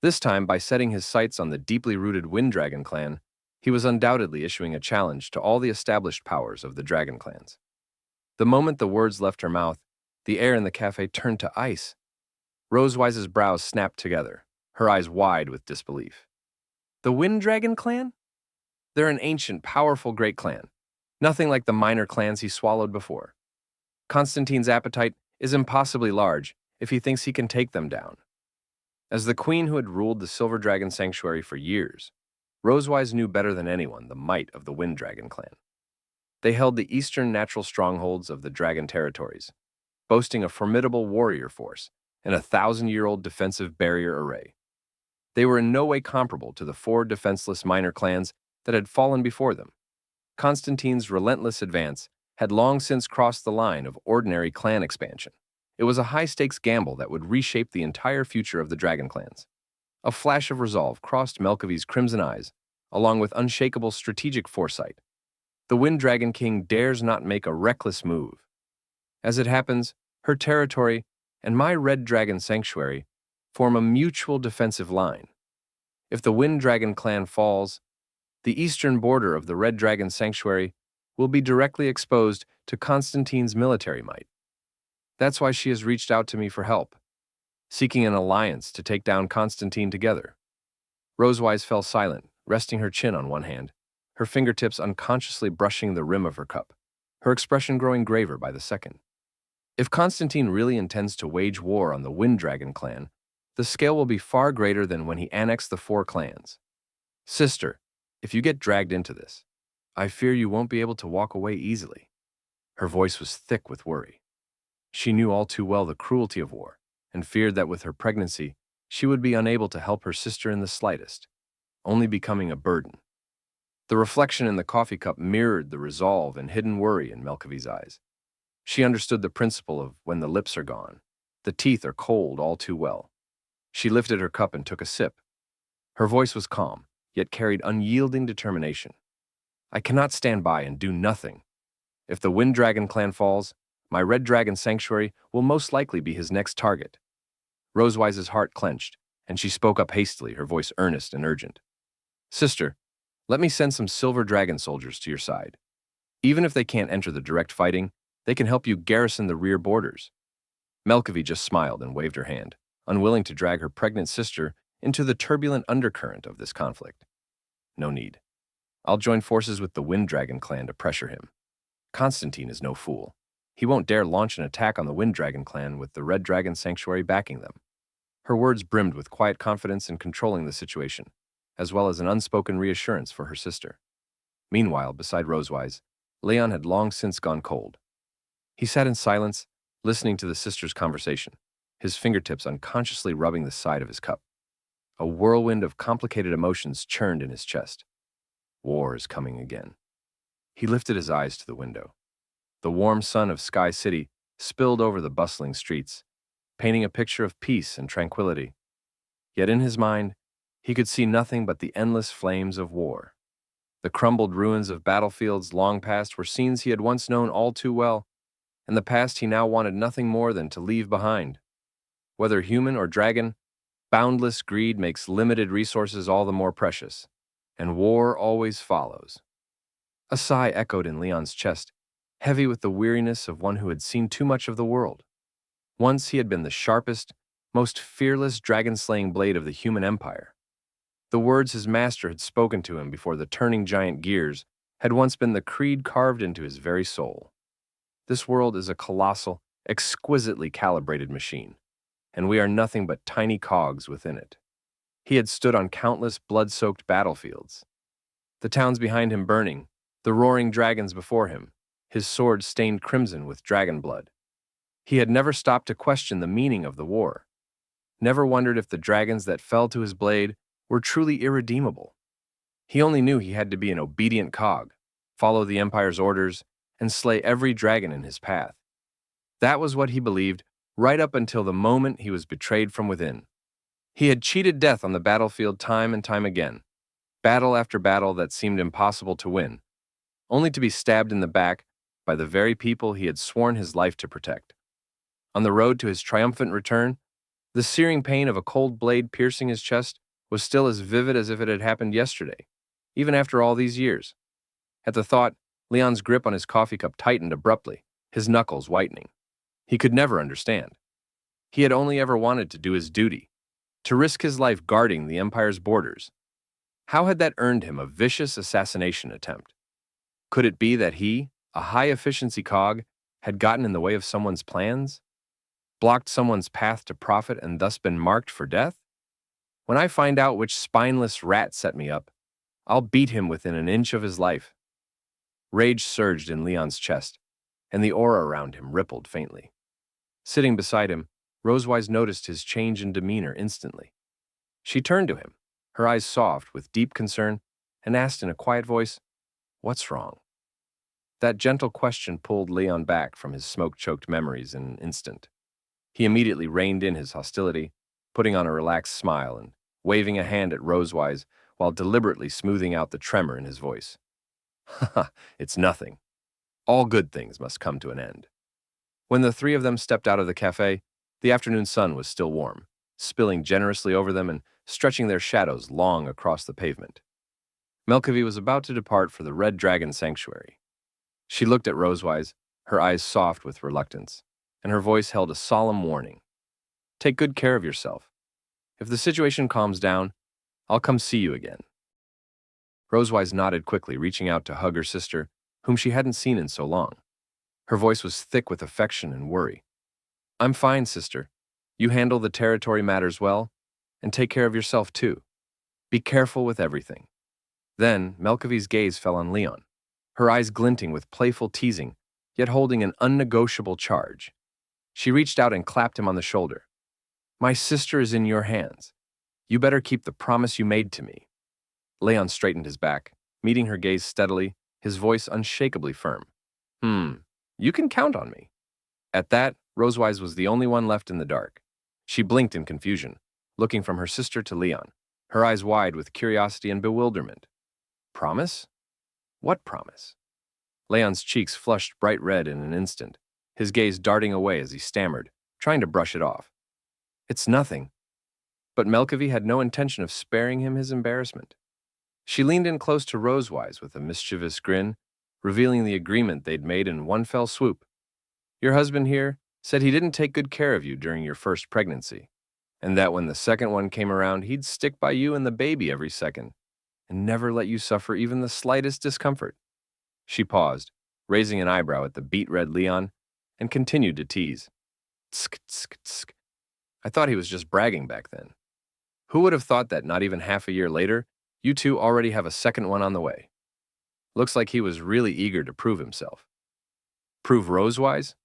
This time, by setting his sights on the deeply rooted Wind Dragon clan, he was undoubtedly issuing a challenge to all the established powers of the dragon clans. The moment the words left her mouth, the air in the cafe turned to ice. Rosewise's brows snapped together, her eyes wide with disbelief. "The Wind Dragon clan? They're an ancient, powerful great clan, nothing like the minor clans he swallowed before. Constantine's appetite is impossibly large if he thinks he can take them down." As the queen who had ruled the Silver Dragon Sanctuary for years, Rosewise knew better than anyone the might of the Wind Dragon clan. They held the eastern natural strongholds of the dragon territories, boasting a formidable warrior force and a 1,000-year-old defensive barrier array. They were in no way comparable to the 4 defenseless minor clans that had fallen before them. Constantine's relentless advance had long since crossed the line of ordinary clan expansion. It was a high-stakes gamble that would reshape the entire future of the dragon clans. A flash of resolve crossed Melkavy's crimson eyes, along with unshakable strategic foresight. The Wind Dragon King dares not make a reckless move. As it happens, her territory and my Red Dragon Sanctuary form a mutual defensive line. If the Wind Dragon clan falls, the eastern border of the Red Dragon Sanctuary will be directly exposed to Constantine's military might. That's why she has reached out to me for help, seeking an alliance to take down Constantine together. Rosewise fell silent, resting her chin on one hand, her fingertips unconsciously brushing the rim of her cup, her expression growing graver by the second. If Constantine really intends to wage war on the Wind Dragon clan, the scale will be far greater than when he annexed the 4 clans. Sister, if you get dragged into this, I fear you won't be able to walk away easily. Her voice was thick with worry. She knew all too well the cruelty of war, and feared that with her pregnancy, she would be unable to help her sister in the slightest, only becoming a burden. The reflection in the coffee cup mirrored the resolve and hidden worry in Melkavy's eyes. She understood the principle of when the lips are gone, the teeth are cold all too well. She lifted her cup and took a sip. Her voice was calm, yet carried unyielding determination. I cannot stand by and do nothing. If the Wind Dragon clan falls, my Red Dragon Sanctuary will most likely be his next target. Rosewise's heart clenched, and she spoke up hastily, her voice earnest and urgent. Sister, let me send some Silver Dragon soldiers to your side. Even if they can't enter the direct fighting, they can help you garrison the rear borders. Melkavi just smiled and waved her hand, unwilling to drag her pregnant sister into the turbulent undercurrent of this conflict. No need. I'll join forces with the Wind Dragon clan to pressure him. Constantine is no fool. He won't dare launch an attack on the Wind Dragon clan with the Red Dragon Sanctuary backing them. Her words brimmed with quiet confidence in controlling the situation, as well as an unspoken reassurance for her sister. Meanwhile, beside Rosewise, Leon had long since gone cold. He sat in silence, listening to the sisters' conversation, his fingertips unconsciously rubbing the side of his cup. A whirlwind of complicated emotions churned in his chest. War is coming again. He lifted his eyes to the window. The warm sun of Sky City spilled over the bustling streets, painting a picture of peace and tranquility. Yet in his mind, he could see nothing but the endless flames of war. The crumbled ruins of battlefields long past were scenes he had once known all too well, and the past he now wanted nothing more than to leave behind. Whether human or dragon, boundless greed makes limited resources all the more precious, and war always follows. A sigh echoed in Leon's chest, heavy with the weariness of one who had seen too much of the world. Once he had been the sharpest, most fearless dragon-slaying blade of the human empire. The words his master had spoken to him before the turning giant gears had once been the creed carved into his very soul. This world is a colossal, exquisitely calibrated machine, and we are nothing but tiny cogs within it. He had stood on countless blood-soaked battlefields. The towns behind him burning, the roaring dragons before him, his sword stained crimson with dragon blood. He had never stopped to question the meaning of the war, never wondered if the dragons that fell to his blade were truly irredeemable. He only knew he had to be an obedient cog, follow the Empire's orders, and slay every dragon in his path. That was what he believed right up until the moment he was betrayed from within. He had cheated death on the battlefield time and time again, battle after battle that seemed impossible to win, only to be stabbed in the back by the very people he had sworn his life to protect. On the road to his triumphant return, the searing pain of a cold blade piercing his chest was still as vivid as if it had happened yesterday, even after all these years. At the thought, Leon's grip on his coffee cup tightened abruptly, his knuckles whitening. He could never understand. He had only ever wanted to do his duty, to risk his life guarding the Empire's borders. How had that earned him a vicious assassination attempt? Could it be that he, a high-efficiency cog, had gotten in the way of someone's plans? Blocked someone's path to profit and thus been marked for death? When I find out which spineless rat set me up, I'll beat him within an inch of his life. Rage surged in Leon's chest, and the aura around him rippled faintly. Sitting beside him, Rosewise noticed his change in demeanor instantly. She turned to him, her eyes soft with deep concern, and asked in a quiet voice, "What's wrong?" That gentle question pulled Leon back from his smoke-choked memories in an instant. He immediately reined in his hostility, putting on a relaxed smile and waving a hand at Rosewise while deliberately smoothing out the tremor in his voice. "Haha, it's nothing. All good things must come to an end." When the three of them stepped out of the cafe, the afternoon sun was still warm, spilling generously over them and stretching their shadows long across the pavement. Melkavi was about to depart for the Red Dragon Sanctuary. She looked at Rosewise, her eyes soft with reluctance, and her voice held a solemn warning. "Take good care of yourself. If the situation calms down, I'll come see you again." Rosewise nodded quickly, reaching out to hug her sister, whom she hadn't seen in so long. Her voice was thick with affection and worry. "I'm fine, sister. You handle the territory matters well, and take care of yourself too. Be careful with everything." Then, Melkavi's gaze fell on Leon, her eyes glinting with playful teasing, yet holding an unnegotiable charge. She reached out and clapped him on the shoulder. "My sister is in your hands. You better keep the promise you made to me." Leon straightened his back, meeting her gaze steadily, his voice unshakably firm. You can count on me." At that, Rosewise was the only one left in the dark. She blinked in confusion, looking from her sister to Leon, her eyes wide with curiosity and bewilderment. "Promise? What promise? Leon's cheeks flushed bright red in an instant, his gaze darting away as he stammered, trying to brush it off. It's nothing. But Melkavy had no intention of sparing him his embarrassment. She leaned in close to Rosewise with a mischievous grin, revealing the agreement they'd made in one fell swoop. Your husband here said he didn't take good care of you during your first pregnancy, and that when the second one came around, he'd stick by you and the baby every second, and never let you suffer even the slightest discomfort. She paused, raising an eyebrow at the beet-red Leon, and continued to tease. Tsk, tsk, tsk. I thought he was just bragging back then. Who would have thought that not even half a year later, you two already have a second one on the way? Looks like he was really eager to prove himself. Prove Rosewise?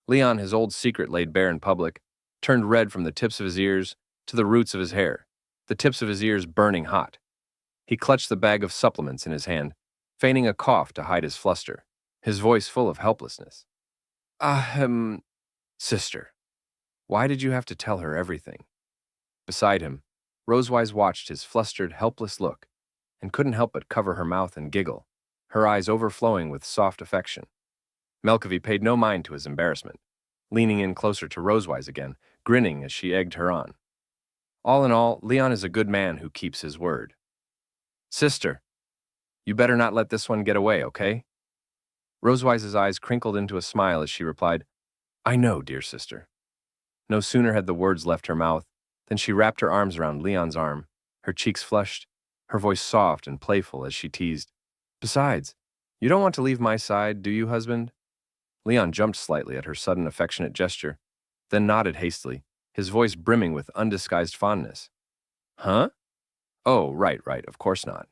Leon, his old secret laid bare in public, turned red from the tips of his ears to the roots of his hair, the tips of his ears burning hot. He clutched the bag of supplements in his hand, feigning a cough to hide his fluster, his voice full of helplessness. Sister, why did you have to tell her everything? Beside him, Rosewise watched his flustered, helpless look, and couldn't help but cover her mouth and giggle, her eyes overflowing with soft affection. Melkavy paid no mind to his embarrassment, leaning in closer to Rosewise again, grinning as she egged her on. All in all, Leon is a good man who keeps his word. Sister, you better not let this one get away, okay? Rosewise's eyes crinkled into a smile as she replied, I know, dear sister. No sooner had the words left her mouth than she wrapped her arms around Leon's arm, her cheeks flushed, her voice soft and playful as she teased. Besides, you don't want to leave my side, do you, husband? Leon jumped slightly at her sudden affectionate gesture, then nodded hastily, his voice brimming with undisguised fondness. Huh? Oh, right, of course not.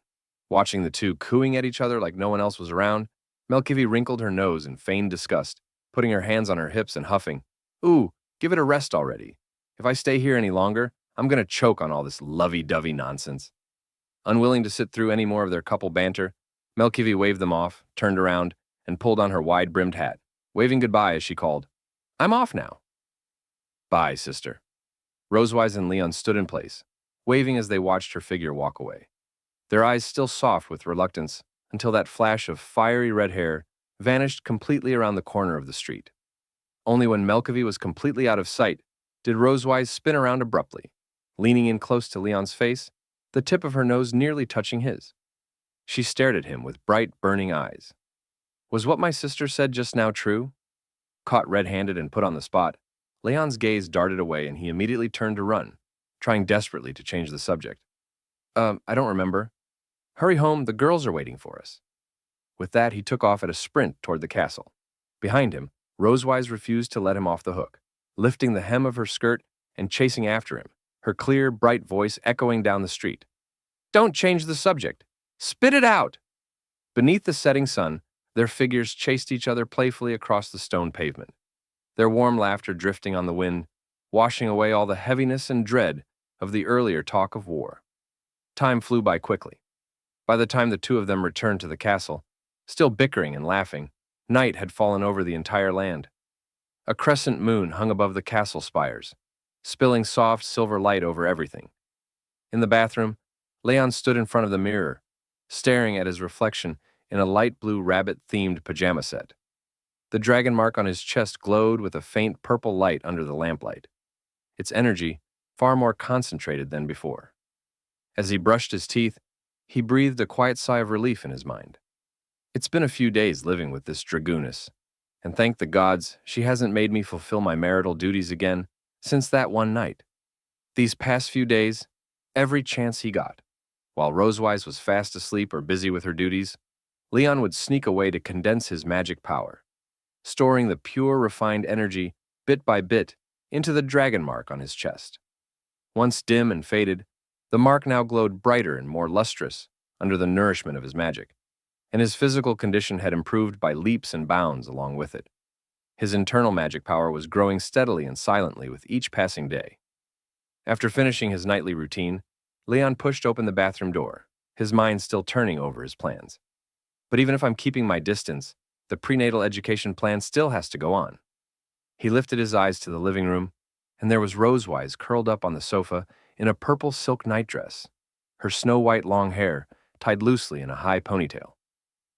Watching the two cooing at each other like no one else was around, Melkavy wrinkled her nose in feigned disgust, putting her hands on her hips and huffing. Ooh, give it a rest already. If I stay here any longer, I'm gonna choke on all this lovey-dovey nonsense. Unwilling to sit through any more of their couple banter, Melkavy waved them off, turned around, and pulled on her wide-brimmed hat, waving goodbye as she called, I'm off now. Bye, sister. Rosewise and Leon stood in place, waving as they watched her figure walk away, their eyes still soft with reluctance until that flash of fiery red hair vanished completely around the corner of the street. Only when Melkavy was completely out of sight did Rosewise spin around abruptly, leaning in close to Leon's face, the tip of her nose nearly touching his. She stared at him with bright, burning eyes. Was what my sister said just now true? Caught red-handed and put on the spot, Leon's gaze darted away and he immediately turned to run, trying desperately to change the subject. I don't remember. Hurry home, the girls are waiting for us. With that, he took off at a sprint toward the castle. Behind him, Rosewise refused to let him off the hook, lifting the hem of her skirt and chasing after him, her clear, bright voice echoing down the street. Don't change the subject. Spit it out! Beneath the setting sun, their figures chased each other playfully across the stone pavement, their warm laughter drifting on the wind, washing away all the heaviness and dread of the earlier talk of war. Time flew by quickly. By the time the two of them returned to the castle, still bickering and laughing, night had fallen over the entire land. A crescent moon hung above the castle spires, spilling soft silver light over everything. In the bathroom, Leon stood in front of the mirror, staring at his reflection in a light blue rabbit-themed pajama set. The dragon mark on his chest glowed with a faint purple light under the lamplight, its energy far more concentrated than before. As he brushed his teeth, he breathed a quiet sigh of relief in his mind. It's been a few days living with this dragooness, and thank the gods she hasn't made me fulfill my marital duties again since that one night. These past few days, every chance he got, while Rosewise was fast asleep or busy with her duties, Leon would sneak away to condense his magic power, storing the pure, refined energy, bit by bit, into the dragon mark on his chest. Once dim and faded, the mark now glowed brighter and more lustrous under the nourishment of his magic, and his physical condition had improved by leaps and bounds along with it. His internal magic power was growing steadily and silently with each passing day. After finishing his nightly routine, Leon pushed open the bathroom door, his mind still turning over his plans. But even if I'm keeping my distance, the prenatal education plan still has to go on. He lifted his eyes to the living room, and there was Rosewise curled up on the sofa in a purple silk nightdress, her snow-white long hair tied loosely in a high ponytail.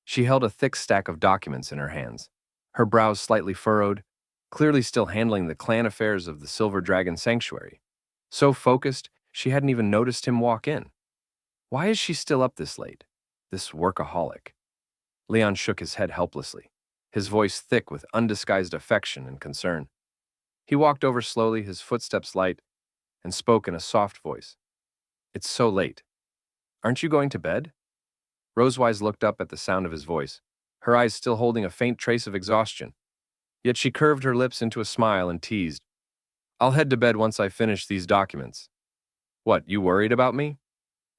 She held a thick stack of documents in her hands, her brows slightly furrowed, clearly still handling the clan affairs of the Silver Dragon Sanctuary. So focused, she hadn't even noticed him walk in. Why is she still up this late? This workaholic. Leon shook his head helplessly, his voice thick with undisguised affection and concern. He walked over slowly, his footsteps light, and spoke in a soft voice. It's so late. Aren't you going to bed? Rosewise looked up at the sound of his voice, her eyes still holding a faint trace of exhaustion. Yet she curved her lips into a smile and teased. I'll head to bed once I finish these documents. What, you worried about me?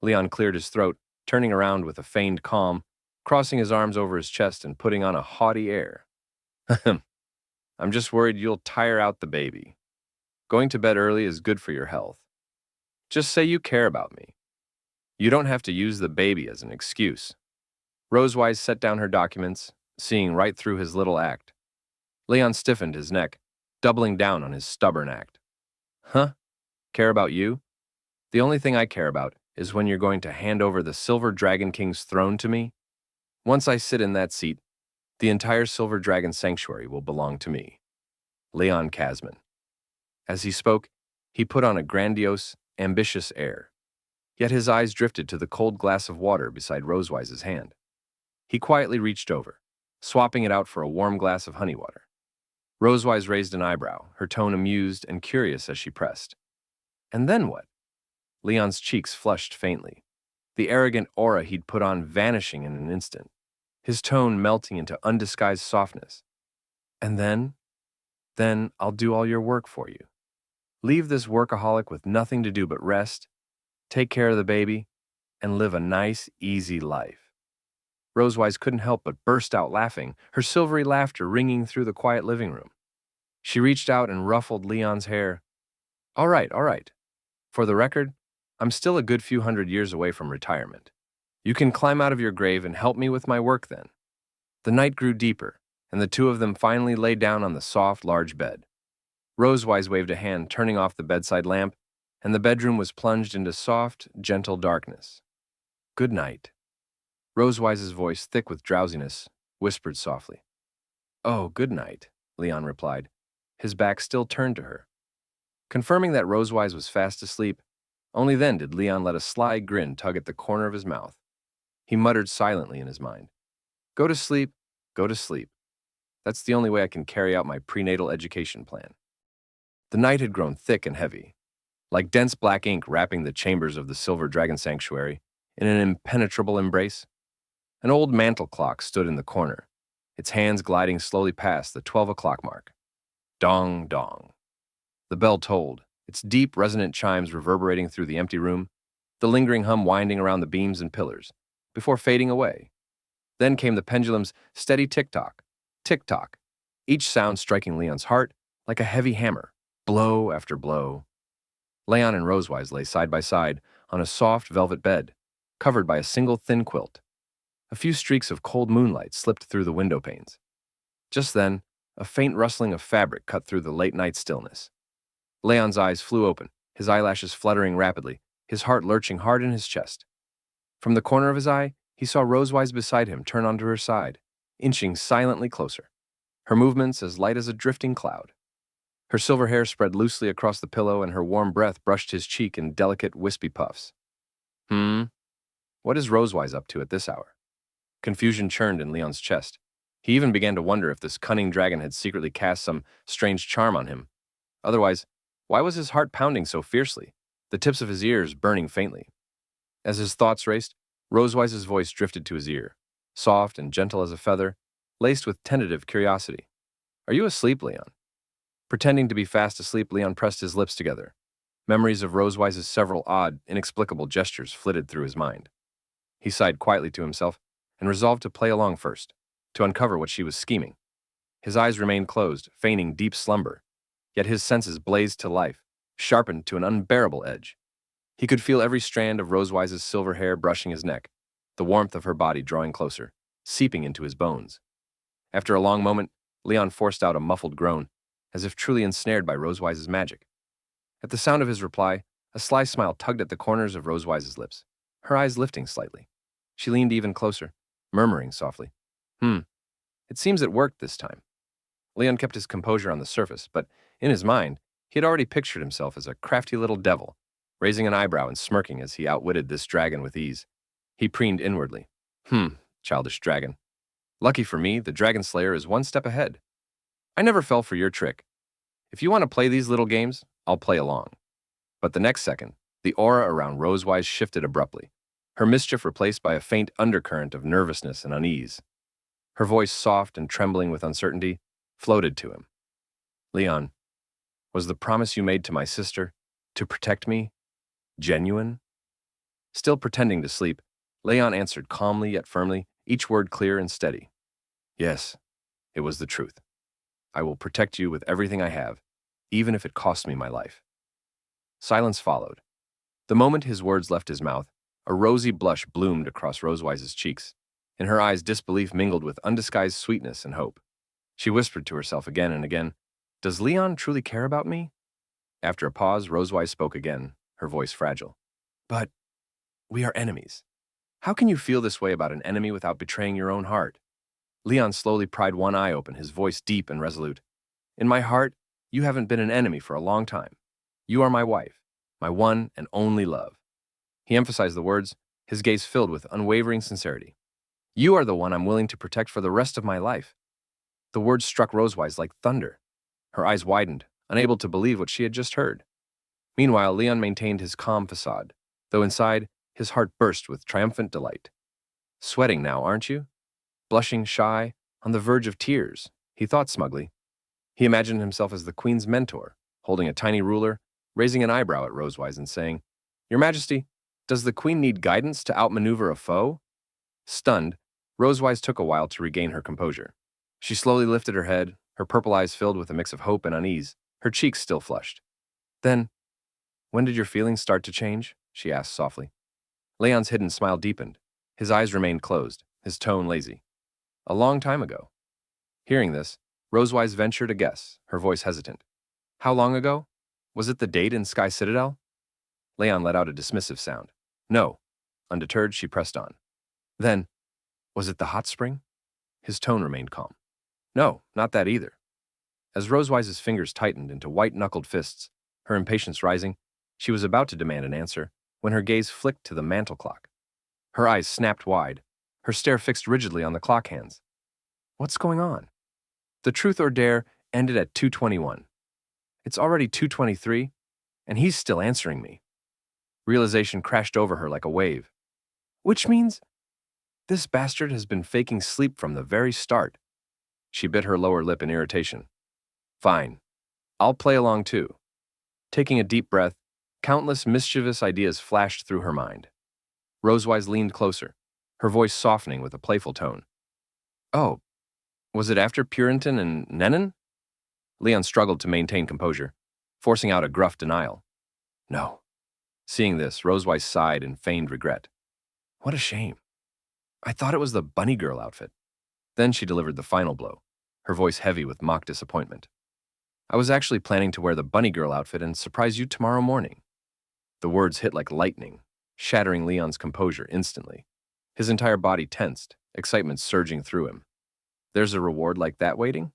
Leon cleared his throat, turning around with a feigned calm, crossing his arms over his chest and putting on a haughty air. I'm just worried you'll tire out the baby. Going to bed early is good for your health. Just say you care about me. You don't have to use the baby as an excuse. Rosewise set down her documents, seeing right through his little act. Leon stiffened his neck, doubling down on his stubborn act. Huh? Care about you? The only thing I care about is when you're going to hand over the Silver Dragon King's throne to me. Once I sit in that seat, the entire Silver Dragon Sanctuary will belong to me. Leon Casman. As he spoke, he put on a grandiose, ambitious air. Yet his eyes drifted to the cold glass of water beside Rosewise's hand. He quietly reached over, swapping it out for a warm glass of honey water. Rosewise raised an eyebrow, her tone amused and curious as she pressed. And then what? Leon's cheeks flushed faintly, the arrogant aura he'd put on vanishing in an instant, his tone melting into undisguised softness. And then I'll do all your work for you. Leave this workaholic with nothing to do but rest, take care of the baby, and live a nice, easy life. Rosewise couldn't help but burst out laughing, her silvery laughter ringing through the quiet living room. She reached out and ruffled Leon's hair. All right. For the record, I'm still a good few hundred years away from retirement. You can climb out of your grave and help me with my work then. The night grew deeper, and the two of them finally lay down on the soft, large bed. Rosewise waved a hand, turning off the bedside lamp, and the bedroom was plunged into soft, gentle darkness. Good night. Rosewise's voice, thick with drowsiness, whispered softly. Oh, good night, Leon replied, his back still turned to her. Confirming that Rosewise was fast asleep, only then did Leon let a sly grin tug at the corner of his mouth. He muttered silently in his mind. Go to sleep, go to sleep. That's the only way I can carry out my prenatal education plan. The night had grown thick and heavy, like dense black ink wrapping the chambers of the Silver Dragon Sanctuary in an impenetrable embrace. An old mantel clock stood in the corner, its hands gliding slowly past the 12 o'clock mark. Dong, dong. The bell tolled, its deep, resonant chimes reverberating through the empty room, the lingering hum winding around the beams and pillars, before fading away. Then came the pendulum's steady tick-tock, each sound striking Leon's heart like a heavy hammer, blow after blow. Leon and Rosewise lay side by side on a soft velvet bed, covered by a single thin quilt. A few streaks of cold moonlight slipped through the window panes. Just then, a faint rustling of fabric cut through the late-night stillness. Leon's eyes flew open, his eyelashes fluttering rapidly, his heart lurching hard in his chest. From the corner of his eye, he saw Rosewise beside him turn onto her side, inching silently closer, her movements as light as a drifting cloud. Her silver hair spread loosely across the pillow and her warm breath brushed his cheek in delicate, wispy puffs. What is Rosewise up to at this hour? Confusion churned in Leon's chest. He even began to wonder if this cunning dragon had secretly cast some strange charm on him. Otherwise, why was his heart pounding so fiercely, the tips of his ears burning faintly? As his thoughts raced, Rosewise's voice drifted to his ear, soft and gentle as a feather, laced with tentative curiosity. Are you asleep, Leon? Pretending to be fast asleep, Leon pressed his lips together. Memories of Rosewise's several odd, inexplicable gestures flitted through his mind. He sighed quietly to himself and resolved to play along first, to uncover what she was scheming. His eyes remained closed, feigning deep slumber, yet his senses blazed to life, sharpened to an unbearable edge. He could feel every strand of Rosewise's silver hair brushing his neck, the warmth of her body drawing closer, seeping into his bones. After a long moment, Leon forced out a muffled groan, as if truly ensnared by Rosewise's magic. At the sound of his reply, a sly smile tugged at the corners of Rosewise's lips, her eyes lifting slightly. She leaned even closer, murmuring softly, It seems it worked this time. Leon kept his composure on the surface, but in his mind, he had already pictured himself as a crafty little devil, raising an eyebrow and smirking as he outwitted this dragon with ease. He preened inwardly. Childish dragon. Lucky for me, the dragon slayer is one step ahead. I never fell for your trick. If you want to play these little games, I'll play along. But the next second, the aura around Rosewise shifted abruptly, her mischief replaced by a faint undercurrent of nervousness and unease. Her voice, soft and trembling with uncertainty, floated to him. Leon, was the promise you made to my sister, to protect me, genuine? Still pretending to sleep, Leon answered calmly yet firmly, each word clear and steady. Yes, it was the truth. I will protect you with everything I have, even if it costs me my life. Silence followed. The moment his words left his mouth, a rosy blush bloomed across Rosewise's cheeks. In her eyes, disbelief mingled with undisguised sweetness and hope. She whispered to herself again and again, "Does Leon truly care about me?" After a pause, Rosewise spoke again, her voice fragile. "But we are enemies. How can you feel this way about an enemy without betraying your own heart?" Leon slowly pried one eye open, his voice deep and resolute. "In my heart, you haven't been an enemy for a long time. You are my wife, my one and only love." He emphasized the words, his gaze filled with unwavering sincerity. "You are the one I'm willing to protect for the rest of my life." The words struck Rosewise like thunder. Her eyes widened, unable to believe what she had just heard. Meanwhile, Leon maintained his calm facade, though inside, his heart burst with triumphant delight. "Sweating now, aren't you? Blushing, shy, on the verge of tears," he thought smugly. He imagined himself as the queen's mentor, holding a tiny ruler, raising an eyebrow at Rosewise and saying, "Your Majesty, does the queen need guidance to outmaneuver a foe?" Stunned, Rosewise took a while to regain her composure. She slowly lifted her head, her purple eyes filled with a mix of hope and unease, her cheeks still flushed. "Then, when did your feelings start to change?" she asked softly. Leon's hidden smile deepened. His eyes remained closed, his tone lazy. "A long time ago." Hearing this, Rosewise ventured a guess, her voice hesitant. "How long ago? Was it the date in Sky Citadel?" Leon let out a dismissive sound. "No." Undeterred, she pressed on. "Then, was it the hot spring?" His tone remained calm. "No, not that either." As Rosewise's fingers tightened into white-knuckled fists, her impatience rising, she was about to demand an answer when her gaze flicked to the mantel clock. Her eyes snapped wide, her stare fixed rigidly on the clock hands. What's going on? The truth or dare ended at 2:21. It's already 2:23, and he's still answering me. Realization crashed over her like a wave. Which means this bastard has been faking sleep from the very start. She bit her lower lip in irritation. "Fine. I'll play along too." Taking a deep breath, countless mischievous ideas flashed through her mind. Rosewise leaned closer, her voice softening with a playful tone. "Oh, was it after Purinton and Nennen?" Leon struggled to maintain composure, forcing out a gruff denial. "No." Seeing this, Rosewise sighed in feigned regret. "What a shame. I thought it was the bunny girl outfit." Then she delivered the final blow, her voice heavy with mock disappointment. "I was actually planning to wear the bunny girl outfit and surprise you tomorrow morning." The words hit like lightning, shattering Leon's composure instantly. His entire body tensed, excitement surging through him. There's a reward like that waiting?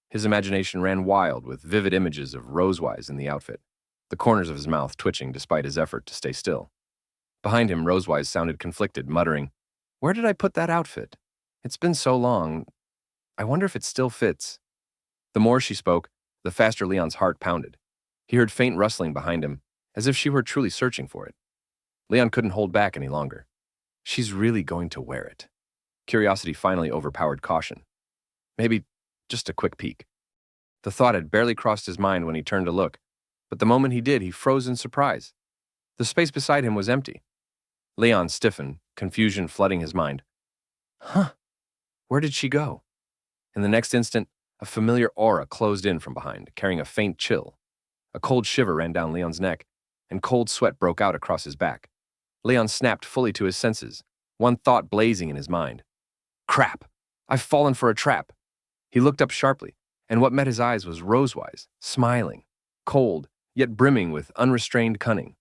His imagination ran wild with vivid images of Rosewise in the outfit, the corners of his mouth twitching despite his effort to stay still. Behind him, Rosewise sounded conflicted, muttering, "Where did I put that outfit? It's been so long. I wonder if it still fits." The more she spoke, the faster Leon's heart pounded. He heard faint rustling behind him, as if she were truly searching for it. Leon couldn't hold back any longer. She's really going to wear it. Curiosity finally overpowered caution. Maybe just a quick peek. The thought had barely crossed his mind when he turned to look, but the moment he did, he froze in surprise. The space beside him was empty. Leon stiffened, confusion flooding his mind. Huh, where did she go? In the next instant, a familiar aura closed in from behind, carrying a faint chill. A cold shiver ran down Leon's neck, and cold sweat broke out across his back. Leon snapped fully to his senses, one thought blazing in his mind. Crap! I've fallen for a trap! He looked up sharply, and what met his eyes was Rosewise, smiling, cold, yet brimming with unrestrained cunning.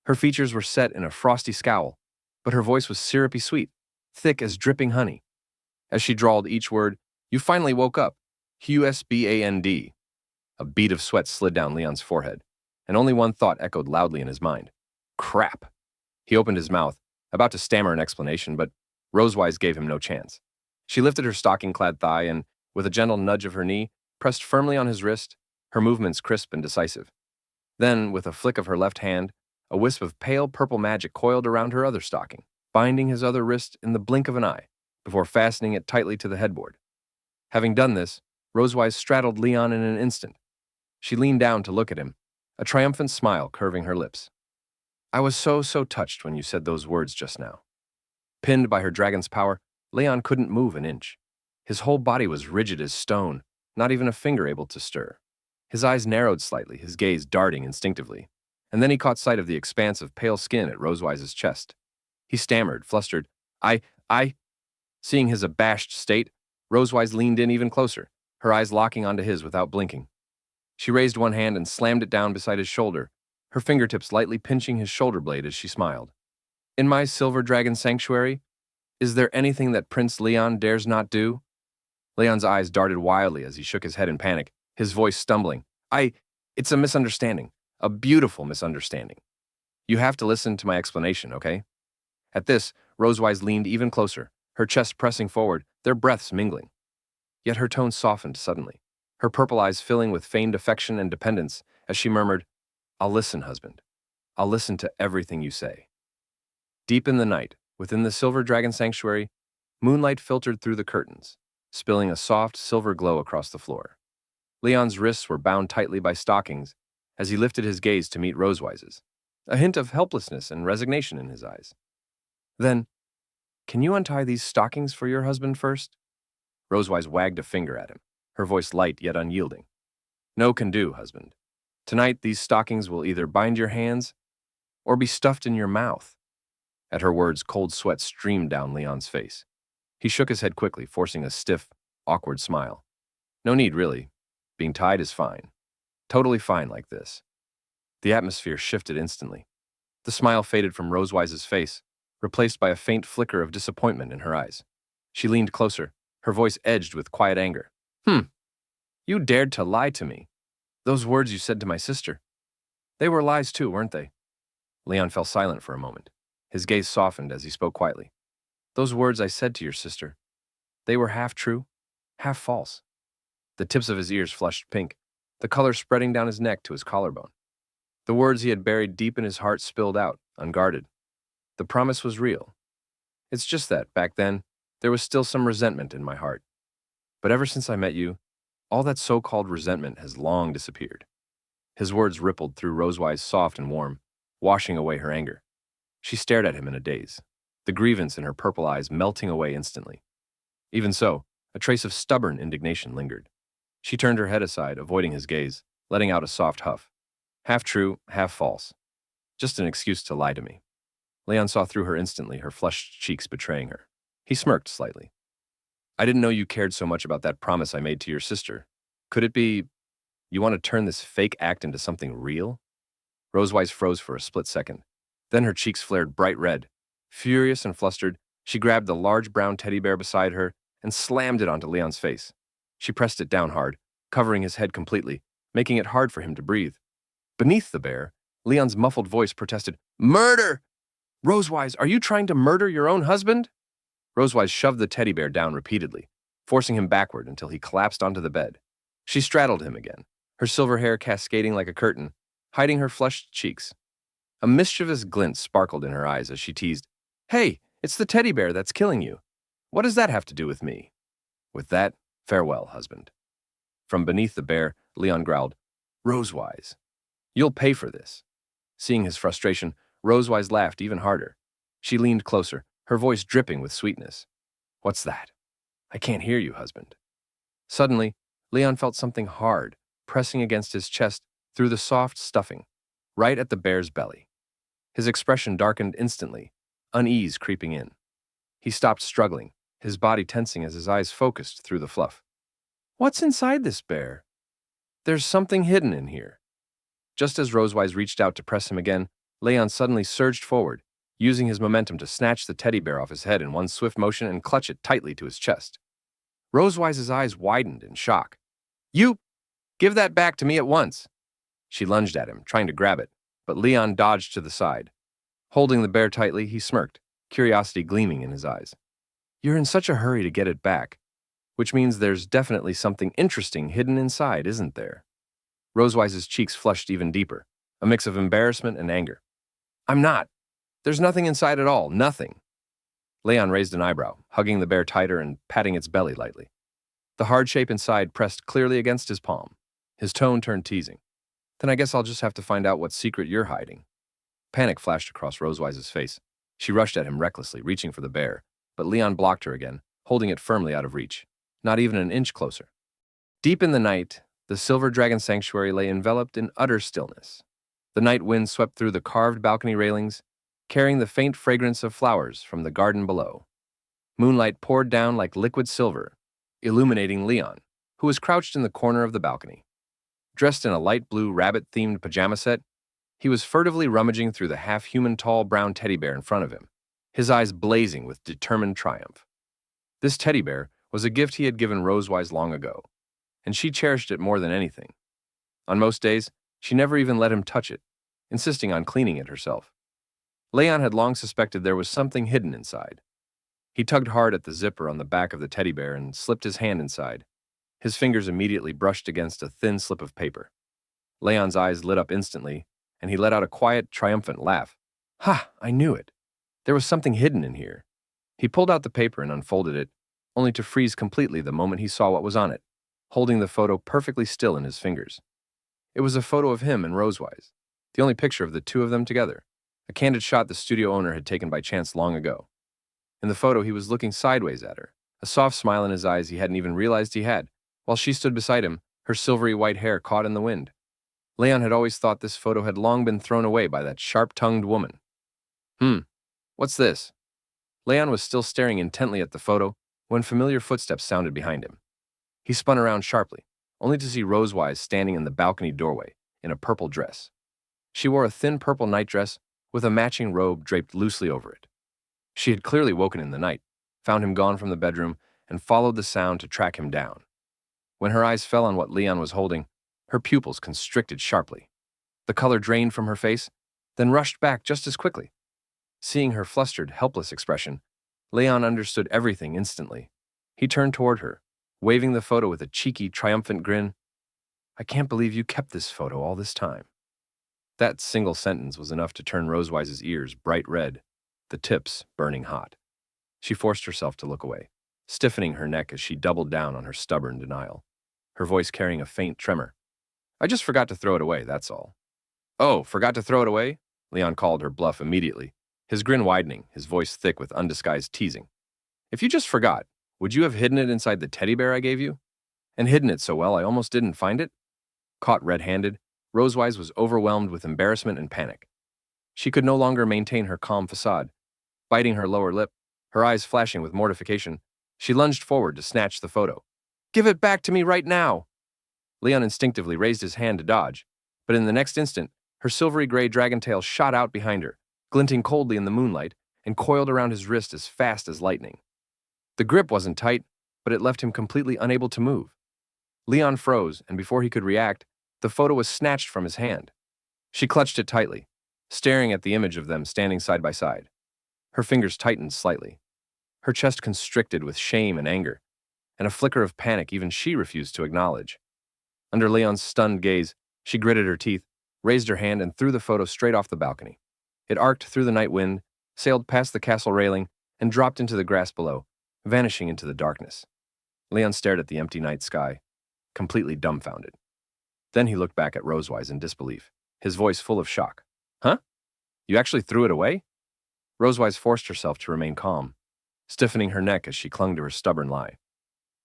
Her features were set in a frosty scowl, but her voice was syrupy sweet, thick as dripping honey. As she drawled each word, "You finally woke up. Husband." A bead of sweat slid down Leon's forehead, and only one thought echoed loudly in his mind. Crap. He opened his mouth, about to stammer an explanation, but Rosewise gave him no chance. She lifted her stocking-clad thigh and, with a gentle nudge of her knee, pressed firmly on his wrist, her movements crisp and decisive. Then, with a flick of her left hand, a wisp of pale purple magic coiled around her other stocking, binding his other wrist in the blink of an eye, before fastening it tightly to the headboard. Having done this, Rosewise straddled Leon in an instant. She leaned down to look at him, a triumphant smile curving her lips. "I was so touched when you said those words just now." Pinned by her dragon's power, Leon couldn't move an inch. His whole body was rigid as stone, not even a finger able to stir. His eyes narrowed slightly, his gaze darting instinctively, and then he caught sight of the expanse of pale skin at Rosewise's chest. He stammered, flustered, I... Seeing his abashed state, Rosewise leaned in even closer, her eyes locking onto his without blinking. She raised one hand and slammed it down beside his shoulder, her fingertips lightly pinching his shoulder blade as she smiled. "In my silver dragon sanctuary, is there anything that Prince Leon dares not do?" Leon's eyes darted wildly as he shook his head in panic, his voice stumbling. It's a misunderstanding. A beautiful misunderstanding. You have to listen to my explanation, okay?" At this, Rosewise leaned even closer, her chest pressing forward, their breaths mingling. Yet her tone softened suddenly, her purple eyes filling with feigned affection and dependence as she murmured, "I'll listen, husband. I'll listen to everything you say." Deep in the night, within the silver dragon sanctuary, moonlight filtered through the curtains, spilling a soft silver glow across the floor. Leon's wrists were bound tightly by stockings as he lifted his gaze to meet Rosewise's, a hint of helplessness and resignation in his eyes. "Then, can you untie these stockings for your husband first?" Rosewise wagged a finger at him, her voice light yet unyielding. "No can do, husband. Tonight these stockings will either bind your hands or be stuffed in your mouth." At her words, cold sweat streamed down Leon's face. He shook his head quickly, forcing a stiff, awkward smile. "No need, really. Being tied is fine. Totally fine like this." The atmosphere shifted instantly. The smile faded from Rosewise's face, replaced by a faint flicker of disappointment in her eyes. She leaned closer, her voice edged with quiet anger. You dared to lie to me. Those words you said to my sister. They were lies too, weren't they?" Leon fell silent for a moment. His gaze softened as he spoke quietly. "Those words I said to your sister, they were half true, half false." The tips of his ears flushed pink, the color spreading down his neck to his collarbone. The words he had buried deep in his heart spilled out, unguarded. The promise was real. It's just that, back then, there was still some resentment in my heart. But ever since I met you, all that so-called resentment has long disappeared. His words rippled through Rosewise soft and warm, washing away her anger. She stared at him in a daze, the grievance in her purple eyes melting away instantly. Even so, a trace of stubborn indignation lingered. She turned her head aside, avoiding his gaze, letting out a soft huff. Half true, half false. Just an excuse to lie to me. Leon saw through her instantly, her flushed cheeks betraying her. He smirked slightly. "I didn't know you cared so much about that promise I made to your sister. Could it be you want to turn this fake act into something real?" Rosewise froze for a split second. Then her cheeks flared bright red. Furious and flustered, she grabbed the large brown teddy bear beside her and slammed it onto Leon's face. She pressed it down hard, covering his head completely, making it hard for him to breathe. Beneath the bear, Leon's muffled voice protested, "Murder! Rosewise, are you trying to murder your own husband?" Rosewise shoved the teddy bear down repeatedly, forcing him backward until he collapsed onto the bed. She straddled him again, her silver hair cascading like a curtain, hiding her flushed cheeks. A mischievous glint sparkled in her eyes as she teased, "Hey, it's the teddy bear that's killing you. What does that have to do with me?" With that, farewell, husband. From beneath the bear, Leon growled, "Rosewise, you'll pay for this." Seeing his frustration, Rosewise laughed even harder. She leaned closer, her voice dripping with sweetness. "What's that? I can't hear you, husband." Suddenly, Leon felt something hard pressing against his chest through the soft stuffing, right at the bear's belly. His expression darkened instantly, unease creeping in. He stopped struggling, his body tensing as his eyes focused through the fluff. "What's inside this bear? There's something hidden in here." Just as Rosewise reached out to press him again, Leon suddenly surged forward, using his momentum to snatch the teddy bear off his head in one swift motion and clutch it tightly to his chest. Rosewise's eyes widened in shock. You! Give that back to me at once! She lunged at him, trying to grab it, but Leon dodged to the side. Holding the bear tightly, he smirked, curiosity gleaming in his eyes. You're in such a hurry to get it back, which means there's definitely something interesting hidden inside, isn't there? Rosewise's cheeks flushed even deeper, a mix of embarrassment and anger. I'm not. There's nothing inside at all, nothing. Leon raised an eyebrow, hugging the bear tighter and patting its belly lightly. The hard shape inside pressed clearly against his palm. His tone turned teasing. Then I guess I'll just have to find out what secret you're hiding. Panic flashed across Rosewise's face. She rushed at him recklessly, reaching for the bear, but Leon blocked her again, holding it firmly out of reach, not even an inch closer. Deep in the night, the Silver Dragon Sanctuary lay enveloped in utter stillness. The night wind swept through the carved balcony railings, carrying the faint fragrance of flowers from the garden below. Moonlight poured down like liquid silver, illuminating Leon, who was crouched in the corner of the balcony. Dressed in a light blue rabbit-themed pajama set, he was furtively rummaging through the half-human tall brown teddy bear in front of him, his eyes blazing with determined triumph. This teddy bear was a gift he had given Rosewise long ago, and she cherished it more than anything. On most days, she never even let him touch it, insisting on cleaning it herself. Leon had long suspected there was something hidden inside. He tugged hard at the zipper on the back of the teddy bear and slipped his hand inside. His fingers immediately brushed against a thin slip of paper. Leon's eyes lit up instantly, and he let out a quiet, triumphant laugh. Ha! I knew it. There was something hidden in here. He pulled out the paper and unfolded it, only to freeze completely the moment he saw what was on it, holding the photo perfectly still in his fingers. It was a photo of him and Rosewise, the only picture of the two of them together, a candid shot the studio owner had taken by chance long ago. In the photo, he was looking sideways at her, a soft smile in his eyes he hadn't even realized he had, while she stood beside him, her silvery white hair caught in the wind. Leon had always thought this photo had long been thrown away by that sharp-tongued woman. What's this? Leon was still staring intently at the photo when familiar footsteps sounded behind him. He spun around sharply, only to see Rosewise standing in the balcony doorway, in a purple dress. She wore a thin purple nightdress with a matching robe draped loosely over it. She had clearly woken in the night, found him gone from the bedroom, and followed the sound to track him down. When her eyes fell on what Leon was holding, her pupils constricted sharply. The color drained from her face, then rushed back just as quickly. Seeing her flustered, helpless expression, Leon understood everything instantly. He turned toward her, waving the photo with a cheeky, triumphant grin. I can't believe you kept this photo all this time. That single sentence was enough to turn Rosewise's ears bright red, the tips burning hot. She forced herself to look away, stiffening her neck as she doubled down on her stubborn denial, her voice carrying a faint tremor. I just forgot to throw it away, that's all. Oh, forgot to throw it away? Leon called her bluff immediately, his grin widening, his voice thick with undisguised teasing. If you just forgot, would you have hidden it inside the teddy bear I gave you? And hidden it so well I almost didn't find it? Caught red-handed, Rosewise was overwhelmed with embarrassment and panic. She could no longer maintain her calm facade. Biting her lower lip, her eyes flashing with mortification, she lunged forward to snatch the photo. Give it back to me right now! Leon instinctively raised his hand to dodge, but in the next instant, her silvery gray dragon tail shot out behind her, glinting coldly in the moonlight, and coiled around his wrist as fast as lightning. The grip wasn't tight, but it left him completely unable to move. Leon froze, and before he could react, the photo was snatched from his hand. She clutched it tightly, staring at the image of them standing side by side. Her fingers tightened slightly. Her chest constricted with shame and anger, and a flicker of panic even she refused to acknowledge. Under Leon's stunned gaze, she gritted her teeth, raised her hand, and threw the photo straight off the balcony. It arced through the night wind, sailed past the castle railing, and dropped into the grass below, vanishing into the darkness. Leon stared at the empty night sky, completely dumbfounded. Then he looked back at Rosewise in disbelief, his voice full of shock. Huh? You actually threw it away? Rosewise forced herself to remain calm, stiffening her neck as she clung to her stubborn lie.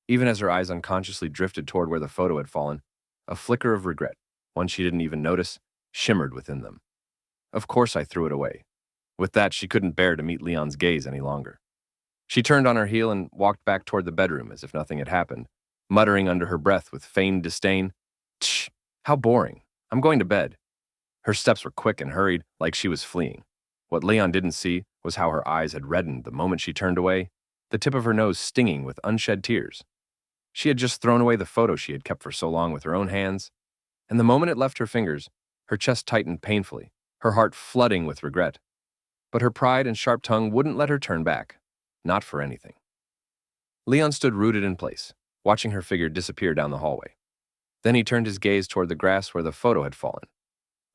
Even as her eyes unconsciously drifted toward where the photo had fallen, a flicker of regret, one she didn't even notice, shimmered within them. Of course I threw it away. With that, she couldn't bear to meet Leon's gaze any longer. She turned on her heel and walked back toward the bedroom as if nothing had happened, muttering under her breath with feigned disdain, Tch, how boring. I'm going to bed. Her steps were quick and hurried, like she was fleeing. What Leon didn't see was how her eyes had reddened the moment she turned away, the tip of her nose stinging with unshed tears. She had just thrown away the photo she had kept for so long with her own hands, and the moment it left her fingers, her chest tightened painfully, her heart flooding with regret. But her pride and sharp tongue wouldn't let her turn back. Not for anything. Leon stood rooted in place, watching her figure disappear down the hallway. Then he turned his gaze toward the grass where the photo had fallen.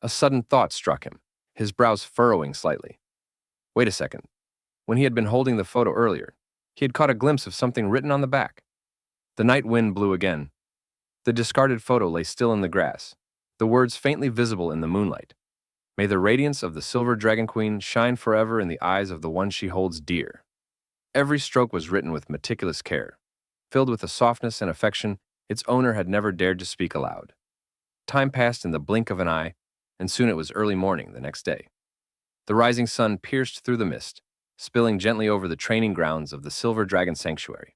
A sudden thought struck him, his brows furrowing slightly. Wait a second. When he had been holding the photo earlier, he had caught a glimpse of something written on the back. The night wind blew again. The discarded photo lay still in the grass, the words faintly visible in the moonlight. May the radiance of the Silver Dragon Queen shine forever in the eyes of the one she holds dear. Every stroke was written with meticulous care, filled with a softness and affection its owner had never dared to speak aloud. Time passed in the blink of an eye, and soon it was early morning the next day. The rising sun pierced through the mist, spilling gently over the training grounds of the Silver Dragon Sanctuary.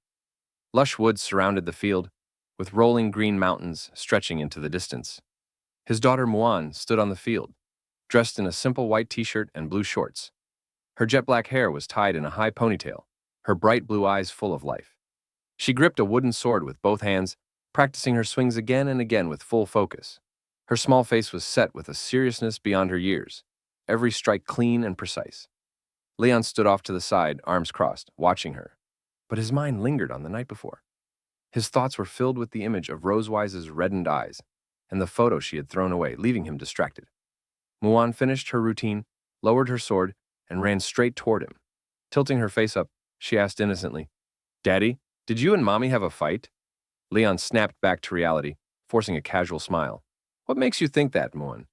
Lush woods surrounded the field, with rolling green mountains stretching into the distance. His daughter Muan stood on the field, dressed in a simple white t-shirt and blue shorts. Her jet-black hair was tied in a high ponytail, her bright blue eyes full of life. She gripped a wooden sword with both hands, practicing her swings again and again with full focus. Her small face was set with a seriousness beyond her years, every strike clean and precise. Leon stood off to the side, arms crossed, watching her. But his mind lingered on the night before. His thoughts were filled with the image of Rosewise's reddened eyes and the photo she had thrown away, leaving him distracted. Muan finished her routine, lowered her sword, and ran straight toward him. Tilting her face up, she asked innocently, "Daddy, did you and Mommy have a fight?" Leon snapped back to reality, forcing a casual smile. "What makes you think that, Muan?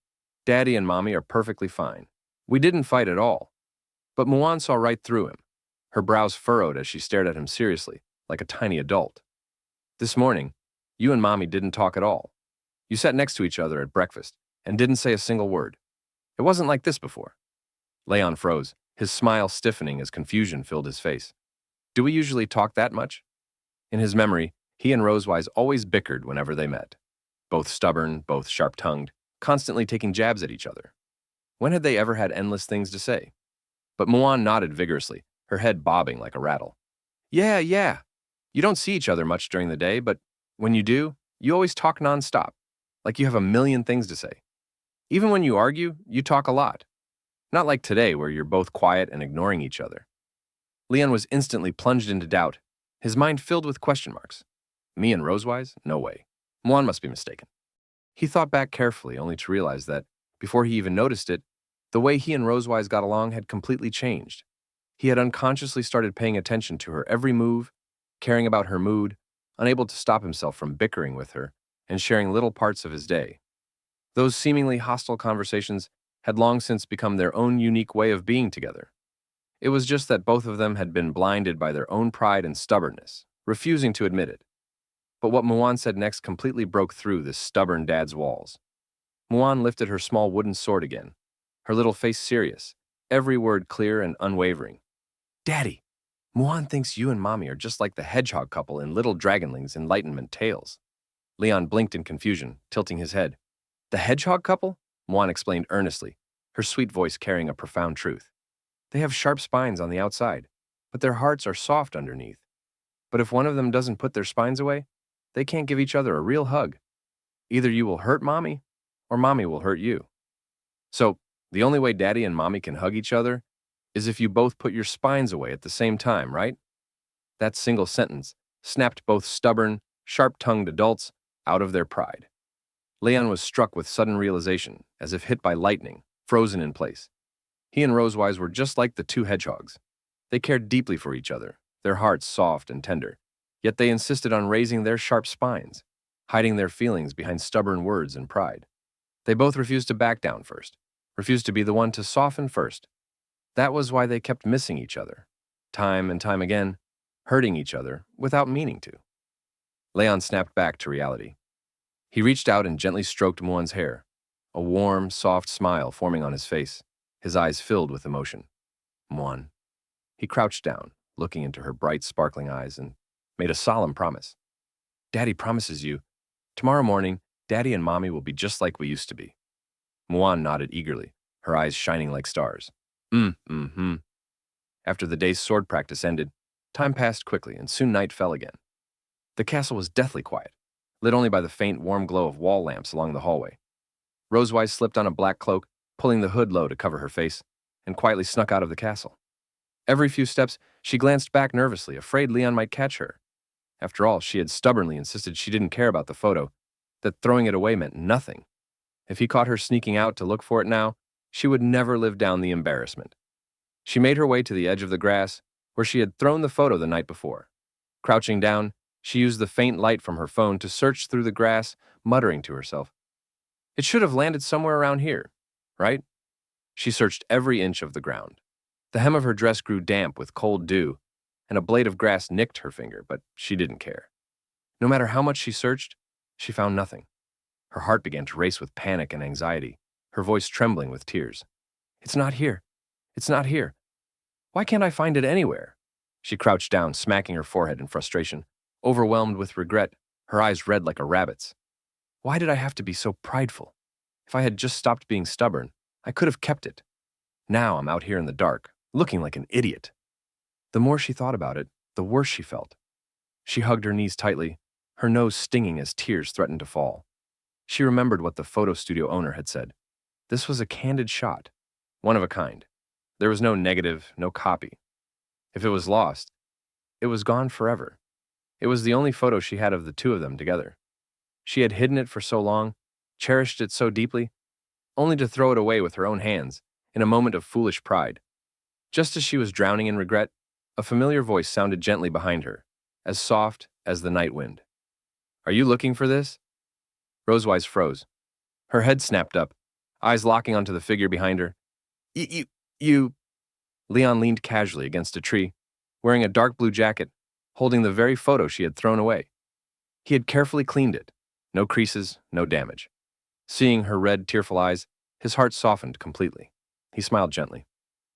Daddy and Mommy are perfectly fine. We didn't fight at all." But Muan saw right through him. Her brows furrowed as she stared at him seriously, like a tiny adult. "This morning, you and Mommy didn't talk at all. You sat next to each other at breakfast and didn't say a single word. It wasn't like this before." Leon froze, his smile stiffening as confusion filled his face. Do we usually talk that much? In his memory, he and Rosewise always bickered whenever they met. Both stubborn, both sharp-tongued, constantly taking jabs at each other. When had they ever had endless things to say? But Muan nodded vigorously, her head bobbing like a rattle. Yeah. You don't see each other much during the day, but when you do, you always talk nonstop, like you have a million things to say. Even when you argue, you talk a lot. Not like today, where you're both quiet and ignoring each other." Leon was instantly plunged into doubt, his mind filled with question marks. Me and Rosewise? No way. Muan must be mistaken. He thought back carefully, only to realize that, before he even noticed it, the way he and Rosewise got along had completely changed. He had unconsciously started paying attention to her every move, caring about her mood, unable to stop himself from bickering with her and sharing little parts of his day. Those seemingly hostile conversations had long since become their own unique way of being together. It was just that both of them had been blinded by their own pride and stubbornness, refusing to admit it. But what Muan said next completely broke through this stubborn dad's walls. Muan lifted her small wooden sword again, her little face serious, every word clear and unwavering. "Daddy, Muan thinks you and Mommy are just like the hedgehog couple in Little Dragonling's Enlightenment tales." Leon blinked in confusion, tilting his head. "The hedgehog couple?" Muan explained earnestly, her sweet voice carrying a profound truth. "They have sharp spines on the outside, but their hearts are soft underneath. But if one of them doesn't put their spines away, they can't give each other a real hug. Either you will hurt Mommy, or Mommy will hurt you. So, the only way Daddy and Mommy can hug each other is if you both put your spines away at the same time, right?" That single sentence snapped both stubborn, sharp-tongued adults out of their pride. Leon was struck with sudden realization, as if hit by lightning, frozen in place. He and Rosewise were just like the two hedgehogs. They cared deeply for each other, their hearts soft and tender, yet they insisted on raising their sharp spines, hiding their feelings behind stubborn words and pride. They both refused to back down first, refused to be the one to soften first. That was why they kept missing each other, time and time again, hurting each other without meaning to. Leon snapped back to reality. He reached out and gently stroked Muan's hair, a warm, soft smile forming on his face, his eyes filled with emotion. "Muan." He crouched down, looking into her bright, sparkling eyes, and made a solemn promise. "Daddy promises you, tomorrow morning, Daddy and Mommy will be just like we used to be." Muan nodded eagerly, her eyes shining like stars. After the day's sword practice ended, time passed quickly, and soon night fell again. The castle was deathly quiet, lit only by the faint, warm glow of wall lamps along the hallway. Rosewise slipped on a black cloak, pulling the hood low to cover her face, and quietly snuck out of the castle. Every few steps, she glanced back nervously, afraid Leon might catch her. After all, she had stubbornly insisted she didn't care about the photo, that throwing it away meant nothing. If he caught her sneaking out to look for it now, she would never live down the embarrassment. She made her way to the edge of the grass, where she had thrown the photo the night before. Crouching down, she used the faint light from her phone to search through the grass, muttering to herself. It should have landed somewhere around here, right? She searched every inch of the ground. The hem of her dress grew damp with cold dew, and a blade of grass nicked her finger, but she didn't care. No matter how much she searched, she found nothing. Her heart began to race with panic and anxiety, her voice trembling with tears. It's not here. It's not here. Why can't I find it anywhere? She crouched down, smacking her forehead in frustration, overwhelmed with regret, her eyes red like a rabbit's. Why did I have to be so prideful? If I had just stopped being stubborn, I could have kept it. Now I'm out here in the dark, looking like an idiot. The more she thought about it, the worse she felt. She hugged her knees tightly, her nose stinging as tears threatened to fall. She remembered what the photo studio owner had said. This was a candid shot, one of a kind. There was no negative, no copy. If it was lost, it was gone forever. It was the only photo she had of the two of them together. She had hidden it for so long, cherished it so deeply, only to throw it away with her own hands in a moment of foolish pride. Just as she was drowning in regret, a familiar voice sounded gently behind her, as soft as the night wind. Are you looking for this? Rosewise froze. Her head snapped up, eyes locking onto the figure behind her. You... Leon leaned casually against a tree, wearing a dark blue jacket, holding the very photo she had thrown away. He had carefully cleaned it. No creases, no damage. Seeing her red, tearful eyes, his heart softened completely. He smiled gently.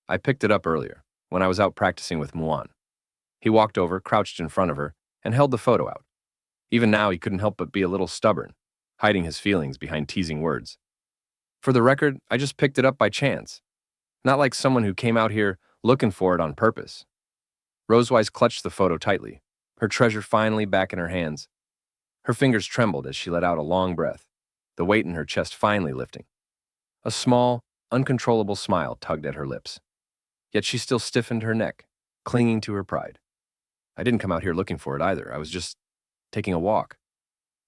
I picked it up earlier, when I was out practicing with Muan. He walked over, crouched in front of her, and held the photo out. Even now, he couldn't help but be a little stubborn, hiding his feelings behind teasing words. For the record, I just picked it up by chance. Not like someone who came out here looking for it on purpose. Rosewise clutched the photo tightly, her treasure finally back in her hands. Her fingers trembled as she let out a long breath, the weight in her chest finally lifting. A small, uncontrollable smile tugged at her lips. Yet she still stiffened her neck, clinging to her pride. I didn't come out here looking for it either. I was just taking a walk.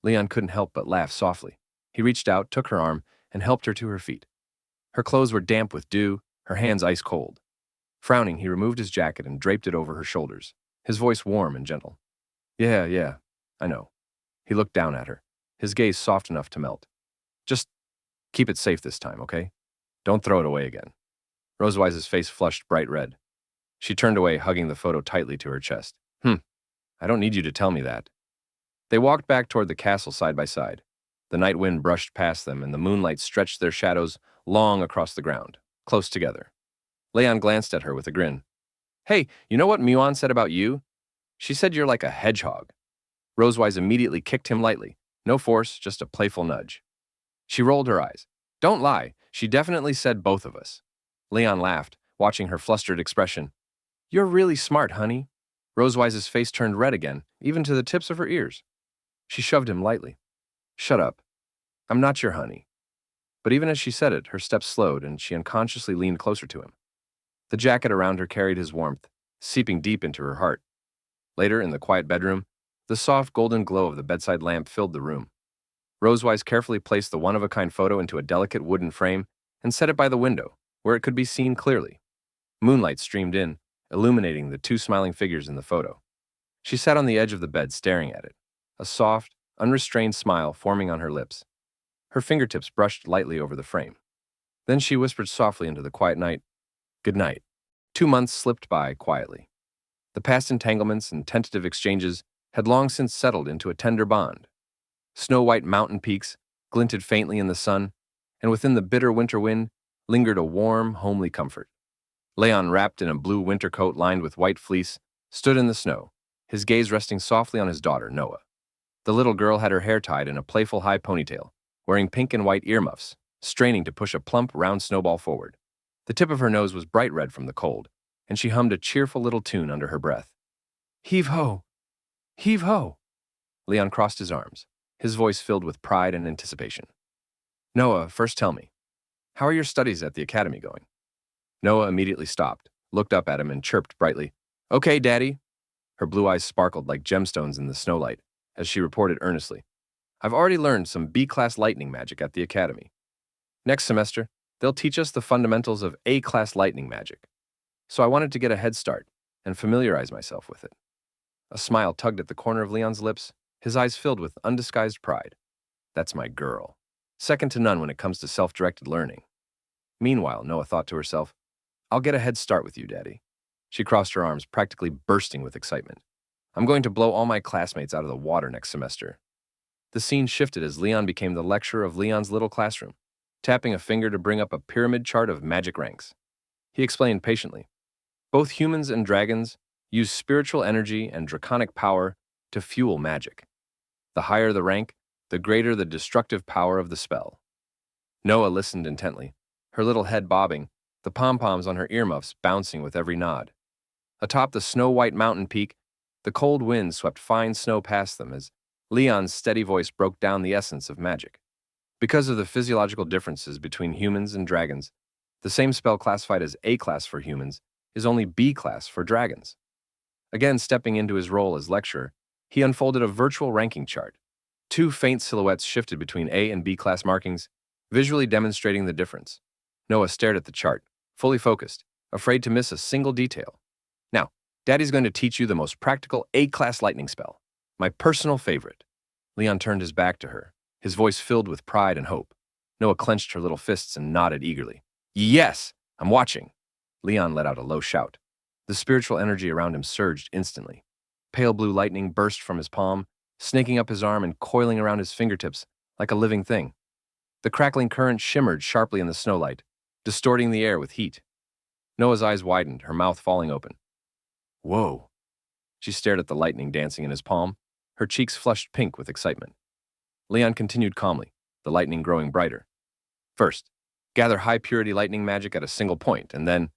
Leon couldn't help but laugh softly. He reached out, took her arm, and helped her to her feet. Her clothes were damp with dew, her hands ice cold. Frowning, he removed his jacket and draped it over her shoulders, his voice warm and gentle. Yeah, I know. He looked down at her, his gaze soft enough to melt. Just keep it safe this time, okay? Don't throw it away again. Rosewise's face flushed bright red. She turned away, hugging the photo tightly to her chest. I don't need you to tell me that. They walked back toward the castle side by side. The night wind brushed past them, and the moonlight stretched their shadows long across the ground, close together. Leon glanced at her with a grin. Hey, you know what Muan said about you? She said you're like a hedgehog. Rosewise immediately kicked him lightly. No force, just a playful nudge. She rolled her eyes. Don't lie, she definitely said both of us. Leon laughed, watching her flustered expression. You're really smart, honey. Rosewise's face turned red again, even to the tips of her ears. She shoved him lightly. Shut up. I'm not your honey. But even as she said it, her steps slowed and she unconsciously leaned closer to him. The jacket around her carried his warmth, seeping deep into her heart. Later, in the quiet bedroom, the soft golden glow of the bedside lamp filled the room. Rosewise carefully placed the one-of-a-kind photo into a delicate wooden frame and set it by the window, where it could be seen clearly. Moonlight streamed in, illuminating the two smiling figures in the photo. She sat on the edge of the bed staring at it, a soft, unrestrained smile forming on her lips. Her fingertips brushed lightly over the frame. Then she whispered softly into the quiet night, Good night. 2 months slipped by quietly. The past entanglements and tentative exchanges had long since settled into a tender bond. Snow-white mountain peaks glinted faintly in the sun, and within the bitter winter wind lingered a warm, homely comfort. Leon, wrapped in a blue winter coat lined with white fleece, stood in the snow, his gaze resting softly on his daughter, Noah. The little girl had her hair tied in a playful high ponytail, wearing pink and white earmuffs, straining to push a plump, round snowball forward. The tip of her nose was bright red from the cold, and she hummed a cheerful little tune under her breath. Heave-ho! Heave-ho! Leon crossed his arms, his voice filled with pride and anticipation. Noah, first tell me, how are your studies at the academy going? Noah immediately stopped, looked up at him, and chirped brightly, Okay, Daddy. Her blue eyes sparkled like gemstones in the snowlight, as she reported earnestly, I've already learned some B-class lightning magic at the academy. Next semester, they'll teach us the fundamentals of A-class lightning magic. So I wanted to get a head start and familiarize myself with it. A smile tugged at the corner of Leon's lips, his eyes filled with undisguised pride. That's my girl. Second to none when it comes to self-directed learning. Meanwhile, Noah thought to herself, I'll get a head start with you, Daddy. She crossed her arms, practically bursting with excitement. I'm going to blow all my classmates out of the water next semester. The scene shifted as Leon became the lecturer of Leon's little classroom, tapping a finger to bring up a pyramid chart of magic ranks. He explained patiently, both humans and dragons use spiritual energy and draconic power to fuel magic. The higher the rank, the greater the destructive power of the spell. Noah listened intently, her little head bobbing, the pom-poms on her earmuffs bouncing with every nod. Atop the snow-white mountain peak, the cold wind swept fine snow past them as Leon's steady voice broke down the essence of magic. Because of the physiological differences between humans and dragons, the same spell classified as A-class for humans is only B-class for dragons. Again, stepping into his role as lecturer, he unfolded a virtual ranking chart. Two faint silhouettes shifted between A and B-class markings, visually demonstrating the difference. Noah stared at the chart, fully focused, afraid to miss a single detail. Now, Daddy's going to teach you the most practical A-class lightning spell, my personal favorite. Leon turned his back to her, his voice filled with pride and hope. Noah clenched her little fists and nodded eagerly. Yes, I'm watching. Leon let out a low shout. The spiritual energy around him surged instantly. Pale blue lightning burst from his palm, snaking up his arm and coiling around his fingertips like a living thing. The crackling current shimmered sharply in the snowlight, distorting the air with heat. Noah's eyes widened, her mouth falling open. Whoa. She stared at the lightning dancing in his palm, her cheeks flushed pink with excitement. Leon continued calmly, the lightning growing brighter. First, gather high-purity lightning magic at a single point, and then,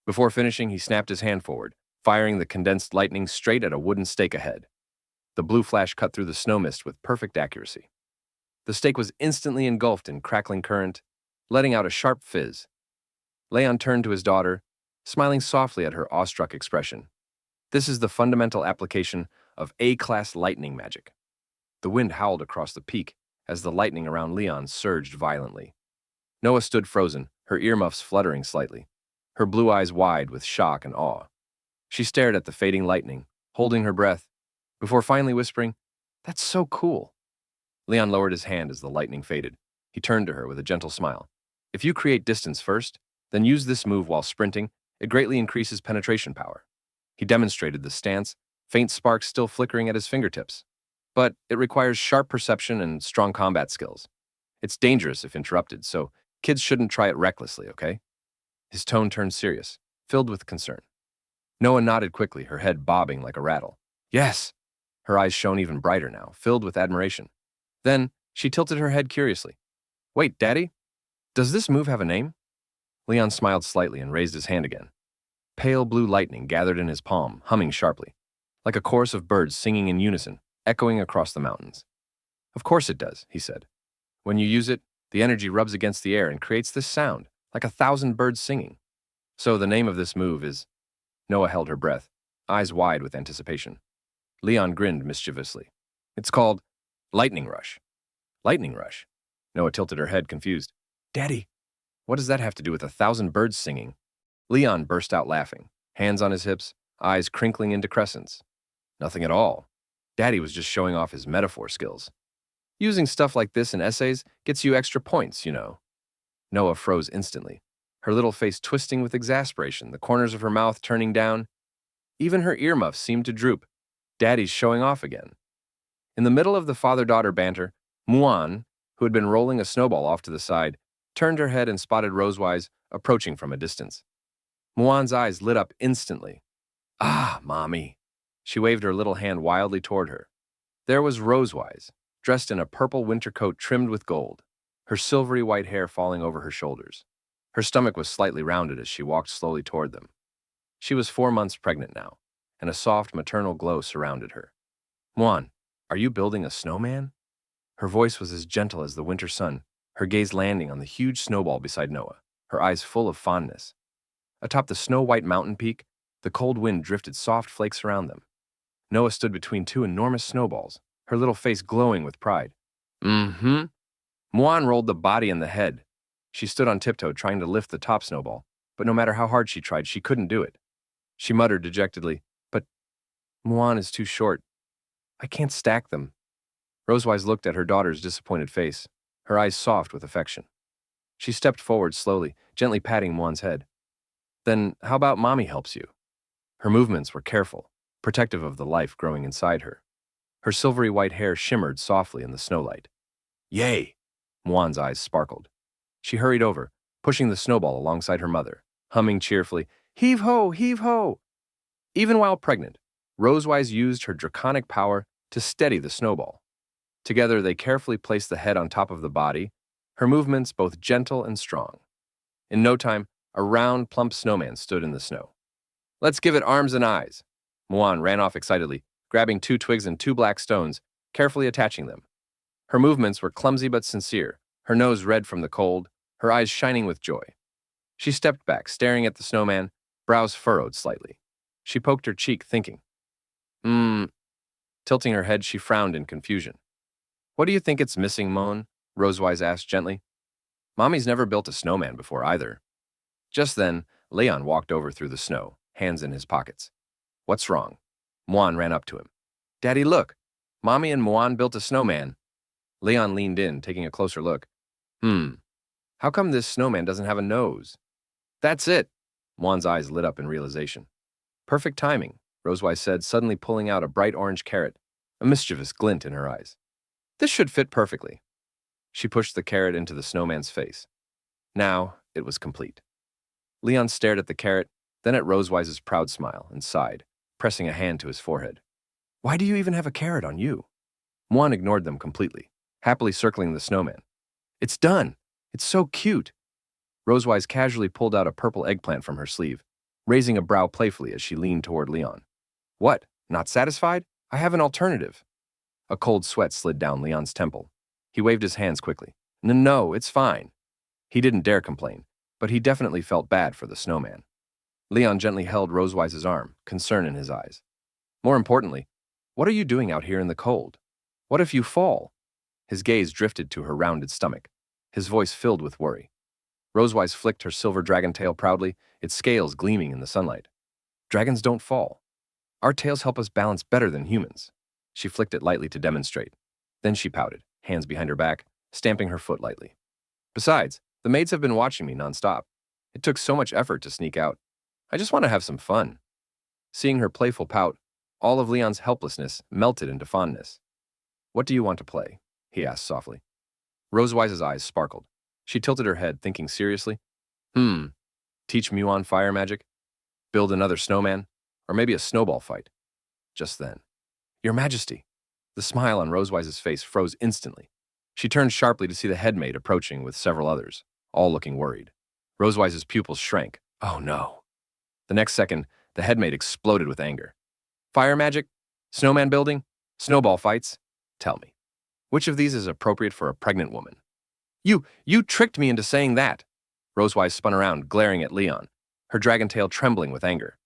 before finishing, he snapped his hand forward, firing the condensed lightning straight at a wooden stake ahead. The blue flash cut through the snow mist with perfect accuracy. The stake was instantly engulfed in crackling current, letting out a sharp fizz. Leon turned to his daughter, smiling softly at her awestruck expression. This is the fundamental application of A-class lightning magic. The wind howled across the peak as the lightning around Leon surged violently. Noah stood frozen, her earmuffs fluttering slightly, her blue eyes wide with shock and awe. She stared at the fading lightning, holding her breath, before finally whispering, That's so cool. Leon lowered his hand as the lightning faded. He turned to her with a gentle smile. If you create distance first, then use this move while sprinting, it greatly increases penetration power. He demonstrated the stance, faint sparks still flickering at his fingertips. But it requires sharp perception and strong combat skills. It's dangerous if interrupted, so kids shouldn't try it recklessly, okay? His tone turned serious, filled with concern. Noah nodded quickly, her head bobbing like a rattle. Yes! Her eyes shone even brighter now, filled with admiration. Then, she tilted her head curiously. Wait, Daddy? Does this move have a name? Leon smiled slightly and raised his hand again. Pale blue lightning gathered in his palm, humming sharply, like a chorus of birds singing in unison, echoing across the mountains. Of course it does, he said. When you use it, the energy rubs against the air and creates this sound, like 1,000 birds singing. So the name of this move is... Noah held her breath, eyes wide with anticipation. Leon grinned mischievously. It's called Lightning Rush. Lightning Rush? Noah tilted her head, confused. Daddy, what does that have to do with 1,000 birds singing? Leon burst out laughing, hands on his hips, eyes crinkling into crescents. Nothing at all. Daddy was just showing off his metaphor skills. Using stuff like this in essays gets you extra points, you know. Noah froze instantly, her little face twisting with exasperation, the corners of her mouth turning down. Even her earmuffs seemed to droop. Daddy's showing off again. In the middle of the father-daughter banter, Muan, who had been rolling a snowball off to the side, turned her head and spotted Rosewise approaching from a distance. Muan's eyes lit up instantly. Ah, Mommy. She waved her little hand wildly toward her. There was Rosewise, dressed in a purple winter coat trimmed with gold, her silvery white hair falling over her shoulders. Her stomach was slightly rounded as she walked slowly toward them. She was 4 months pregnant now, and a soft maternal glow surrounded her. Muan, Are you building a snowman? Her voice was as gentle as the winter sun, her gaze landing on the huge snowball beside Noah, her eyes full of fondness. Atop the snow-white mountain peak, the cold wind drifted soft flakes around them. Noah stood between two enormous snowballs, her little face glowing with pride. Mm-hmm. Muan rolled the body and the head. She stood on tiptoe trying to lift the top snowball, but no matter how hard she tried, she couldn't do it. She muttered dejectedly, "But Muan is too short. I can't stack them." Rosewise looked at her daughter's disappointed face, her eyes soft with affection. She stepped forward slowly, gently patting Muan's head. "Then how about Mommy helps you?" Her movements were careful, protective of the life growing inside her. Her silvery white hair shimmered softly in the snowlight. "Yay!" Muan's eyes sparkled. She hurried over, pushing the snowball alongside her mother, humming cheerfully, "Heave ho, heave ho!" Even while pregnant, Rosewise used her draconic power to steady the snowball. Together, they carefully placed the head on top of the body, her movements both gentle and strong. In no time, a round, plump snowman stood in the snow. "Let's give it arms and eyes." Muan ran off excitedly, grabbing 2 twigs and 2 black stones, carefully attaching them. Her movements were clumsy but sincere, her nose red from the cold, her eyes shining with joy. She stepped back, staring at the snowman, brows furrowed slightly. She poked her cheek, thinking. Tilting her head, she frowned in confusion. "What do you think it's missing, Moan?" Rosewise asked gently. "Mommy's never built a snowman before either." Just then, Leon walked over through the snow, hands in his pockets. "What's wrong?" Muan ran up to him. "Daddy, look! Mommy and Muan built a snowman." Leon leaned in, taking a closer look. How come this snowman doesn't have a nose?" "That's it!" Muan's eyes lit up in realization. "Perfect timing," Rosewise said, suddenly pulling out a bright orange carrot, a mischievous glint in her eyes. "This should fit perfectly." She pushed the carrot into the snowman's face. Now, it was complete. Leon stared at the carrot, then at Rosewise's proud smile, and sighed, pressing a hand to his forehead. "Why do you even have a carrot on you?" Muan ignored them completely, happily circling the snowman. "It's done! It's so cute!" Rosewise casually pulled out a purple eggplant from her sleeve, raising a brow playfully as she leaned toward Leon. "What? Not satisfied? I have an alternative." A cold sweat slid down Leon's temple. He waved his hands quickly. No, it's fine." He didn't dare complain, but he definitely felt bad for the snowman. Leon gently held Rosewise's arm, concern in his eyes. "More importantly, what are you doing out here in the cold? What if you fall?" His gaze drifted to her rounded stomach, his voice filled with worry. Rosewise flicked her silver dragon tail proudly, its scales gleaming in the sunlight. "Dragons don't fall. Our tails help us balance better than humans." She flicked it lightly to demonstrate. Then she pouted, hands behind her back, stamping her foot lightly. "Besides, the maids have been watching me nonstop. It took so much effort to sneak out. I just want to have some fun." Seeing her playful pout, all of Leon's helplessness melted into fondness. "What do you want to play?" he asked softly. Rosewise's eyes sparkled. She tilted her head, thinking seriously. Teach Muon fire magic? Build another snowman? Or maybe a snowball fight?" Just then, "Your Majesty!" The smile on Rosewise's face froze instantly. She turned sharply to see the headmaid approaching with several others, all looking worried. Rosewise's pupils shrank. Oh no. The next second, the headmaid exploded with anger. "Fire magic? Snowman building? Snowball fights? Tell me, which of these is appropriate for a pregnant woman?" You tricked me into saying that." Rosewise spun around, glaring at Leon, her dragon tail trembling with anger.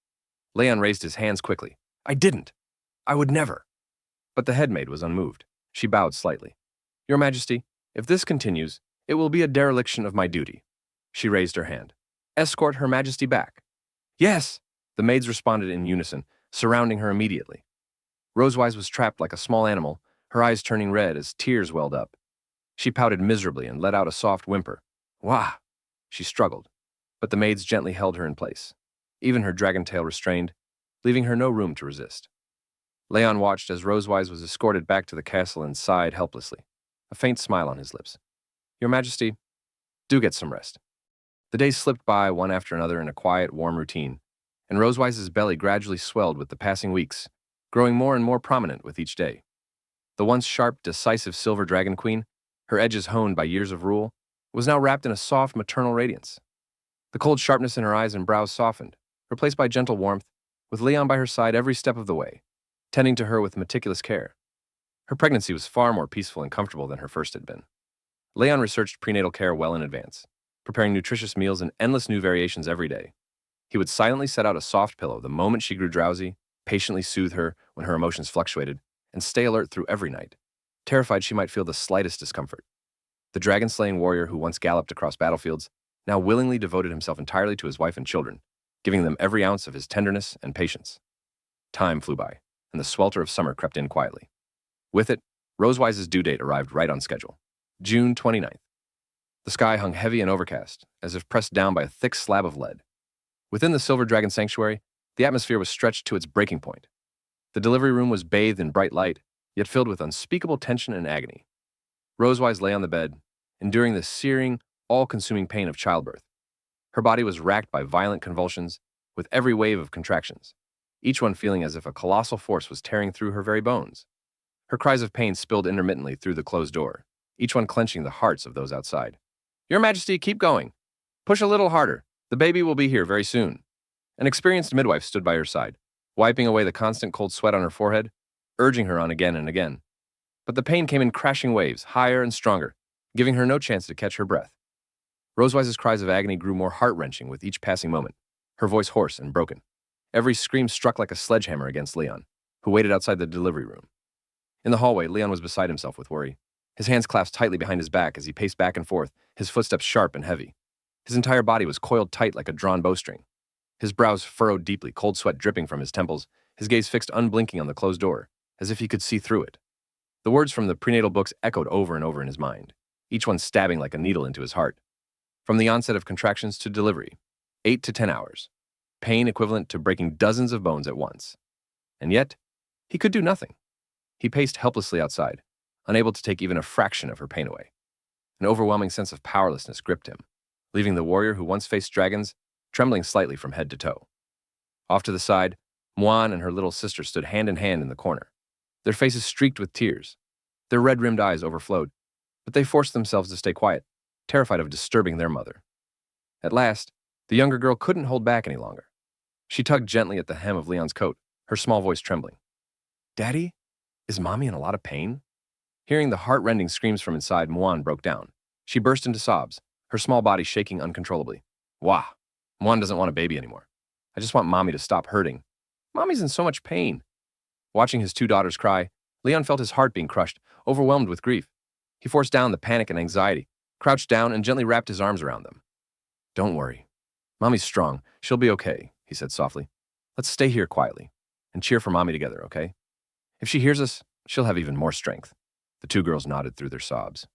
Leon raised his hands quickly. "I didn't. I would never." But the headmaid was unmoved. She bowed slightly. "Your Majesty, if this continues, it will be a dereliction of my duty." She raised her hand. "Escort Her Majesty back." "Yes!" The maids responded in unison, surrounding her immediately. Rosewise was trapped like a small animal, her eyes turning red as tears welled up. She pouted miserably and let out a soft whimper. "Wah!" She struggled, but the maids gently held her in place, even her dragon tail restrained, leaving her no room to resist. Leon watched as Rosewise was escorted back to the castle and sighed helplessly, a faint smile on his lips. "Your Majesty, do get some rest." The days slipped by one after another in a quiet, warm routine, and Rosewise's belly gradually swelled with the passing weeks, growing more and more prominent with each day. The once sharp, decisive Silver Dragon Queen, her edges honed by years of rule, was now wrapped in a soft maternal radiance. The cold sharpness in her eyes and brows softened, replaced by gentle warmth, with Leon by her side every step of the way, tending to her with meticulous care. Her pregnancy was far more peaceful and comfortable than her first had been. Leon researched prenatal care well in advance, preparing nutritious meals and endless new variations every day. He would silently set out a soft pillow the moment she grew drowsy, patiently soothe her when her emotions fluctuated, and stay alert through every night, terrified she might feel the slightest discomfort. The dragon-slaying warrior who once galloped across battlefields now willingly devoted himself entirely to his wife and children, giving them every ounce of his tenderness and patience. Time flew by, and the swelter of summer crept in quietly. With it, Rosewise's due date arrived right on schedule, June 29th. The sky hung heavy and overcast, as if pressed down by a thick slab of lead. Within the Silver Dragon Sanctuary, the atmosphere was stretched to its breaking point. The delivery room was bathed in bright light, yet filled with unspeakable tension and agony. Rosewise lay on the bed, enduring the searing, all-consuming pain of childbirth. Her body was racked by violent convulsions, with every wave of contractions, each one feeling as if a colossal force was tearing through her very bones. Her cries of pain spilled intermittently through the closed door, each one clenching the hearts of those outside. "Your Majesty, keep going. Push a little harder. The baby will be here very soon." An experienced midwife stood by her side, wiping away the constant cold sweat on her forehead, urging her on again and again. But the pain came in crashing waves, higher and stronger, giving her no chance to catch her breath. Rosewise's cries of agony grew more heart-wrenching with each passing moment, her voice hoarse and broken. Every scream struck like a sledgehammer against Leon, who waited outside the delivery room. In the hallway, Leon was beside himself with worry. His hands clasped tightly behind his back as he paced back and forth, his footsteps sharp and heavy. His entire body was coiled tight like a drawn bowstring. His brows furrowed deeply, cold sweat dripping from his temples, his gaze fixed unblinking on the closed door, as if he could see through it. The words from the prenatal books echoed over and over in his mind, each one stabbing like a needle into his heart. From the onset of contractions to delivery, 8 to 10 hours, pain equivalent to breaking dozens of bones at once. And yet, he could do nothing. He paced helplessly outside, unable to take even a fraction of her pain away. An overwhelming sense of powerlessness gripped him, leaving the warrior who once faced dragons trembling slightly from head to toe. Off to the side, Muan and her little sister stood hand in hand in the corner, their faces streaked with tears. Their red-rimmed eyes overflowed, but they forced themselves to stay quiet, terrified of disturbing their mother. At last, the younger girl couldn't hold back any longer. She tugged gently at the hem of Leon's coat, her small voice trembling. "Daddy, is Mommy in a lot of pain?" Hearing the heart-rending screams from inside, Muan broke down. She burst into sobs, her small body shaking uncontrollably. "Wah, Muan doesn't want a baby anymore. I just want Mommy to stop hurting. Mommy's in so much pain." Watching his two daughters cry, Leon felt his heart being crushed, overwhelmed with grief. He forced down the panic and anxiety, crouched down, and gently wrapped his arms around them. "Don't worry. Mommy's strong. She'll be okay," he said softly. "Let's stay here quietly and cheer for Mommy together, okay? If she hears us, she'll have even more strength." The two girls nodded through their sobs.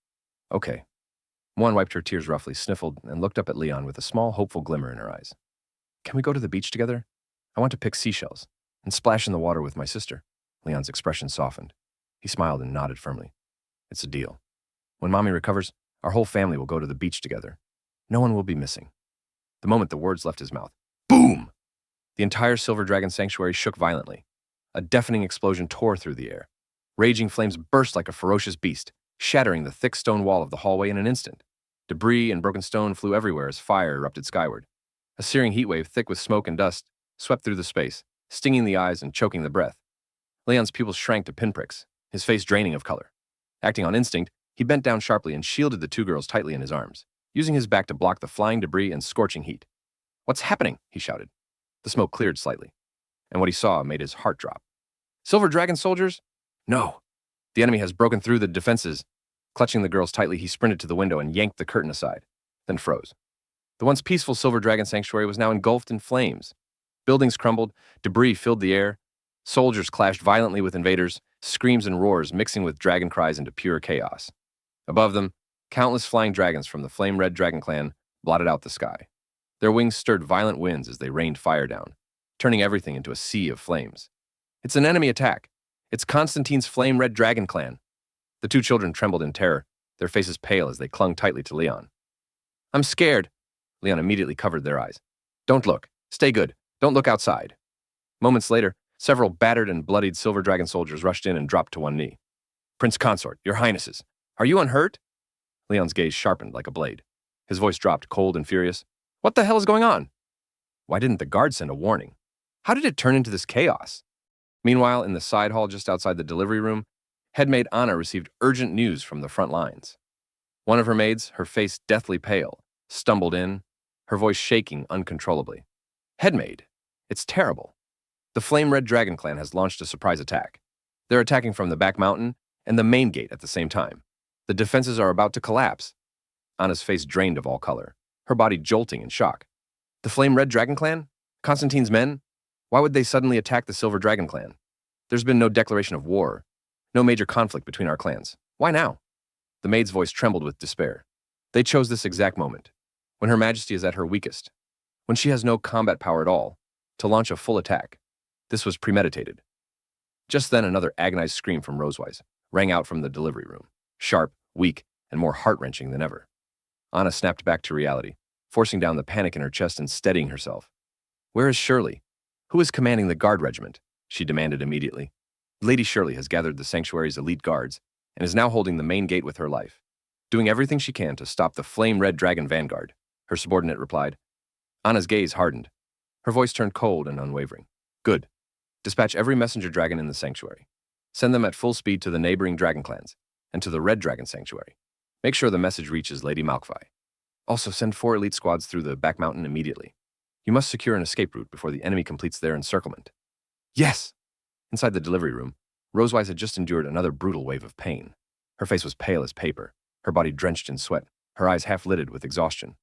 "Okay." Muan wiped her tears roughly, sniffled, and looked up at Leon with a small, hopeful glimmer in her eyes. "Can we go to the beach together? I want to pick seashells and splash in the water with my sister." Leon's expression softened. He smiled and nodded firmly. "It's a deal. When Mommy recovers, our whole family will go to the beach together. No one will be missing." The moment the words left his mouth, boom! The entire Silver Dragon Sanctuary shook violently. A deafening explosion tore through the air. Raging flames burst like a ferocious beast, shattering the thick stone wall of the hallway in an instant. Debris and broken stone flew everywhere as fire erupted skyward. A searing heatwave thick with smoke and dust swept through the space, stinging the eyes and choking the breath. Leon's pupils shrank to pinpricks, his face draining of color. Acting on instinct, he bent down sharply and shielded the two girls tightly in his arms, using his back to block the flying debris and scorching heat. "What's happening?" he shouted. The smoke cleared slightly, and what he saw made his heart drop. "Silver Dragon soldiers? No. The enemy has broken through the defenses." Clutching the girls tightly, he sprinted to the window and yanked the curtain aside, then froze. The once peaceful Silver Dragon Sanctuary was now engulfed in flames. Buildings crumbled, debris filled the air. Soldiers clashed violently with invaders, screams and roars mixing with dragon cries into pure chaos. Above them, countless flying dragons from the flame-red dragon clan blotted out the sky. Their wings stirred violent winds as they rained fire down, turning everything into a sea of flames. "It's an enemy attack. It's Constantine's flame-red dragon clan." The two children trembled in terror, their faces pale as they clung tightly to Leon. "I'm scared." Leon immediately covered their eyes. "Don't look. Stay good. Don't look outside." Moments later, several battered and bloodied Silver Dragon soldiers rushed in and dropped to one knee. "Prince Consort, your highnesses, are you unhurt?" Leon's gaze sharpened like a blade. His voice dropped, cold and furious. "What the hell is going on? Why didn't the guard send a warning? How did it turn into this chaos?" Meanwhile, in the side hall just outside the delivery room, Headmaid Anna received urgent news from the front lines. One of her maids, her face deathly pale, stumbled in, her voice shaking uncontrollably. Headmaid, it's terrible. The Flame Red Dragon clan has launched a surprise attack. They're attacking from the back mountain and the main gate at the same time. The defenses are about to collapse. Anna's face drained of all color, her body jolting in shock. The Flame Red Dragon clan? Constantine's men? Why would they suddenly attack the Silver Dragon clan? There's been no declaration of war, no major conflict between our clans. Why now? The maid's voice trembled with despair. They chose this exact moment, when Her Majesty is at her weakest, when she has no combat power at all, to launch a full attack. This was premeditated. Just then, another agonized scream from Rosewise rang out from the delivery room, sharp, weak, and more heart-wrenching than ever. Anna snapped back to reality, forcing down the panic in her chest and steadying herself. Where is Shirley? Who is commanding the guard regiment? She demanded immediately. Lady Shirley has gathered the sanctuary's elite guards and is now holding the main gate with her life, doing everything she can to stop the Flame Red Dragon vanguard, her subordinate replied. Anna's gaze hardened. Her voice turned cold and unwavering. Good. Dispatch every messenger dragon in the sanctuary. Send them at full speed to the neighboring dragon clans and to the Red Dragon Sanctuary. Make sure the message reaches Lady Malkvi. Also, send 4 elite squads through the back mountain immediately. You must secure an escape route before the enemy completes their encirclement. Yes! Inside the delivery room, Rosewise had just endured another brutal wave of pain. Her face was pale as paper, her body drenched in sweat, her eyes half-lidded with exhaustion.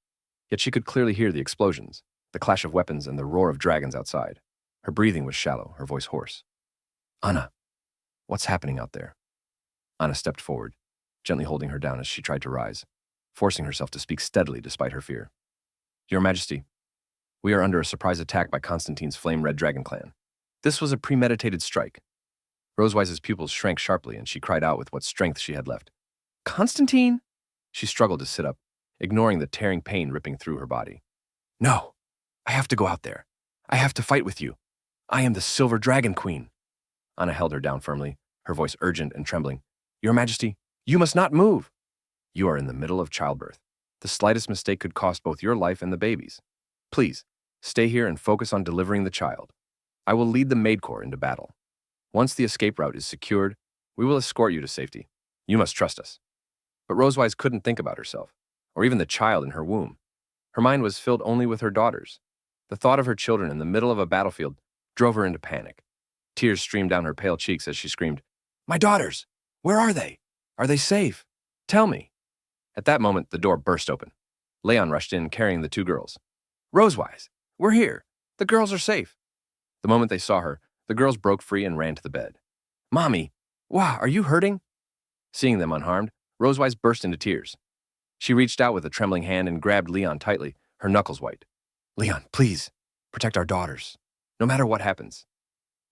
Yet she could clearly hear the explosions, the clash of weapons, and the roar of dragons outside. Her breathing was shallow, her voice hoarse. Anna, what's happening out there? Anna stepped forward, gently holding her down as she tried to rise, forcing herself to speak steadily despite her fear. Your Majesty, we are under a surprise attack by Constantine's Flame Red Dragon clan. This was a premeditated strike. Rosewise's pupils shrank sharply, and she cried out with what strength she had left. Constantine? She struggled to sit up, ignoring the tearing pain ripping through her body. No, I have to go out there. I have to fight with you. I am the Silver Dragon Queen. Anna held her down firmly, her voice urgent and trembling. Your Majesty, you must not move. You are in the middle of childbirth. The slightest mistake could cost both your life and the baby's. Please, stay here and focus on delivering the child. I will lead the Maid Corps into battle. Once the escape route is secured, we will escort you to safety. You must trust us. But Rosewise couldn't think about herself, or even the child in her womb. Her mind was filled only with her daughters. The thought of her children in the middle of a battlefield drove her into panic. Tears streamed down her pale cheeks as she screamed, My daughters! Where are they? Are they safe? Tell me. At that moment, the door burst open. Leon rushed in, carrying the 2 girls. Rosewise, we're here. The girls are safe. The moment they saw her, the girls broke free and ran to the bed. Mommy, wow, are you hurting? Seeing them unharmed, Rosewise burst into tears. She reached out with a trembling hand and grabbed Leon tightly, her knuckles white. Leon, please, protect our daughters. No matter what happens.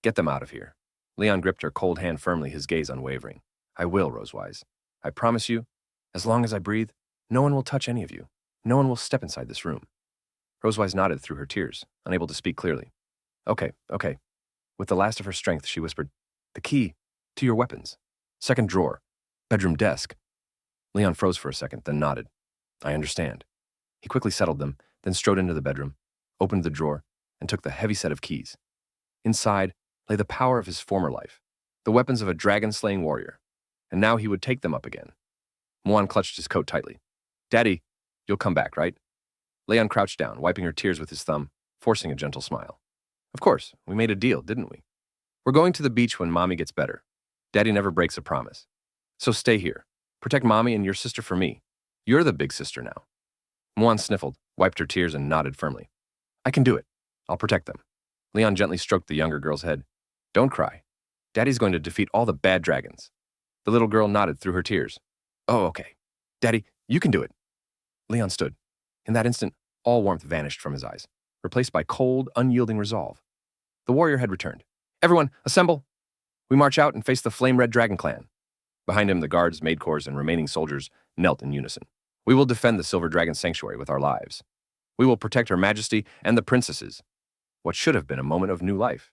Get them out of here. Leon gripped her cold hand firmly, his gaze unwavering. I will, Rosewise. I promise you, as long as I breathe, no one will touch any of you. No one will step inside this room. Rosewise nodded through her tears, unable to speak clearly. Okay. With the last of her strength, she whispered, The key to your weapons. 2nd drawer. Bedroom desk. Leon froze for a second, then nodded. I understand. He quickly settled them, then strode into the bedroom, opened the drawer, and took the heavy set of keys. Inside lay the power of his former life, the weapons of a dragon-slaying warrior, and now he would take them up again. Muan clutched his coat tightly. Daddy, you'll come back, right? Leon crouched down, wiping her tears with his thumb, forcing a gentle smile. Of course, we made a deal, didn't we? We're going to the beach when Mommy gets better. Daddy never breaks a promise. So stay here. Protect Mommy and your sister for me. You're the big sister now. Muan sniffled, wiped her tears, and nodded firmly. I can do it. I'll protect them. Leon gently stroked the younger girl's head. Don't cry. Daddy's going to defeat all the bad dragons. The little girl nodded through her tears. Oh, okay. Daddy, you can do it. Leon stood. In that instant, all warmth vanished from his eyes, replaced by cold, unyielding resolve. The warrior had returned. Everyone, assemble! We march out and face the Flame Red Dragon clan. Behind him, the guards, maid corps, and remaining soldiers knelt in unison. We will defend the Silver Dragon Sanctuary with our lives. We will protect Her Majesty and the princesses. What should have been a moment of new life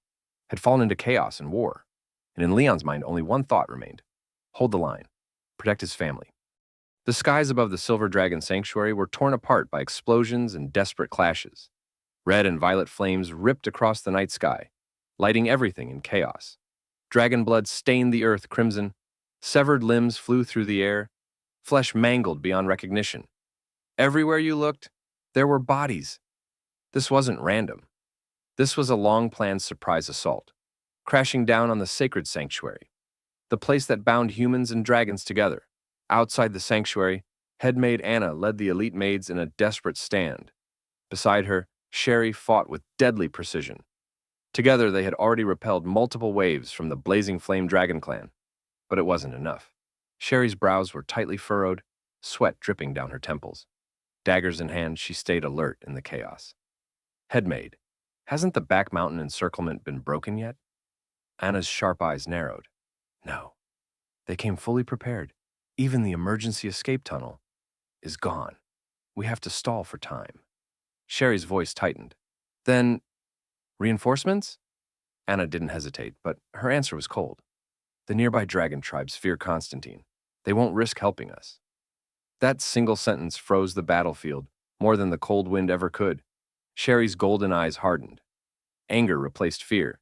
had fallen into chaos and war, and in Leon's mind only one thought remained. Hold the line. Protect his family. The skies above the Silver Dragon Sanctuary were torn apart by explosions and desperate clashes. Red and violet flames ripped across the night sky, lighting everything in chaos. Dragon blood stained the earth crimson. Severed limbs flew through the air, flesh mangled beyond recognition. Everywhere you looked, there were bodies. This wasn't random. This was a long-planned surprise assault, crashing down on the sacred sanctuary, the place that bound humans and dragons together. Outside the sanctuary, headmaid Anna led the elite maids in a desperate stand. Beside her, Sherry fought with deadly precision. Together, they had already repelled multiple waves from the blazing flame dragon clan. But it wasn't enough. Sherry's brows were tightly furrowed, sweat dripping down her temples. Daggers in hand, she stayed alert in the chaos. Headmaid, hasn't the back mountain encirclement been broken yet? Anna's sharp eyes narrowed. No. They came fully prepared. Even the emergency escape tunnel is gone. We have to stall for time. Sherry's voice tightened. Then, reinforcements? Anna didn't hesitate, but her answer was cold. The nearby dragon tribes fear Constantine. They won't risk helping us. That single sentence froze the battlefield more than the cold wind ever could. Sherry's golden eyes hardened. Anger replaced fear.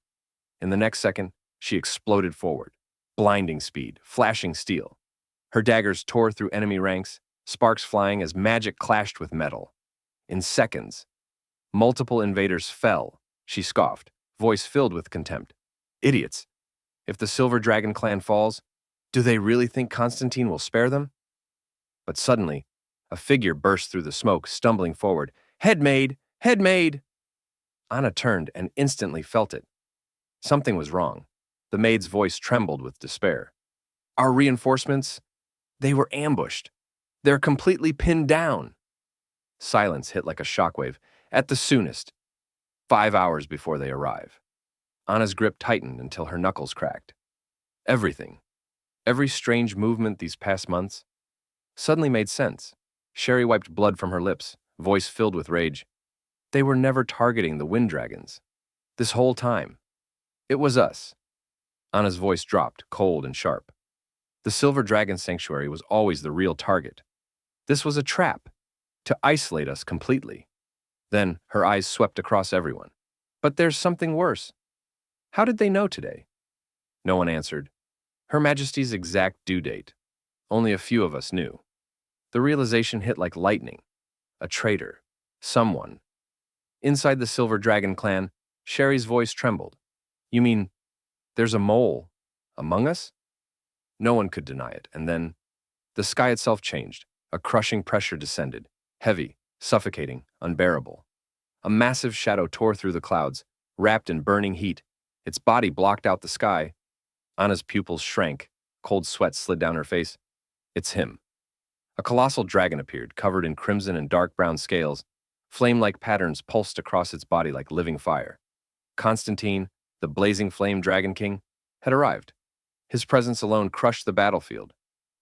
In the next second, she exploded forward. Blinding speed, flashing steel. Her daggers tore through enemy ranks, sparks flying as magic clashed with metal. In seconds, multiple invaders fell. She scoffed, voice filled with contempt. Idiots. If the Silver Dragon clan falls, do they really think Constantine will spare them? But suddenly, a figure burst through the smoke, stumbling forward. Headmaid! Headmaid! Anna turned and instantly felt it. Something was wrong. The maid's voice trembled with despair. Our reinforcements? They were ambushed. They're completely pinned down. Silence hit like a shockwave. At the soonest, 5 hours before they arrive. Anna's grip tightened until her knuckles cracked. Everything, every strange movement these past months, suddenly made sense. Sherry wiped blood from her lips, voice filled with rage. They were never targeting the wind dragons. This whole time, it was us. Anna's voice dropped, cold and sharp. The Silver Dragon Sanctuary was always the real target. This was a trap, to isolate us completely. Then her eyes swept across everyone. But there's something worse. How did they know today? No one answered. Her Majesty's exact due date. Only a few of us knew. The realization hit like lightning. A traitor. Someone. Inside the Silver Dragon clan, Sherry's voice trembled. You mean, there's a mole among us? No one could deny it, and then the sky itself changed. A crushing pressure descended, heavy, suffocating, unbearable. A massive shadow tore through the clouds, wrapped in burning heat. Its body blocked out the sky. Anna's pupils shrank, cold sweat slid down her face. It's him. A colossal dragon appeared, covered in crimson and dark brown scales. Flame-like patterns pulsed across its body like living fire. Constantine, the blazing flame dragon king, had arrived. His presence alone crushed the battlefield.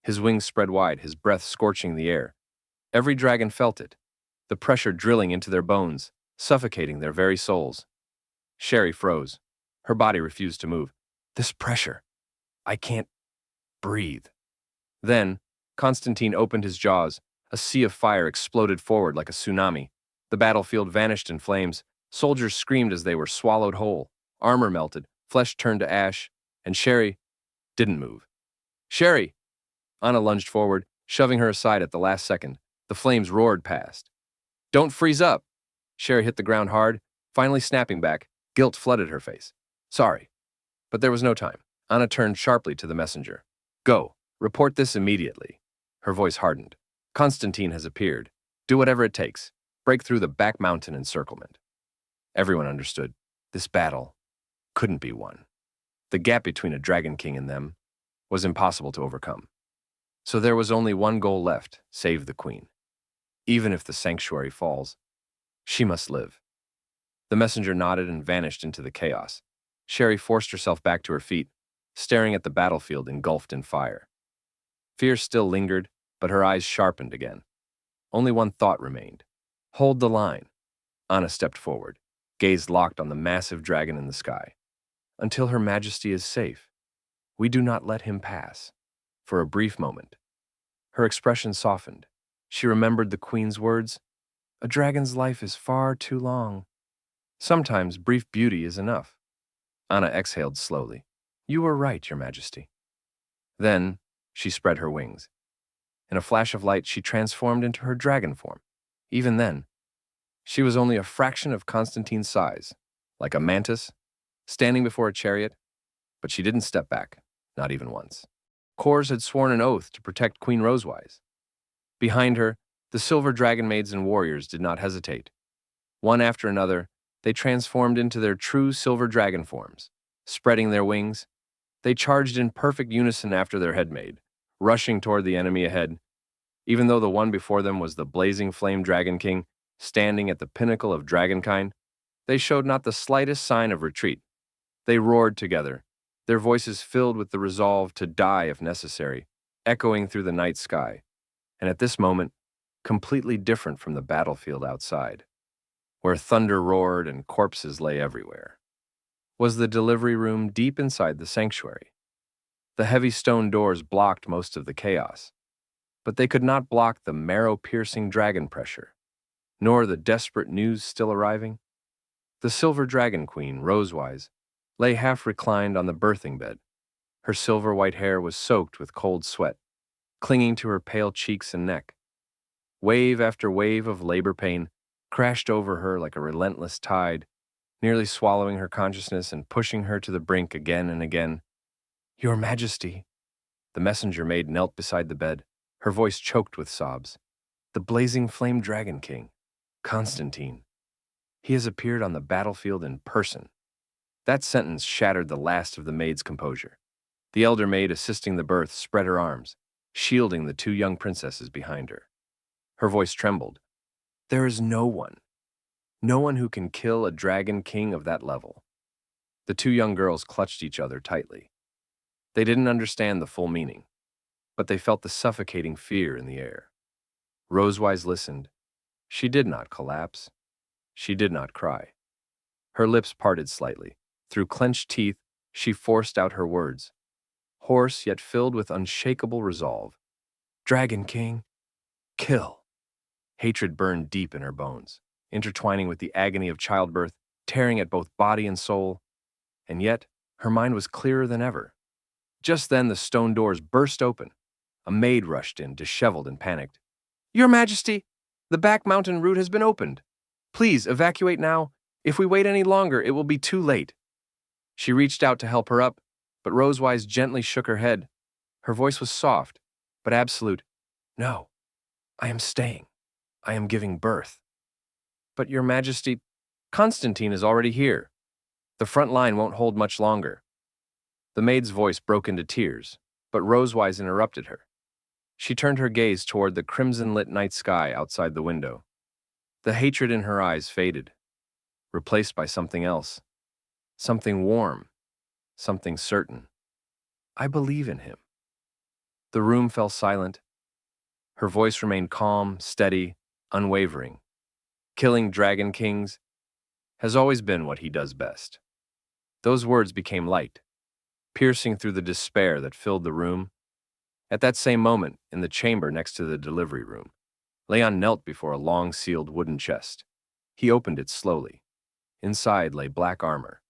His wings spread wide, his breath scorching the air. Every dragon felt it, the pressure drilling into their bones, suffocating their very souls. Sherry froze. Her body refused to move. This pressure. I can't breathe. Then, Constantine opened his jaws. A sea of fire exploded forward like a tsunami. The battlefield vanished in flames. Soldiers screamed as they were swallowed whole. Armor melted, flesh turned to ash, and Sherry didn't move. Sherry! Anna lunged forward, shoving her aside at the last second. The flames roared past. Don't freeze up! Sherry hit the ground hard, finally snapping back. Guilt flooded her face. Sorry. But there was no time. Anna turned sharply to the messenger. Go. Report this immediately. Her voice hardened. Constantine has appeared. Do whatever it takes. Break through the back mountain encirclement. Everyone understood. This battle couldn't be won. The gap between a dragon king and them was impossible to overcome. So there was only one goal left, save the queen. Even if the sanctuary falls, she must live. The messenger nodded and vanished into the chaos. Sherry forced herself back to her feet, staring at the battlefield engulfed in fire. Fear still lingered, but her eyes sharpened again. Only one thought remained. Hold the line. Anna stepped forward, gaze locked on the massive dragon in the sky. Until Her Majesty is safe, we do not let him pass. For a brief moment, her expression softened. She remembered the queen's words. A dragon's life is far too long. Sometimes brief beauty is enough. Anna exhaled slowly. You were right, Your Majesty. Then, She spread her wings. In a flash of light, she transformed into her dragon form. Even then, she was only a fraction of Constantine's size, like a mantis, standing before a chariot, but she didn't step back, not even once. Kors had sworn an oath to protect Queen Rosewise. Behind her, the silver dragon maids and warriors did not hesitate. One after another, they transformed into their true silver dragon forms. Spreading their wings, they charged in perfect unison after their head maid, rushing toward the enemy ahead. Even though the one before them was the blazing flame dragon king, standing at the pinnacle of dragonkind, they showed not the slightest sign of retreat. They roared together, their voices filled with the resolve to die if necessary, echoing through the night sky, and at this moment, completely different from the battlefield outside, where thunder roared and corpses lay everywhere, was the delivery room deep inside the sanctuary. The heavy stone doors blocked most of the chaos, but they could not block the marrow-piercing dragon pressure, nor the desperate news still arriving. The silver dragon queen, Rosewise, lay half-reclined on the birthing bed. Her silver-white hair was soaked with cold sweat, clinging to her pale cheeks and neck. Wave after wave of labor pain crashed over her like a relentless tide, nearly swallowing her consciousness and pushing her to the brink again and again. "Your Majesty," the messenger maid knelt beside the bed, her voice choked with sobs. "The blazing flame dragon king, Constantine. He has appeared on the battlefield in person." That sentence shattered the last of the maid's composure. The elder maid assisting the birth spread her arms, shielding the two young princesses behind her. Her voice trembled. "There is no one who can kill a dragon king of that level." The two young girls clutched each other tightly. They didn't understand the full meaning, but they felt the suffocating fear in the air. Rosewise listened. She did not collapse. She did not cry. Her lips parted slightly. Through clenched teeth, she forced out her words, hoarse yet filled with unshakable resolve. "Dragon King, kill." Hatred burned deep in her bones, intertwining with the agony of childbirth, tearing at both body and soul. And yet, her mind was clearer than ever. Just then, the stone doors burst open. A maid rushed in, disheveled and panicked. "Your Majesty, the back mountain route has been opened. Please evacuate now. If we wait any longer, it will be too late." She reached out to help her up, but Rosewise gently shook her head. Her voice was soft, but absolute. "No, I am staying. I am giving birth." "But Your Majesty, Constantine is already here. The front line won't hold much longer." The maid's voice broke into tears, but Rosewise interrupted her. She turned her gaze toward the crimson-lit night sky outside the window. The hatred in her eyes faded, replaced by something else. Something warm, something certain. "I believe in him." The room fell silent. Her voice remained calm, steady, unwavering. "Killing dragon kings has always been what he does best." Those words became light, piercing through the despair that filled the room. At that same moment, in the chamber next to the delivery room, Leon knelt before a long-sealed wooden chest. He opened it slowly. Inside lay black armor,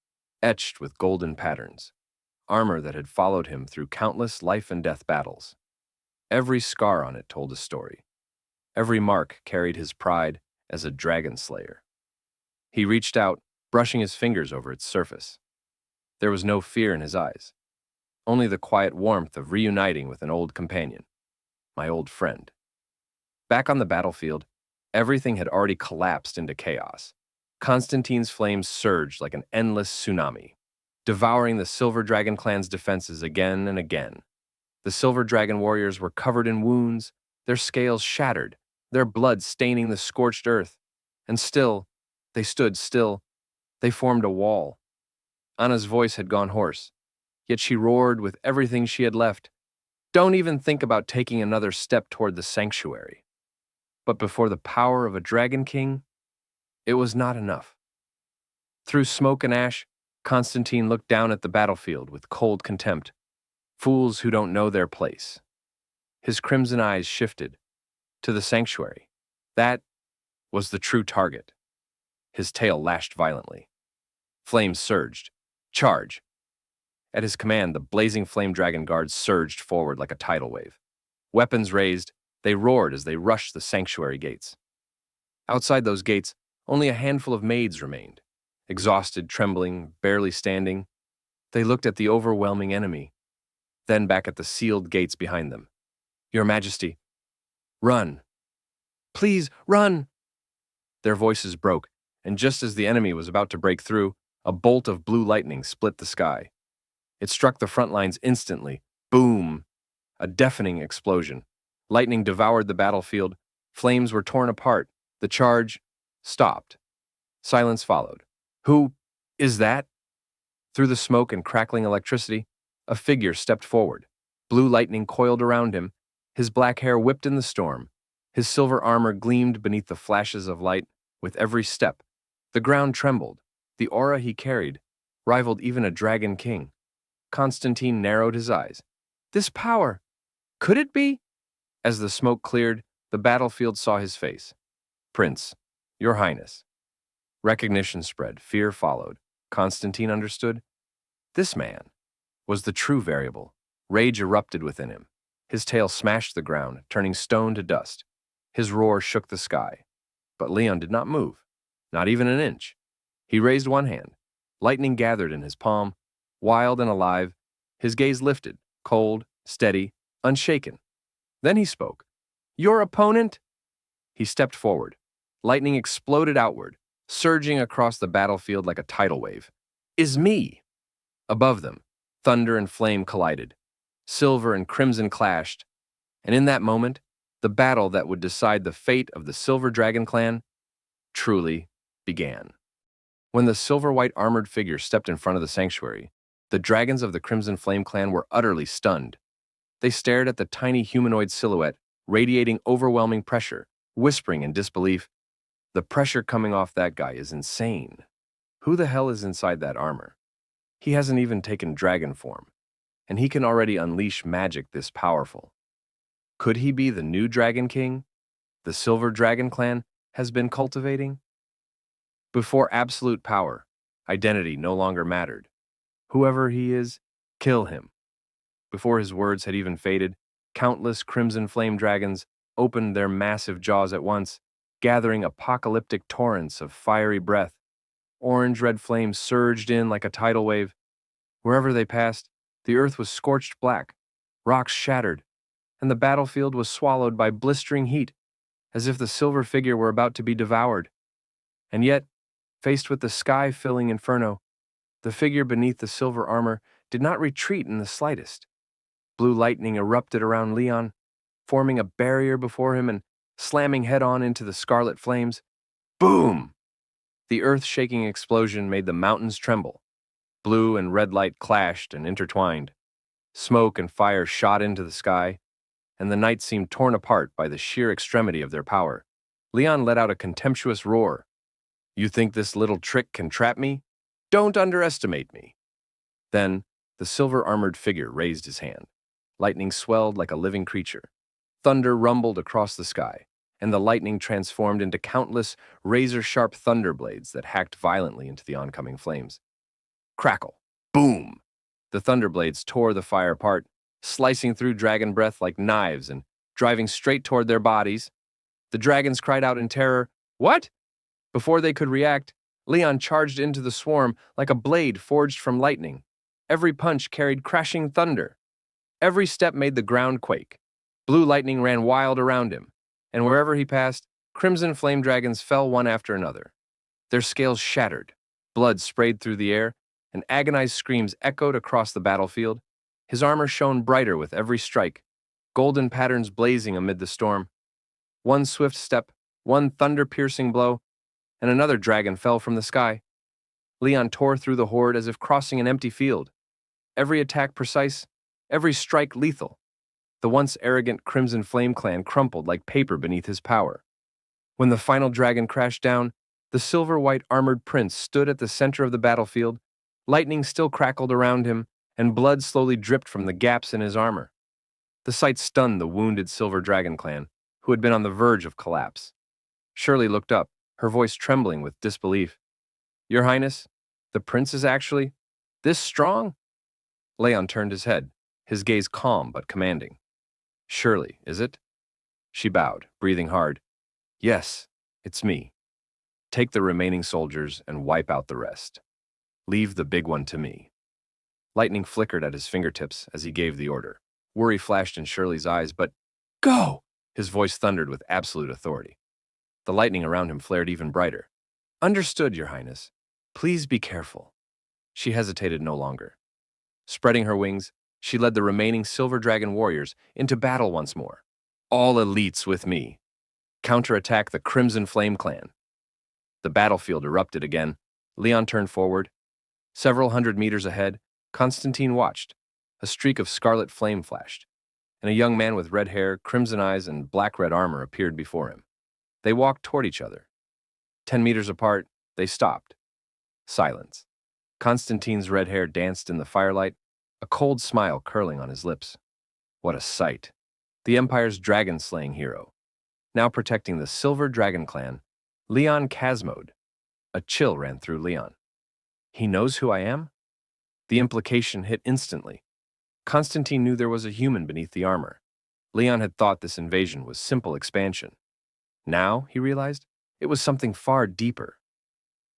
etched with golden patterns, armor that had followed him through countless life-and-death battles. Every scar on it told a story. Every mark carried his pride as a dragon slayer. He reached out, brushing his fingers over its surface. There was no fear in his eyes, only the quiet warmth of reuniting with an old companion, my old friend. Back on the battlefield, everything had already collapsed into chaos. Constantine's flames surged like an endless tsunami, devouring the Silver Dragon clan's defenses again and again. The Silver Dragon warriors were covered in wounds, their scales shattered, their blood staining the scorched earth. And still, they stood still. They formed a wall. Anna's voice had gone hoarse, yet she roared with everything she had left. "Don't even think about taking another step toward the sanctuary." But before the power of a Dragon King, it was not enough. Through smoke and ash, Constantine looked down at the battlefield with cold contempt. Fools who don't know their place. His crimson eyes shifted to the sanctuary. That was the true target. His tail lashed violently. Flames surged. Charge. At his command, the blazing flame dragon guards surged forward like a tidal wave. Weapons raised, they roared as they rushed the sanctuary gates. Outside those gates, only a handful of maids remained. Exhausted, trembling, barely standing, they looked at the overwhelming enemy, then back at the sealed gates behind them. "Your Majesty, run! Please, run!" Their voices broke, and just as the enemy was about to break through, a bolt of blue lightning split the sky. It struck the front lines instantly. Boom! A deafening explosion. Lightning devoured the battlefield. Flames were torn apart. The charge stopped. Silence followed. "Who is that?" Through the smoke and crackling electricity, a figure stepped forward. Blue lightning coiled around him. His black hair whipped in the storm. His silver armor gleamed beneath the flashes of light. With every step, the ground trembled. The aura he carried rivaled even a dragon king. Constantine narrowed his eyes. This power, could it be? As the smoke cleared, the battlefield saw his face. "Prince, your highness." Recognition spread, fear followed. Constantine understood. This man was the true variable. Rage erupted within him. His tail smashed the ground, turning stone to dust. His roar shook the sky. But Leon did not move, not even an inch. He raised one hand. Lightning gathered in his palm. Wild and alive, his gaze lifted, cold, steady, unshaken. Then he spoke. "Your opponent?" He stepped forward. Lightning exploded outward, surging across the battlefield like a tidal wave. "Is me." Above them, thunder and flame collided. Silver and crimson clashed. And in that moment, the battle that would decide the fate of the Silver Dragon clan truly began. When the silver-white armored figure stepped in front of the sanctuary, the dragons of the Crimson Flame clan were utterly stunned. They stared at the tiny humanoid silhouette, radiating overwhelming pressure, whispering in disbelief, "The pressure coming off that guy is insane. Who the hell is inside that armor? He hasn't even taken dragon form, and he can already unleash magic this powerful. Could he be the new Dragon King the Silver Dragon clan has been cultivating?" Before absolute power, identity no longer mattered. Whoever he is, kill him. Before his words had even faded, countless crimson flame dragons opened their massive jaws at once, gathering apocalyptic torrents of fiery breath. Orange-red flames surged in like a tidal wave. Wherever they passed, the earth was scorched black, rocks shattered, and the battlefield was swallowed by blistering heat, as if the silver figure were about to be devoured. And yet, faced with the sky-filling inferno, the figure beneath the silver armor did not retreat in the slightest. Blue lightning erupted around Leon, forming a barrier before him and slamming head-on into the scarlet flames. Boom! The earth-shaking explosion made the mountains tremble. Blue and red light clashed and intertwined. Smoke and fire shot into the sky, and the night seemed torn apart by the sheer extremity of their power. Leon let out a contemptuous roar. "You think this little trick can trap me? Don't underestimate me." Then, the silver-armored figure raised his hand. Lightning swelled like a living creature. Thunder rumbled across the sky, and the lightning transformed into countless razor-sharp thunder blades that hacked violently into the oncoming flames. Crackle! Boom! The thunder blades tore the fire apart, slicing through dragon breath like knives and driving straight toward their bodies. The dragons cried out in terror, "What?" Before they could react, Leon charged into the swarm like a blade forged from lightning. Every punch carried crashing thunder. Every step made the ground quake. Blue lightning ran wild around him, and wherever he passed, crimson flame dragons fell one after another. Their scales shattered, blood sprayed through the air, and agonized screams echoed across the battlefield. His armor shone brighter with every strike, golden patterns blazing amid the storm. One swift step, one thunder-piercing blow, and another dragon fell from the sky. Leon tore through the horde as if crossing an empty field. Every attack precise, every strike lethal. The once arrogant Crimson Flame clan crumpled like paper beneath his power. When the final dragon crashed down, the silver-white armored prince stood at the center of the battlefield. Lightning still crackled around him, and blood slowly dripped from the gaps in his armor. The sight stunned the wounded Silver Dragon clan, who had been on the verge of collapse. Shirley looked up, her voice trembling with disbelief. "Your Highness, the prince is actually this strong?" Leon turned his head, his gaze calm but commanding. Surely, is it? She bowed, breathing hard. Yes, it's me. Take the remaining soldiers and wipe out the rest. Leave the big one to me. Lightning flickered at his fingertips as he gave the order. Worry flashed in Shirley's eyes, but go! His voice thundered with absolute authority. The lightning around him flared even brighter. Understood, Your Highness. Please be careful. She hesitated no longer. Spreading her wings, she led the remaining Silver Dragon warriors into battle once more. All elites with me. Counterattack the Crimson Flame clan. The battlefield erupted again. Leon turned forward. Several hundred meters ahead, Constantine watched. A streak of scarlet flame flashed, and a young man with red hair, crimson eyes, and black-red armor appeared before him. They walked toward each other. 10 meters apart, they stopped. Silence. Constantine's red hair danced in the firelight, a cold smile curling on his lips. What a sight. The Empire's dragon-slaying hero. Now protecting the Silver Dragon clan, Leon Casmode. A chill ran through Leon. He knows who I am? The implication hit instantly. Constantine knew there was a human beneath the armor. Leon had thought this invasion was simple expansion. Now, he realized, it was something far deeper.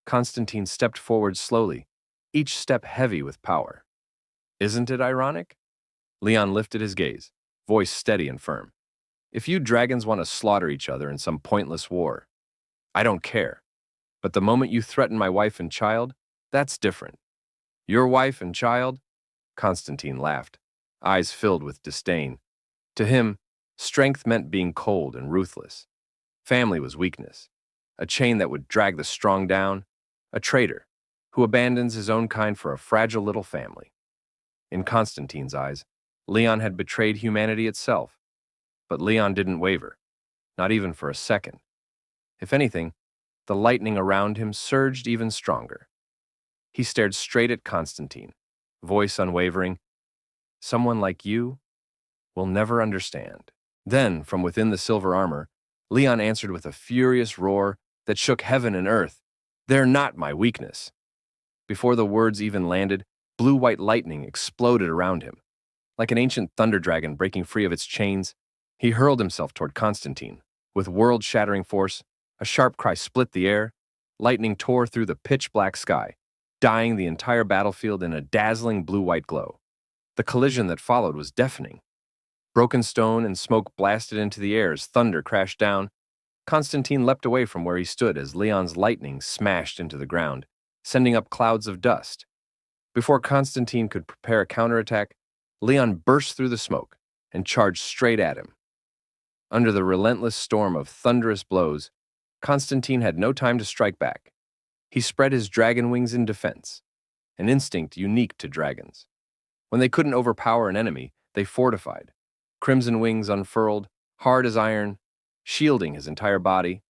Constantine stepped forward slowly, each step heavy with power. Isn't it ironic? Leon lifted his gaze, voice steady and firm. If you dragons want to slaughter each other in some pointless war, I don't care. But the moment you threaten my wife and child, that's different. Your wife and child? Constantine laughed, eyes filled with disdain. To him, strength meant being cold and ruthless. Family was weakness, a chain that would drag the strong down, a traitor who abandons his own kind for a fragile little family. In Constantine's eyes, Leon had betrayed humanity itself. But Leon didn't waver, not even for a second. If anything, the lightning around him surged even stronger. He stared straight at Constantine, voice unwavering. Someone like you will never understand. Then, from within the silver armor, Leon answered with a furious roar that shook heaven and earth. They're not my weakness. Before the words even landed, blue-white lightning exploded around him. Like an ancient thunder dragon breaking free of its chains, he hurled himself toward Constantine. With world-shattering force, a sharp cry split the air. Lightning tore through the pitch-black sky, dyeing the entire battlefield in a dazzling blue-white glow. The collision that followed was deafening. Broken stone and smoke blasted into the air as thunder crashed down. Constantine leapt away from where he stood as Leon's lightning smashed into the ground, sending up clouds of dust. Before Constantine could prepare a counterattack, Leon burst through the smoke and charged straight at him. Under the relentless storm of thunderous blows, Constantine had no time to strike back. He spread his dragon wings in defense, an instinct unique to dragons. When they couldn't overpower an enemy, they fortified. Crimson wings unfurled, hard as iron, shielding his entire body.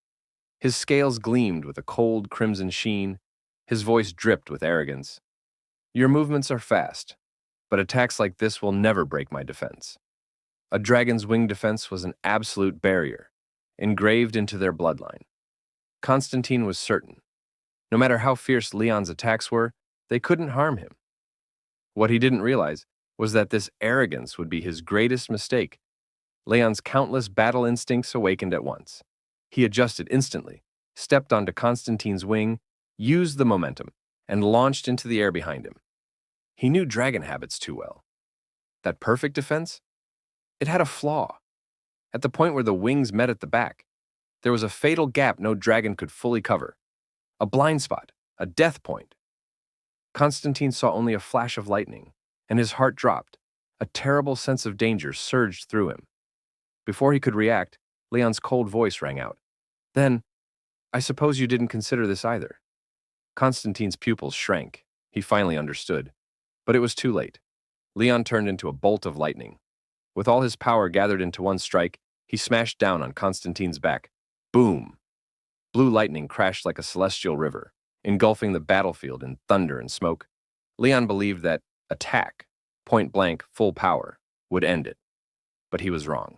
His scales gleamed with a cold crimson sheen. His voice dripped with arrogance. Your movements are fast, but attacks like this will never break my defense. A dragon's wing defense was an absolute barrier, engraved into their bloodline. Constantine was certain. No matter how fierce Leon's attacks were, they couldn't harm him. What he didn't realize was that this arrogance would be his greatest mistake. Leon's countless battle instincts awakened at once. He adjusted instantly, stepped onto Constantine's wing, used the momentum, and launched into the air behind him. He knew dragon habits too well. That perfect defense? It had a flaw. At the point where the wings met at the back, there was a fatal gap no dragon could fully cover. A blind spot, a death point. Constantine saw only a flash of lightning, and his heart dropped. A terrible sense of danger surged through him. Before he could react, Leon's cold voice rang out. Then, I suppose you didn't consider this either. Constantine's pupils shrank. He finally understood. But it was too late. Leon turned into a bolt of lightning. With all his power gathered into one strike, he smashed down on Constantine's back. Boom! Blue lightning crashed like a celestial river, engulfing the battlefield in thunder and smoke. Leon believed that attack, point blank, full power, would end it. But he was wrong.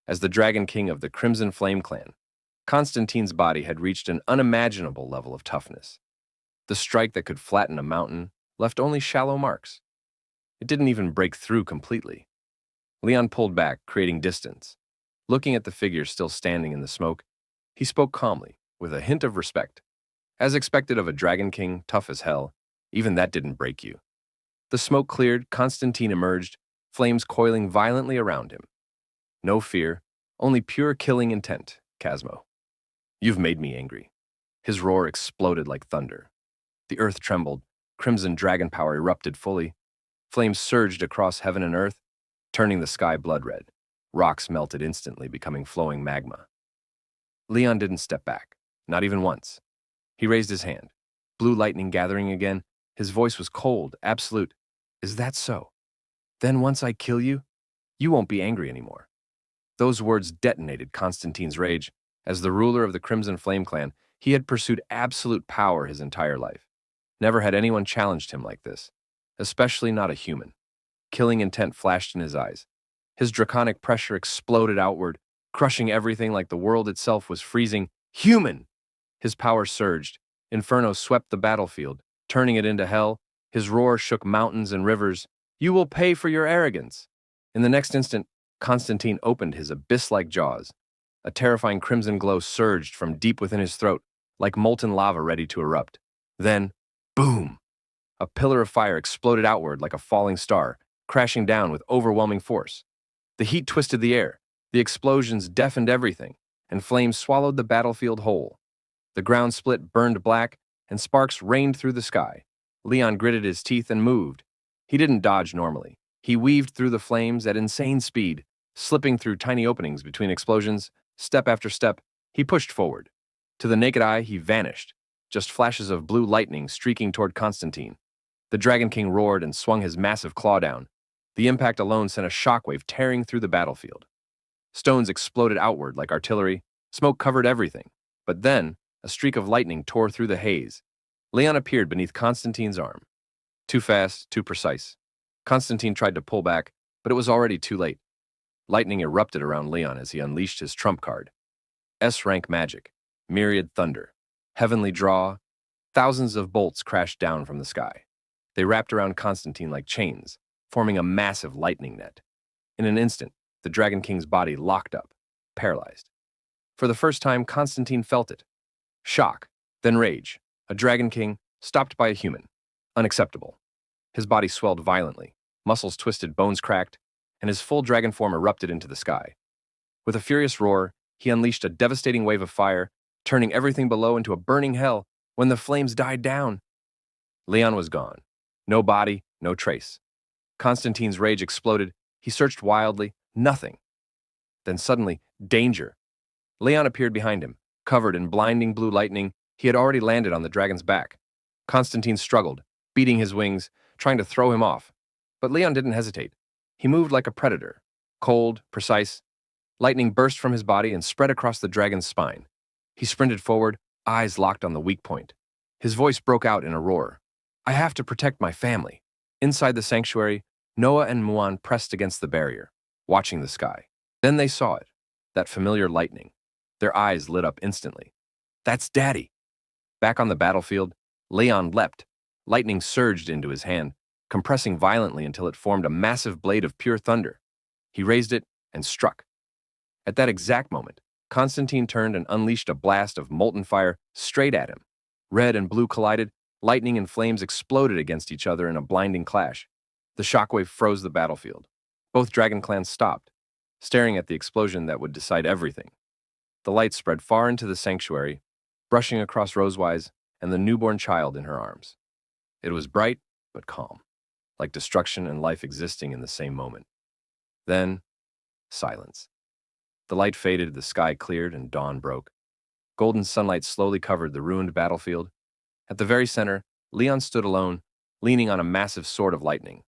As the Dragon King of the Crimson Flame clan, Constantine's body had reached an unimaginable level of toughness. The strike that could flatten a mountain left only shallow marks. It didn't even break through completely. Leon pulled back, creating distance. Looking at the figure still standing in the smoke, he spoke calmly, with a hint of respect. As expected of a dragon king, tough as hell, even that didn't break you. The smoke cleared, Constantine emerged, flames coiling violently around him. No fear, only pure killing intent, Casmo. You've made me angry. His roar exploded like thunder. The earth trembled, crimson dragon power erupted fully. Flames surged across heaven and earth, turning the sky blood red. Rocks melted instantly, becoming flowing magma. Leon didn't step back, not even once. He raised his hand. Blue lightning gathering again. His voice was cold, absolute. Is that so? Then once I kill you, you won't be angry anymore. Those words detonated Constantine's rage. As the ruler of the Crimson Flame clan, he had pursued absolute power his entire life. Never had anyone challenged him like this, especially not a human. Killing intent flashed in his eyes. His draconic pressure exploded outward, crushing everything like the world itself was freezing. Human! His power surged. Inferno swept the battlefield, turning it into hell. His roar shook mountains and rivers. You will pay for your arrogance. In the next instant, Constantine opened his abyss-like jaws. A terrifying crimson glow surged from deep within his throat, like molten lava ready to erupt. Then, boom! A pillar of fire exploded outward like a falling star, crashing down with overwhelming force. The heat twisted the air, the explosions deafened everything, and flames swallowed the battlefield whole. The ground split, burned black, and sparks rained through the sky. Leon gritted his teeth and moved. He didn't dodge normally. He weaved through the flames at insane speed, slipping through tiny openings between explosions. Step after step, he pushed forward. To the naked eye, he vanished, just flashes of blue lightning streaking toward Constantine. The Dragon King roared and swung his massive claw down. The impact alone sent a shockwave tearing through the battlefield. Stones exploded outward like artillery. Smoke covered everything. But then, a streak of lightning tore through the haze. Leon appeared beneath Constantine's arm. Too fast, too precise. Constantine tried to pull back, but it was already too late. Lightning erupted around Leon as he unleashed his trump card. S-rank magic, myriad thunder, heavenly draw. Thousands of bolts crashed down from the sky. They wrapped around Constantine like chains, forming a massive lightning net. In an instant, the Dragon King's body locked up, paralyzed. For the first time, Constantine felt it. Shock, then rage. A Dragon King, stopped by a human. Unacceptable. His body swelled violently, muscles twisted, bones cracked, and his full dragon form erupted into the sky. With a furious roar, he unleashed a devastating wave of fire, turning everything below into a burning hell. When the flames died down, Leon was gone. No body, no trace. Constantine's rage exploded. He searched wildly. Nothing. Then suddenly, danger. Leon appeared behind him, covered in blinding blue lightning. He had already landed on the dragon's back. Constantine struggled, beating his wings, trying to throw him off. But Leon didn't hesitate. He moved like a predator, cold, precise. Lightning burst from his body and spread across the dragon's spine. He sprinted forward, eyes locked on the weak point. His voice broke out in a roar. I have to protect my family. Inside the sanctuary, Noah and Muan pressed against the barrier, watching the sky. Then they saw it, that familiar lightning. Their eyes lit up instantly. That's Daddy. Back on the battlefield, Leon leapt. Lightning surged into his hand, compressing violently until it formed a massive blade of pure thunder. He raised it and struck. At that exact moment, Constantine turned and unleashed a blast of molten fire straight at him. Red and blue collided, lightning and flames exploded against each other in a blinding clash. The shockwave froze the battlefield. Both dragon clans stopped, staring at the explosion that would decide everything. The light spread far into the sanctuary, brushing across Rosewise and the newborn child in her arms. It was bright, but calm, like destruction and life existing in the same moment. Then, silence. The light faded, the sky cleared, and dawn broke. Golden sunlight slowly covered the ruined battlefield. At the very center, Leon stood alone, leaning on a massive sword of lightning,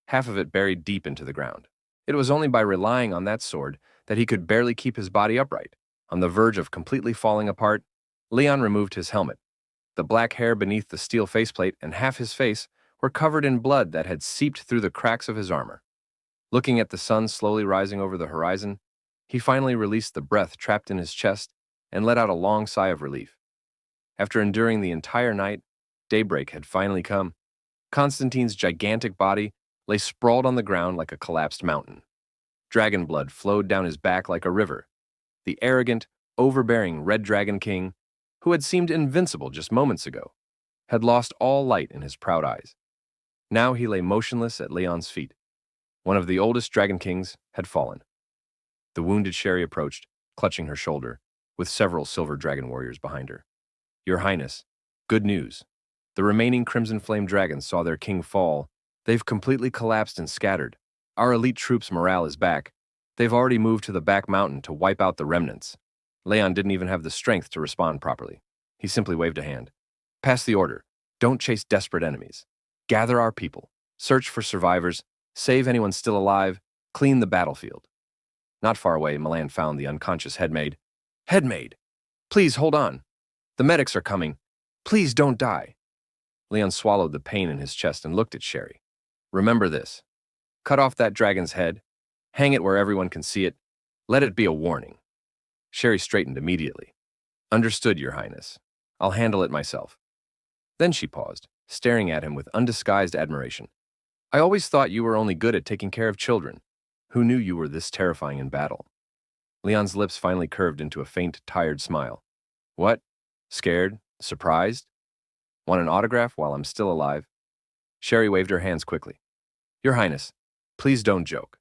half of it buried deep into the ground. It was only by relying on that sword that he could barely keep his body upright. On the verge of completely falling apart, Leon removed his helmet. The black hair beneath the steel faceplate and half his face were covered in blood that had seeped through the cracks of his armor. Looking at the sun slowly rising over the horizon, he finally released the breath trapped in his chest and let out a long sigh of relief. After enduring the entire night, daybreak had finally come. Constantine's gigantic body lay sprawled on the ground like a collapsed mountain. Dragon blood flowed down his back like a river. The arrogant, overbearing Red Dragon King, who had seemed invincible just moments ago, had lost all light in his proud eyes. Now he lay motionless at Leon's feet. One of the oldest Dragon Kings had fallen. The wounded Sherry approached, clutching her shoulder, with several silver dragon warriors behind her. "Your Highness, good news. The remaining Crimson Flame dragons saw their king fall. They've completely collapsed and scattered. Our elite troops' morale is back. They've already moved to the back mountain to wipe out the remnants." Leon didn't even have the strength to respond properly. He simply waved a hand. "Pass the order. Don't chase desperate enemies. Gather our people. Search for survivors. Save anyone still alive. Clean the battlefield." Not far away, Milan found the unconscious headmaid. "Headmaid! Please hold on. The medics are coming. Please don't die." Leon swallowed the pain in his chest and looked at Sherry. "Remember this. Cut off that dragon's head. Hang it where everyone can see it. Let it be a warning." Sherry straightened immediately. "Understood, Your Highness. I'll handle it myself." Then she paused, staring at him with undisguised admiration. "I always thought you were only good at taking care of children. Who knew you were this terrifying in battle?" Leon's lips finally curved into a faint, tired smile. "What? Scared? Surprised? Want an autograph while I'm still alive?" Sherry waved her hands quickly. "Your Highness, please don't joke.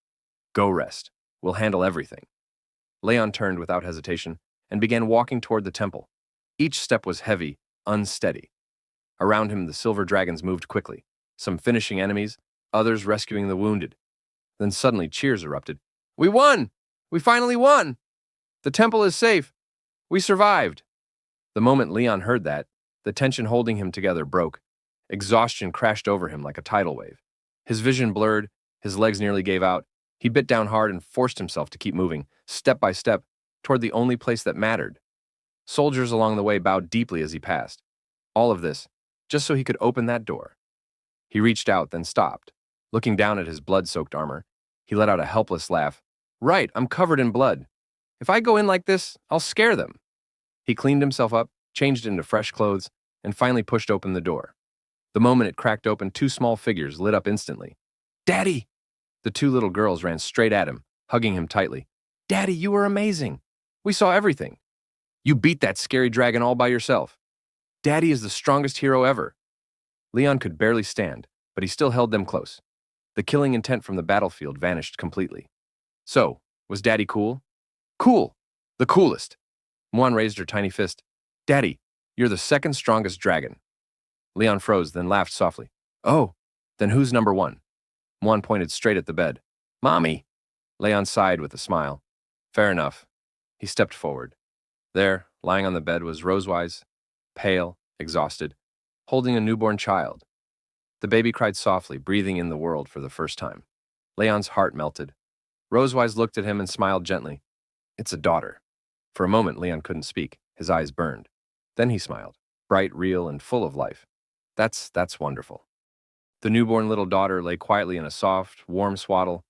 Go rest. We'll handle everything." Leon turned without hesitation and began walking toward the temple. Each step was heavy, unsteady. Around him, the silver dragons moved quickly, some finishing enemies, others rescuing the wounded. Then suddenly cheers erupted. "We won! We finally won! The temple is safe! We survived!" The moment Leon heard that, the tension holding him together broke. Exhaustion crashed over him like a tidal wave. His vision blurred, his legs nearly gave out. He bit down hard and forced himself to keep moving, step by step, toward the only place that mattered. Soldiers along the way bowed deeply as he passed. All of this, just so he could open that door. He reached out, then stopped. Looking down at his blood-soaked armor, he let out a helpless laugh. "Right, I'm covered in blood. If I go in like this, I'll scare them." He cleaned himself up, changed into fresh clothes, and finally pushed open the door. The moment it cracked open, two small figures lit up instantly. "Daddy!" The two little girls ran straight at him, hugging him tightly. "Daddy, you were amazing. We saw everything. You beat that scary dragon all by yourself. Daddy is the strongest hero ever." Leon could barely stand, but he still held them close. The killing intent from the battlefield vanished completely. "So, was Daddy cool?" "Cool! The coolest!" Muan raised her tiny fist. "Daddy, you're the second strongest dragon." Leon froze, then laughed softly. "Oh, then who's number one?" Muan pointed straight at the bed. "Mommy!" Leon sighed with a smile. "Fair enough." He stepped forward. There, lying on the bed, was Rosewise, pale, exhausted, holding a newborn child. The baby cried softly, breathing in the world for the first time. Leon's heart melted. Rosewise looked at him and smiled gently. "It's a daughter." For a moment, Leon couldn't speak. His eyes burned. Then he smiled, bright, real, and full of life. That's wonderful." The newborn little daughter lay quietly in a soft, warm swaddle,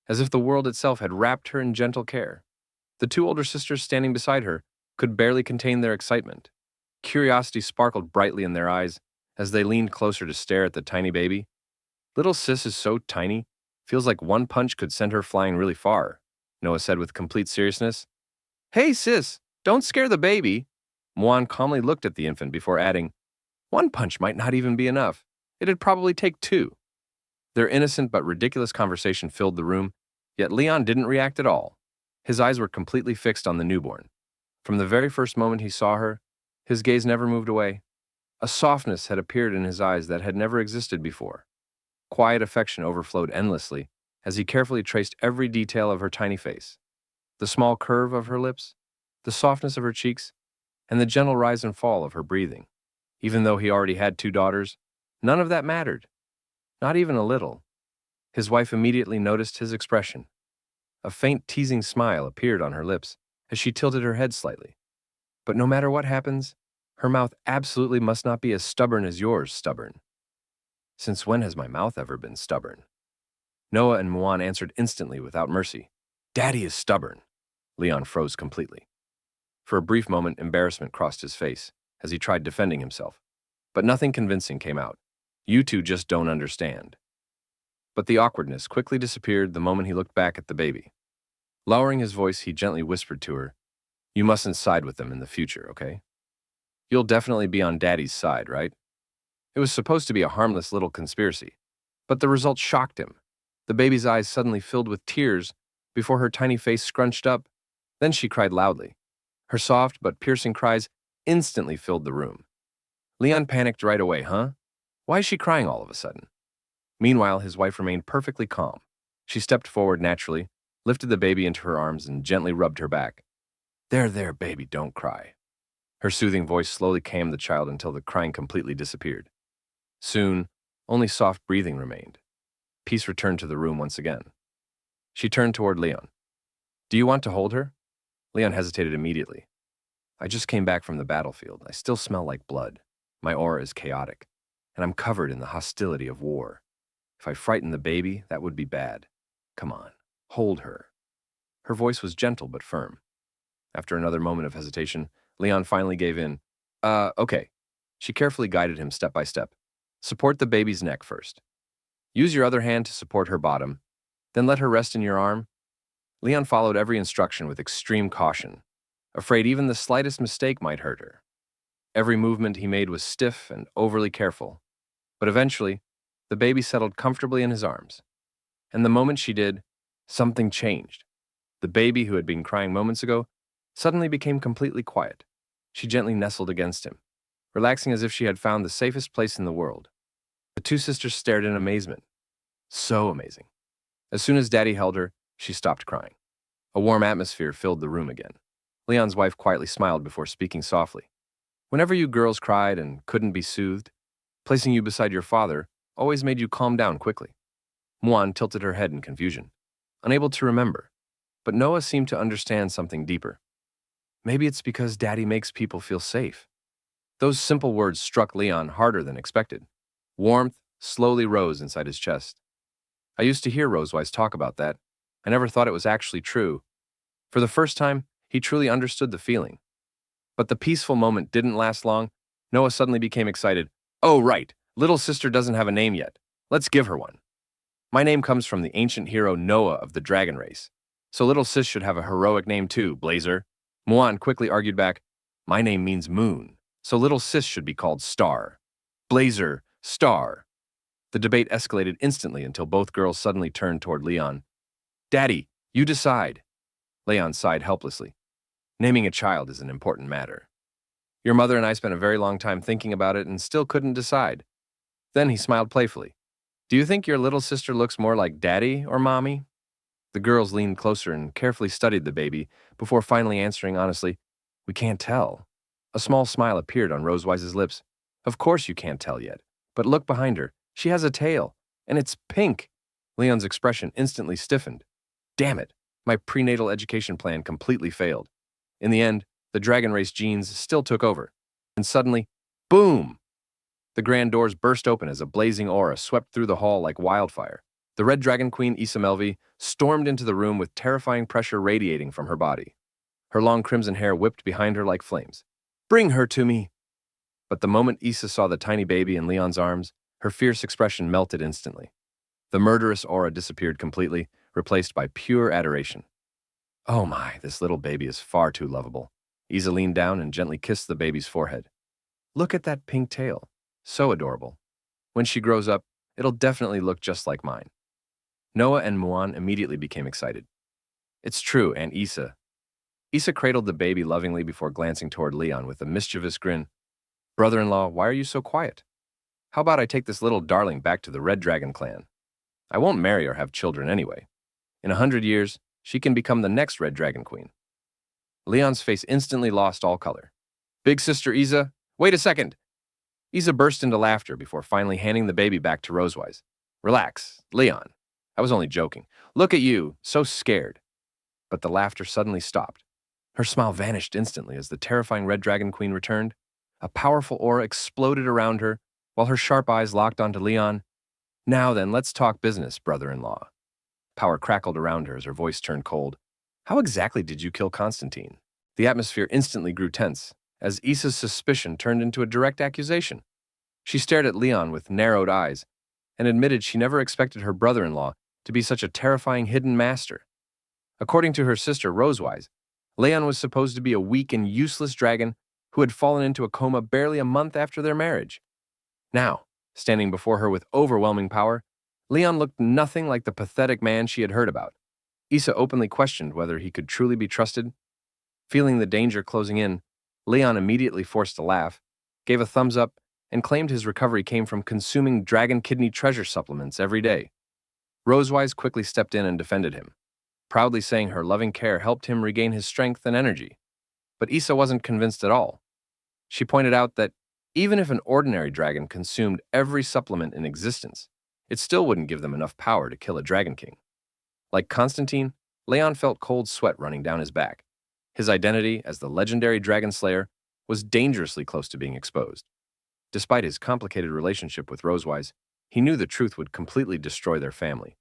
as if the world itself had wrapped her in gentle care. The two older sisters standing beside her could barely contain their excitement. Curiosity sparkled brightly in their eyes as they leaned closer to stare at the tiny baby. "Little sis is so tiny, feels like one punch could send her flying really far," Noah said with complete seriousness. "Hey sis, don't scare the baby." Muan calmly looked at the infant before adding, "One punch might not even be enough. It'd probably take two." Their innocent but ridiculous conversation filled the room, yet Leon didn't react at all. His eyes were completely fixed on the newborn. From the very first moment he saw her, his gaze never moved away. A softness had appeared in his eyes that had never existed before. Quiet affection overflowed endlessly as he carefully traced every detail of her tiny face. The small curve of her lips, the softness of her cheeks, and the gentle rise and fall of her breathing. Even though he already had two daughters, none of that mattered. Not even a little. His wife immediately noticed his expression. A faint teasing smile appeared on her lips as she tilted her head slightly. "But no matter what happens, her mouth absolutely must not be as stubborn as yours, stubborn." "Since when has my mouth ever been stubborn?" Noah and Muan answered instantly without mercy. "Daddy is stubborn." Leon froze completely. For a brief moment, embarrassment crossed his face as he tried defending himself. But nothing convincing came out. "You two just don't understand." But the awkwardness quickly disappeared the moment he looked back at the baby. Lowering his voice, he gently whispered to her, "You mustn't side with them in the future, okay? You'll definitely be on Daddy's side, right?" It was supposed to be a harmless little conspiracy, but the result shocked him. The baby's eyes suddenly filled with tears before her tiny face scrunched up. Then she cried loudly. Her soft but piercing cries instantly filled the room. Leon panicked right away, huh? Why is she crying all of a sudden? Meanwhile, his wife remained perfectly calm. She stepped forward naturally, lifted the baby into her arms, and gently rubbed her back. There, baby, don't cry." Her soothing voice slowly calmed the child until the crying completely disappeared. Soon, only soft breathing remained. Peace returned to the room once again. She turned toward Leon. "Do you want to hold her?" Leon hesitated immediately. "I just came back from the battlefield. I still smell like blood. My aura is chaotic, and I'm covered in the hostility of war. If I frighten the baby, that would be bad. Come on, hold her." Her voice was gentle but firm. After another moment of hesitation, Leon finally gave in. Okay." She carefully guided him step by step. "Support the baby's neck first. Use your other hand to support her bottom, then let her rest in your arm." Leon followed every instruction with extreme caution, afraid even the slightest mistake might hurt her. Every movement he made was stiff and overly careful, but eventually, the baby settled comfortably in his arms. And the moment she did, something changed. The baby, who had been crying moments ago, suddenly became completely quiet. She gently nestled against him, relaxing as if she had found the safest place in the world. The two sisters stared in amazement. So amazing. As soon as Daddy held her, she stopped crying. A warm atmosphere filled the room again. Leon's wife quietly smiled before speaking softly. "Whenever you girls cried and couldn't be soothed, placing you beside your father always made you calm down quickly." Muan tilted her head in confusion, unable to remember, but Noah seemed to understand something deeper. "Maybe it's because Daddy makes people feel safe." Those simple words struck Leon harder than expected. Warmth slowly rose inside his chest. I used to hear Rosewise talk about that. I never thought it was actually true. For the first time, he truly understood the feeling. But the peaceful moment didn't last long. Noah suddenly became excited. "Oh, right. Little sister doesn't have a name yet. Let's give her one. My name comes from the ancient hero Noah of the dragon race. So little sis should have a heroic name too, Blazer." Muan quickly argued back. "My name means moon, so little sis should be called Star. Blazer, Star." The debate escalated instantly until both girls suddenly turned toward Leon. "Daddy, you decide." Leon sighed helplessly. "Naming a child is an important matter. Your mother and I spent a very long time thinking about it and still couldn't decide." Then he smiled playfully. "Do you think your little sister looks more like Daddy or Mommy?" The girls leaned closer and carefully studied the baby before finally answering honestly, "We can't tell." A small smile appeared on Rosewise's lips. "Of course you can't tell yet, but look behind her. She has a tail, and it's pink." Leon's expression instantly stiffened. Damn it, my prenatal education plan completely failed. In the end, the dragon race genes still took over. And suddenly, boom! The grand doors burst open as a blazing aura swept through the hall like wildfire. The Red Dragon Queen Isamelvi stormed into the room with terrifying pressure radiating from her body. Her long crimson hair whipped behind her like flames. "Bring her to me!" But the moment Issa saw the tiny baby in Leon's arms, her fierce expression melted instantly. The murderous aura disappeared completely, replaced by pure adoration. "Oh my, this little baby is far too lovable." Isa leaned down and gently kissed the baby's forehead. "Look at that pink tail. So adorable. When she grows up, it'll definitely look just like mine." Noah and Muan immediately became excited. "It's true, Aunt Isa." Isa cradled the baby lovingly before glancing toward Leon with a mischievous grin. "Brother-in-law, why are you so quiet? How about I take this little darling back to the Red Dragon clan? I won't marry or have children anyway. In 100 years, she can become the next Red Dragon Queen." Leon's face instantly lost all color. "Big sister Isa, wait a second!" Isa burst into laughter before finally handing the baby back to Rosewise. "Relax, Leon. I was only joking. Look at you, so scared." But the laughter suddenly stopped. Her smile vanished instantly as the terrifying Red Dragon Queen returned. A powerful aura exploded around her, while her sharp eyes locked onto Leon. "Now then, let's talk business, brother-in-law." Power crackled around her as her voice turned cold. "How exactly did you kill Constantine?" The atmosphere instantly grew tense, as Issa's suspicion turned into a direct accusation. She stared at Leon with narrowed eyes, and admitted she never expected her brother-in-law to be such a terrifying hidden master. According to her sister Rosewise, Leon was supposed to be a weak and useless dragon who had fallen into a coma barely a month after their marriage. Now, standing before her with overwhelming power, Leon looked nothing like the pathetic man she had heard about. Issa openly questioned whether he could truly be trusted. Feeling the danger closing in, Leon immediately forced a laugh, gave a thumbs up, and claimed his recovery came from consuming dragon kidney treasure supplements every day. Rosewise quickly stepped in and defended him, proudly saying her loving care helped him regain his strength and energy. But Issa wasn't convinced at all. She pointed out that even if an ordinary dragon consumed every supplement in existence, it still wouldn't give them enough power to kill a dragon king. Like Constantine, Leon felt cold sweat running down his back. His identity as the legendary dragon slayer was dangerously close to being exposed. Despite his complicated relationship with Rosewise, he knew the truth would completely destroy their family.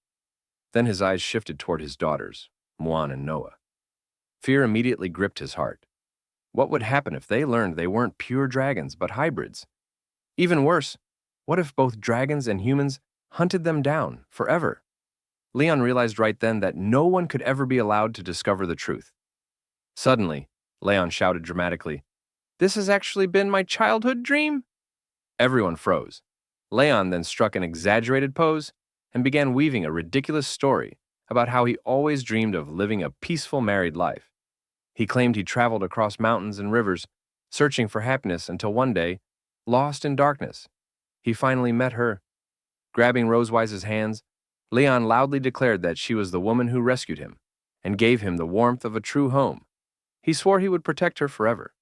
Then his eyes shifted toward his daughters, Muan and Noah. Fear immediately gripped his heart. What would happen if they learned they weren't pure dragons but hybrids? Even worse, what if both dragons and humans hunted them down forever? Leon realized right then that no one could ever be allowed to discover the truth. Suddenly, Leon shouted dramatically, "This has actually been my childhood dream!" Everyone froze. Leon then struck an exaggerated pose and began weaving a ridiculous story about how he always dreamed of living a peaceful married life. He claimed he traveled across mountains and rivers, searching for happiness until one day, lost in darkness, he finally met her. Grabbing Rosewise's hands, Leon loudly declared that she was the woman who rescued him and gave him the warmth of a true home. He swore he would protect her forever.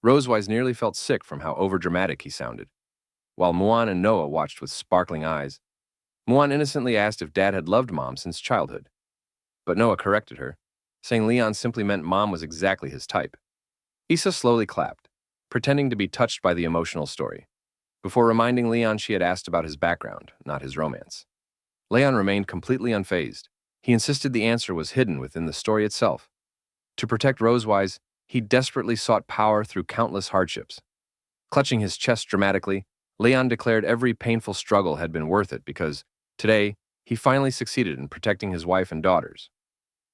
Rosewise nearly felt sick from how overdramatic he sounded. While Muan and Noah watched with sparkling eyes, Muan innocently asked if Dad had loved Mom since childhood. But Noah corrected her, saying Leon simply meant Mom was exactly his type. Issa slowly clapped, pretending to be touched by the emotional story, before reminding Leon she had asked about his background, not his romance. Leon remained completely unfazed. He insisted the answer was hidden within the story itself. To protect Rosewise, he desperately sought power through countless hardships. Clutching his chest dramatically, Leon declared every painful struggle had been worth it because, today, he finally succeeded in protecting his wife and daughters.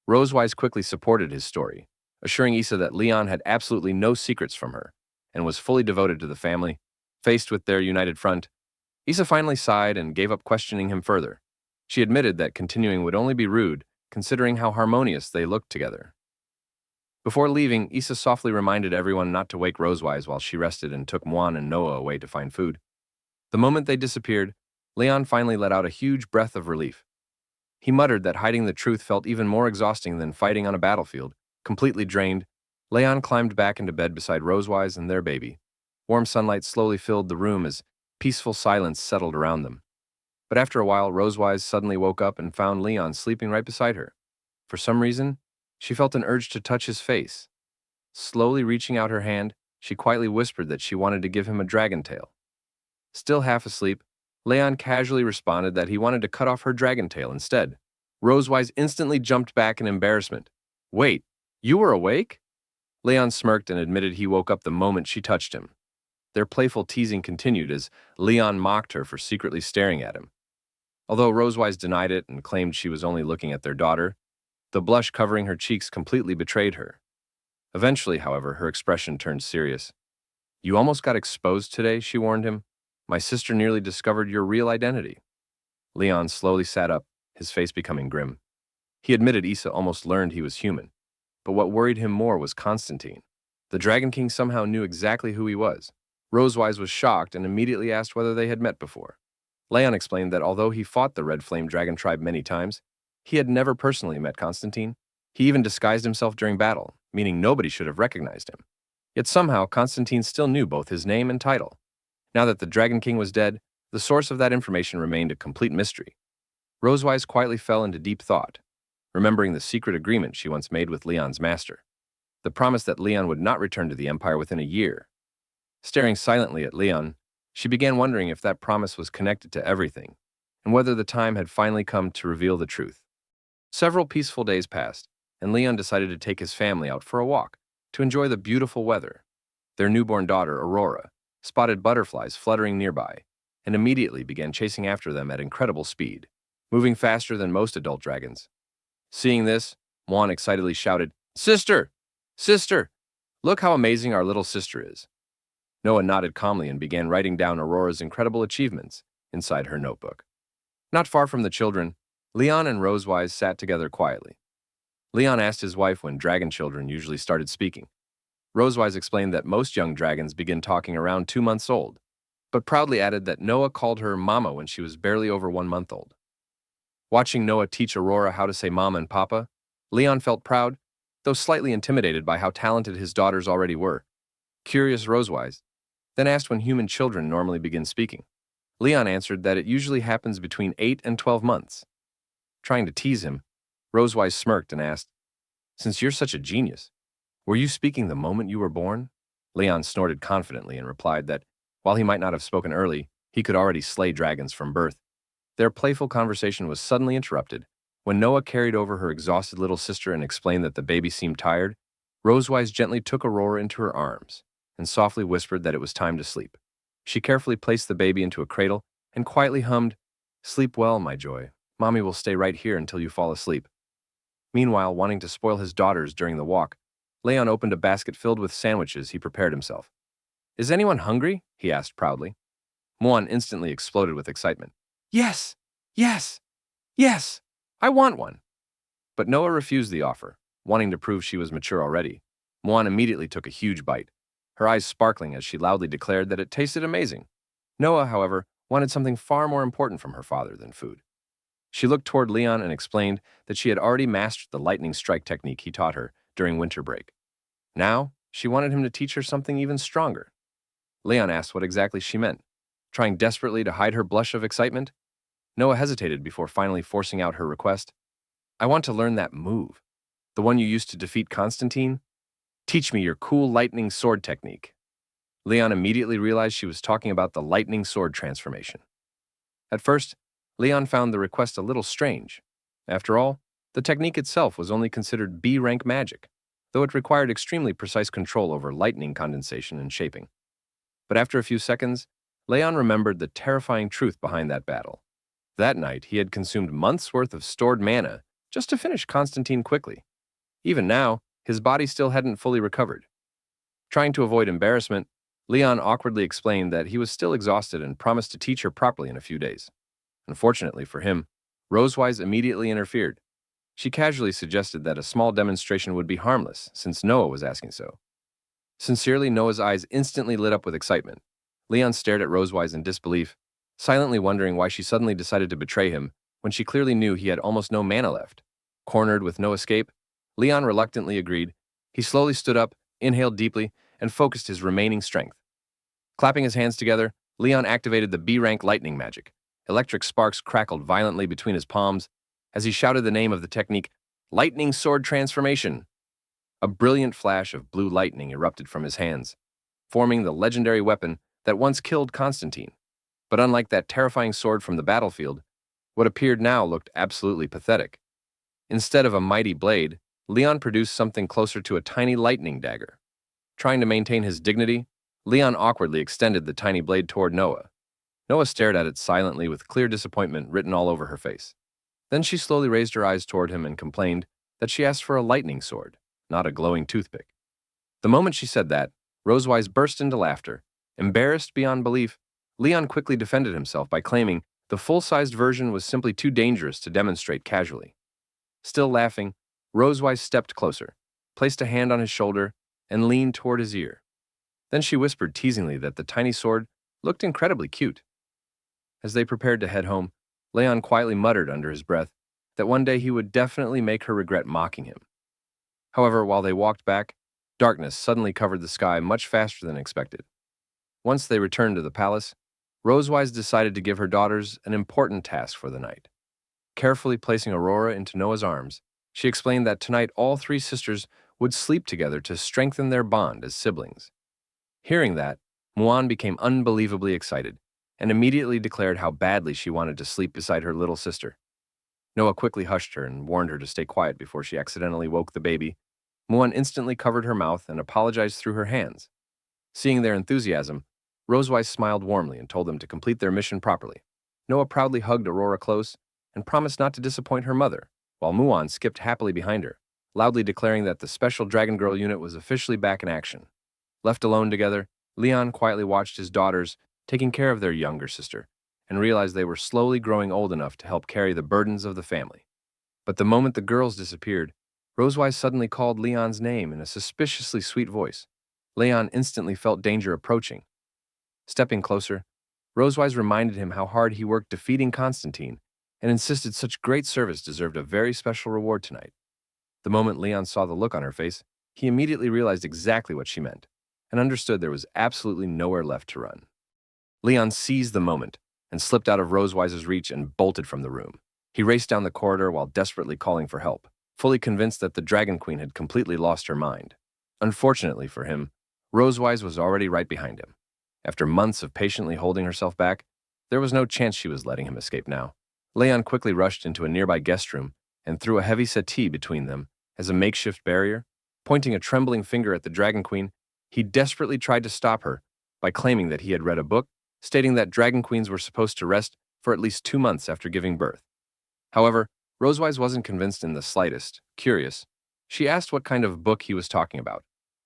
Rosewise quickly supported his story, assuring Issa that Leon had absolutely no secrets from her and was fully devoted to the family. Faced with their united front, Issa finally sighed and gave up questioning him further. She admitted that continuing would only be rude, considering how harmonious they looked together. Before leaving, Issa softly reminded everyone not to wake Rosewise while she rested and took Muan and Noah away to find food. The moment they disappeared, Leon finally let out a huge breath of relief. He muttered that hiding the truth felt even more exhausting than fighting on a battlefield. Completely drained, Leon climbed back into bed beside Rosewise and their baby. Warm sunlight slowly filled the room as peaceful silence settled around them. But after a while, Rosewise suddenly woke up and found Leon sleeping right beside her. For some reason, she felt an urge to touch his face. Slowly reaching out her hand, she quietly whispered that she wanted to give him a dragon tail. Still half asleep, Leon casually responded that he wanted to cut off her dragon tail instead. Rosewise instantly jumped back in embarrassment. "Wait, you were awake?" Leon smirked and admitted he woke up the moment she touched him. Their playful teasing continued as Leon mocked her for secretly staring at him. Although Rosewise denied it and claimed she was only looking at their daughter, the blush covering her cheeks completely betrayed her. Eventually, however, her expression turned serious. "You almost got exposed today," she warned him. "My sister nearly discovered your real identity." Leon slowly sat up, his face becoming grim. He admitted Issa almost learned he was human, but what worried him more was Constantine. The Dragon King somehow knew exactly who he was. Rosewise was shocked and immediately asked whether they had met before. Leon explained that although he fought the Red Flame Dragon tribe many times, he had never personally met Constantine. He even disguised himself during battle, meaning nobody should have recognized him. Yet somehow, Constantine still knew both his name and title. Now that the Dragon King was dead, the source of that information remained a complete mystery. Rosewise quietly fell into deep thought, remembering the secret agreement she once made with Leon's master. The promise that Leon would not return to the Empire within a year. Staring silently at Leon, she began wondering if that promise was connected to everything, and whether the time had finally come to reveal the truth. Several peaceful days passed, and Leon decided to take his family out for a walk to enjoy the beautiful weather. Their newborn daughter, Aurora, spotted butterflies fluttering nearby and immediately began chasing after them at incredible speed, moving faster than most adult dragons. Seeing this, Muan excitedly shouted, "Sister! Sister! Look how amazing our little sister is." Noah nodded calmly and began writing down Aurora's incredible achievements inside her notebook. Not far from the children, Leon and Rosewise sat together quietly. Leon asked his wife when dragon children usually started speaking. Rosewise explained that most young dragons begin talking around 2 months old, but proudly added that Noah called her Mama when she was barely over 1 month old. Watching Noah teach Aurora how to say Mama and Papa, Leon felt proud, though slightly intimidated by how talented his daughters already were. Curious Rosewise then asked when human children normally begin speaking. Leon answered that it usually happens between 8 and 12 months. Trying to tease him, Rosewise smirked and asked, "Since you're such a genius, were you speaking the moment you were born?" Leon snorted confidently and replied that, while he might not have spoken early, he could already slay dragons from birth. Their playful conversation was suddenly interrupted. When Noah carried over her exhausted little sister and explained that the baby seemed tired, Rosewise gently took Aurora into her arms and softly whispered that it was time to sleep. She carefully placed the baby into a cradle and quietly hummed, "Sleep well, my joy. Mommy will stay right here until you fall asleep." Meanwhile, wanting to spoil his daughters during the walk, Leon opened a basket filled with sandwiches he prepared himself. "Is anyone hungry?" he asked proudly. Muan instantly exploded with excitement. "Yes! Yes! Yes! I want one!" But Noah refused the offer, wanting to prove she was mature already. Muan immediately took a huge bite, her eyes sparkling as she loudly declared that it tasted amazing. Noah, however, wanted something far more important from her father than food. She looked toward Leon and explained that she had already mastered the lightning strike technique he taught her during winter break. Now, she wanted him to teach her something even stronger. Leon asked what exactly she meant, trying desperately to hide her blush of excitement. Noah hesitated before finally forcing out her request. "I want to learn that move, the one you used to defeat Constantine. Teach me your cool lightning sword technique." Leon immediately realized she was talking about the lightning sword transformation. At first, Leon found the request a little strange. After all, the technique itself was only considered B-rank magic, though it required extremely precise control over lightning condensation and shaping. But after a few seconds, Leon remembered the terrifying truth behind that battle. That night, he had consumed months' worth of stored mana just to finish Constantine quickly. Even now, his body still hadn't fully recovered. Trying to avoid embarrassment, Leon awkwardly explained that he was still exhausted and promised to teach her properly in a few days. Unfortunately for him, Rosewise immediately interfered. She casually suggested that a small demonstration would be harmless, since Noah was asking so. Sincerely, Noah's eyes instantly lit up with excitement. Leon stared at Rosewise in disbelief, silently wondering why she suddenly decided to betray him when she clearly knew he had almost no mana left. Cornered with no escape, Leon reluctantly agreed. He slowly stood up, inhaled deeply, and focused his remaining strength. Clapping his hands together, Leon activated the B-rank lightning magic. Electric sparks crackled violently between his palms as he shouted the name of the technique, "Lightning Sword Transformation." A brilliant flash of blue lightning erupted from his hands, forming the legendary weapon that once killed Constantine. But unlike that terrifying sword from the battlefield, what appeared now looked absolutely pathetic. Instead of a mighty blade, Leon produced something closer to a tiny lightning dagger. Trying to maintain his dignity, Leon awkwardly extended the tiny blade toward Noah. Noah stared at it silently with clear disappointment written all over her face. Then she slowly raised her eyes toward him and complained that she asked for a lightning sword, not a glowing toothpick. The moment she said that, Rosewise burst into laughter. Embarrassed beyond belief, Leon quickly defended himself by claiming the full-sized version was simply too dangerous to demonstrate casually. Still laughing, Rosewise stepped closer, placed a hand on his shoulder, and leaned toward his ear. Then she whispered teasingly that the tiny sword looked incredibly cute. As they prepared to head home, Leon quietly muttered under his breath that one day he would definitely make her regret mocking him. However, while they walked back, darkness suddenly covered the sky much faster than expected. Once they returned to the palace, Rosewise decided to give her daughters an important task for the night. Carefully placing Aurora into Noah's arms, she explained that tonight all 3 sisters would sleep together to strengthen their bond as siblings. Hearing that, Muan became unbelievably excited and immediately declared how badly she wanted to sleep beside her little sister. Noah quickly hushed her and warned her to stay quiet before she accidentally woke the baby. Muan instantly covered her mouth and apologized through her hands. Seeing their enthusiasm, Rosewise smiled warmly and told them to complete their mission properly. Noah proudly hugged Aurora close and promised not to disappoint her mother, while Muon skipped happily behind her, loudly declaring that the Special Dragon Girl unit was officially back in action. Left alone together, Leon quietly watched his daughters taking care of their younger sister and realized they were slowly growing old enough to help carry the burdens of the family. But the moment the girls disappeared, Rosewise suddenly called Leon's name in a suspiciously sweet voice. Leon instantly felt danger approaching. Stepping closer, Rosewise reminded him how hard he worked defeating Constantine and insisted such great service deserved a very special reward tonight. The moment Leon saw the look on her face, he immediately realized exactly what she meant and understood there was absolutely nowhere left to run. Leon seized the moment and slipped out of Rosewise's reach and bolted from the room. He raced down the corridor while desperately calling for help, fully convinced that the Dragon Queen had completely lost her mind. Unfortunately for him, Rosewise was already right behind him. After months of patiently holding herself back, there was no chance she was letting him escape now. Leon quickly rushed into a nearby guest room and threw a heavy settee between them as a makeshift barrier. Pointing a trembling finger at the Dragon Queen, he desperately tried to stop her by claiming that he had read a book stating that Dragon Queens were supposed to rest for at least 2 months after giving birth. However, Rosewise wasn't convinced in the slightest. Curious, she asked what kind of book he was talking about,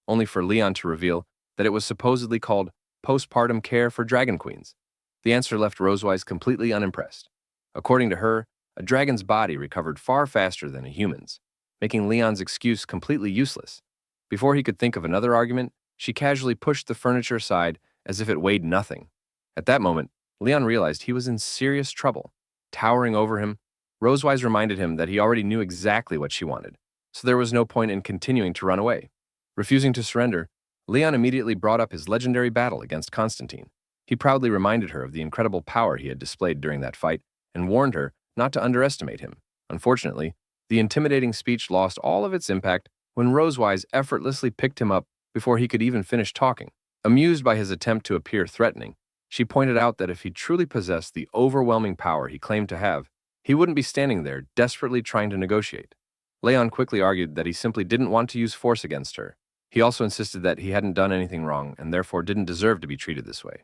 only for Leon to reveal that it was supposedly called Postpartum Care for Dragon Queens. The answer left Rosewise completely unimpressed. According to her, a dragon's body recovered far faster than a human's, making Leon's excuse completely useless. Before he could think of another argument, she casually pushed the furniture aside as if it weighed nothing. At that moment, Leon realized he was in serious trouble. Towering over him, Rosewise reminded him that he already knew exactly what she wanted, so there was no point in continuing to run away. Refusing to surrender, Leon immediately brought up his legendary battle against Constantine. He proudly reminded her of the incredible power he had displayed during that fight and warned her not to underestimate him. Unfortunately, the intimidating speech lost all of its impact when Rosewise effortlessly picked him up before he could even finish talking. Amused by his attempt to appear threatening, she pointed out that if he truly possessed the overwhelming power he claimed to have, he wouldn't be standing there desperately trying to negotiate. Leon quickly argued that he simply didn't want to use force against her. He also insisted that he hadn't done anything wrong and therefore didn't deserve to be treated this way.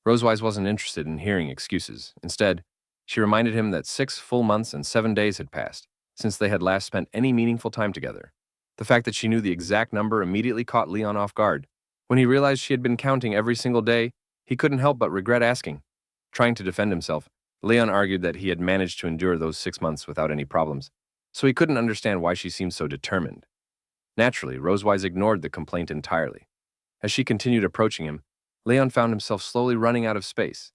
Rosewise wasn't interested in hearing excuses. Instead, she reminded him that 6 full months and 7 days had passed since they had last spent any meaningful time together. The fact that she knew the exact number immediately caught Leon off guard. When he realized she had been counting every single day, he couldn't help but regret asking. Trying to defend himself, Leon argued that he had managed to endure those 6 months without any problems, so he couldn't understand why she seemed so determined. Naturally, Rosewise ignored the complaint entirely. As she continued approaching him, Leon found himself slowly running out of space.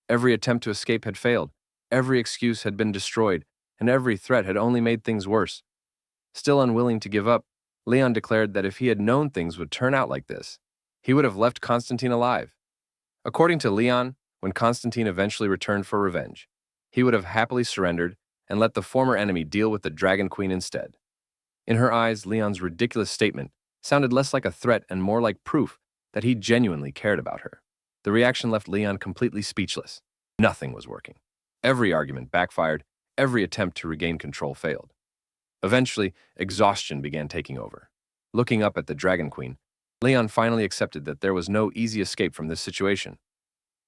Every attempt to escape had failed, every excuse had been destroyed, and every threat had only made things worse. Still unwilling to give up, Leon declared that if he had known things would turn out like this, he would have left Constantine alive. According to Leon, when Constantine eventually returned for revenge, he would have happily surrendered and let the former enemy deal with the Dragon Queen instead. In her eyes, Leon's ridiculous statement sounded less like a threat and more like proof that he genuinely cared about her. The reaction left Leon completely speechless. Nothing was working. Every argument backfired, every attempt to regain control failed. Eventually, exhaustion began taking over. Looking up at the Dragon Queen, Leon finally accepted that there was no easy escape from this situation.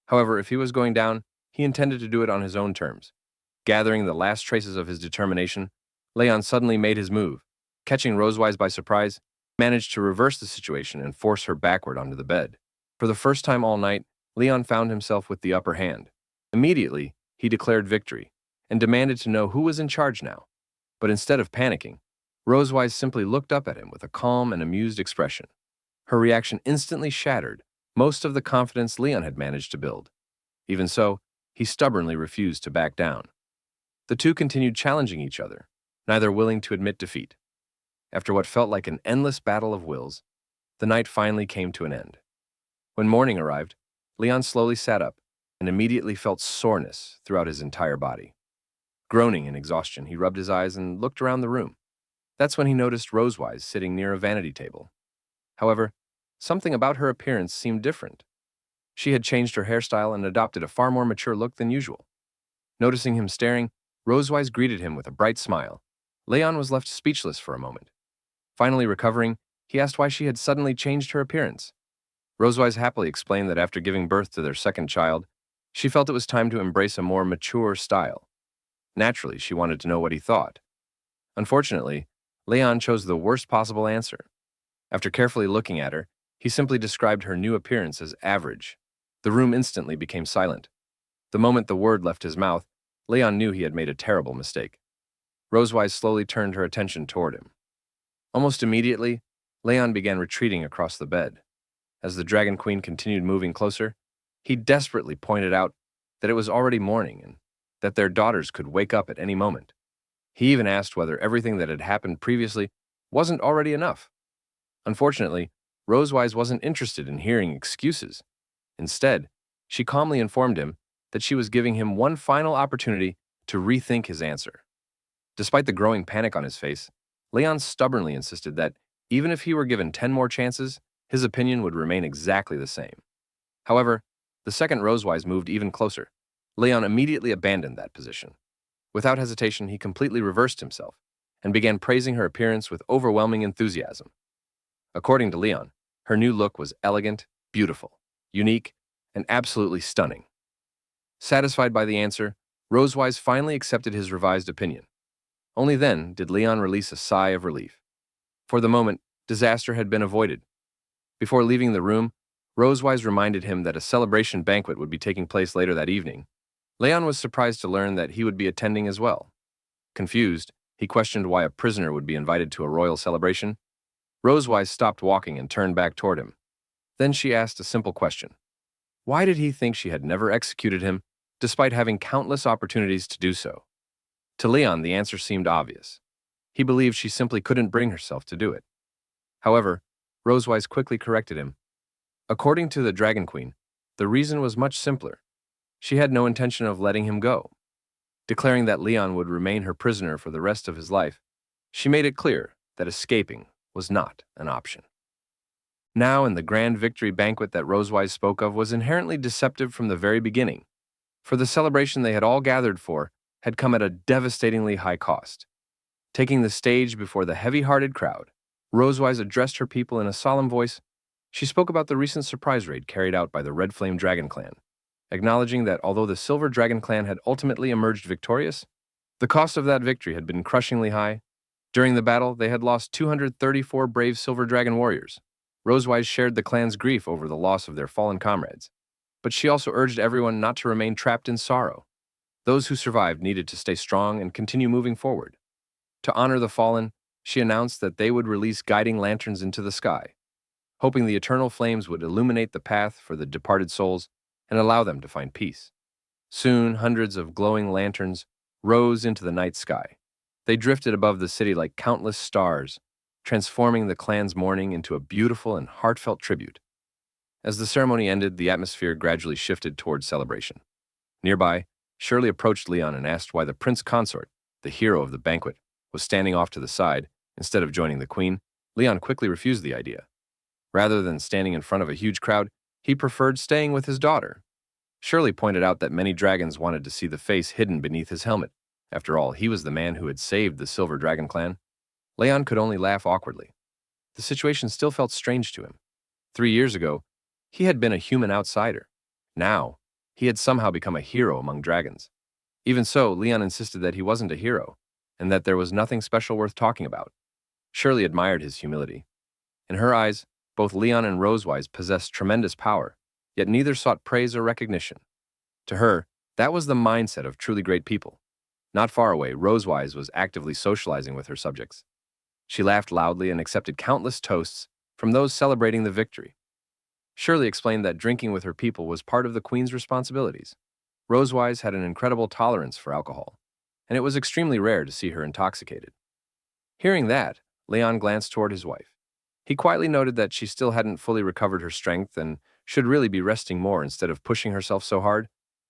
However, if he was going down, he intended to do it on his own terms. Gathering the last traces of his determination, Leon suddenly made his move. Catching Rosewise by surprise, he managed to reverse the situation and force her backward onto the bed. For the first time all night, Leon found himself with the upper hand. Immediately, he declared victory and demanded to know who was in charge now. But instead of panicking, Rosewise simply looked up at him with a calm and amused expression. Her reaction instantly shattered most of the confidence Leon had managed to build. Even so, he stubbornly refused to back down. The two continued challenging each other, neither willing to admit defeat. After what felt like an endless battle of wills, the night finally came to an end. When morning arrived, Leon slowly sat up and immediately felt soreness throughout his entire body. Groaning in exhaustion, he rubbed his eyes and looked around the room. That's when he noticed Rosewise sitting near a vanity table. However, something about her appearance seemed different. She had changed her hairstyle and adopted a far more mature look than usual. Noticing him staring, Rosewise greeted him with a bright smile. Leon was left speechless for a moment. Finally recovering, he asked why she had suddenly changed her appearance. Rosewise happily explained that after giving birth to their second child, she felt it was time to embrace a more mature style. Naturally, she wanted to know what he thought. Unfortunately, Leon chose the worst possible answer. After carefully looking at her, he simply described her new appearance as average. The room instantly became silent. The moment the word left his mouth, Leon knew he had made a terrible mistake. Rosewise slowly turned her attention toward him. Almost immediately, Leon began retreating across the bed. As the Dragon Queen continued moving closer, he desperately pointed out that it was already morning and that their daughters could wake up at any moment. He even asked whether everything that had happened previously wasn't already enough. Unfortunately, Rosewise wasn't interested in hearing excuses. Instead, she calmly informed him that she was giving him one final opportunity to rethink his answer. Despite the growing panic on his face, Leon stubbornly insisted that, even if he were given 10 more chances, his opinion would remain exactly the same. However, the second Rosewise moved even closer. Leon immediately abandoned that position. Without hesitation, he completely reversed himself and began praising her appearance with overwhelming enthusiasm. According to Leon, her new look was elegant, beautiful, unique, and absolutely stunning. Satisfied by the answer, Rosewise finally accepted his revised opinion. Only then did Leon release a sigh of relief. For the moment, disaster had been avoided. Before leaving the room, Rosewise reminded him that a celebration banquet would be taking place later that evening. Leon was surprised to learn that he would be attending as well. Confused, he questioned why a prisoner would be invited to a royal celebration. Rosewise stopped walking and turned back toward him. Then she asked a simple question. Why did he think she had never executed him, despite having countless opportunities to do so? To Leon, the answer seemed obvious. He believed she simply couldn't bring herself to do it. However, Rosewise quickly corrected him. According to the Dragon Queen, the reason was much simpler. She had no intention of letting him go. Declaring that Leon would remain her prisoner for the rest of his life, she made it clear that escaping was not an option. Now, in the grand victory banquet that Rosewise spoke of was inherently deceptive from the very beginning, for the celebration they had all gathered for had come at a devastatingly high cost. Taking the stage before the heavy-hearted crowd, Rosewise addressed her people in a solemn voice. She spoke about the recent surprise raid carried out by the Red Flame Dragon Clan, acknowledging that although the Silver Dragon Clan had ultimately emerged victorious, the cost of that victory had been crushingly high. During the battle, they had lost 234 brave Silver Dragon warriors. Rosewise shared the clan's grief over the loss of their fallen comrades, but she also urged everyone not to remain trapped in sorrow. Those who survived needed to stay strong and continue moving forward. To honor the fallen, she announced that they would release guiding lanterns into the sky, hoping the eternal flames would illuminate the path for the departed souls and allow them to find peace. Soon, hundreds of glowing lanterns rose into the night sky. They drifted above the city like countless stars, transforming the clan's mourning into a beautiful and heartfelt tribute. As the ceremony ended, the atmosphere gradually shifted towards celebration. Nearby, Shirley approached Leon and asked why the prince consort, the hero of the banquet, was standing off to the side instead of joining the queen. Leon quickly refused the idea. Rather than standing in front of a huge crowd, he preferred staying with his daughter. Shirley pointed out that many dragons wanted to see the face hidden beneath his helmet. After all, he was the man who had saved the Silver Dragon Clan. Leon could only laugh awkwardly. The situation still felt strange to him. 3 years ago, he had been a human outsider. Now, he had somehow become a hero among dragons. Even so, Leon insisted that he wasn't a hero, and that there was nothing special worth talking about. Shirley admired his humility. In her eyes, both Leon and Rosewise possessed tremendous power, yet neither sought praise or recognition. To her, that was the mindset of truly great people. Not far away, Rosewise was actively socializing with her subjects. She laughed loudly and accepted countless toasts from those celebrating the victory. Shirley explained that drinking with her people was part of the queen's responsibilities. Rosewise had an incredible tolerance for alcohol, and it was extremely rare to see her intoxicated. Hearing that, Leon glanced toward his wife. He quietly noted that she still hadn't fully recovered her strength and should really be resting more instead of pushing herself so hard.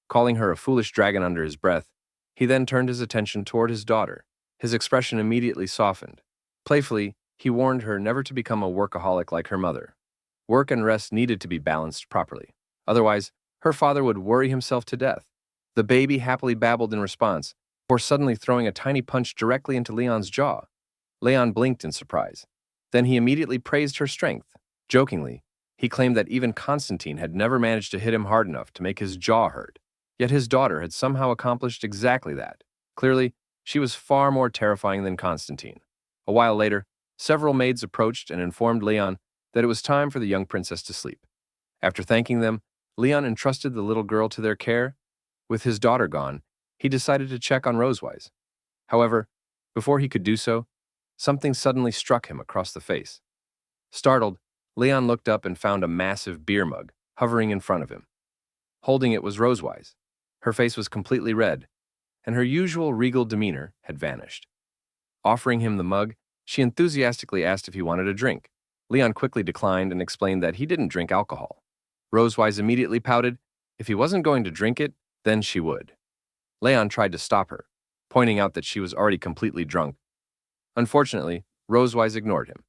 Calling her a foolish dragon under his breath, he then turned his attention toward his daughter. His expression immediately softened. Playfully, he warned her never to become a workaholic like her mother. Work and rest needed to be balanced properly. Otherwise, her father would worry himself to death. The baby happily babbled in response, before suddenly throwing a tiny punch directly into Leon's jaw. Leon blinked in surprise. Then he immediately praised her strength. Jokingly, He claimed that even Constantine had never managed to hit him hard enough to make his jaw hurt, yet his daughter had somehow accomplished exactly that. Clearly, she was far more terrifying than Constantine. A while later, several maids approached and informed Leon that it was time for the young princess to sleep. After thanking them, Leon entrusted the little girl to their care. With his daughter gone, he decided to check on Rosewise. However, before he could do so, something suddenly struck him across the face. Startled, Leon looked up and found a massive beer mug hovering in front of him. Holding it was Rosewise. Her face was completely red, and her usual regal demeanor had vanished. Offering him the mug, she enthusiastically asked if he wanted a drink. Leon quickly declined and explained that he didn't drink alcohol. Rosewise immediately pouted. If he wasn't going to drink it, then she would. Leon tried to stop her, pointing out that she was already completely drunk. Unfortunately, Rosewise ignored him.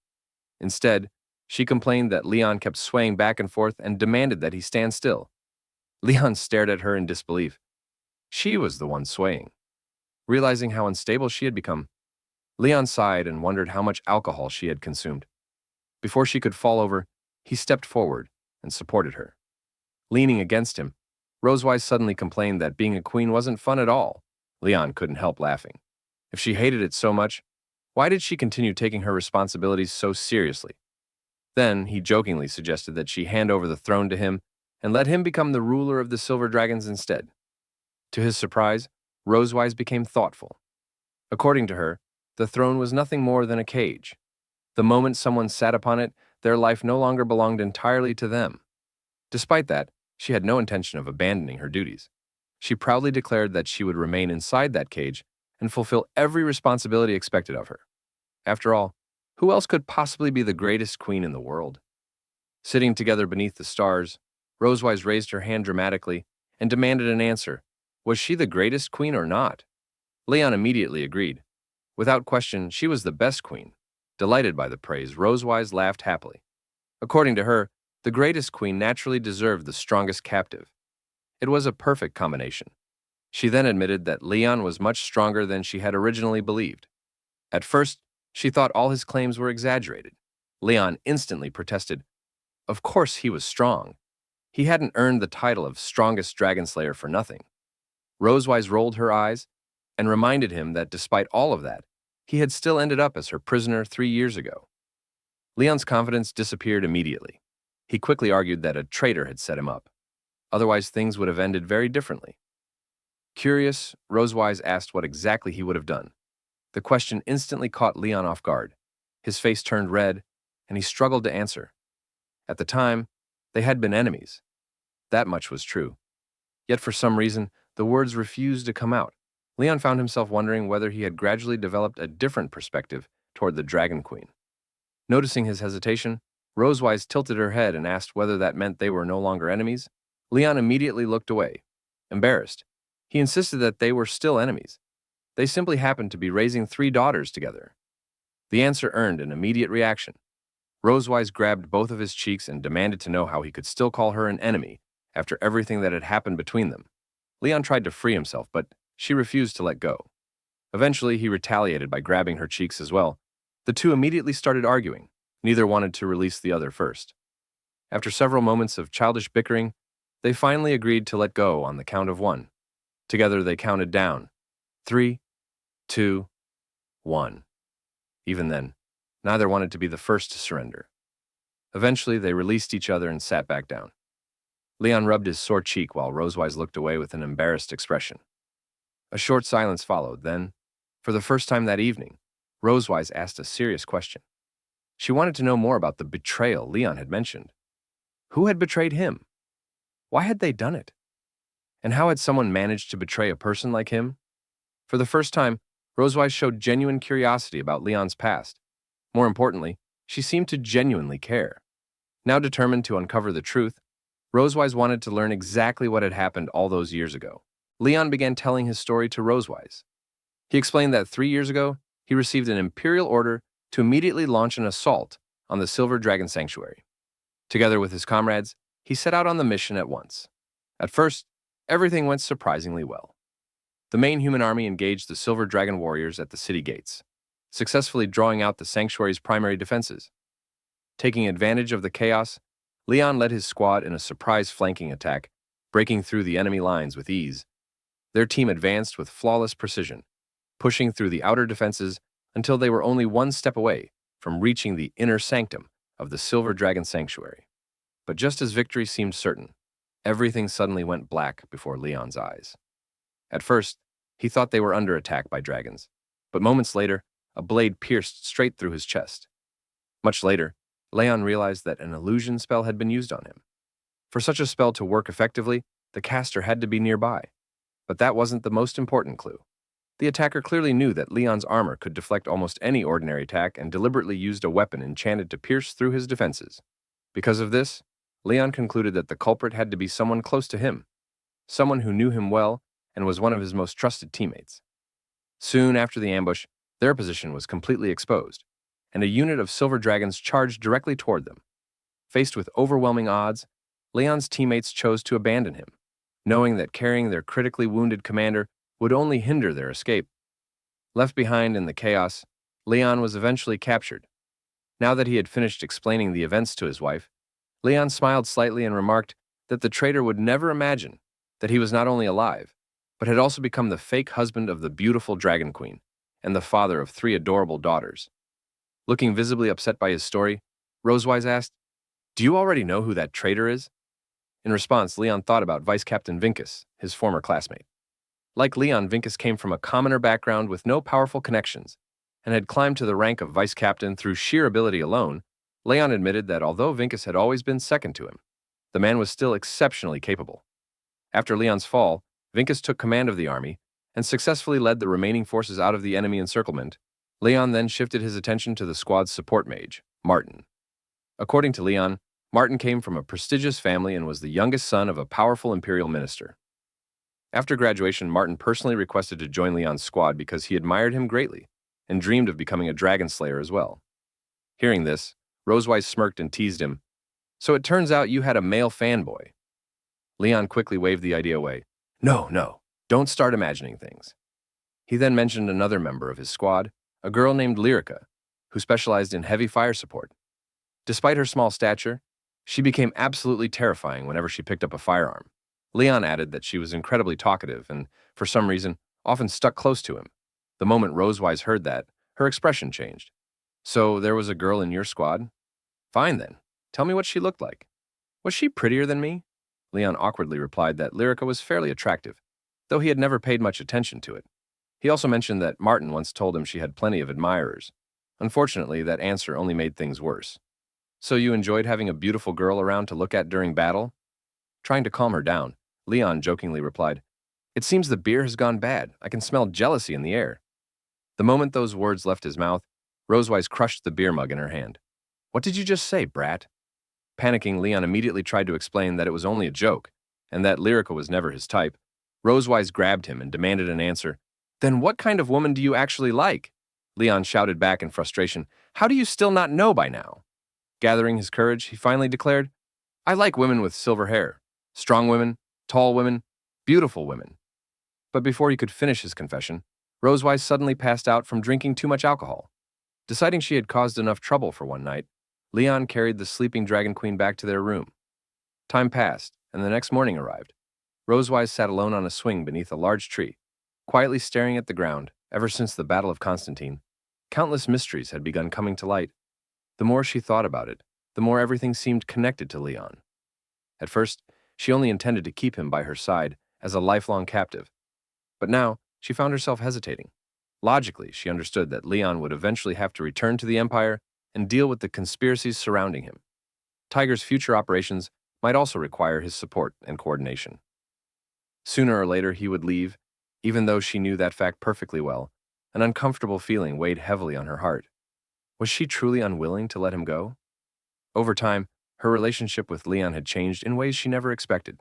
Instead, she complained that Leon kept swaying back and forth and demanded that he stand still. Leon stared at her in disbelief. She was the one swaying. Realizing how unstable she had become, Leon sighed and wondered how much alcohol she had consumed. Before she could fall over, he stepped forward and supported her. Leaning against him, Rosewise suddenly complained that being a queen wasn't fun at all. Leon couldn't help laughing. If she hated it so much, why did she continue taking her responsibilities so seriously? Then he jokingly suggested that she hand over the throne to him and let him become the ruler of the Silver Dragons instead. To his surprise, Rosewise became thoughtful. According to her, the throne was nothing more than a cage. The moment someone sat upon it, their life no longer belonged entirely to them. Despite that, she had no intention of abandoning her duties. She proudly declared that she would remain inside that cage and fulfill every responsibility expected of her. After all, who else could possibly be the greatest queen in the world? Sitting together beneath the stars, Rosewise raised her hand dramatically and demanded an answer. Was she the greatest queen or not? Leon immediately agreed. Without question, she was the best queen. Delighted by the praise, Rosewise laughed happily. According to her, the greatest queen naturally deserved the strongest captive. It was a perfect combination. She then admitted that Leon was much stronger than she had originally believed. At first, she thought all his claims were exaggerated. Leon instantly protested. Of course he was strong. He hadn't earned the title of strongest dragon slayer for nothing. Rosewise rolled her eyes and reminded him that despite all of that, he had still ended up as her prisoner 3 years ago. Leon's confidence disappeared immediately. He quickly argued that a traitor had set him up. Otherwise, things would have ended very differently. Curious, Rosewise asked what exactly he would have done. The question instantly caught Leon off guard. His face turned red, and he struggled to answer. At the time, they had been enemies. That much was true. Yet for some reason, the words refused to come out. Leon found himself wondering whether he had gradually developed a different perspective toward the Dragon Queen. Noticing his hesitation, Rosewise tilted her head and asked whether that meant they were no longer enemies. Leon immediately looked away, embarrassed. He insisted that they were still enemies. They simply happened to be raising 3 daughters together. The answer earned an immediate reaction. Rosewise grabbed both of his cheeks and demanded to know how he could still call her an enemy after everything that had happened between them. Leon tried to free himself, but she refused to let go. Eventually, he retaliated by grabbing her cheeks as well. The two immediately started arguing. Neither wanted to release the other first. After several moments of childish bickering, they finally agreed to let go on the count of 1. Together, they counted down. 3, 2, 1. Even then, neither wanted to be the first to surrender. Eventually, they released each other and sat back down. Leon rubbed his sore cheek while Rosewise looked away with an embarrassed expression. A short silence followed. Then, for the first time that evening, Rosewise asked a serious question. She wanted to know more about the betrayal Leon had mentioned. Who had betrayed him? Why had they done it? And how had someone managed to betray a person like him? For the first time, Rosewise showed genuine curiosity about Leon's past. More importantly, she seemed to genuinely care. Now determined to uncover the truth, Rosewise wanted to learn exactly what had happened all those years ago. Leon began telling his story to Rosewise. He explained that 3 years ago, he received an imperial order to immediately launch an assault on the Silver Dragon Sanctuary. Together with his comrades, he set out on the mission at once. At first, everything went surprisingly well. The main human army engaged the Silver Dragon warriors at the city gates, successfully drawing out the sanctuary's primary defenses. Taking advantage of the chaos, Leon led his squad in a surprise flanking attack, breaking through the enemy lines with ease. Their team advanced with flawless precision, pushing through the outer defenses until they were only one step away from reaching the inner sanctum of the Silver Dragon Sanctuary. But just as victory seemed certain, everything suddenly went black before Leon's eyes. At first, he thought they were under attack by dragons, but moments later, a blade pierced straight through his chest. Much later, Leon realized that an illusion spell had been used on him. For such a spell to work effectively, the caster had to be nearby. But that wasn't the most important clue. The attacker clearly knew that Leon's armor could deflect almost any ordinary attack and deliberately used a weapon enchanted to pierce through his defenses. Because of this, Leon concluded that the culprit had to be someone close to him, someone who knew him well and was one of his most trusted teammates. Soon after the ambush, their position was completely exposed, and a unit of silver dragons charged directly toward them. Faced with overwhelming odds, Leon's teammates chose to abandon him, knowing that carrying their critically wounded commander would only hinder their escape. Left behind in the chaos, Leon was eventually captured. Now that he had finished explaining the events to his wife, Leon smiled slightly and remarked that the traitor would never imagine that he was not only alive, but had also become the fake husband of the beautiful Dragon Queen and the father of 3 adorable daughters. Looking visibly upset by his story, Rosewise asked, "Do you already know who that traitor is?" In response, Leon thought about Vice Captain Vinkus, his former classmate. Like Leon, Vinkus came from a commoner background with no powerful connections, and had climbed to the rank of Vice Captain through sheer ability alone. Leon admitted that although Vinkus had always been second to him, the man was still exceptionally capable. After Leon's fall, Vinkus took command of the army and successfully led the remaining forces out of the enemy encirclement. Leon then shifted his attention to the squad's support mage, Martin. According to Leon, Martin came from a prestigious family and was the youngest son of a powerful imperial minister. After graduation, Martin personally requested to join Leon's squad because he admired him greatly and dreamed of becoming a dragon slayer as well. Hearing this, Rosewise smirked and teased him. "So it turns out you had a male fanboy." Leon quickly waved the idea away. No, don't start imagining things." He then mentioned another member of his squad, a girl named Lyrica, who specialized in heavy fire support. Despite her small stature, she became absolutely terrifying whenever she picked up a firearm. Leon added that she was incredibly talkative and, for some reason, often stuck close to him. The moment Rosewise heard that, her expression changed. "So there was a girl in your squad? Fine then. Tell me what she looked like." "Was she prettier than me?" Leon awkwardly replied that Lyrica was fairly attractive, though he had never paid much attention to it. He also mentioned that Martin once told him she had plenty of admirers. Unfortunately, that answer only made things worse. "So you enjoyed having a beautiful girl around to look at during battle?" Trying to calm her down, Leon jokingly replied, "It seems the beer has gone bad. I can smell jealousy in the air." The moment those words left his mouth, Rosewise crushed the beer mug in her hand. "What did you just say, brat?" Panicking, Leon immediately tried to explain that it was only a joke, and that Lyrica was never his type. Rosewise grabbed him and demanded an answer. "Then what kind of woman do you actually like?" Leon shouted back in frustration. "How do you still not know by now?" Gathering his courage, he finally declared, "I like women with silver hair, strong women, tall women, beautiful women." But before he could finish his confession, Rosewise suddenly passed out from drinking too much alcohol. Deciding she had caused enough trouble for one night, Leon carried the sleeping Dragon Queen back to their room. Time passed, and the next morning arrived. Rosewise sat alone on a swing beneath a large tree, quietly staring at the ground. Ever since the Battle of Constantine, countless mysteries had begun coming to light. The more she thought about it, the more everything seemed connected to Leon. At first, she only intended to keep him by her side as a lifelong captive. But now, she found herself hesitating. Logically, she understood that Leon would eventually have to return to the Empire and deal with the conspiracies surrounding him. Tiger's future operations might also require his support and coordination. Sooner or later, he would leave, even though she knew that fact perfectly well. An uncomfortable feeling weighed heavily on her heart. Was she truly unwilling to let him go? Over time, her relationship with Leon had changed in ways she never expected.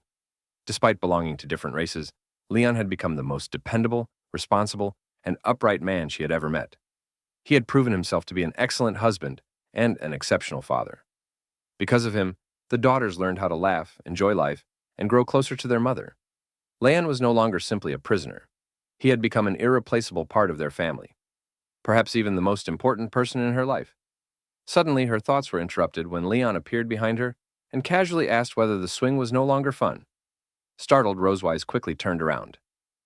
Despite belonging to different races, Leon had become the most dependable, responsible, and upright man she had ever met. He had proven himself to be an excellent husband and an exceptional father. Because of him, the daughters learned how to laugh, enjoy life, and grow closer to their mother. Leon was no longer simply a prisoner. He had become an irreplaceable part of their family, perhaps even the most important person in her life. Suddenly, her thoughts were interrupted when Leon appeared behind her and casually asked whether the swing was no longer fun. Startled, Rosewise quickly turned around.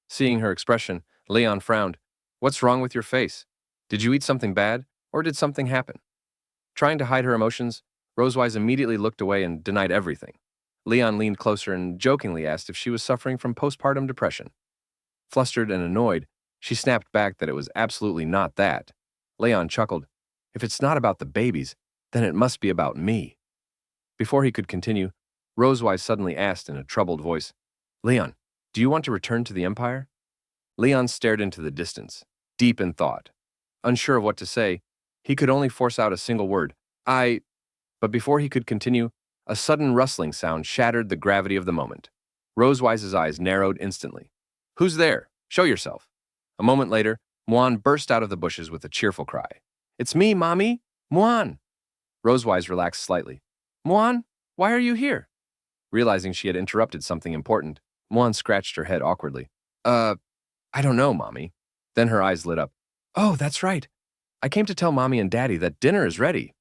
Seeing her expression, Leon frowned. "What's wrong with your face? Did you eat something bad, or did something happen?" Trying to hide her emotions, Rosewise immediately looked away and denied everything. Leon leaned closer and jokingly asked if she was suffering from postpartum depression. Flustered and annoyed, she snapped back that it was absolutely not that. Leon chuckled. "If it's not about the babies, then it must be about me." Before he could continue, Rosewise suddenly asked in a troubled voice, "Leon, do you want to return to the Empire?" Leon stared into the distance, deep in thought. Unsure of what to say, he could only force out a single word, But before he could continue, a sudden rustling sound shattered the gravity of the moment. Rosewise's eyes narrowed instantly. "Who's there? Show yourself." A moment later, Muan burst out of the bushes with a cheerful cry. "It's me, Mommy! Muan!" Rosewise relaxed slightly. "Muan, why are you here?" Realizing she had interrupted something important, Muan scratched her head awkwardly. I don't know, Mommy." Then her eyes lit up. "Oh, that's right. I came to tell Mommy and Daddy that dinner is ready."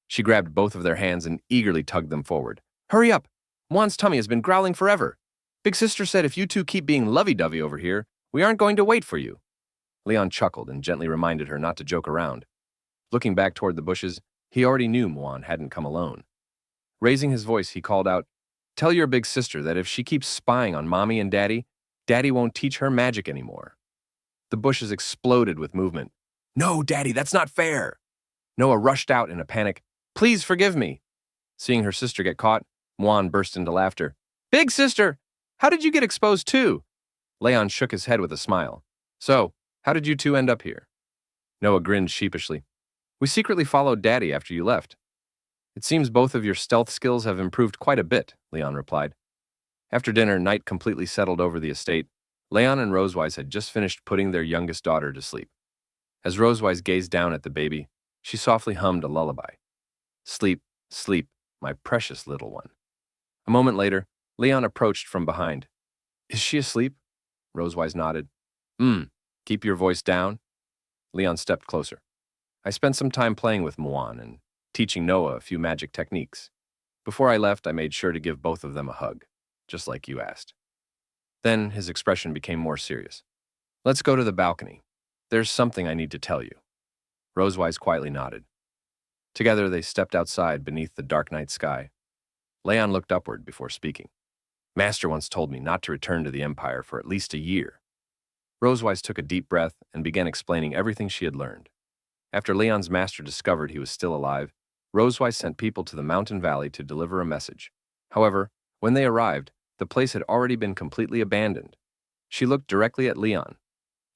She grabbed both of their hands and eagerly tugged them forward. "Hurry up! Muan's tummy has been growling forever. Big Sister said if you two keep being lovey-dovey over here, we aren't going to wait for you." Leon chuckled and gently reminded her not to joke around. Looking back toward the bushes, he already knew Muan hadn't come alone. Raising his voice, he called out, "Tell your big sister that if she keeps spying on Mommy and Daddy, Daddy won't teach her magic anymore." The bushes exploded with movement. "No, Daddy, that's not fair!" Noah rushed out in a panic. "Please forgive me." Seeing her sister get caught, Muan burst into laughter. "Big sister, how did you get exposed too?" Leon shook his head with a smile. "So, how did you two end up here?" Noah grinned sheepishly. "We secretly followed Daddy after you left." "It seems both of your stealth skills have improved quite a bit," Leon replied. After dinner, night completely settled over the estate. Leon and Rosewise had just finished putting their youngest daughter to sleep. As Rosewise gazed down at the baby, she softly hummed a lullaby. "Sleep, sleep, my precious little one." A moment later, Leon approached from behind. "Is she asleep?" Rosewise nodded. Keep your voice down." Leon stepped closer. "I spent some time playing with Muan and teaching Noah a few magic techniques. Before I left, I made sure to give both of them a hug, just like you asked." Then his expression became more serious. "Let's go to the balcony. There's something I need to tell you." Rosewise quietly nodded. Together they stepped outside beneath the dark night sky. Leon looked upward before speaking. "Master once told me not to return to the Empire for at least a year." Rosewise took a deep breath and began explaining everything she had learned. After Leon's master discovered he was still alive, Rosewise sent people to the mountain valley to deliver a message. However, when they arrived, the place had already been completely abandoned. She looked directly at Leon.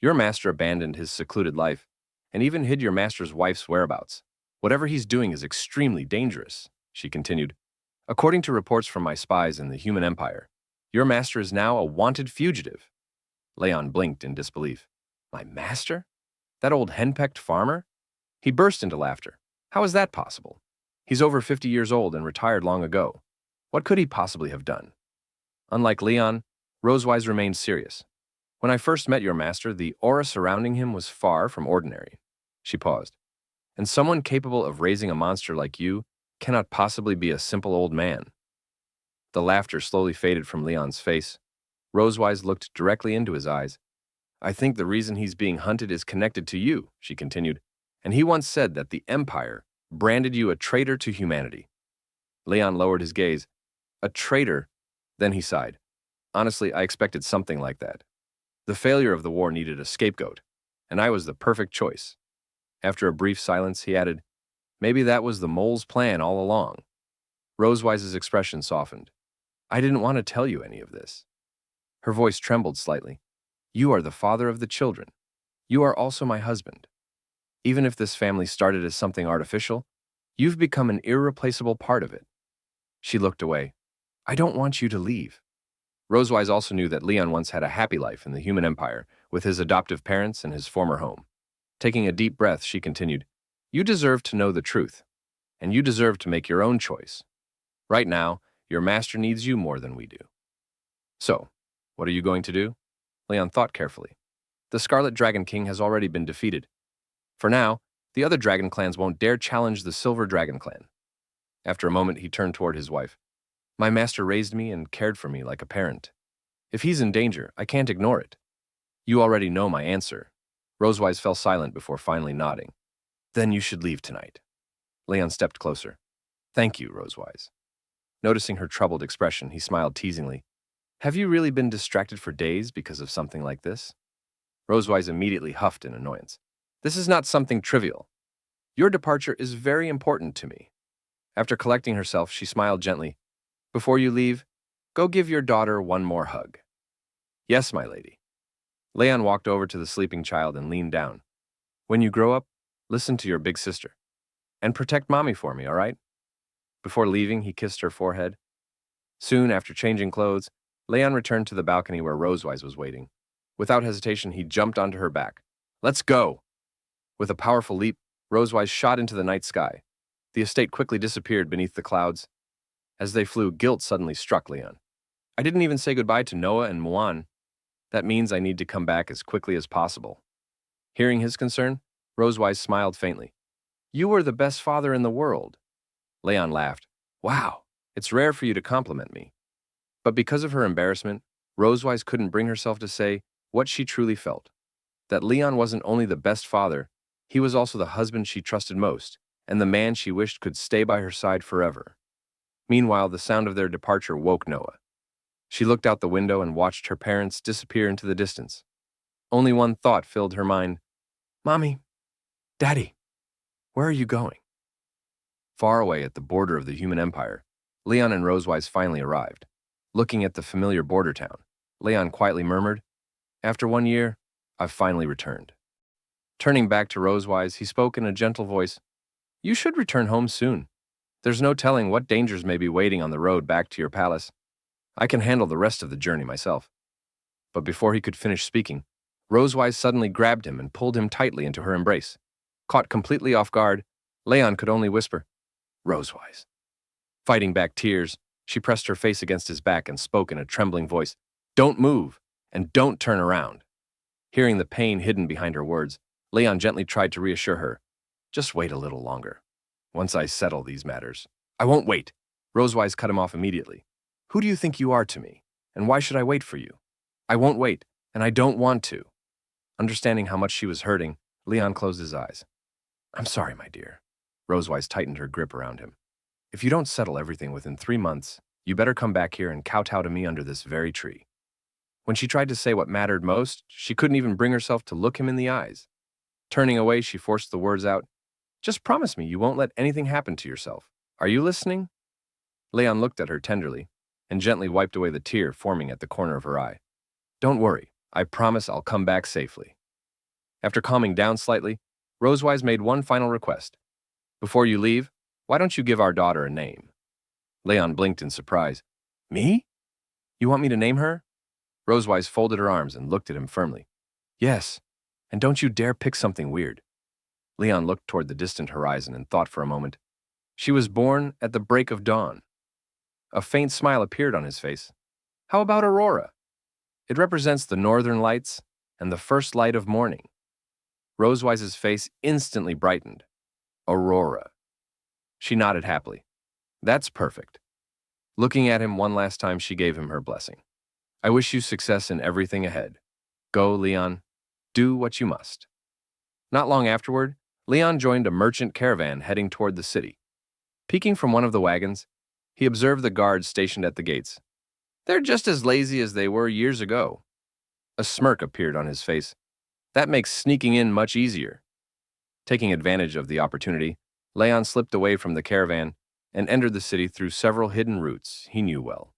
"Your master abandoned his secluded life, and even hid your master's wife's whereabouts. Whatever he's doing is extremely dangerous," she continued. "According to reports from my spies in the human empire, your master is now a wanted fugitive." Leon blinked in disbelief. "My master? That old henpecked farmer?" He burst into laughter. "How is that possible? He's over 50 years old and retired long ago. What could he possibly have done?" Unlike Leon, Rosewise remained serious. "When I first met your master, the aura surrounding him was far from ordinary." She paused. "And someone capable of raising a monster like you cannot possibly be a simple old man." The laughter slowly faded from Leon's face. Rosewise looked directly into his eyes. "I think the reason he's being hunted is connected to you," she continued. "And he once said that the Empire branded you a traitor to humanity." Leon lowered his gaze. "A traitor?" Then he sighed. "Honestly, I expected something like that. The failure of the war needed a scapegoat, and I was the perfect choice." After a brief silence, he added, "Maybe that was the mole's plan all along." Rosewise's expression softened. "I didn't want to tell you any of this." Her voice trembled slightly. "You are the father of the children. You are also my husband. Even if this family started as something artificial, you've become an irreplaceable part of it." She looked away. "I don't want you to leave." Rosewise also knew that Leon once had a happy life in the human empire with his adoptive parents and his former home. Taking a deep breath, she continued, "You deserve to know the truth, and you deserve to make your own choice. Right now, your master needs you more than we do." "So, what are you going to do?" Leon thought carefully. "The Scarlet Dragon King has already been defeated. For now, the other dragon clans won't dare challenge the Silver Dragon Clan." After a moment, he turned toward his wife. My master raised me and cared for me like a parent. If he's in danger, I can't ignore it. You already know my answer. Rosewise fell silent before finally nodding. Then you should leave tonight. Leon stepped closer. Thank you, Rosewise. Noticing her troubled expression, he smiled teasingly. Have you really been distracted for days because of something like this? Rosewise immediately huffed in annoyance. This is not something trivial. Your departure is very important to me. After collecting herself, she smiled gently. Before you leave, go give your daughter one more hug. Yes, my lady. Leon walked over to the sleeping child and leaned down. When you grow up, listen to your big sister. And protect mommy for me, all right? Before leaving, he kissed her forehead. Soon after changing clothes, Leon returned to the balcony where Rosewise was waiting. Without hesitation, he jumped onto her back. Let's go! With a powerful leap, Rosewise shot into the night sky. The estate quickly disappeared beneath the clouds. As they flew, guilt suddenly struck Leon. I didn't even say goodbye to Noah and Muan. That means I need to come back as quickly as possible. Hearing his concern, Rosewise smiled faintly. You were the best father in the world. Leon laughed. Wow, it's rare for you to compliment me. But because of her embarrassment, Rosewise couldn't bring herself to say what she truly felt. That Leon wasn't only the best father, he was also the husband she trusted most, and the man she wished could stay by her side forever. Meanwhile, the sound of their departure woke Noah. She looked out the window and watched her parents disappear into the distance. Only one thought filled her mind. Mommy, Daddy, where are you going? Far away at the border of the human empire, Leon and Rosewise finally arrived. Looking at the familiar border town, Leon quietly murmured, After 1 year, I've finally returned. Turning back to Rosewise, he spoke in a gentle voice, You should return home soon. There's no telling what dangers may be waiting on the road back to your palace. I can handle the rest of the journey myself. But before he could finish speaking, Rosewise suddenly grabbed him and pulled him tightly into her embrace. Caught completely off guard, Leon could only whisper, Rosewise. Fighting back tears, she pressed her face against his back and spoke in a trembling voice, Don't move, and don't turn around. Hearing the pain hidden behind her words, Leon gently tried to reassure her, Just wait a little longer. Once I settle these matters. I won't wait. Rosewise cut him off immediately. Who do you think you are to me? And why should I wait for you? I won't wait, and I don't want to. Understanding how much she was hurting, Leon closed his eyes. I'm sorry, my dear. Rosewise tightened her grip around him. If you don't settle everything within 3 months, you better come back here and kowtow to me under this very tree. When she tried to say what mattered most, she couldn't even bring herself to look him in the eyes. Turning away, she forced the words out. Just promise me you won't let anything happen to yourself. Are you listening? Leon looked at her tenderly and gently wiped away the tear forming at the corner of her eye. Don't worry, I promise I'll come back safely. After calming down slightly, Rosewise made one final request. Before you leave, why don't you give our daughter a name? Leon blinked in surprise. Me? You want me to name her? Rosewise folded her arms and looked at him firmly. Yes, and don't you dare pick something weird. Leon looked toward the distant horizon and thought for a moment. She was born at the break of dawn. A faint smile appeared on his face. How about Aurora? It represents the northern lights and the first light of morning. Rosewise's face instantly brightened. Aurora. She nodded happily. That's perfect. Looking at him one last time, she gave him her blessing. I wish you success in everything ahead. Go, Leon. Do what you must. Not long afterward, Leon joined a merchant caravan heading toward the city. Peeking from one of the wagons, he observed the guards stationed at the gates. They're just as lazy as they were years ago. A smirk appeared on his face. That makes sneaking in much easier. Taking advantage of the opportunity, Leon slipped away from the caravan and entered the city through several hidden routes he knew well.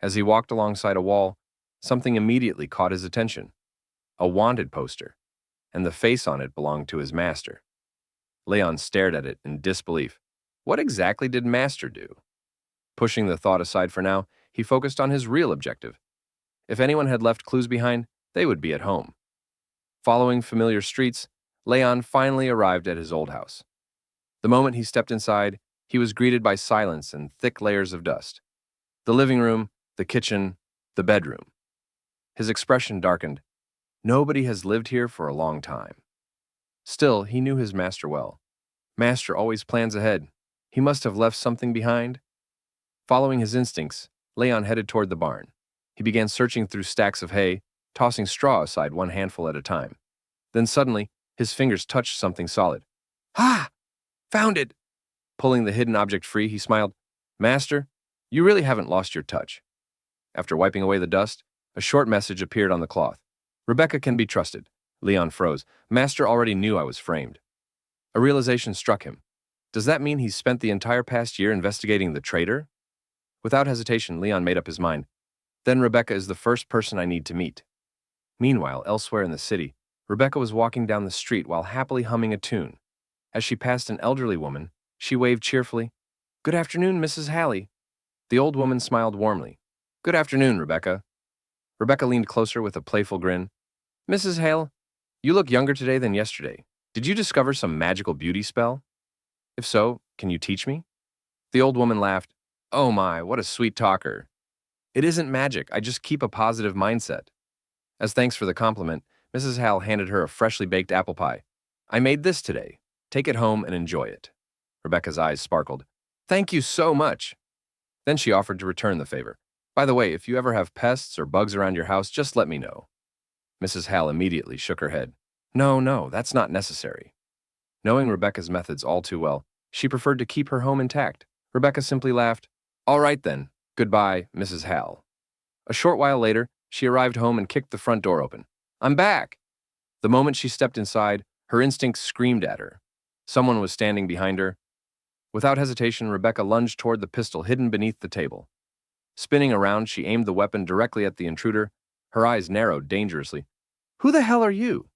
As he walked alongside a wall, something immediately caught his attention. A wanted poster, and the face on it belonged to his master. Leon stared at it in disbelief. What exactly did Master do? Pushing the thought aside for now, he focused on his real objective. If anyone had left clues behind, they would be at home. Following familiar streets, Leon finally arrived at his old house. The moment he stepped inside, he was greeted by silence and thick layers of dust. The living room, the kitchen, the bedroom. His expression darkened. Nobody has lived here for a long time. Still, he knew his master well. Master always plans ahead. He must have left something behind. Following his instincts, Leon headed toward the barn. He began searching through stacks of hay, tossing straw aside one handful at a time. Then suddenly, his fingers touched something solid. "Ah! Found it!" Pulling the hidden object free, he smiled. "Master, you really haven't lost your touch." After wiping away the dust, a short message appeared on the cloth. "Rebecca can be trusted." Leon froze. Master already knew I was framed. A realization struck him. Does that mean he's spent the entire past year investigating the traitor? Without hesitation, Leon made up his mind. Then Rebecca is the first person I need to meet. Meanwhile, elsewhere in the city, Rebecca was walking down the street while happily humming a tune. As she passed an elderly woman, she waved cheerfully. "Good afternoon, Mrs. Hallie." The old woman smiled warmly. "Good afternoon, Rebecca." Rebecca leaned closer with a playful grin. "Mrs. Hale, you look younger today than yesterday. Did you discover some magical beauty spell? If so, can you teach me?" The old woman laughed. "Oh my, what a sweet talker. It isn't magic, I just keep a positive mindset." As thanks for the compliment, Mrs. Hal handed her a freshly baked apple pie. "I made this today. Take it home and enjoy it." Rebecca's eyes sparkled. "Thank you so much." Then she offered to return the favor. "By the way, if you ever have pests or bugs around your house, just let me know." Mrs. Hal immediately shook her head. No, that's not necessary." Knowing Rebecca's methods all too well, she preferred to keep her home intact. Rebecca simply laughed. "All right then. Goodbye, Mrs. Hal." A short while later, she arrived home and kicked the front door open. "I'm back!" The moment she stepped inside, her instincts screamed at her. Someone was standing behind her. Without hesitation, Rebecca lunged toward the pistol hidden beneath the table. Spinning around, she aimed the weapon directly at the intruder. Her eyes narrowed dangerously. "Who the hell are you?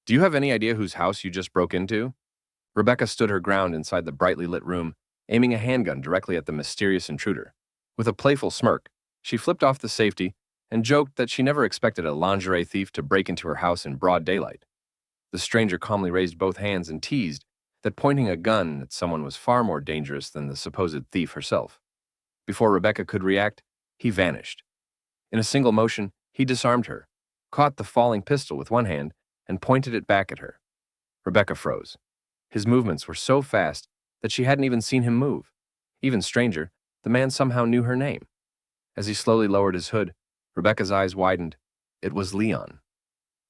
Do you have any idea whose house you just broke into?" Rebecca stood her ground inside the brightly lit room, aiming a handgun directly at the mysterious intruder. With a playful smirk, she flipped off the safety and joked that she never expected a lingerie thief to break into her house in broad daylight. The stranger calmly raised both hands and teased that pointing a gun at someone was far more dangerous than the supposed thief herself. Before Rebecca could react, he vanished. In a single motion, he disarmed her, caught the falling pistol with one hand, and pointed it back at her. Rebecca froze. His movements were so fast that she hadn't even seen him move. Even stranger, the man somehow knew her name. As he slowly lowered his hood, Rebecca's eyes widened. It was Leon.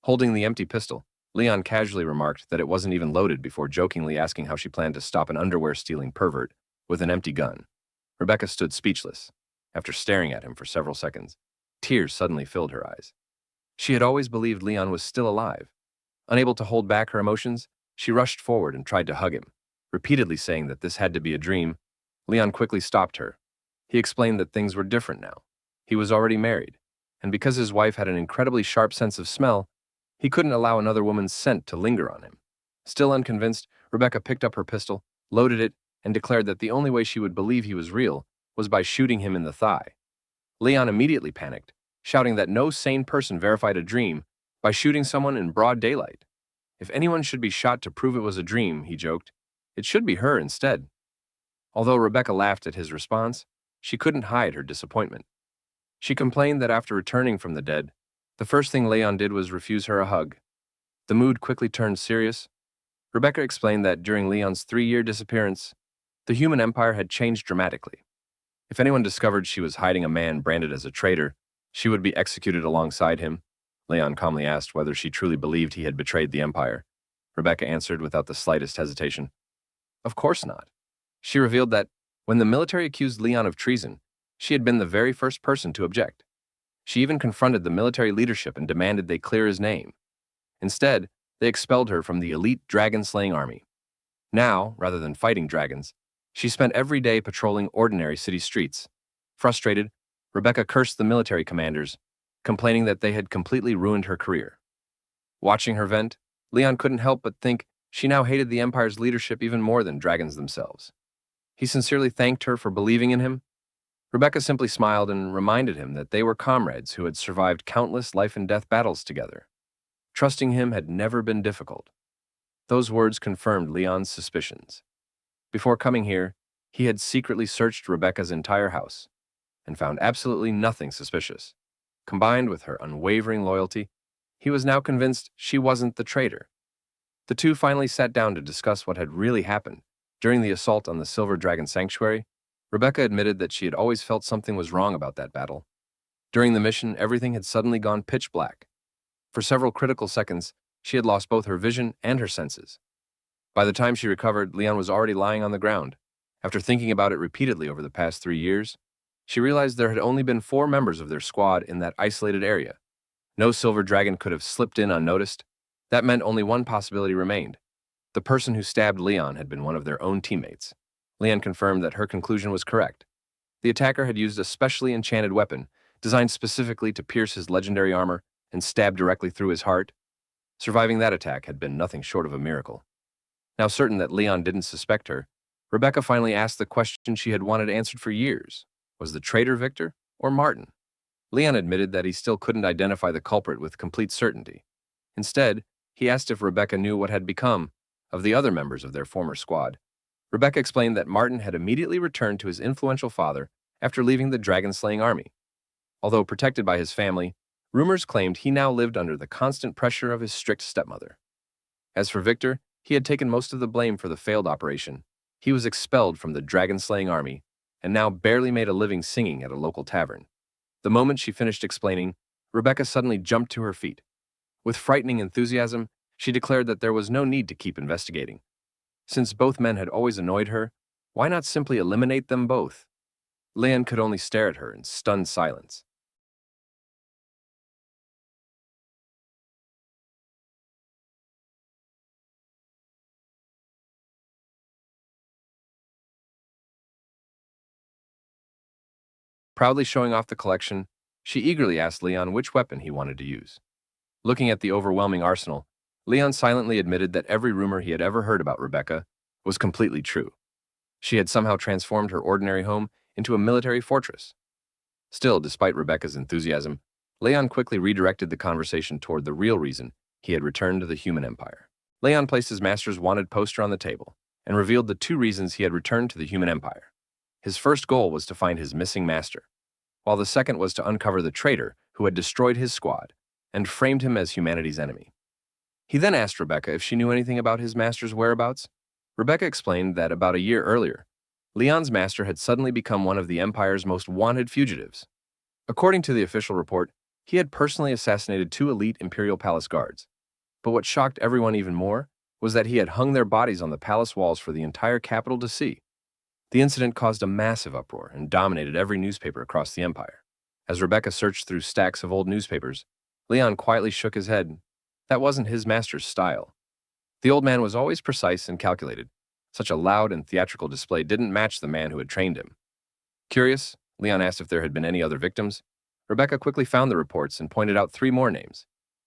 Holding the empty pistol, Leon casually remarked that it wasn't even loaded before jokingly asking how she planned to stop an underwear-stealing pervert with an empty gun. Rebecca stood speechless, after staring at him for several seconds. Tears suddenly filled her eyes. She had always believed Leon was still alive. Unable to hold back her emotions, she rushed forward and tried to hug him, repeatedly saying that this had to be a dream. Leon quickly stopped her. He explained that things were different now. He was already married, and because his wife had an incredibly sharp sense of smell, he couldn't allow another woman's scent to linger on him. Still unconvinced, Rebecca picked up her pistol, loaded it, and declared that the only way she would believe he was real was by shooting him in the thigh. Leon immediately panicked, shouting that no sane person verified a dream by shooting someone in broad daylight. If anyone should be shot to prove it was a dream, he joked, it should be her instead. Although Rebecca laughed at his response, she couldn't hide her disappointment. She complained that after returning from the dead, the first thing Leon did was refuse her a hug. The mood quickly turned serious. Rebecca explained that during Leon's 3-year disappearance, the human empire had changed dramatically. If anyone discovered she was hiding a man branded as a traitor, she would be executed alongside him. Leon calmly asked whether she truly believed he had betrayed the empire. Rebecca answered without the slightest hesitation. Of course not. She revealed that, when the military accused Leon of treason, she had been the very first person to object. She even confronted the military leadership and demanded they clear his name. Instead, they expelled her from the elite dragon-slaying army. Now, rather than fighting dragons, she spent every day patrolling ordinary city streets. Frustrated, Rebecca cursed the military commanders, complaining that they had completely ruined her career. Watching her vent, Leon couldn't help but think she now hated the Empire's leadership even more than dragons themselves. He sincerely thanked her for believing in him. Rebecca simply smiled and reminded him that they were comrades who had survived countless life-and-death battles together. Trusting him had never been difficult. Those words confirmed Leon's suspicions. Before coming here, he had secretly searched Rebecca's entire house and found absolutely nothing suspicious. Combined with her unwavering loyalty, he was now convinced she wasn't the traitor. The two finally sat down to discuss what had really happened during the assault on the Silver Dragon Sanctuary. Rebecca admitted that she had always felt something was wrong about that battle. During the mission, everything had suddenly gone pitch black. For several critical seconds, she had lost both her vision and her senses. By the time she recovered, Leon was already lying on the ground. After thinking about it repeatedly over the past 3 years, she realized there had only been 4 members of their squad in that isolated area. No silver dragon could have slipped in unnoticed. That meant only one possibility remained. The person who stabbed Leon had been one of their own teammates. Leon confirmed that her conclusion was correct. The attacker had used a specially enchanted weapon, designed specifically to pierce his legendary armor and stab directly through his heart. Surviving that attack had been nothing short of a miracle. Now certain that Leon didn't suspect her, Rebecca finally asked the question she had wanted answered for years. Was the traitor Victor or Martin? Leon admitted that he still couldn't identify the culprit with complete certainty. Instead, he asked if Rebecca knew what had become of the other members of their former squad. Rebecca explained that Martin had immediately returned to his influential father after leaving the dragon-slaying army. Although protected by his family, rumors claimed he now lived under the constant pressure of his strict stepmother. As for Victor, he had taken most of the blame for the failed operation. He was expelled from the dragon-slaying army and now barely made a living singing at a local tavern. The moment she finished explaining, Rebecca suddenly jumped to her feet. With frightening enthusiasm, she declared that there was no need to keep investigating. Since both men had always annoyed her, why not simply eliminate them both? Leon could only stare at her in stunned silence. Proudly showing off the collection, she eagerly asked Leon which weapon he wanted to use. Looking at the overwhelming arsenal, Leon silently admitted that every rumor he had ever heard about Rebecca was completely true. She had somehow transformed her ordinary home into a military fortress. Still, despite Rebecca's enthusiasm, Leon quickly redirected the conversation toward the real reason he had returned to the human empire. Leon placed his master's wanted poster on the table and revealed the 2 reasons he had returned to the human empire. His first goal was to find his missing master, while the second was to uncover the traitor who had destroyed his squad and framed him as humanity's enemy. He then asked Rebecca if she knew anything about his master's whereabouts. Rebecca explained that about a year earlier, Leon's master had suddenly become one of the Empire's most wanted fugitives. According to the official report, he had personally assassinated 2 elite Imperial Palace guards. But what shocked everyone even more was that he had hung their bodies on the palace walls for the entire capital to see. The incident caused a massive uproar and dominated every newspaper across the empire. As Rebecca searched through stacks of old newspapers, Leon quietly shook his head. That wasn't his master's style. The old man was always precise and calculated. Such a loud and theatrical display didn't match the man who had trained him. Curious, Leon asked if there had been any other victims. Rebecca quickly found the reports and pointed out 3 more names: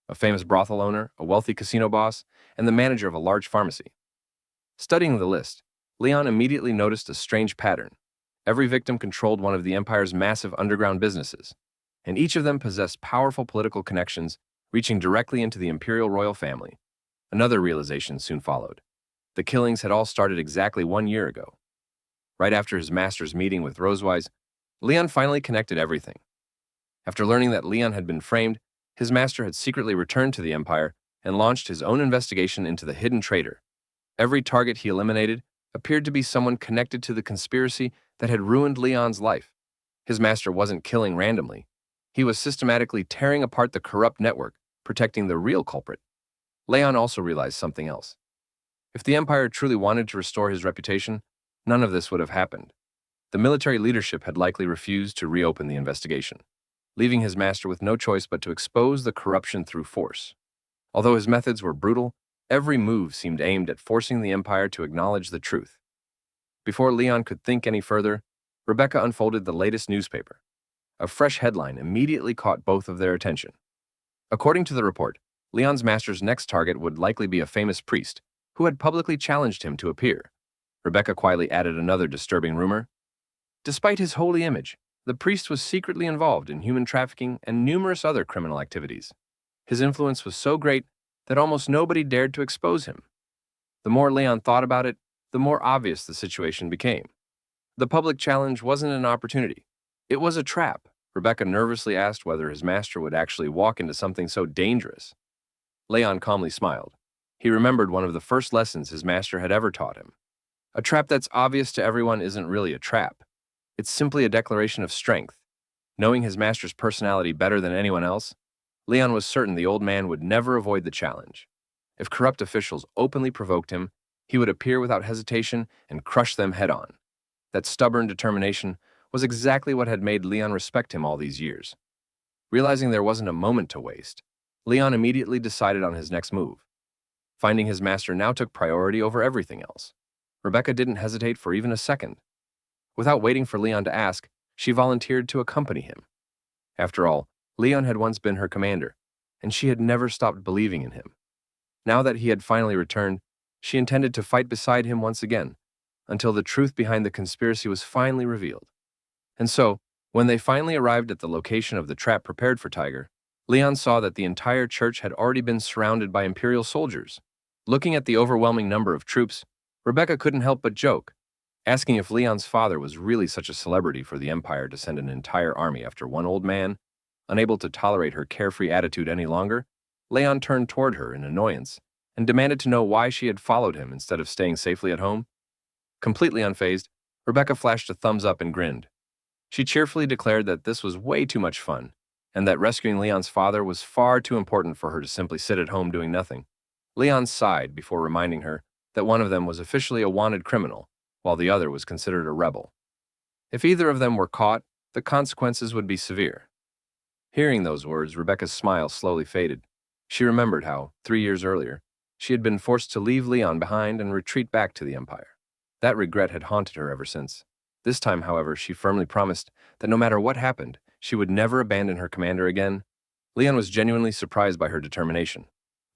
a famous brothel owner, a wealthy casino boss, and the manager of a large pharmacy. Studying the list, Leon immediately noticed a strange pattern. Every victim controlled one of the Empire's massive underground businesses, and each of them possessed powerful political connections reaching directly into the imperial royal family. Another realization soon followed. The killings had all started exactly 1 year ago. Right after his master's meeting with Rosewise, Leon finally connected everything. After learning that Leon had been framed, his master had secretly returned to the Empire and launched his own investigation into the hidden traitor. Every target he eliminated appeared to be someone connected to the conspiracy that had ruined Leon's life. His master wasn't killing randomly. He was systematically tearing apart the corrupt network, protecting the real culprit. Leon also realized something else. If the Empire truly wanted to restore his reputation, none of this would have happened. The military leadership had likely refused to reopen the investigation, leaving his master with no choice but to expose the corruption through force. Although his methods were brutal, every move seemed aimed at forcing the Empire to acknowledge the truth. Before Leon could think any further, Rebecca unfolded the latest newspaper. A fresh headline immediately caught both of their attention. According to the report, Leon's master's next target would likely be a famous priest who had publicly challenged him to appear. Rebecca quietly added another disturbing rumor. Despite his holy image, the priest was secretly involved in human trafficking and numerous other criminal activities. His influence was so great that almost nobody dared to expose him. The more Leon thought about it, the more obvious the situation became. The public challenge wasn't an opportunity. It was a trap. Rebecca nervously asked whether his master would actually walk into something so dangerous. Leon calmly smiled. He remembered one of the first lessons his master had ever taught him. A trap that's obvious to everyone isn't really a trap. It's simply a declaration of strength. Knowing his master's personality better than anyone else, Leon was certain the old man would never avoid the challenge. If corrupt officials openly provoked him, he would appear without hesitation and crush them head-on. That stubborn determination was exactly what had made Leon respect him all these years. Realizing there wasn't a moment to waste, Leon immediately decided on his next move. Finding his master now took priority over everything else. Rebecca didn't hesitate for even a second. Without waiting for Leon to ask, she volunteered to accompany him. After all, Leon had once been her commander, and she had never stopped believing in him. Now that he had finally returned, she intended to fight beside him once again, until the truth behind the conspiracy was finally revealed. And so, when they finally arrived at the location of the trap prepared for Tiger, Leon saw that the entire church had already been surrounded by Imperial soldiers. Looking at the overwhelming number of troops, Rebecca couldn't help but joke, asking if Leon's father was really such a celebrity for the Empire to send an entire army after one old man. Unable to tolerate her carefree attitude any longer, Leon turned toward her in annoyance and demanded to know why she had followed him instead of staying safely at home. Completely unfazed, Rebecca flashed a thumbs up and grinned. She cheerfully declared that this was way too much fun, and that rescuing Leon's father was far too important for her to simply sit at home doing nothing. Leon sighed before reminding her that one of them was officially a wanted criminal, while the other was considered a rebel. If either of them were caught, the consequences would be severe. Hearing those words, Rebecca's smile slowly faded. She remembered how, 3 years earlier, she had been forced to leave Leon behind and retreat back to the Empire. That regret had haunted her ever since. This time, however, she firmly promised that no matter what happened, she would never abandon her commander again. Leon was genuinely surprised by her determination.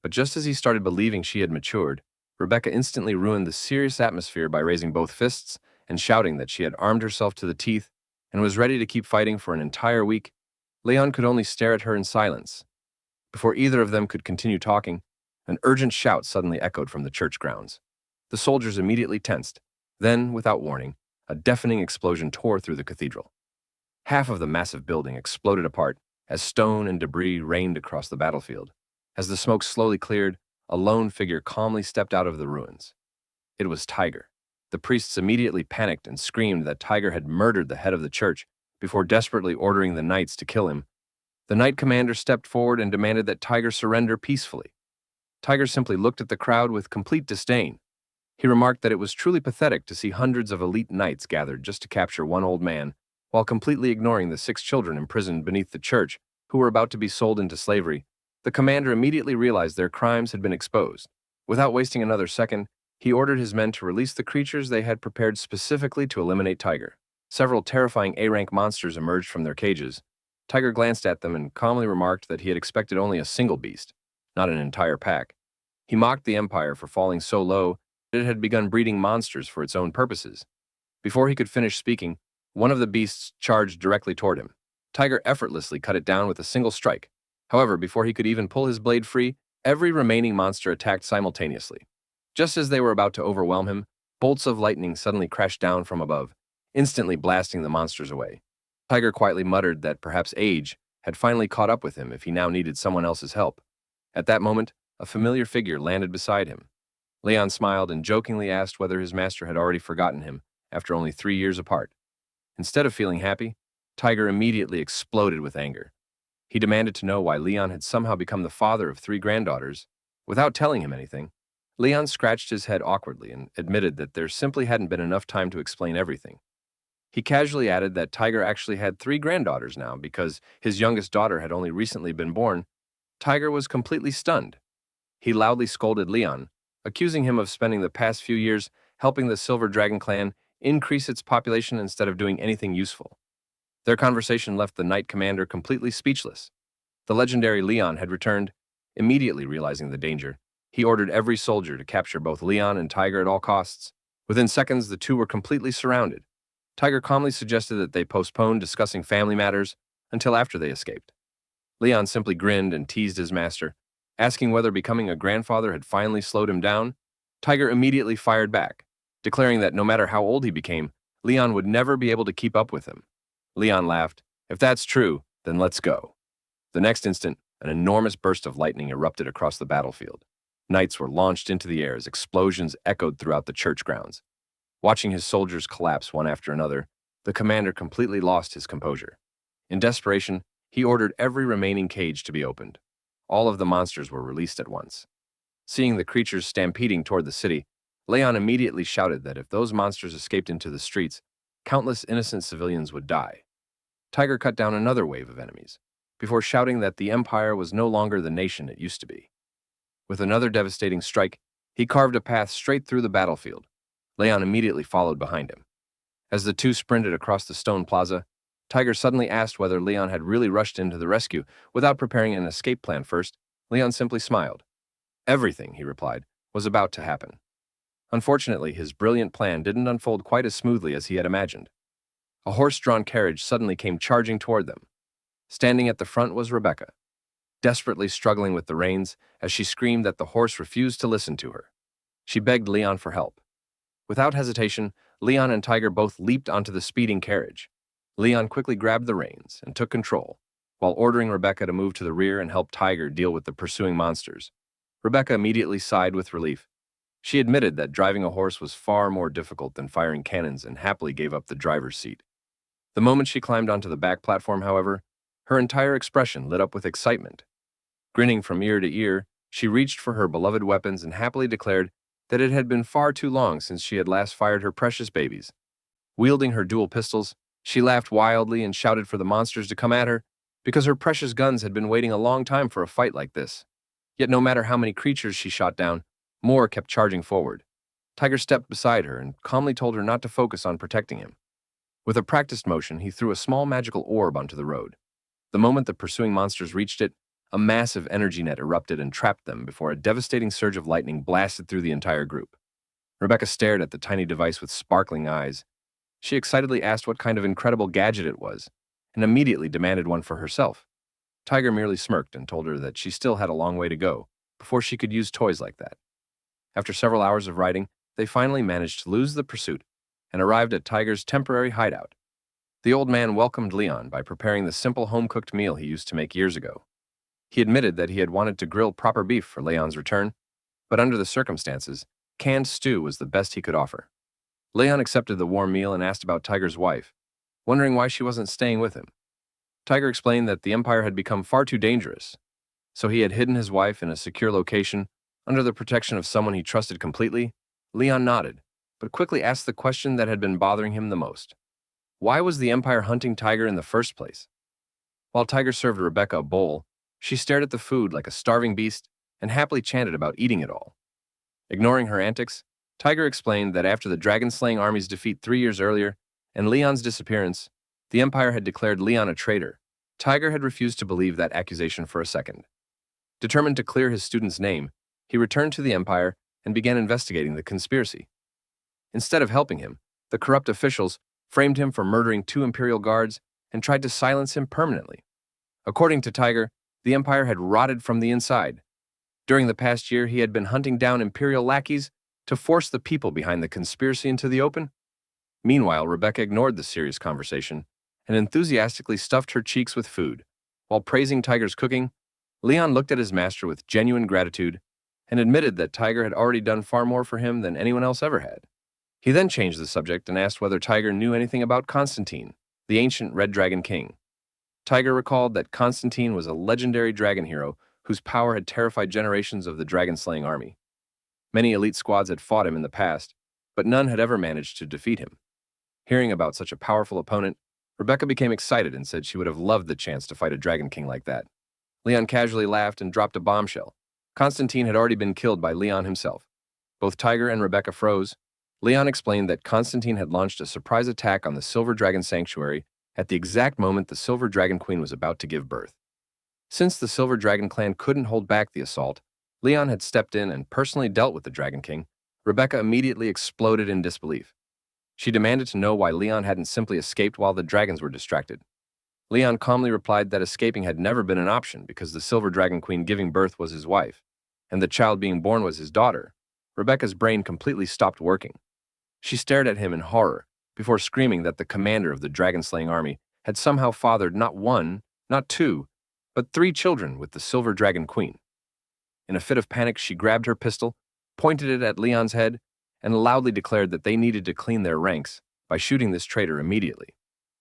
But just as he started believing she had matured, Rebecca instantly ruined the serious atmosphere by raising both fists and shouting that she had armed herself to the teeth and was ready to keep fighting for an entire week. Leon could only stare at her in silence. Before either of them could continue talking, an urgent shout suddenly echoed from the church grounds. The soldiers immediately tensed. Then, without warning, a deafening explosion tore through the cathedral. Half of the massive building exploded apart as stone and debris rained across the battlefield. As the smoke slowly cleared, a lone figure calmly stepped out of the ruins. It was Tiger. The priests immediately panicked and screamed that Tiger had murdered the head of the church before desperately ordering the knights to kill him. The knight commander stepped forward and demanded that Tiger surrender peacefully. Tiger simply looked at the crowd with complete disdain. He remarked that it was truly pathetic to see hundreds of elite knights gathered just to capture one old man, while completely ignoring the 6 children imprisoned beneath the church who were about to be sold into slavery. The commander immediately realized their crimes had been exposed. Without wasting another second, he ordered his men to release the creatures they had prepared specifically to eliminate Tiger. Several terrifying A-rank monsters emerged from their cages. Tiger glanced at them and calmly remarked that he had expected only a single beast, not an entire pack. He mocked the Empire for falling so low that it had begun breeding monsters for its own purposes. Before he could finish speaking, one of the beasts charged directly toward him. Tiger effortlessly cut it down with a single strike. However, before he could even pull his blade free, every remaining monster attacked simultaneously. Just as they were about to overwhelm him, bolts of lightning suddenly crashed down from above, instantly blasting the monsters away. Tiger quietly muttered that perhaps age had finally caught up with him if he now needed someone else's help. At that moment, a familiar figure landed beside him. Leon smiled and jokingly asked whether his master had already forgotten him after only 3 years apart. Instead of feeling happy, Tiger immediately exploded with anger. He demanded to know why Leon had somehow become the father of 3 granddaughters. Without telling him anything, Leon scratched his head awkwardly and admitted that there simply hadn't been enough time to explain everything. He casually added that Tiger actually had 3 granddaughters now because his youngest daughter had only recently been born. Tiger was completely stunned. He loudly scolded Leon, accusing him of spending the past few years helping the Silver Dragon clan increase its population instead of doing anything useful. Their conversation left the knight commander completely speechless. The legendary Leon had returned. Immediately realizing the danger, he ordered every soldier to capture both Leon and Tiger at all costs. Within seconds, the two were completely surrounded. Tiger calmly suggested that they postpone discussing family matters until after they escaped. Leon simply grinned and teased his master, asking whether becoming a grandfather had finally slowed him down. Tiger immediately fired back, declaring that no matter how old he became, Leon would never be able to keep up with him. Leon laughed. "If that's true, then let's go." The next instant, an enormous burst of lightning erupted across the battlefield. Knights were launched into the air as explosions echoed throughout the church grounds. Watching his soldiers collapse one after another, The commander completely lost his composure. In desperation, he ordered every remaining cage to be opened. All of the monsters were released at once. Seeing the creatures stampeding toward the city, Leon immediately shouted that if those monsters escaped into the streets, countless innocent civilians would die. Tiger cut down another wave of enemies, before shouting that the Empire was no longer the nation it used to be. With another devastating strike, he carved a path straight through the battlefield. Leon immediately followed behind him. As the two sprinted across the stone plaza, Tiger suddenly asked whether Leon had really rushed into the rescue without preparing an escape plan first. Leon simply smiled. Everything, he replied, was about to happen. Unfortunately, his brilliant plan didn't unfold quite as smoothly as he had imagined. A horse-drawn carriage suddenly came charging toward them. Standing at the front was Rebecca, desperately struggling with the reins as she screamed that the horse refused to listen to her. She begged Leon for help. Without hesitation, Leon and Tiger both leaped onto the speeding carriage. Leon quickly grabbed the reins and took control, while ordering Rebecca to move to the rear and help Tiger deal with the pursuing monsters. Rebecca immediately sighed with relief. She admitted that driving a horse was far more difficult than firing cannons and happily gave up the driver's seat. The moment she climbed onto the back platform, however, her entire expression lit up with excitement. Grinning from ear to ear, she reached for her beloved weapons and happily declared that it had been far too long since she had last fired her precious babies. Wielding her dual pistols, she laughed wildly and shouted for the monsters to come at her, because her precious guns had been waiting a long time for a fight like this. Yet no matter how many creatures she shot down, more kept charging forward. Tiger stepped beside her and calmly told her not to focus on protecting him. With a practiced motion, he threw a small magical orb onto the road. The moment the pursuing monsters reached it, a massive energy net erupted and trapped them before a devastating surge of lightning blasted through the entire group. Rebecca stared at the tiny device with sparkling eyes. She excitedly asked what kind of incredible gadget it was, and immediately demanded one for herself. Tiger merely smirked and told her that she still had a long way to go before she could use toys like that. After several hours of riding, they finally managed to lose the pursuit and arrived at Tiger's temporary hideout. The old man welcomed Leon by preparing the simple home-cooked meal he used to make years ago. He admitted that he had wanted to grill proper beef for Leon's return, but under the circumstances, canned stew was the best he could offer. Leon accepted the warm meal and asked about Tiger's wife, wondering why she wasn't staying with him. Tiger explained that the Empire had become far too dangerous, so he had hidden his wife in a secure location under the protection of someone he trusted completely. Leon nodded, but quickly asked the question that had been bothering him the most. Why was the Empire hunting Tiger in the first place? While Tiger served Rebecca a bowl, she stared at the food like a starving beast and happily chanted about eating it all. Ignoring her antics, Tiger explained that after the dragon-slaying army's defeat 3 years earlier and Leon's disappearance, the Empire had declared Leon a traitor. Tiger had refused to believe that accusation for a second. Determined to clear his student's name, he returned to the Empire and began investigating the conspiracy. Instead of helping him, the corrupt officials framed him for murdering 2 Imperial guards and tried to silence him permanently. According to Tiger, the Empire had rotted from the inside. During the past year, he had been hunting down Imperial lackeys to force the people behind the conspiracy into the open. Meanwhile, Rebecca ignored the serious conversation and enthusiastically stuffed her cheeks with food. While praising Tiger's cooking, Leon looked at his master with genuine gratitude and admitted that Tiger had already done far more for him than anyone else ever had. He then changed the subject and asked whether Tiger knew anything about Constantine, the ancient Red Dragon King. Tiger recalled that Constantine was a legendary dragon hero whose power had terrified generations of the dragon-slaying army. Many elite squads had fought him in the past, but none had ever managed to defeat him. Hearing about such a powerful opponent, Rebecca became excited and said she would have loved the chance to fight a dragon king like that. Leon casually laughed and dropped a bombshell. Constantine had already been killed by Leon himself. Both Tiger and Rebecca froze. Leon explained that Constantine had launched a surprise attack on the Silver Dragon Sanctuary at the exact moment the Silver Dragon Queen was about to give birth. Since the Silver Dragon clan couldn't hold back the assault, Leon had stepped in and personally dealt with the Dragon King. Rebecca immediately exploded in disbelief. She demanded to know why Leon hadn't simply escaped while the dragons were distracted. Leon calmly replied that escaping had never been an option because the Silver Dragon Queen giving birth was his wife, and the child being born was his daughter. Rebecca's brain completely stopped working. She stared at him in horror before screaming that the commander of the dragon-slaying army had somehow fathered not 1, not 2, but 3 children with the Silver Dragon Queen. In a fit of panic, she grabbed her pistol, pointed it at Leon's head, and loudly declared that they needed to clean their ranks by shooting this traitor immediately.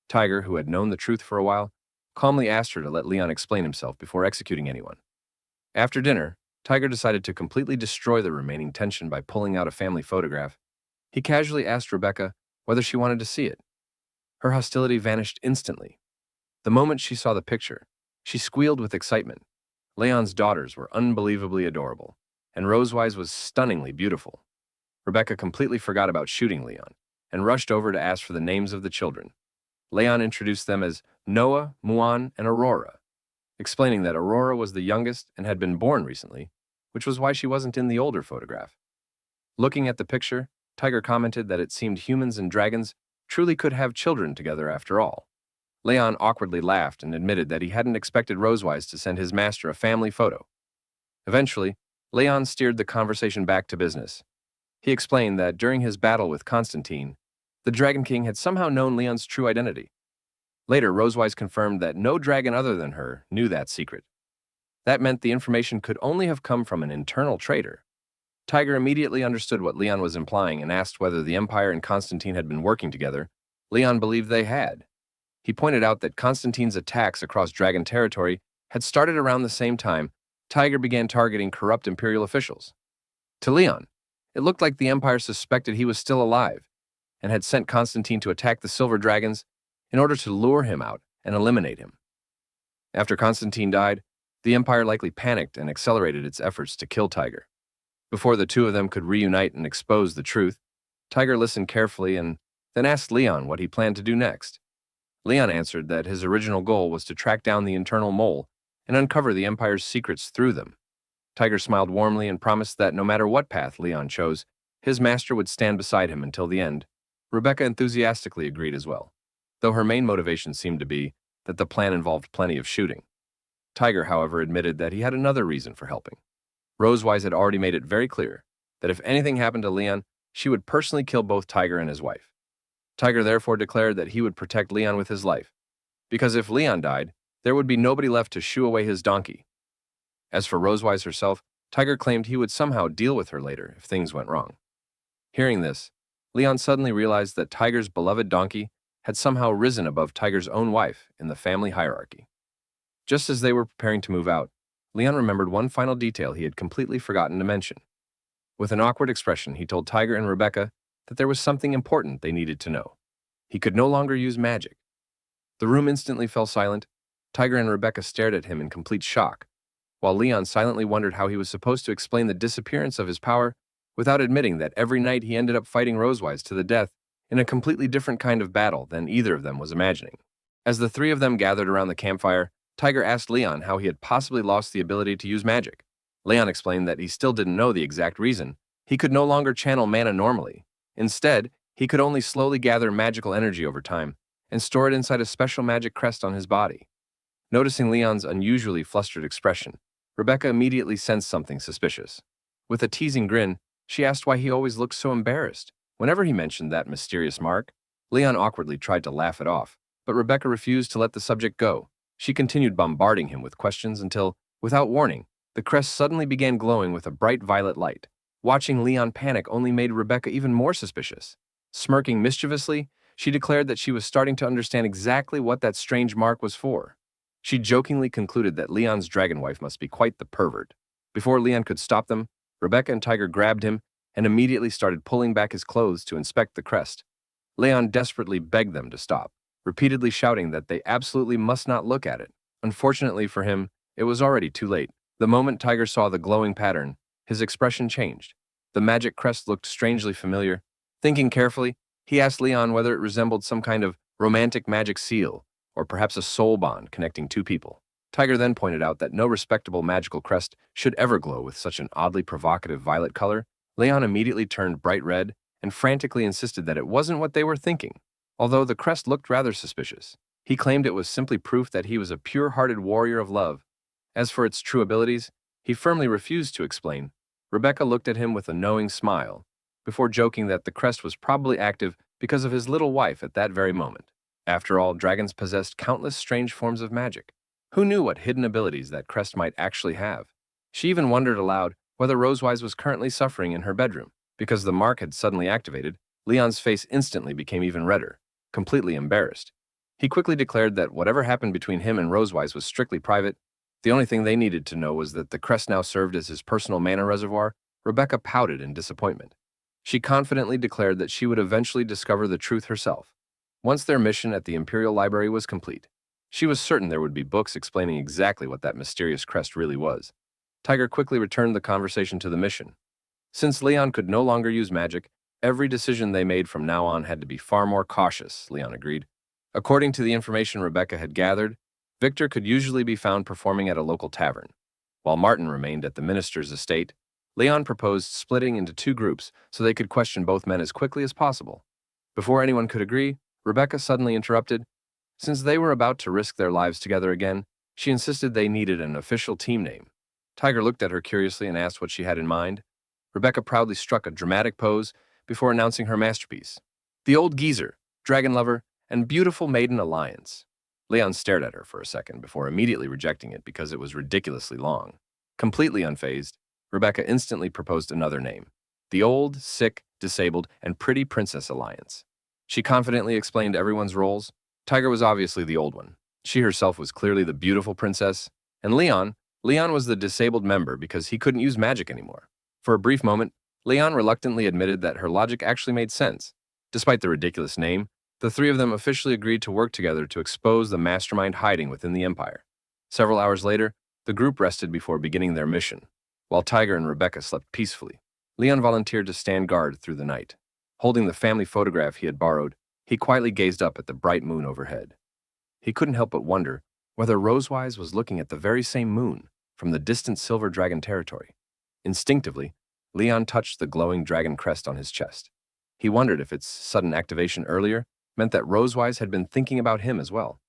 Tiger, who had known the truth for a while, calmly asked her to let Leon explain himself before executing anyone. After dinner, Tiger decided to completely destroy the remaining tension by pulling out a family photograph. He casually asked Rebecca whether she wanted to see it. Her hostility vanished instantly. The moment she saw the picture, she squealed with excitement. Leon's daughters were unbelievably adorable, and Rosewise was stunningly beautiful. Rebecca completely forgot about shooting Leon and rushed over to ask for the names of the children. Leon introduced them as Noah, Muan, and Aurora, explaining that Aurora was the youngest and had been born recently, which was why she wasn't in the older photograph. Looking at the picture, Tiger commented that it seemed humans and dragons truly could have children together after all. Leon awkwardly laughed and admitted that he hadn't expected Rosewise to send his master a family photo. Eventually, Leon steered the conversation back to business. He explained that during his battle with Constantine, the Dragon King had somehow known Leon's true identity. Later, Rosewise confirmed that no dragon other than her knew that secret. That meant the information could only have come from an internal traitor. Tiger immediately understood what Leon was implying and asked whether the Empire and Constantine had been working together. Leon believed they had. He pointed out that Constantine's attacks across dragon territory had started around the same time Tiger began targeting corrupt imperial officials. To Leon, it looked like the Empire suspected he was still alive and had sent Constantine to attack the Silver Dragons in order to lure him out and eliminate him. After Constantine died, the Empire likely panicked and accelerated its efforts to kill Tiger. Before the two of them could reunite and expose the truth, Tiger listened carefully and then asked Leon what he planned to do next. Leon answered that his original goal was to track down the internal mole and uncover the Empire's secrets through them. Tiger smiled warmly and promised that no matter what path Leon chose, his master would stand beside him until the end. Rebecca enthusiastically agreed as well, though her main motivation seemed to be that the plan involved plenty of shooting. Tiger, however, admitted that he had another reason for helping. Rosewise had already made it very clear that if anything happened to Leon, she would personally kill both Tiger and his wife. Tiger therefore declared that he would protect Leon with his life, because if Leon died, there would be nobody left to shoo away his donkey. As for Rosewise herself, Tiger claimed he would somehow deal with her later if things went wrong. Hearing this, Leon suddenly realized that Tiger's beloved donkey had somehow risen above Tiger's own wife in the family hierarchy. Just as they were preparing to move out, Leon remembered one final detail he had completely forgotten to mention. With an awkward expression, he told Tiger and Rebecca that there was something important they needed to know. He could no longer use magic. The room instantly fell silent. Tiger and Rebecca stared at him in complete shock, while Leon silently wondered how he was supposed to explain the disappearance of his power without admitting that every night he ended up fighting Rosewise to the death in a completely different kind of battle than either of them was imagining. As the three of them gathered around the campfire, Tiger asked Leon how he had possibly lost the ability to use magic. Leon explained that he still didn't know the exact reason. He could no longer channel mana normally. Instead, he could only slowly gather magical energy over time and store it inside a special magic crest on his body. Noticing Leon's unusually flustered expression, Rebecca immediately sensed something suspicious. With a teasing grin, she asked why he always looked so embarrassed whenever he mentioned that mysterious mark. Leon awkwardly tried to laugh it off, but Rebecca refused to let the subject go. She continued bombarding him with questions until, without warning, the crest suddenly began glowing with a bright violet light. Watching Leon panic only made Rebecca even more suspicious. Smirking mischievously, she declared that she was starting to understand exactly what that strange mark was for. She jokingly concluded that Leon's dragon wife must be quite the pervert. Before Leon could stop them, Rebecca and Tiger grabbed him and immediately started pulling back his clothes to inspect the crest. Leon desperately begged them to stop, repeatedly shouting that they absolutely must not look at it. Unfortunately for him, it was already too late. The moment Tiger saw the glowing pattern, his expression changed. The magic crest looked strangely familiar. Thinking carefully, he asked Leon whether it resembled some kind of romantic magic seal, or perhaps a soul bond connecting two people. Tiger then pointed out that no respectable magical crest should ever glow with such an oddly provocative violet color. Leon immediately turned bright red and frantically insisted that it wasn't what they were thinking. Although the crest looked rather suspicious, he claimed it was simply proof that he was a pure-hearted warrior of love. As for its true abilities, he firmly refused to explain. Rebecca looked at him with a knowing smile, before joking that the crest was probably active because of his little wife at that very moment. After all, dragons possessed countless strange forms of magic. Who knew what hidden abilities that crest might actually have? She even wondered aloud whether Rosewise was currently suffering in her bedroom. Because the mark had suddenly activated, Leon's face instantly became even redder, completely embarrassed. He quickly declared that whatever happened between him and Rosewise was strictly private. The only thing they needed to know was that the crest now served as his personal mana reservoir. Rebecca pouted in disappointment. She confidently declared that she would eventually discover the truth herself, once their mission at the Imperial Library was complete. She was certain there would be books explaining exactly what that mysterious crest really was. Tiger quickly returned the conversation to the mission. Since Leon could no longer use magic, every decision they made from now on had to be far more cautious, Leon agreed. According to the information Rebecca had gathered, Victor could usually be found performing at a local tavern. While Martin remained at the minister's estate, Leon proposed splitting into two groups so they could question both men as quickly as possible. Before anyone could agree, Rebecca suddenly interrupted. Since they were about to risk their lives together again, she insisted they needed an official team name. Tiger looked at her curiously and asked what she had in mind. Rebecca proudly struck a dramatic pose before announcing her masterpiece: the Old Geezer, Dragon Lover, and Beautiful Maiden Alliance. Leon stared at her for a second before immediately rejecting it because it was ridiculously long. Completely unfazed, Rebecca instantly proposed another name: the Old, Sick, Disabled, and Pretty Princess Alliance. She confidently explained everyone's roles. Tiger was obviously the old one. She herself was clearly the beautiful princess. And Leon was the disabled member because he couldn't use magic anymore. For a brief moment, Leon reluctantly admitted that her logic actually made sense. Despite the ridiculous name, the three of them officially agreed to work together to expose the mastermind hiding within the Empire. Several hours later, the group rested before beginning their mission. While Tiger and Rebecca slept peacefully, Leon volunteered to stand guard through the night. Holding the family photograph he had borrowed, he quietly gazed up at the bright moon overhead. He couldn't help but wonder whether Rosewise was looking at the very same moon from the distant Silver Dragon territory. Instinctively, Leon touched the glowing dragon crest on his chest. He wondered if its sudden activation earlier meant that Rosewise had been thinking about him as well.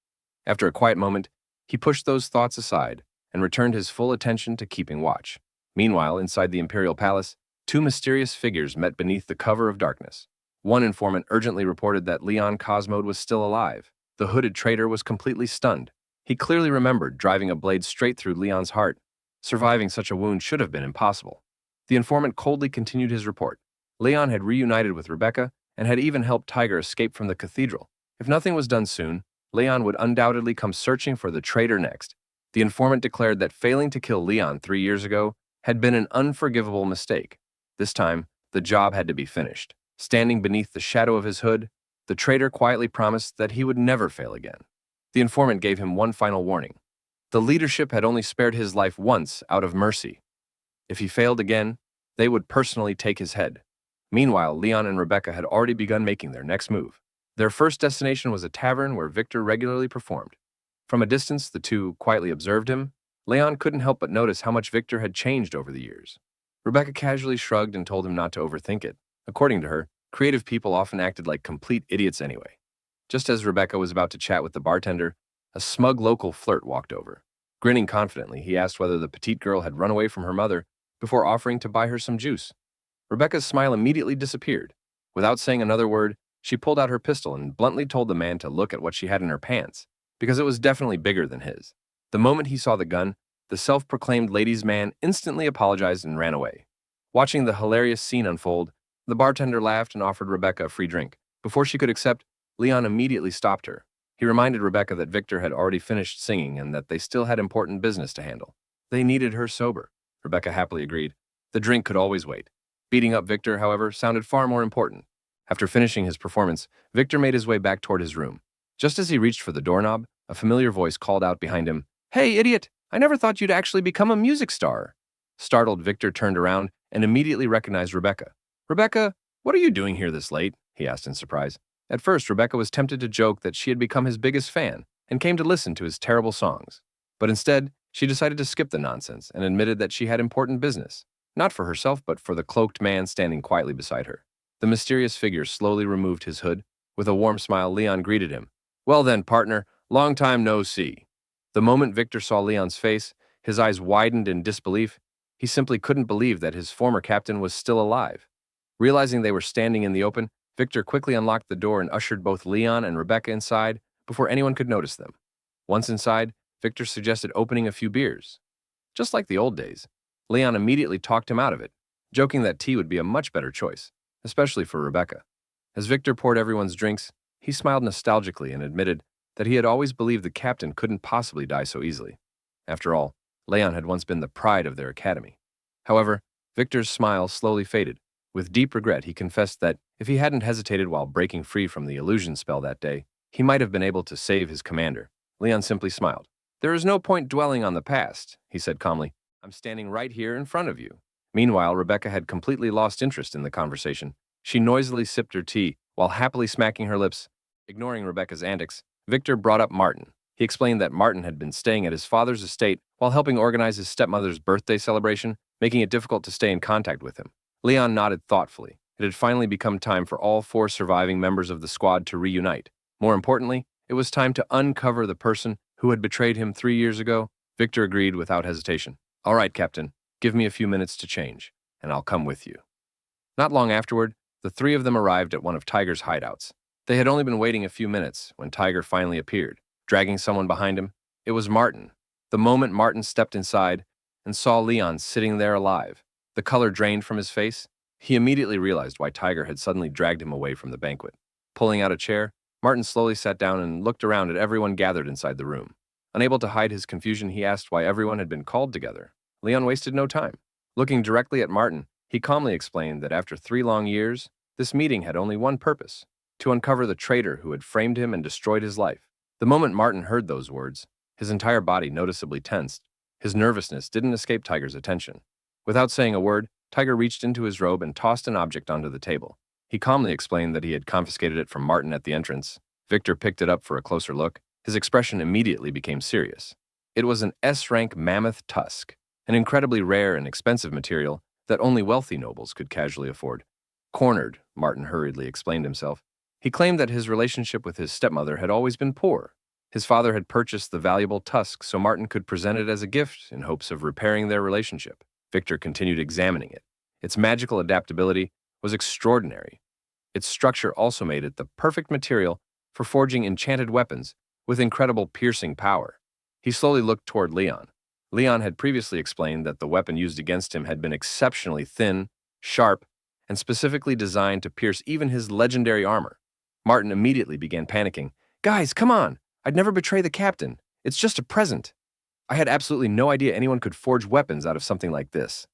After a quiet moment, he pushed those thoughts aside and returned his full attention to keeping watch. Meanwhile, inside the Imperial Palace, two mysterious figures met beneath the cover of darkness. One informant urgently reported that Leon Cosmode was still alive. The hooded traitor was completely stunned. He clearly remembered driving a blade straight through Leon's heart. Surviving such a wound should have been impossible. The informant coldly continued his report. Leon had reunited with Rebecca and had even helped Tiger escape from the cathedral. If nothing was done soon, Leon would undoubtedly come searching for the traitor next. The informant declared that failing to kill Leon 3 years ago had been an unforgivable mistake. This time, the job had to be finished. Standing beneath the shadow of his hood, the traitor quietly promised that he would never fail again. The informant gave him one final warning. The leadership had only spared his life once out of mercy. If he failed again, they would personally take his head. Meanwhile, Leon and Rebecca had already begun making their next move. Their first destination was a tavern where Victor regularly performed. From a distance, the two quietly observed him. Leon couldn't help but notice how much Victor had changed over the years. Rebecca casually shrugged and told him not to overthink it. According to her, creative people often acted like complete idiots anyway. Just as Rebecca was about to chat with the bartender, a smug local flirt walked over. Grinning confidently, he asked whether the petite girl had run away from her mother before offering to buy her some juice. Rebecca's smile immediately disappeared. Without saying another word, she pulled out her pistol and bluntly told the man to look at what she had in her pants, because it was definitely bigger than his. The moment he saw the gun, the self-proclaimed ladies' man instantly apologized and ran away. Watching the hilarious scene unfold, the bartender laughed and offered Rebecca a free drink. Before she could accept, Leon immediately stopped her. He reminded Rebecca that Victor had already finished singing and that they still had important business to handle. They needed her sober. Rebecca happily agreed. The drink could always wait. Beating up Victor, however, sounded far more important. After finishing his performance, Victor made his way back toward his room. Just as he reached for the doorknob, a familiar voice called out behind him, "Hey, idiot! I never thought you'd actually become a music star." Startled, Victor turned around and immediately recognized Rebecca. "Rebecca, what are you doing here this late?" he asked in surprise. At first, Rebecca was tempted to joke that she had become his biggest fan and came to listen to his terrible songs. But instead, she decided to skip the nonsense and admitted that she had important business, not for herself but for the cloaked man standing quietly beside her. The mysterious figure slowly removed his hood. With a warm smile, Leon greeted him. "Well then, partner, long time no see." The moment Victor saw Leon's face, his eyes widened in disbelief. He simply couldn't believe that his former captain was still alive. Realizing they were standing in the open, Victor quickly unlocked the door and ushered both Leon and Rebecca inside before anyone could notice them. Once inside, Victor suggested opening a few beers. Just like the old days, Leon immediately talked him out of it, joking that tea would be a much better choice, especially for Rebecca. As Victor poured everyone's drinks, he smiled nostalgically and admitted that he had always believed the captain couldn't possibly die so easily. After all, Leon had once been the pride of their academy. However, Victor's smile slowly faded. With deep regret, he confessed that if he hadn't hesitated while breaking free from the illusion spell that day, he might have been able to save his commander. Leon simply smiled. "There is no point dwelling on the past," he said calmly. "I'm standing right here in front of you." Meanwhile, Rebecca had completely lost interest in the conversation. She noisily sipped her tea while happily smacking her lips. Ignoring Rebecca's antics, Victor brought up Martin. He explained that Martin had been staying at his father's estate while helping organize his stepmother's birthday celebration, making it difficult to stay in contact with him. Leon nodded thoughtfully. It had finally become time for all 4 surviving members of the squad to reunite. More importantly, it was time to uncover the person who had betrayed him 3 years ago. Victor agreed without hesitation. "All right, Captain, give me a few minutes to change, and I'll come with you." Not long afterward, the 3 of them arrived at one of Tiger's hideouts. They had only been waiting a few minutes when Tiger finally appeared, dragging someone behind him. It was Martin. The moment Martin stepped inside and saw Leon sitting there alive, the color drained from his face. He immediately realized why Tiger had suddenly dragged him away from the banquet. Pulling out a chair, Martin slowly sat down and looked around at everyone gathered inside the room. Unable to hide his confusion, he asked why everyone had been called together. Leon wasted no time. Looking directly at Martin, he calmly explained that after 3 long years, this meeting had only one purpose: to uncover the traitor who had framed him and destroyed his life. The moment Martin heard those words, his entire body noticeably tensed. His nervousness didn't escape Tiger's attention. Without saying a word, Tiger reached into his robe and tossed an object onto the table. He calmly explained that he had confiscated it from Martin at the entrance. Victor picked it up for a closer look. His expression immediately became serious. It was an S-rank mammoth tusk, an incredibly rare and expensive material that only wealthy nobles could casually afford. Cornered, Martin hurriedly explained himself. He claimed that his relationship with his stepmother had always been poor. His father had purchased the valuable tusk so Martin could present it as a gift in hopes of repairing their relationship. Victor continued examining it. Its magical adaptability was extraordinary. Its structure also made it the perfect material for forging enchanted weapons with incredible piercing power. He slowly looked toward Leon. Leon had previously explained that the weapon used against him had been exceptionally thin, sharp, and specifically designed to pierce even his legendary armor. Martin immediately began panicking. "Guys, come on! I'd never betray the captain. It's just a present." I had absolutely no idea anyone could forge weapons out of something like this.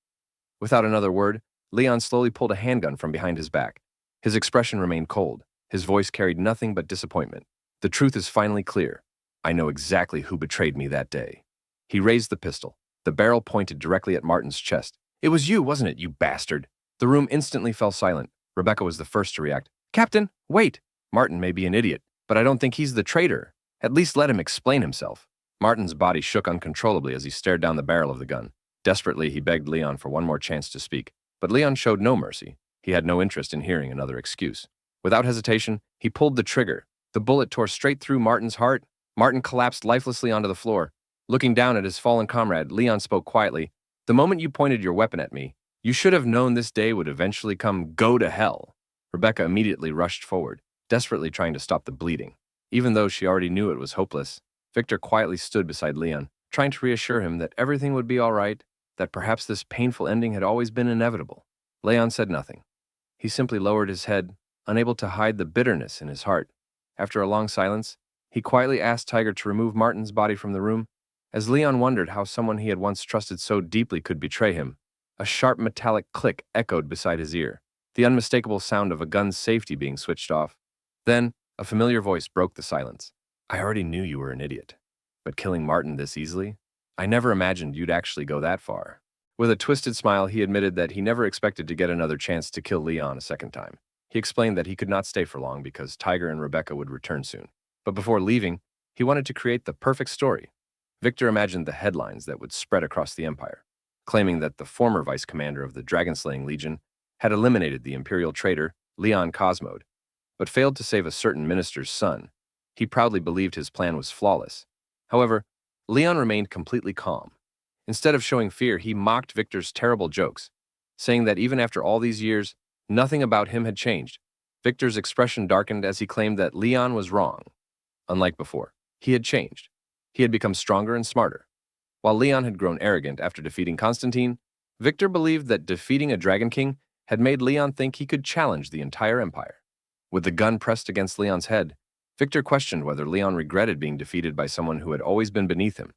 Without another word, Leon slowly pulled a handgun from behind his back. His expression remained cold. His voice carried nothing but disappointment. "The truth is finally clear. I know exactly who betrayed me that day." He raised the pistol. The barrel pointed directly at Martin's chest. "It was you, wasn't it, you bastard?" The room instantly fell silent. Rebecca was the first to react. "Captain, wait! Martin may be an idiot, but I don't think he's the traitor. At least let him explain himself." Martin's body shook uncontrollably as he stared down the barrel of the gun. Desperately, he begged Leon for one more chance to speak. But Leon showed no mercy. He had no interest in hearing another excuse. Without hesitation, he pulled the trigger. The bullet tore straight through Martin's heart. Martin collapsed lifelessly onto the floor. Looking down at his fallen comrade, Leon spoke quietly. "The moment you pointed your weapon at me, you should have known this day would eventually come. Go to hell." Rebecca immediately rushed forward, desperately trying to stop the bleeding. Even though she already knew it was hopeless, Victor quietly stood beside Leon, trying to reassure him that everything would be all right, that perhaps this painful ending had always been inevitable. Leon said nothing. He simply lowered his head, unable to hide the bitterness in his heart. After a long silence, he quietly asked Tiger to remove Martin's body from the room. As Leon wondered how someone he had once trusted so deeply could betray him, a sharp metallic click echoed beside his ear, the unmistakable sound of a gun's safety being switched off. Then, a familiar voice broke the silence. "I already knew you were an idiot, but killing Martin this easily? I never imagined you'd actually go that far." With a twisted smile, he admitted that he never expected to get another chance to kill Leon a second time. He explained that he could not stay for long because Tiger and Rebecca would return soon. But before leaving, he wanted to create the perfect story. Victor imagined the headlines that would spread across the empire, claiming that the former vice commander of the Dragon-Slaying Legion had eliminated the imperial traitor, Leon Cosmode, but failed to save a certain minister's son. He proudly believed his plan was flawless. However, Leon remained completely calm. Instead of showing fear, he mocked Victor's terrible jokes, saying that even after all these years, nothing about him had changed. Victor's expression darkened as he claimed that Leon was wrong. Unlike before, he had changed. He had become stronger and smarter. While Leon had grown arrogant after defeating Constantine, Victor believed that defeating a Dragon King had made Leon think he could challenge the entire empire. With the gun pressed against Leon's head, Victor questioned whether Leon regretted being defeated by someone who had always been beneath him.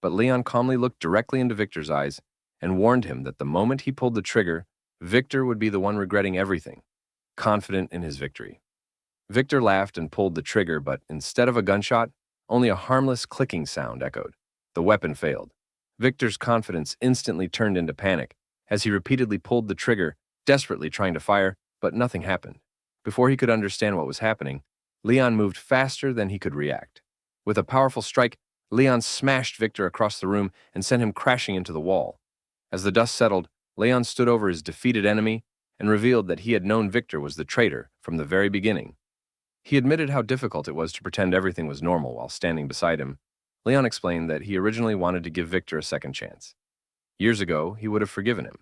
But Leon calmly looked directly into Victor's eyes and warned him that the moment he pulled the trigger, Victor would be the one regretting everything, confident in his victory. Victor laughed and pulled the trigger, but instead of a gunshot, only a harmless clicking sound echoed. The weapon failed. Victor's confidence instantly turned into panic as he repeatedly pulled the trigger, desperately trying to fire, but nothing happened. Before he could understand what was happening, Leon moved faster than he could react. With a powerful strike, Leon smashed Victor across the room and sent him crashing into the wall. As the dust settled, Leon stood over his defeated enemy and revealed that he had known Victor was the traitor from the very beginning. He admitted how difficult it was to pretend everything was normal while standing beside him. Leon explained that he originally wanted to give Victor a second chance. Years ago, he would have forgiven him.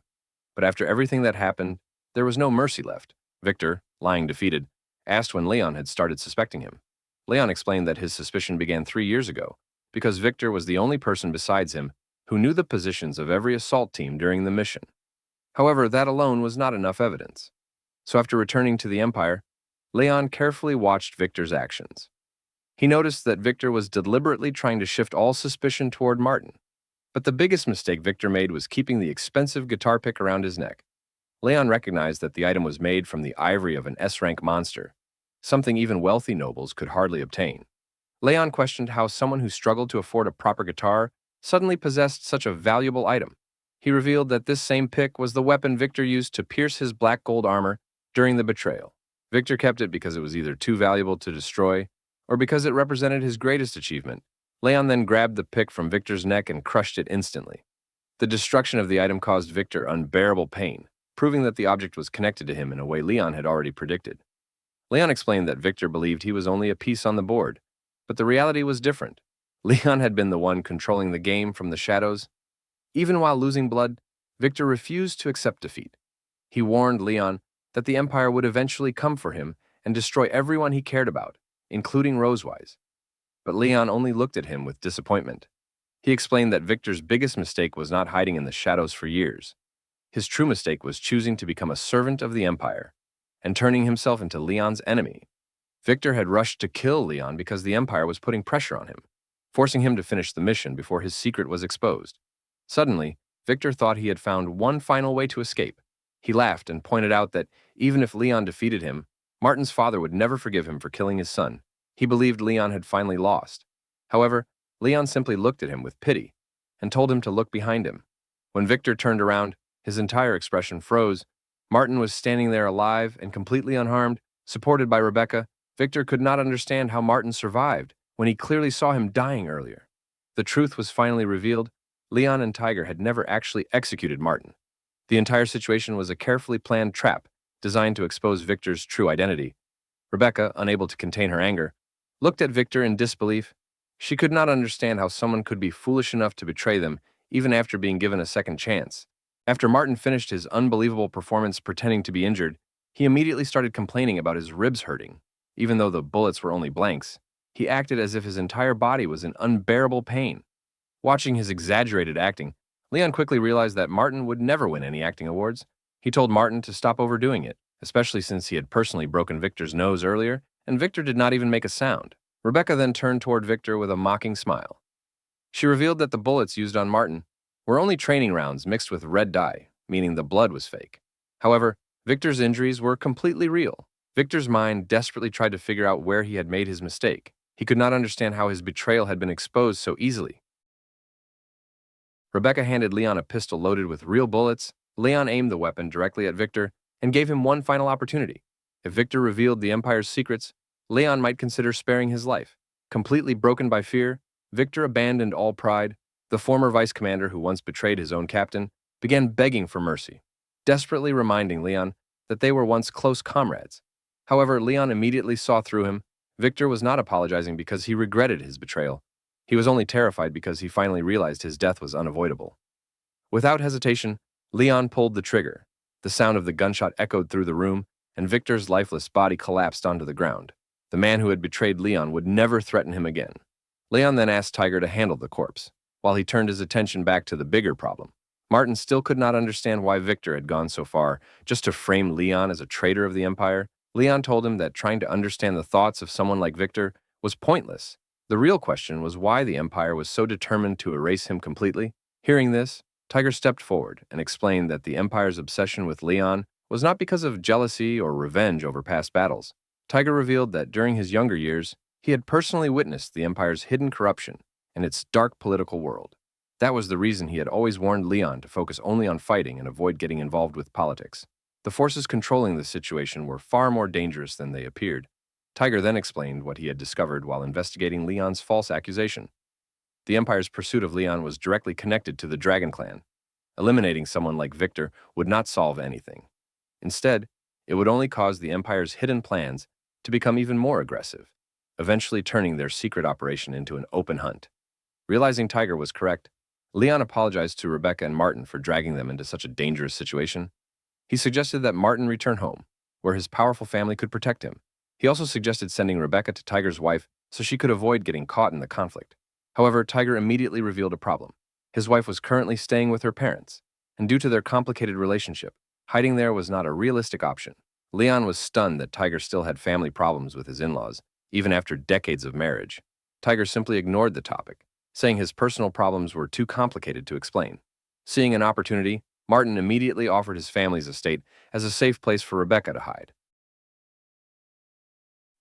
But after everything that happened, there was no mercy left. Victor, lying defeated, asked when Leon had started suspecting him. Leon explained that his suspicion began 3 years ago, because Victor was the only person besides him who knew the positions of every assault team during the mission. However, that alone was not enough evidence. So after returning to the Empire, Leon carefully watched Victor's actions. He noticed that Victor was deliberately trying to shift all suspicion toward Martin. But the biggest mistake Victor made was keeping the expensive guitar pick around his neck. Leon recognized that the item was made from the ivory of an S-rank monster, something even wealthy nobles could hardly obtain. Leon questioned how someone who struggled to afford a proper guitar suddenly possessed such a valuable item. He revealed that this same pick was the weapon Victor used to pierce his black gold armor during the betrayal. Victor kept it because it was either too valuable to destroy or because it represented his greatest achievement. Leon then grabbed the pick from Victor's neck and crushed it instantly. The destruction of the item caused Victor unbearable pain, proving that the object was connected to him in a way Leon had already predicted. Leon explained that Victor believed he was only a piece on the board, but the reality was different. Leon had been the one controlling the game from the shadows. Even while losing blood, Victor refused to accept defeat. He warned Leon that the Empire would eventually come for him and destroy everyone he cared about, including Rosewise. But Leon only looked at him with disappointment. He explained that Victor's biggest mistake was not hiding in the shadows for years. His true mistake was choosing to become a servant of the Empire and turning himself into Leon's enemy. Victor had rushed to kill Leon because the Empire was putting pressure on him, forcing him to finish the mission before his secret was exposed. Suddenly, Victor thought he had found one final way to escape. He laughed and pointed out that even if Leon defeated him, Martin's father would never forgive him for killing his son. He believed Leon had finally lost. However, Leon simply looked at him with pity and told him to look behind him. When Victor turned around, his entire expression froze. Martin was standing there alive and completely unharmed, supported by Rebecca. Victor could not understand how Martin survived when he clearly saw him dying earlier. The truth was finally revealed. Leon and Tiger had never actually executed Martin. The entire situation was a carefully planned trap designed to expose Victor's true identity. Rebecca, unable to contain her anger, looked at Victor in disbelief. She could not understand how someone could be foolish enough to betray them, even after being given a second chance. After Martin finished his unbelievable performance pretending to be injured, he immediately started complaining about his ribs hurting. Even though the bullets were only blanks, he acted as if his entire body was in unbearable pain. Watching his exaggerated acting, Leon quickly realized that Martin would never win any acting awards. He told Martin to stop overdoing it, especially since he had personally broken Victor's nose earlier, and Victor did not even make a sound. Rebecca then turned toward Victor with a mocking smile. She revealed that the bullets used on Martin were only training rounds mixed with red dye, meaning the blood was fake. However, Victor's injuries were completely real. Victor's mind desperately tried to figure out where he had made his mistake. He could not understand how his betrayal had been exposed so easily. Rebecca handed Leon a pistol loaded with real bullets. Leon aimed the weapon directly at Victor and gave him one final opportunity. If Victor revealed the Empire's secrets, Leon might consider sparing his life. Completely broken by fear, Victor abandoned all pride. The former vice commander who once betrayed his own captain began begging for mercy, desperately reminding Leon that they were once close comrades. However, Leon immediately saw through him. Victor was not apologizing because he regretted his betrayal. He was only terrified because he finally realized his death was unavoidable. Without hesitation, Leon pulled the trigger. The sound of the gunshot echoed through the room, and Victor's lifeless body collapsed onto the ground. The man who had betrayed Leon would never threaten him again. Leon then asked Tiger to handle the corpse, while he turned his attention back to the bigger problem. Martin still could not understand why Victor had gone so far just to frame Leon as a traitor of the Empire. Leon told him that trying to understand the thoughts of someone like Victor was pointless. The real question was why the Empire was so determined to erase him completely. Hearing this, Tiger stepped forward and explained that the Empire's obsession with Leon was not because of jealousy or revenge over past battles. Tiger revealed that during his younger years, he had personally witnessed the Empire's hidden corruption and its dark political world. That was the reason he had always warned Leon to focus only on fighting and avoid getting involved with politics. The forces controlling the situation were far more dangerous than they appeared. Tiger then explained what he had discovered while investigating Leon's false accusation. The Empire's pursuit of Leon was directly connected to the Dragon Clan. Eliminating someone like Victor would not solve anything. Instead, it would only cause the Empire's hidden plans to become even more aggressive, eventually turning their secret operation into an open hunt. Realizing Tiger was correct, Leon apologized to Rebecca and Martin for dragging them into such a dangerous situation. He suggested that Martin return home, where his powerful family could protect him. He also suggested sending Rebecca to Tiger's wife so she could avoid getting caught in the conflict. However, Tiger immediately revealed a problem. His wife was currently staying with her parents, and due to their complicated relationship, hiding there was not a realistic option. Leon was stunned that Tiger still had family problems with his in-laws, even after decades of marriage. Tiger simply ignored the topic, saying his personal problems were too complicated to explain. Seeing an opportunity, Martin immediately offered his family's estate as a safe place for Rebecca to hide.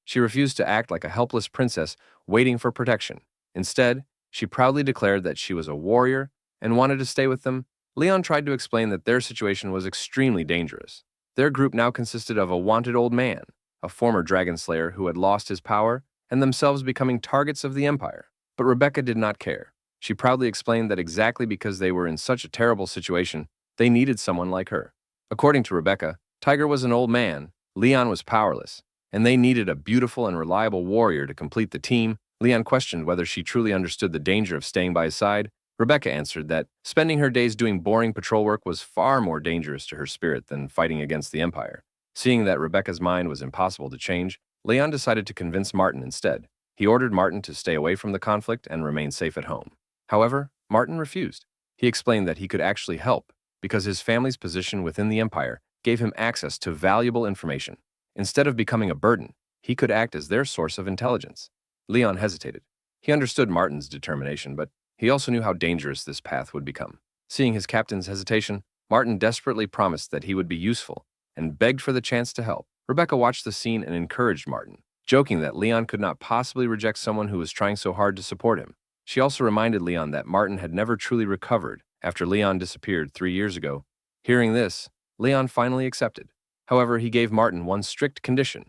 She refused to act like a helpless princess waiting for protection. Instead, she proudly declared that she was a warrior and wanted to stay with them. Leon tried to explain that their situation was extremely dangerous. Their group now consisted of a wanted old man, a former dragon slayer who had lost his power, and themselves becoming targets of the Empire. But Rebecca did not care. She proudly explained that exactly because they were in such a terrible situation, they needed someone like her. According to Rebecca, Tiger was an old man, Leon was powerless, and they needed a beautiful and reliable warrior to complete the team. Leon questioned whether she truly understood the danger of staying by his side. Rebecca answered that spending her days doing boring patrol work was far more dangerous to her spirit than fighting against the Empire. Seeing that Rebecca's mind was impossible to change, Leon decided to convince Martin instead. He ordered Martin to stay away from the conflict and remain safe at home. However, Martin refused. He explained that he could actually help because his family's position within the Empire gave him access to valuable information. Instead of becoming a burden, he could act as their source of intelligence. Leon hesitated. He understood Martin's determination, but he also knew how dangerous this path would become. Seeing his captain's hesitation, Martin desperately promised that he would be useful and begged for the chance to help. Rebecca watched the scene and encouraged Martin, joking that Leon could not possibly reject someone who was trying so hard to support him. She also reminded Leon that Martin had never truly recovered after Leon disappeared 3 years ago. Hearing this, Leon finally accepted. However, he gave Martin one strict condition.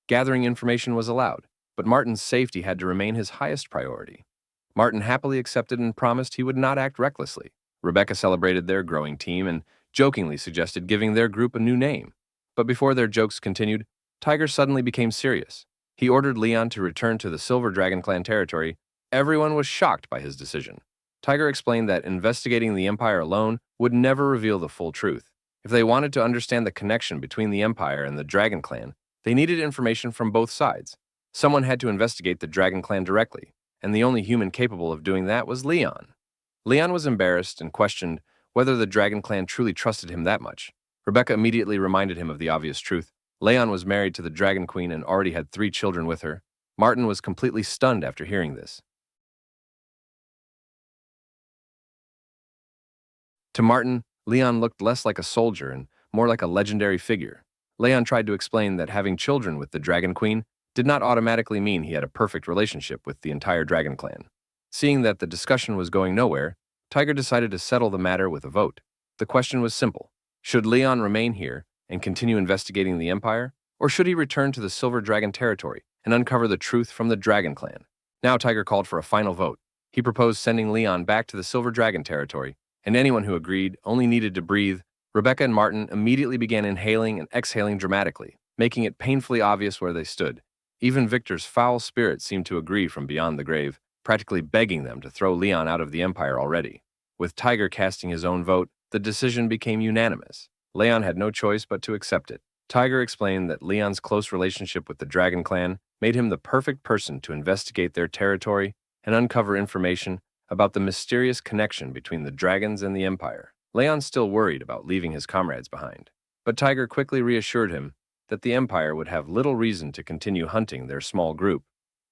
Gathering information was allowed, but Martin's safety had to remain his highest priority. Martin happily accepted and promised he would not act recklessly. Rebecca celebrated their growing team and jokingly suggested giving their group a new name. But before their jokes continued, Tiger suddenly became serious. He ordered Leon to return to the Silver Dragon Clan territory. Everyone was shocked by his decision. Tiger explained that investigating the Empire alone would never reveal the full truth. If they wanted to understand the connection between the Empire and the Dragon Clan, they needed information from both sides. Someone had to investigate the Dragon Clan directly, and the only human capable of doing that was Leon. Leon was embarrassed and questioned whether the Dragon Clan truly trusted him that much. Rebecca immediately reminded him of the obvious truth. Leon was married to the Dragon Queen and already had 3 children with her. Martin was completely stunned after hearing this. To Martin, Leon looked less like a soldier and more like a legendary figure. Leon tried to explain that having children with the Dragon Queen did not automatically mean he had a perfect relationship with the entire Dragon Clan. Seeing that the discussion was going nowhere, Tiger decided to settle the matter with a vote. The question was simple. Should Leon remain here and continue investigating the Empire, or should he return to the Silver Dragon territory and uncover the truth from the Dragon Clan? Now Tiger called for a final vote. He proposed sending Leon back to the Silver Dragon territory, and anyone who agreed only needed to breathe. Rebecca and Martin immediately began inhaling and exhaling dramatically, making it painfully obvious where they stood. Even Victor's foul spirit seemed to agree from beyond the grave, practically begging them to throw Leon out of the Empire already. With Tiger casting his own vote, the decision became unanimous. Leon had no choice but to accept it. Tiger explained that Leon's close relationship with the Dragon Clan made him the perfect person to investigate their territory and uncover information about the mysterious connection between the dragons and the Empire. Leon still worried about leaving his comrades behind, but Tiger quickly reassured him that the Empire would have little reason to continue hunting their small group.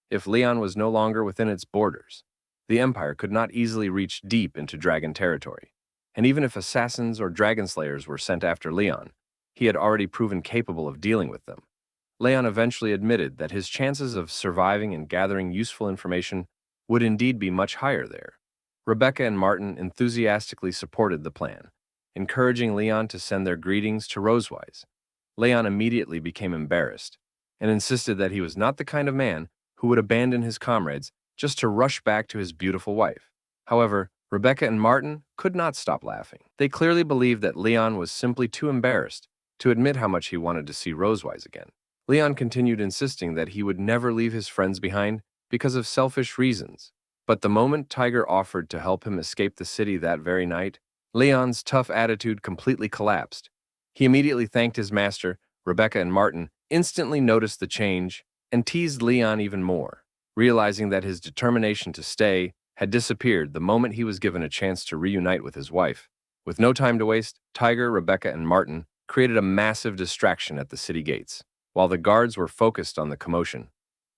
If Leon was no longer within its borders, the Empire could not easily reach deep into dragon territory. And even if assassins or dragon slayers were sent after Leon, he had already proven capable of dealing with them. Leon eventually admitted that his chances of surviving and gathering useful information would indeed be much higher there. Rebecca and Martin enthusiastically supported the plan, encouraging Leon to send their greetings to Rosewise. Leon immediately became embarrassed and insisted that he was not the kind of man who would abandon his comrades just to rush back to his beautiful wife. However, Rebecca and Martin could not stop laughing. They clearly believed that Leon was simply too embarrassed to admit how much he wanted to see Rosewise again. Leon continued insisting that he would never leave his friends behind because of selfish reasons. But the moment Tiger offered to help him escape the city that very night, Leon's tough attitude completely collapsed. He immediately thanked his master. Rebecca and Martin instantly noticed the change and teased Leon even more, realizing that his determination to stay had disappeared the moment he was given a chance to reunite with his wife. With no time to waste, Tiger, Rebecca, and Martin created a massive distraction at the city gates. While the guards were focused on the commotion,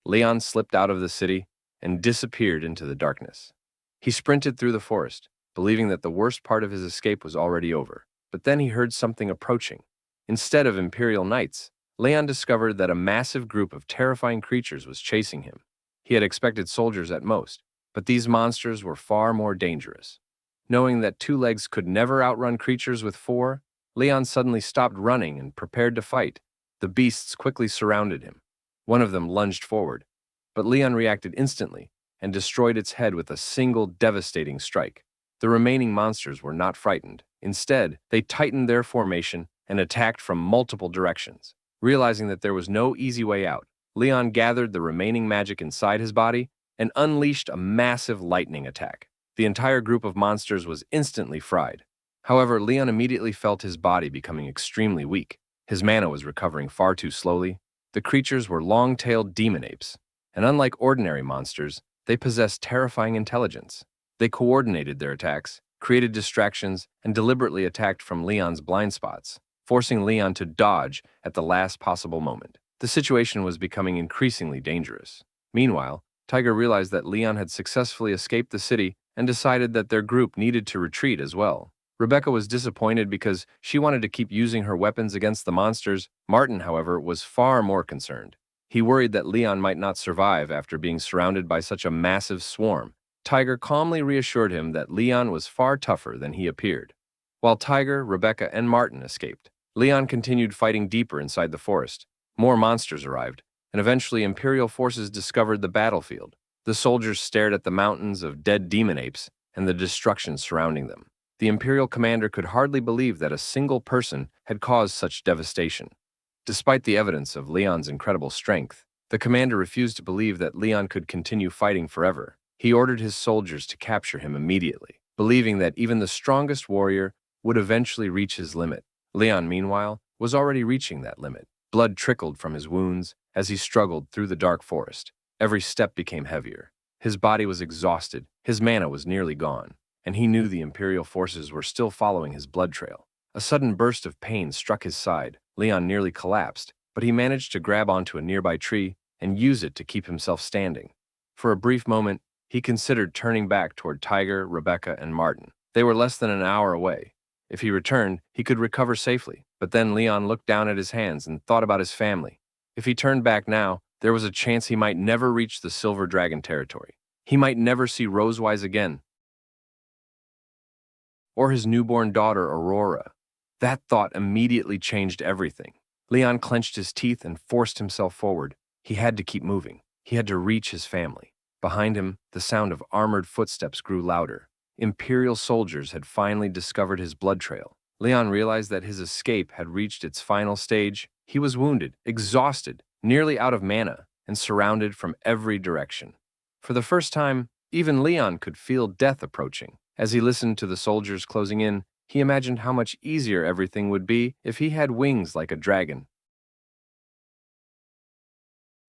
Leon slipped out of the city and disappeared into the darkness. He sprinted through the forest, believing that the worst part of his escape was already over. But then he heard something approaching. Instead of Imperial Knights, Leon discovered that a massive group of terrifying creatures was chasing him. He had expected soldiers at most, but these monsters were far more dangerous. Knowing that two legs could never outrun creatures with four, Leon suddenly stopped running and prepared to fight. The beasts quickly surrounded him. One of them lunged forward, but Leon reacted instantly and destroyed its head with a single devastating strike. The remaining monsters were not frightened. Instead, they tightened their formation and attacked from multiple directions. Realizing that there was no easy way out, Leon gathered the remaining magic inside his body and unleashed a massive lightning attack. The entire group of monsters was instantly fried. However, Leon immediately felt his body becoming extremely weak. His mana was recovering far too slowly. The creatures were long-tailed demon apes, and unlike ordinary monsters, they possessed terrifying intelligence. They coordinated their attacks, created distractions, and deliberately attacked from Leon's blind spots, forcing Leon to dodge at the last possible moment. The situation was becoming increasingly dangerous. Meanwhile, Tiger realized that Leon had successfully escaped the city and decided that their group needed to retreat as well. Rebecca was disappointed because she wanted to keep using her weapons against the monsters. Martin, however, was far more concerned. He worried that Leon might not survive after being surrounded by such a massive swarm. Tiger calmly reassured him that Leon was far tougher than he appeared. While Tiger, Rebecca, and Martin escaped, Leon continued fighting deeper inside the forest. More monsters arrived, and eventually Imperial forces discovered the battlefield. The soldiers stared at the mountains of dead demon apes and the destruction surrounding them. The Imperial commander could hardly believe that a single person had caused such devastation. Despite the evidence of Leon's incredible strength, the commander refused to believe that Leon could continue fighting forever. He ordered his soldiers to capture him immediately, believing that even the strongest warrior would eventually reach his limit. Leon, meanwhile, was already reaching that limit. Blood trickled from his wounds as he struggled through the dark forest. Every step became heavier. His body was exhausted, his mana was nearly gone, and he knew the Imperial forces were still following his blood trail. A sudden burst of pain struck his side. Leon nearly collapsed, but he managed to grab onto a nearby tree and use it to keep himself standing. For a brief moment, he considered turning back toward Tiger, Rebecca, and Martin. They were less than an hour away. If he returned, he could recover safely. But then Leon looked down at his hands and thought about his family. If he turned back now, there was a chance he might never reach the Silver Dragon territory. He might never see Rosewise again, or his newborn daughter, Aurora. That thought immediately changed everything. Leon clenched his teeth and forced himself forward. He had to keep moving. He had to reach his family. Behind him, the sound of armored footsteps grew louder. Imperial soldiers had finally discovered his blood trail. Leon realized that his escape had reached its final stage. He was wounded, exhausted, nearly out of mana, and surrounded from every direction. For the first time, even Leon could feel death approaching. As he listened to the soldiers closing in, he imagined how much easier everything would be if he had wings like a dragon.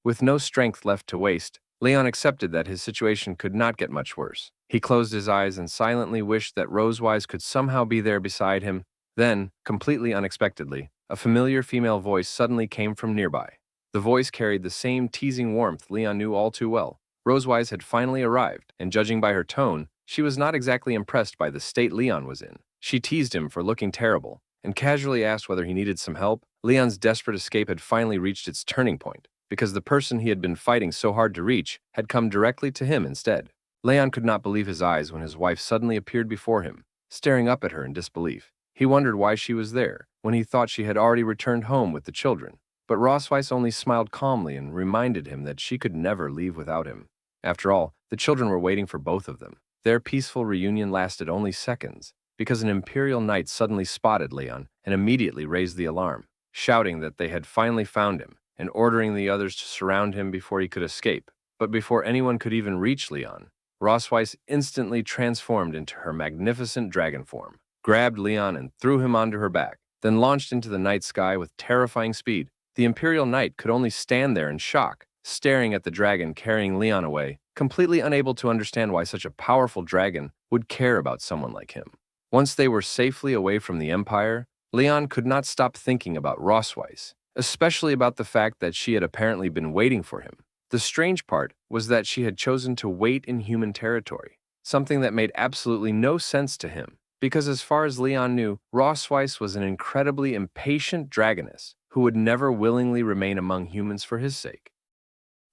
With no strength left to waste, Leon accepted that his situation could not get much worse. He closed his eyes and silently wished that Rosewise could somehow be there beside him. Then, completely unexpectedly, a familiar female voice suddenly came from nearby. The voice carried the same teasing warmth Leon knew all too well. Rosewise had finally arrived, and judging by her tone, she was not exactly impressed by the state Leon was in. She teased him for looking terrible, and casually asked whether he needed some help. Leon's desperate escape had finally reached its turning point, because the person he had been fighting so hard to reach had come directly to him instead. Leon could not believe his eyes when his wife suddenly appeared before him, staring up at her in disbelief. He wondered why she was there, when he thought she had already returned home with the children. But Rosweiss only smiled calmly and reminded him that she could never leave without him. After all, the children were waiting for both of them. Their peaceful reunion lasted only seconds, because an Imperial Knight suddenly spotted Leon and immediately raised the alarm, shouting that they had finally found him and ordering the others to surround him before he could escape. But before anyone could even reach Leon, Rosweiss instantly transformed into her magnificent dragon form, grabbed Leon and threw him onto her back, then launched into the night sky with terrifying speed. The Imperial Knight could only stand there in shock, staring at the dragon carrying Leon away, completely unable to understand why such a powerful dragon would care about someone like him. Once they were safely away from the Empire, Leon could not stop thinking about Rosweiss, especially about the fact that she had apparently been waiting for him. The strange part was that she had chosen to wait in human territory, something that made absolutely no sense to him, because as far as Leon knew, Rosweiss was an incredibly impatient dragoness who would never willingly remain among humans for his sake.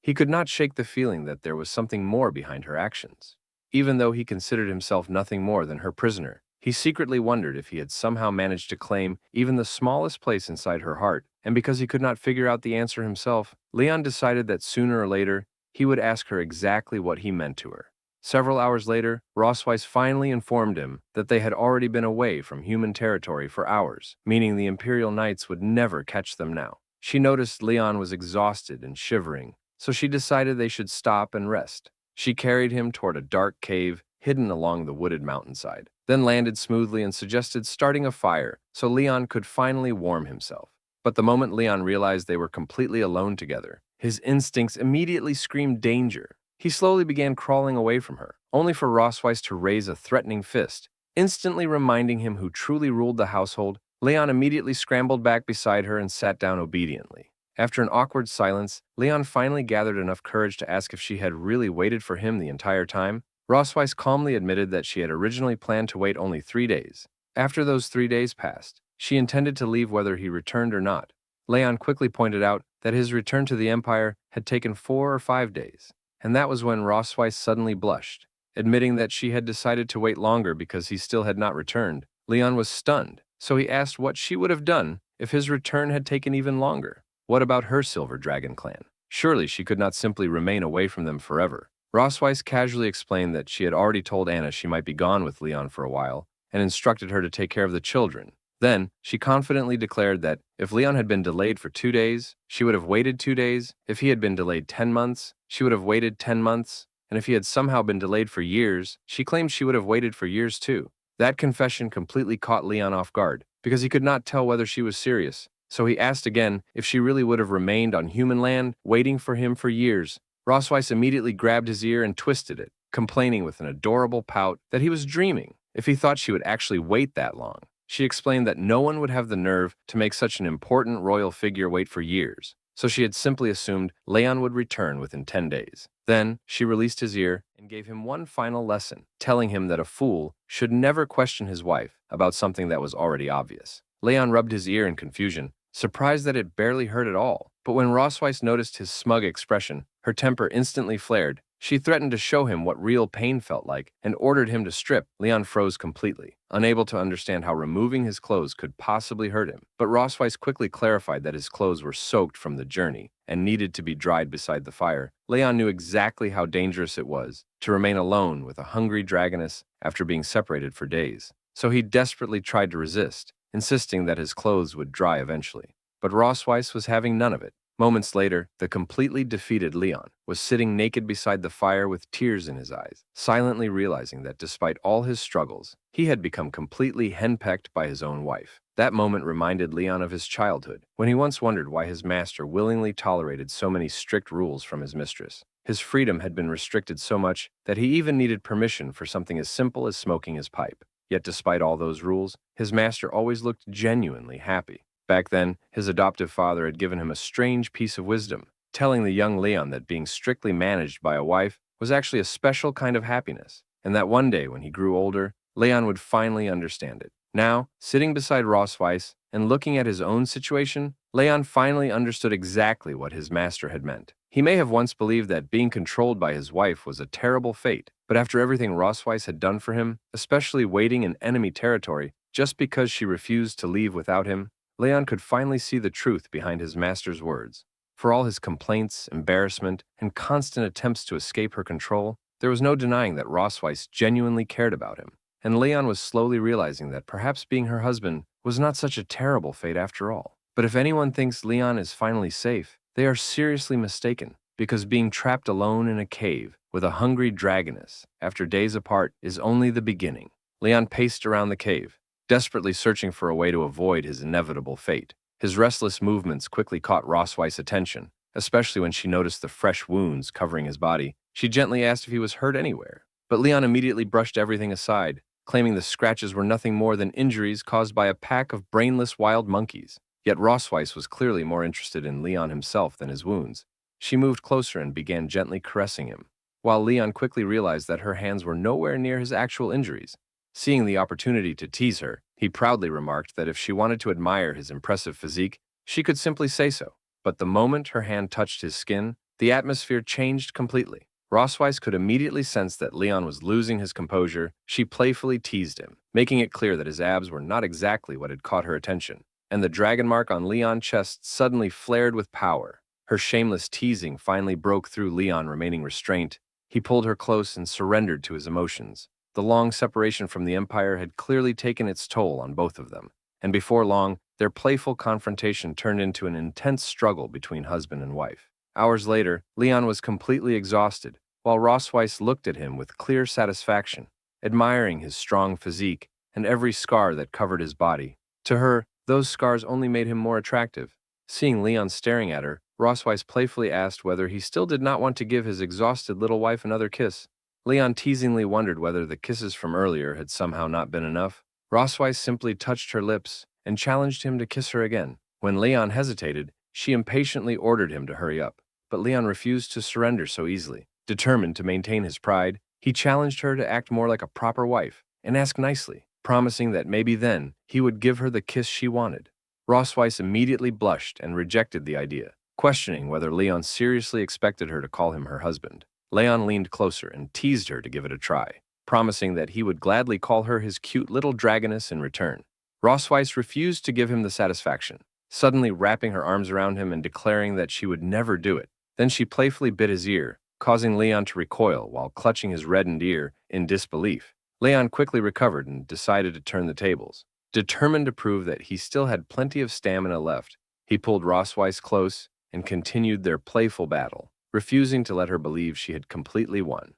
He could not shake the feeling that there was something more behind her actions. Even though he considered himself nothing more than her prisoner, he secretly wondered if he had somehow managed to claim even the smallest place inside her heart, and because he could not figure out the answer himself, Leon decided that sooner or later he would ask her exactly what he meant to her. Several hours later, Rosweiss finally informed him that they had already been away from human territory for hours, meaning the Imperial Knights would never catch them now. She noticed Leon was exhausted and shivering, so she decided they should stop and rest. She carried him toward a dark cave hidden along the wooded mountainside, then landed smoothly and suggested starting a fire so Leon could finally warm himself. But the moment Leon realized they were completely alone together, his instincts immediately screamed danger. He slowly began crawling away from her, only for Rosweiss to raise a threatening fist, instantly reminding him who truly ruled the household. Leon immediately scrambled back beside her and sat down obediently. After an awkward silence, Leon finally gathered enough courage to ask if she had really waited for him the entire time. Rosweiss calmly admitted that she had originally planned to wait only 3 days. After those 3 days passed, she intended to leave whether he returned or not. Leon quickly pointed out that his return to the Empire had taken 4 or 5 days. And that was when Rosweiss suddenly blushed, admitting that she had decided to wait longer because he still had not returned. Leon was stunned, so he asked what she would have done if his return had taken even longer. What about her Silver Dragon clan? Surely she could not simply remain away from them forever. Rosweiss casually explained that she had already told Anna she might be gone with Leon for a while, and instructed her to take care of the children. Then, she confidently declared that if Leon had been delayed for 2 days, she would have waited 2 days. If he had been delayed 10 months, she would have waited 10 months. And if he had somehow been delayed for years, she claimed she would have waited for years too. That confession completely caught Leon off guard, because he could not tell whether she was serious. So he asked again if she really would have remained on human land, waiting for him for years. Rosweiss immediately grabbed his ear and twisted it, complaining with an adorable pout that he was dreaming if he thought she would actually wait that long. She explained that no one would have the nerve to make such an important royal figure wait for years, so she had simply assumed Leon would return within 10 days. Then, she released his ear and gave him one final lesson, telling him that a fool should never question his wife about something that was already obvious. Leon rubbed his ear in confusion, surprised that it barely hurt at all. But when Rosweiss noticed his smug expression, her temper instantly flared. She threatened to show him what real pain felt like and ordered him to strip. Leon froze completely, unable to understand how removing his clothes could possibly hurt him. But Rosweiss quickly clarified that his clothes were soaked from the journey and needed to be dried beside the fire. Leon knew exactly how dangerous it was to remain alone with a hungry dragoness after being separated for days. So he desperately tried to resist, insisting that his clothes would dry eventually. But Rosweiss was having none of it. Moments later, the completely defeated Leon was sitting naked beside the fire with tears in his eyes, silently realizing that despite all his struggles, he had become completely henpecked by his own wife. That moment reminded Leon of his childhood, when he once wondered why his master willingly tolerated so many strict rules from his mistress. His freedom had been restricted so much that he even needed permission for something as simple as smoking his pipe. Yet despite all those rules, his master always looked genuinely happy. Back then, his adoptive father had given him a strange piece of wisdom, telling the young Leon that being strictly managed by a wife was actually a special kind of happiness, and that one day when he grew older, Leon would finally understand it. Now, sitting beside Rossweiss and looking at his own situation, Leon finally understood exactly what his master had meant. He may have once believed that being controlled by his wife was a terrible fate, but after everything Rossweiss had done for him, especially waiting in enemy territory just because she refused to leave without him, Leon could finally see the truth behind his master's words. For all his complaints, embarrassment, and constant attempts to escape her control, there was no denying that Rossweiss genuinely cared about him, and Leon was slowly realizing that perhaps being her husband was not such a terrible fate after all. But if anyone thinks Leon is finally safe, they are seriously mistaken, because being trapped alone in a cave with a hungry dragoness after days apart is only the beginning. Leon paced around the cave, desperately searching for a way to avoid his inevitable fate. His restless movements quickly caught Rossweiss' attention, especially when she noticed the fresh wounds covering his body. She gently asked if he was hurt anywhere, but Leon immediately brushed everything aside, claiming the scratches were nothing more than injuries caused by a pack of brainless wild monkeys. Yet Rossweiss was clearly more interested in Leon himself than his wounds. She moved closer and began gently caressing him, while Leon quickly realized that her hands were nowhere near his actual injuries. Seeing the opportunity to tease her, he proudly remarked that if she wanted to admire his impressive physique, she could simply say so. But the moment her hand touched his skin, the atmosphere changed completely. Rossweiss could immediately sense that Leon was losing his composure. She playfully teased him, making it clear that his abs were not exactly what had caught her attention, and the dragon mark on Leon's chest suddenly flared with power. Her shameless teasing finally broke through Leon remaining restraint. He pulled her close and surrendered to his emotions. The long separation from the Empire had clearly taken its toll on both of them, and before long, their playful confrontation turned into an intense struggle between husband and wife. Hours later, Leon was completely exhausted, while Rossweiss looked at him with clear satisfaction, admiring his strong physique and every scar that covered his body. To her, those scars only made him more attractive. Seeing Leon staring at her, Rossweiss playfully asked whether he still did not want to give his exhausted little wife another kiss. Leon teasingly wondered whether the kisses from earlier had somehow not been enough. Rossweiss simply touched her lips and challenged him to kiss her again. When Leon hesitated, she impatiently ordered him to hurry up, but Leon refused to surrender so easily. Determined to maintain his pride, he challenged her to act more like a proper wife and ask nicely, promising that maybe then he would give her the kiss she wanted. Rossweiss immediately blushed and rejected the idea, questioning whether Leon seriously expected her to call him her husband. Leon leaned closer and teased her to give it a try, promising that he would gladly call her his cute little dragoness in return. Rossweiss refused to give him the satisfaction, suddenly wrapping her arms around him and declaring that she would never do it. Then she playfully bit his ear, causing Leon to recoil while clutching his reddened ear in disbelief. Leon quickly recovered and decided to turn the tables. Determined to prove that he still had plenty of stamina left, he pulled Rossweiss close and continued their playful battle, refusing to let her believe she had completely won.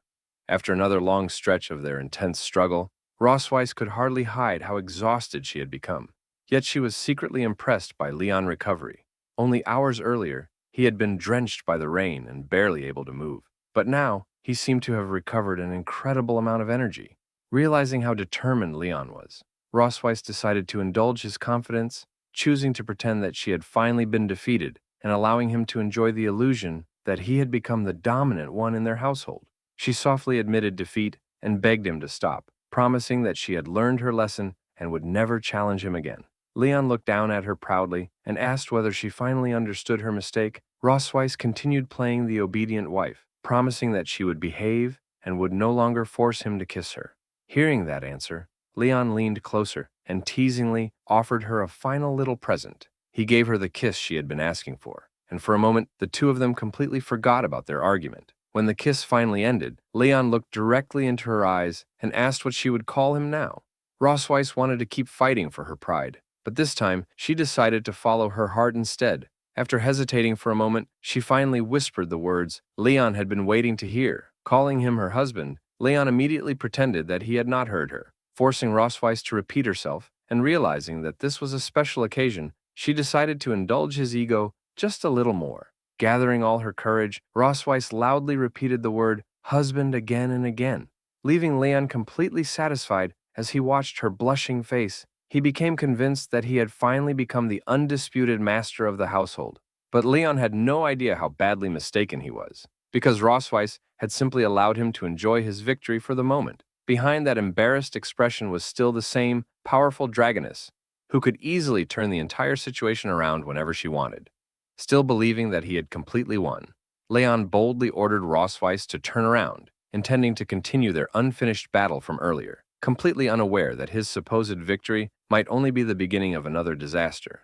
After another long stretch of their intense struggle, Rossweiss could hardly hide how exhausted she had become. Yet she was secretly impressed by Leon's recovery. Only hours earlier, he had been drenched by the rain and barely able to move. But now, he seemed to have recovered an incredible amount of energy. Realizing how determined Leon was, Rossweiss decided to indulge his confidence, choosing to pretend that she had finally been defeated and allowing him to enjoy the illusion that he had become the dominant one in their household. She softly admitted defeat and begged him to stop, promising that she had learned her lesson and would never challenge him again. Leon looked down at her proudly and asked whether she finally understood her mistake. Rossweiss continued playing the obedient wife, promising that she would behave and would no longer force him to kiss her. Hearing that answer, Leon leaned closer and teasingly offered her a final little present. He gave her the kiss she had been asking for, and for a moment, the two of them completely forgot about their argument. When the kiss finally ended, Leon looked directly into her eyes and asked what she would call him now. Rossweiss wanted to keep fighting for her pride, but this time, she decided to follow her heart instead. After hesitating for a moment, she finally whispered the words Leon had been waiting to hear. Calling him her husband, Leon immediately pretended that he had not heard her, forcing Rossweiss to repeat herself, and realizing that this was a special occasion, she decided to indulge his ego just a little more. Gathering all her courage, Rossweiss loudly repeated the word husband again and again, leaving Leon completely satisfied as he watched her blushing face He became convinced that he had finally become the undisputed master of the household. But Leon had no idea how badly mistaken he was, because Rosweiss had simply allowed him to enjoy his victory for the moment. Behind that embarrassed expression was still the same powerful dragoness, who could easily turn the entire situation around whenever she wanted. Still believing that he had completely won, Leon boldly ordered Rosweiss to turn around, intending to continue their unfinished battle from earlier, completely unaware that his supposed victory might only be the beginning of another disaster.